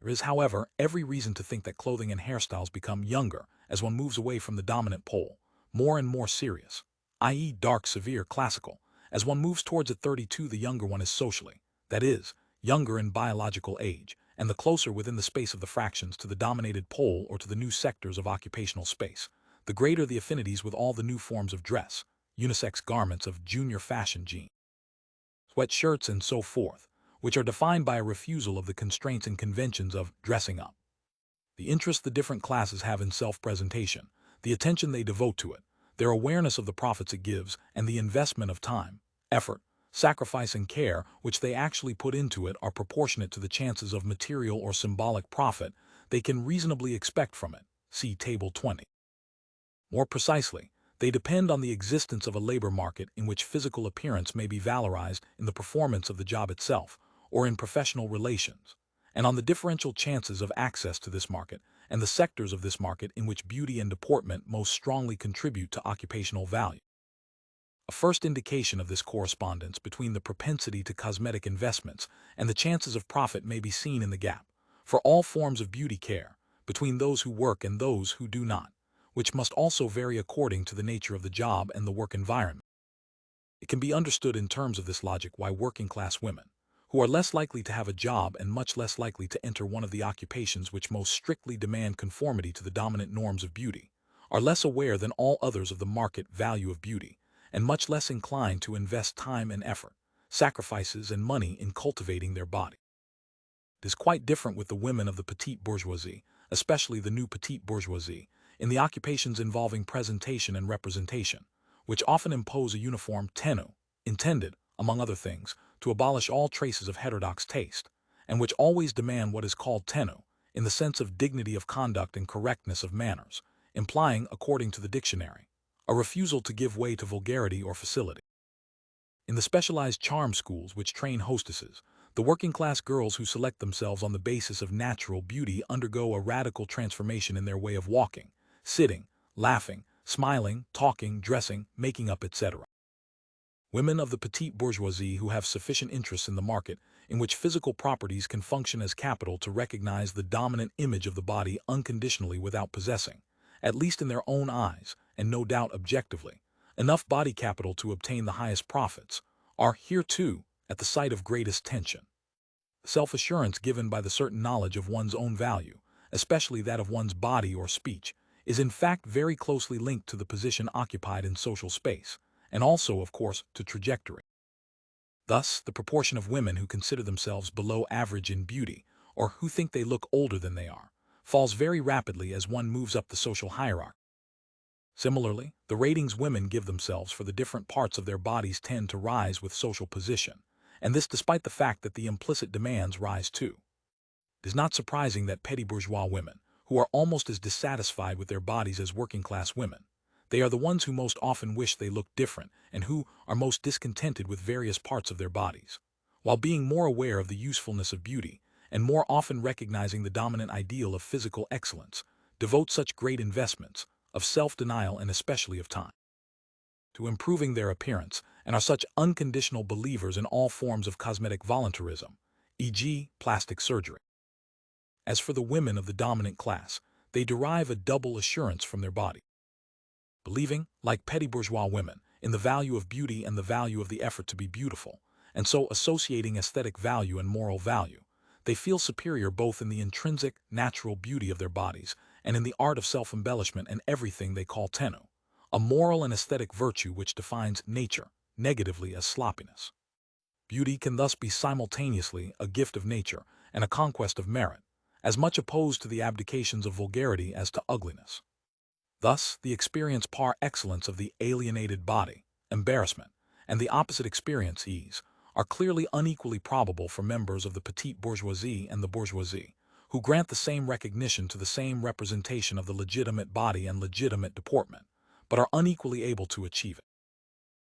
There is, however, every reason to think that clothing and hairstyles become younger as one moves away from the dominant pole, more and more serious, i.e. dark, severe, classical. As one moves towards at 32, the younger one is socially, that is, younger in biological age, and the closer within the space of the fractions to the dominated pole or to the new sectors of occupational space, the greater the affinities with all the new forms of dress, unisex garments of junior fashion jeans, sweatshirts, and so forth, which are defined by a refusal of the constraints and conventions of dressing up. The interest the different classes have in self-presentation, the attention they devote to it, their awareness of the profits it gives, and the investment of time, effort, sacrifice, and care which they actually put into it are proportionate to the chances of material or symbolic profit they can reasonably expect from it. See Table 20. More precisely, they depend on the existence of a labor market in which physical appearance may be valorized in the performance of the job itself, or in professional relations, and on the differential chances of access to this market and the sectors of this market in which beauty and deportment most strongly contribute to occupational value. A first indication of this correspondence between the propensity to cosmetic investments and the chances of profit may be seen in the gap, for all forms of beauty care, between those who work and those who do not, which must also vary according to the nature of the job and the work environment. It can be understood in terms of this logic why working-class women, who are less likely to have a job and much less likely to enter one of the occupations which most strictly demand conformity to the dominant norms of beauty, are less aware than all others of the market value of beauty, and much less inclined to invest time and effort, sacrifices and money in cultivating their body. It is quite different with the women of the petite bourgeoisie, especially the new petite bourgeoisie, in the occupations involving presentation and representation, which often impose a uniform tenue, intended, among other things, to abolish all traces of heterodox taste, and which always demand what is called tenue, in the sense of dignity of conduct and correctness of manners, implying, according to the dictionary, a refusal to give way to vulgarity or facility. In the specialized charm schools which train hostesses, the working-class girls who select themselves on the basis of natural beauty undergo a radical transformation in their way of walking, sitting, laughing, smiling, talking, dressing, making up, etc. Women of the petite bourgeoisie who have sufficient interests in the market in which physical properties can function as capital to recognize the dominant image of the body unconditionally without possessing, at least in their own eyes, and no doubt objectively, enough body capital to obtain the highest profits, are here too at the site of greatest tension. Self-assurance given by the certain knowledge of one's own value, especially that of one's body or speech, is in fact very closely linked to the position occupied in social space, and also, of course, to trajectory. Thus, the proportion of women who consider themselves below average in beauty, or who think they look older than they are, falls very rapidly as one moves up the social hierarchy. Similarly, the ratings women give themselves for the different parts of their bodies tend to rise with social position, and this despite the fact that the implicit demands rise too. It is not surprising that petty bourgeois women, who are almost as dissatisfied with their bodies as working-class women, they are the ones who most often wish they looked different and who are most discontented with various parts of their bodies, while being more aware of the usefulness of beauty and more often recognizing the dominant ideal of physical excellence, devote such great investments of self-denial and especially of time to improving their appearance and are such unconditional believers in all forms of cosmetic voluntarism, e.g., plastic surgery. As for the women of the dominant class, they derive a double assurance from their body. Believing, like petty bourgeois women, in the value of beauty and the value of the effort to be beautiful, and so associating aesthetic value and moral value, they feel superior both in the intrinsic, natural beauty of their bodies and in the art of self-embellishment and everything they call tenue, a moral and aesthetic virtue which defines nature, negatively as sloppiness. Beauty can thus be simultaneously a gift of nature and a conquest of merit, as much opposed to the abdications of vulgarity as to ugliness. Thus, the experience par excellence of the alienated body, embarrassment, and the opposite experience, ease, are clearly unequally probable for members of the petite bourgeoisie and the bourgeoisie, who grant the same recognition to the same representation of the legitimate body and legitimate deportment, but are unequally able to achieve it.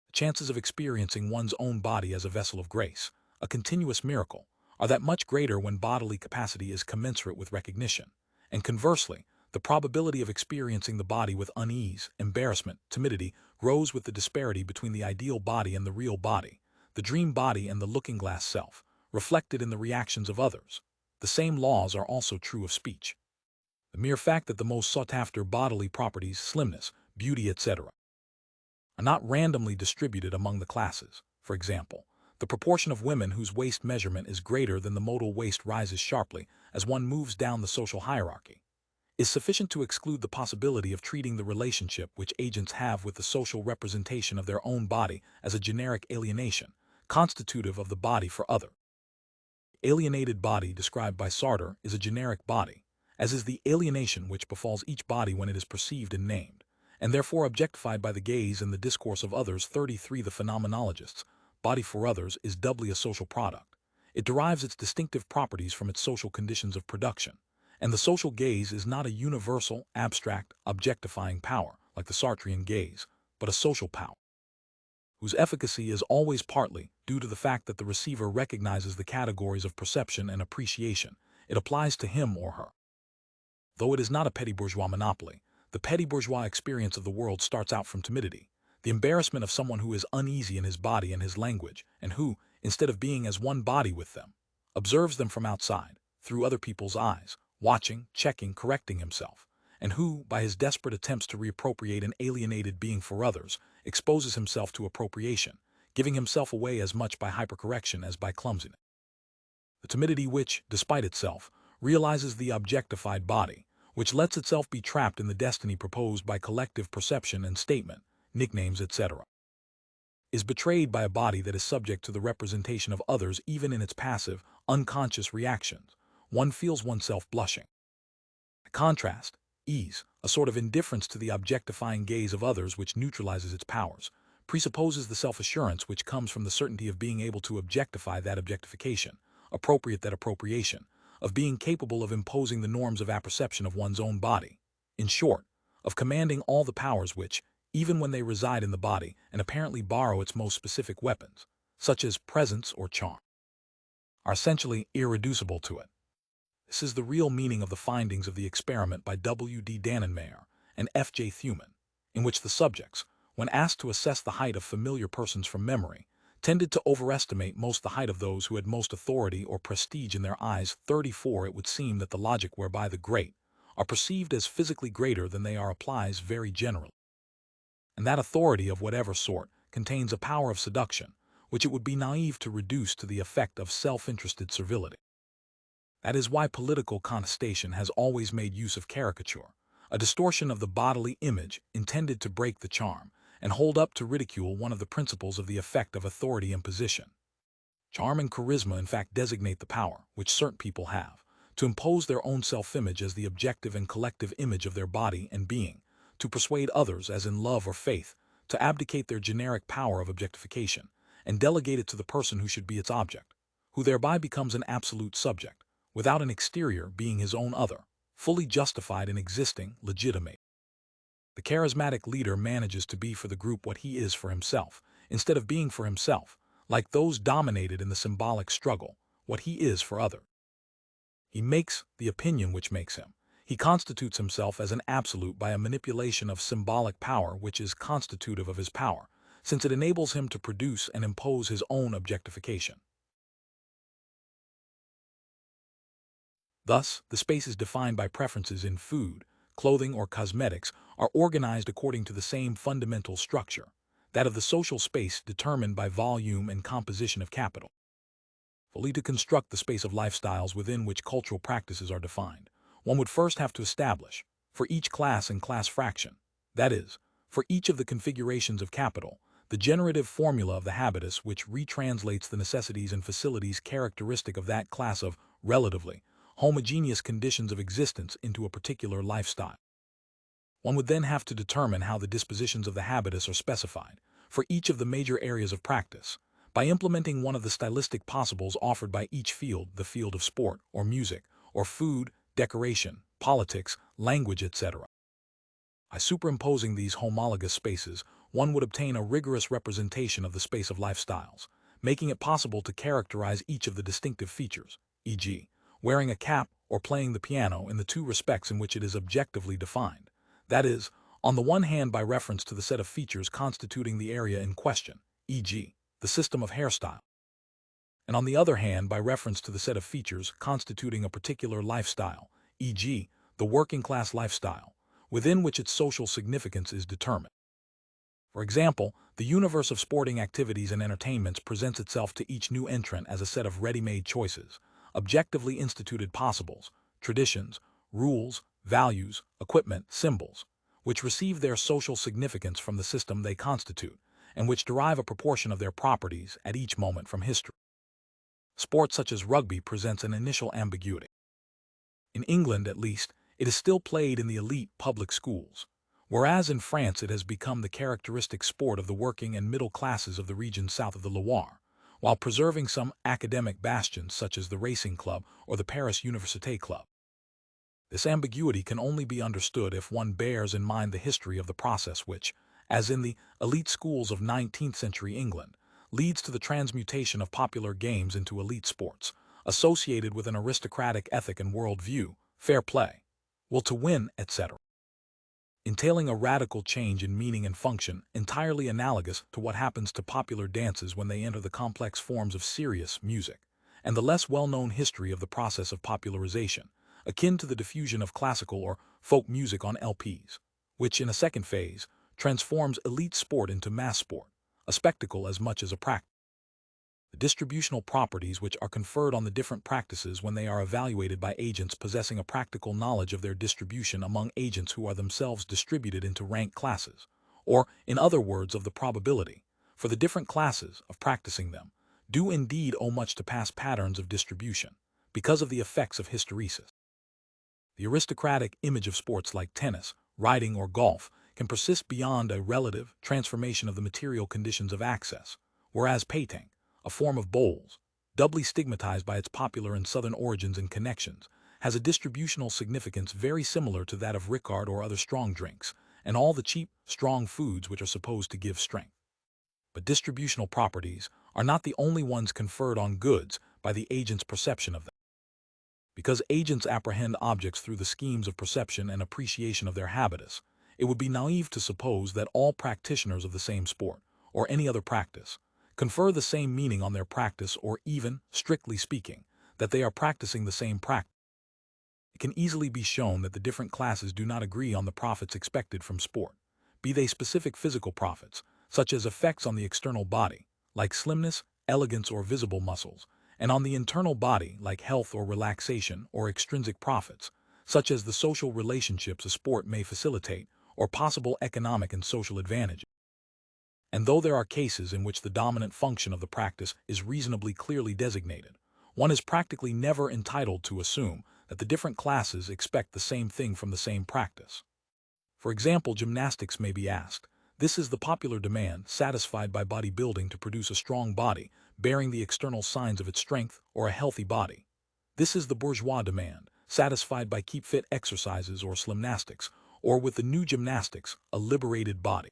The chances of experiencing one's own body as a vessel of grace, a continuous miracle, are that much greater when bodily capacity is commensurate with recognition, and conversely, The probability of experiencing the body with unease, embarrassment, timidity grows with the disparity between the ideal body and the real body, the dream body and the looking-glass self, reflected in the reactions of others. The same laws are also true of speech. The mere fact that the most sought-after bodily properties, slimness, beauty, etc., are not randomly distributed among the classes. For example, the proportion of women whose waist measurement is greater than the modal waist rises sharply as one moves down the social hierarchy, is sufficient to exclude the possibility of treating the relationship which agents have with the social representation of their own body as a generic alienation, constitutive of the body for other. Alienated body described by Sartre is a generic body, as is the alienation which befalls each body when it is perceived and named, and therefore objectified by the gaze and the discourse of others. 33. The phenomenologists' body for others is doubly a social product. It derives its distinctive properties from its social conditions of production, and the social gaze is not a universal, abstract, objectifying power, like the Sartrean gaze, but a social power, whose efficacy is always partly due to the fact that the receiver recognizes the categories of perception and appreciation. It applies to him or her. Though it is not a petty bourgeois monopoly, the petty bourgeois experience of the world starts out from timidity, the embarrassment of someone who is uneasy in his body and his language, and who, instead of being as one body with them, observes them from outside, through other people's eyes, watching, checking, correcting himself, and who, by his desperate attempts to reappropriate an alienated being for others, exposes himself to appropriation, giving himself away as much by hypercorrection as by clumsiness. The timidity which, despite itself, realizes the objectified body, which lets itself be trapped in the destiny proposed by collective perception and statement, nicknames, etc., is betrayed by a body that is subject to the representation of others even in its passive, unconscious reactions. One feels oneself blushing. By contrast, ease, a sort of indifference to the objectifying gaze of others which neutralizes its powers, presupposes the self-assurance which comes from the certainty of being able to objectify that objectification, appropriate that appropriation, of being capable of imposing the norms of apperception of one's own body, in short, of commanding all the powers which, even when they reside in the body and apparently borrow its most specific weapons, such as presence or charm, are essentially irreducible to it. This is the real meaning of the findings of the experiment by W. D. Dannenmayr and F. J. Thuman, in which the subjects, when asked to assess the height of familiar persons from memory, tended to overestimate most the height of those who had most authority or prestige in their eyes. 34. It would seem that the logic whereby the great are perceived as physically greater than they are applies very generally, and that authority of whatever sort contains a power of seduction, which it would be naive to reduce to the effect of self-interested servility. That is why political contestation has always made use of caricature, a distortion of the bodily image intended to break the charm and hold up to ridicule one of the principles of the effect of authority imposition. Charm and charisma in fact designate the power, which certain people have, to impose their own self-image as the objective and collective image of their body and being, to persuade others, as in love or faith, to abdicate their generic power of objectification, and delegate it to the person who should be its object, who thereby becomes an absolute subject, without an exterior being his own other, fully justified in existing, legitimate. The charismatic leader manages to be for the group what he is for himself, instead of being for himself, like those dominated in the symbolic struggle, what he is for others. He makes the opinion which makes him. He constitutes himself as an absolute by a manipulation of symbolic power which is constitutive of his power, since it enables him to produce and impose his own objectification. Thus, the spaces defined by preferences in food, clothing, or cosmetics are organized according to the same fundamental structure, that of the social space determined by volume and composition of capital. Fully to construct the space of lifestyles within which cultural practices are defined, one would first have to establish, for each class and class fraction, that is, for each of the configurations of capital, the generative formula of the habitus which retranslates the necessities and facilities characteristic of that class of relatively homogeneous conditions of existence into a particular lifestyle. One would then have to determine how the dispositions of the habitus are specified, for each of the major areas of practice, by implementing one of the stylistic possibles offered by each field, the field of sport, or music, or food, decoration, politics, language, etc. By superimposing these homologous spaces, one would obtain a rigorous representation of the space of lifestyles, making it possible to characterize each of the distinctive features, e.g., wearing a cap or playing the piano in the two respects in which it is objectively defined. That is, on the one hand by reference to the set of features constituting the area in question, e.g., the system of hairstyle, and on the other hand by reference to the set of features constituting a particular lifestyle, e.g., the working-class lifestyle, within which its social significance is determined. For example, the universe of sporting activities and entertainments presents itself to each new entrant as a set of ready-made choices, objectively instituted possibles, traditions, rules, values, equipment, symbols, which receive their social significance from the system they constitute, and which derive a proportion of their properties at each moment from history. Sports such as rugby presents an initial ambiguity. In England, at least, it is still played in the elite public schools, whereas in France it has become the characteristic sport of the working and middle classes of the region south of the Loire, while preserving some academic bastions such as the Racing Club or the Paris Université Club. This ambiguity can only be understood if one bears in mind the history of the process which, as in the elite schools of 19th century England, leads to the transmutation of popular games into elite sports, associated with an aristocratic ethic and world-view, fair play, will to win, etc., entailing a radical change in meaning and function entirely analogous to what happens to popular dances when they enter the complex forms of serious music, and the less well-known history of the process of popularization, akin to the diffusion of classical or folk music on LPs, which, in a second phase, transforms elite sport into mass sport, a spectacle as much as a practice. The distributional properties which are conferred on the different practices when they are evaluated by agents possessing a practical knowledge of their distribution among agents who are themselves distributed into ranked classes, or, in other words, of the probability, for the different classes, of practicing them, do indeed owe much to past patterns of distribution, because of the effects of hysteresis. The aristocratic image of sports like tennis, riding, or golf can persist beyond a relative transformation of the material conditions of access, whereas painting, a form of bowls, doubly stigmatized by its popular and southern origins and connections, has a distributional significance very similar to that of Ricard or other strong drinks, and all the cheap, strong foods which are supposed to give strength. But distributional properties are not the only ones conferred on goods by the agent's perception of them. Because agents apprehend objects through the schemes of perception and appreciation of their habitus, it would be naive to suppose that all practitioners of the same sport, or any other practice, confer the same meaning on their practice, or even, strictly speaking, that they are practicing the same practice. It can easily be shown that the different classes do not agree on the profits expected from sport, be they specific physical profits, such as effects on the external body, like slimness, elegance, or visible muscles, and on the internal body, like health or relaxation, or extrinsic profits, such as the social relationships a sport may facilitate, or possible economic and social advantages. And though there are cases in which the dominant function of the practice is reasonably clearly designated, one is practically never entitled to assume that the different classes expect the same thing from the same practice. For example, gymnastics may be asked. This is the popular demand satisfied by bodybuilding to produce a strong body, bearing the external signs of its strength, or a healthy body. This is the bourgeois demand, satisfied by keep fit exercises or slimnastics, or with the new gymnastics, a liberated body.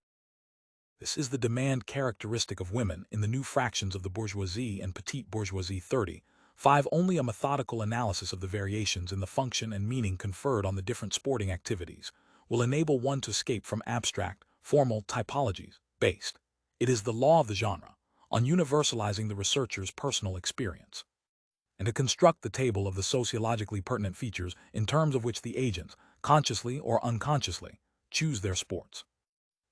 This is the demand characteristic of women in the new fractions of the bourgeoisie and petite bourgeoisie 30. 5. Only a methodical analysis of the variations in the function and meaning conferred on the different sporting activities will enable one to escape from abstract, formal typologies, based, it is the law of the genre, on universalizing the researcher's personal experience, and to construct the table of the sociologically pertinent features in terms of which the agents, consciously or unconsciously, choose their sports.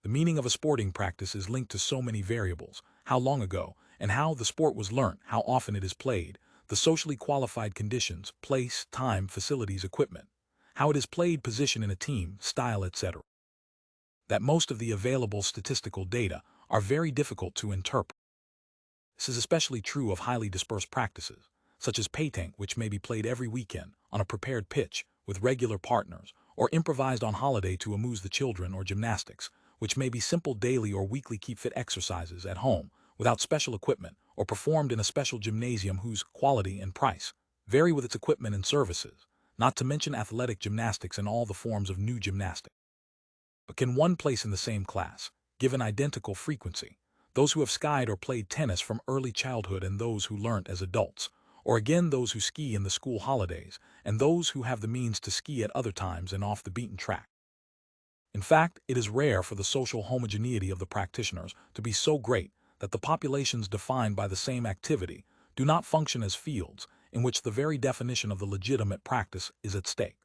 The meaning of a sporting practice is linked to so many variables: how long ago, and how the sport was learnt, how often it is played, the socially qualified conditions, place, time, facilities, equipment, how it is played, position in a team, style, etc. That most of the available statistical data are very difficult to interpret. This is especially true of highly dispersed practices, such as painting, which may be played every weekend on a prepared pitch with regular partners, or improvised on holiday to amuse the children, or gymnastics, which may be simple daily or weekly keep-fit exercises at home without special equipment, or performed in a special gymnasium whose quality and price vary with its equipment and services, not to mention athletic gymnastics and all the forms of new gymnastics. But can one place in the same class, given identical frequency, those who have skied or played tennis from early childhood and those who learnt as adults, or again those who ski in the school holidays, and those who have the means to ski at other times and off the beaten track. In fact, it is rare for the social homogeneity of the practitioners to be so great that the populations defined by the same activity do not function as fields in which the very definition of the legitimate practice is at stake.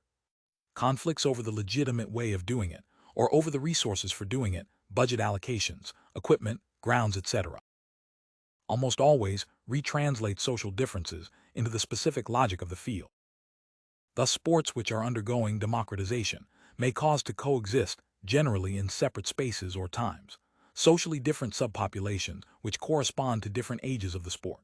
Conflicts over the legitimate way of doing it, or over the resources for doing it, budget allocations, equipment, grounds, etc., almost always retranslate social differences into the specific logic of the field. Thus, sports which are undergoing democratization may cause to coexist, generally in separate spaces or times, socially different subpopulations which correspond to different ages of the sport.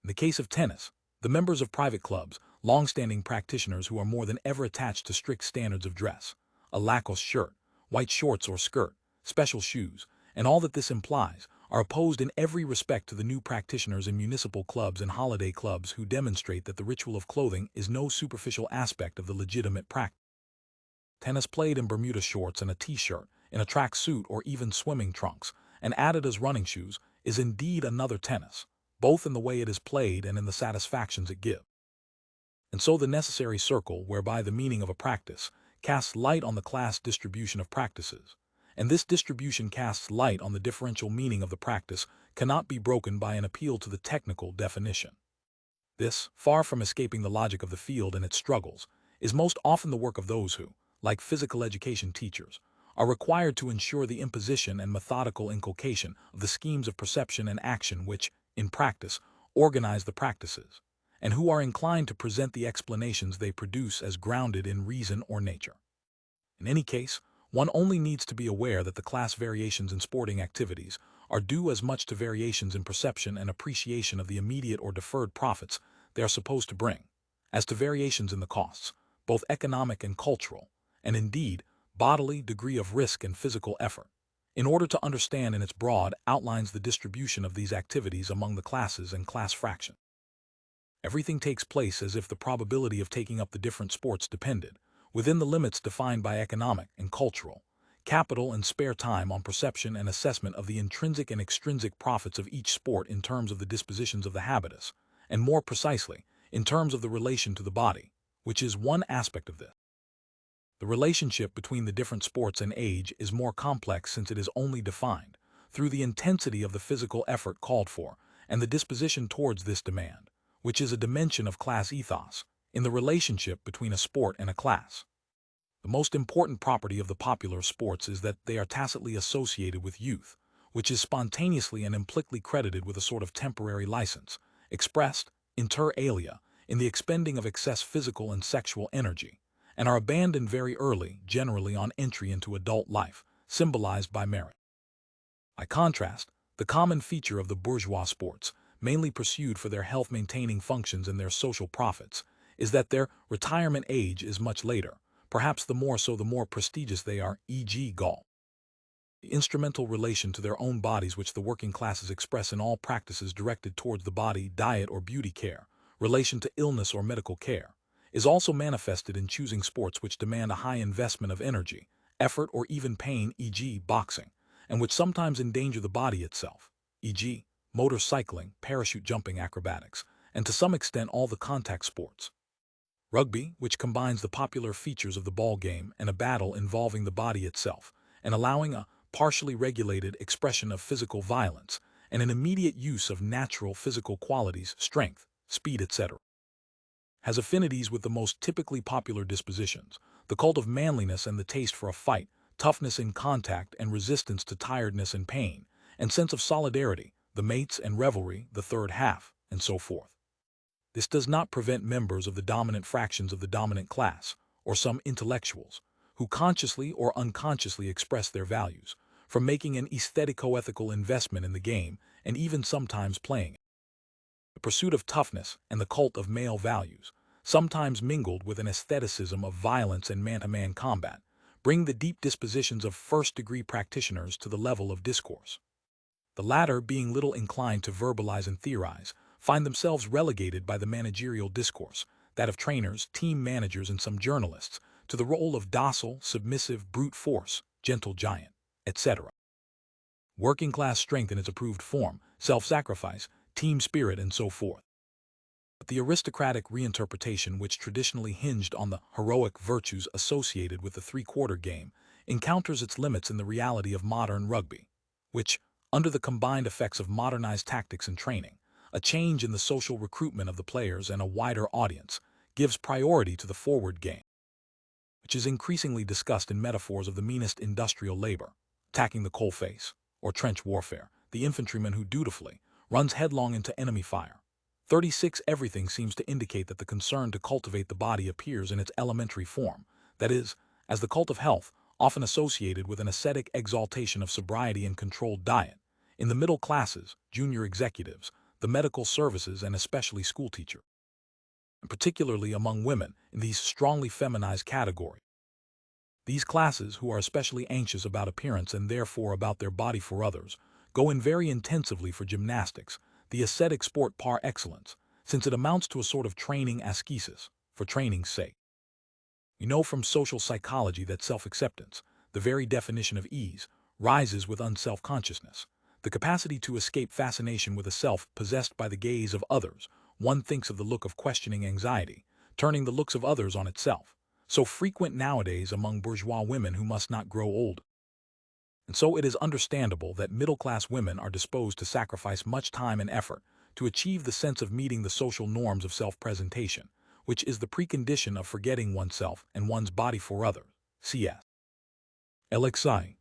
In the case of tennis, the members of private clubs, long-standing practitioners who are more than ever attached to strict standards of dress, a Lacoste shirt, white shorts or skirt, special shoes, and all that this implies, are opposed in every respect to the new practitioners in municipal clubs and holiday clubs who demonstrate that the ritual of clothing is no superficial aspect of the legitimate practice. Tennis played in Bermuda shorts and a t-shirt, in a track suit or even swimming trunks, and added as running shoes, is indeed another tennis, both in the way it is played and in the satisfactions it gives. And so the necessary circle whereby the meaning of a practice casts light on the class distribution of practices, and this distribution casts light on the differential meaning of the practice, cannot be broken by an appeal to the technical definition. This, far from escaping the logic of the field and its struggles, is most often the work of those who, like physical education teachers, are required to ensure the imposition and methodical inculcation of the schemes of perception and action which, in practice, organize the practices, and who are inclined to present the explanations they produce as grounded in reason or nature. In any case, one only needs to be aware that the class variations in sporting activities are due as much to variations in perception and appreciation of the immediate or deferred profits they are supposed to bring, as to variations in the costs, both economic and cultural, and indeed, bodily degree of risk and physical effort, in order to understand in its broad outlines the distribution of these activities among the classes and class fractions. Everything takes place as if the probability of taking up the different sports depended, within the limits defined by economic and cultural, capital and spare time, on perception and assessment of the intrinsic and extrinsic profits of each sport in terms of the dispositions of the habitus, and more precisely, in terms of the relation to the body, which is one aspect of this. The relationship between the different sports and age is more complex since it is only defined through the intensity of the physical effort called for and the disposition towards this demand, which is a dimension of class ethos, in the relationship between a sport and a class. The most important property of the popular sports is that they are tacitly associated with youth, which is spontaneously and implicitly credited with a sort of temporary license, expressed, inter alia, in the expending of excess physical and sexual energy, and are abandoned very early, generally on entry into adult life, symbolized by merit. By contrast, the common feature of the bourgeois sports, mainly pursued for their health-maintaining functions and their social profits, is that their retirement age is much later, perhaps the more so the more prestigious they are, e.g. golf. The instrumental relation to their own bodies which the working classes express in all practices directed towards the body, diet or beauty care, relation to illness or medical care, is also manifested in choosing sports which demand a high investment of energy, effort or even pain, e.g. boxing, and which sometimes endanger the body itself, e.g. motorcycling, parachute jumping, acrobatics, and to some extent all the contact sports. Rugby, which combines the popular features of the ball game and a battle involving the body itself, and allowing a partially regulated expression of physical violence and an immediate use of natural physical qualities, strength, speed, etc., has affinities with the most typically popular dispositions, the cult of manliness and the taste for a fight, toughness in contact and resistance to tiredness and pain, and sense of solidarity, the mates and revelry, the third half, and so forth. This does not prevent members of the dominant fractions of the dominant class, or some intellectuals, who consciously or unconsciously express their values, from making an aesthetico-ethical investment in the game and even sometimes playing it. The pursuit of toughness and the cult of male values, sometimes mingled with an aestheticism of violence and man-to-man combat, bring the deep dispositions of first-degree practitioners to the level of discourse. The latter, being little inclined to verbalize and theorize, find themselves relegated by the managerial discourse, that of trainers, team managers, and some journalists, to the role of docile, submissive, brute force, gentle giant, etc. Working class strength in its approved form, self-sacrifice, team spirit, and so forth. But the aristocratic reinterpretation, which traditionally hinged on the heroic virtues associated with the three-quarter game, encounters its limits in the reality of modern rugby, which, under the combined effects of modernized tactics and training, a change in the social recruitment of the players and a wider audience, gives priority to the forward game, which is increasingly discussed in metaphors of the meanest industrial labor, attacking the coalface, or trench warfare, the infantryman who dutifully runs headlong into enemy fire. 36 Everything seems to indicate that the concern to cultivate the body appears in its elementary form, that is, as the cult of health, often associated with an ascetic exaltation of sobriety and controlled diet, in the middle classes, junior executives, the medical services, and especially schoolteachers, and particularly among women in these strongly feminized categories. These classes, who are especially anxious about appearance and therefore about their body for others, go in very intensively for gymnastics, the ascetic sport par excellence, since it amounts to a sort of training ascesis, for training's sake. We know from social psychology that self-acceptance, the very definition of ease, rises with unself-consciousness, the capacity to escape fascination with a self possessed by the gaze of others. One thinks of the look of questioning anxiety, turning the looks of others on itself, so frequent nowadays among bourgeois women who must not grow old. And so it is understandable that middle-class women are disposed to sacrifice much time and effort to achieve the sense of meeting the social norms of self-presentation, which is the precondition of forgetting oneself and one's body for others. C.S. LXI.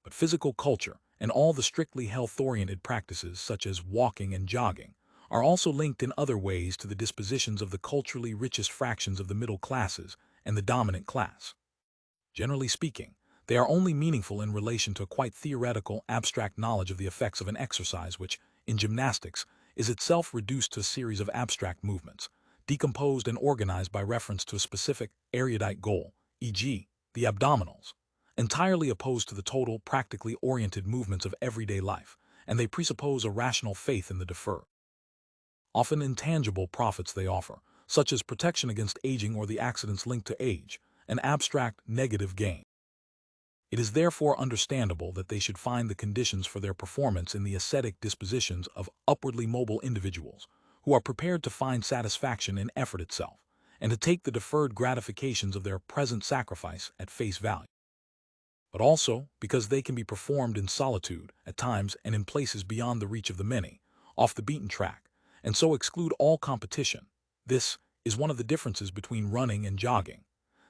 But physical culture and all the strictly health-oriented practices such as walking and jogging are also linked in other ways to the dispositions of the culturally richest fractions of the middle classes and the dominant class. Generally speaking, they are only meaningful in relation to a quite theoretical, abstract knowledge of the effects of an exercise which, in gymnastics, is itself reduced to a series of abstract movements, decomposed and organized by reference to a specific, erudite goal, e.g., the abdominals, entirely opposed to the total, practically oriented movements of everyday life, and they presuppose a rational faith in the deferred, often intangible profits they offer, such as protection against aging or the accidents linked to age, an abstract, negative gain. It is therefore understandable that they should find the conditions for their performance in the ascetic dispositions of upwardly mobile individuals, who are prepared to find satisfaction in effort itself, and to take the deferred gratifications of their present sacrifice at face value. But also because they can be performed in solitude, at times and in places beyond the reach of the many, off the beaten track, and so exclude all competition. This is one of the differences between running and jogging.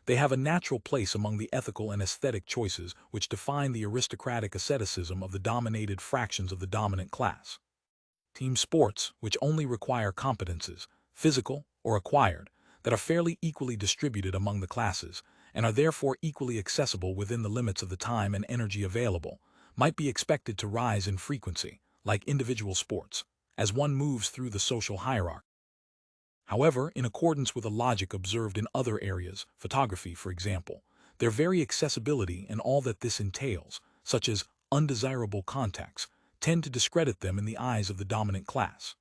They have a natural place among the ethical and aesthetic choices which define the aristocratic asceticism of the dominated fractions of the dominant class. Team sports, which only require competences, physical or acquired, that are fairly equally distributed among the classes, and are therefore equally accessible within the limits of the time and energy available, might be expected to rise in frequency, like individual sports, as one moves through the social hierarchy. However, in accordance with a logic observed in other areas, photography for example, their very accessibility and all that this entails, such as undesirable contacts, tend to discredit them in the eyes of the dominant class.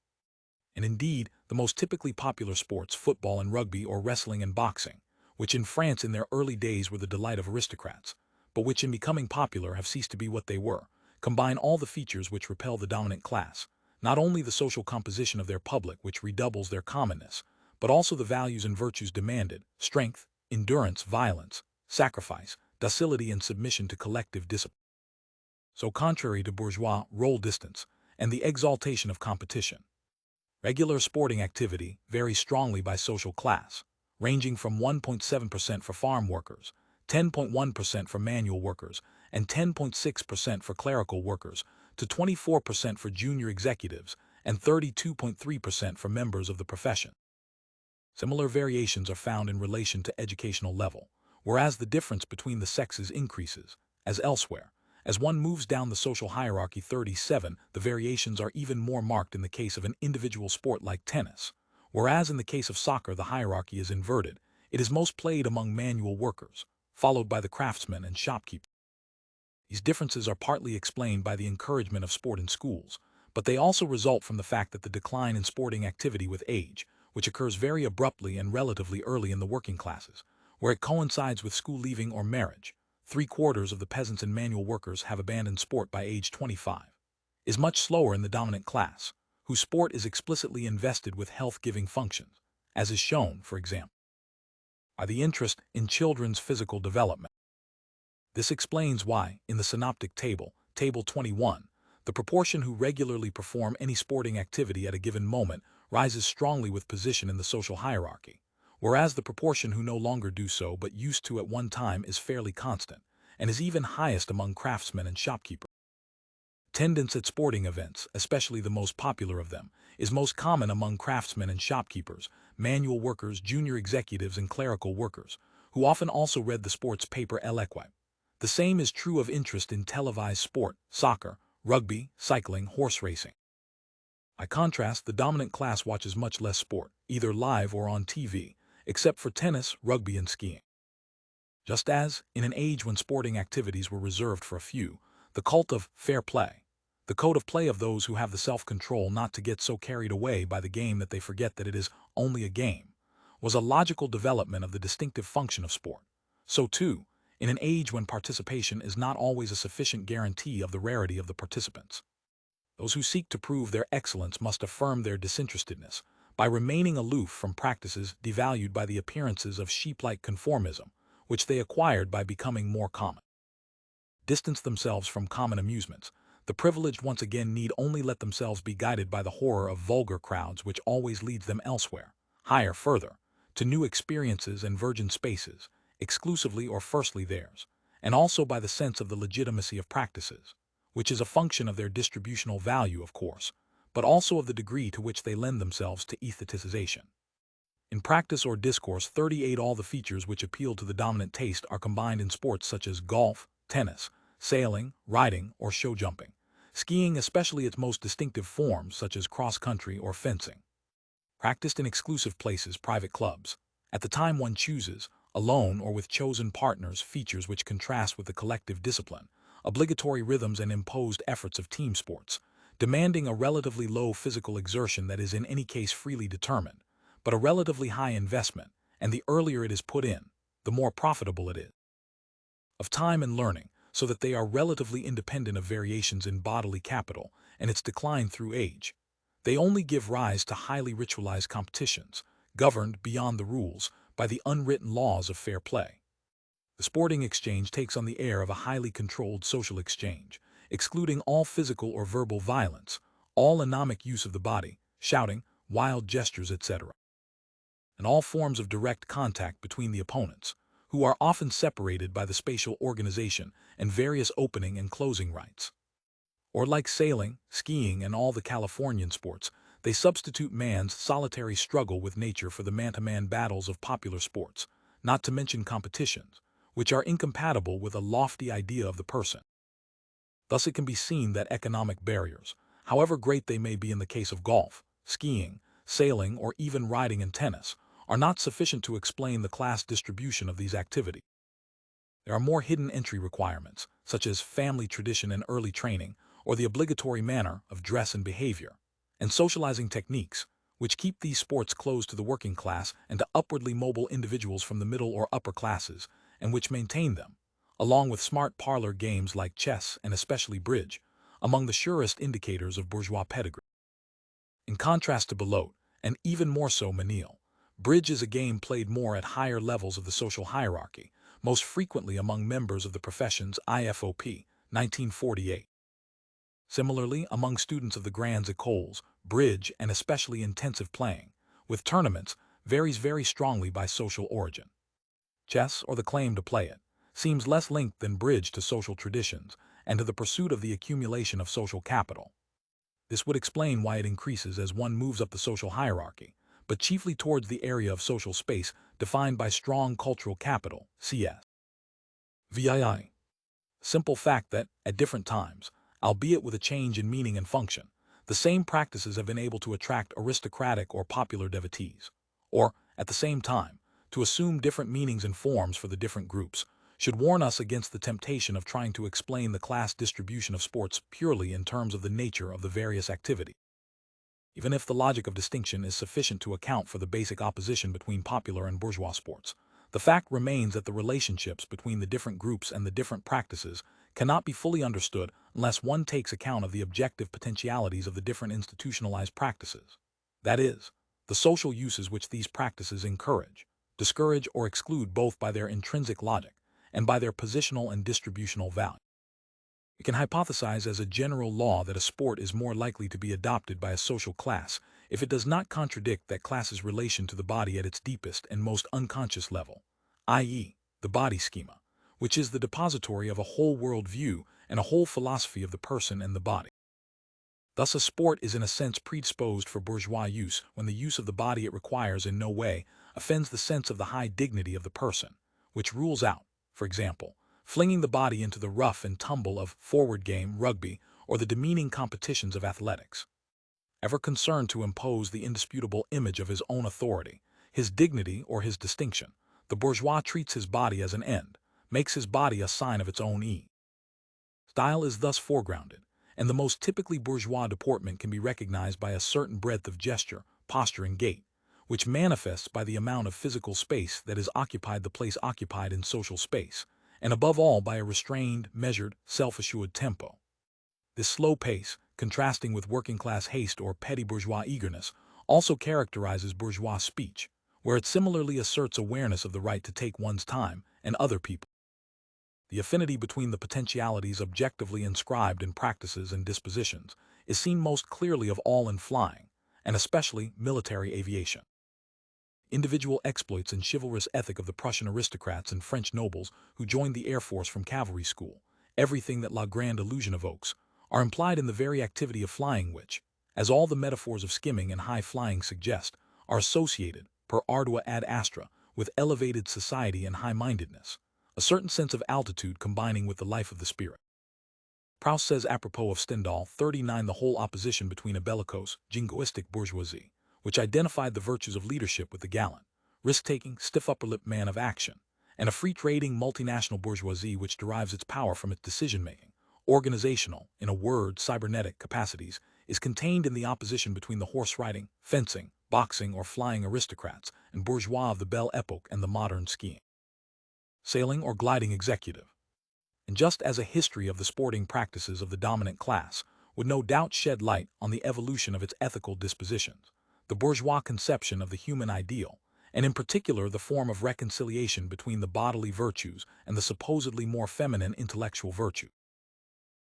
And indeed, the most typically popular sports, football and rugby or wrestling and boxing, which in France in their early days were the delight of aristocrats, but which in becoming popular have ceased to be what they were, combine all the features which repel the dominant class, not only the social composition of their public which redoubles their commonness, but also the values and virtues demanded, strength, endurance, violence, sacrifice, docility and submission to collective discipline. So contrary to bourgeois role distance and the exaltation of competition, regular sporting activity varies strongly by social class, ranging from 1.7% for farm workers, 10.1% for manual workers, and 10.6% for clerical workers, to 24% for junior executives and 32.3% for members of the profession. Similar variations are found in relation to educational level, whereas the difference between the sexes increases, as elsewhere. As one moves down the social hierarchy 37, the variations are even more marked in the case of an individual sport like tennis, whereas in the case of soccer the hierarchy is inverted. It is most played among manual workers, followed by the craftsmen and shopkeepers. These differences are partly explained by the encouragement of sport in schools, but they also result from the fact that the decline in sporting activity with age, which occurs very abruptly and relatively early in the working classes, where it coincides with school leaving or marriage, 3/4 of the peasants and manual workers have abandoned sport by age 25, is much slower in the dominant class, whose sport is explicitly invested with health-giving functions, as is shown, for example, by the interest in children's physical development. This explains why, in the synoptic table, Table 21, the proportion who regularly perform any sporting activity at a given moment rises strongly with position in the social hierarchy, whereas the proportion who no longer do so but used to at one time is fairly constant, and is even highest among craftsmen and shopkeepers. Attendance at sporting events, especially the most popular of them, is most common among craftsmen and shopkeepers, manual workers, junior executives, and clerical workers, who often also read the sports paper L'Equipe. The same is true of interest in televised sport, soccer, rugby, cycling, horse racing. By contrast, the dominant class watches much less sport, either live or on TV, except for tennis, rugby, and skiing. Just as, in an age when sporting activities were reserved for a few, the cult of fair play, the code of play of those who have the self-control not to get so carried away by the game that they forget that it is only a game, was a logical development of the distinctive function of sport. So too, in an age when participation is not always a sufficient guarantee of the rarity of the participants, those who seek to prove their excellence must affirm their disinterestedness by remaining aloof from practices devalued by the appearances of sheep-like conformism, which they acquired by becoming more common. Distance themselves from common amusements, the privileged once again need only let themselves be guided by the horror of vulgar crowds which always leads them elsewhere, higher, further, to new experiences and virgin spaces, exclusively or firstly theirs, and also by the sense of the legitimacy of practices, which is a function of their distributional value, of course, but also of the degree to which they lend themselves to aestheticization. In practice or discourse 38, all the features which appeal to the dominant taste are combined in sports such as golf, tennis, sailing, riding, or show jumping, skiing, especially its most distinctive forms such as cross-country or fencing. Practiced in exclusive places, private clubs, at the time one chooses, alone or with chosen partners, features which contrast with the collective discipline, obligatory rhythms and imposed efforts of team sports, demanding a relatively low physical exertion that is in any case freely determined, but a relatively high investment, and the earlier it is put in, the more profitable it is, of time and learning, so that they are relatively independent of variations in bodily capital and its decline through age. They only give rise to highly ritualized competitions, governed beyond the rules by the unwritten laws of fair play. The sporting exchange takes on the air of a highly controlled social exchange, excluding all physical or verbal violence, all anomic use of the body, shouting, wild gestures, etc., and all forms of direct contact between the opponents, who are often separated by the spatial organization and various opening and closing rights. Or like sailing, skiing, and all the Californian sports, they substitute man's solitary struggle with nature for the man-to-man battles of popular sports, not to mention competitions, which are incompatible with a lofty idea of the person. Thus it can be seen that economic barriers, however great they may be in the case of golf, skiing, sailing, or even riding and tennis, are not sufficient to explain the class distribution of these activities. There are more hidden entry requirements, such as family tradition and early training, or the obligatory manner of dress and behavior, and socializing techniques, which keep these sports closed to the working class and to upwardly mobile individuals from the middle or upper classes, and which maintain them, along with smart parlor games like chess and especially bridge, among the surest indicators of bourgeois pedigree. In contrast to below, and even more so Menil, bridge is a game played more at higher levels of the social hierarchy, most frequently among members of the professions IFOP, 1948. Similarly, among students of the grandes écoles, bridge, and especially intensive playing, with tournaments, varies very strongly by social origin. Chess, or the claim to play it, seems less linked than bridge to social traditions and to the pursuit of the accumulation of social capital. This would explain why it increases as one moves up the social hierarchy, but chiefly towards the area of social space defined by strong cultural capital, CS. VII. Simple fact that, at different times, albeit with a change in meaning and function, the same practices have been able to attract aristocratic or popular devotees, or, at the same time, to assume different meanings and forms for the different groups, should warn us against the temptation of trying to explain the class distribution of sports purely in terms of the nature of the various activities. Even if the logic of distinction is sufficient to account for the basic opposition between popular and bourgeois sports, the fact remains that the relationships between the different groups and the different practices cannot be fully understood unless one takes account of the objective potentialities of the different institutionalized practices. That is, the social uses which these practices encourage, discourage, or exclude both by their intrinsic logic and by their positional and distributional value. We can hypothesize as a general law that a sport is more likely to be adopted by a social class if it does not contradict that class's relation to the body at its deepest and most unconscious level, i.e., the body schema, which is the depository of a whole world view and a whole philosophy of the person and the body. Thus a sport is in a sense predisposed for bourgeois use when the use of the body it requires in no way offends the sense of the high dignity of the person, which rules out, for example, flinging the body into the rough and tumble of forward game, rugby, or the demeaning competitions of athletics. Ever concerned to impose the indisputable image of his own authority, his dignity, or his distinction, the bourgeois treats his body as an end, makes his body a sign of its own style is thus foregrounded, and the most typically bourgeois deportment can be recognized by a certain breadth of gesture, posture, and gait, which manifests by the amount of physical space that is occupied, the place occupied in social space, and above all by a restrained, measured, self-assured tempo. This slow pace, contrasting with working-class haste or petty bourgeois eagerness, also characterizes bourgeois speech, where it similarly asserts awareness of the right to take one's time and other people. The affinity between the potentialities objectively inscribed in practices and dispositions is seen most clearly of all in flying, and especially military aviation. Individual exploits and chivalrous ethic of the Prussian aristocrats and French nobles who joined the Air Force from cavalry school, everything that La Grande Illusion evokes, are implied in the very activity of flying which, as all the metaphors of skimming and high flying suggest, are associated, per ardua ad astra, with elevated society and high-mindedness, a certain sense of altitude combining with the life of the spirit. Proust says apropos of Stendhal 39 the whole opposition between a bellicose, jingoistic bourgeoisie, which identified the virtues of leadership with the gallant, risk-taking, stiff upper-lip man of action, and a free-trading multinational bourgeoisie which derives its power from its decision-making, organizational, in a word, cybernetic capacities, is contained in the opposition between the horse-riding, fencing, boxing, or flying aristocrats and bourgeois of the Belle Epoque and the modern skiing, sailing, or gliding executive. And just as a history of the sporting practices of the dominant class would no doubt shed light on the evolution of its ethical dispositions, the bourgeois conception of the human ideal, and in particular the form of reconciliation between the bodily virtues and the supposedly more feminine intellectual virtue.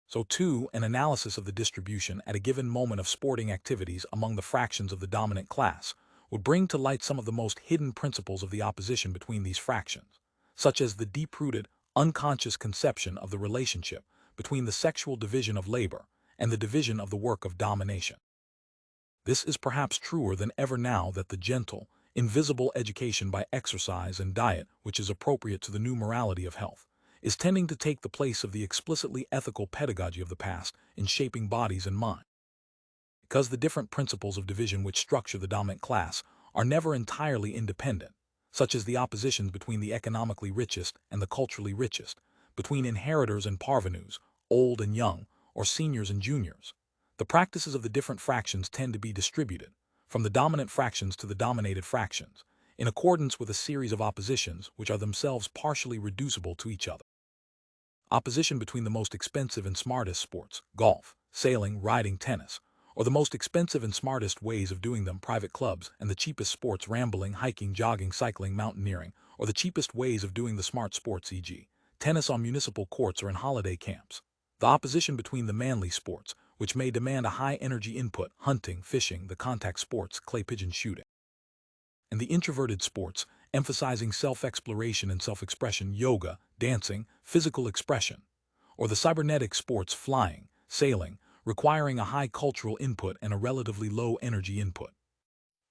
So too, an analysis of the distribution at a given moment of sporting activities among the fractions of the dominant class would bring to light some of the most hidden principles of the opposition between these fractions, such as the deep-rooted, unconscious conception of the relationship between the sexual division of labor and the division of the work of domination. This is perhaps truer than ever now that the gentle, invisible education by exercise and diet which is appropriate to the new morality of health is tending to take the place of the explicitly ethical pedagogy of the past in shaping bodies and minds. Because the different principles of division which structure the dominant class are never entirely independent, such as the oppositions between the economically richest and the culturally richest, between inheritors and parvenus, old and young, or seniors and juniors, the practices of the different fractions tend to be distributed, from the dominant fractions to the dominated fractions, in accordance with a series of oppositions which are themselves partially reducible to each other. Opposition between the most expensive and smartest sports, golf, sailing, riding, tennis, or the most expensive and smartest ways of doing them, private clubs, and the cheapest sports, rambling, hiking, jogging, cycling, mountaineering, or the cheapest ways of doing the smart sports, e.g., tennis on municipal courts or in holiday camps. The opposition between the manly sports, which may demand a high energy input, hunting, fishing, the contact sports, clay pigeon shooting, and the introverted sports, emphasizing self-exploration and self-expression, yoga, dancing, physical expression, or the cybernetic sports, flying, sailing, requiring a high cultural input and a relatively low energy input.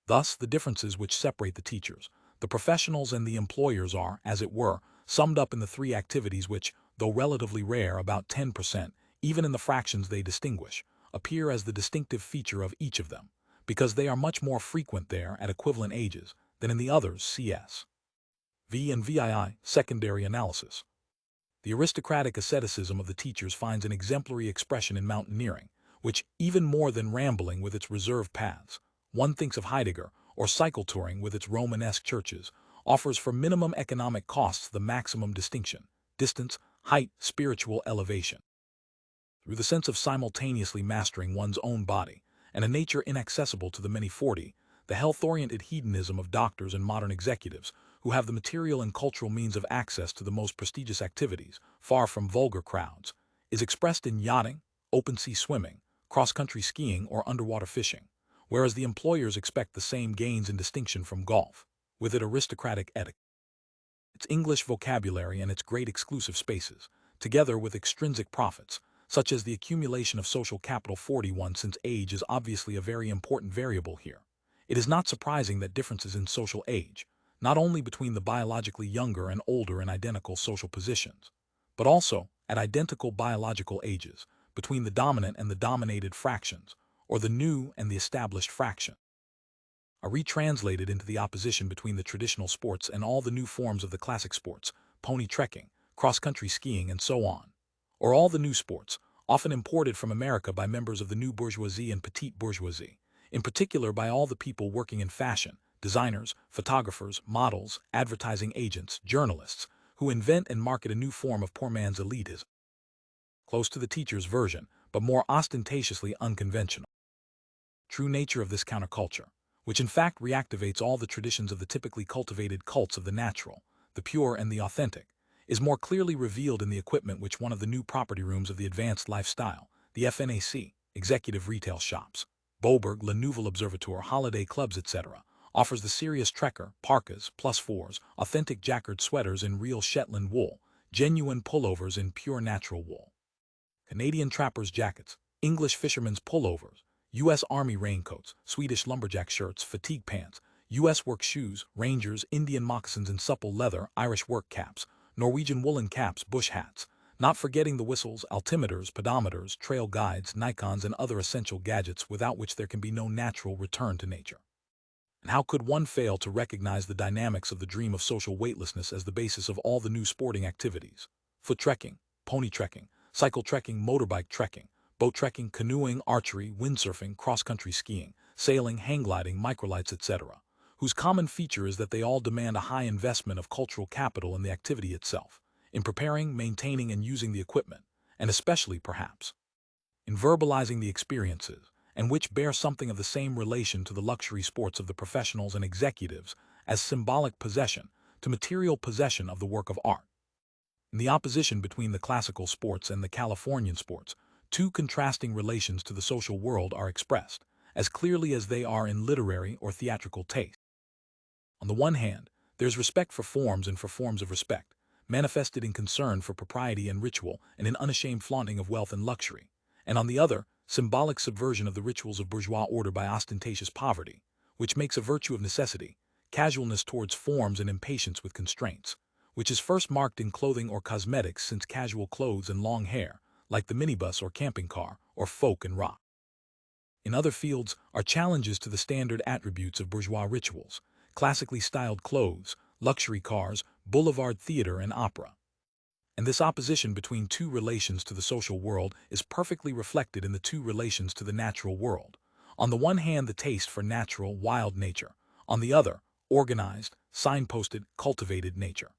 Thus, the differences which separate the teachers, the professionals, and the employers are, as it were, summed up in the three activities which, though relatively rare, about 10%, even in the fractions they distinguish, appear as the distinctive feature of each of them, because they are much more frequent there at equivalent ages than in the others, CS. V and VII, secondary analysis. The aristocratic asceticism of the teachers finds an exemplary expression in mountaineering, which, even more than rambling with its reserved paths, one thinks of Heidegger, or cycle touring with its Romanesque churches, offers for minimum economic costs the maximum distinction, distance, height, spiritual elevation. Through the sense of simultaneously mastering one's own body and a nature inaccessible to the many 40, the health-oriented hedonism of doctors and modern executives who have the material and cultural means of access to the most prestigious activities, far from vulgar crowds, is expressed in yachting, open-sea swimming, cross-country skiing, or underwater fishing, whereas the employers expect the same gains and distinction from golf, with its aristocratic etiquette, its English vocabulary, and its great exclusive spaces, together with extrinsic profits, such as the accumulation of social capital. 41. Since age is obviously a very important variable here, it is not surprising that differences in social age, not only between the biologically younger and older in identical social positions, but also at identical biological ages, between the dominant and the dominated fractions, or the new and the established fraction, are retranslated into the opposition between the traditional sports and all the new forms of the classic sports, pony trekking, cross-country skiing, and so on, or all the new sports, often imported from America by members of the new bourgeoisie and petite bourgeoisie, in particular by all the people working in fashion, designers, photographers, models, advertising agents, journalists, who invent and market a new form of poor man's elitism, close to the teacher's version, but more ostentatiously unconventional. True nature of this counterculture, which in fact reactivates all the traditions of the typically cultivated cults of the natural, the pure, and the authentic, is more clearly revealed in the equipment which one of the new property rooms of the advanced lifestyle, the FNAC, executive retail shops, Boberg, Le Nouvel Observatoire, holiday clubs, etc., offers: the serious trekker, parkas, +4s, authentic jacquard sweaters in real Shetland wool, genuine pullovers in pure natural wool, Canadian trappers' jackets, English fishermen's pullovers, U.S. Army raincoats, Swedish lumberjack shirts, fatigue pants, U.S. work shoes, Rangers, Indian moccasins in supple leather, Irish work caps, Norwegian woolen caps, bush hats, not forgetting the whistles, altimeters, pedometers, trail guides, Nikons, and other essential gadgets without which there can be no natural return to nature. And how could one fail to recognize the dynamics of the dream of social weightlessness as the basis of all the new sporting activities: foot trekking, pony trekking, cycle trekking, motorbike trekking, boat trekking, canoeing, archery, windsurfing, cross-country skiing, sailing, hang gliding, microlights, etc., whose common feature is that they all demand a high investment of cultural capital in the activity itself, in preparing, maintaining, and using the equipment, and especially, perhaps, in verbalizing the experiences, and which bear something of the same relation to the luxury sports of the professionals and executives as symbolic possession to material possession of the work of art. In the opposition between the classical sports and the Californian sports, two contrasting relations to the social world are expressed, as clearly as they are in literary or theatrical taste. On the one hand, there's respect for forms and for forms of respect, manifested in concern for propriety and ritual and in unashamed flaunting of wealth and luxury, and on the other, symbolic subversion of the rituals of bourgeois order by ostentatious poverty, which makes a virtue of necessity, casualness towards forms and impatience with constraints, which is first marked in clothing or cosmetics, since casual clothes and long hair, like the minibus or camping car, or folk and rock, in other fields, are challenges to the standard attributes of bourgeois rituals: classically styled clothes, luxury cars, boulevard theater, and opera. And this opposition between two relations to the social world is perfectly reflected in the two relations to the natural world. On the one hand, the taste for natural, wild nature; on the other, organized, signposted, cultivated nature.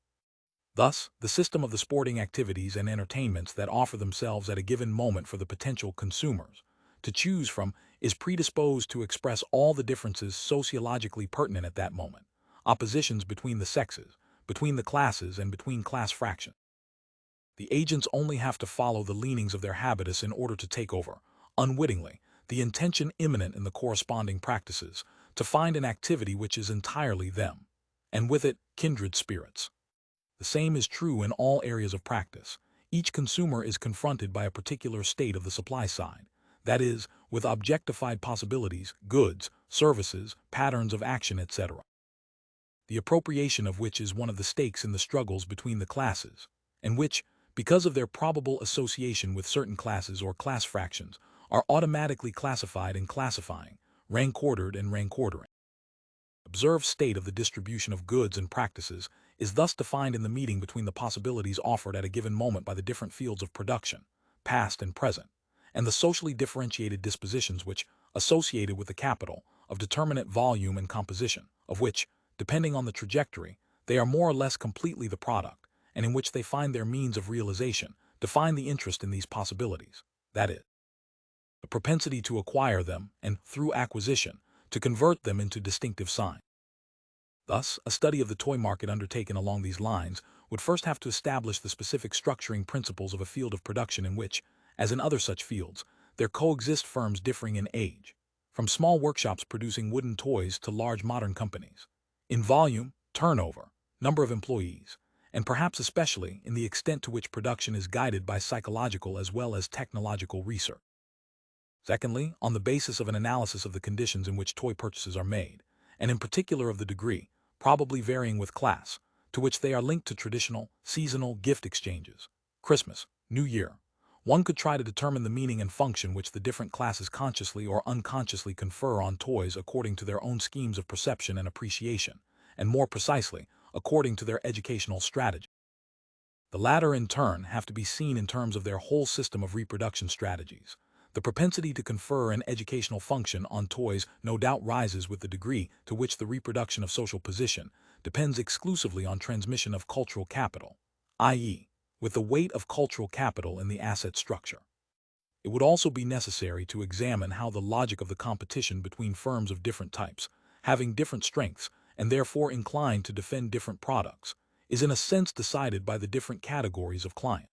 Thus, the system of the sporting activities and entertainments that offer themselves at a given moment for the potential consumers to choose from is predisposed to express all the differences sociologically pertinent at that moment, oppositions between the sexes, between the classes, and between class fractions. The agents only have to follow the leanings of their habitus in order to take over, unwittingly, the intention immanent in the corresponding practices, to find an activity which is entirely them, and with it, kindred spirits. The same is true in all areas of practice. Each consumer is confronted by a particular state of the supply side, that is, with objectified possibilities, goods, services, patterns of action, etc., the appropriation of which is one of the stakes in the struggles between the classes, and which, because of their probable association with certain classes or class fractions, are automatically classified and classifying, rank-ordered and rank-ordering. Observed state of the distribution of goods and practices is thus defined in the meeting between the possibilities offered at a given moment by the different fields of production, past and present, and the socially differentiated dispositions which, associated with the capital, of determinate volume and composition, of which, depending on the trajectory, they are more or less completely the product, and in which they find their means of realization, define the interest in these possibilities, that is, the propensity to acquire them and, through acquisition, to convert them into distinctive signs. Thus, a study of the toy market undertaken along these lines would first have to establish the specific structuring principles of a field of production in which, as in other such fields, there coexist firms differing in age, from small workshops producing wooden toys to large modern companies, in volume, turnover, number of employees, and perhaps especially in the extent to which production is guided by psychological as well as technological research. Secondly, on the basis of an analysis of the conditions in which toy purchases are made, and in particular of the degree, probably varying with class, to which they are linked to traditional, seasonal gift exchanges, Christmas, New Year, one could try to determine the meaning and function which the different classes consciously or unconsciously confer on toys according to their own schemes of perception and appreciation, and more precisely, according to their educational strategy. The latter, in turn, have to be seen in terms of their whole system of reproduction strategies. The propensity to confer an educational function on toys no doubt rises with the degree to which the reproduction of social position depends exclusively on transmission of cultural capital, i.e., with the weight of cultural capital in the asset structure. It would also be necessary to examine how the logic of the competition between firms of different types, having different strengths, and therefore inclined to defend different products, is in a sense decided by the different categories of client.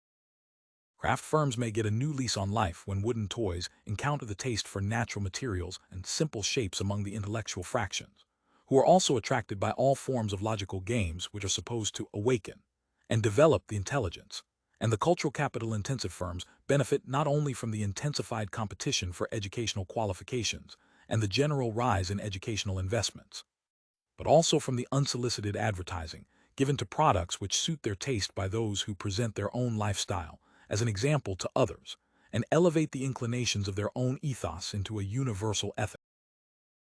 Craft firms may get a new lease on life when wooden toys encounter the taste for natural materials and simple shapes among the intellectual fractions, who are also attracted by all forms of logical games which are supposed to awaken and develop the intelligence. And the cultural capital-intensive firms benefit not only from the intensified competition for educational qualifications and the general rise in educational investments, but also from the unsolicited advertising given to products which suit their taste by those who present their own lifestyle as an example to others, and elevate the inclinations of their own ethos into a universal ethic.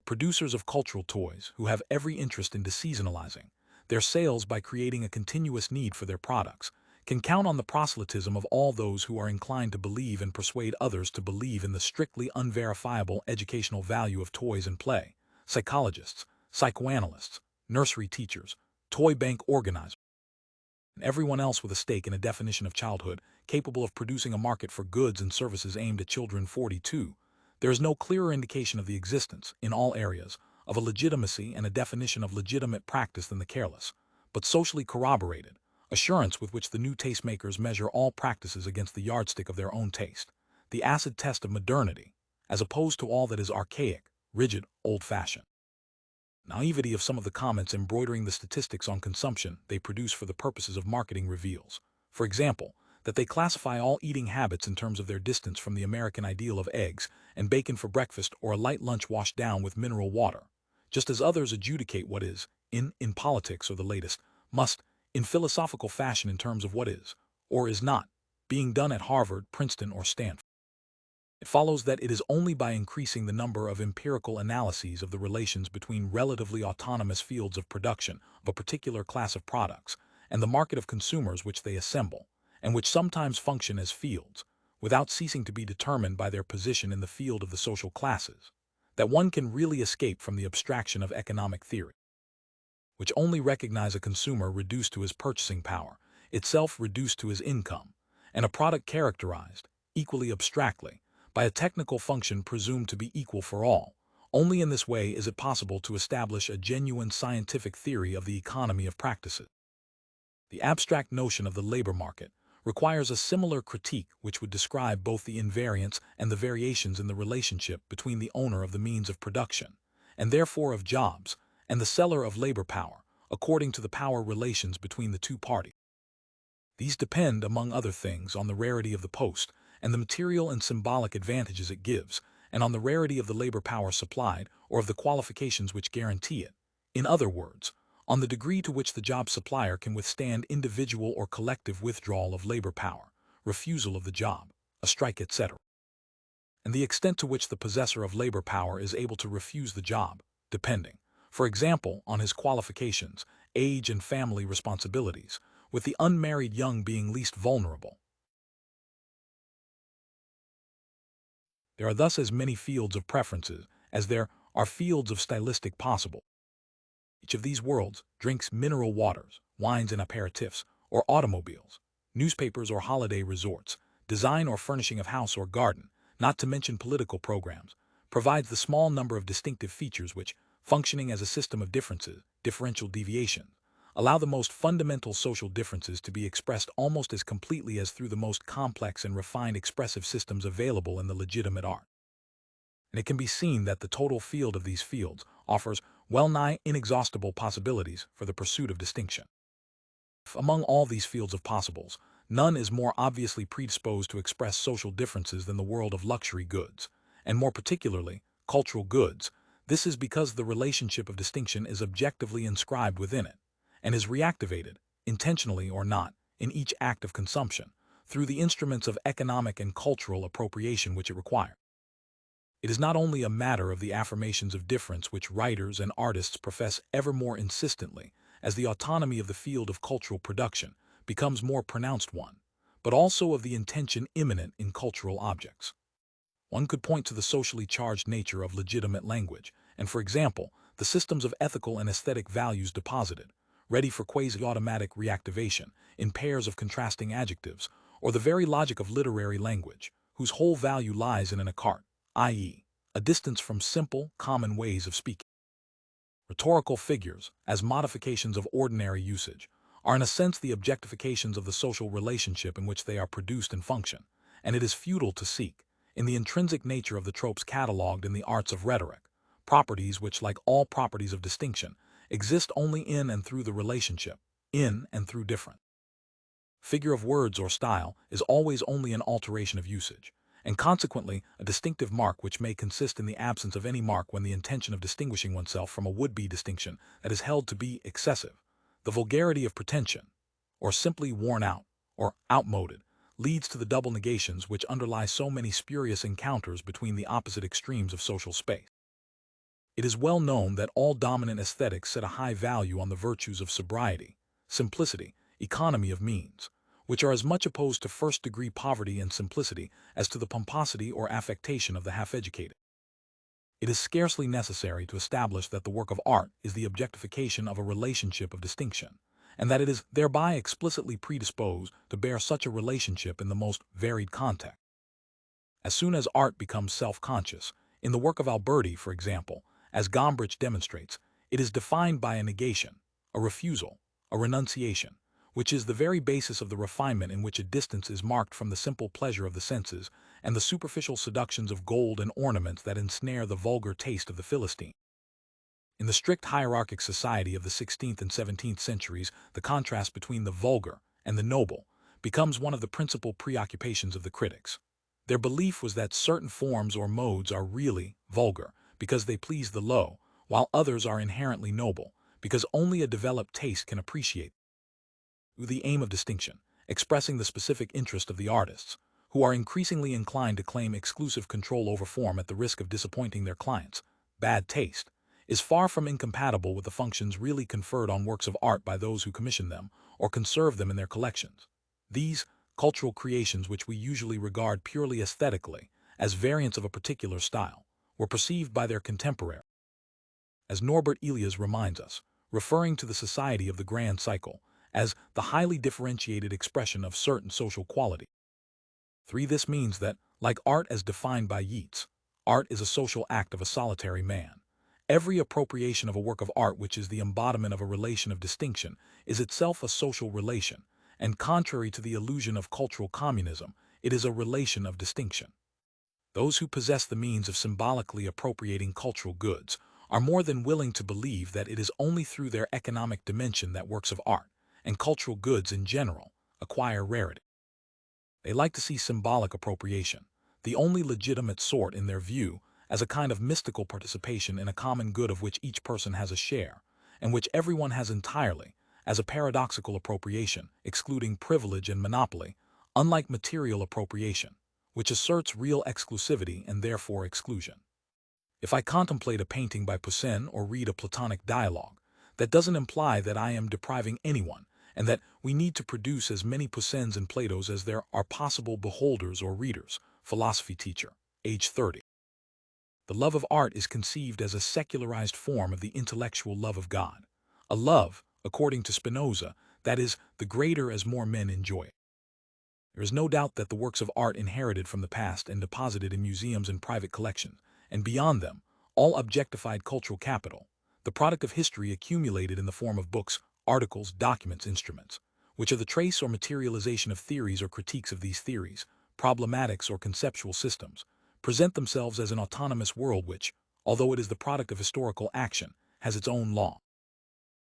Producers of cultural toys, who have every interest in deseasonalizing their sales by creating a continuous need for their products, can count on the proselytism of all those who are inclined to believe and persuade others to believe in the strictly unverifiable educational value of toys and play, psychologists, psychoanalysts, nursery teachers, toy bank organizers, and everyone else with a stake in a definition of childhood capable of producing a market for goods and services aimed at children. 42. There is no clearer indication of the existence, in all areas, of a legitimacy and a definition of legitimate practice than the careless, but socially corroborated, assurance with which the new tastemakers measure all practices against the yardstick of their own taste, the acid test of modernity, as opposed to all that is archaic, rigid, old-fashioned. Naivety of some of the comments embroidering the statistics on consumption they produce for the purposes of marketing reveals, for example, that they classify all eating habits in terms of their distance from the American ideal of eggs and bacon for breakfast or a light lunch washed down with mineral water, just as others adjudicate what is, in politics or the latest, must, in philosophical fashion in terms of what is, or is not, being done at Harvard, Princeton, or Stanford. It follows that it is only by increasing the number of empirical analyses of the relations between relatively autonomous fields of production of a particular class of products and the market of consumers which they assemble, and which sometimes function as fields, without ceasing to be determined by their position in the field of the social classes, that one can really escape from the abstraction of economic theory, which only recognize a consumer reduced to his purchasing power, itself reduced to his income, and a product characterized, equally abstractly, by a technical function presumed to be equal for all. Only in this way is it possible to establish a genuine scientific theory of the economy of practices. The abstract notion of the labor market requires a similar critique which would describe both the invariance and the variations in the relationship between the owner of the means of production, and therefore of jobs, and the seller of labor power, according to the power relations between the two parties. These depend, among other things, on the rarity of the post and the material and symbolic advantages it gives, and on the rarity of the labor power supplied or of the qualifications which guarantee it. In other words, on the degree to which the job supplier can withstand individual or collective withdrawal of labor power, refusal of the job, a strike, etc., and the extent to which the possessor of labor power is able to refuse the job, depending, for example, on his qualifications, age, and family responsibilities, with the unmarried young being least vulnerable. There are thus as many fields of preferences as there are fields of stylistic possible. Each of these worlds drinks mineral waters, wines and aperitifs, or automobiles, newspapers or holiday resorts, design or furnishing of house or garden, not to mention political programs, provides the small number of distinctive features which, functioning as a system of differences, differential deviation, allow the most fundamental social differences to be expressed almost as completely as through the most complex and refined expressive systems available in the legitimate art. And it can be seen that the total field of these fields offers well-nigh inexhaustible possibilities for the pursuit of distinction. Among all these fields of possibles, none is more obviously predisposed to express social differences than the world of luxury goods, and more particularly, cultural goods. This is because the relationship of distinction is objectively inscribed within it, and is reactivated, intentionally or not, in each act of consumption, through the instruments of economic and cultural appropriation which it requires. It is not only a matter of the affirmations of difference which writers and artists profess ever more insistently, as the autonomy of the field of cultural production becomes more pronounced one, but also of the intention immanent in cultural objects. One could point to the socially charged nature of legitimate language, and for example, the systems of ethical and aesthetic values deposited, ready for quasi-automatic reactivation, in pairs of contrasting adjectives, or the very logic of literary language, whose whole value lies in an écart, i.e., a distance from simple, common ways of speaking. Rhetorical figures, as modifications of ordinary usage, are in a sense the objectifications of the social relationship in which they are produced and function, and it is futile to seek, in the intrinsic nature of the tropes catalogued in the arts of rhetoric, properties which, like all properties of distinction, exist only in and through the relationship, in and through different. Figure of words or style is always only an alteration of usage, and consequently a distinctive mark which may consist in the absence of any mark when the intention of distinguishing oneself from a would-be distinction that is held to be excessive, the vulgarity of pretension, or simply worn out, or outmoded, leads to the double negations which underlie so many spurious encounters between the opposite extremes of social space. It is well known that all dominant aesthetics set a high value on the virtues of sobriety, simplicity, economy of means, which are as much opposed to first-degree poverty and simplicity as to the pomposity or affectation of the half-educated. It is scarcely necessary to establish that the work of art is the objectification of a relationship of distinction, and that it is thereby explicitly predisposed to bear such a relationship in the most varied context. As soon as art becomes self-conscious, in the work of Alberti, for example, as Gombrich demonstrates, it is defined by a negation, a refusal, a renunciation, which is the very basis of the refinement in which a distance is marked from the simple pleasure of the senses and the superficial seductions of gold and ornaments that ensnare the vulgar taste of the Philistine. In the strict hierarchic society of the 16th and 17th centuries, the contrast between the vulgar and the noble becomes one of the principal preoccupations of the critics. Their belief was that certain forms or modes are really vulgar because they please the low, while others are inherently noble because only a developed taste can appreciate the aim of distinction, expressing the specific interest of the artists, who are increasingly inclined to claim exclusive control over form at the risk of disappointing their clients. Bad taste is far from incompatible with the functions really conferred on works of art by those who commission them or conserve them in their collections. These cultural creations, which we usually regard purely aesthetically as variants of a particular style, were perceived by their contemporaries, as Norbert Elias reminds us, referring to the society of the grand cycle, as the highly differentiated expression of certain social quality. 3. This means that, like art as defined by Yeats, art is a social act of a solitary man. Every appropriation of a work of art which is the embodiment of a relation of distinction is itself a social relation, and contrary to the illusion of cultural communism, it is a relation of distinction. Those who possess the means of symbolically appropriating cultural goods are more than willing to believe that it is only through their economic dimension that works of art, and cultural goods in general, acquire rarity. They like to see symbolic appropriation, the only legitimate sort in their view, as a kind of mystical participation in a common good of which each person has a share, and which everyone has entirely, as a paradoxical appropriation, excluding privilege and monopoly, unlike material appropriation, which asserts real exclusivity and therefore exclusion. If I contemplate a painting by Poussin or read a Platonic dialogue, that doesn't imply that I am depriving anyone, and that we need to produce as many Poussins and Platos as there are possible beholders or readers. Philosophy teacher, age 30. The love of art is conceived as a secularized form of the intellectual love of God, a love, according to Spinoza, that is, the greater as more men enjoy it. There is no doubt that the works of art inherited from the past and deposited in museums and private collections, and beyond them, all objectified cultural capital, the product of history accumulated in the form of books, articles, documents, instruments, which are the trace or materialization of theories or critiques of these theories, problematics or conceptual systems, present themselves as an autonomous world which, although it is the product of historical action, has its own law,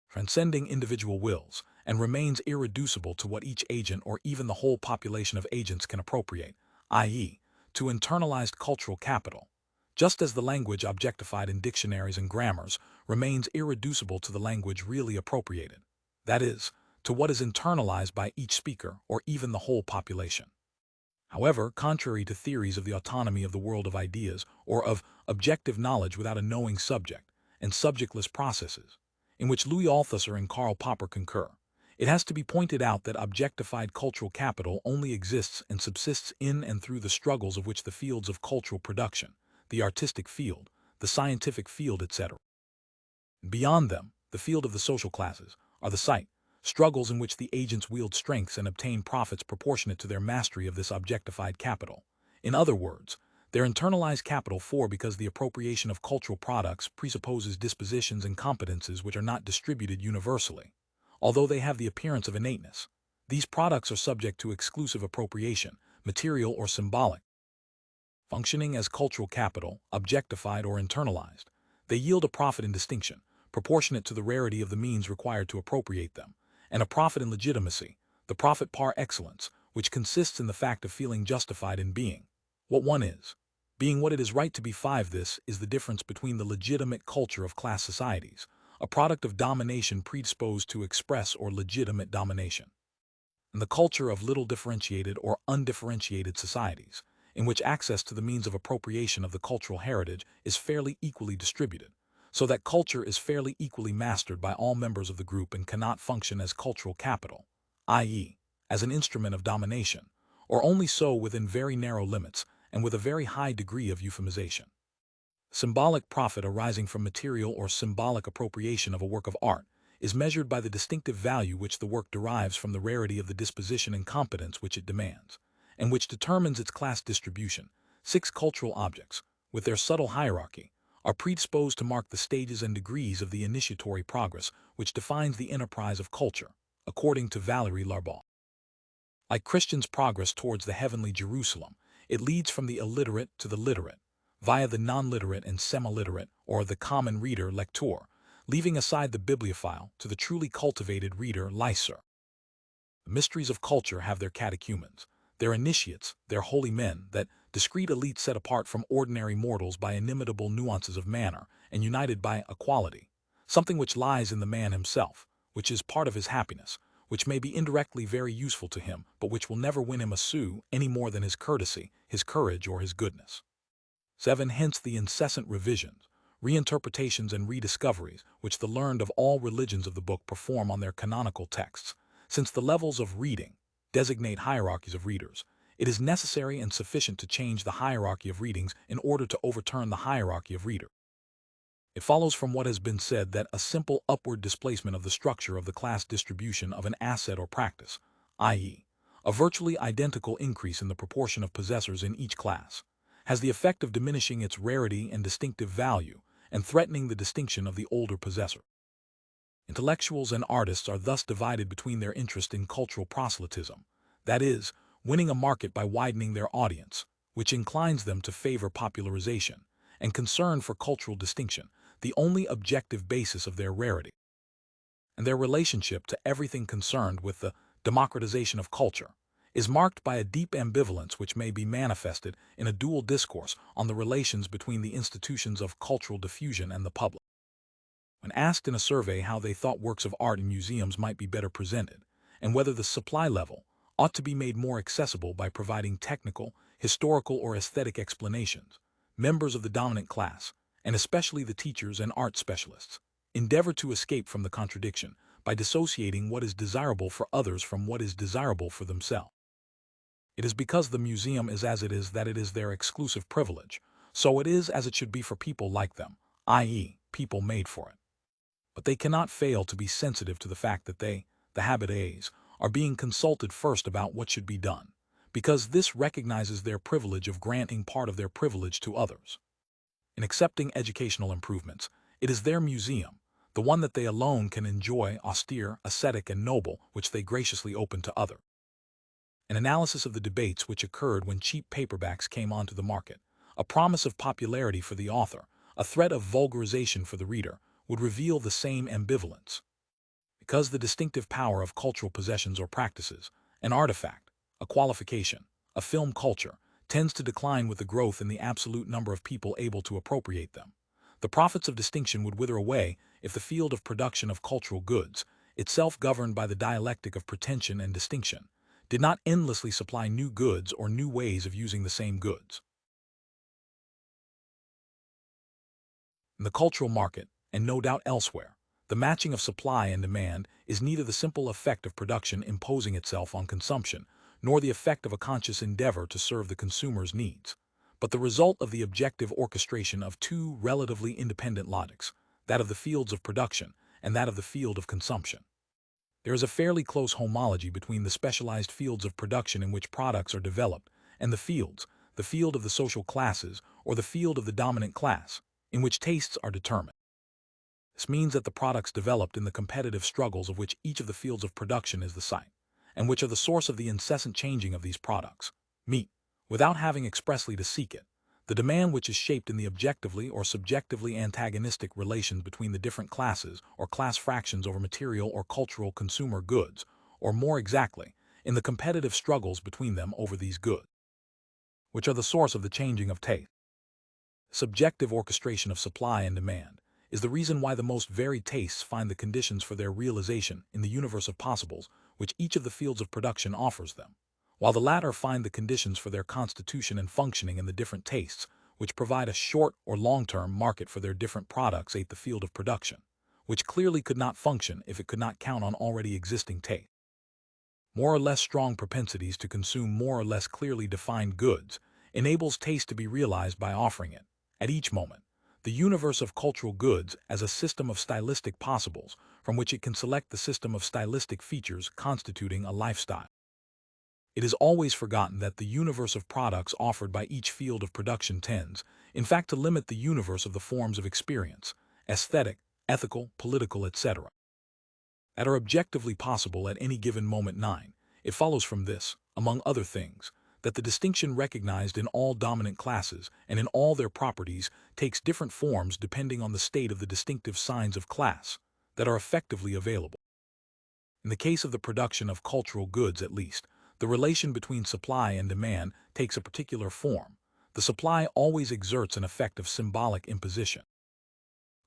transcending individual wills, and remains irreducible to what each agent or even the whole population of agents can appropriate, i.e., to internalized cultural capital, just as the language objectified in dictionaries and grammars remains irreducible to the language really appropriated, that is, to what is internalized by each speaker or even the whole population. However, contrary to theories of the autonomy of the world of ideas or of objective knowledge without a knowing subject and subjectless processes, in which Louis Althusser and Karl Popper concur, it has to be pointed out that objectified cultural capital only exists and subsists in and through the struggles of which the fields of cultural production, the artistic field, the scientific field, etc. Beyond them, the field of the social classes, are the site, struggles in which the agents wield strengths and obtain profits proportionate to their mastery of this objectified capital. In other words, their internalized capital because the appropriation of cultural products presupposes dispositions and competences which are not distributed universally. Although they have the appearance of innateness, these products are subject to exclusive appropriation, material or symbolic. Functioning as cultural capital, objectified or internalized, they yield a profit in distinction, proportionate to the rarity of the means required to appropriate them, and a profit in legitimacy, the profit par excellence, which consists in the fact of feeling justified in being what one is, being what it is right to be. This is the difference between the legitimate culture of class societies, a product of domination predisposed to express or legitimate domination, and the culture of little differentiated or undifferentiated societies, in which access to the means of appropriation of the cultural heritage is fairly equally distributed, so that culture is fairly equally mastered by all members of the group and cannot function as cultural capital, i.e., as an instrument of domination, or only so within very narrow limits and with a very high degree of euphemization. Symbolic profit arising from material or symbolic appropriation of a work of art is measured by the distinctive value which the work derives from the rarity of the disposition and competence which it demands, and which determines its class distribution. 6 cultural objects, with their subtle hierarchy, are predisposed to mark the stages and degrees of the initiatory progress which defines the enterprise of culture, according to Valéry Larbaud. Like Christians' progress towards the heavenly Jerusalem, it leads from the illiterate to the literate, via the non-literate and semi-literate, or the common reader, lector, leaving aside the bibliophile, to the truly cultivated reader, liseur. The mysteries of culture have their catechumens, their initiates, their holy men, that discreet elite set apart from ordinary mortals by inimitable nuances of manner and united by a quality, something which lies in the man himself, which is part of his happiness, which may be indirectly very useful to him, but which will never win him a sou any more than his courtesy, his courage, or his goodness. 7. Hence the incessant revisions, reinterpretations, and rediscoveries which the learned of all religions of the book perform on their canonical texts. Since the levels of reading designate hierarchies of readers, it is necessary and sufficient to change the hierarchy of readings in order to overturn the hierarchy of reader. It follows from what has been said that a simple upward displacement of the structure of the class distribution of an asset or practice, i.e., a virtually identical increase in the proportion of possessors in each class, has the effect of diminishing its rarity and distinctive value and threatening the distinction of the older possessor. Intellectuals and artists are thus divided between their interest in cultural proselytism, that is, winning a market by widening their audience, which inclines them to favor popularization, and concern for cultural distinction, the only objective basis of their rarity, and their relationship to everything concerned with the democratization of culture is marked by a deep ambivalence which may be manifested in a dual discourse on the relations between the institutions of cultural diffusion and the public. When asked in a survey how they thought works of art in museums might be better presented, and whether the supply level ought to be made more accessible by providing technical, historical, or aesthetic explanations, members of the dominant class, and especially the teachers and art specialists, endeavor to escape from the contradiction by dissociating what is desirable for others from what is desirable for themselves. It is because the museum is as it is that it is their exclusive privilege, so it is as it should be for people like them, i.e., people made for it. But they cannot fail to be sensitive to the fact that they, the habitués, are being consulted first about what should be done, because this recognizes their privilege of granting part of their privilege to others. In accepting educational improvements, it is their museum, the one that they alone can enjoy, austere, ascetic, and noble, which they graciously open to others. An analysis of the debates which occurred when cheap paperbacks came onto the market, a promise of popularity for the author, a threat of vulgarization for the reader, would reveal the same ambivalence. Because the distinctive power of cultural possessions or practices, an artifact, a qualification, a film culture, tends to decline with the growth in the absolute number of people able to appropriate them, the profits of distinction would wither away if the field of production of cultural goods, itself governed by the dialectic of pretension and distinction, did not endlessly supply new goods or new ways of using the same goods. In the cultural market, and no doubt elsewhere, the matching of supply and demand is neither the simple effect of production imposing itself on consumption, nor the effect of a conscious endeavor to serve the consumer's needs, but the result of the objective orchestration of two relatively independent logics, that of the fields of production and that of the field of consumption. There is a fairly close homology between the specialized fields of production in which products are developed and the field of the social classes or the field of the dominant class, in which tastes are determined. This means that the products developed in the competitive struggles of which each of the fields of production is the site, and which are the source of the incessant changing of these products, meet, without having expressly to seek it, the demand which is shaped in the objectively or subjectively antagonistic relations between the different classes or class fractions over material or cultural consumer goods, or more exactly, in the competitive struggles between them over these goods, which are the source of the changing of taste. Subjective orchestration of supply and demand is the reason why the most varied tastes find the conditions for their realization in the universe of possibles which each of the fields of production offers them, while the latter find the conditions for their constitution and functioning in the different tastes which provide a short or long-term market for their different products at the field of production, which clearly could not function if it could not count on already existing taste. More or less strong propensities to consume more or less clearly defined goods enables taste to be realized by offering it, at each moment, the universe of cultural goods as a system of stylistic possibles from which it can select the system of stylistic features constituting a lifestyle. It is always forgotten that the universe of products offered by each field of production tends, in fact, to limit the universe of the forms of experience, aesthetic, ethical, political, etc., that are objectively possible at any given moment. 9. It follows from this, among other things, that the distinction recognized in all dominant classes and in all their properties takes different forms depending on the state of the distinctive signs of class that are effectively available. In the case of the production of cultural goods, at least, the relation between supply and demand takes a particular form. The supply always exerts an effect of symbolic imposition.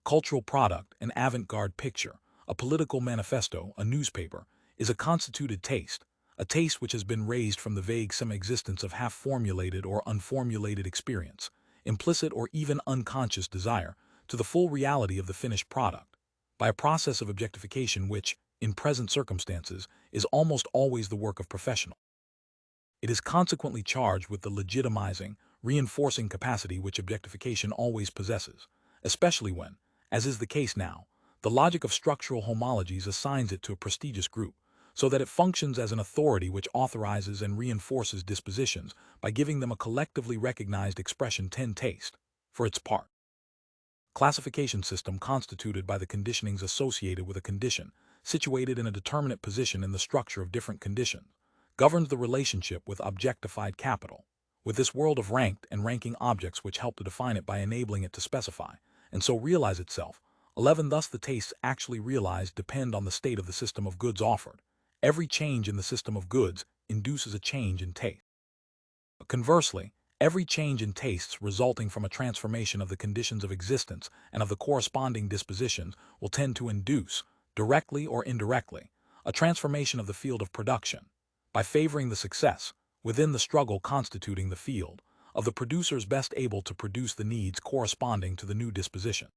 Cultural product, an avant-garde picture, a political manifesto, a newspaper, is a constituted taste, a taste which has been raised from the vague semi-existence of half-formulated or unformulated experience, implicit or even unconscious desire, to the full reality of the finished product, by a process of objectification which, in present circumstances, is almost always the work of professionals. It is consequently charged with the legitimizing, reinforcing capacity which objectification always possesses, especially when, as is the case now, the logic of structural homologies assigns it to a prestigious group, so that it functions as an authority which authorizes and reinforces dispositions by giving them a collectively recognized expression. 10. Taste, for its part. Classification system constituted by the conditionings associated with a condition, situated in a determinate position in the structure of different conditions, governs the relationship with objectified capital, with this world of ranked and ranking objects which help to define it by enabling it to specify, and so realize itself. 11. Thus the tastes actually realized depend on the state of the system of goods offered. Every change in the system of goods induces a change in taste. But conversely, every change in tastes resulting from a transformation of the conditions of existence and of the corresponding dispositions will tend to induce, directly or indirectly, a transformation of the field of production, by favoring the success, within the struggle constituting the field, of the producers best able to produce the needs corresponding to the new disposition.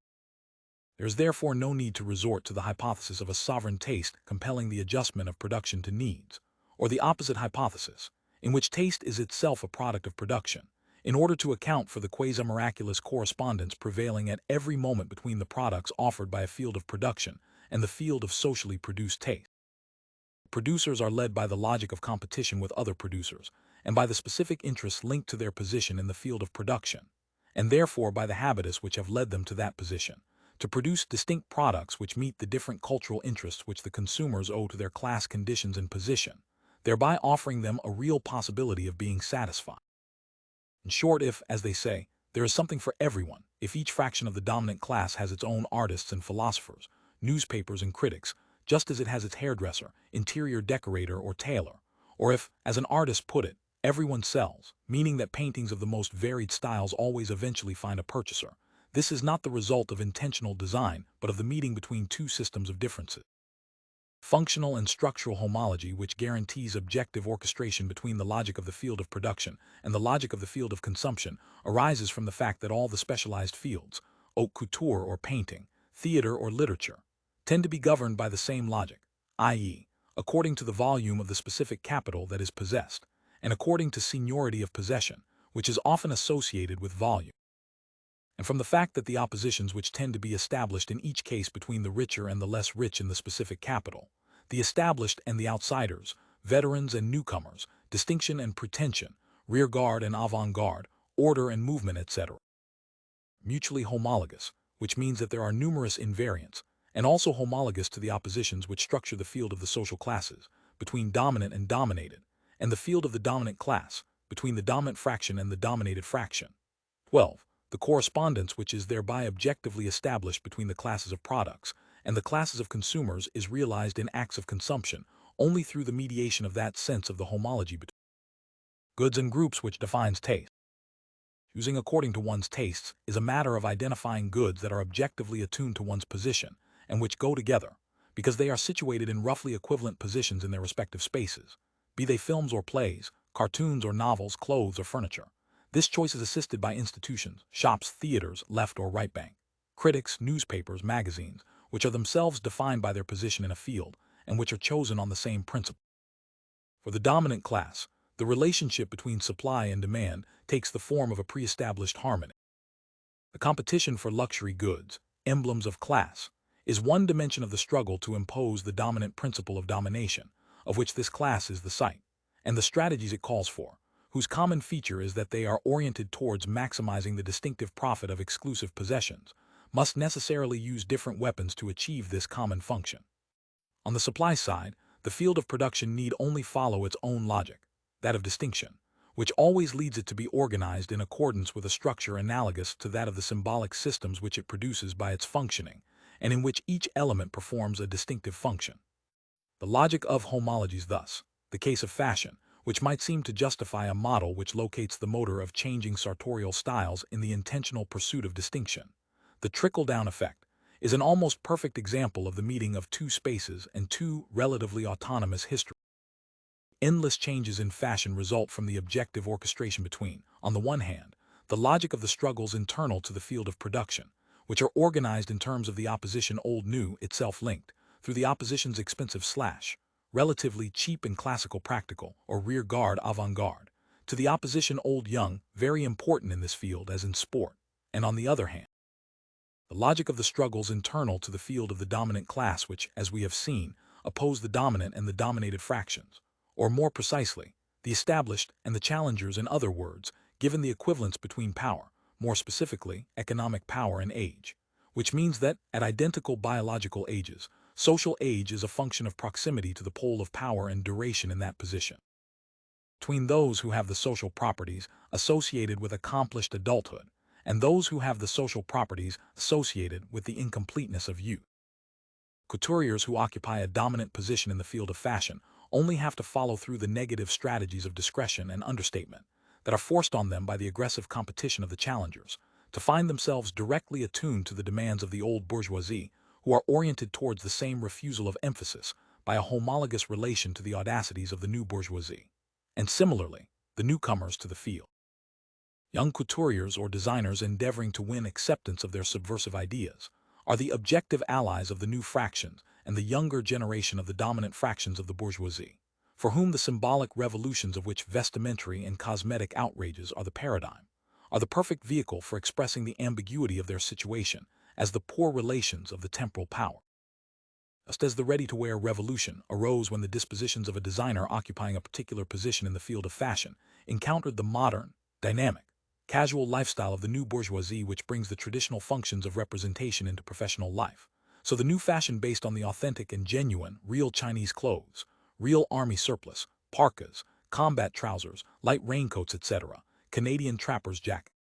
There is therefore no need to resort to the hypothesis of a sovereign taste compelling the adjustment of production to needs, or the opposite hypothesis, in which taste is itself a product of production, in order to account for the quasi-miraculous correspondence prevailing at every moment between the products offered by a field of production and the field of socially produced taste. Producers are led by the logic of competition with other producers, and by the specific interests linked to their position in the field of production, and therefore by the habitus which have led them to that position, to produce distinct products which meet the different cultural interests which the consumers owe to their class conditions and position, thereby offering them a real possibility of being satisfied. In short, if, as they say, there is something for everyone, if each fraction of the dominant class has its own artists and philosophers, newspapers and critics, just as it has its hairdresser, interior decorator or tailor, or if, as an artist put it, everyone sells, meaning that paintings of the most varied styles always eventually find a purchaser, this is not the result of intentional design, but of the meeting between two systems of differences. Functional and structural homology, which guarantees objective orchestration between the logic of the field of production and the logic of the field of consumption, arises from the fact that all the specialized fields, haute couture or painting, theater or literature, tend to be governed by the same logic, i.e., according to the volume of the specific capital that is possessed, and according to seniority of possession, which is often associated with volume. And from the fact that the oppositions which tend to be established in each case between the richer and the less rich in the specific capital, the established and the outsiders, veterans and newcomers, distinction and pretension, rearguard and avant-garde, order and movement, etc. Mutually homologous, which means that there are numerous invariants, and also homologous to the oppositions which structure the field of the social classes, between dominant and dominated, and the field of the dominant class, between the dominant fraction and the dominated fraction. 12. The correspondence which is thereby objectively established between the classes of products and the classes of consumers is realized in acts of consumption only through the mediation of that sense of the homology between goods and groups which defines taste. Choosing according to one's tastes is a matter of identifying goods that are objectively attuned to one's position and which go together, because they are situated in roughly equivalent positions in their respective spaces, be they films or plays, cartoons or novels, clothes or furniture. This choice is assisted by institutions, shops, theaters, left or right bank, critics, newspapers, magazines, which are themselves defined by their position in a field and which are chosen on the same principle. For the dominant class, the relationship between supply and demand takes the form of a pre-established harmony. The competition for luxury goods, emblems of class, is one dimension of the struggle to impose the dominant principle of domination, of which this class is the site, and the strategies it calls for, whose common feature is that they are oriented towards maximizing the distinctive profit of exclusive possessions, must necessarily use different weapons to achieve this common function. On the supply side, the field of production need only follow its own logic, that of distinction, which always leads it to be organized in accordance with a structure analogous to that of the symbolic systems which it produces by its functioning, and in which each element performs a distinctive function. The logic of homologies thus, the case of fashion, which might seem to justify a model which locates the motor of changing sartorial styles in the intentional pursuit of distinction. The trickle-down effect is an almost perfect example of the meeting of two spaces and two relatively autonomous histories. Endless changes in fashion result from the objective orchestration between, on the one hand, the logic of the struggles internal to the field of production, which are organized in terms of the opposition old-new itself linked, through the opposition's expensive slash, relatively cheap and classical practical, or rear-guard avant-garde, to the opposition old-young, very important in this field as in sport, and on the other hand, the logic of the struggles internal to the field of the dominant class which, as we have seen, oppose the dominant and the dominated fractions, or more precisely, the established and the challengers, in other words, given the equivalence between power, more specifically, economic power and age, which means that, at identical biological ages, social age is a function of proximity to the pole of power and duration in that position. Between those who have the social properties associated with accomplished adulthood and those who have the social properties associated with the incompleteness of youth. Couturiers who occupy a dominant position in the field of fashion only have to follow through the negative strategies of discretion and understatement that are forced on them by the aggressive competition of the challengers, to find themselves directly attuned to the demands of the old bourgeoisie, who are oriented towards the same refusal of emphasis by a homologous relation to the audacities of the new bourgeoisie, and similarly, the newcomers to the field. Young couturiers or designers endeavoring to win acceptance of their subversive ideas are the objective allies of the new fractions and the younger generation of the dominant fractions of the bourgeoisie, for whom the symbolic revolutions of which vestimentary and cosmetic outrages are the paradigm, are the perfect vehicle for expressing the ambiguity of their situation as the poor relations of the temporal power. Just as the ready-to-wear revolution arose when the dispositions of a designer occupying a particular position in the field of fashion encountered the modern, dynamic, casual lifestyle of the new bourgeoisie, which brings the traditional functions of representation into professional life. So the new fashion based on the authentic and genuine, real Chinese clothes, real army surplus, parkas, combat trousers, light raincoats, etc., Canadian trappers' jackets,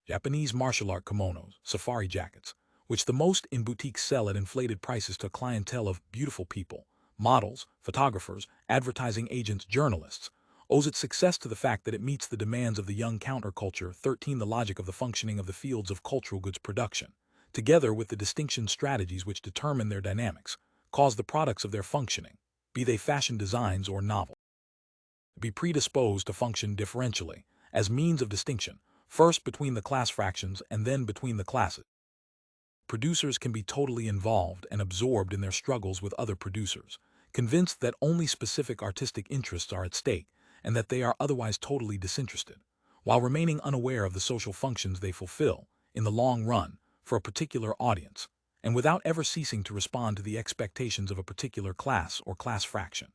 Japanese martial art kimonos, safari jackets, which the most in boutiques sell at inflated prices to a clientele of beautiful people, models, photographers, advertising agents, journalists, owes its success to the fact that it meets the demands of the young counterculture. 13. The logic of the functioning of the fields of cultural goods production, together with the distinction strategies which determine their dynamics, cause the products of their functioning, be they fashion designs or novels, to be predisposed to function differentially, as means of distinction, first between the class fractions and then between the classes. Producers can be totally involved and absorbed in their struggles with other producers, convinced that only specific artistic interests are at stake and that they are otherwise totally disinterested, while remaining unaware of the social functions they fulfill, in the long run, for a particular audience, and without ever ceasing to respond to the expectations of a particular class or class fraction.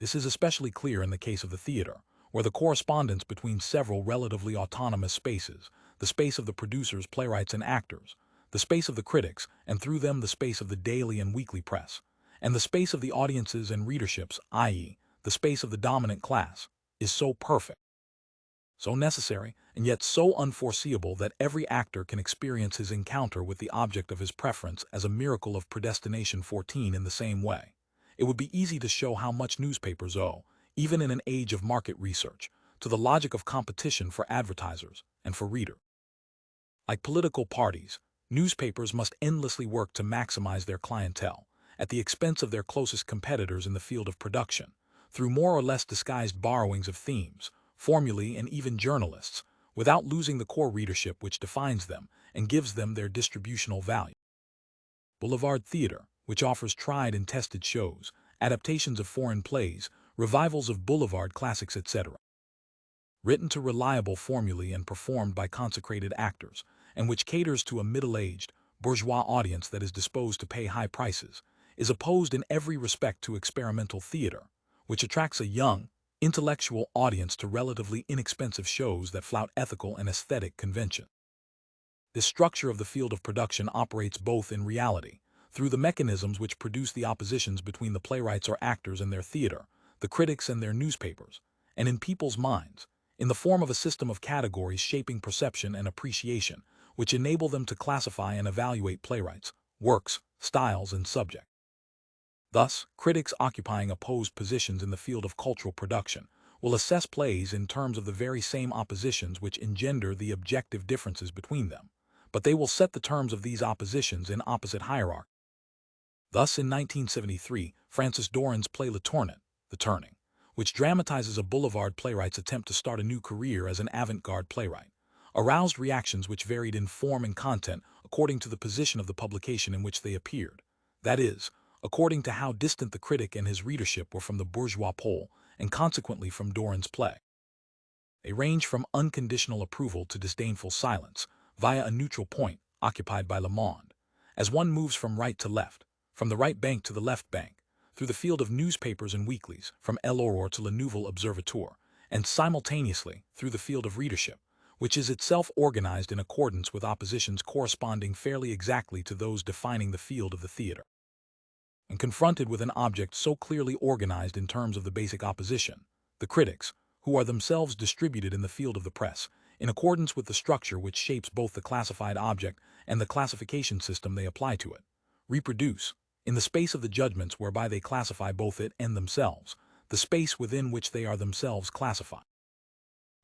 This is especially clear in the case of the theater, where the correspondence between several relatively autonomous spaces, the space of the producers, playwrights, and actors, the space of the critics, and through them the space of the daily and weekly press, and the space of the audiences and readerships, i.e., the space of the dominant class, is so perfect, so necessary, and yet so unforeseeable that every actor can experience his encounter with the object of his preference as a miracle of predestination. 14. In the same way, it would be easy to show how much newspapers owe, even in an age of market research, to the logic of competition for advertisers and for readers. Like political parties, newspapers must endlessly work to maximize their clientele, at the expense of their closest competitors in the field of production, through more or less disguised borrowings of themes, formulae, and even journalists, without losing the core readership which defines them and gives them their distributional value. Boulevard theater, which offers tried and tested shows, adaptations of foreign plays, revivals of boulevard classics, etc., written to reliable formulae and performed by consecrated actors, and which caters to a middle-aged, bourgeois audience that is disposed to pay high prices, is opposed in every respect to experimental theater, which attracts a young, intellectual audience to relatively inexpensive shows that flout ethical and aesthetic convention. This structure of the field of production operates both in reality, through the mechanisms which produce the oppositions between the playwrights or actors and their theater, the critics and their newspapers, and in people's minds, in the form of a system of categories shaping perception and appreciation, which enable them to classify and evaluate playwrights, works, styles, and subjects. Thus, critics occupying opposed positions in the field of cultural production will assess plays in terms of the very same oppositions which engender the objective differences between them, but they will set the terms of these oppositions in opposite hierarchy. Thus, in 1973, Francis Doran's play Le Tournant, The Turning, which dramatizes a boulevard playwright's attempt to start a new career as an avant-garde playwright, aroused reactions which varied in form and content according to the position of the publication in which they appeared, that is, according to how distant the critic and his readership were from the bourgeois pole and consequently from Doran's play. They range from unconditional approval to disdainful silence via a neutral point occupied by Le Monde, as one moves from right to left, from the right bank to the left bank, through the field of newspapers and weeklies, from L'Aurore to Le Nouvel Observateur, and simultaneously through the field of readership, which is itself organized in accordance with oppositions corresponding fairly exactly to those defining the field of the theater. And confronted with an object so clearly organized in terms of the basic opposition, the critics, who are themselves distributed in the field of the press, in accordance with the structure which shapes both the classified object and the classification system they apply to it, reproduce, in the space of the judgments whereby they classify both it and themselves, the space within which they are themselves classified.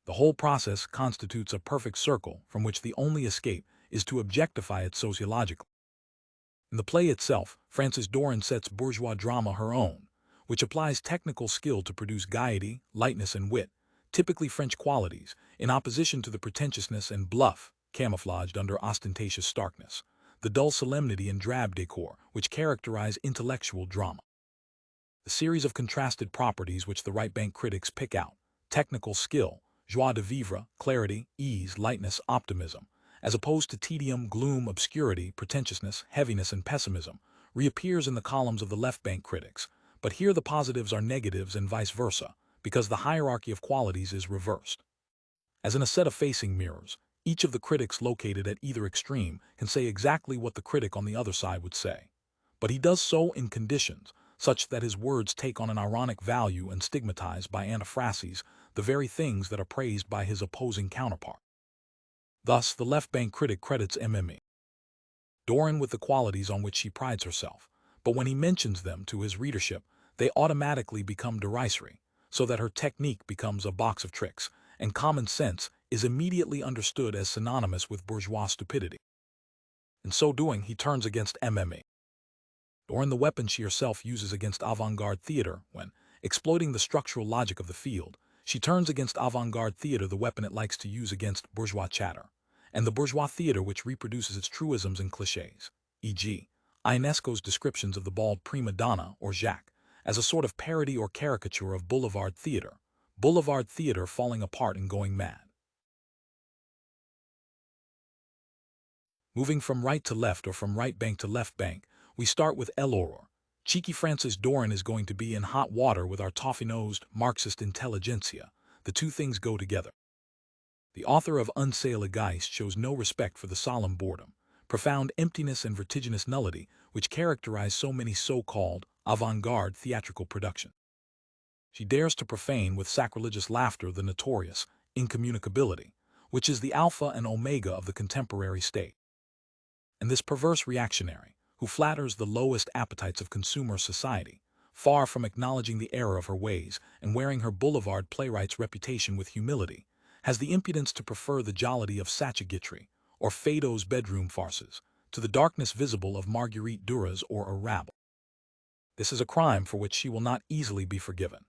The whole process constitutes a perfect circle from which the only escape is to objectify it sociologically. In the play itself, Frances Doran sets bourgeois drama her own, which applies technical skill to produce gaiety, lightness, and wit, typically French qualities, in opposition to the pretentiousness and bluff, camouflaged under ostentatious starkness, the dull solemnity and drab decor which characterize intellectual drama. The series of contrasted properties which the right-bank critics pick out, technical skill, joie de vivre, clarity, ease, lightness, optimism, as opposed to tedium, gloom, obscurity, pretentiousness, heaviness, and pessimism, reappears in the columns of the left-bank critics, but here the positives are negatives and vice versa, because the hierarchy of qualities is reversed. As in a set of facing mirrors, each of the critics located at either extreme can say exactly what the critic on the other side would say. But he does so in conditions such that his words take on an ironic value and stigmatize by antiphrases the very things that are praised by his opposing counterpart. Thus, the left-bank critic credits Mme. Doran with the qualities on which she prides herself, but when he mentions them to his readership, they automatically become derisory, so that her technique becomes a box of tricks, and common sense is immediately understood as synonymous with bourgeois stupidity. In so doing, he turns against Mme. Doran the weapon she herself uses against avant-garde theater when, exploiting the structural logic of the field, she turns against avant-garde theater the weapon it likes to use against bourgeois chatter, and the bourgeois theater which reproduces its truisms and clichés, e.g., Ionesco's descriptions of the bald prima donna or Jacques, as a sort of parody or caricature of boulevard theater falling apart and going mad. Moving from right to left or from right bank to left bank, we start with l'aurore. Cheeky Francis Doran is going to be in hot water with our toffee-nosed Marxist intelligentsia. The two things go together. The author of Unselige Geist shows no respect for the solemn boredom, profound emptiness and vertiginous nullity which characterize so many so-called avant-garde theatrical productions. She dares to profane with sacrilegious laughter the notorious incommunicability, which is the alpha and omega of the contemporary state. And this perverse reactionary, who flatters the lowest appetites of consumer society, far from acknowledging the error of her ways and wearing her boulevard playwright's reputation with humility, has the impudence to prefer the jollity of Satyajitri or Feydeau's bedroom farces to the darkness visible of Marguerite Duras or a rabble. This is a crime for which she will not easily be forgiven,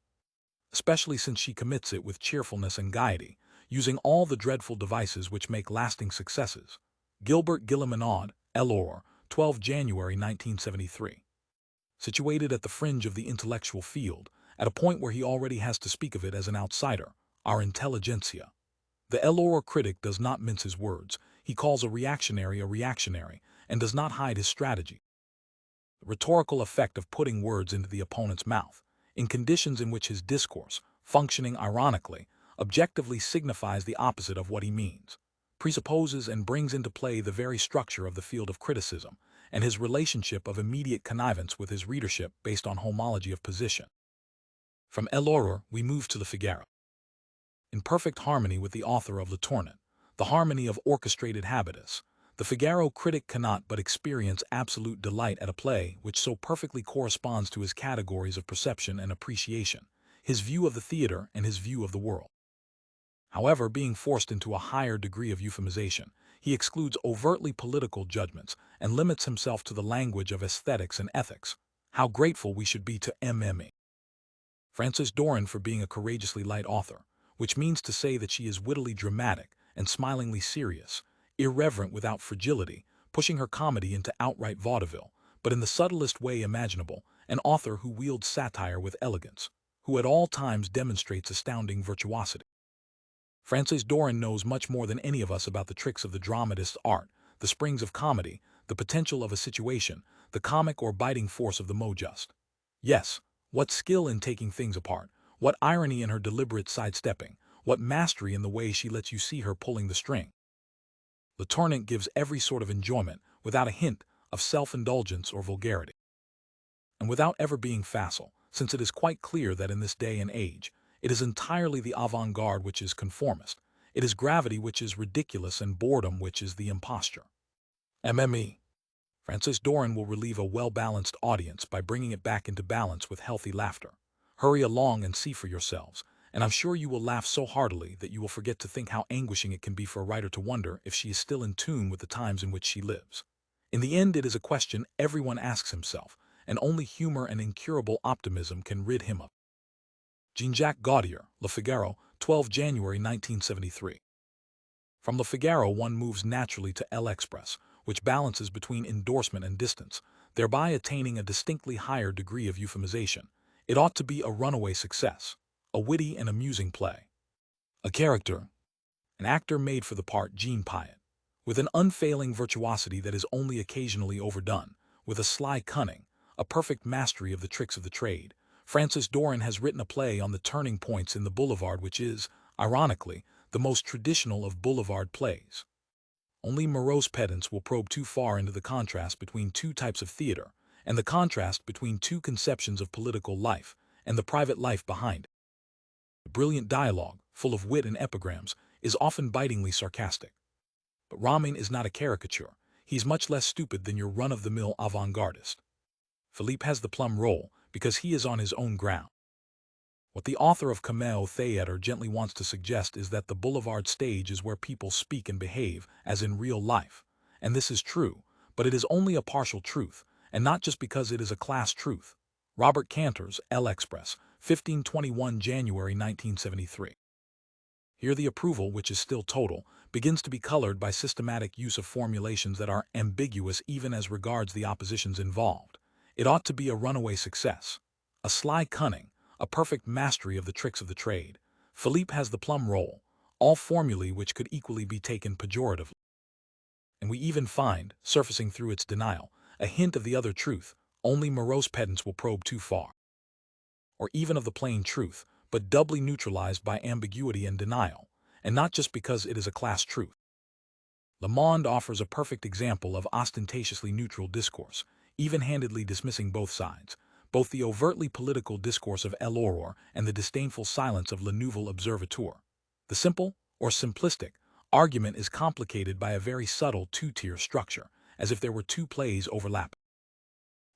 especially since she commits it with cheerfulness and gaiety, using all the dreadful devices which make lasting successes. Gilbert Gillimanod, l'aurore, 12 January 1973. Situated at the fringe of the intellectual field, at a point where he already has to speak of it as an outsider, our intelligentsia. The l'aurore critic does not mince his words. He calls a reactionary, and does not hide his strategy. The rhetorical effect of putting words into the opponent's mouth, in conditions in which his discourse, functioning ironically, objectively signifies the opposite of what he means, presupposes and brings into play the very structure of the field of criticism, and his relationship of immediate connivance with his readership based on homology of position. From l'aurore, we move to the Figaro. In perfect harmony with the author of Le Tournant, the harmony of orchestrated habitus, the Figaro critic cannot but experience absolute delight at a play which so perfectly corresponds to his categories of perception and appreciation, his view of the theater and his view of the world. However, being forced into a higher degree of euphemization, he excludes overtly political judgments and limits himself to the language of aesthetics and ethics. How grateful we should be to Mme. Francis Doran for being a courageously light author, which means to say that she is wittily dramatic and smilingly serious, irreverent without fragility, pushing her comedy into outright vaudeville, but in the subtlest way imaginable, an author who wields satire with elegance, who at all times demonstrates astounding virtuosity. Francis Doran knows much more than any of us about the tricks of the dramatist's art, the springs of comedy, the potential of a situation, the comic or biting force of the mot juste. Yes, what skill in taking things apart, what irony in her deliberate sidestepping, what mastery in the way she lets you see her pulling the string. Le Tournant gives every sort of enjoyment without a hint of self-indulgence or vulgarity, and without ever being facile, since it is quite clear that in this day and age, it is entirely the avant-garde which is conformist, it is gravity which is ridiculous and boredom which is the imposture. Mme. Francis Doran will relieve a well-balanced audience by bringing it back into balance with healthy laughter. Hurry along and see for yourselves, and I'm sure you will laugh so heartily that you will forget to think how anguishing it can be for a writer to wonder if she is still in tune with the times in which she lives. In the end, it is a question everyone asks himself, and only humor and incurable optimism can rid him of. Jean-Jacques Gaudier, Le Figaro, 12 January 1973. From Le Figaro one moves naturally to L'Express, which balances between endorsement and distance, thereby attaining a distinctly higher degree of euphemization. It ought to be a runaway success, a witty and amusing play. A character, an actor made for the part Jean Piaget, with an unfailing virtuosity that is only occasionally overdone, with a sly cunning, a perfect mastery of the tricks of the trade. Francis Doran has written a play on the turning points in the boulevard which is, ironically, the most traditional of boulevard plays. Only morose pedants will probe too far into the contrast between two types of theater, and the contrast between two conceptions of political life, and the private life behind it. The brilliant dialogue, full of wit and epigrams, is often bitingly sarcastic. But Ramin is not a caricature. He's much less stupid than your run-of-the-mill avant-gardist. Philippe has the plum role because he is on his own ground. What the author of Cameo Theater gently wants to suggest is that the boulevard stage is where people speak and behave as in real life. And this is true, but it is only a partial truth, and not just because it is a class truth. Robert Cantor's L'Express, 1521 January 1973. Here the approval, which is still total, begins to be colored by systematic use of formulations that are ambiguous even as regards the oppositions involved. It ought to be a runaway success. A sly cunning, a perfect mastery of the tricks of the trade. Philippe has the plum role, all formulae which could equally be taken pejoratively. And we even find, surfacing through its denial, a hint of the other truth, only morose pedants will probe too far. Or even of the plain truth, but doubly neutralized by ambiguity and denial, and not just because it is a class truth. Le Monde offers a perfect example of ostentatiously neutral discourse, even-handedly dismissing both sides, both the overtly political discourse of L'Aurore and the disdainful silence of Le Nouvel Observateur. The simple, or simplistic, argument is complicated by a very subtle two-tier structure, as if there were two plays overlapping.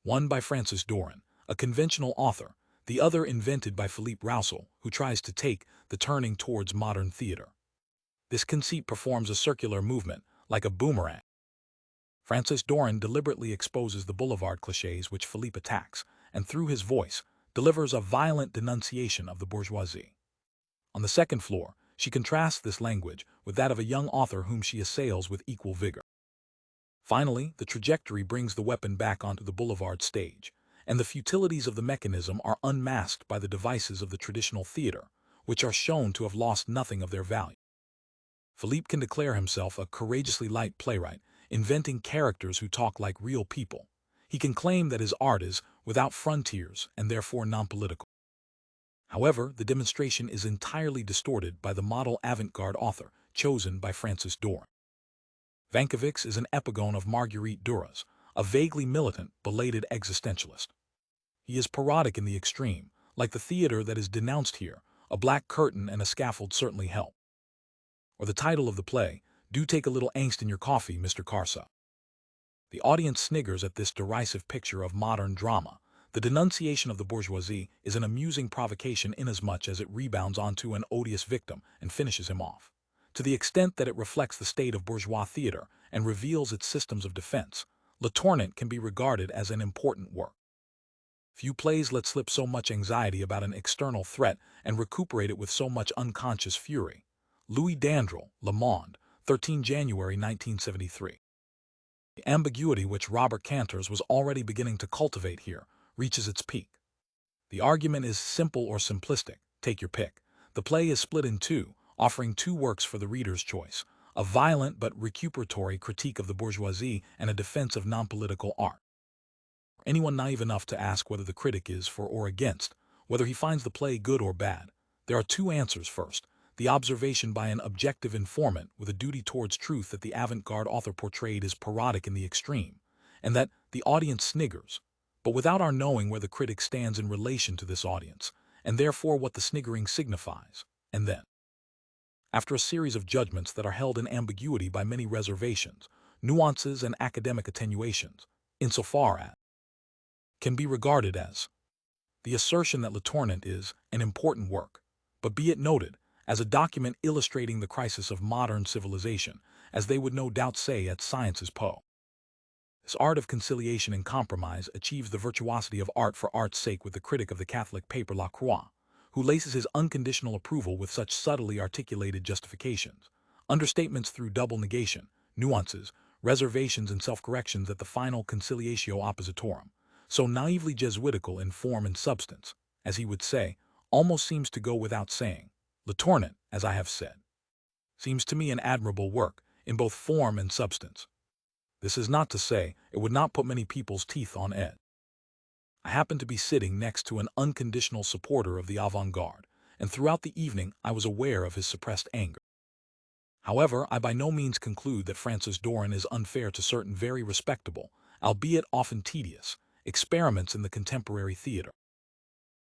One by Francis Doran, a conventional author, the other invented by Philippe Roussel, who tries to take the turning towards modern theater. This conceit performs a circular movement, like a boomerang. Francis Doran deliberately exposes the boulevard clichés which Philippe attacks, and through his voice, delivers a violent denunciation of the bourgeoisie. On the second floor, she contrasts this language with that of a young author whom she assails with equal vigor. Finally, the trajectory brings the weapon back onto the boulevard stage, and the futilities of the mechanism are unmasked by the devices of the traditional theater, which are shown to have lost nothing of their value. Philippe can declare himself a courageously light playwright, inventing characters who talk like real people. He can claim that his art is without frontiers and therefore non-political. However, the demonstration is entirely distorted by the model avant-garde author chosen by Francis Doran. Vankovics is an epigone of Marguerite Duras, a vaguely militant, belated existentialist. He is parodic in the extreme, like the theater that is denounced here. A black curtain and a scaffold certainly help. Or the title of the play, Do Take a Little Angst in Your Coffee, Mr. Carsa. The audience sniggers at this derisive picture of modern drama. The denunciation of the bourgeoisie is an amusing provocation inasmuch as it rebounds onto an odious victim and finishes him off. To the extent that it reflects the state of bourgeois theater and reveals its systems of defense, Le Tournant can be regarded as an important work. Few plays let slip so much anxiety about an external threat and recuperate it with so much unconscious fury. Louis Dandrel, Le Monde, 13 January 1973. The ambiguity which Robert Cantor's was already beginning to cultivate here reaches its peak. The argument is simple or simplistic, take your pick. The play is split in two, offering two works for the reader's choice, a violent but recuperatory critique of the bourgeoisie and a defense of non-political art. For anyone naive enough to ask whether the critic is for or against, whether he finds the play good or bad, there are two answers. First, the observation by an objective informant with a duty towards truth that the avant-garde author portrayed is parodic in the extreme, and that the audience sniggers, but without our knowing where the critic stands in relation to this audience, and therefore what the sniggering signifies. And then, after a series of judgments that are held in ambiguity by many reservations, nuances and academic attenuations, insofar as can be regarded as the assertion that Le Tournant is an important work, but be it noted, as a document illustrating the crisis of modern civilization, as they would no doubt say at Sciences Po. This art of conciliation and compromise achieves the virtuosity of art for art's sake with the critic of the Catholic paper La Croix, who laces his unconditional approval with such subtly articulated justifications, understatements through double negation, nuances, reservations and self-corrections that the final conciliatio oppositorum, so naively Jesuitical in form and substance, as he would say, almost seems to go without saying. Le Tournant, as I have said, seems to me an admirable work, in both form and substance. This is not to say it would not put many people's teeth on edge. I happened to be sitting next to an unconditional supporter of the avant-garde, and throughout the evening I was aware of his suppressed anger. However, I by no means conclude that Frances Doran is unfair to certain very respectable, albeit often tedious, experiments in the contemporary theater.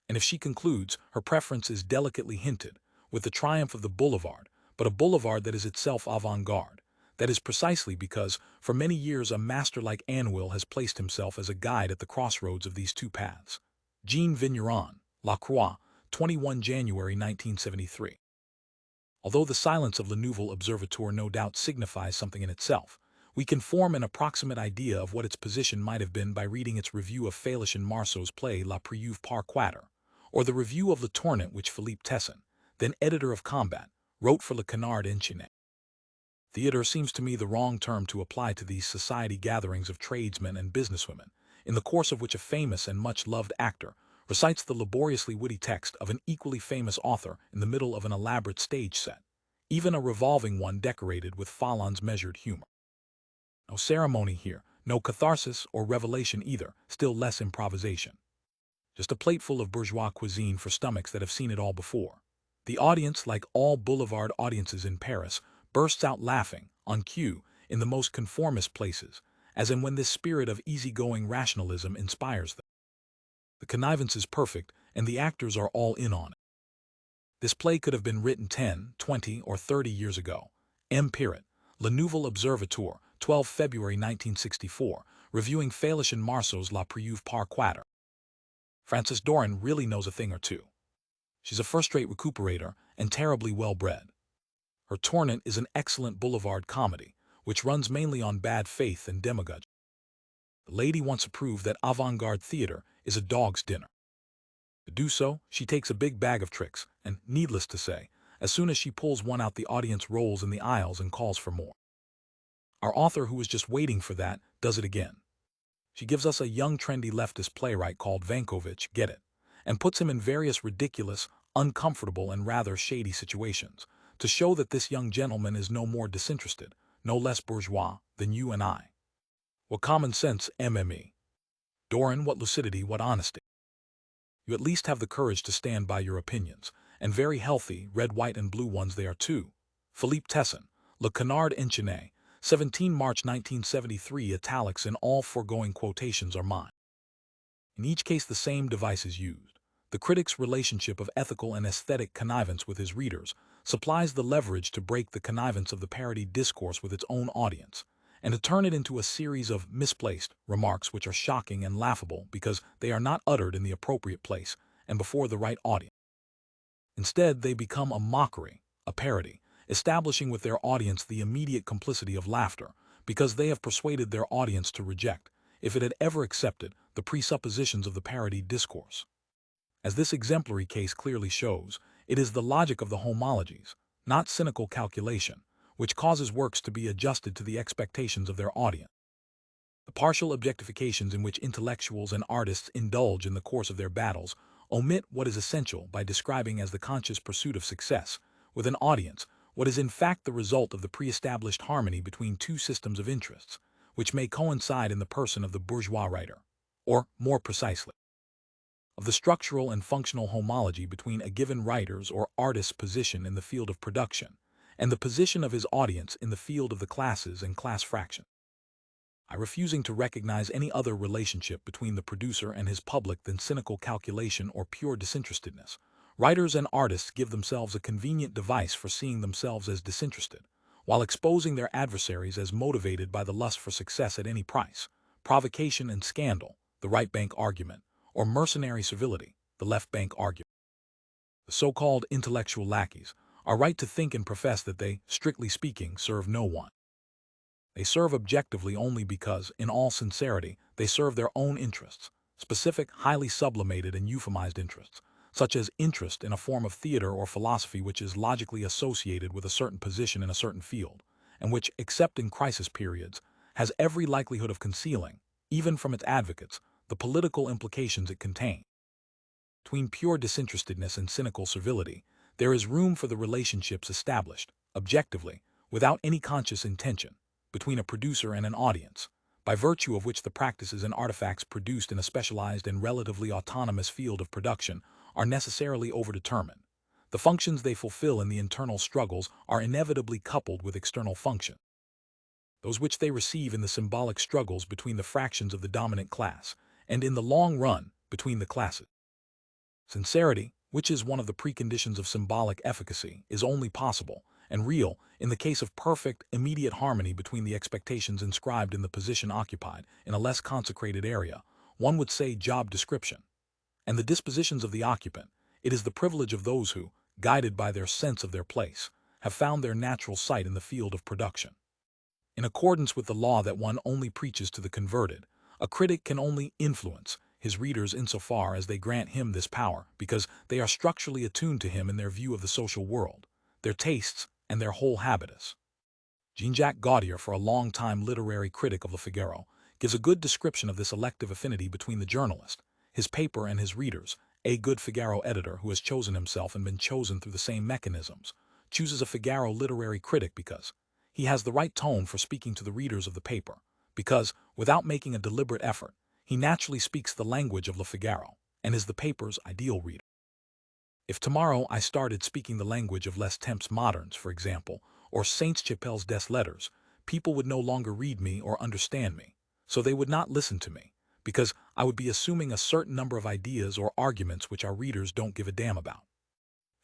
And if she concludes, her preference is delicately hinted, with the triumph of the boulevard, but a boulevard that is itself avant-garde. That is precisely because, for many years, a master like Anvil has placed himself as a guide at the crossroads of these two paths. Jean Vigneron, La Croix, 21 January 1973. Although the silence of Le Nouvel Observateur no doubt signifies something in itself, we can form an approximate idea of what its position might have been by reading its review of Feuerbach and Marceau's play La Preuve par Quatre, or the review of Le Tournant which Philippe Tesson, then editor of Combat, wrote for Le Canard Enchaîné. Theater seems to me the wrong term to apply to these society gatherings of tradesmen and businesswomen, in the course of which a famous and much-loved actor recites the laboriously witty text of an equally famous author in the middle of an elaborate stage set, even a revolving one decorated with Fallon's measured humor. No ceremony here, no catharsis or revelation either, still less improvisation. Just a plateful of bourgeois cuisine for stomachs that have seen it all before. The audience, like all boulevard audiences in Paris, bursts out laughing, on cue, in the most conformist places, as in when this spirit of easygoing rationalism inspires them. The connivance is perfect, and the actors are all in on it. This play could have been written 10, 20, or 30 years ago. M. Pirret, Le Nouvel Observateur, 12 February 1964, reviewing Feuerbach and Marceau's La Preuve par Quatre. Frances Doran really knows a thing or two. She's a first-rate recuperator and terribly well-bred. Her Tournant is an excellent boulevard comedy, which runs mainly on bad faith and demagoguery. The lady wants to prove that avant-garde theater is a dog's dinner. To do so, she takes a big bag of tricks, and, needless to say, as soon as she pulls one out, the audience rolls in the aisles and calls for more. Our author, who was just waiting for that, does it again. She gives us a young trendy leftist playwright called Vankovich, get it, and puts him in various ridiculous, uncomfortable, and rather shady situations, to show that this young gentleman is no more disinterested, no less bourgeois, than you and I. What common sense, MME. Doran, what lucidity, what honesty. You at least have the courage to stand by your opinions, and very healthy, red, white, and blue ones they are too. Philippe Tesson, Le Canard Enchaîné, 17 March 1973. Italics in all foregoing quotations are mine. In each case the same device is used. The critic's relationship of ethical and aesthetic connivance with his readers supplies the leverage to break the connivance of the parodied discourse with its own audience, and to turn it into a series of misplaced remarks which are shocking and laughable because they are not uttered in the appropriate place and before the right audience. Instead, they become a mockery, a parody, establishing with their audience the immediate complicity of laughter because they have persuaded their audience to reject, if it had ever accepted, the presuppositions of the parodied discourse. As this exemplary case clearly shows, it is the logic of the homologies, not cynical calculation, which causes works to be adjusted to the expectations of their audience. The partial objectifications in which intellectuals and artists indulge in the course of their battles omit what is essential by describing as the conscious pursuit of success, with an audience, what is in fact the result of the pre-established harmony between two systems of interests, which may coincide in the person of the bourgeois writer, or, more precisely, of the structural and functional homology between a given writer's or artist's position in the field of production, and the position of his audience in the field of the classes and class fraction. I refusing to recognize any other relationship between the producer and his public than cynical calculation or pure disinterestedness, writers and artists give themselves a convenient device for seeing themselves as disinterested, while exposing their adversaries as motivated by the lust for success at any price, provocation and scandal, the right bank argument, or mercenary servility, the left bank argument. The so-called intellectual lackeys are right to think and profess that they, strictly speaking, serve no one. They serve objectively only because, in all sincerity, they serve their own interests, specific, highly sublimated and euphemized interests, such as interest in a form of theater or philosophy which is logically associated with a certain position in a certain field, and which, except in crisis periods, has every likelihood of concealing, even from its advocates, the political implications it contains. Between pure disinterestedness and cynical servility, there is room for the relationships established, objectively, without any conscious intention, between a producer and an audience, by virtue of which the practices and artifacts produced in a specialized and relatively autonomous field of production are necessarily overdetermined. The functions they fulfill in the internal struggles are inevitably coupled with external functions, those which they receive in the symbolic struggles between the fractions of the dominant class, and in the long run, between the classes. Sincerity, which is one of the preconditions of symbolic efficacy, is only possible and real in the case of perfect, immediate harmony between the expectations inscribed in the position occupied in a less consecrated area, one would say job description, and the dispositions of the occupant. It is the privilege of those who, guided by their sense of their place, have found their natural site in the field of production. In accordance with the law that one only preaches to the converted, a critic can only influence his readers insofar as they grant him this power, because they are structurally attuned to him in their view of the social world, their tastes, and their whole habitus. Jean-Jacques Gaultier, for a long-time literary critic of Le Figaro, gives a good description of this elective affinity between the journalist, his paper, and his readers. A good Figaro editor who has chosen himself and been chosen through the same mechanisms chooses a Figaro literary critic because he has the right tone for speaking to the readers of the paper, because, without making a deliberate effort, he naturally speaks the language of Le Figaro and is the paper's ideal reader. If tomorrow I started speaking the language of Les Temps Moderns, for example, or Saint-Chapelle's Des Letters, people would no longer read me or understand me, so they would not listen to me, because I would be assuming a certain number of ideas or arguments which our readers don't give a damn about.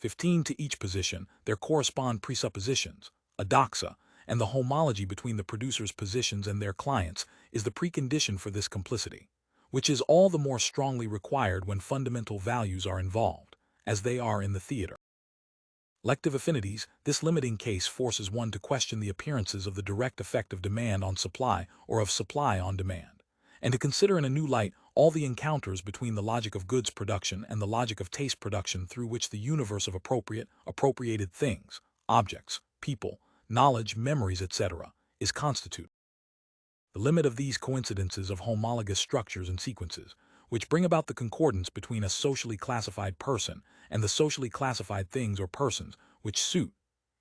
15. To each position, there correspond presuppositions, a doxa, and the homology between the producer's positions and their clients is the precondition for this complicity, which is all the more strongly required when fundamental values are involved, as they are in the theater. Elective affinities, this limiting case forces one to question the appearances of the direct effect of demand on supply or of supply on demand, and to consider in a new light all the encounters between the logic of goods production and the logic of taste production through which the universe of appropriated things, objects, people, knowledge, memories, etc., is constituted. The limit of these coincidences of homologous structures and sequences, which bring about the concordance between a socially classified person and the socially classified things or persons which suit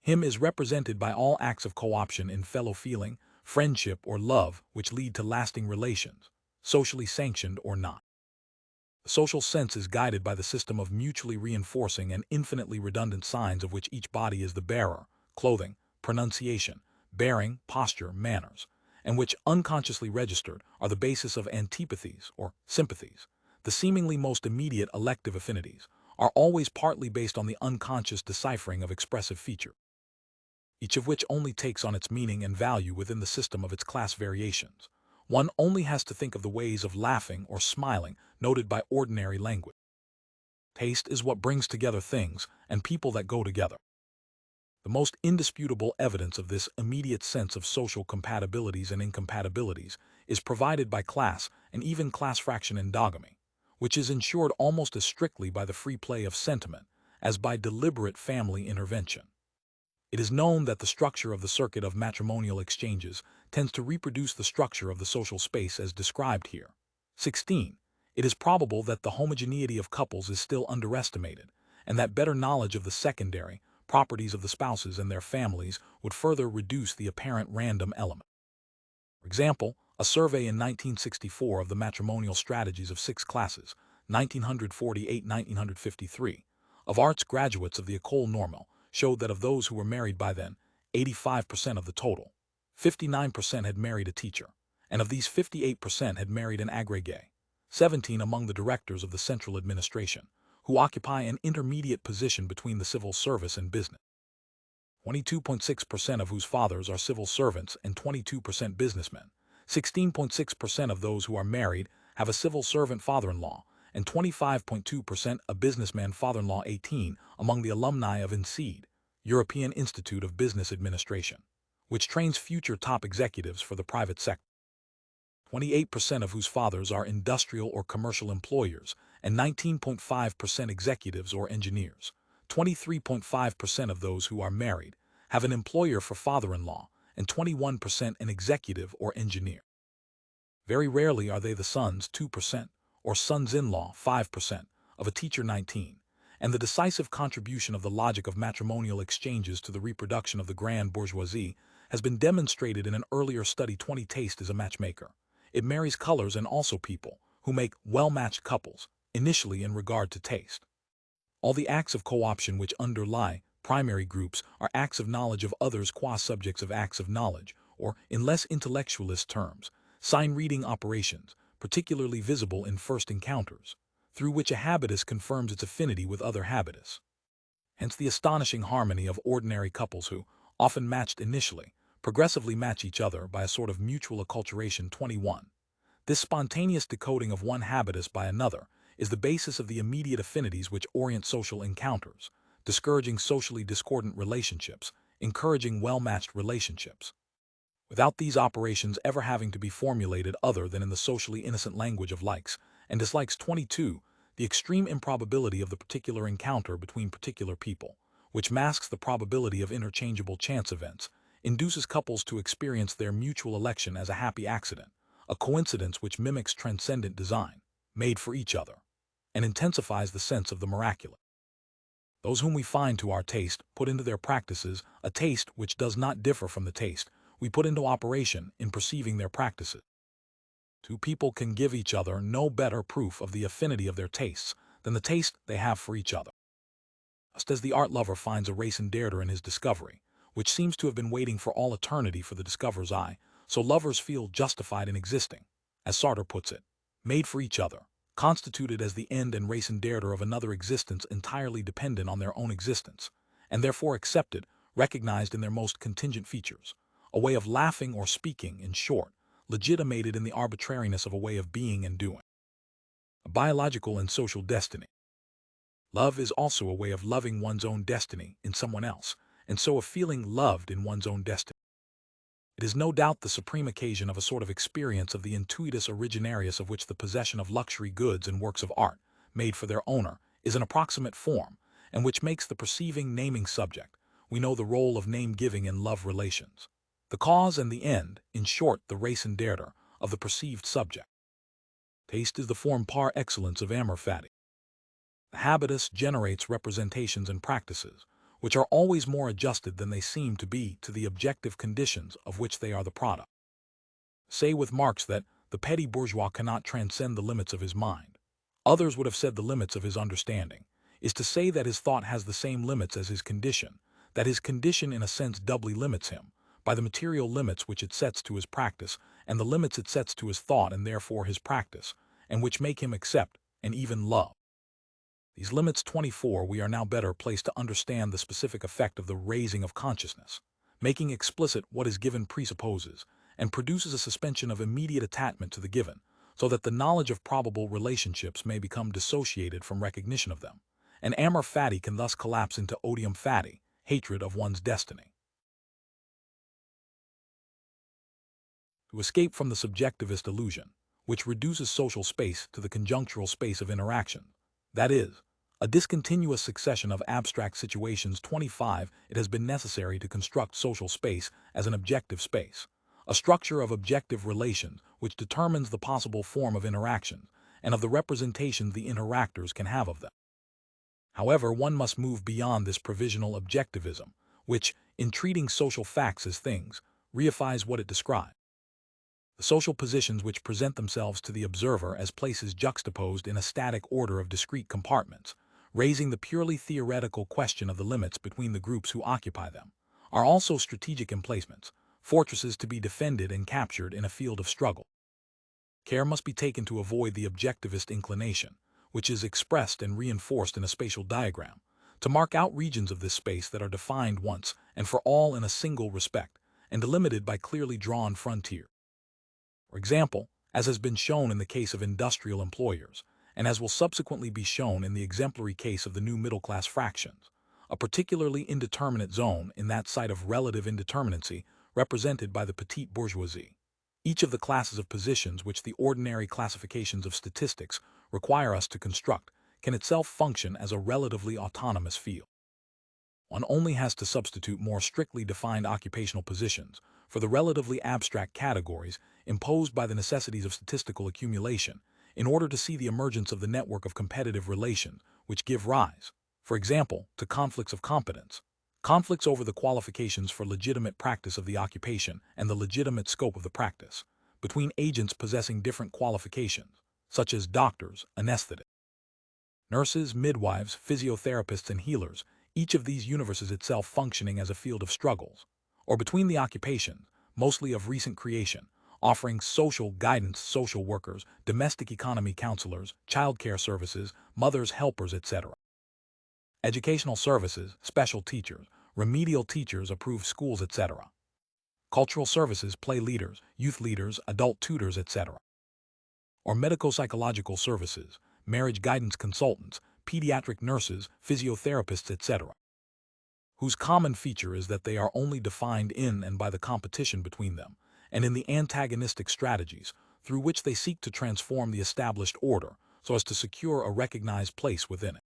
him, is represented by all acts of co-option in fellow-feeling, friendship, or love which lead to lasting relations, socially sanctioned or not. The social sense is guided by the system of mutually reinforcing and infinitely redundant signs of which each body is the bearer: clothing, pronunciation, bearing, posture, manners, and which, unconsciously registered, are the basis of antipathies or sympathies. The seemingly most immediate elective affinities are always partly based on the unconscious deciphering of expressive features, each of which only takes on its meaning and value within the system of its class variations. One only has to think of the ways of laughing or smiling noted by ordinary language. Taste is what brings together things and people that go together. The most indisputable evidence of this immediate sense of social compatibilities and incompatibilities is provided by class and even class fraction endogamy, which is ensured almost as strictly by the free play of sentiment as by deliberate family intervention. It is known that the structure of the circuit of matrimonial exchanges tends to reproduce the structure of the social space as described here. 16. It is probable that the homogeneity of couples is still underestimated, and that better knowledge of the secondary properties of the spouses and their families would further reduce the apparent random element. For example, a survey in 1964 of the matrimonial strategies of 6 classes, 1948-1953, of arts graduates of the École Normale showed that of those who were married by then, 85% of the total, 59% had married a teacher, and of these 58% had married an agrégé, 17 among the directors of the central administration, who occupy an intermediate position between the civil service and business, 22.6% of whose fathers are civil servants and 22% businessmen. 16.6% of those who are married have a civil servant father-in-law, and 25.2% a businessman father-in-law. 18 among the alumni of INSEAD, European Institute of Business Administration, which trains future top executives for the private sector, 28% of whose fathers are industrial or commercial employers, and 19.5% executives or engineers. 23.5% of those who are married have an employer for father-in-law, and 21% an executive or engineer. Very rarely are they the sons, 2%, or sons-in-law, 5%, of a teacher, 19, and the decisive contribution of the logic of matrimonial exchanges to the reproduction of the grand bourgeoisie has been demonstrated in an earlier study. 20 Taste is a matchmaker. It marries colors and also people, who make well-matched couples, initially in regard to taste. All the acts of co-option which underlie primary groups are acts of knowledge of others qua subjects of acts of knowledge, or, in less intellectualist terms, sign-reading operations, particularly visible in first encounters, through which a habitus confirms its affinity with other habitus. Hence the astonishing harmony of ordinary couples who, often matched initially, progressively match each other by a sort of mutual acculturation. 21. This spontaneous decoding of one habitus by another is the basis of the immediate affinities which orient social encounters, discouraging socially discordant relationships, encouraging well-matched relationships. Without these operations ever having to be formulated other than in the socially innocent language of likes and dislikes. 22. The extreme improbability of the particular encounter between particular people, which masks the probability of interchangeable chance events, induces couples to experience their mutual election as a happy accident, a coincidence which mimics transcendent design, made for each other, and intensifies the sense of the miraculous. Those whom we find to our taste put into their practices a taste which does not differ from the taste we put into operation in perceiving their practices. Two people can give each other no better proof of the affinity of their tastes than the taste they have for each other. Just as the art lover finds a raison d'être in his discovery, which seems to have been waiting for all eternity for the discoverer's eye, so lovers feel justified in existing, as Sartre puts it, made for each other, constituted as the end and raison d'être of another existence entirely dependent on their own existence, and therefore accepted, recognized in their most contingent features, a way of laughing or speaking, in short, legitimated in the arbitrariness of a way of being and doing. A biological and social destiny. Love is also a way of loving one's own destiny in someone else, and so of feeling loved in one's own destiny. It is no doubt the supreme occasion of a sort of experience of the intuitus originarius of which the possession of luxury goods and works of art, made for their owner, is an approximate form, and which makes the perceiving naming subject, we know the role of name-giving in love relations. The cause and the end, in short the raison d'être, of the perceived subject. Taste is the form par excellence of amor fati. The habitus generates representations and practices, which are always more adjusted than they seem to be to the objective conditions of which they are the product. Say with Marx that the petty bourgeois cannot transcend the limits of his mind. Others would have said the limits of his understanding, is to say that his thought has the same limits as his condition, that his condition in a sense doubly limits him, by the material limits which it sets to his practice, and the limits it sets to his thought and therefore his practice, and which make him accept, and even love. These limits. 24. We are now better placed to understand the specific effect of the raising of consciousness. Making explicit what is given presupposes, and produces a suspension of immediate attachment to the given, so that the knowledge of probable relationships may become dissociated from recognition of them, and amor fati can thus collapse into odium fati, hatred of one's destiny. To escape from the subjectivist illusion, which reduces social space to the conjunctural space of interaction, that is, a discontinuous succession of abstract situations. 25. It has been necessary to construct social space as an objective space, a structure of objective relations which determines the possible form of interaction and of the representations the interactors can have of them. However, one must move beyond this provisional objectivism, which, in treating social facts as things, reifies what it describes. The social positions which present themselves to the observer as places juxtaposed in a static order of discrete compartments, raising the purely theoretical question of the limits between the groups who occupy them, are also strategic emplacements, fortresses to be defended and captured in a field of struggle. Care must be taken to avoid the objectivist inclination, which is expressed and reinforced in a spatial diagram, to mark out regions of this space that are defined once and for all in a single respect, and delimited by clearly drawn frontiers. For example, as has been shown in the case of industrial employers, and as will subsequently be shown in the exemplary case of the new middle-class fractions, a particularly indeterminate zone in that site of relative indeterminacy represented by the petite bourgeoisie. Each of the classes of positions which the ordinary classifications of statistics require us to construct can itself function as a relatively autonomous field. One only has to substitute more strictly defined occupational positions for the relatively abstract categories imposed by the necessities of statistical accumulation in order to see the emergence of the network of competitive relations which give rise, For example, to conflicts of competence, conflicts over the qualifications for legitimate practice of the occupation and the legitimate scope of the practice, between agents possessing different qualifications, such as doctors, anesthetists, nurses, midwives, physiotherapists, and healers, each of these universes itself functioning as a field of struggles, or between the occupations, mostly of recent creation, offering social guidance, social workers, domestic economy counselors, childcare services, mothers, helpers, etc. Educational services, special teachers, remedial teachers, approved schools, etc. Cultural services, play leaders, youth leaders, adult tutors, etc. Or medico-psychological services, marriage guidance consultants, pediatric nurses, physiotherapists, etc., whose common feature is that they are only defined in and by the competition between them, and in the antagonistic strategies through which they seek to transform the established order so as to secure a recognized place within it.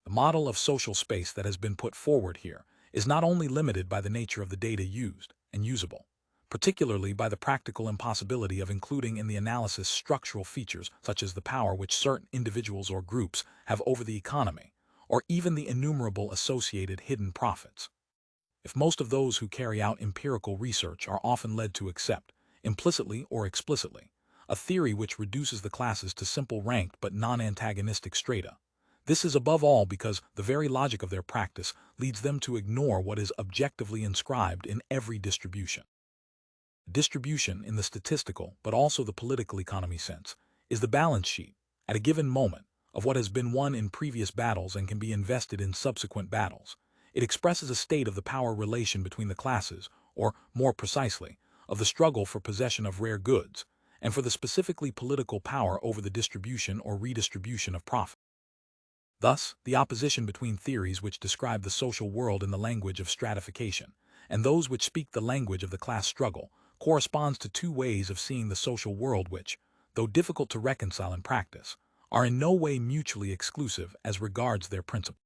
The model of social space that has been put forward here is not only limited by the nature of the data used and usable, particularly by the practical impossibility of including in the analysis structural features such as the power which certain individuals or groups have over the economy, or even the innumerable associated hidden profits. If most of those who carry out empirical research are often led to accept, implicitly or explicitly, a theory which reduces the classes to simple ranked but non-antagonistic strata, this is above all because the very logic of their practice leads them to ignore what is objectively inscribed in every distribution. Distribution in the statistical, but also the political economy sense, is the balance sheet, at a given moment, of what has been won in previous battles and can be invested in subsequent battles. It expresses a state of the power relation between the classes, or, more precisely, of the struggle for possession of rare goods, and for the specifically political power over the distribution or redistribution of profit. Thus, the opposition between theories which describe the social world in the language of stratification and those which speak the language of the class struggle corresponds to two ways of seeing the social world which, though difficult to reconcile in practice, are in no way mutually exclusive as regards their principle.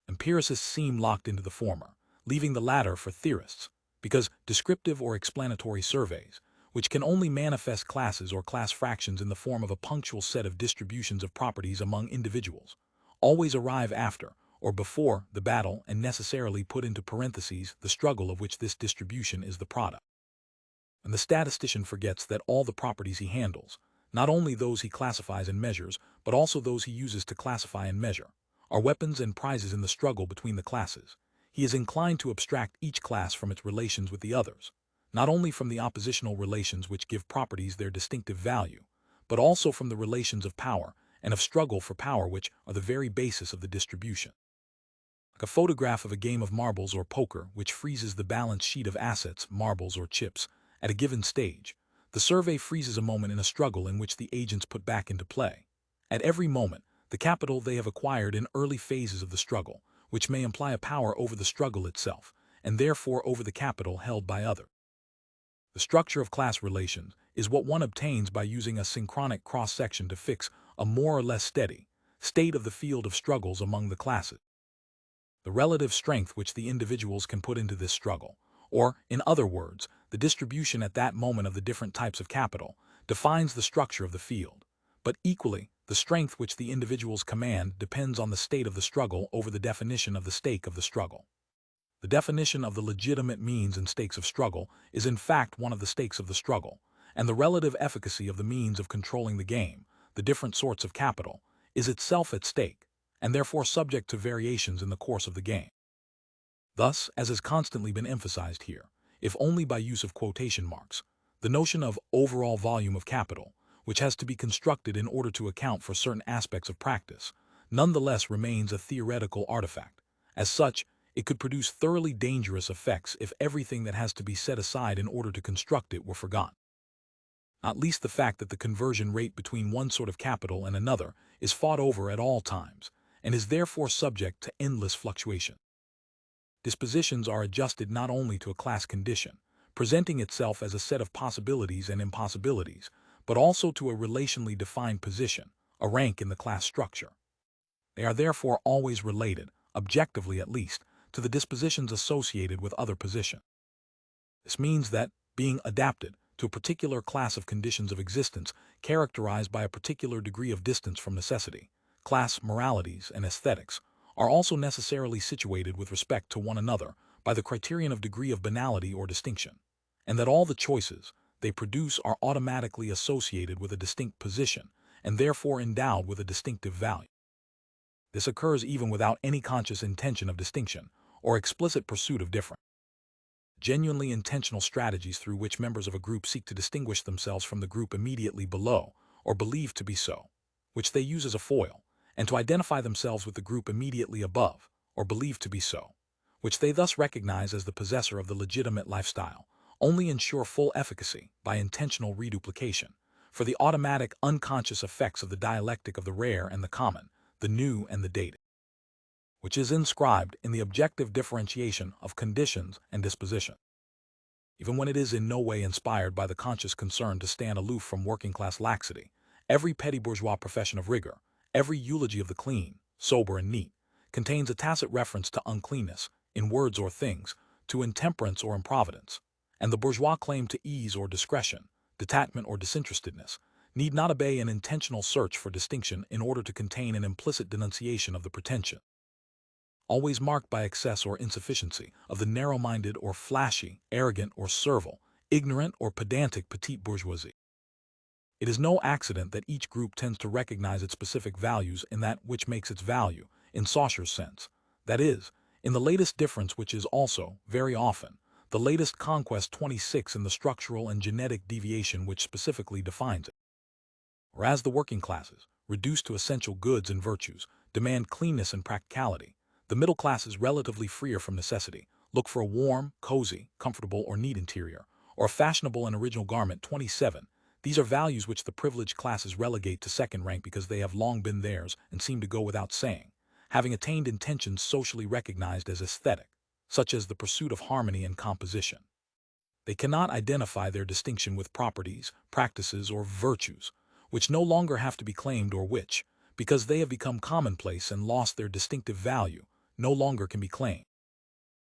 Empiricists seem locked into the former, leaving the latter for theorists, because descriptive or explanatory surveys, which can only manifest classes or class fractions in the form of a punctual set of distributions of properties among individuals, always arrive after or before the battle and necessarily put into parentheses the struggle of which this distribution is the product. And the statistician forgets that all the properties he handles, not only those he classifies and measures, but also those he uses to classify and measure, are weapons and prizes in the struggle between the classes. He is inclined to abstract each class from its relations with the others, not only from the oppositional relations which give properties their distinctive value, but also from the relations of power and of struggle for power which are the very basis of the distribution. Like a photograph of a game of marbles or poker which freezes the balance sheet of assets, marbles or chips, at a given stage, the survey freezes a moment in a struggle in which the agents put back into play, at every moment, the capital they have acquired in early phases of the struggle, which may imply a power over the struggle itself, and therefore over the capital held by others. The structure of class relations is what one obtains by using a synchronic cross-section to fix a more or less steady state of the field of struggles among the classes. The relative strength which the individuals can put into this struggle, or, in other words, the distribution at that moment of the different types of capital, defines the structure of the field. But equally, the strength which the individuals command depends on the state of the struggle over the definition of the stake of the struggle. The definition of the legitimate means and stakes of struggle is in fact one of the stakes of the struggle, and the relative efficacy of the means of controlling the game, the different sorts of capital, is itself at stake, and therefore subject to variations in the course of the game. Thus, as has constantly been emphasized here, if only by use of quotation marks, the notion of overall volume of capital, which has to be constructed in order to account for certain aspects of practice, nonetheless remains a theoretical artifact. As such, it could produce thoroughly dangerous effects if everything that has to be set aside in order to construct it were forgotten. Not least the fact that the conversion rate between one sort of capital and another is fought over at all times, and is therefore subject to endless fluctuation. Dispositions are adjusted not only to a class condition, presenting itself as a set of possibilities and impossibilities, but also to a relationally defined position, a rank in the class structure. They are therefore always related, objectively at least, to the dispositions associated with other positions. This means that, being adapted to a particular class of conditions of existence characterized by a particular degree of distance from necessity, class moralities and aesthetics, are also necessarily situated with respect to one another by the criterion of degree of banality or distinction, and that all the choices they produce are automatically associated with a distinct position and therefore endowed with a distinctive value. This occurs even without any conscious intention of distinction or explicit pursuit of difference. Genuinely intentional strategies through which members of a group seek to distinguish themselves from the group immediately below, or believed to be so, which they use as a foil, and to identify themselves with the group immediately above, or believed to be so, which they thus recognize as the possessor of the legitimate lifestyle, only ensure full efficacy by intentional reduplication, for the automatic unconscious effects of the dialectic of the rare and the common, the new and the dated, which is inscribed in the objective differentiation of conditions and disposition. Even when it is in no way inspired by the conscious concern to stand aloof from working-class laxity, every petty bourgeois profession of rigor, every eulogy of the clean, sober, and neat, contains a tacit reference to uncleanness, in words or things, to intemperance or improvidence, and the bourgeois claim to ease or discretion, detachment or disinterestedness, need not obey an intentional search for distinction in order to contain an implicit denunciation of the pretension, always marked by excess or insufficiency, of the narrow-minded or flashy, arrogant or servile, ignorant or pedantic petite bourgeoisie. It is no accident that each group tends to recognize its specific values in that which makes its value, in Saussures' sense, that is, in the latest difference which is also, very often, the latest conquest 26 in the structural and genetic deviation which specifically defines it. Whereas the working classes, reduced to essential goods and virtues, demand cleanness and practicality, the middle classes, relatively freer from necessity, look for a warm, cozy, comfortable, or neat interior, or a fashionable and original garment. 27. These are values which the privileged classes relegate to second rank because they have long been theirs and seem to go without saying, having attained intentions socially recognized as aesthetic, such as the pursuit of harmony and composition. They cannot identify their distinction with properties, practices, or virtues, which no longer have to be claimed or which, because they have become commonplace and lost their distinctive value, no longer can be claimed.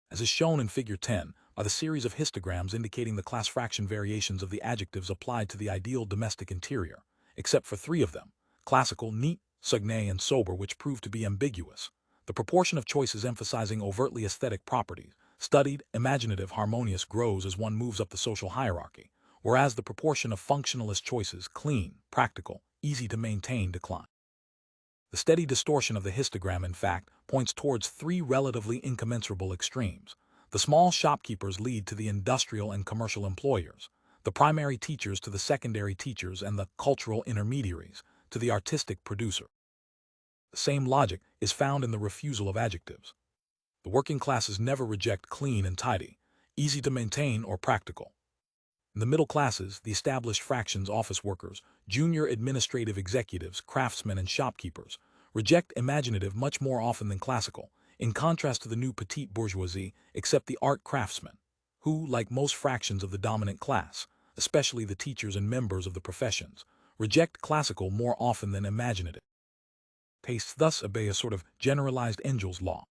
As is shown in Figure 10, by the series of histograms indicating the class fraction variations of the adjectives applied to the ideal domestic interior, except for three of them, classical, neat, sugné, and sober, which prove to be ambiguous, the proportion of choices emphasizing overtly aesthetic properties, studied, imaginative, harmonious, grows as one moves up the social hierarchy, whereas the proportion of functionalist choices, clean, practical, easy to maintain, decline. The steady distortion of the histogram, in fact, points towards three relatively incommensurable extremes. The small shopkeepers lead to the industrial and commercial employers, the primary teachers to the secondary teachers, and the cultural intermediaries to the artistic producer. The same logic is found in the refusal of adjectives. The working classes never reject clean and tidy, easy to maintain, or practical. In the middle classes, the established fractions, office workers, junior administrative executives, craftsmen, and shopkeepers, reject imaginative much more often than classical, in contrast to the new petite bourgeoisie, except the art craftsmen, who, like most fractions of the dominant class, especially the teachers and members of the professions, reject classical more often than imaginative. Tastes thus obey a sort of generalized Engel's law.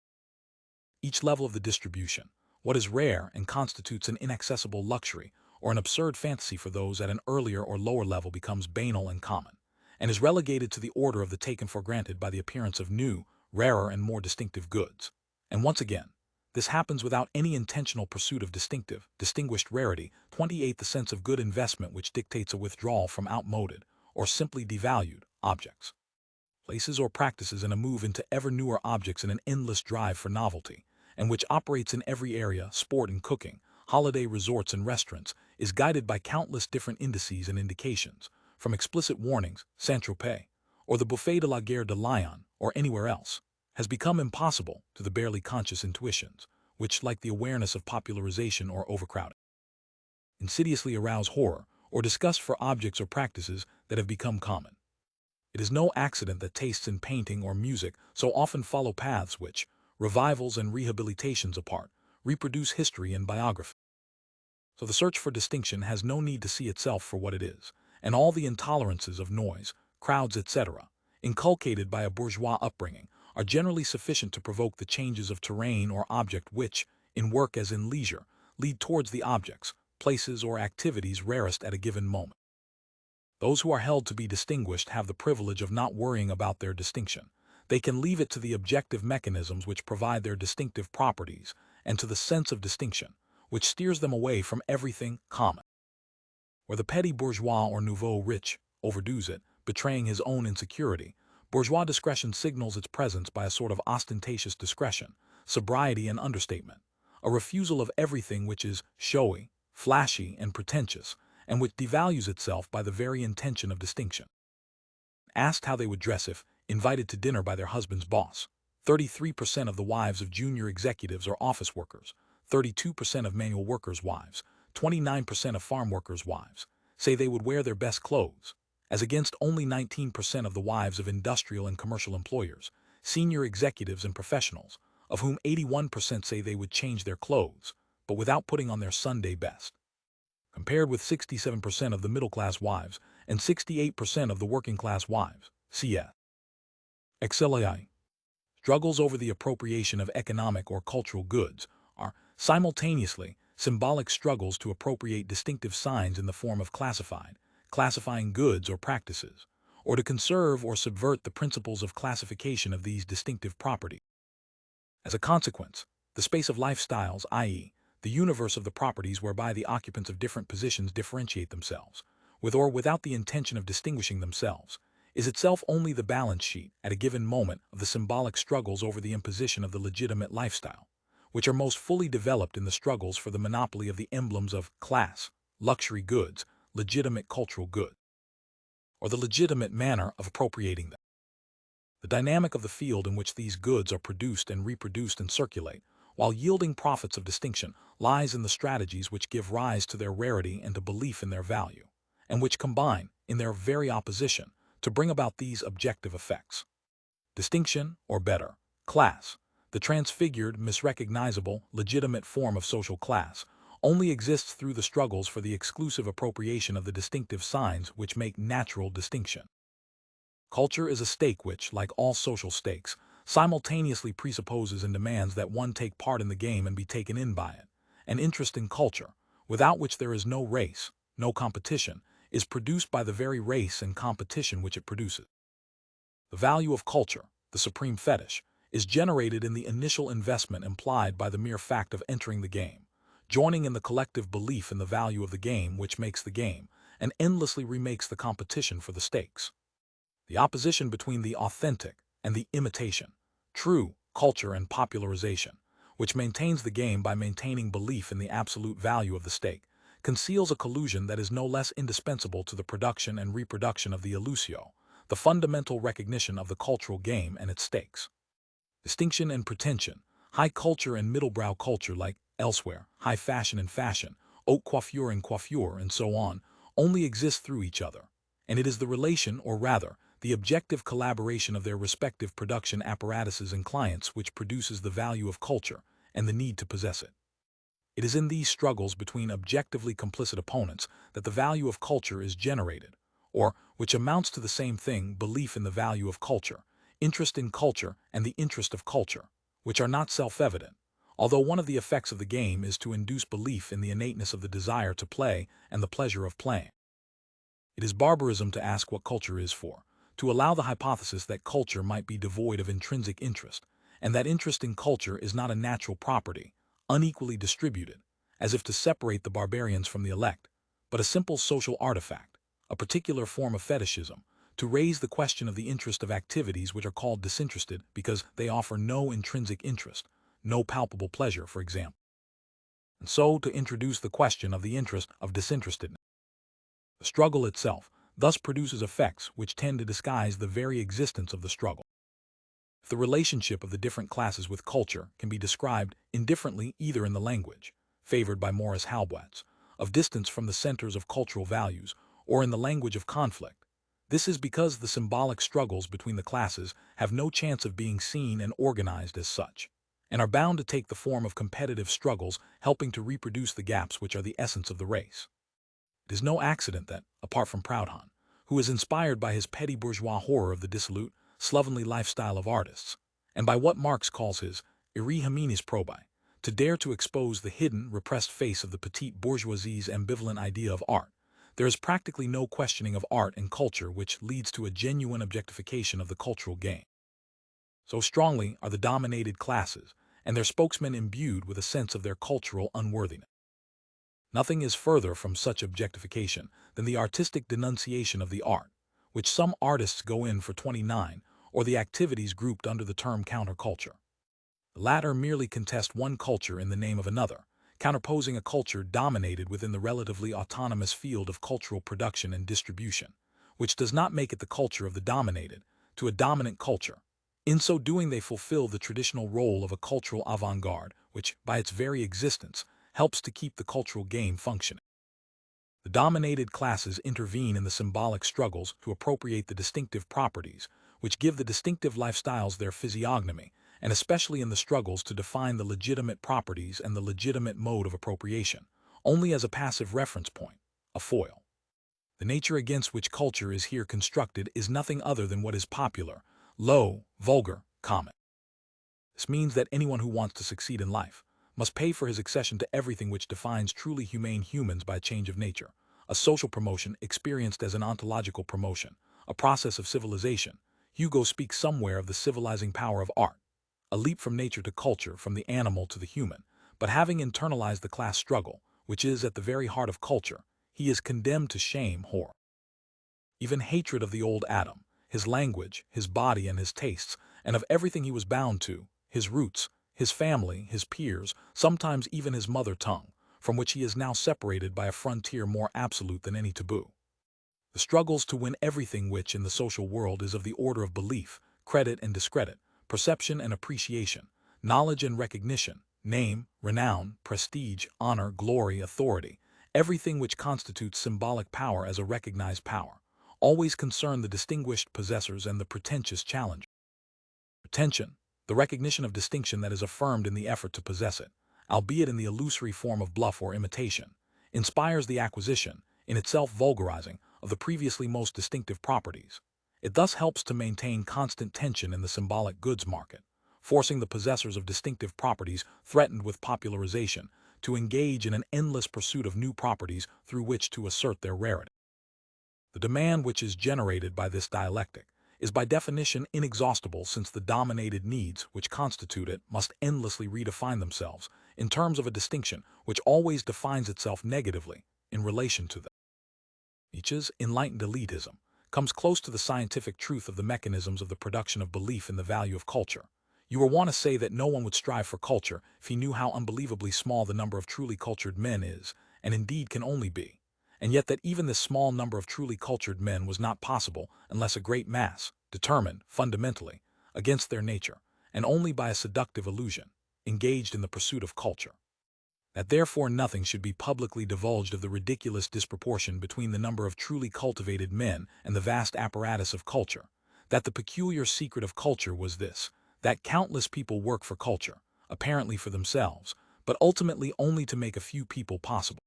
Each level of the distribution, what is rare and constitutes an inaccessible luxury, or an absurd fantasy for those at an earlier or lower level, becomes banal and common, and is relegated to the order of the taken for granted by the appearance of new, rarer, and more distinctive goods. And once again, this happens without any intentional pursuit of distinguished rarity. 28. The sense of good investment which dictates a withdrawal from outmoded, or simply devalued, objects, places, or practices, and a move into ever newer objects in an endless drive for novelty, and which operates in every area, sport and cooking, holiday resorts and restaurants, is guided by countless different indices and indications, from explicit warnings, Saint-Tropez, or the Buffet de la Gare de Lyon, or anywhere else, has become impossible to the barely conscious intuitions, which, like the awareness of popularization or overcrowding, insidiously arouse horror or disgust for objects or practices that have become common. It is no accident that tastes in painting or music so often follow paths which, revivals and rehabilitations apart, reproduce history and biography. So the search for distinction has no need to see itself for what it is, and all the intolerances of noise, crowds, etc., inculcated by a bourgeois upbringing, are generally sufficient to provoke the changes of terrain or object which, in work as in leisure, lead towards the objects, places, or activities rarest at a given moment. Those who are held to be distinguished have the privilege of not worrying about their distinction. They can leave it to the objective mechanisms which provide their distinctive properties and to the sense of distinction, which steers them away from everything common. Where the petty bourgeois or nouveau rich overdoes it, betraying his own insecurity, bourgeois discretion signals its presence by a sort of ostentatious discretion, sobriety and understatement, a refusal of everything which is showy, flashy, and pretentious, and which devalues itself by the very intention of distinction. Asked how they would dress if invited to dinner by their husband's boss, 33% of the wives of junior executives or office workers, 32% of manual workers' wives, 29% of farm workers' wives say they would wear their best clothes, as against only 19% of the wives of industrial and commercial employers, senior executives and professionals, of whom 81% say they would change their clothes, but without putting on their Sunday best. Compared with 67% of the middle-class wives and 68% of the working-class wives, cs. XLI. Struggles over the appropriation of economic or cultural goods are, simultaneously, symbolic struggles to appropriate distinctive signs in the form of classifying goods or practices, or to conserve or subvert the principles of classification of these distinctive properties. As a consequence, the space of lifestyles, i.e., the universe of the properties whereby the occupants of different positions differentiate themselves, with or without the intention of distinguishing themselves, is itself only the balance sheet at a given moment of the symbolic struggles over the imposition of the legitimate lifestyle, which are most fully developed in the struggles for the monopoly of the emblems of class, luxury goods, legitimate cultural goods, or the legitimate manner of appropriating them. The dynamic of the field in which these goods are produced and reproduced and circulate, while yielding profits of distinction, lies in the strategies which give rise to their rarity and to belief in their value, and which combine, in their very opposition, to bring about these objective effects. Distinction, or better, class, the transfigured, misrecognizable, legitimate form of social class, only exists through the struggles for the exclusive appropriation of the distinctive signs which make natural distinction. Culture is a stake which, like all social stakes, simultaneously presupposes and demands that one take part in the game and be taken in by it. An interest in culture, without which there is no race, no competition, is produced by the very race and competition which it produces. The value of culture, the supreme fetish, is generated in the initial investment implied by the mere fact of entering the game, joining in the collective belief in the value of the game which makes the game, and endlessly remakes the competition for the stakes. The opposition between the authentic and the imitation, true culture and popularization, which maintains the game by maintaining belief in the absolute value of the stake, conceals a collusion that is no less indispensable to the production and reproduction of the illusio, the fundamental recognition of the cultural game and its stakes. Distinction and pretension, high culture and middlebrow culture like elsewhere, high fashion and fashion, haute coiffure and coiffure, and so on, only exist through each other, and it is the relation, or rather, the objective collaboration of their respective production apparatuses and clients which produces the value of culture and the need to possess it. It is in these struggles between objectively complicit opponents that the value of culture is generated, or, which amounts to the same thing, belief in the value of culture, interest in culture, and the interest of culture, which are not self-evident, although one of the effects of the game is to induce belief in the innateness of the desire to play and the pleasure of playing. It is barbarism to ask what culture is for, to allow the hypothesis that culture might be devoid of intrinsic interest, and that interest in culture is not a natural property, unequally distributed, as if to separate the barbarians from the elect, but a simple social artifact, a particular form of fetishism, to raise the question of the interest of activities which are called disinterested because they offer no intrinsic interest, no palpable pleasure, for example, and so to introduce the question of the interest of disinterestedness. The struggle itself thus produces effects which tend to disguise the very existence of the struggle. If the relationship of the different classes with culture can be described indifferently either in the language, favored by Morris Halbwatz, of distance from the centers of cultural values, or in the language of conflict, this is because the symbolic struggles between the classes have no chance of being seen and organized as such, and are bound to take the form of competitive struggles helping to reproduce the gaps which are the essence of the race. It is no accident that, apart from Proudhon, who is inspired by his petty bourgeois horror of the dissolute, slovenly lifestyle of artists, and by what Marx calls his ire homines probae, to dare to expose the hidden, repressed face of the petite bourgeoisie's ambivalent idea of art, there is practically no questioning of art and culture which leads to a genuine objectification of the cultural game. So strongly are the dominated classes and their spokesmen imbued with a sense of their cultural unworthiness. Nothing is further from such objectification than the artistic denunciation of the art, which some artists go in for 29, or the activities grouped under the term counterculture. The latter merely contest one culture in the name of another, counterposing a culture dominated within the relatively autonomous field of cultural production and distribution, which does not make it the culture of the dominated, to a dominant culture. In so doing, they fulfill the traditional role of a cultural avant-garde, which, by its very existence, helps to keep the cultural game functioning. The dominated classes intervene in the symbolic struggles to appropriate the distinctive properties, which give the distinctive lifestyles their physiognomy, and especially in the struggles to define the legitimate properties and the legitimate mode of appropriation, only as a passive reference point, a foil. The nature against which culture is here constructed is nothing other than what is popular, low, vulgar, common. This means that anyone who wants to succeed in life must pay for his accession to everything which defines truly humane humans by change of nature, a social promotion experienced as an ontological promotion, a process of civilization. Hugo speaks somewhere of the civilizing power of art, a leap from nature to culture, from the animal to the human, but having internalized the class struggle, which is at the very heart of culture, he is condemned to shame, horror, even hatred of the old Adam, his language, his body and his tastes, and of everything he was bound to, his roots, his family, his peers, sometimes even his mother tongue, from which he is now separated by a frontier more absolute than any taboo. The struggles to win everything which in the social world is of the order of belief, credit and discredit, perception and appreciation, knowledge and recognition, name, renown, prestige, honor, glory, authority, everything which constitutes symbolic power as a recognized power, always concern the distinguished possessors and the pretentious challengers. Pretension, the recognition of distinction that is affirmed in the effort to possess it, albeit in the illusory form of bluff or imitation, inspires the acquisition, in itself vulgarizing, of the previously most distinctive properties. It thus helps to maintain constant tension in the symbolic goods market, forcing the possessors of distinctive properties threatened with popularization to engage in an endless pursuit of new properties through which to assert their rarity. The demand which is generated by this dialectic is by definition inexhaustible, since the dominated needs which constitute it must endlessly redefine themselves in terms of a distinction which always defines itself negatively in relation to them. Nietzsche's enlightened elitism comes close to the scientific truth of the mechanisms of the production of belief in the value of culture. You will want to say that no one would strive for culture if he knew how unbelievably small the number of truly cultured men is, and indeed can only be, and yet that even this small number of truly cultured men was not possible unless a great mass, determined, fundamentally, against their nature, and only by a seductive illusion, engaged in the pursuit of culture. That therefore nothing should be publicly divulged of the ridiculous disproportion between the number of truly cultivated men and the vast apparatus of culture. That the peculiar secret of culture was this, that countless people work for culture, apparently for themselves, but ultimately only to make a few people possible.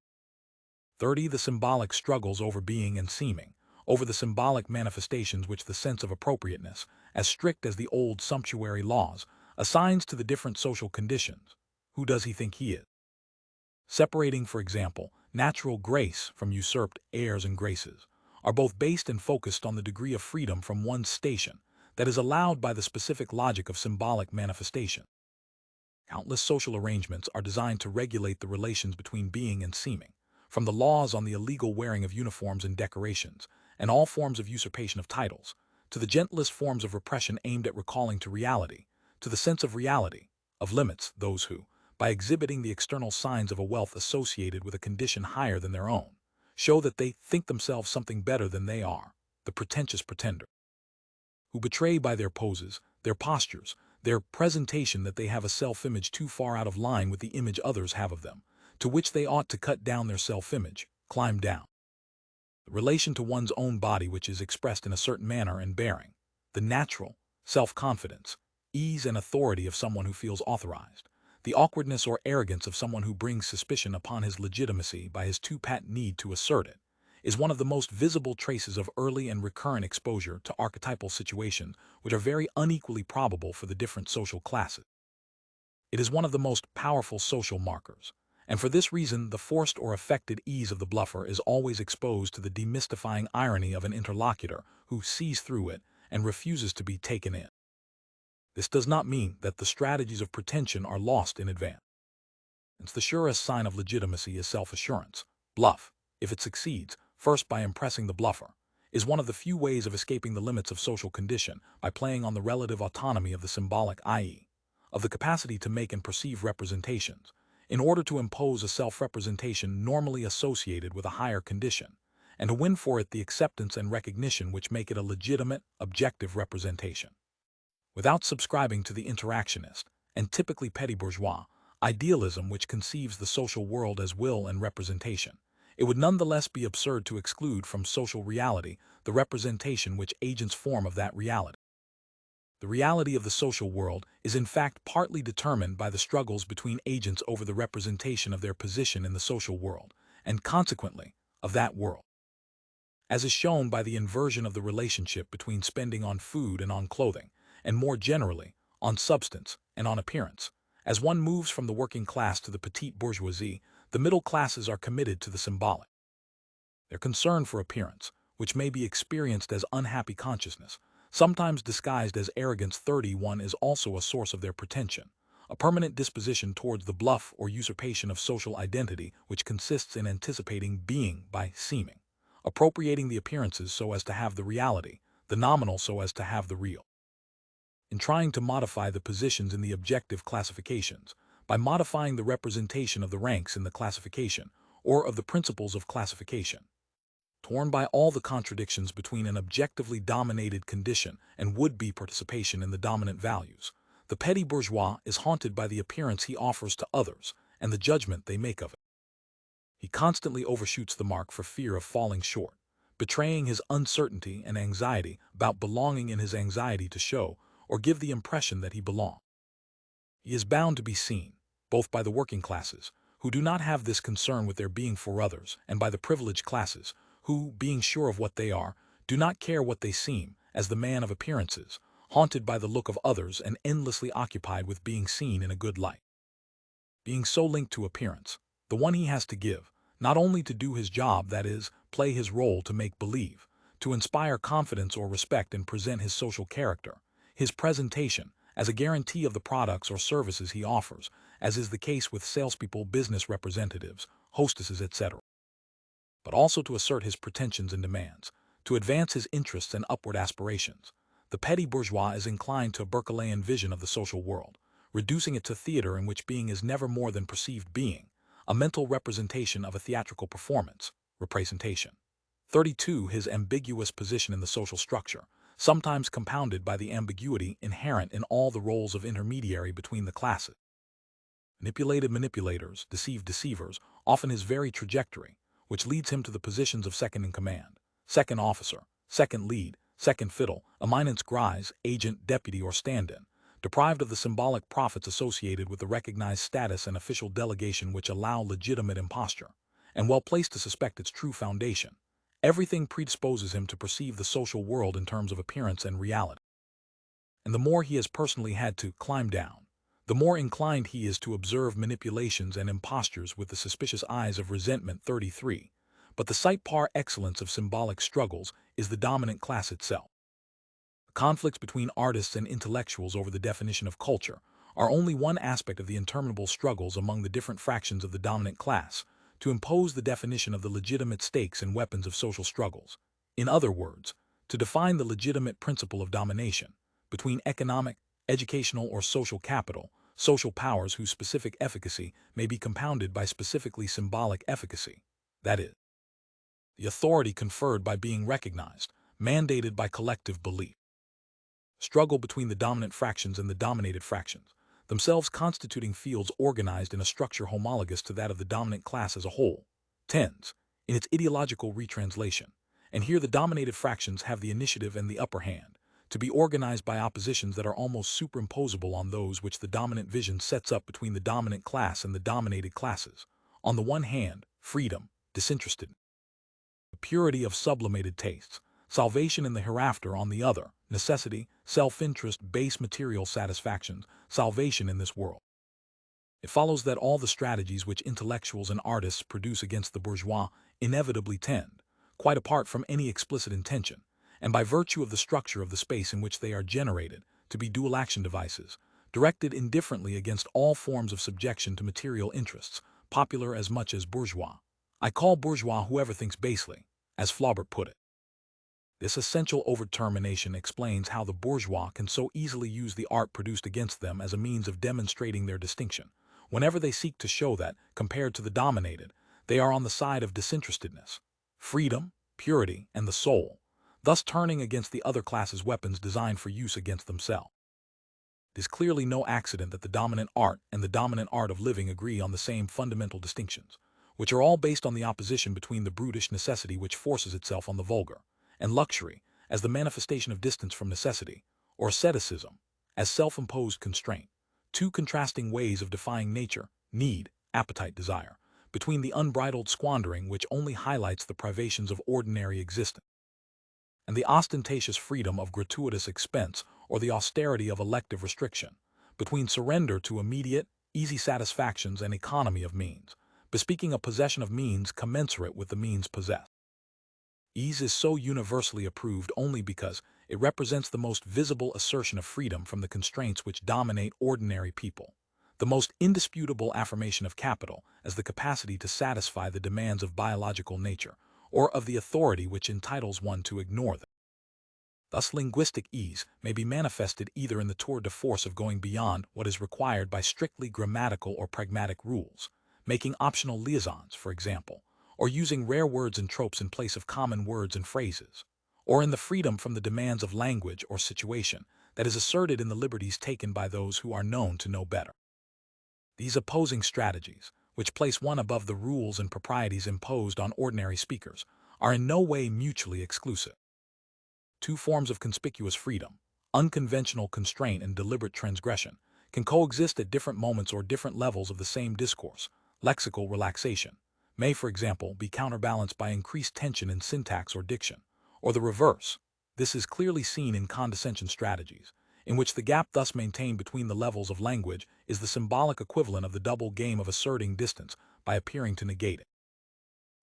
30. The symbolic struggles over being and seeming, over the symbolic manifestations which the sense of appropriateness, as strict as the old sumptuary laws, assigns to the different social conditions. Who does he think he is? Separating, for example, natural grace from usurped airs and graces, are both based and focused on the degree of freedom from one's station that is allowed by the specific logic of symbolic manifestation. Countless social arrangements are designed to regulate the relations between being and seeming, from the laws on the illegal wearing of uniforms and decorations, and all forms of usurpation of titles, to the gentlest forms of repression aimed at recalling to reality, to the sense of reality, of limits, those who, by exhibiting the external signs of a wealth associated with a condition higher than their own, show that they think themselves something better than they are, the pretentious pretender, who betray by their poses, their postures, their presentation that they have a self-image too far out of line with the image others have of them, to which they ought to cut down their self-image, climb down. The relation to one's own body which is expressed in a certain manner and bearing, the natural self-confidence, ease and authority of someone who feels authorized, the awkwardness or arrogance of someone who brings suspicion upon his legitimacy by his too pat need to assert it, is one of the most visible traces of early and recurrent exposure to archetypal situations which are very unequally probable for the different social classes. It is one of the most powerful social markers, and for this reason the forced or affected ease of the bluffer is always exposed to the demystifying irony of an interlocutor who sees through it and refuses to be taken in. This does not mean that the strategies of pretension are lost in advance. The surest sign of legitimacy is self-assurance. Bluff, if it succeeds, first by impressing the bluffer, is one of the few ways of escaping the limits of social condition by playing on the relative autonomy of the symbolic, i.e., of the capacity to make and perceive representations, in order to impose a self-representation normally associated with a higher condition, and to win for it the acceptance and recognition which make it a legitimate, objective representation. Without subscribing to the interactionist, and typically petty bourgeois, idealism which conceives the social world as will and representation, it would nonetheless be absurd to exclude from social reality the representation which agents form of that reality. The reality of the social world is in fact partly determined by the struggles between agents over the representation of their position in the social world, and consequently, of that world. As is shown by the inversion of the relationship between spending on food and on clothing, and more generally, on substance and on appearance, as one moves from the working class to the petite bourgeoisie, the middle classes are committed to the symbolic. Their concern for appearance, which may be experienced as unhappy consciousness, sometimes disguised as arrogance 31, is also a source of their pretension, a permanent disposition towards the bluff or usurpation of social identity which consists in anticipating being by seeming, appropriating the appearances so as to have the reality, the nominal so as to have the real. In trying to modify the positions in the objective classifications, by modifying the representation of the ranks in the classification, or of the principles of classification. Torn by all the contradictions between an objectively dominated condition and would-be participation in the dominant values, the petty bourgeois is haunted by the appearance he offers to others and the judgment they make of it. He constantly overshoots the mark for fear of falling short, betraying his uncertainty and anxiety about belonging in his anxiety to show or give the impression that he belongs. He is bound to be seen, both by the working classes, who do not have this concern with their being for others, and by the privileged classes, who, being sure of what they are, do not care what they seem, as the man of appearances, haunted by the look of others and endlessly occupied with being seen in a good light. Being so linked to appearance, the one he has to give, not only to do his job, that is, play his role to make believe, to inspire confidence or respect and present his social character, his presentation, as a guarantee of the products or services he offers, as is the case with salespeople, business representatives, hostesses, etc. But also to assert his pretensions and demands, to advance his interests and upward aspirations. The petty bourgeois is inclined to a Berkeleian vision of the social world, reducing it to theater in which being is never more than perceived being, a mental representation of a theatrical performance, representation. 32. His ambiguous position in the social structure, sometimes compounded by the ambiguity inherent in all the roles of intermediary between the classes. Manipulated manipulators, deceived deceivers, often his very trajectory, which leads him to the positions of second in command, second officer, second lead, second fiddle, eminence grise, agent, deputy, or stand-in, deprived of the symbolic profits associated with the recognized status and official delegation which allow legitimate imposture, and well placed to suspect its true foundation. Everything predisposes him to perceive the social world in terms of appearance and reality. And the more he has personally had to climb down, the more inclined he is to observe manipulations and impostures with the suspicious eyes of resentment. 33. But the sight par excellence of symbolic struggles is the dominant class itself. The conflicts between artists and intellectuals over the definition of culture are only one aspect of the interminable struggles among the different fractions of the dominant class to impose the definition of the legitimate stakes and weapons of social struggles. In other words, to define the legitimate principle of domination between economic, educational, or social capital, social powers whose specific efficacy may be compounded by specifically symbolic efficacy, that is, the authority conferred by being recognized, mandated by collective belief. Struggle between the dominant fractions and the dominated fractions, themselves constituting fields organized in a structure homologous to that of the dominant class as a whole, tends, in its ideological retranslation, and here the dominated fractions have the initiative and the upper hand, to be organized by oppositions that are almost superimposable on those which the dominant vision sets up between the dominant class and the dominated classes. On the one hand, freedom, disinterested, the purity of sublimated tastes, salvation in the hereafter; on the other, necessity, self-interest, base material satisfactions, salvation in this world. It follows that all the strategies which intellectuals and artists produce against the bourgeois inevitably tend, quite apart from any explicit intention, and by virtue of the structure of the space in which they are generated, to be dual-action devices, directed indifferently against all forms of subjection to material interests, popular as much as bourgeois. I call bourgeois whoever thinks basely, as Feuerbach put it. This essential overdetermination explains how the bourgeois can so easily use the art produced against them as a means of demonstrating their distinction, whenever they seek to show that, compared to the dominated, they are on the side of disinterestedness, freedom, purity, and the soul, thus turning against the other classes weapons designed for use against themselves. It is clearly no accident that the dominant art and the dominant art of living agree on the same fundamental distinctions, which are all based on the opposition between the brutish necessity which forces itself on the vulgar, and luxury as the manifestation of distance from necessity, or asceticism as self-imposed constraint, two contrasting ways of defying nature, need, appetite, desire, between the unbridled squandering which only highlights the privations of ordinary existence, and the ostentatious freedom of gratuitous expense or the austerity of elective restriction, between surrender to immediate, easy satisfactions and economy of means, bespeaking a possession of means commensurate with the means possessed. Ease is so universally approved only because it represents the most visible assertion of freedom from the constraints which dominate ordinary people, the most indisputable affirmation of capital as the capacity to satisfy the demands of biological nature, or of the authority which entitles one to ignore them. Thus linguistic ease may be manifested either in the tour de force of going beyond what is required by strictly grammatical or pragmatic rules, making optional liaisons, for example, or using rare words and tropes in place of common words and phrases, or in the freedom from the demands of language or situation that is asserted in the liberties taken by those who are known to know better. These opposing strategies, which place one above the rules and proprieties imposed on ordinary speakers, are in no way mutually exclusive. Two forms of conspicuous freedom, unconventional constraint and deliberate transgression, can coexist at different moments or different levels of the same discourse. Lexical relaxation may, for example, be counterbalanced by increased tension in syntax or diction, or the reverse. This is clearly seen in condescension strategies, in which the gap thus maintained between the levels of language is the symbolic equivalent of the double game of asserting distance by appearing to negate it.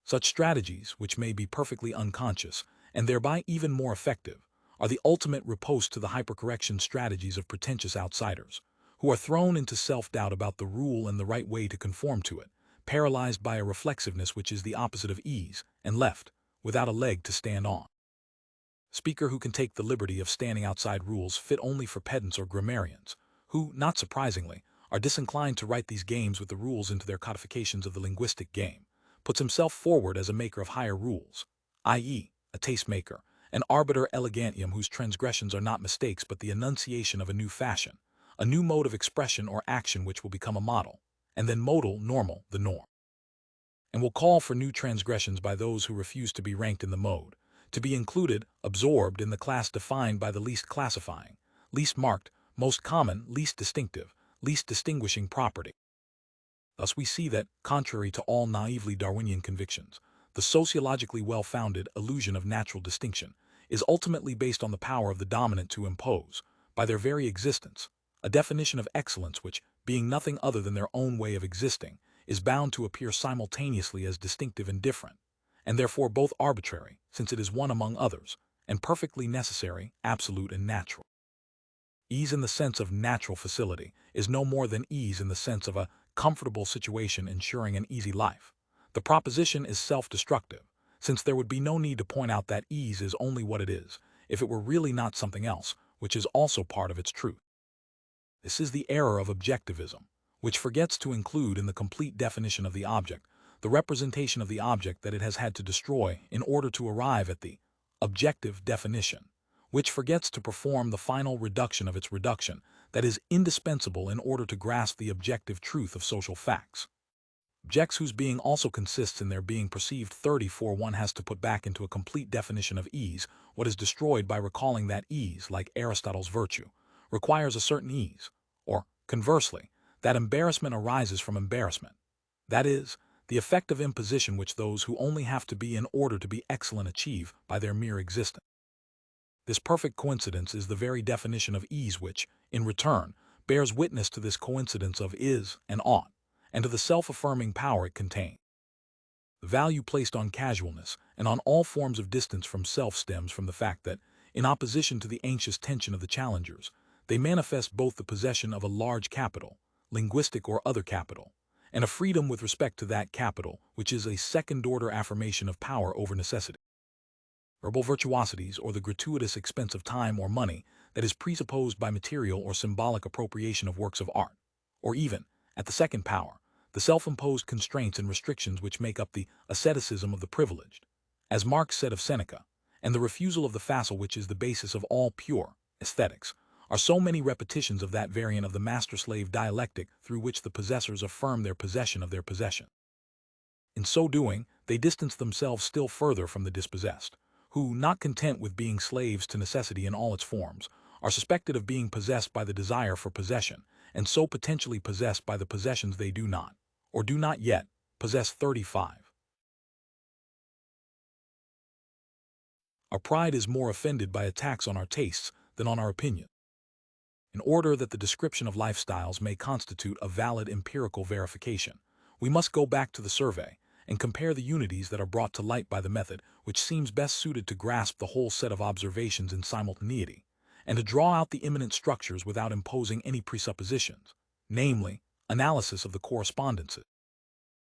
Such strategies, which may be perfectly unconscious, and thereby even more effective, are the ultimate riposte to the hypercorrection strategies of pretentious outsiders, who are thrown into self-doubt about the rule and the right way to conform to it, paralyzed by a reflexiveness which is the opposite of ease, and left without a leg to stand on. Speaker who can take the liberty of standing outside rules fit only for pedants or grammarians, who, not surprisingly, are disinclined to write these games with the rules into their codifications of the linguistic game, puts himself forward as a maker of higher rules, i.e., a taste-maker, an arbiter elegantium whose transgressions are not mistakes but the enunciation of a new fashion, a new mode of expression or action which will become a model, and then modal, normal, the norm, and will call for new transgressions by those who refuse to be ranked in the mode, to be included, absorbed in the class defined by the least classifying, least marked, most common, least distinctive, least distinguishing property. Thus we see that, contrary to all naively Darwinian convictions, the sociologically well-founded illusion of natural distinction is ultimately based on the power of the dominant to impose, by their very existence, a definition of excellence which, being nothing other than their own way of existing, is bound to appear simultaneously as distinctive and different, and therefore both arbitrary, since it is one among others, and perfectly necessary, absolute and natural. Ease in the sense of natural facility is no more than ease in the sense of a comfortable situation ensuring an easy life. The proposition is self-destructive, since there would be no need to point out that ease is only what it is, if it were really not something else, which is also part of its truth. This is the error of objectivism, which forgets to include in the complete definition of the object the representation of the object that it has had to destroy in order to arrive at the objective definition, which forgets to perform the final reduction of its reduction that is indispensable in order to grasp the objective truth of social facts. Objects whose being also consists in their being perceived 34 one has to put back into a complete definition of ease what is destroyed by recalling that ease, like Aristotle's virtue, requires a certain ease, or, conversely, that embarrassment arises from embarrassment. That is, the effect of imposition which those who only have to be in order to be excellent achieve by their mere existence. This perfect coincidence is the very definition of ease which, in return, bears witness to this coincidence of is and ought, and to the self-affirming power it contains. The value placed on casualness and on all forms of distance from self stems from the fact that, in opposition to the anxious tension of the challengers, they manifest both the possession of a large capital, linguistic or other capital, and a freedom with respect to that capital, which is a second-order affirmation of power over necessity. Verbal virtuosities, or the gratuitous expense of time or money that is presupposed by material or symbolic appropriation of works of art, or even, at the second power, the self-imposed constraints and restrictions which make up the asceticism of the privileged, as Marx said of Seneca, and the refusal of the facile which is the basis of all pure aesthetics, are so many repetitions of that variant of the master-slave dialectic through which the possessors affirm their possession of their possession. In so doing, they distance themselves still further from the dispossessed, who, not content with being slaves to necessity in all its forms, are suspected of being possessed by the desire for possession, and so potentially possessed by the possessions they do not, or do not yet, possess. 35. Our pride is more offended by attacks on our tastes than on our opinion. In order that the description of lifestyles may constitute a valid empirical verification, we must go back to the survey and compare the unities that are brought to light by the method which seems best suited to grasp the whole set of observations in simultaneity, and to draw out the immanent structures without imposing any presuppositions, namely, analysis of the correspondences,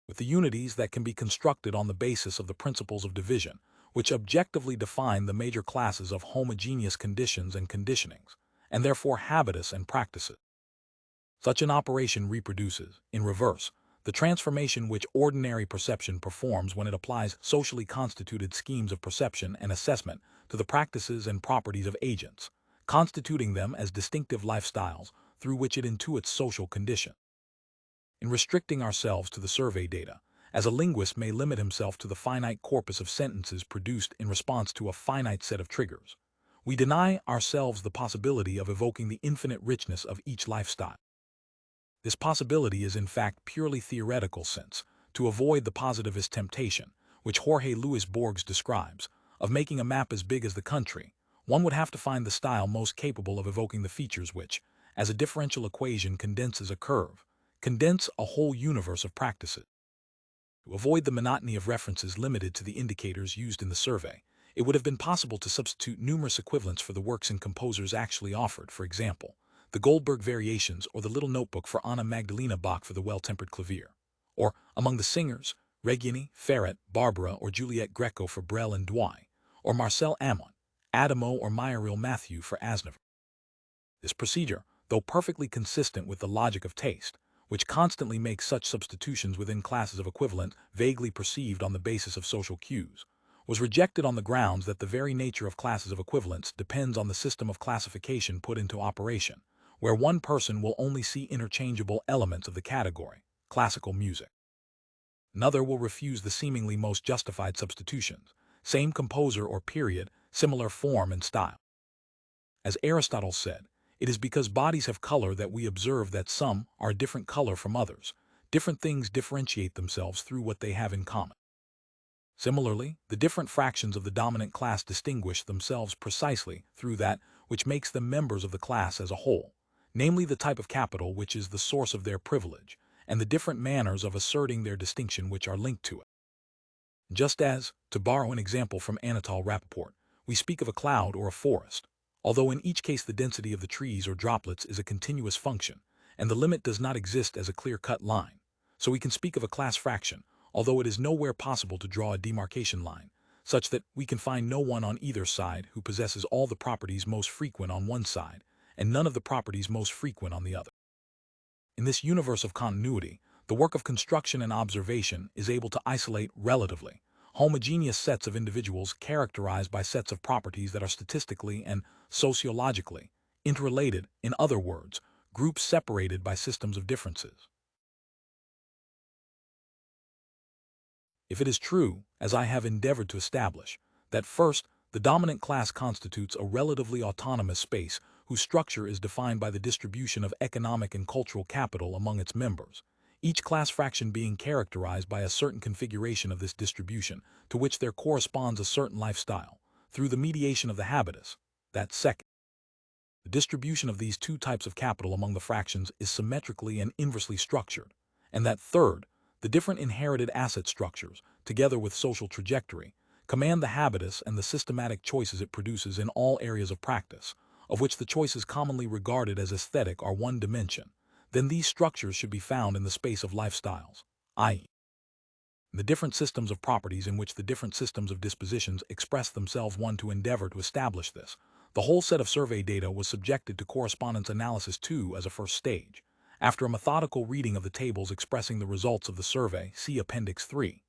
with the unities that can be constructed on the basis of the principles of division, which objectively define the major classes of homogeneous conditions and conditionings, and therefore habitus and practices. Such an operation reproduces, in reverse, the transformation which ordinary perception performs when it applies socially constituted schemes of perception and assessment to the practices and properties of agents, constituting them as distinctive lifestyles through which it intuits social condition. In restricting ourselves to the survey data, as a linguist may limit himself to the finite corpus of sentences produced in response to a finite set of triggers, we deny ourselves the possibility of evoking the infinite richness of each lifestyle. This possibility is in fact purely theoretical, since, to avoid the positivist temptation, which Jorge Luis Borges describes, of making a map as big as the country, one would have to find the style most capable of evoking the features which, as a differential equation condenses a curve, condense a whole universe of practices. To avoid the monotony of references limited to the indicators used in the survey, it would have been possible to substitute numerous equivalents for the works and composers actually offered, for example, the Goldberg Variations or the Little Notebook for Anna Magdalena Bach for the Well-Tempered Clavier, or, among the singers, Reggiani, Ferret, Barbara, or Juliette Greco for Brel and Douai, or Marcel Amont, Adamo, or Myriel Mathieu for Aznavour. This procedure, though perfectly consistent with the logic of taste, which constantly makes such substitutions within classes of equivalent vaguely perceived on the basis of social cues, was rejected on the grounds that the very nature of classes of equivalence depends on the system of classification put into operation, where one person will only see interchangeable elements of the category, classical music. Another will refuse the seemingly most justified substitutions, same composer or period, similar form and style. As Aristotle said, it is because bodies have color that we observe that some are a different color from others. Different things differentiate themselves through what they have in common. Similarly, the different fractions of the dominant class distinguish themselves precisely through that which makes them members of the class as a whole, namely the type of capital which is the source of their privilege, and the different manners of asserting their distinction which are linked to it. Just as, to borrow an example from Anatole Rappaport, we speak of a cloud or a forest, although in each case the density of the trees or droplets is a continuous function, and the limit does not exist as a clear-cut line, so we can speak of a class fraction, although it is nowhere possible to draw a demarcation line, such that we can find no one on either side who possesses all the properties most frequent on one side, and none of the properties most frequent on the other. In this universe of continuity, the work of construction and observation is able to isolate relatively homogeneous sets of individuals characterized by sets of properties that are statistically and sociologically interrelated, in other words, groups separated by systems of differences. If it is true, as I have endeavored to establish, that first, the dominant class constitutes a relatively autonomous space whose structure is defined by the distribution of economic and cultural capital among its members, each class fraction being characterized by a certain configuration of this distribution to which there corresponds a certain lifestyle, through the mediation of the habitus, that second. The distribution of these two types of capital among the fractions is symmetrically and inversely structured, and that third, the different inherited asset structures, together with social trajectory, command the habitus and the systematic choices it produces in all areas of practice, of which the choices commonly regarded as aesthetic are one dimension, then these structures should be found in the space of lifestyles, i.e., the different systems of properties in which the different systems of dispositions express themselves. One to endeavor to establish this, the whole set of survey data was subjected to correspondence analysis 2 as a first stage. After a methodical reading of the tables expressing the results of the survey, see Appendix 3,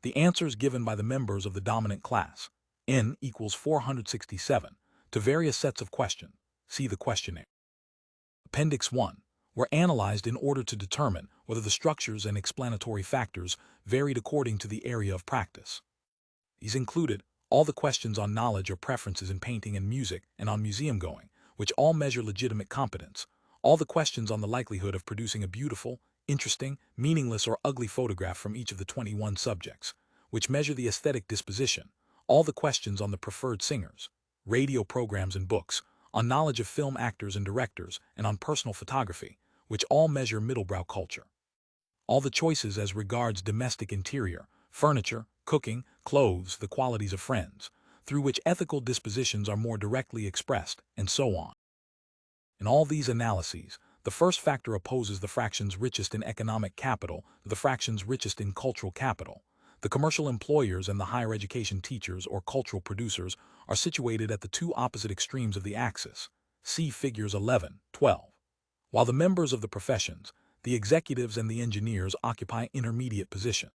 the answers given by the members of the dominant class, N equals 467, to various sets of questions, see the questionnaire. Appendix 1, were analyzed in order to determine whether the structures and explanatory factors varied according to the area of practice. These included all the questions on knowledge or preferences in painting and music and on museum going, which all measure legitimate competence, all the questions on the likelihood of producing a beautiful, interesting, meaningless, or ugly photograph from each of the 21 subjects, which measure the aesthetic disposition, all the questions on the preferred singers, radio programs and books, on knowledge of film actors and directors, and on personal photography, which all measure middlebrow culture. All the choices as regards domestic interior, furniture, cooking, clothes, the qualities of friends, through which ethical dispositions are more directly expressed, and so on. In all these analyses, the first factor opposes the fractions richest in economic capital to the fractions richest in cultural capital. The commercial employers and the higher education teachers or cultural producers are situated at the two opposite extremes of the axis. See figures 11, 12. While the members of the professions, the executives and the engineers occupy intermediate position.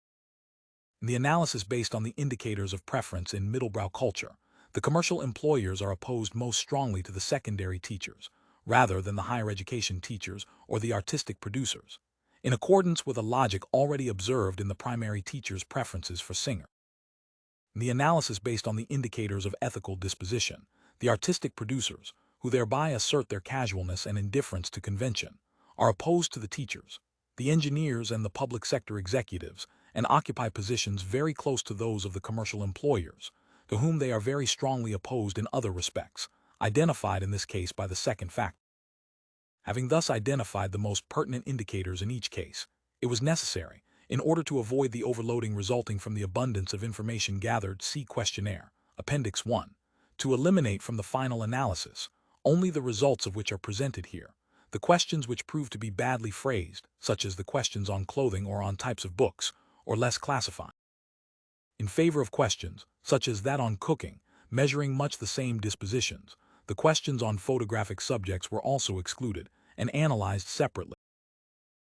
In the analysis based on the indicators of preference in middlebrow culture, the commercial employers are opposed most strongly to the secondary teachers, rather than the higher education teachers or the artistic producers, in accordance with a logic already observed in the primary teachers' preferences for singer. In the analysis based on the indicators of ethical disposition, the artistic producers, who thereby assert their casualness and indifference to convention, are opposed to the teachers, the engineers, and the public sector executives, and occupy positions very close to those of the commercial employers, to whom they are very strongly opposed in other respects, identified in this case by the second factor. Having thus identified the most pertinent indicators in each case, it was necessary, in order to avoid the overloading resulting from the abundance of information gathered, see questionnaire, Appendix 1, to eliminate from the final analysis only the results of which are presented here, the questions which prove to be badly phrased, such as the questions on clothing or on types of books, or less classified. In favor of questions, such as that on cooking, measuring much the same dispositions, the questions on photographic subjects were also excluded and analyzed separately.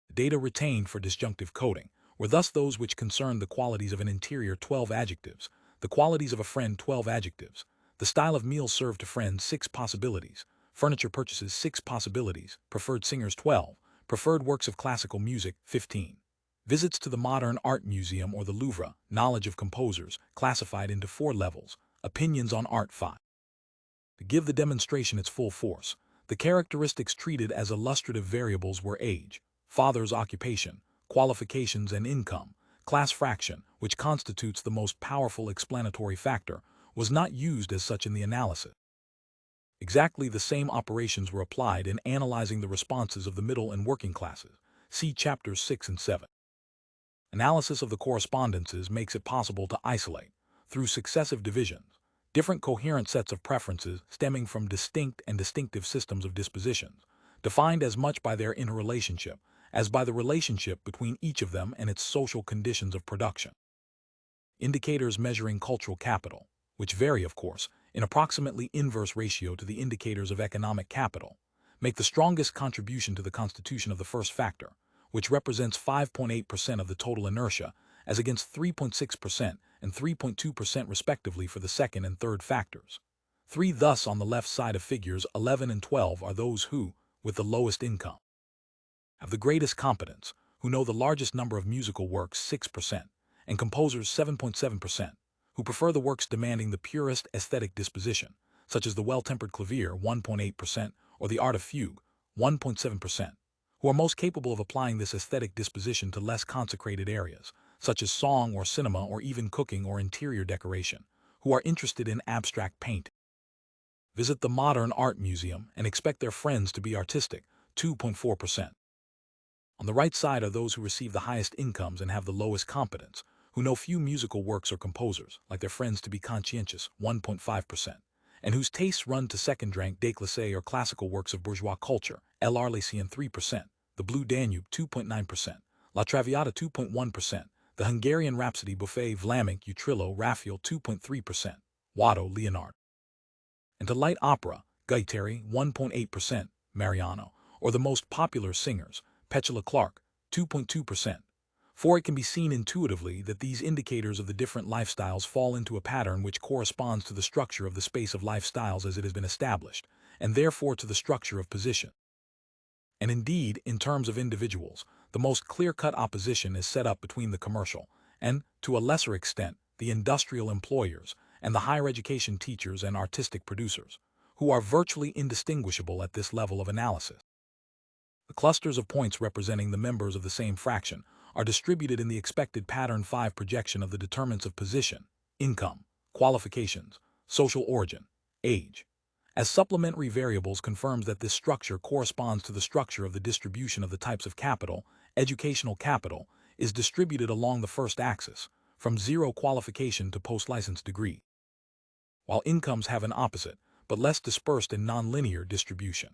The data retained for disjunctive coding were thus those which concerned the qualities of an interior 12 adjectives, the qualities of a friend 12 adjectives, the style of meals served to friends 6 possibilities, furniture purchases 6 possibilities, preferred singers 12, preferred works of classical music 15. Visits to the Modern Art Museum or the Louvre, knowledge of composers, classified into 4 levels, opinions on art 5. To give the demonstration its full force, the characteristics treated as illustrative variables were age, father's occupation, qualifications and income. Class fraction, which constitutes the most powerful explanatory factor, was not used as such in the analysis. Exactly the same operations were applied in analyzing the responses of the middle and working classes. See chapters 6 and 7. Analysis of the correspondences makes it possible to isolate, through successive divisions, different coherent sets of preferences stemming from distinct and distinctive systems of dispositions, defined as much by their interrelationship as by the relationship between each of them and its social conditions of production. Indicators measuring cultural capital, which vary, of course, in approximately inverse ratio to the indicators of economic capital, make the strongest contribution to the constitution of the first factor, which represents 5.8% of the total inertia, as against 3.6% and 3.2% respectively for the second and third factors. 3 thus on the left side of figures 11 and 12 are those who, with the lowest income, have the greatest competence, who know the largest number of musical works 6%, and composers 7.7%, who prefer the works demanding the purest aesthetic disposition, such as the well-tempered clavier 1.8% or the art of fugue 1.7%, who are most capable of applying this aesthetic disposition to less consecrated areas, such as song or cinema or even cooking or interior decoration, who are interested in abstract painting. Visit the Modern Art Museum and expect their friends to be artistic, 2.4%. On the right side are those who receive the highest incomes and have the lowest competence, who know few musical works or composers, like their friends, to be conscientious, 1.5%, and whose tastes run to second rank déclassé or classical works of bourgeois culture, L'Arlésienne 3%, The Blue Danube 2.9%, La Traviata 2.1%, The Hungarian Rhapsody Buffet Vlaminck Utrillo Raphael 2.3%, Watteau Leonard. And to light opera, Guittari 1.8%, Mariano, or the most popular singers, Petula Clark 2.2%. For it can be seen intuitively that these indicators of the different lifestyles fall into a pattern which corresponds to the structure of the space of lifestyles as it has been established, and therefore to the structure of position. And indeed, in terms of individuals, the most clear-cut opposition is set up between the commercial, and, to a lesser extent, the industrial employers, and the higher education teachers and artistic producers, who are virtually indistinguishable at this level of analysis. The clusters of points representing the members of the same fraction are distributed in the expected pattern 5 projection of the determinants of position, income, qualifications, social origin, age. As supplementary variables confirms that this structure corresponds to the structure of the distribution of the types of capital, educational capital is distributed along the first axis, from zero qualification to post-license degree, while incomes have an opposite, but less dispersed and nonlinear distribution.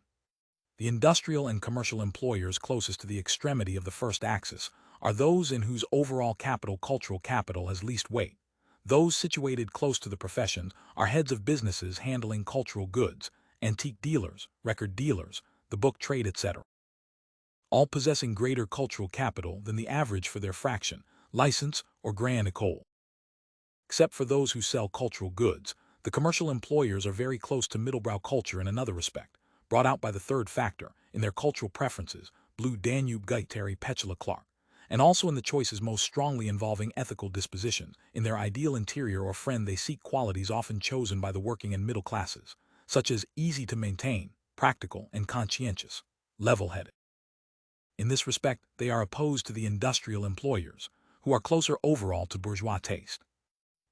The industrial and commercial employers closest to the extremity of the first axis are those in whose overall capital cultural capital has least weight. Those situated close to the professions are heads of businesses handling cultural goods, antique dealers, record dealers, the book trade, etc., all possessing greater cultural capital than the average for their fraction, license, or grande école. Except for those who sell cultural goods, the commercial employers are very close to middlebrow culture in another respect, brought out by the third factor, in their cultural preferences, Blue Danube Guittari Petula Clark, and also in the choices most strongly involving ethical dispositions. In their ideal interior or friend they seek qualities often chosen by the working and middle classes, such as easy to maintain, practical and conscientious, level-headed. In this respect, they are opposed to the industrial employers, who are closer overall to bourgeois taste.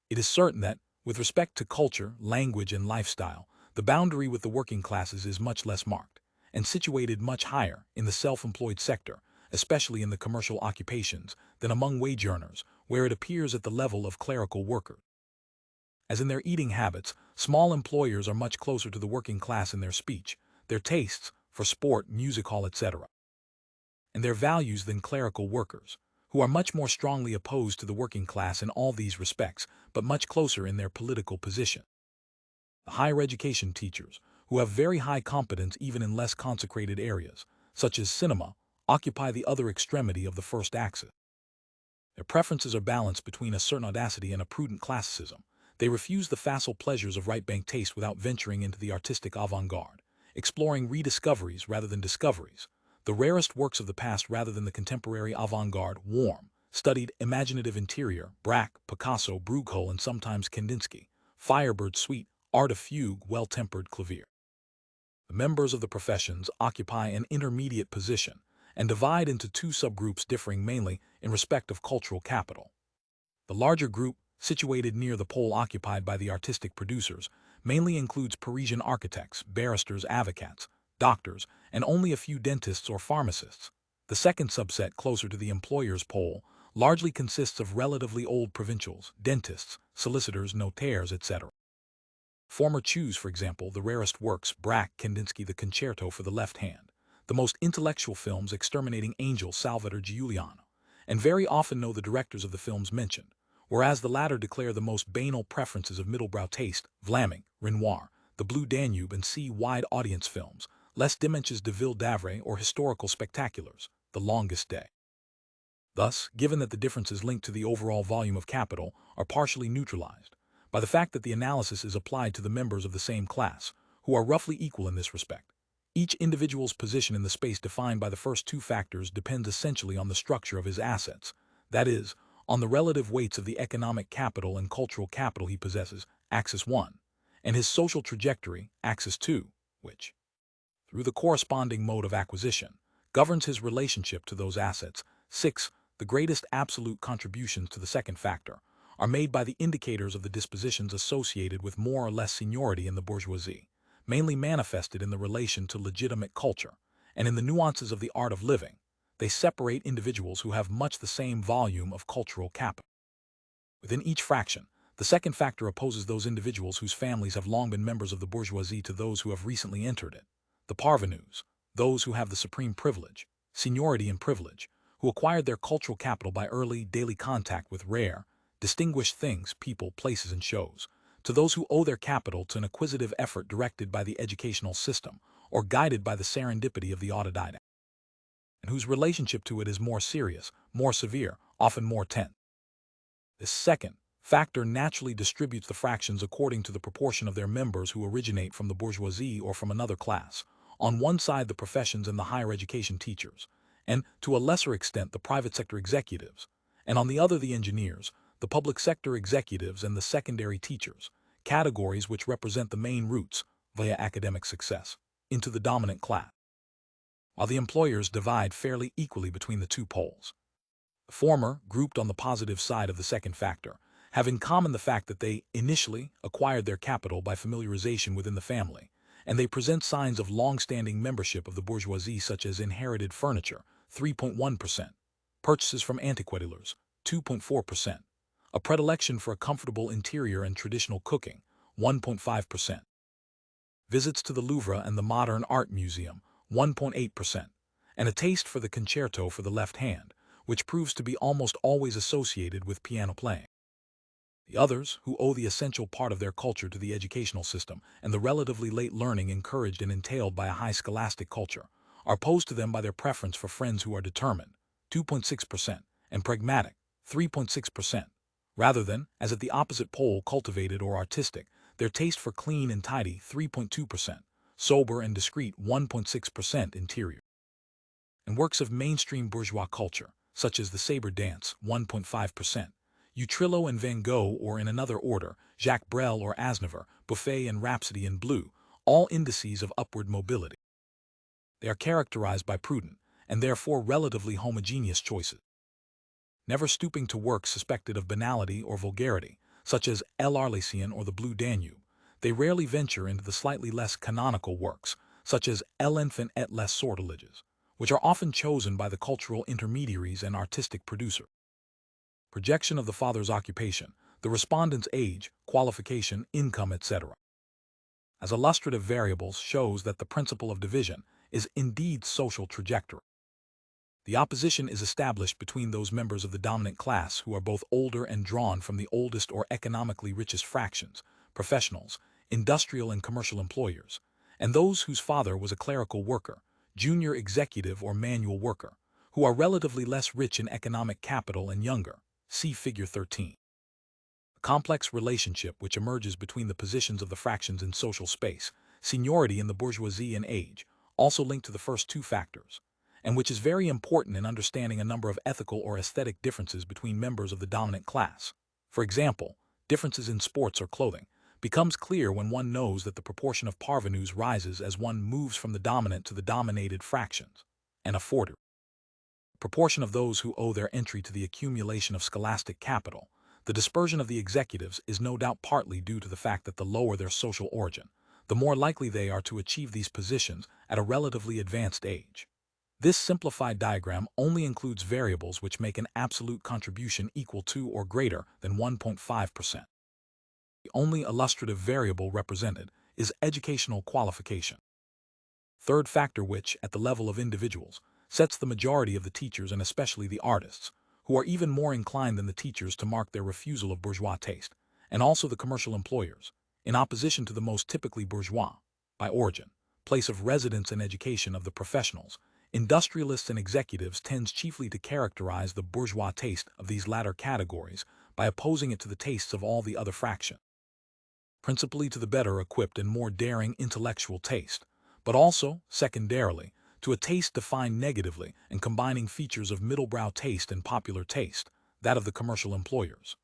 It is certain that, with respect to culture, language, and lifestyle, the boundary with the working classes is much less marked, and situated much higher in the self-employed sector, especially in the commercial occupations, than among wage earners, where it appears at the level of clerical workers. As in their eating habits, small employers are much closer to the working class in their speech, their tastes for sport, music hall, etc., and their values than clerical workers, who are much more strongly opposed to the working class in all these respects, but much closer in their political position. The higher education teachers, who have very high competence even in less consecrated areas, such as cinema, occupy the other extremity of the first axis. Their preferences are balanced between a certain audacity and a prudent classicism. They refuse the facile pleasures of right-bank taste without venturing into the artistic avant-garde, exploring rediscoveries rather than discoveries, the rarest works of the past rather than the contemporary avant-garde, warm, studied, imaginative interior, Braque, Picasso, Bruegel, and sometimes Kandinsky, Firebird suite, art of fugue, well-tempered clavier. The members of the professions occupy an intermediate position and divide into two subgroups differing mainly in respect of cultural capital. The larger group, situated near the pole occupied by the artistic producers, mainly includes Parisian architects, barristers, avocats, doctors, and only a few dentists or pharmacists. The second subset, closer to the employer's pole, largely consists of relatively old provincials, dentists, solicitors, notaires, etc. Former choose, for example, the rarest works, Braque, Kandinsky, the Concerto for the Left Hand, the most intellectual films, Exterminating Angels, Salvatore Giuliano, and very often know the directors of the films mentioned, whereas the latter declare the most banal preferences of middlebrow taste, Vlaminck, Renoir, The Blue Danube, and see wide audience films, Les Dimanches de Ville d'Avray, or historical spectaculars, The Longest Day. Thus, given that the differences linked to the overall volume of capital are partially neutralized by the fact that the analysis is applied to the members of the same class, who are roughly equal in this respect, each individual's position in the space defined by the first two factors depends essentially on the structure of his assets, that is, on the relative weights of the economic capital and cultural capital he possesses, axis 1, and his social trajectory, axis 2, which, through the corresponding mode of acquisition, governs his relationship to those assets. 6. The greatest absolute contributions to the second factor are made by the indicators of the dispositions associated with more or less seniority in the bourgeoisie, mainly manifested in the relation to legitimate culture, and in the nuances of the art of living. They separate individuals who have much the same volume of cultural capital. Within each fraction, The second factor opposes those individuals whose families have long been members of the bourgeoisie to those who have recently entered it. The parvenus, those who have the supreme privilege, seniority and privilege, who acquired their cultural capital by early, daily contact with rare, distinguished things, people, places, and shows, to those who owe their capital to an acquisitive effort directed by the educational system or guided by the serendipity of the autodidact, and whose relationship to it is more serious, more severe, often more tense. This second factor naturally distributes the fractions according to the proportion of their members who originate from the bourgeoisie or from another class. On one side, the professions and the higher education teachers, and to a lesser extent the private sector executives, and on the other the engineers, the public sector executives and the secondary teachers, categories which represent the main routes, via academic success, into the dominant class, while the employers divide fairly equally between the two poles. The former, grouped on the positive side of the second factor, have in common the fact that they initially acquired their capital by familiarization within the family, and they present signs of long-standing membership of the bourgeoisie such as inherited furniture, 3.1%, purchases from antiquae-dealers, 2.4%, a predilection for a comfortable interior and traditional cooking, 1.5%, visits to the Louvre and the Modern Art Museum, 1.8%, and a taste for the concerto for the left hand, which proves to be almost always associated with piano playing. The others, who owe the essential part of their culture to the educational system and the relatively late learning encouraged and entailed by a high scholastic culture, are opposed to them by their preference for friends who are determined, 2.6%, and pragmatic, 3.6%, rather than, as at the opposite pole, cultivated or artistic, their taste for clean and tidy, 3.2%, sober and discreet, 1.6% interior. And works of mainstream bourgeois culture, such as the sabre dance, 1.5%, Utrillo and Van Gogh, or in another order, Jacques Brel or Aznavour, Buffet and Rhapsody in Blue, all indices of upward mobility. They are characterized by prudent, and therefore relatively homogeneous choices. Never stooping to works suspected of banality or vulgarity, such as L'Arlésienne or the Blue Danube, they rarely venture into the slightly less canonical works, such as L'Enfant et les Sortilèges, which are often chosen by the cultural intermediaries and artistic producers. Projection of the father's occupation, the respondent's age, qualification, income, etc. as illustrative variables shows that the principle of division is indeed social trajectory. The opposition is established between those members of the dominant class who are both older and drawn from the oldest or economically richest fractions, professionals, industrial and commercial employers, and those whose father was a clerical worker, junior executive or manual worker, who are relatively less rich in economic capital and younger. See Figure 13. A complex relationship which emerges between the positions of the fractions in social space, seniority in the bourgeoisie and age, also linked to the first two factors, and which is very important in understanding a number of ethical or aesthetic differences between members of the dominant class. For example, differences in sports or clothing, becomes clear when one knows that the proportion of parvenus rises as one moves from the dominant to the dominated fractions, and a further proportion of those who owe their entry to the accumulation of scholastic capital. The dispersion of the executives is no doubt partly due to the fact that the lower their social origin, the more likely they are to achieve these positions at a relatively advanced age. This simplified diagram only includes variables which make an absolute contribution equal to or greater than 1.5%. The only illustrative variable represented is educational qualification. Third factor which, at the level of individuals, sets the majority of the teachers and especially the artists, who are even more inclined than the teachers to mark their refusal of bourgeois taste, and also the commercial employers, in opposition to the most typically bourgeois, by origin, place of residence and education of the professionals, industrialists and executives tends chiefly to characterize the bourgeois taste of these latter categories by opposing it to the tastes of all the other fractions, principally to the better equipped and more daring intellectual taste, but also, secondarily, to a taste defined negatively and combining features of middlebrow taste and popular taste, that of the commercial employers.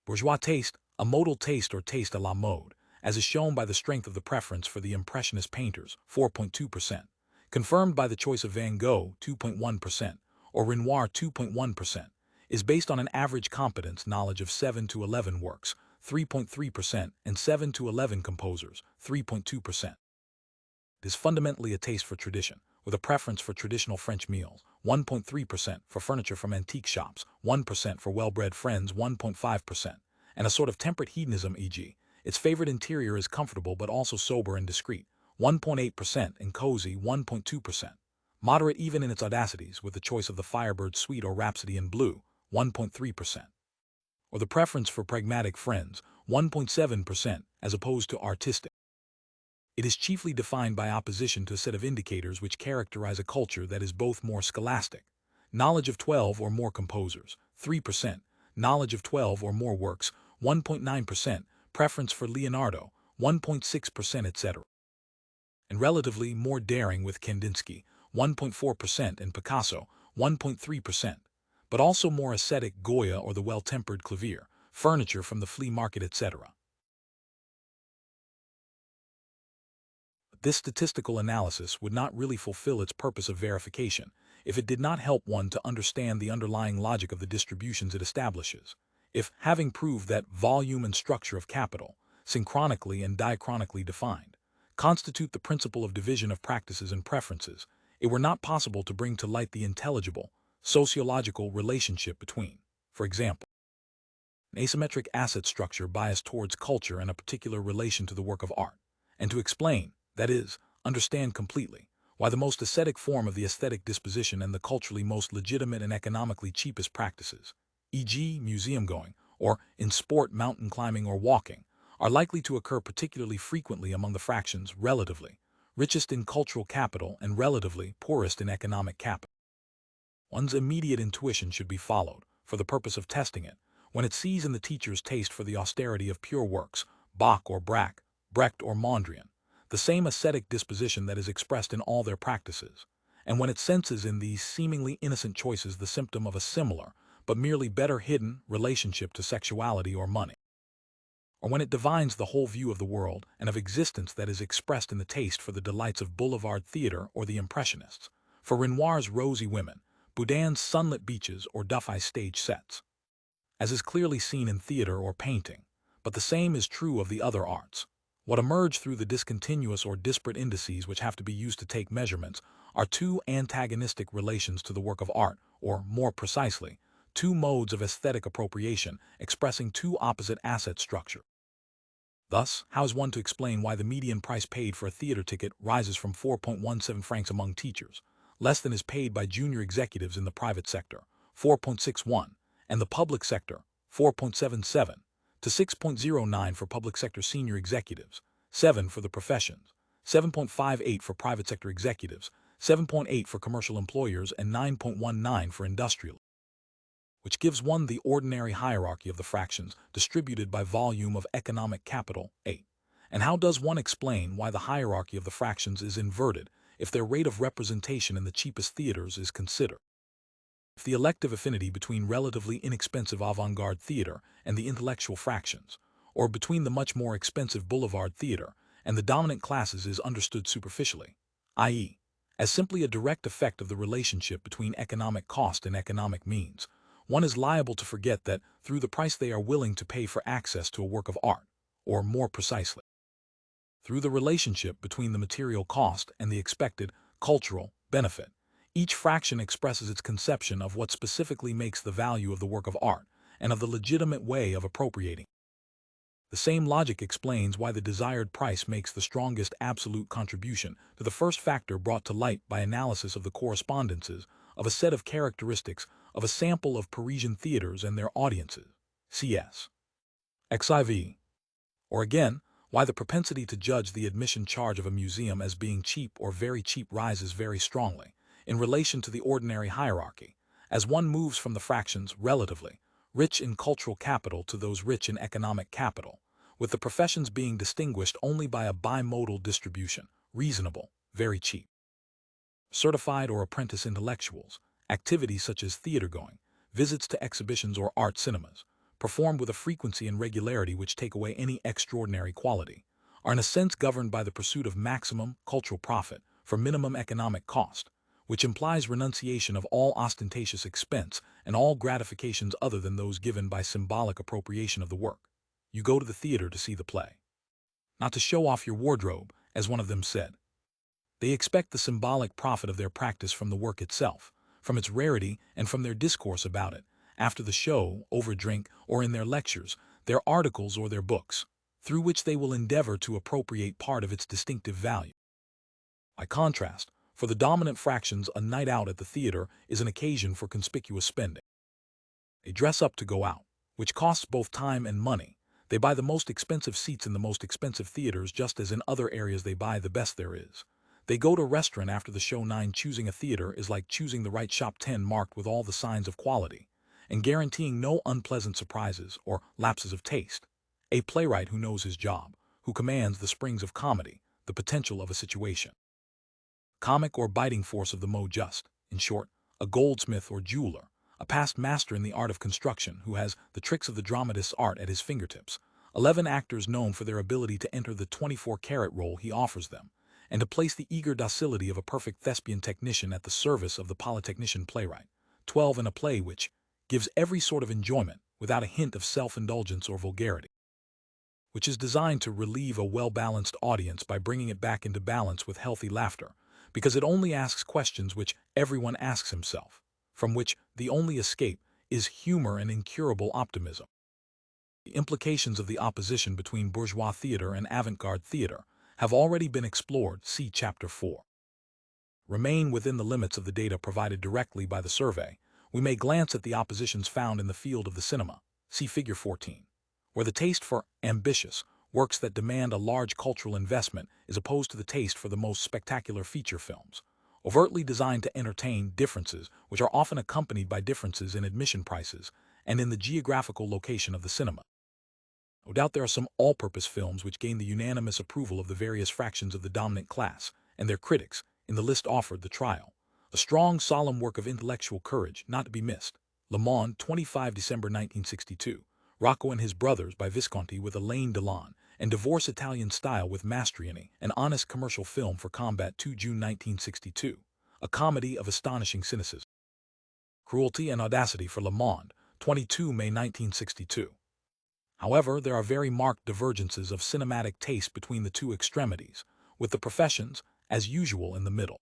Bourgeois taste, a modal taste or taste à la mode, as is shown by the strength of the preference for the Impressionist painters, 4.2%, confirmed by the choice of Van Gogh, 2.1%, or Renoir, 2.1%, is based on an average competence knowledge of 7 to 11 works, 3.3%, and 7 to 11 composers, 3.2%. It is fundamentally a taste for tradition, with a preference for traditional French meals, 1.3%, for furniture from antique shops, 1% for well-bred friends, 1.5%, and a sort of temperate hedonism, e.g., its favorite interior is comfortable but also sober and discreet, 1.8%, and cozy, 1.2%. Moderate even in its audacities, with the choice of the Firebird Suite or Rhapsody in Blue, 1.3%. Or the preference for pragmatic friends, 1.7%, as opposed to artistic. It is chiefly defined by opposition to a set of indicators which characterize a culture that is both more scholastic, knowledge of 12 or more composers, 3%, knowledge of 12 or more works, 1.9%, preference for Leonardo, 1.6%, etc. And relatively more daring with Kandinsky, 1.4%, and Picasso, 1.3%, but also more ascetic Goya or the well-tempered clavier, furniture from the flea market, etc. This statistical analysis would not really fulfill its purpose of verification if it did not help one to understand the underlying logic of the distributions it establishes. If, having proved that volume and structure of capital, synchronically and diachronically defined, constitute the principle of division of practices and preferences, it were not possible to bring to light the intelligible, sociological relationship between, for example, an asymmetric asset structure biased towards culture and a particular relation to the work of art, and to explain, that is, understand completely, why the most ascetic form of the aesthetic disposition and the culturally most legitimate and economically cheapest practices, e.g. museum-going, or, in sport, mountain climbing or walking, are likely to occur particularly frequently among the fractions relatively richest in cultural capital and relatively poorest in economic capital. One's immediate intuition should be followed, for the purpose of testing it, when it sees in the teacher's taste for the austerity of pure works, Bach or Braque, Brecht or Mondrian, the same ascetic disposition that is expressed in all their practices, and when it senses in these seemingly innocent choices the symptom of a similar, but merely better hidden, relationship to sexuality or money. Or when it divines the whole view of the world and of existence that is expressed in the taste for the delights of boulevard theater or the Impressionists, for Renoir's rosy women, Boudin's sunlit beaches or Dufay's stage sets. As is clearly seen in theater or painting, but the same is true of the other arts. What emerge through the discontinuous or disparate indices which have to be used to take measurements are two antagonistic relations to the work of art, or, more precisely, two modes of aesthetic appropriation expressing two opposite asset structure. Thus, how is one to explain why the median price paid for a theater ticket rises from 4.17 francs among teachers, less than is paid by junior executives in the private sector, 4.61, and the public sector, 4.77, to 6.09 for public sector senior executives, 7 for the professions, 7.58 for private sector executives, 7.8 for commercial employers, and 9.19 for industrial, which gives one the ordinary hierarchy of the fractions distributed by volume of economic capital, 8. And how does one explain why the hierarchy of the fractions is inverted if their rate of representation in the cheapest theaters is considered? If the elective affinity between relatively inexpensive avant-garde theater and the intellectual fractions, or between the much more expensive boulevard theater and the dominant classes is understood superficially, i.e., as simply a direct effect of the relationship between economic cost and economic means, one is liable to forget that through the price they are willing to pay for access to a work of art, or more precisely, through the relationship between the material cost and the expected cultural benefit, each fraction expresses its conception of what specifically makes the value of the work of art and of the legitimate way of appropriating. The same logic explains why the desired price makes the strongest absolute contribution to the first factor brought to light by analysis of the correspondences of a set of characteristics of a sample of Parisian theaters and their audiences, cs. XIV. Or again, why the propensity to judge the admission charge of a museum as being cheap or very cheap rises very strongly in relation to the ordinary hierarchy, as one moves from the fractions relatively rich in cultural capital to those rich in economic capital, with the professions being distinguished only by a bimodal distribution, reasonable, very cheap. Certified or apprentice intellectuals, activities such as theater-going, visits to exhibitions or art cinemas, performed with a frequency and regularity which take away any extraordinary quality, are in a sense governed by the pursuit of maximum cultural profit for minimum economic cost, which implies renunciation of all ostentatious expense and all gratifications other than those given by symbolic appropriation of the work. You go to the theater to see the play, not to show off your wardrobe, as one of them said. They expect the symbolic profit of their practice from the work itself, from its rarity and from their discourse about it, after the show, over drink, or in their lectures, their articles or their books, through which they will endeavor to appropriate part of its distinctive value. By contrast, for the dominant fractions, a night out at the theater is an occasion for conspicuous spending. They dress up to go out, which costs both time and money. They buy the most expensive seats in the most expensive theaters, just as in other areas they buy the best there is. They go to a restaurant after the show 9. Choosing a theater is like choosing the right shop. 10. Marked with all the signs of quality, and guaranteeing no unpleasant surprises or lapses of taste. A playwright who knows his job, who commands the springs of comedy, the potential of a situation. Comic or biting force of the mot juste, in short, a goldsmith or jeweler, a past master in the art of construction who has the tricks of the dramatist's art at his fingertips. 11 actors known for their ability to enter the 24-carat role he offers them, and to place the eager docility of a perfect thespian technician at the service of the polytechnician playwright. 12 in a play which gives every sort of enjoyment without a hint of self-indulgence or vulgarity, which is designed to relieve a well-balanced audience by bringing it back into balance with healthy laughter, because it only asks questions which everyone asks himself, from which the only escape is humor and incurable optimism. The implications of the opposition between bourgeois theater and avant-garde theater have already been explored, see Chapter 4. Remain within the limits of the data provided directly by the survey. We may glance at the oppositions found in the field of the cinema, see Figure 14, where the taste for ambitious works that demand a large cultural investment is opposed to the taste for the most spectacular feature films, overtly designed to entertain, differences which are often accompanied by differences in admission prices and in the geographical location of the cinema. No doubt there are some all-purpose films which gain the unanimous approval of the various fractions of the dominant class and their critics. In the list offered, The Trial, a strong, solemn work of intellectual courage, not to be missed. Le Monde, 25 December 1962. Rocco and His Brothers by Visconti with Alain Delon, and Divorce Italian Style with Mastroianni, an honest commercial film for combat. 2 June 1962. A comedy of astonishing cynicism. Cruelty and Audacity for Le Monde, 22 May 1962. However, there are very marked divergences of cinematic taste between the two extremities, with the professions, as usual, in the middle.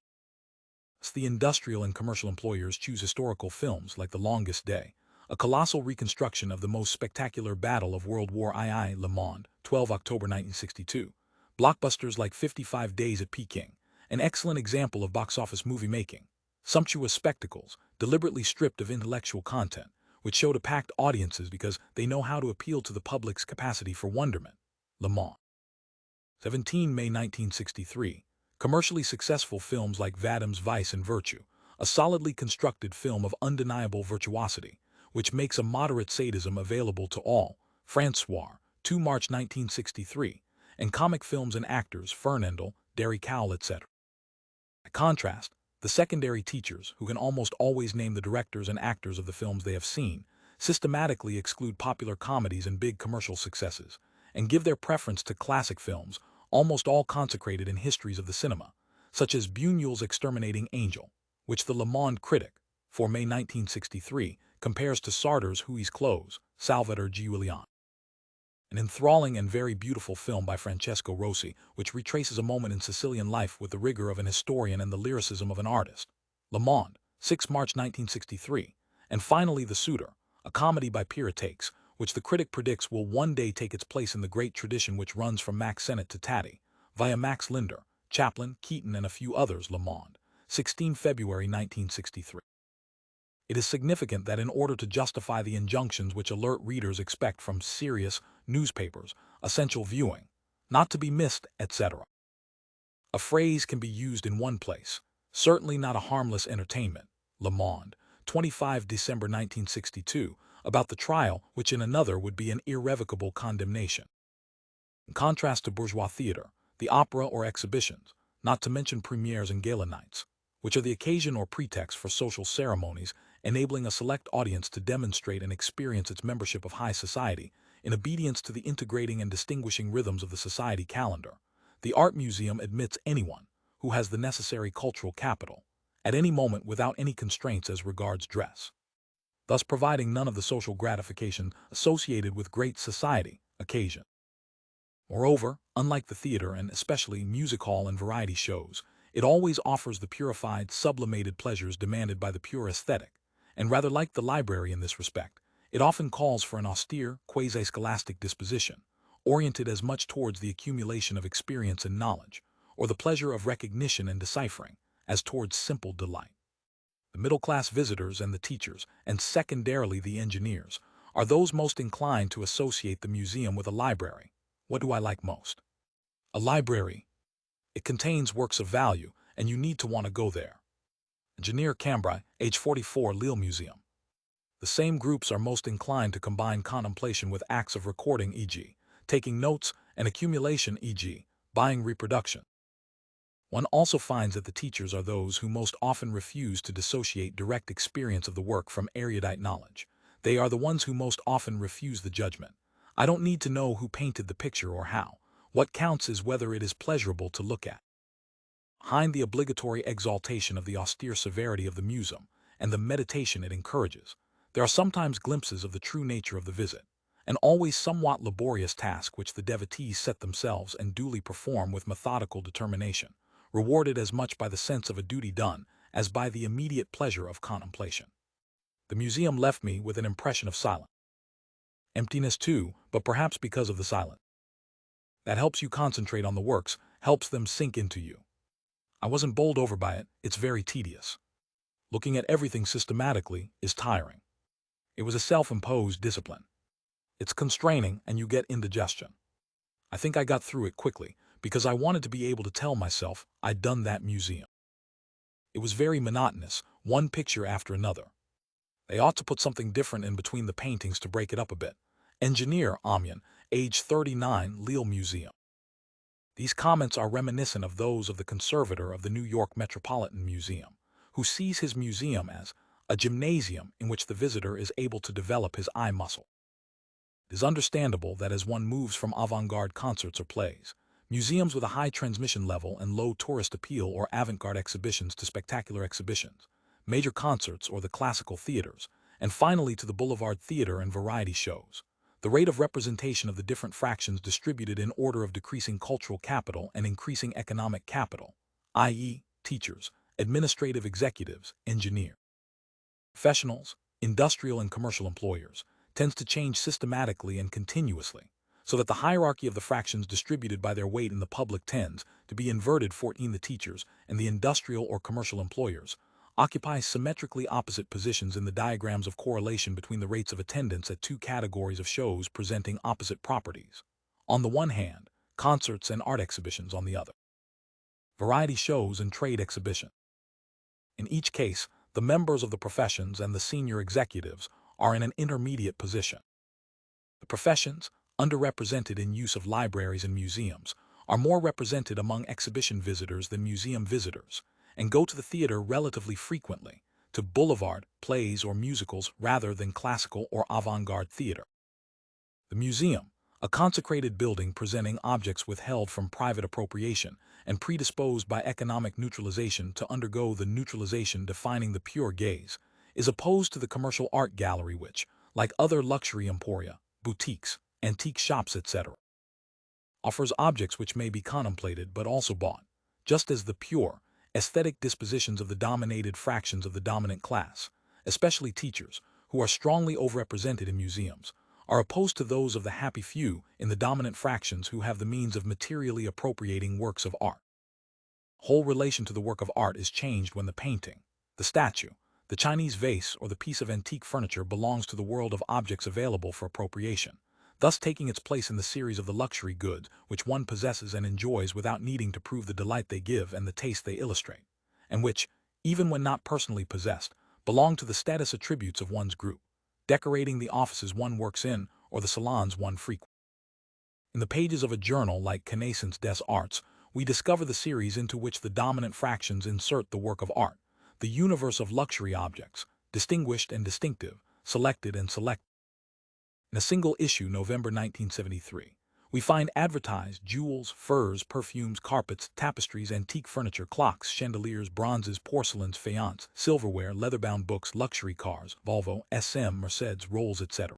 The industrial and commercial employers choose historical films like The Longest Day, a colossal reconstruction of the most spectacular battle of World War II. Le Monde, 12 October 1962. Blockbusters like 55 Days at Peking, an excellent example of box office movie making. Sumptuous spectacles, deliberately stripped of intellectual content, which show to packed audiences because they know how to appeal to the public's capacity for wonderment. Le Monde. 17 May 1963. Commercially successful films like Vadim's Vice and Virtue, a solidly constructed film of undeniable virtuosity, which makes a moderate sadism available to all. François, 2 March 1963. And comic films and actors, Fernandel, Derry Cowell, etc. By contrast, the secondary teachers, who can almost always name the directors and actors of the films they have seen, systematically exclude popular comedies and big commercial successes, and give their preference to classic films, almost all consecrated in histories of the cinema, such as Buñuel's Exterminating Angel, which the Le Monde critic, for May 1963, compares to Sartre's Huey's Clothes, Salvatore Giuliani. An enthralling and very beautiful film by Francesco Rossi, which retraces a moment in Sicilian life with the rigor of an historian and the lyricism of an artist. Le Monde, 6 March 1963. And finally, The Suitor, a comedy by Pierre Bourdieu, which the critic predicts will one day take its place in the great tradition which runs from Max Sennett to Tati, via Max Linder, Chaplin, Keaton, and a few others. Le Monde, 16 February 1963. It is significant that in order to justify the injunctions which alert readers expect from serious newspapers, essential viewing, not to be missed, etc., a phrase can be used in one place, certainly not a harmless entertainment, Le Monde, 25 December 1962, about the trial, which in another would be an irrevocable condemnation. In contrast to bourgeois theater, the opera or exhibitions, not to mention premieres and gala nights, which are the occasion or pretext for social ceremonies, enabling a select audience to demonstrate and experience its membership of high society, in obedience to the integrating and distinguishing rhythms of the society calendar. The art museum admits anyone who has the necessary cultural capital, at any moment without any constraints as regards dress, thus providing none of the social gratification associated with great society occasion. Moreover, unlike the theater and especially music hall and variety shows, it always offers the purified, sublimated pleasures demanded by the pure aesthetic, and rather like the library in this respect, It often calls for an austere, quasi-scholastic disposition, oriented as much towards the accumulation of experience and knowledge, or the pleasure of recognition and deciphering, as towards simple delight. The middle-class visitors and the teachers, and secondarily the engineers, are those most inclined to associate the museum with a library. What do I like most? A library. It contains works of value, and you need to want to go there. Engineer Cambrai, age 44, Lille Museum. The same groups are most inclined to combine contemplation with acts of recording, e.g., taking notes, and accumulation, e.g., buying reproduction. One also finds that the teachers are those who most often refuse to dissociate direct experience of the work from erudite knowledge. They are the ones who most often refuse the judgment. I don't need to know who painted the picture or how. What counts is whether it is pleasurable to look at. Behind the obligatory exaltation of the austere severity of the museum and the meditation it encourages, there are sometimes glimpses of the true nature of the visit, an always somewhat laborious task which the devotees set themselves and duly perform with methodical determination, rewarded as much by the sense of a duty done as by the immediate pleasure of contemplation. The museum left me with an impression of silence. Emptiness too, but perhaps because of the silence. That helps you concentrate on the works, helps them sink into you. I wasn't bowled over by it, it's very tedious. Looking at everything systematically is tiring. It was a self-imposed discipline. It's constraining and you get indigestion. I think I got through it quickly because I wanted to be able to tell myself I'd done that museum. It was very monotonous, one picture after another. They ought to put something different in between the paintings to break it up a bit. Engineer Amian, age 39, Lille Museum. These comments are reminiscent of those of the conservator of the New York Metropolitan Museum, who sees his museum as a gymnasium in which the visitor is able to develop his eye muscle. It is understandable that as one moves from avant-garde concerts or plays, museums with a high transmission level and low tourist appeal or avant-garde exhibitions to spectacular exhibitions, major concerts or the classical theaters, and finally to the boulevard theater and variety shows, the rate of representation of the different fractions distributed in order of decreasing cultural capital and increasing economic capital, i.e., teachers, administrative executives, engineers, professionals, industrial and commercial employers, tends to change systematically and continuously, so that the hierarchy of the fractions distributed by their weight in the public tends to be inverted. 14. The teachers and the industrial or commercial employers occupy symmetrically opposite positions in the diagrams of correlation between the rates of attendance at two categories of shows presenting opposite properties. On the one hand, concerts and art exhibitions on the other. Variety shows and trade exhibitions. In each case, the members of the professions and the senior executives are in an intermediate position. The professions, underrepresented in use of libraries and museums, are more represented among exhibition visitors than museum visitors, and go to the theater relatively frequently, to boulevard, plays, or musicals rather than classical or avant-garde theater. The museum, a consecrated building presenting objects withheld from private appropriation and predisposed by economic neutralization to undergo the neutralization defining the pure gaze, is opposed to the commercial art gallery which, like other luxury emporia, boutiques, antique shops, etc., offers objects which may be contemplated but also bought, just as the pure, aesthetic dispositions of the dominated fractions of the dominant class, especially teachers, who are strongly overrepresented in museums, are opposed to those of the happy few in the dominant fractions who have the means of materially appropriating works of art. Whole relation to the work of art is changed when the painting, the statue, the Chinese vase, or the piece of antique furniture belongs to the world of objects available for appropriation, thus taking its place in the series of the luxury goods which one possesses and enjoys without needing to prove the delight they give and the taste they illustrate, and which, even when not personally possessed, belong to the status attributes of one's group, decorating the offices one works in or the salons one frequents. In the pages of a journal like Connaissance des Arts, we discover the series into which the dominant fractions insert the work of art, the universe of luxury objects, distinguished and distinctive, selected and select. In a single issue, November 1973, we find advertised jewels, furs, perfumes, carpets, tapestries, antique furniture, clocks, chandeliers, bronzes, porcelains, faience, silverware, leather-bound books, luxury cars, Volvo, SM, Mercedes, Rolls, etc.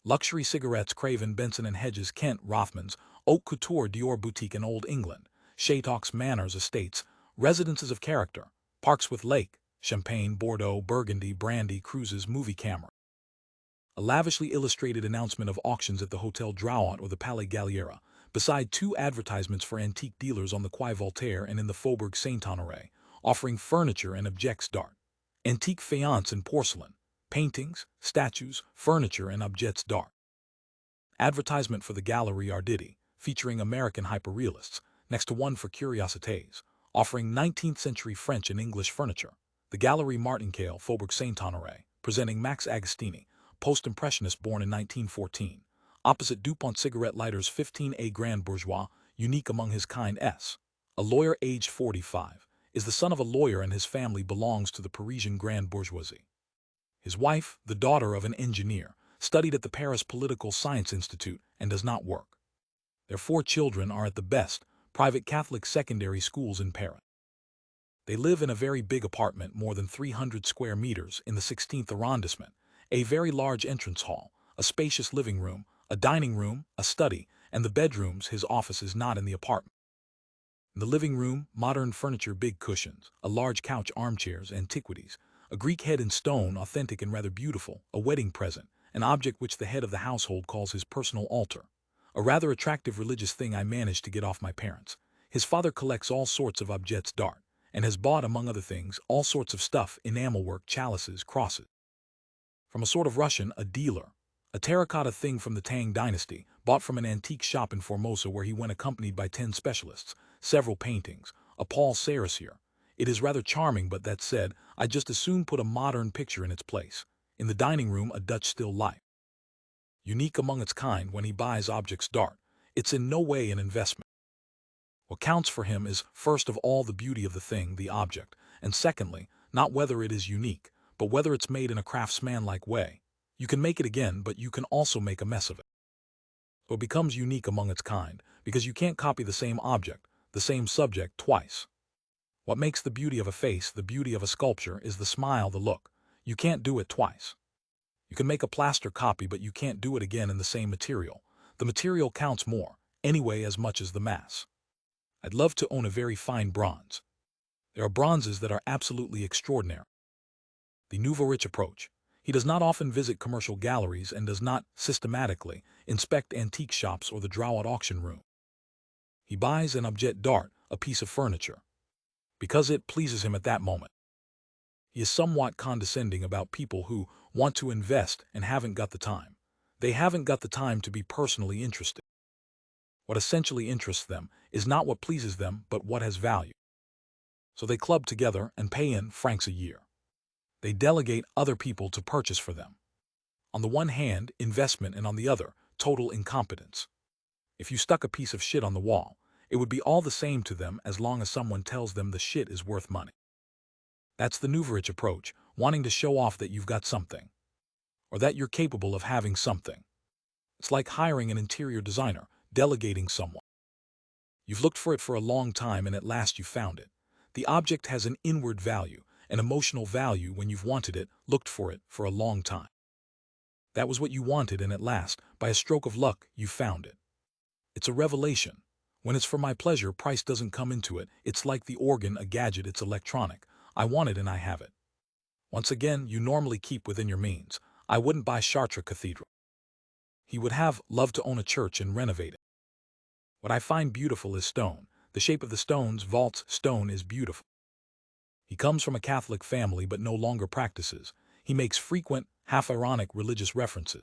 Luxury cigarettes, Craven, Benson and Hedges, Kent, Rothmans, Haute Couture, Dior Boutique in Old England, Shatocks, Manors, Estates, Residences of Character, Parks with Lake, Champagne, Bordeaux, Burgundy, Brandy, Cruises, Movie Camera. A lavishly illustrated announcement of auctions at the Hotel Drouot or the Palais Galliera, beside two advertisements for antique dealers on the Quai Voltaire and in the Faubourg Saint-Honoré, offering furniture and objets d'art. Antique faience and porcelain, paintings, statues, furniture and objets d'art. Advertisement for the Galerie Arditi, featuring American hyperrealists, next to one for curiosités, offering 19th-century French and English furniture. The Galerie Martingale, Faubourg Saint-Honoré, presenting Max Agostini, post-impressionist born in 1914, opposite DuPont cigarette lighters 15A Grand Bourgeois, unique among his kind S. A lawyer aged 45, is the son of a lawyer and his family belongs to the Parisian Grand Bourgeoisie. His wife, the daughter of an engineer, studied at the Paris Political Science Institute and does not work. Their 4 children are at the best private Catholic secondary schools in Paris. They live in a very big apartment, more than 300 square meters, in the 16th arrondissement, a very large entrance hall, a spacious living room, a dining room, a study, and the bedrooms. His office is not in the apartment. In the living room, modern furniture, big cushions, a large couch, armchairs, antiquities, a Greek head in stone, authentic and rather beautiful, a wedding present, an object which the head of the household calls his personal altar, a rather attractive religious thing I managed to get off my parents. His father collects all sorts of objets d'art, and has bought, among other things, all sorts of stuff, enamel work, chalices, crosses. From a sort of Russian, a dealer, a terracotta thing from the Tang dynasty, bought from an antique shop in Formosa where he went accompanied by 10 specialists, several paintings, a Paul Sarasier. It is rather charming, but that said, I'd just as soon put a modern picture in its place. In the dining room, a Dutch still life. Unique among its kind. When he buys objects d'art, it's in no way an investment. What counts for him is, first of all, the beauty of the thing, the object, and secondly, not whether it is unique, but whether it's made in a craftsmanlike way. You can make it again, but you can also make a mess of it. So it becomes unique among its kind, because you can't copy the same object, the same subject, twice. What makes the beauty of a face, the beauty of a sculpture, is the smile, the look. You can't do it twice. You can make a plaster copy, but you can't do it again in the same material. The material counts more, anyway, as much as the mass. I'd love to own a very fine bronze. There are bronzes that are absolutely extraordinary. The nouveau riche approach. He does not often visit commercial galleries and does not, systematically, inspect antique shops or the Drouot auction room. He buys an objet d'art, a piece of furniture, because it pleases him at that moment. He is somewhat condescending about people who want to invest and haven't got the time. They haven't got the time to be personally interested. What essentially interests them is not what pleases them, but what has value. So they club together and pay in francs a year. They delegate other people to purchase for them. On the one hand, investment, and on the other, total incompetence. If you stuck a piece of shit on the wall, it would be all the same to them as long as someone tells them the shit is worth money. That's the nouveau riche approach, wanting to show off that you've got something, or that you're capable of having something. It's like hiring an interior designer, delegating someone. You've looked for it for a long time and at last you found it. The object has an inward value, an emotional value when you've wanted it, looked for it for a long time. That was what you wanted, and at last, by a stroke of luck, you found it. It's a revelation. When it's for my pleasure, price doesn't come into it. It's like the organ, a gadget, it's electronic. I want it and I have it. Once again, you normally keep within your means. I wouldn't buy Chartres Cathedral. He would have loved to own a church and renovate it. What I find beautiful is stone. The shape of the stones, vaults, stone is beautiful. He comes from a Catholic family but no longer practices. He makes frequent, half-ironic religious references.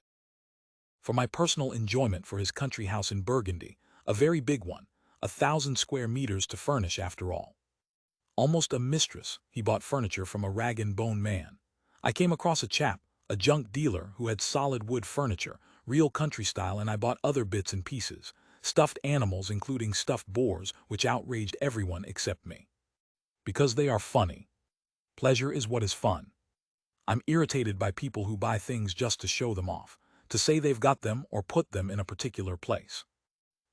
For my personal enjoyment, for his country house in Burgundy, a very big one, 1,000 square meters to furnish after all. Almost a mistress, he bought furniture from a rag-and-bone man. I came across a chap, a junk dealer, who had solid wood furniture, real country style, and I bought other bits and pieces, stuffed animals including stuffed boars, which outraged everyone except me. Because they are funny. Pleasure is what is fun. I'm irritated by people who buy things just to show them off, to say they've got them or put them in a particular place.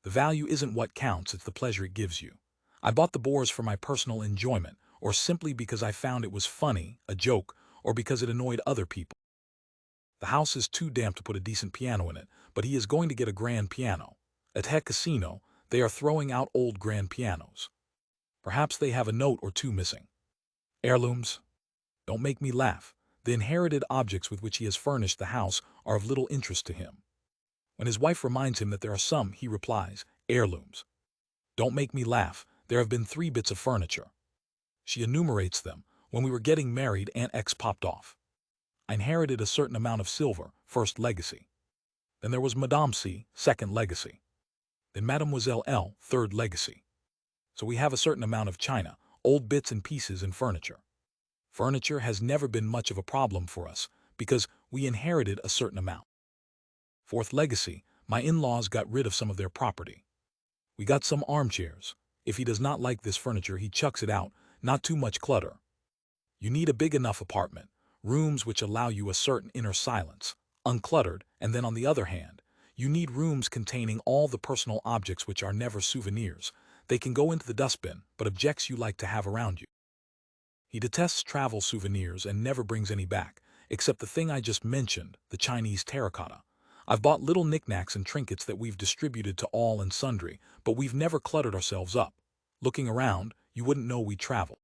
The value isn't what counts, it's the pleasure it gives you. I bought the boars for my personal enjoyment, or simply because I found it was funny, a joke, or because it annoyed other people. The house is too damp to put a decent piano in it, but he is going to get a grand piano. At Heck Casino, they are throwing out old grand pianos. Perhaps they have a note or two missing. Heirlooms? Don't make me laugh. The inherited objects with which he has furnished the house are of little interest to him. When his wife reminds him that there are some, he replies, heirlooms. Don't make me laugh, there have been 3 bits of furniture. She enumerates them. When we were getting married, Aunt X popped off. I inherited a certain amount of silver, first legacy. Then there was Madame C, second legacy. Then Mademoiselle L, third legacy. So we have a certain amount of china, old bits and pieces and furniture. Furniture has never been much of a problem for us, because we inherited a certain amount. Fourth legacy, my in-laws got rid of some of their property. We got some armchairs. If he does not like this furniture, he chucks it out, not too much clutter. You need a big enough apartment, rooms which allow you a certain inner silence, uncluttered, and then on the other hand, you need rooms containing all the personal objects which are never souvenirs. They can go into the dustbin, but objects you like to have around you. He detests travel souvenirs and never brings any back, except the thing I just mentioned, the Chinese terracotta. I've bought little knickknacks and trinkets that we've distributed to all and sundry, but we've never cluttered ourselves up. Looking around, you wouldn't know we travel.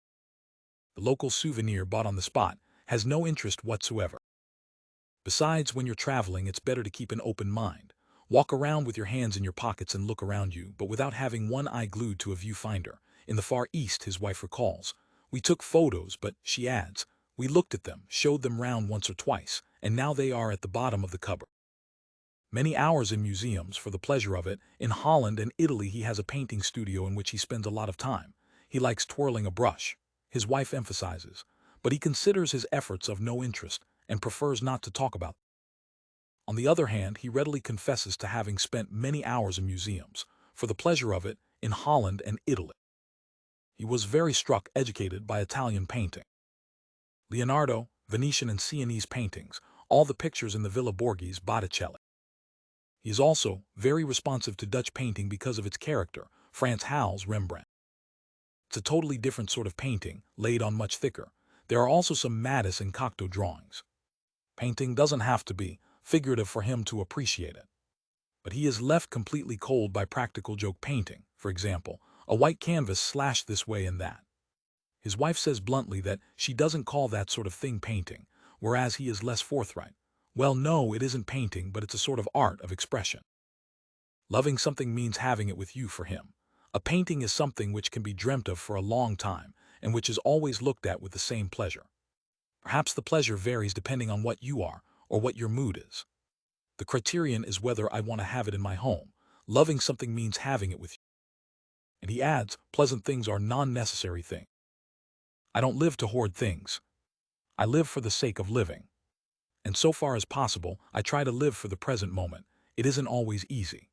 The local souvenir bought on the spot has no interest whatsoever. Besides, when you're traveling, it's better to keep an open mind. Walk around with your hands in your pockets and look around you, but without having one eye glued to a viewfinder. In the Far East, his wife recalls, we took photos, but, she adds, we looked at them, showed them round once or twice, and now they are at the bottom of the cupboard. Many hours in museums for the pleasure of it. In Holland and Italy he has a painting studio in which he spends a lot of time. He likes twirling a brush, his wife emphasizes, but he considers his efforts of no interest and prefers not to talk about them. On the other hand, he readily confesses to having spent many hours in museums, for the pleasure of it, in Holland and Italy. He was very struck, educated by Italian painting. Leonardo, Venetian and Sienese paintings, all the pictures in the Villa Borghese, Botticelli. He is also very responsive to Dutch painting because of its character, Frans Hals, Rembrandt. It's a totally different sort of painting, laid on much thicker. There are also some Matisse and Cocteau drawings. Painting doesn't have to be figurative for him to appreciate it. But he is left completely cold by practical joke painting, for example, a white canvas slashed this way and that. His wife says bluntly that she doesn't call that sort of thing painting, whereas he is less forthright. Well, no, it isn't painting, but it's a sort of art of expression. Loving something means having it with you for him. A painting is something which can be dreamt of for a long time, and which is always looked at with the same pleasure. Perhaps the pleasure varies depending on what you are, or what your mood is. The criterion is whether I want to have it in my home. Loving something means having it with you. And he adds, pleasant things are non-necessary things. I don't live to hoard things. I live for the sake of living. And so far as possible, I try to live for the present moment. It isn't always easy.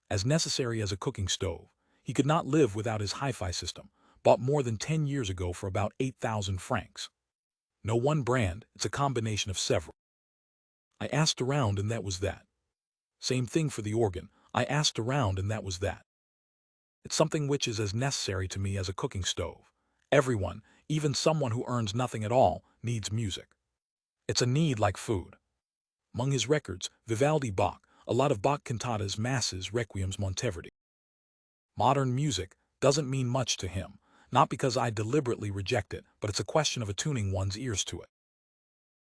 As necessary as a cooking stove, he could not live without his hi-fi system, bought more than 10 years ago for about 8,000 francs. No one brand, it's a combination of several. I asked around and that was that. Same thing for the organ, I asked around and that was that. It's something which is as necessary to me as a cooking stove. Everyone, even someone who earns nothing at all, needs music. It's a need like food. Among his records, Vivaldi, Bach, a lot of Bach cantatas, masses, requiems, Monteverdi. Modern music doesn't mean much to him, not because I deliberately reject it, but it's a question of attuning one's ears to it.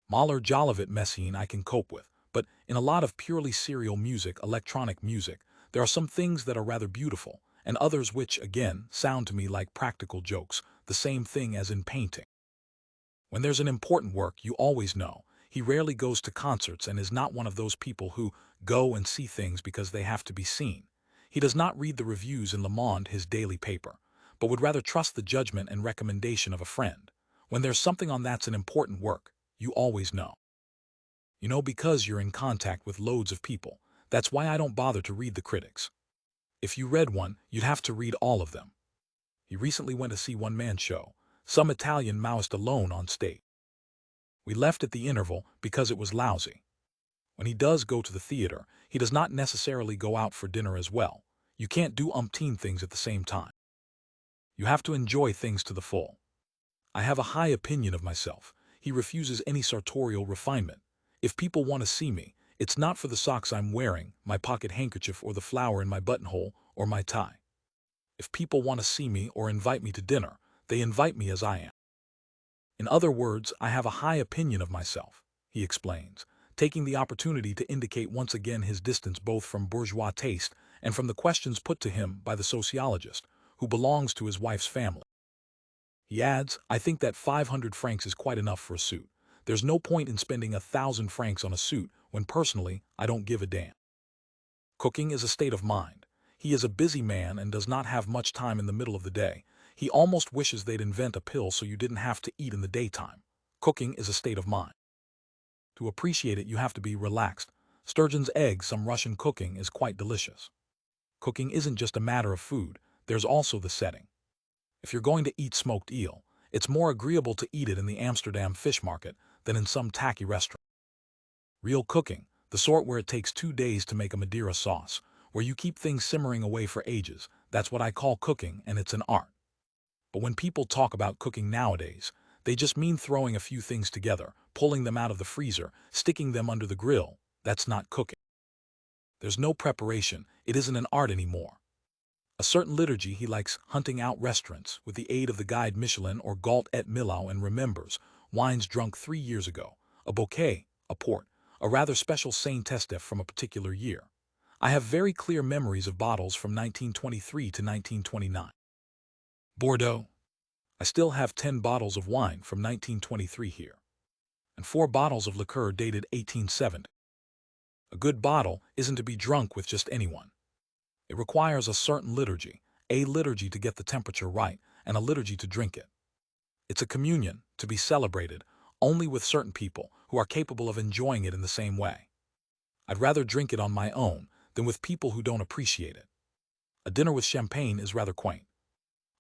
Mahler, Jolivet, Messine I can cope with, but in a lot of purely serial music, electronic music, there are some things that are rather beautiful, and others which, again, sound to me like practical jokes, the same thing as in painting. When there's an important work, you always know. He rarely goes to concerts and is not one of those people who go and see things because they have to be seen. He does not read the reviews in Le Monde, his daily paper, but would rather trust the judgment and recommendation of a friend. When there's something on that's an important work, you always know. You know because you're in contact with loads of people. That's why I don't bother to read the critics. If you read one, you'd have to read all of them. He recently went to see one-man show, some Italian Maoist alone on stage. We left at the interval because it was lousy. When he does go to the theater, he does not necessarily go out for dinner as well. You can't do umpteen things at the same time. You have to enjoy things to the full. I have a high opinion of myself. He refuses any sartorial refinement. If people want to see me, it's not for the socks I'm wearing, my pocket handkerchief or the flower in my buttonhole, or my tie. If people want to see me or invite me to dinner, they invite me as I am. In other words, I have a high opinion of myself, he explains, taking the opportunity to indicate once again his distance both from bourgeois taste and from the questions put to him by the sociologist, who belongs to his wife's family. He adds, I think that 500 francs is quite enough for a suit. There's no point in spending 1,000 francs on a suit when personally I don't give a damn. Cooking is a state of mind. He is a busy man and does not have much time in the middle of the day. He almost wishes they'd invent a pill so you didn't have to eat in the daytime. Cooking is a state of mind. To appreciate it, you have to be relaxed. Sturgeon's egg, some Russian cooking, is quite delicious. Cooking isn't just a matter of food, there's also the setting. If you're going to eat smoked eel, it's more agreeable to eat it in the Amsterdam fish market than in some tacky restaurant. Real cooking, the sort where it takes 2 days to make a Madeira sauce, where you keep things simmering away for ages, that's what I call cooking, and it's an art. But when people talk about cooking nowadays, they just mean throwing a few things together, pulling them out of the freezer, sticking them under the grill. That's not cooking. There's no preparation, it isn't an art anymore. A certain liturgy he likes hunting out restaurants with the aid of the guide Michelin or Galt et Millau and remembers, wines drunk 3 years ago, a bouquet, a port, a rather special Saint-Estèphe from a particular year. I have very clear memories of bottles from 1923 to 1929. Bordeaux. I still have 10 bottles of wine from 1923 here, and 4 bottles of liqueur dated 1870. A good bottle isn't to be drunk with just anyone. It requires a certain liturgy, a liturgy to get the temperature right, and a liturgy to drink it. It's a communion, to be celebrated, only with certain people who are capable of enjoying it in the same way. I'd rather drink it on my own than with people who don't appreciate it. A dinner with champagne is rather quaint.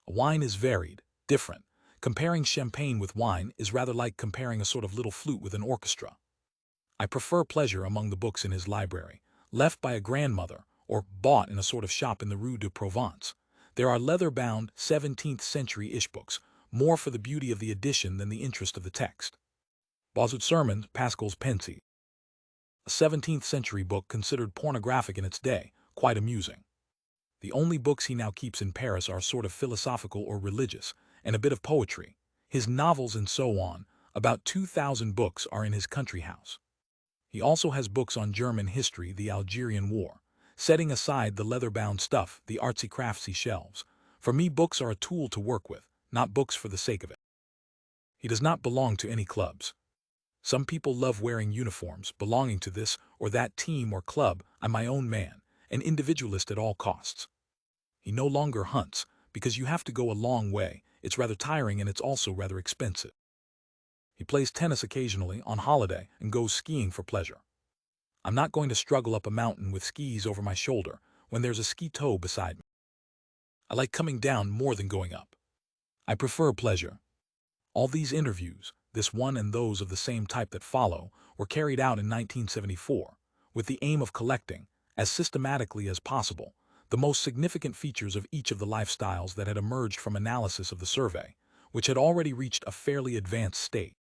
A wine is varied, different. Comparing champagne with wine is rather like comparing a sort of little flute with an orchestra. I prefer pleasure among the books in his library, left by a grandmother or bought in a sort of shop in the Rue de Provence. There are leather-bound 17th-century-ish books, more for the beauty of the edition than the interest of the text. Bossuet's Sermons, Pascal's Pensées. A 17th-century book considered pornographic in its day, quite amusing. The only books he now keeps in Paris are sort of philosophical or religious, and a bit of poetry. His novels and so on, about 2,000 books, are in his country house. He also has books on German history, the Algerian War. Setting aside the leather-bound stuff, the artsy-craftsy shelves. For me, books are a tool to work with, not books for the sake of it. He does not belong to any clubs. Some people love wearing uniforms, belonging to this or that team or club. I'm my own man, an individualist at all costs. He no longer hunts, because you have to go a long way, it's rather tiring and it's also rather expensive. He plays tennis occasionally, on holiday, and goes skiing for pleasure. I'm not going to struggle up a mountain with skis over my shoulder when there's a ski toe beside me. I like coming down more than going up. I prefer pleasure. All these interviews, this one and those of the same type that follow, were carried out in 1974, with the aim of collecting, as systematically as possible, the most significant features of each of the lifestyles that had emerged from analysis of the survey, which had already reached a fairly advanced state.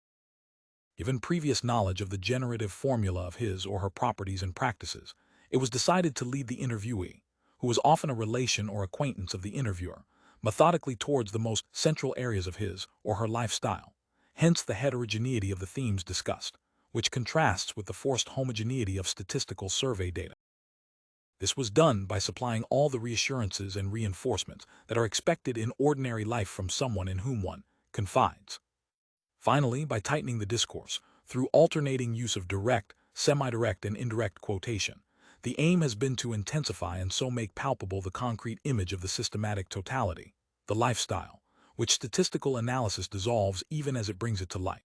Given previous knowledge of the generative formula of his or her properties and practices, it was decided to lead the interviewee, who was often a relation or acquaintance of the interviewer, methodically towards the most central areas of his or her lifestyle, hence the heterogeneity of the themes discussed, which contrasts with the forced homogeneity of statistical survey data. This was done by supplying all the reassurances and reinforcements that are expected in ordinary life from someone in whom one confides. Finally, by tightening the discourse, through alternating use of direct, semi-direct, and indirect quotation, the aim has been to intensify and so make palpable the concrete image of the systematic totality, the lifestyle, which statistical analysis dissolves even as it brings it to light.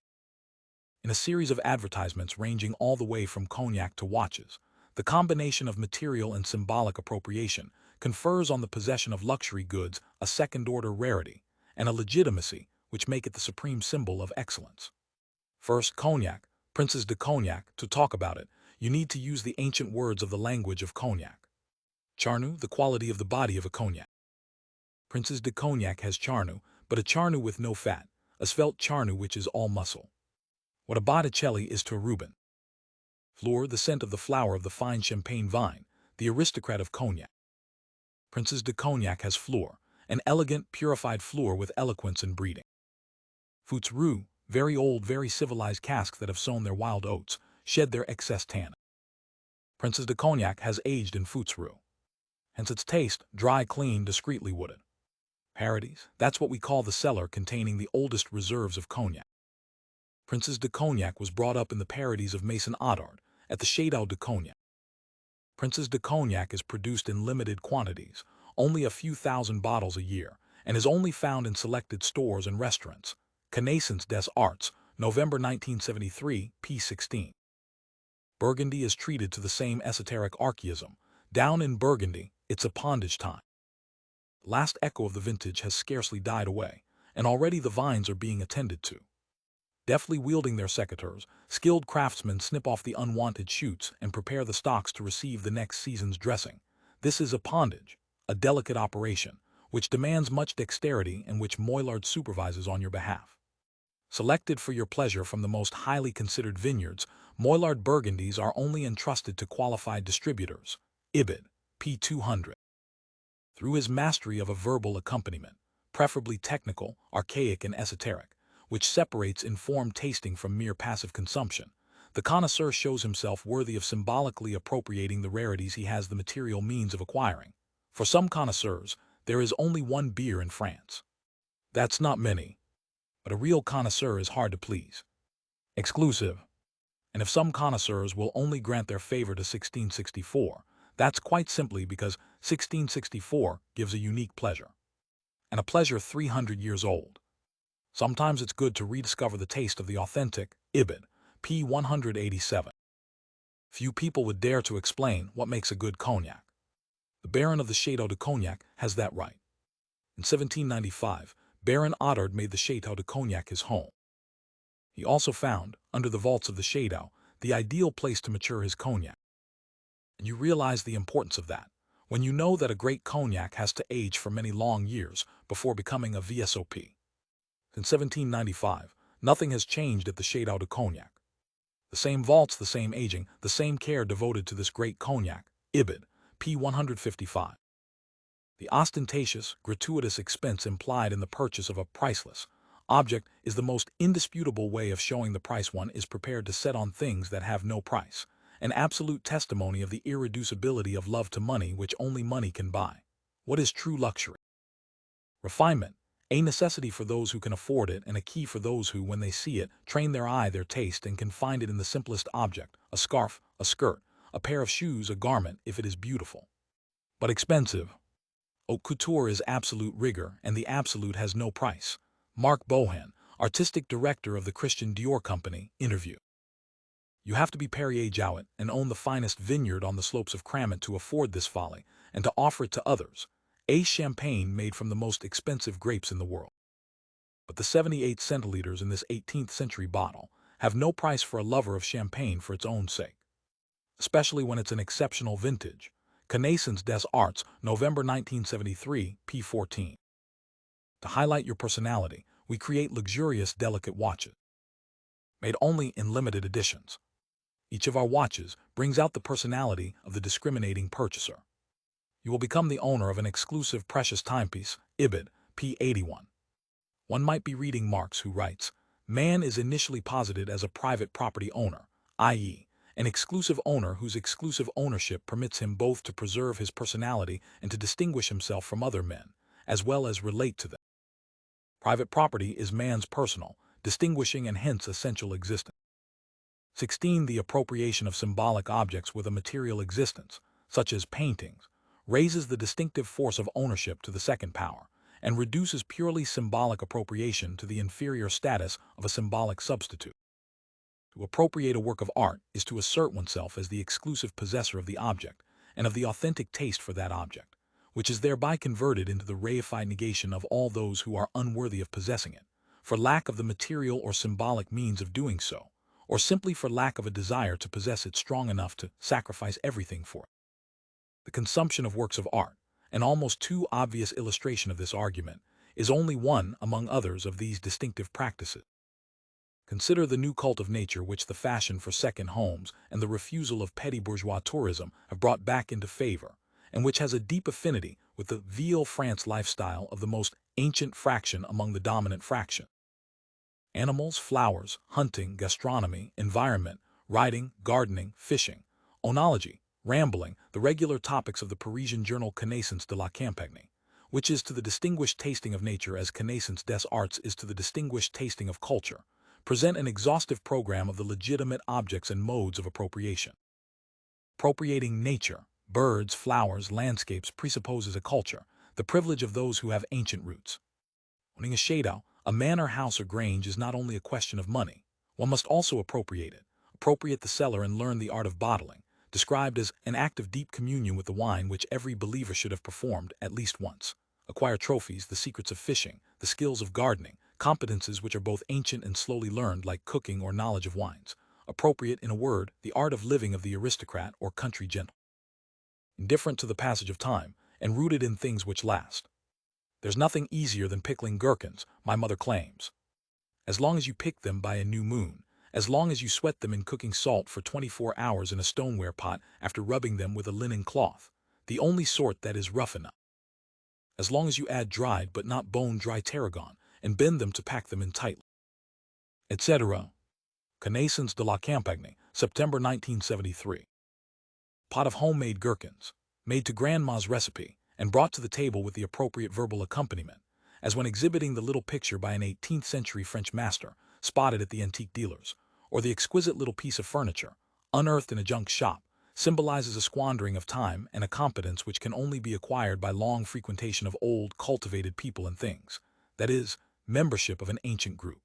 In a series of advertisements ranging all the way from cognac to watches, the combination of material and symbolic appropriation confers on the possession of luxury goods a second-order rarity and a legitimacy which make it the supreme symbol of excellence. First, cognac, Princes de Cognac. To talk about it, you need to use the ancient words of the language of cognac. Charnu, the quality of the body of a cognac. Princes de Cognac has charnu, but a charnu with no fat, a svelte charnu which is all muscle. What a Botticelli is to a Rubens. Fleur, the scent of the flower of the fine champagne vine, the aristocrat of cognac. Princes de Cognac has fleur, an elegant, purified fleur with eloquence and breeding. Fouts Roux, very old, very civilized casks that have sown their wild oats, shed their excess tannin. Princess de Cognac has aged in Footsrue. Hence its taste, dry, clean, discreetly wooded. Parodies, that's what we call the cellar containing the oldest reserves of cognac. Princess de Cognac was brought up in the parodies of Maison Odard, at the Château de Cognac. Princess de Cognac is produced in limited quantities, only a few thousand bottles a year, and is only found in selected stores and restaurants. Connaissance des Arts, November 1973, p. 16. Burgundy is treated to the same esoteric archaism. Down in Burgundy, it's appendage time. The last echo of the vintage has scarcely died away, and already the vines are being attended to. Deftly wielding their secateurs, skilled craftsmen snip off the unwanted shoots and prepare the stalks to receive the next season's dressing. This is appendage, a delicate operation, which demands much dexterity and which Moillard supervises on your behalf. Selected for your pleasure from the most highly considered vineyards, Moillard Burgundies are only entrusted to qualified distributors. Ibid, p. 200. Through his mastery of a verbal accompaniment, preferably technical, archaic, and esoteric, which separates informed tasting from mere passive consumption, the connoisseur shows himself worthy of symbolically appropriating the rarities he has the material means of acquiring. For some connoisseurs, there is only one beer in France. That's not many. But a real connoisseur is hard to please. Exclusive. And if some connoisseurs will only grant their favor to 1664, that's quite simply because 1664 gives a unique pleasure. And a pleasure 300 years old. Sometimes it's good to rediscover the taste of the authentic. Ibid, p. 187. Few people would dare to explain what makes a good cognac. The Baron of the Château de Cognac has that right. In 1795, Baron Odard made the Château de Cognac his home. He also found, under the vaults of the Château, the ideal place to mature his cognac. And you realize the importance of that when you know that a great cognac has to age for many long years before becoming a VSOP. Since 1795, nothing has changed at the Château de Cognac. The same vaults, the same aging, the same care devoted to this great cognac. Ibid, p. 155. The ostentatious, gratuitous expense implied in the purchase of a priceless object is the most indisputable way of showing the price one is prepared to set on things that have no price, an absolute testimony of the irreducibility of love to money which only money can buy. What is true luxury? Refinement, a necessity for those who can afford it and a key for those who, when they see it, train their eye, their taste, and can find it in the simplest object, a scarf, a skirt, a pair of shoes, a garment, if it is beautiful. But expensive. Haute couture is absolute rigor, and the absolute has no price. Mark Bohan, artistic director of the Christian Dior Company, interview. You have to be Perrier Jouet and own the finest vineyard on the slopes of Cramont to afford this folly, and to offer it to others. A champagne made from the most expensive grapes in the world. But the 78 centiliters in this 18th century bottle have no price for a lover of champagne for its own sake. Especially when it's an exceptional vintage. Connaissance des Arts, November 1973, p. 14. To highlight your personality, we create luxurious, delicate watches. Made only in limited editions. Each of our watches brings out the personality of the discriminating purchaser. You will become the owner of an exclusive precious timepiece. Ibid, p. 81. One might be reading Marx, who writes, "Man is initially posited as a private property owner, i.e., an exclusive owner whose exclusive ownership permits him both to preserve his personality and to distinguish himself from other men, as well as relate to them. Private property is man's personal, distinguishing and hence essential existence. 16. The appropriation of symbolic objects with a material existence, such as paintings, raises the distinctive force of ownership to the second power, and reduces purely symbolic appropriation to the inferior status of a symbolic substitute. To appropriate a work of art is to assert oneself as the exclusive possessor of the object, and of the authentic taste for that object, which is thereby converted into the reified negation of all those who are unworthy of possessing it, for lack of the material or symbolic means of doing so, or simply for lack of a desire to possess it strong enough to sacrifice everything for it. The consumption of works of art, an almost too obvious illustration of this argument, is only one among others of these distinctive practices. Consider the new cult of nature which the fashion for second homes and the refusal of petty bourgeois tourism have brought back into favor, and which has a deep affinity with the Ville France lifestyle of the most ancient fraction among the dominant fraction. animals, flowers, hunting, gastronomy, environment, writing, gardening, fishing, onology, rambling, the regular topics of the Parisian journal Connaissance de la Campagne, which is to the distinguished tasting of nature as Connaissance des arts is to the distinguished tasting of culture, present an exhaustive program of the legitimate objects and modes of appropriation. Appropriating nature, birds, flowers, landscapes presupposes a culture, the privilege of those who have ancient roots. Owning a château, a manor house or grange is not only a question of money, one must also appropriate it, appropriate the cellar and learn the art of bottling, described as an act of deep communion with the wine which every believer should have performed at least once, acquire trophies, the secrets of fishing, the skills of gardening, competences which are both ancient and slowly learned like cooking or knowledge of wines, appropriate, in a word, the art of living of the aristocrat or country gentleman. Indifferent to the passage of time, and rooted in things which last. There's nothing easier than pickling gherkins, my mother claims. As long as you pick them by a new moon, as long as you sweat them in cooking salt for 24 hours in a stoneware pot after rubbing them with a linen cloth, the only sort that is rough enough. As long as you add dried but not bone-dry tarragon, and bend them to pack them in tightly. Etc. Connaissance de la Campagne, September 1973. Pot of homemade gherkins, made to grandma's recipe, and brought to the table with the appropriate verbal accompaniment, as when exhibiting the little picture by an 18th century French master, spotted at the antique dealer's, or the exquisite little piece of furniture, unearthed in a junk shop, symbolizes a squandering of time and a competence which can only be acquired by long frequentation of old, cultivated people and things, that is, membership of an ancient group.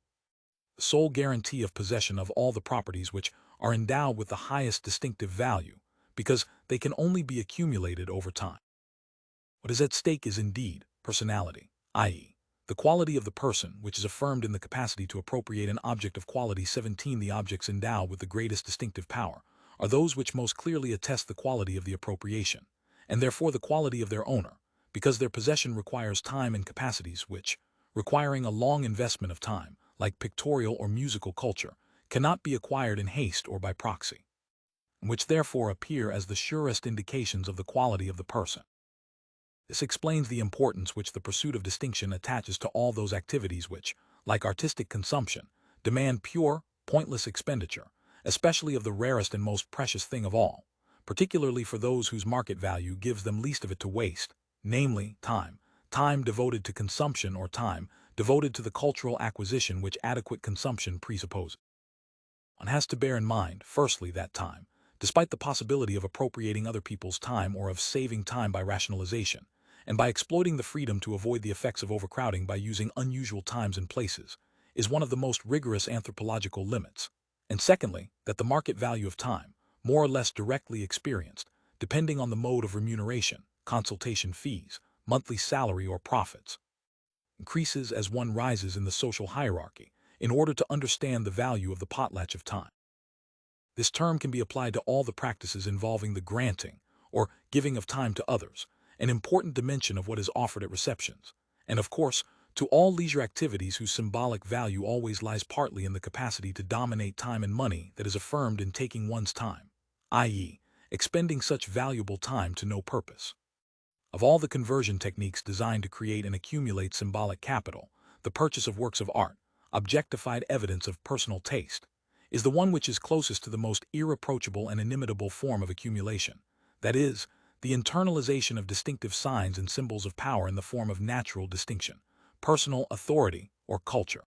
The sole guarantee of possession of all the properties which are endowed with the highest distinctive value, because they can only be accumulated over time. What is at stake is indeed personality, i.e., the quality of the person, which is affirmed in the capacity to appropriate an object of quality. 17. The objects endowed with the greatest distinctive power are those which most clearly attest the quality of the appropriation, and therefore the quality of their owner, because their possession requires time and capacities which, requiring a long investment of time, like pictorial or musical culture, cannot be acquired in haste or by proxy, and which therefore appear as the surest indications of the quality of the person. This explains the importance which the pursuit of distinction attaches to all those activities which, like artistic consumption, demand pure, pointless expenditure, especially of the rarest and most precious thing of all, particularly for those whose market value gives them least of it to waste, namely, time, time devoted to consumption or time devoted to the cultural acquisition which adequate consumption presupposes. One has to bear in mind, firstly, that time, despite the possibility of appropriating other people's time or of saving time by rationalization, and by exploiting the freedom to avoid the effects of overcrowding by using unusual times and places, is one of the most rigorous anthropological limits, and secondly, that the market value of time, more or less directly experienced, depending on the mode of remuneration, consultation fees, monthly salary or profits, increases as one rises in the social hierarchy, in order to understand the value of the potlatch of time. This term can be applied to all the practices involving the granting or giving of time to others, an important dimension of what is offered at receptions, and of course, to all leisure activities whose symbolic value always lies partly in the capacity to dominate time and money that is affirmed in taking one's time, i.e., expending such valuable time to no purpose. Of all the conversion techniques designed to create and accumulate symbolic capital, the purchase of works of art, objectified evidence of personal taste, is the one which is closest to the most irreproachable and inimitable form of accumulation, that is, the internalization of distinctive signs and symbols of power in the form of natural distinction, personal authority, or culture.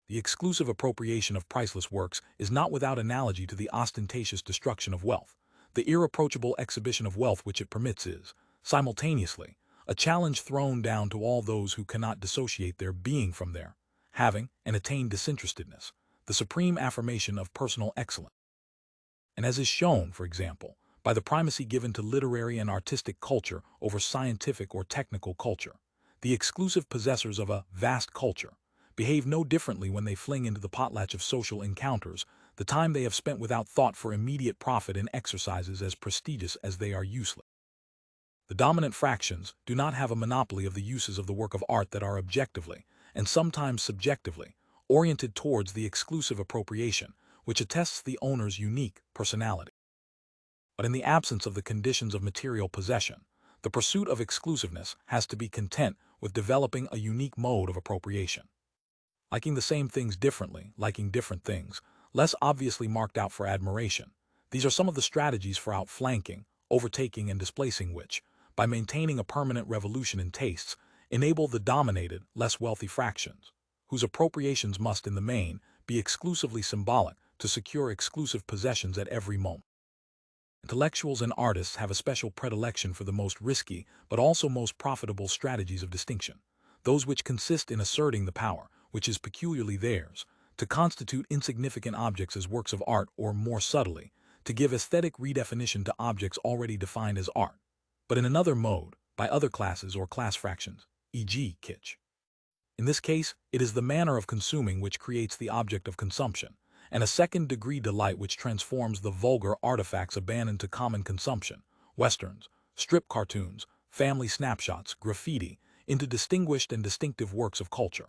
The exclusive appropriation of priceless works is not without analogy to the ostentatious destruction of wealth. The irreproachable exhibition of wealth which it permits is, simultaneously, a challenge thrown down to all those who cannot dissociate their being from their having and attain disinterestedness, the supreme affirmation of personal excellence. And as is shown, for example, by the primacy given to literary and artistic culture over scientific or technical culture, the exclusive possessors of a vast culture behave no differently when they fling into the potlatch of social encounters the time they have spent without thought for immediate profit in exercises as prestigious as they are useless. The dominant fractions do not have a monopoly of the uses of the work of art that are objectively, and sometimes subjectively, oriented towards the exclusive appropriation, which attests the owner's unique personality. But in the absence of the conditions of material possession, the pursuit of exclusiveness has to be content with developing a unique mode of appropriation. liking the same things differently, liking different things, less obviously marked out for admiration. These are some of the strategies for outflanking, overtaking, and displacing which, by maintaining a permanent revolution in tastes, enable the dominated, less wealthy fractions, whose appropriations must, in the main, be exclusively symbolic, to secure exclusive possessions at every moment. Intellectuals and artists have a special predilection for the most risky, but also most profitable strategies of distinction, those which consist in asserting the power, which is peculiarly theirs, to constitute insignificant objects as works of art, or, more subtly, to give aesthetic redefinition to objects already defined as art, but in another mode, by other classes or class fractions, e.g. kitsch. In this case, it is the manner of consuming which creates the object of consumption, and a second-degree delight which transforms the vulgar artifacts abandoned to common consumption, westerns, strip cartoons, family snapshots, graffiti, into distinguished and distinctive works of culture.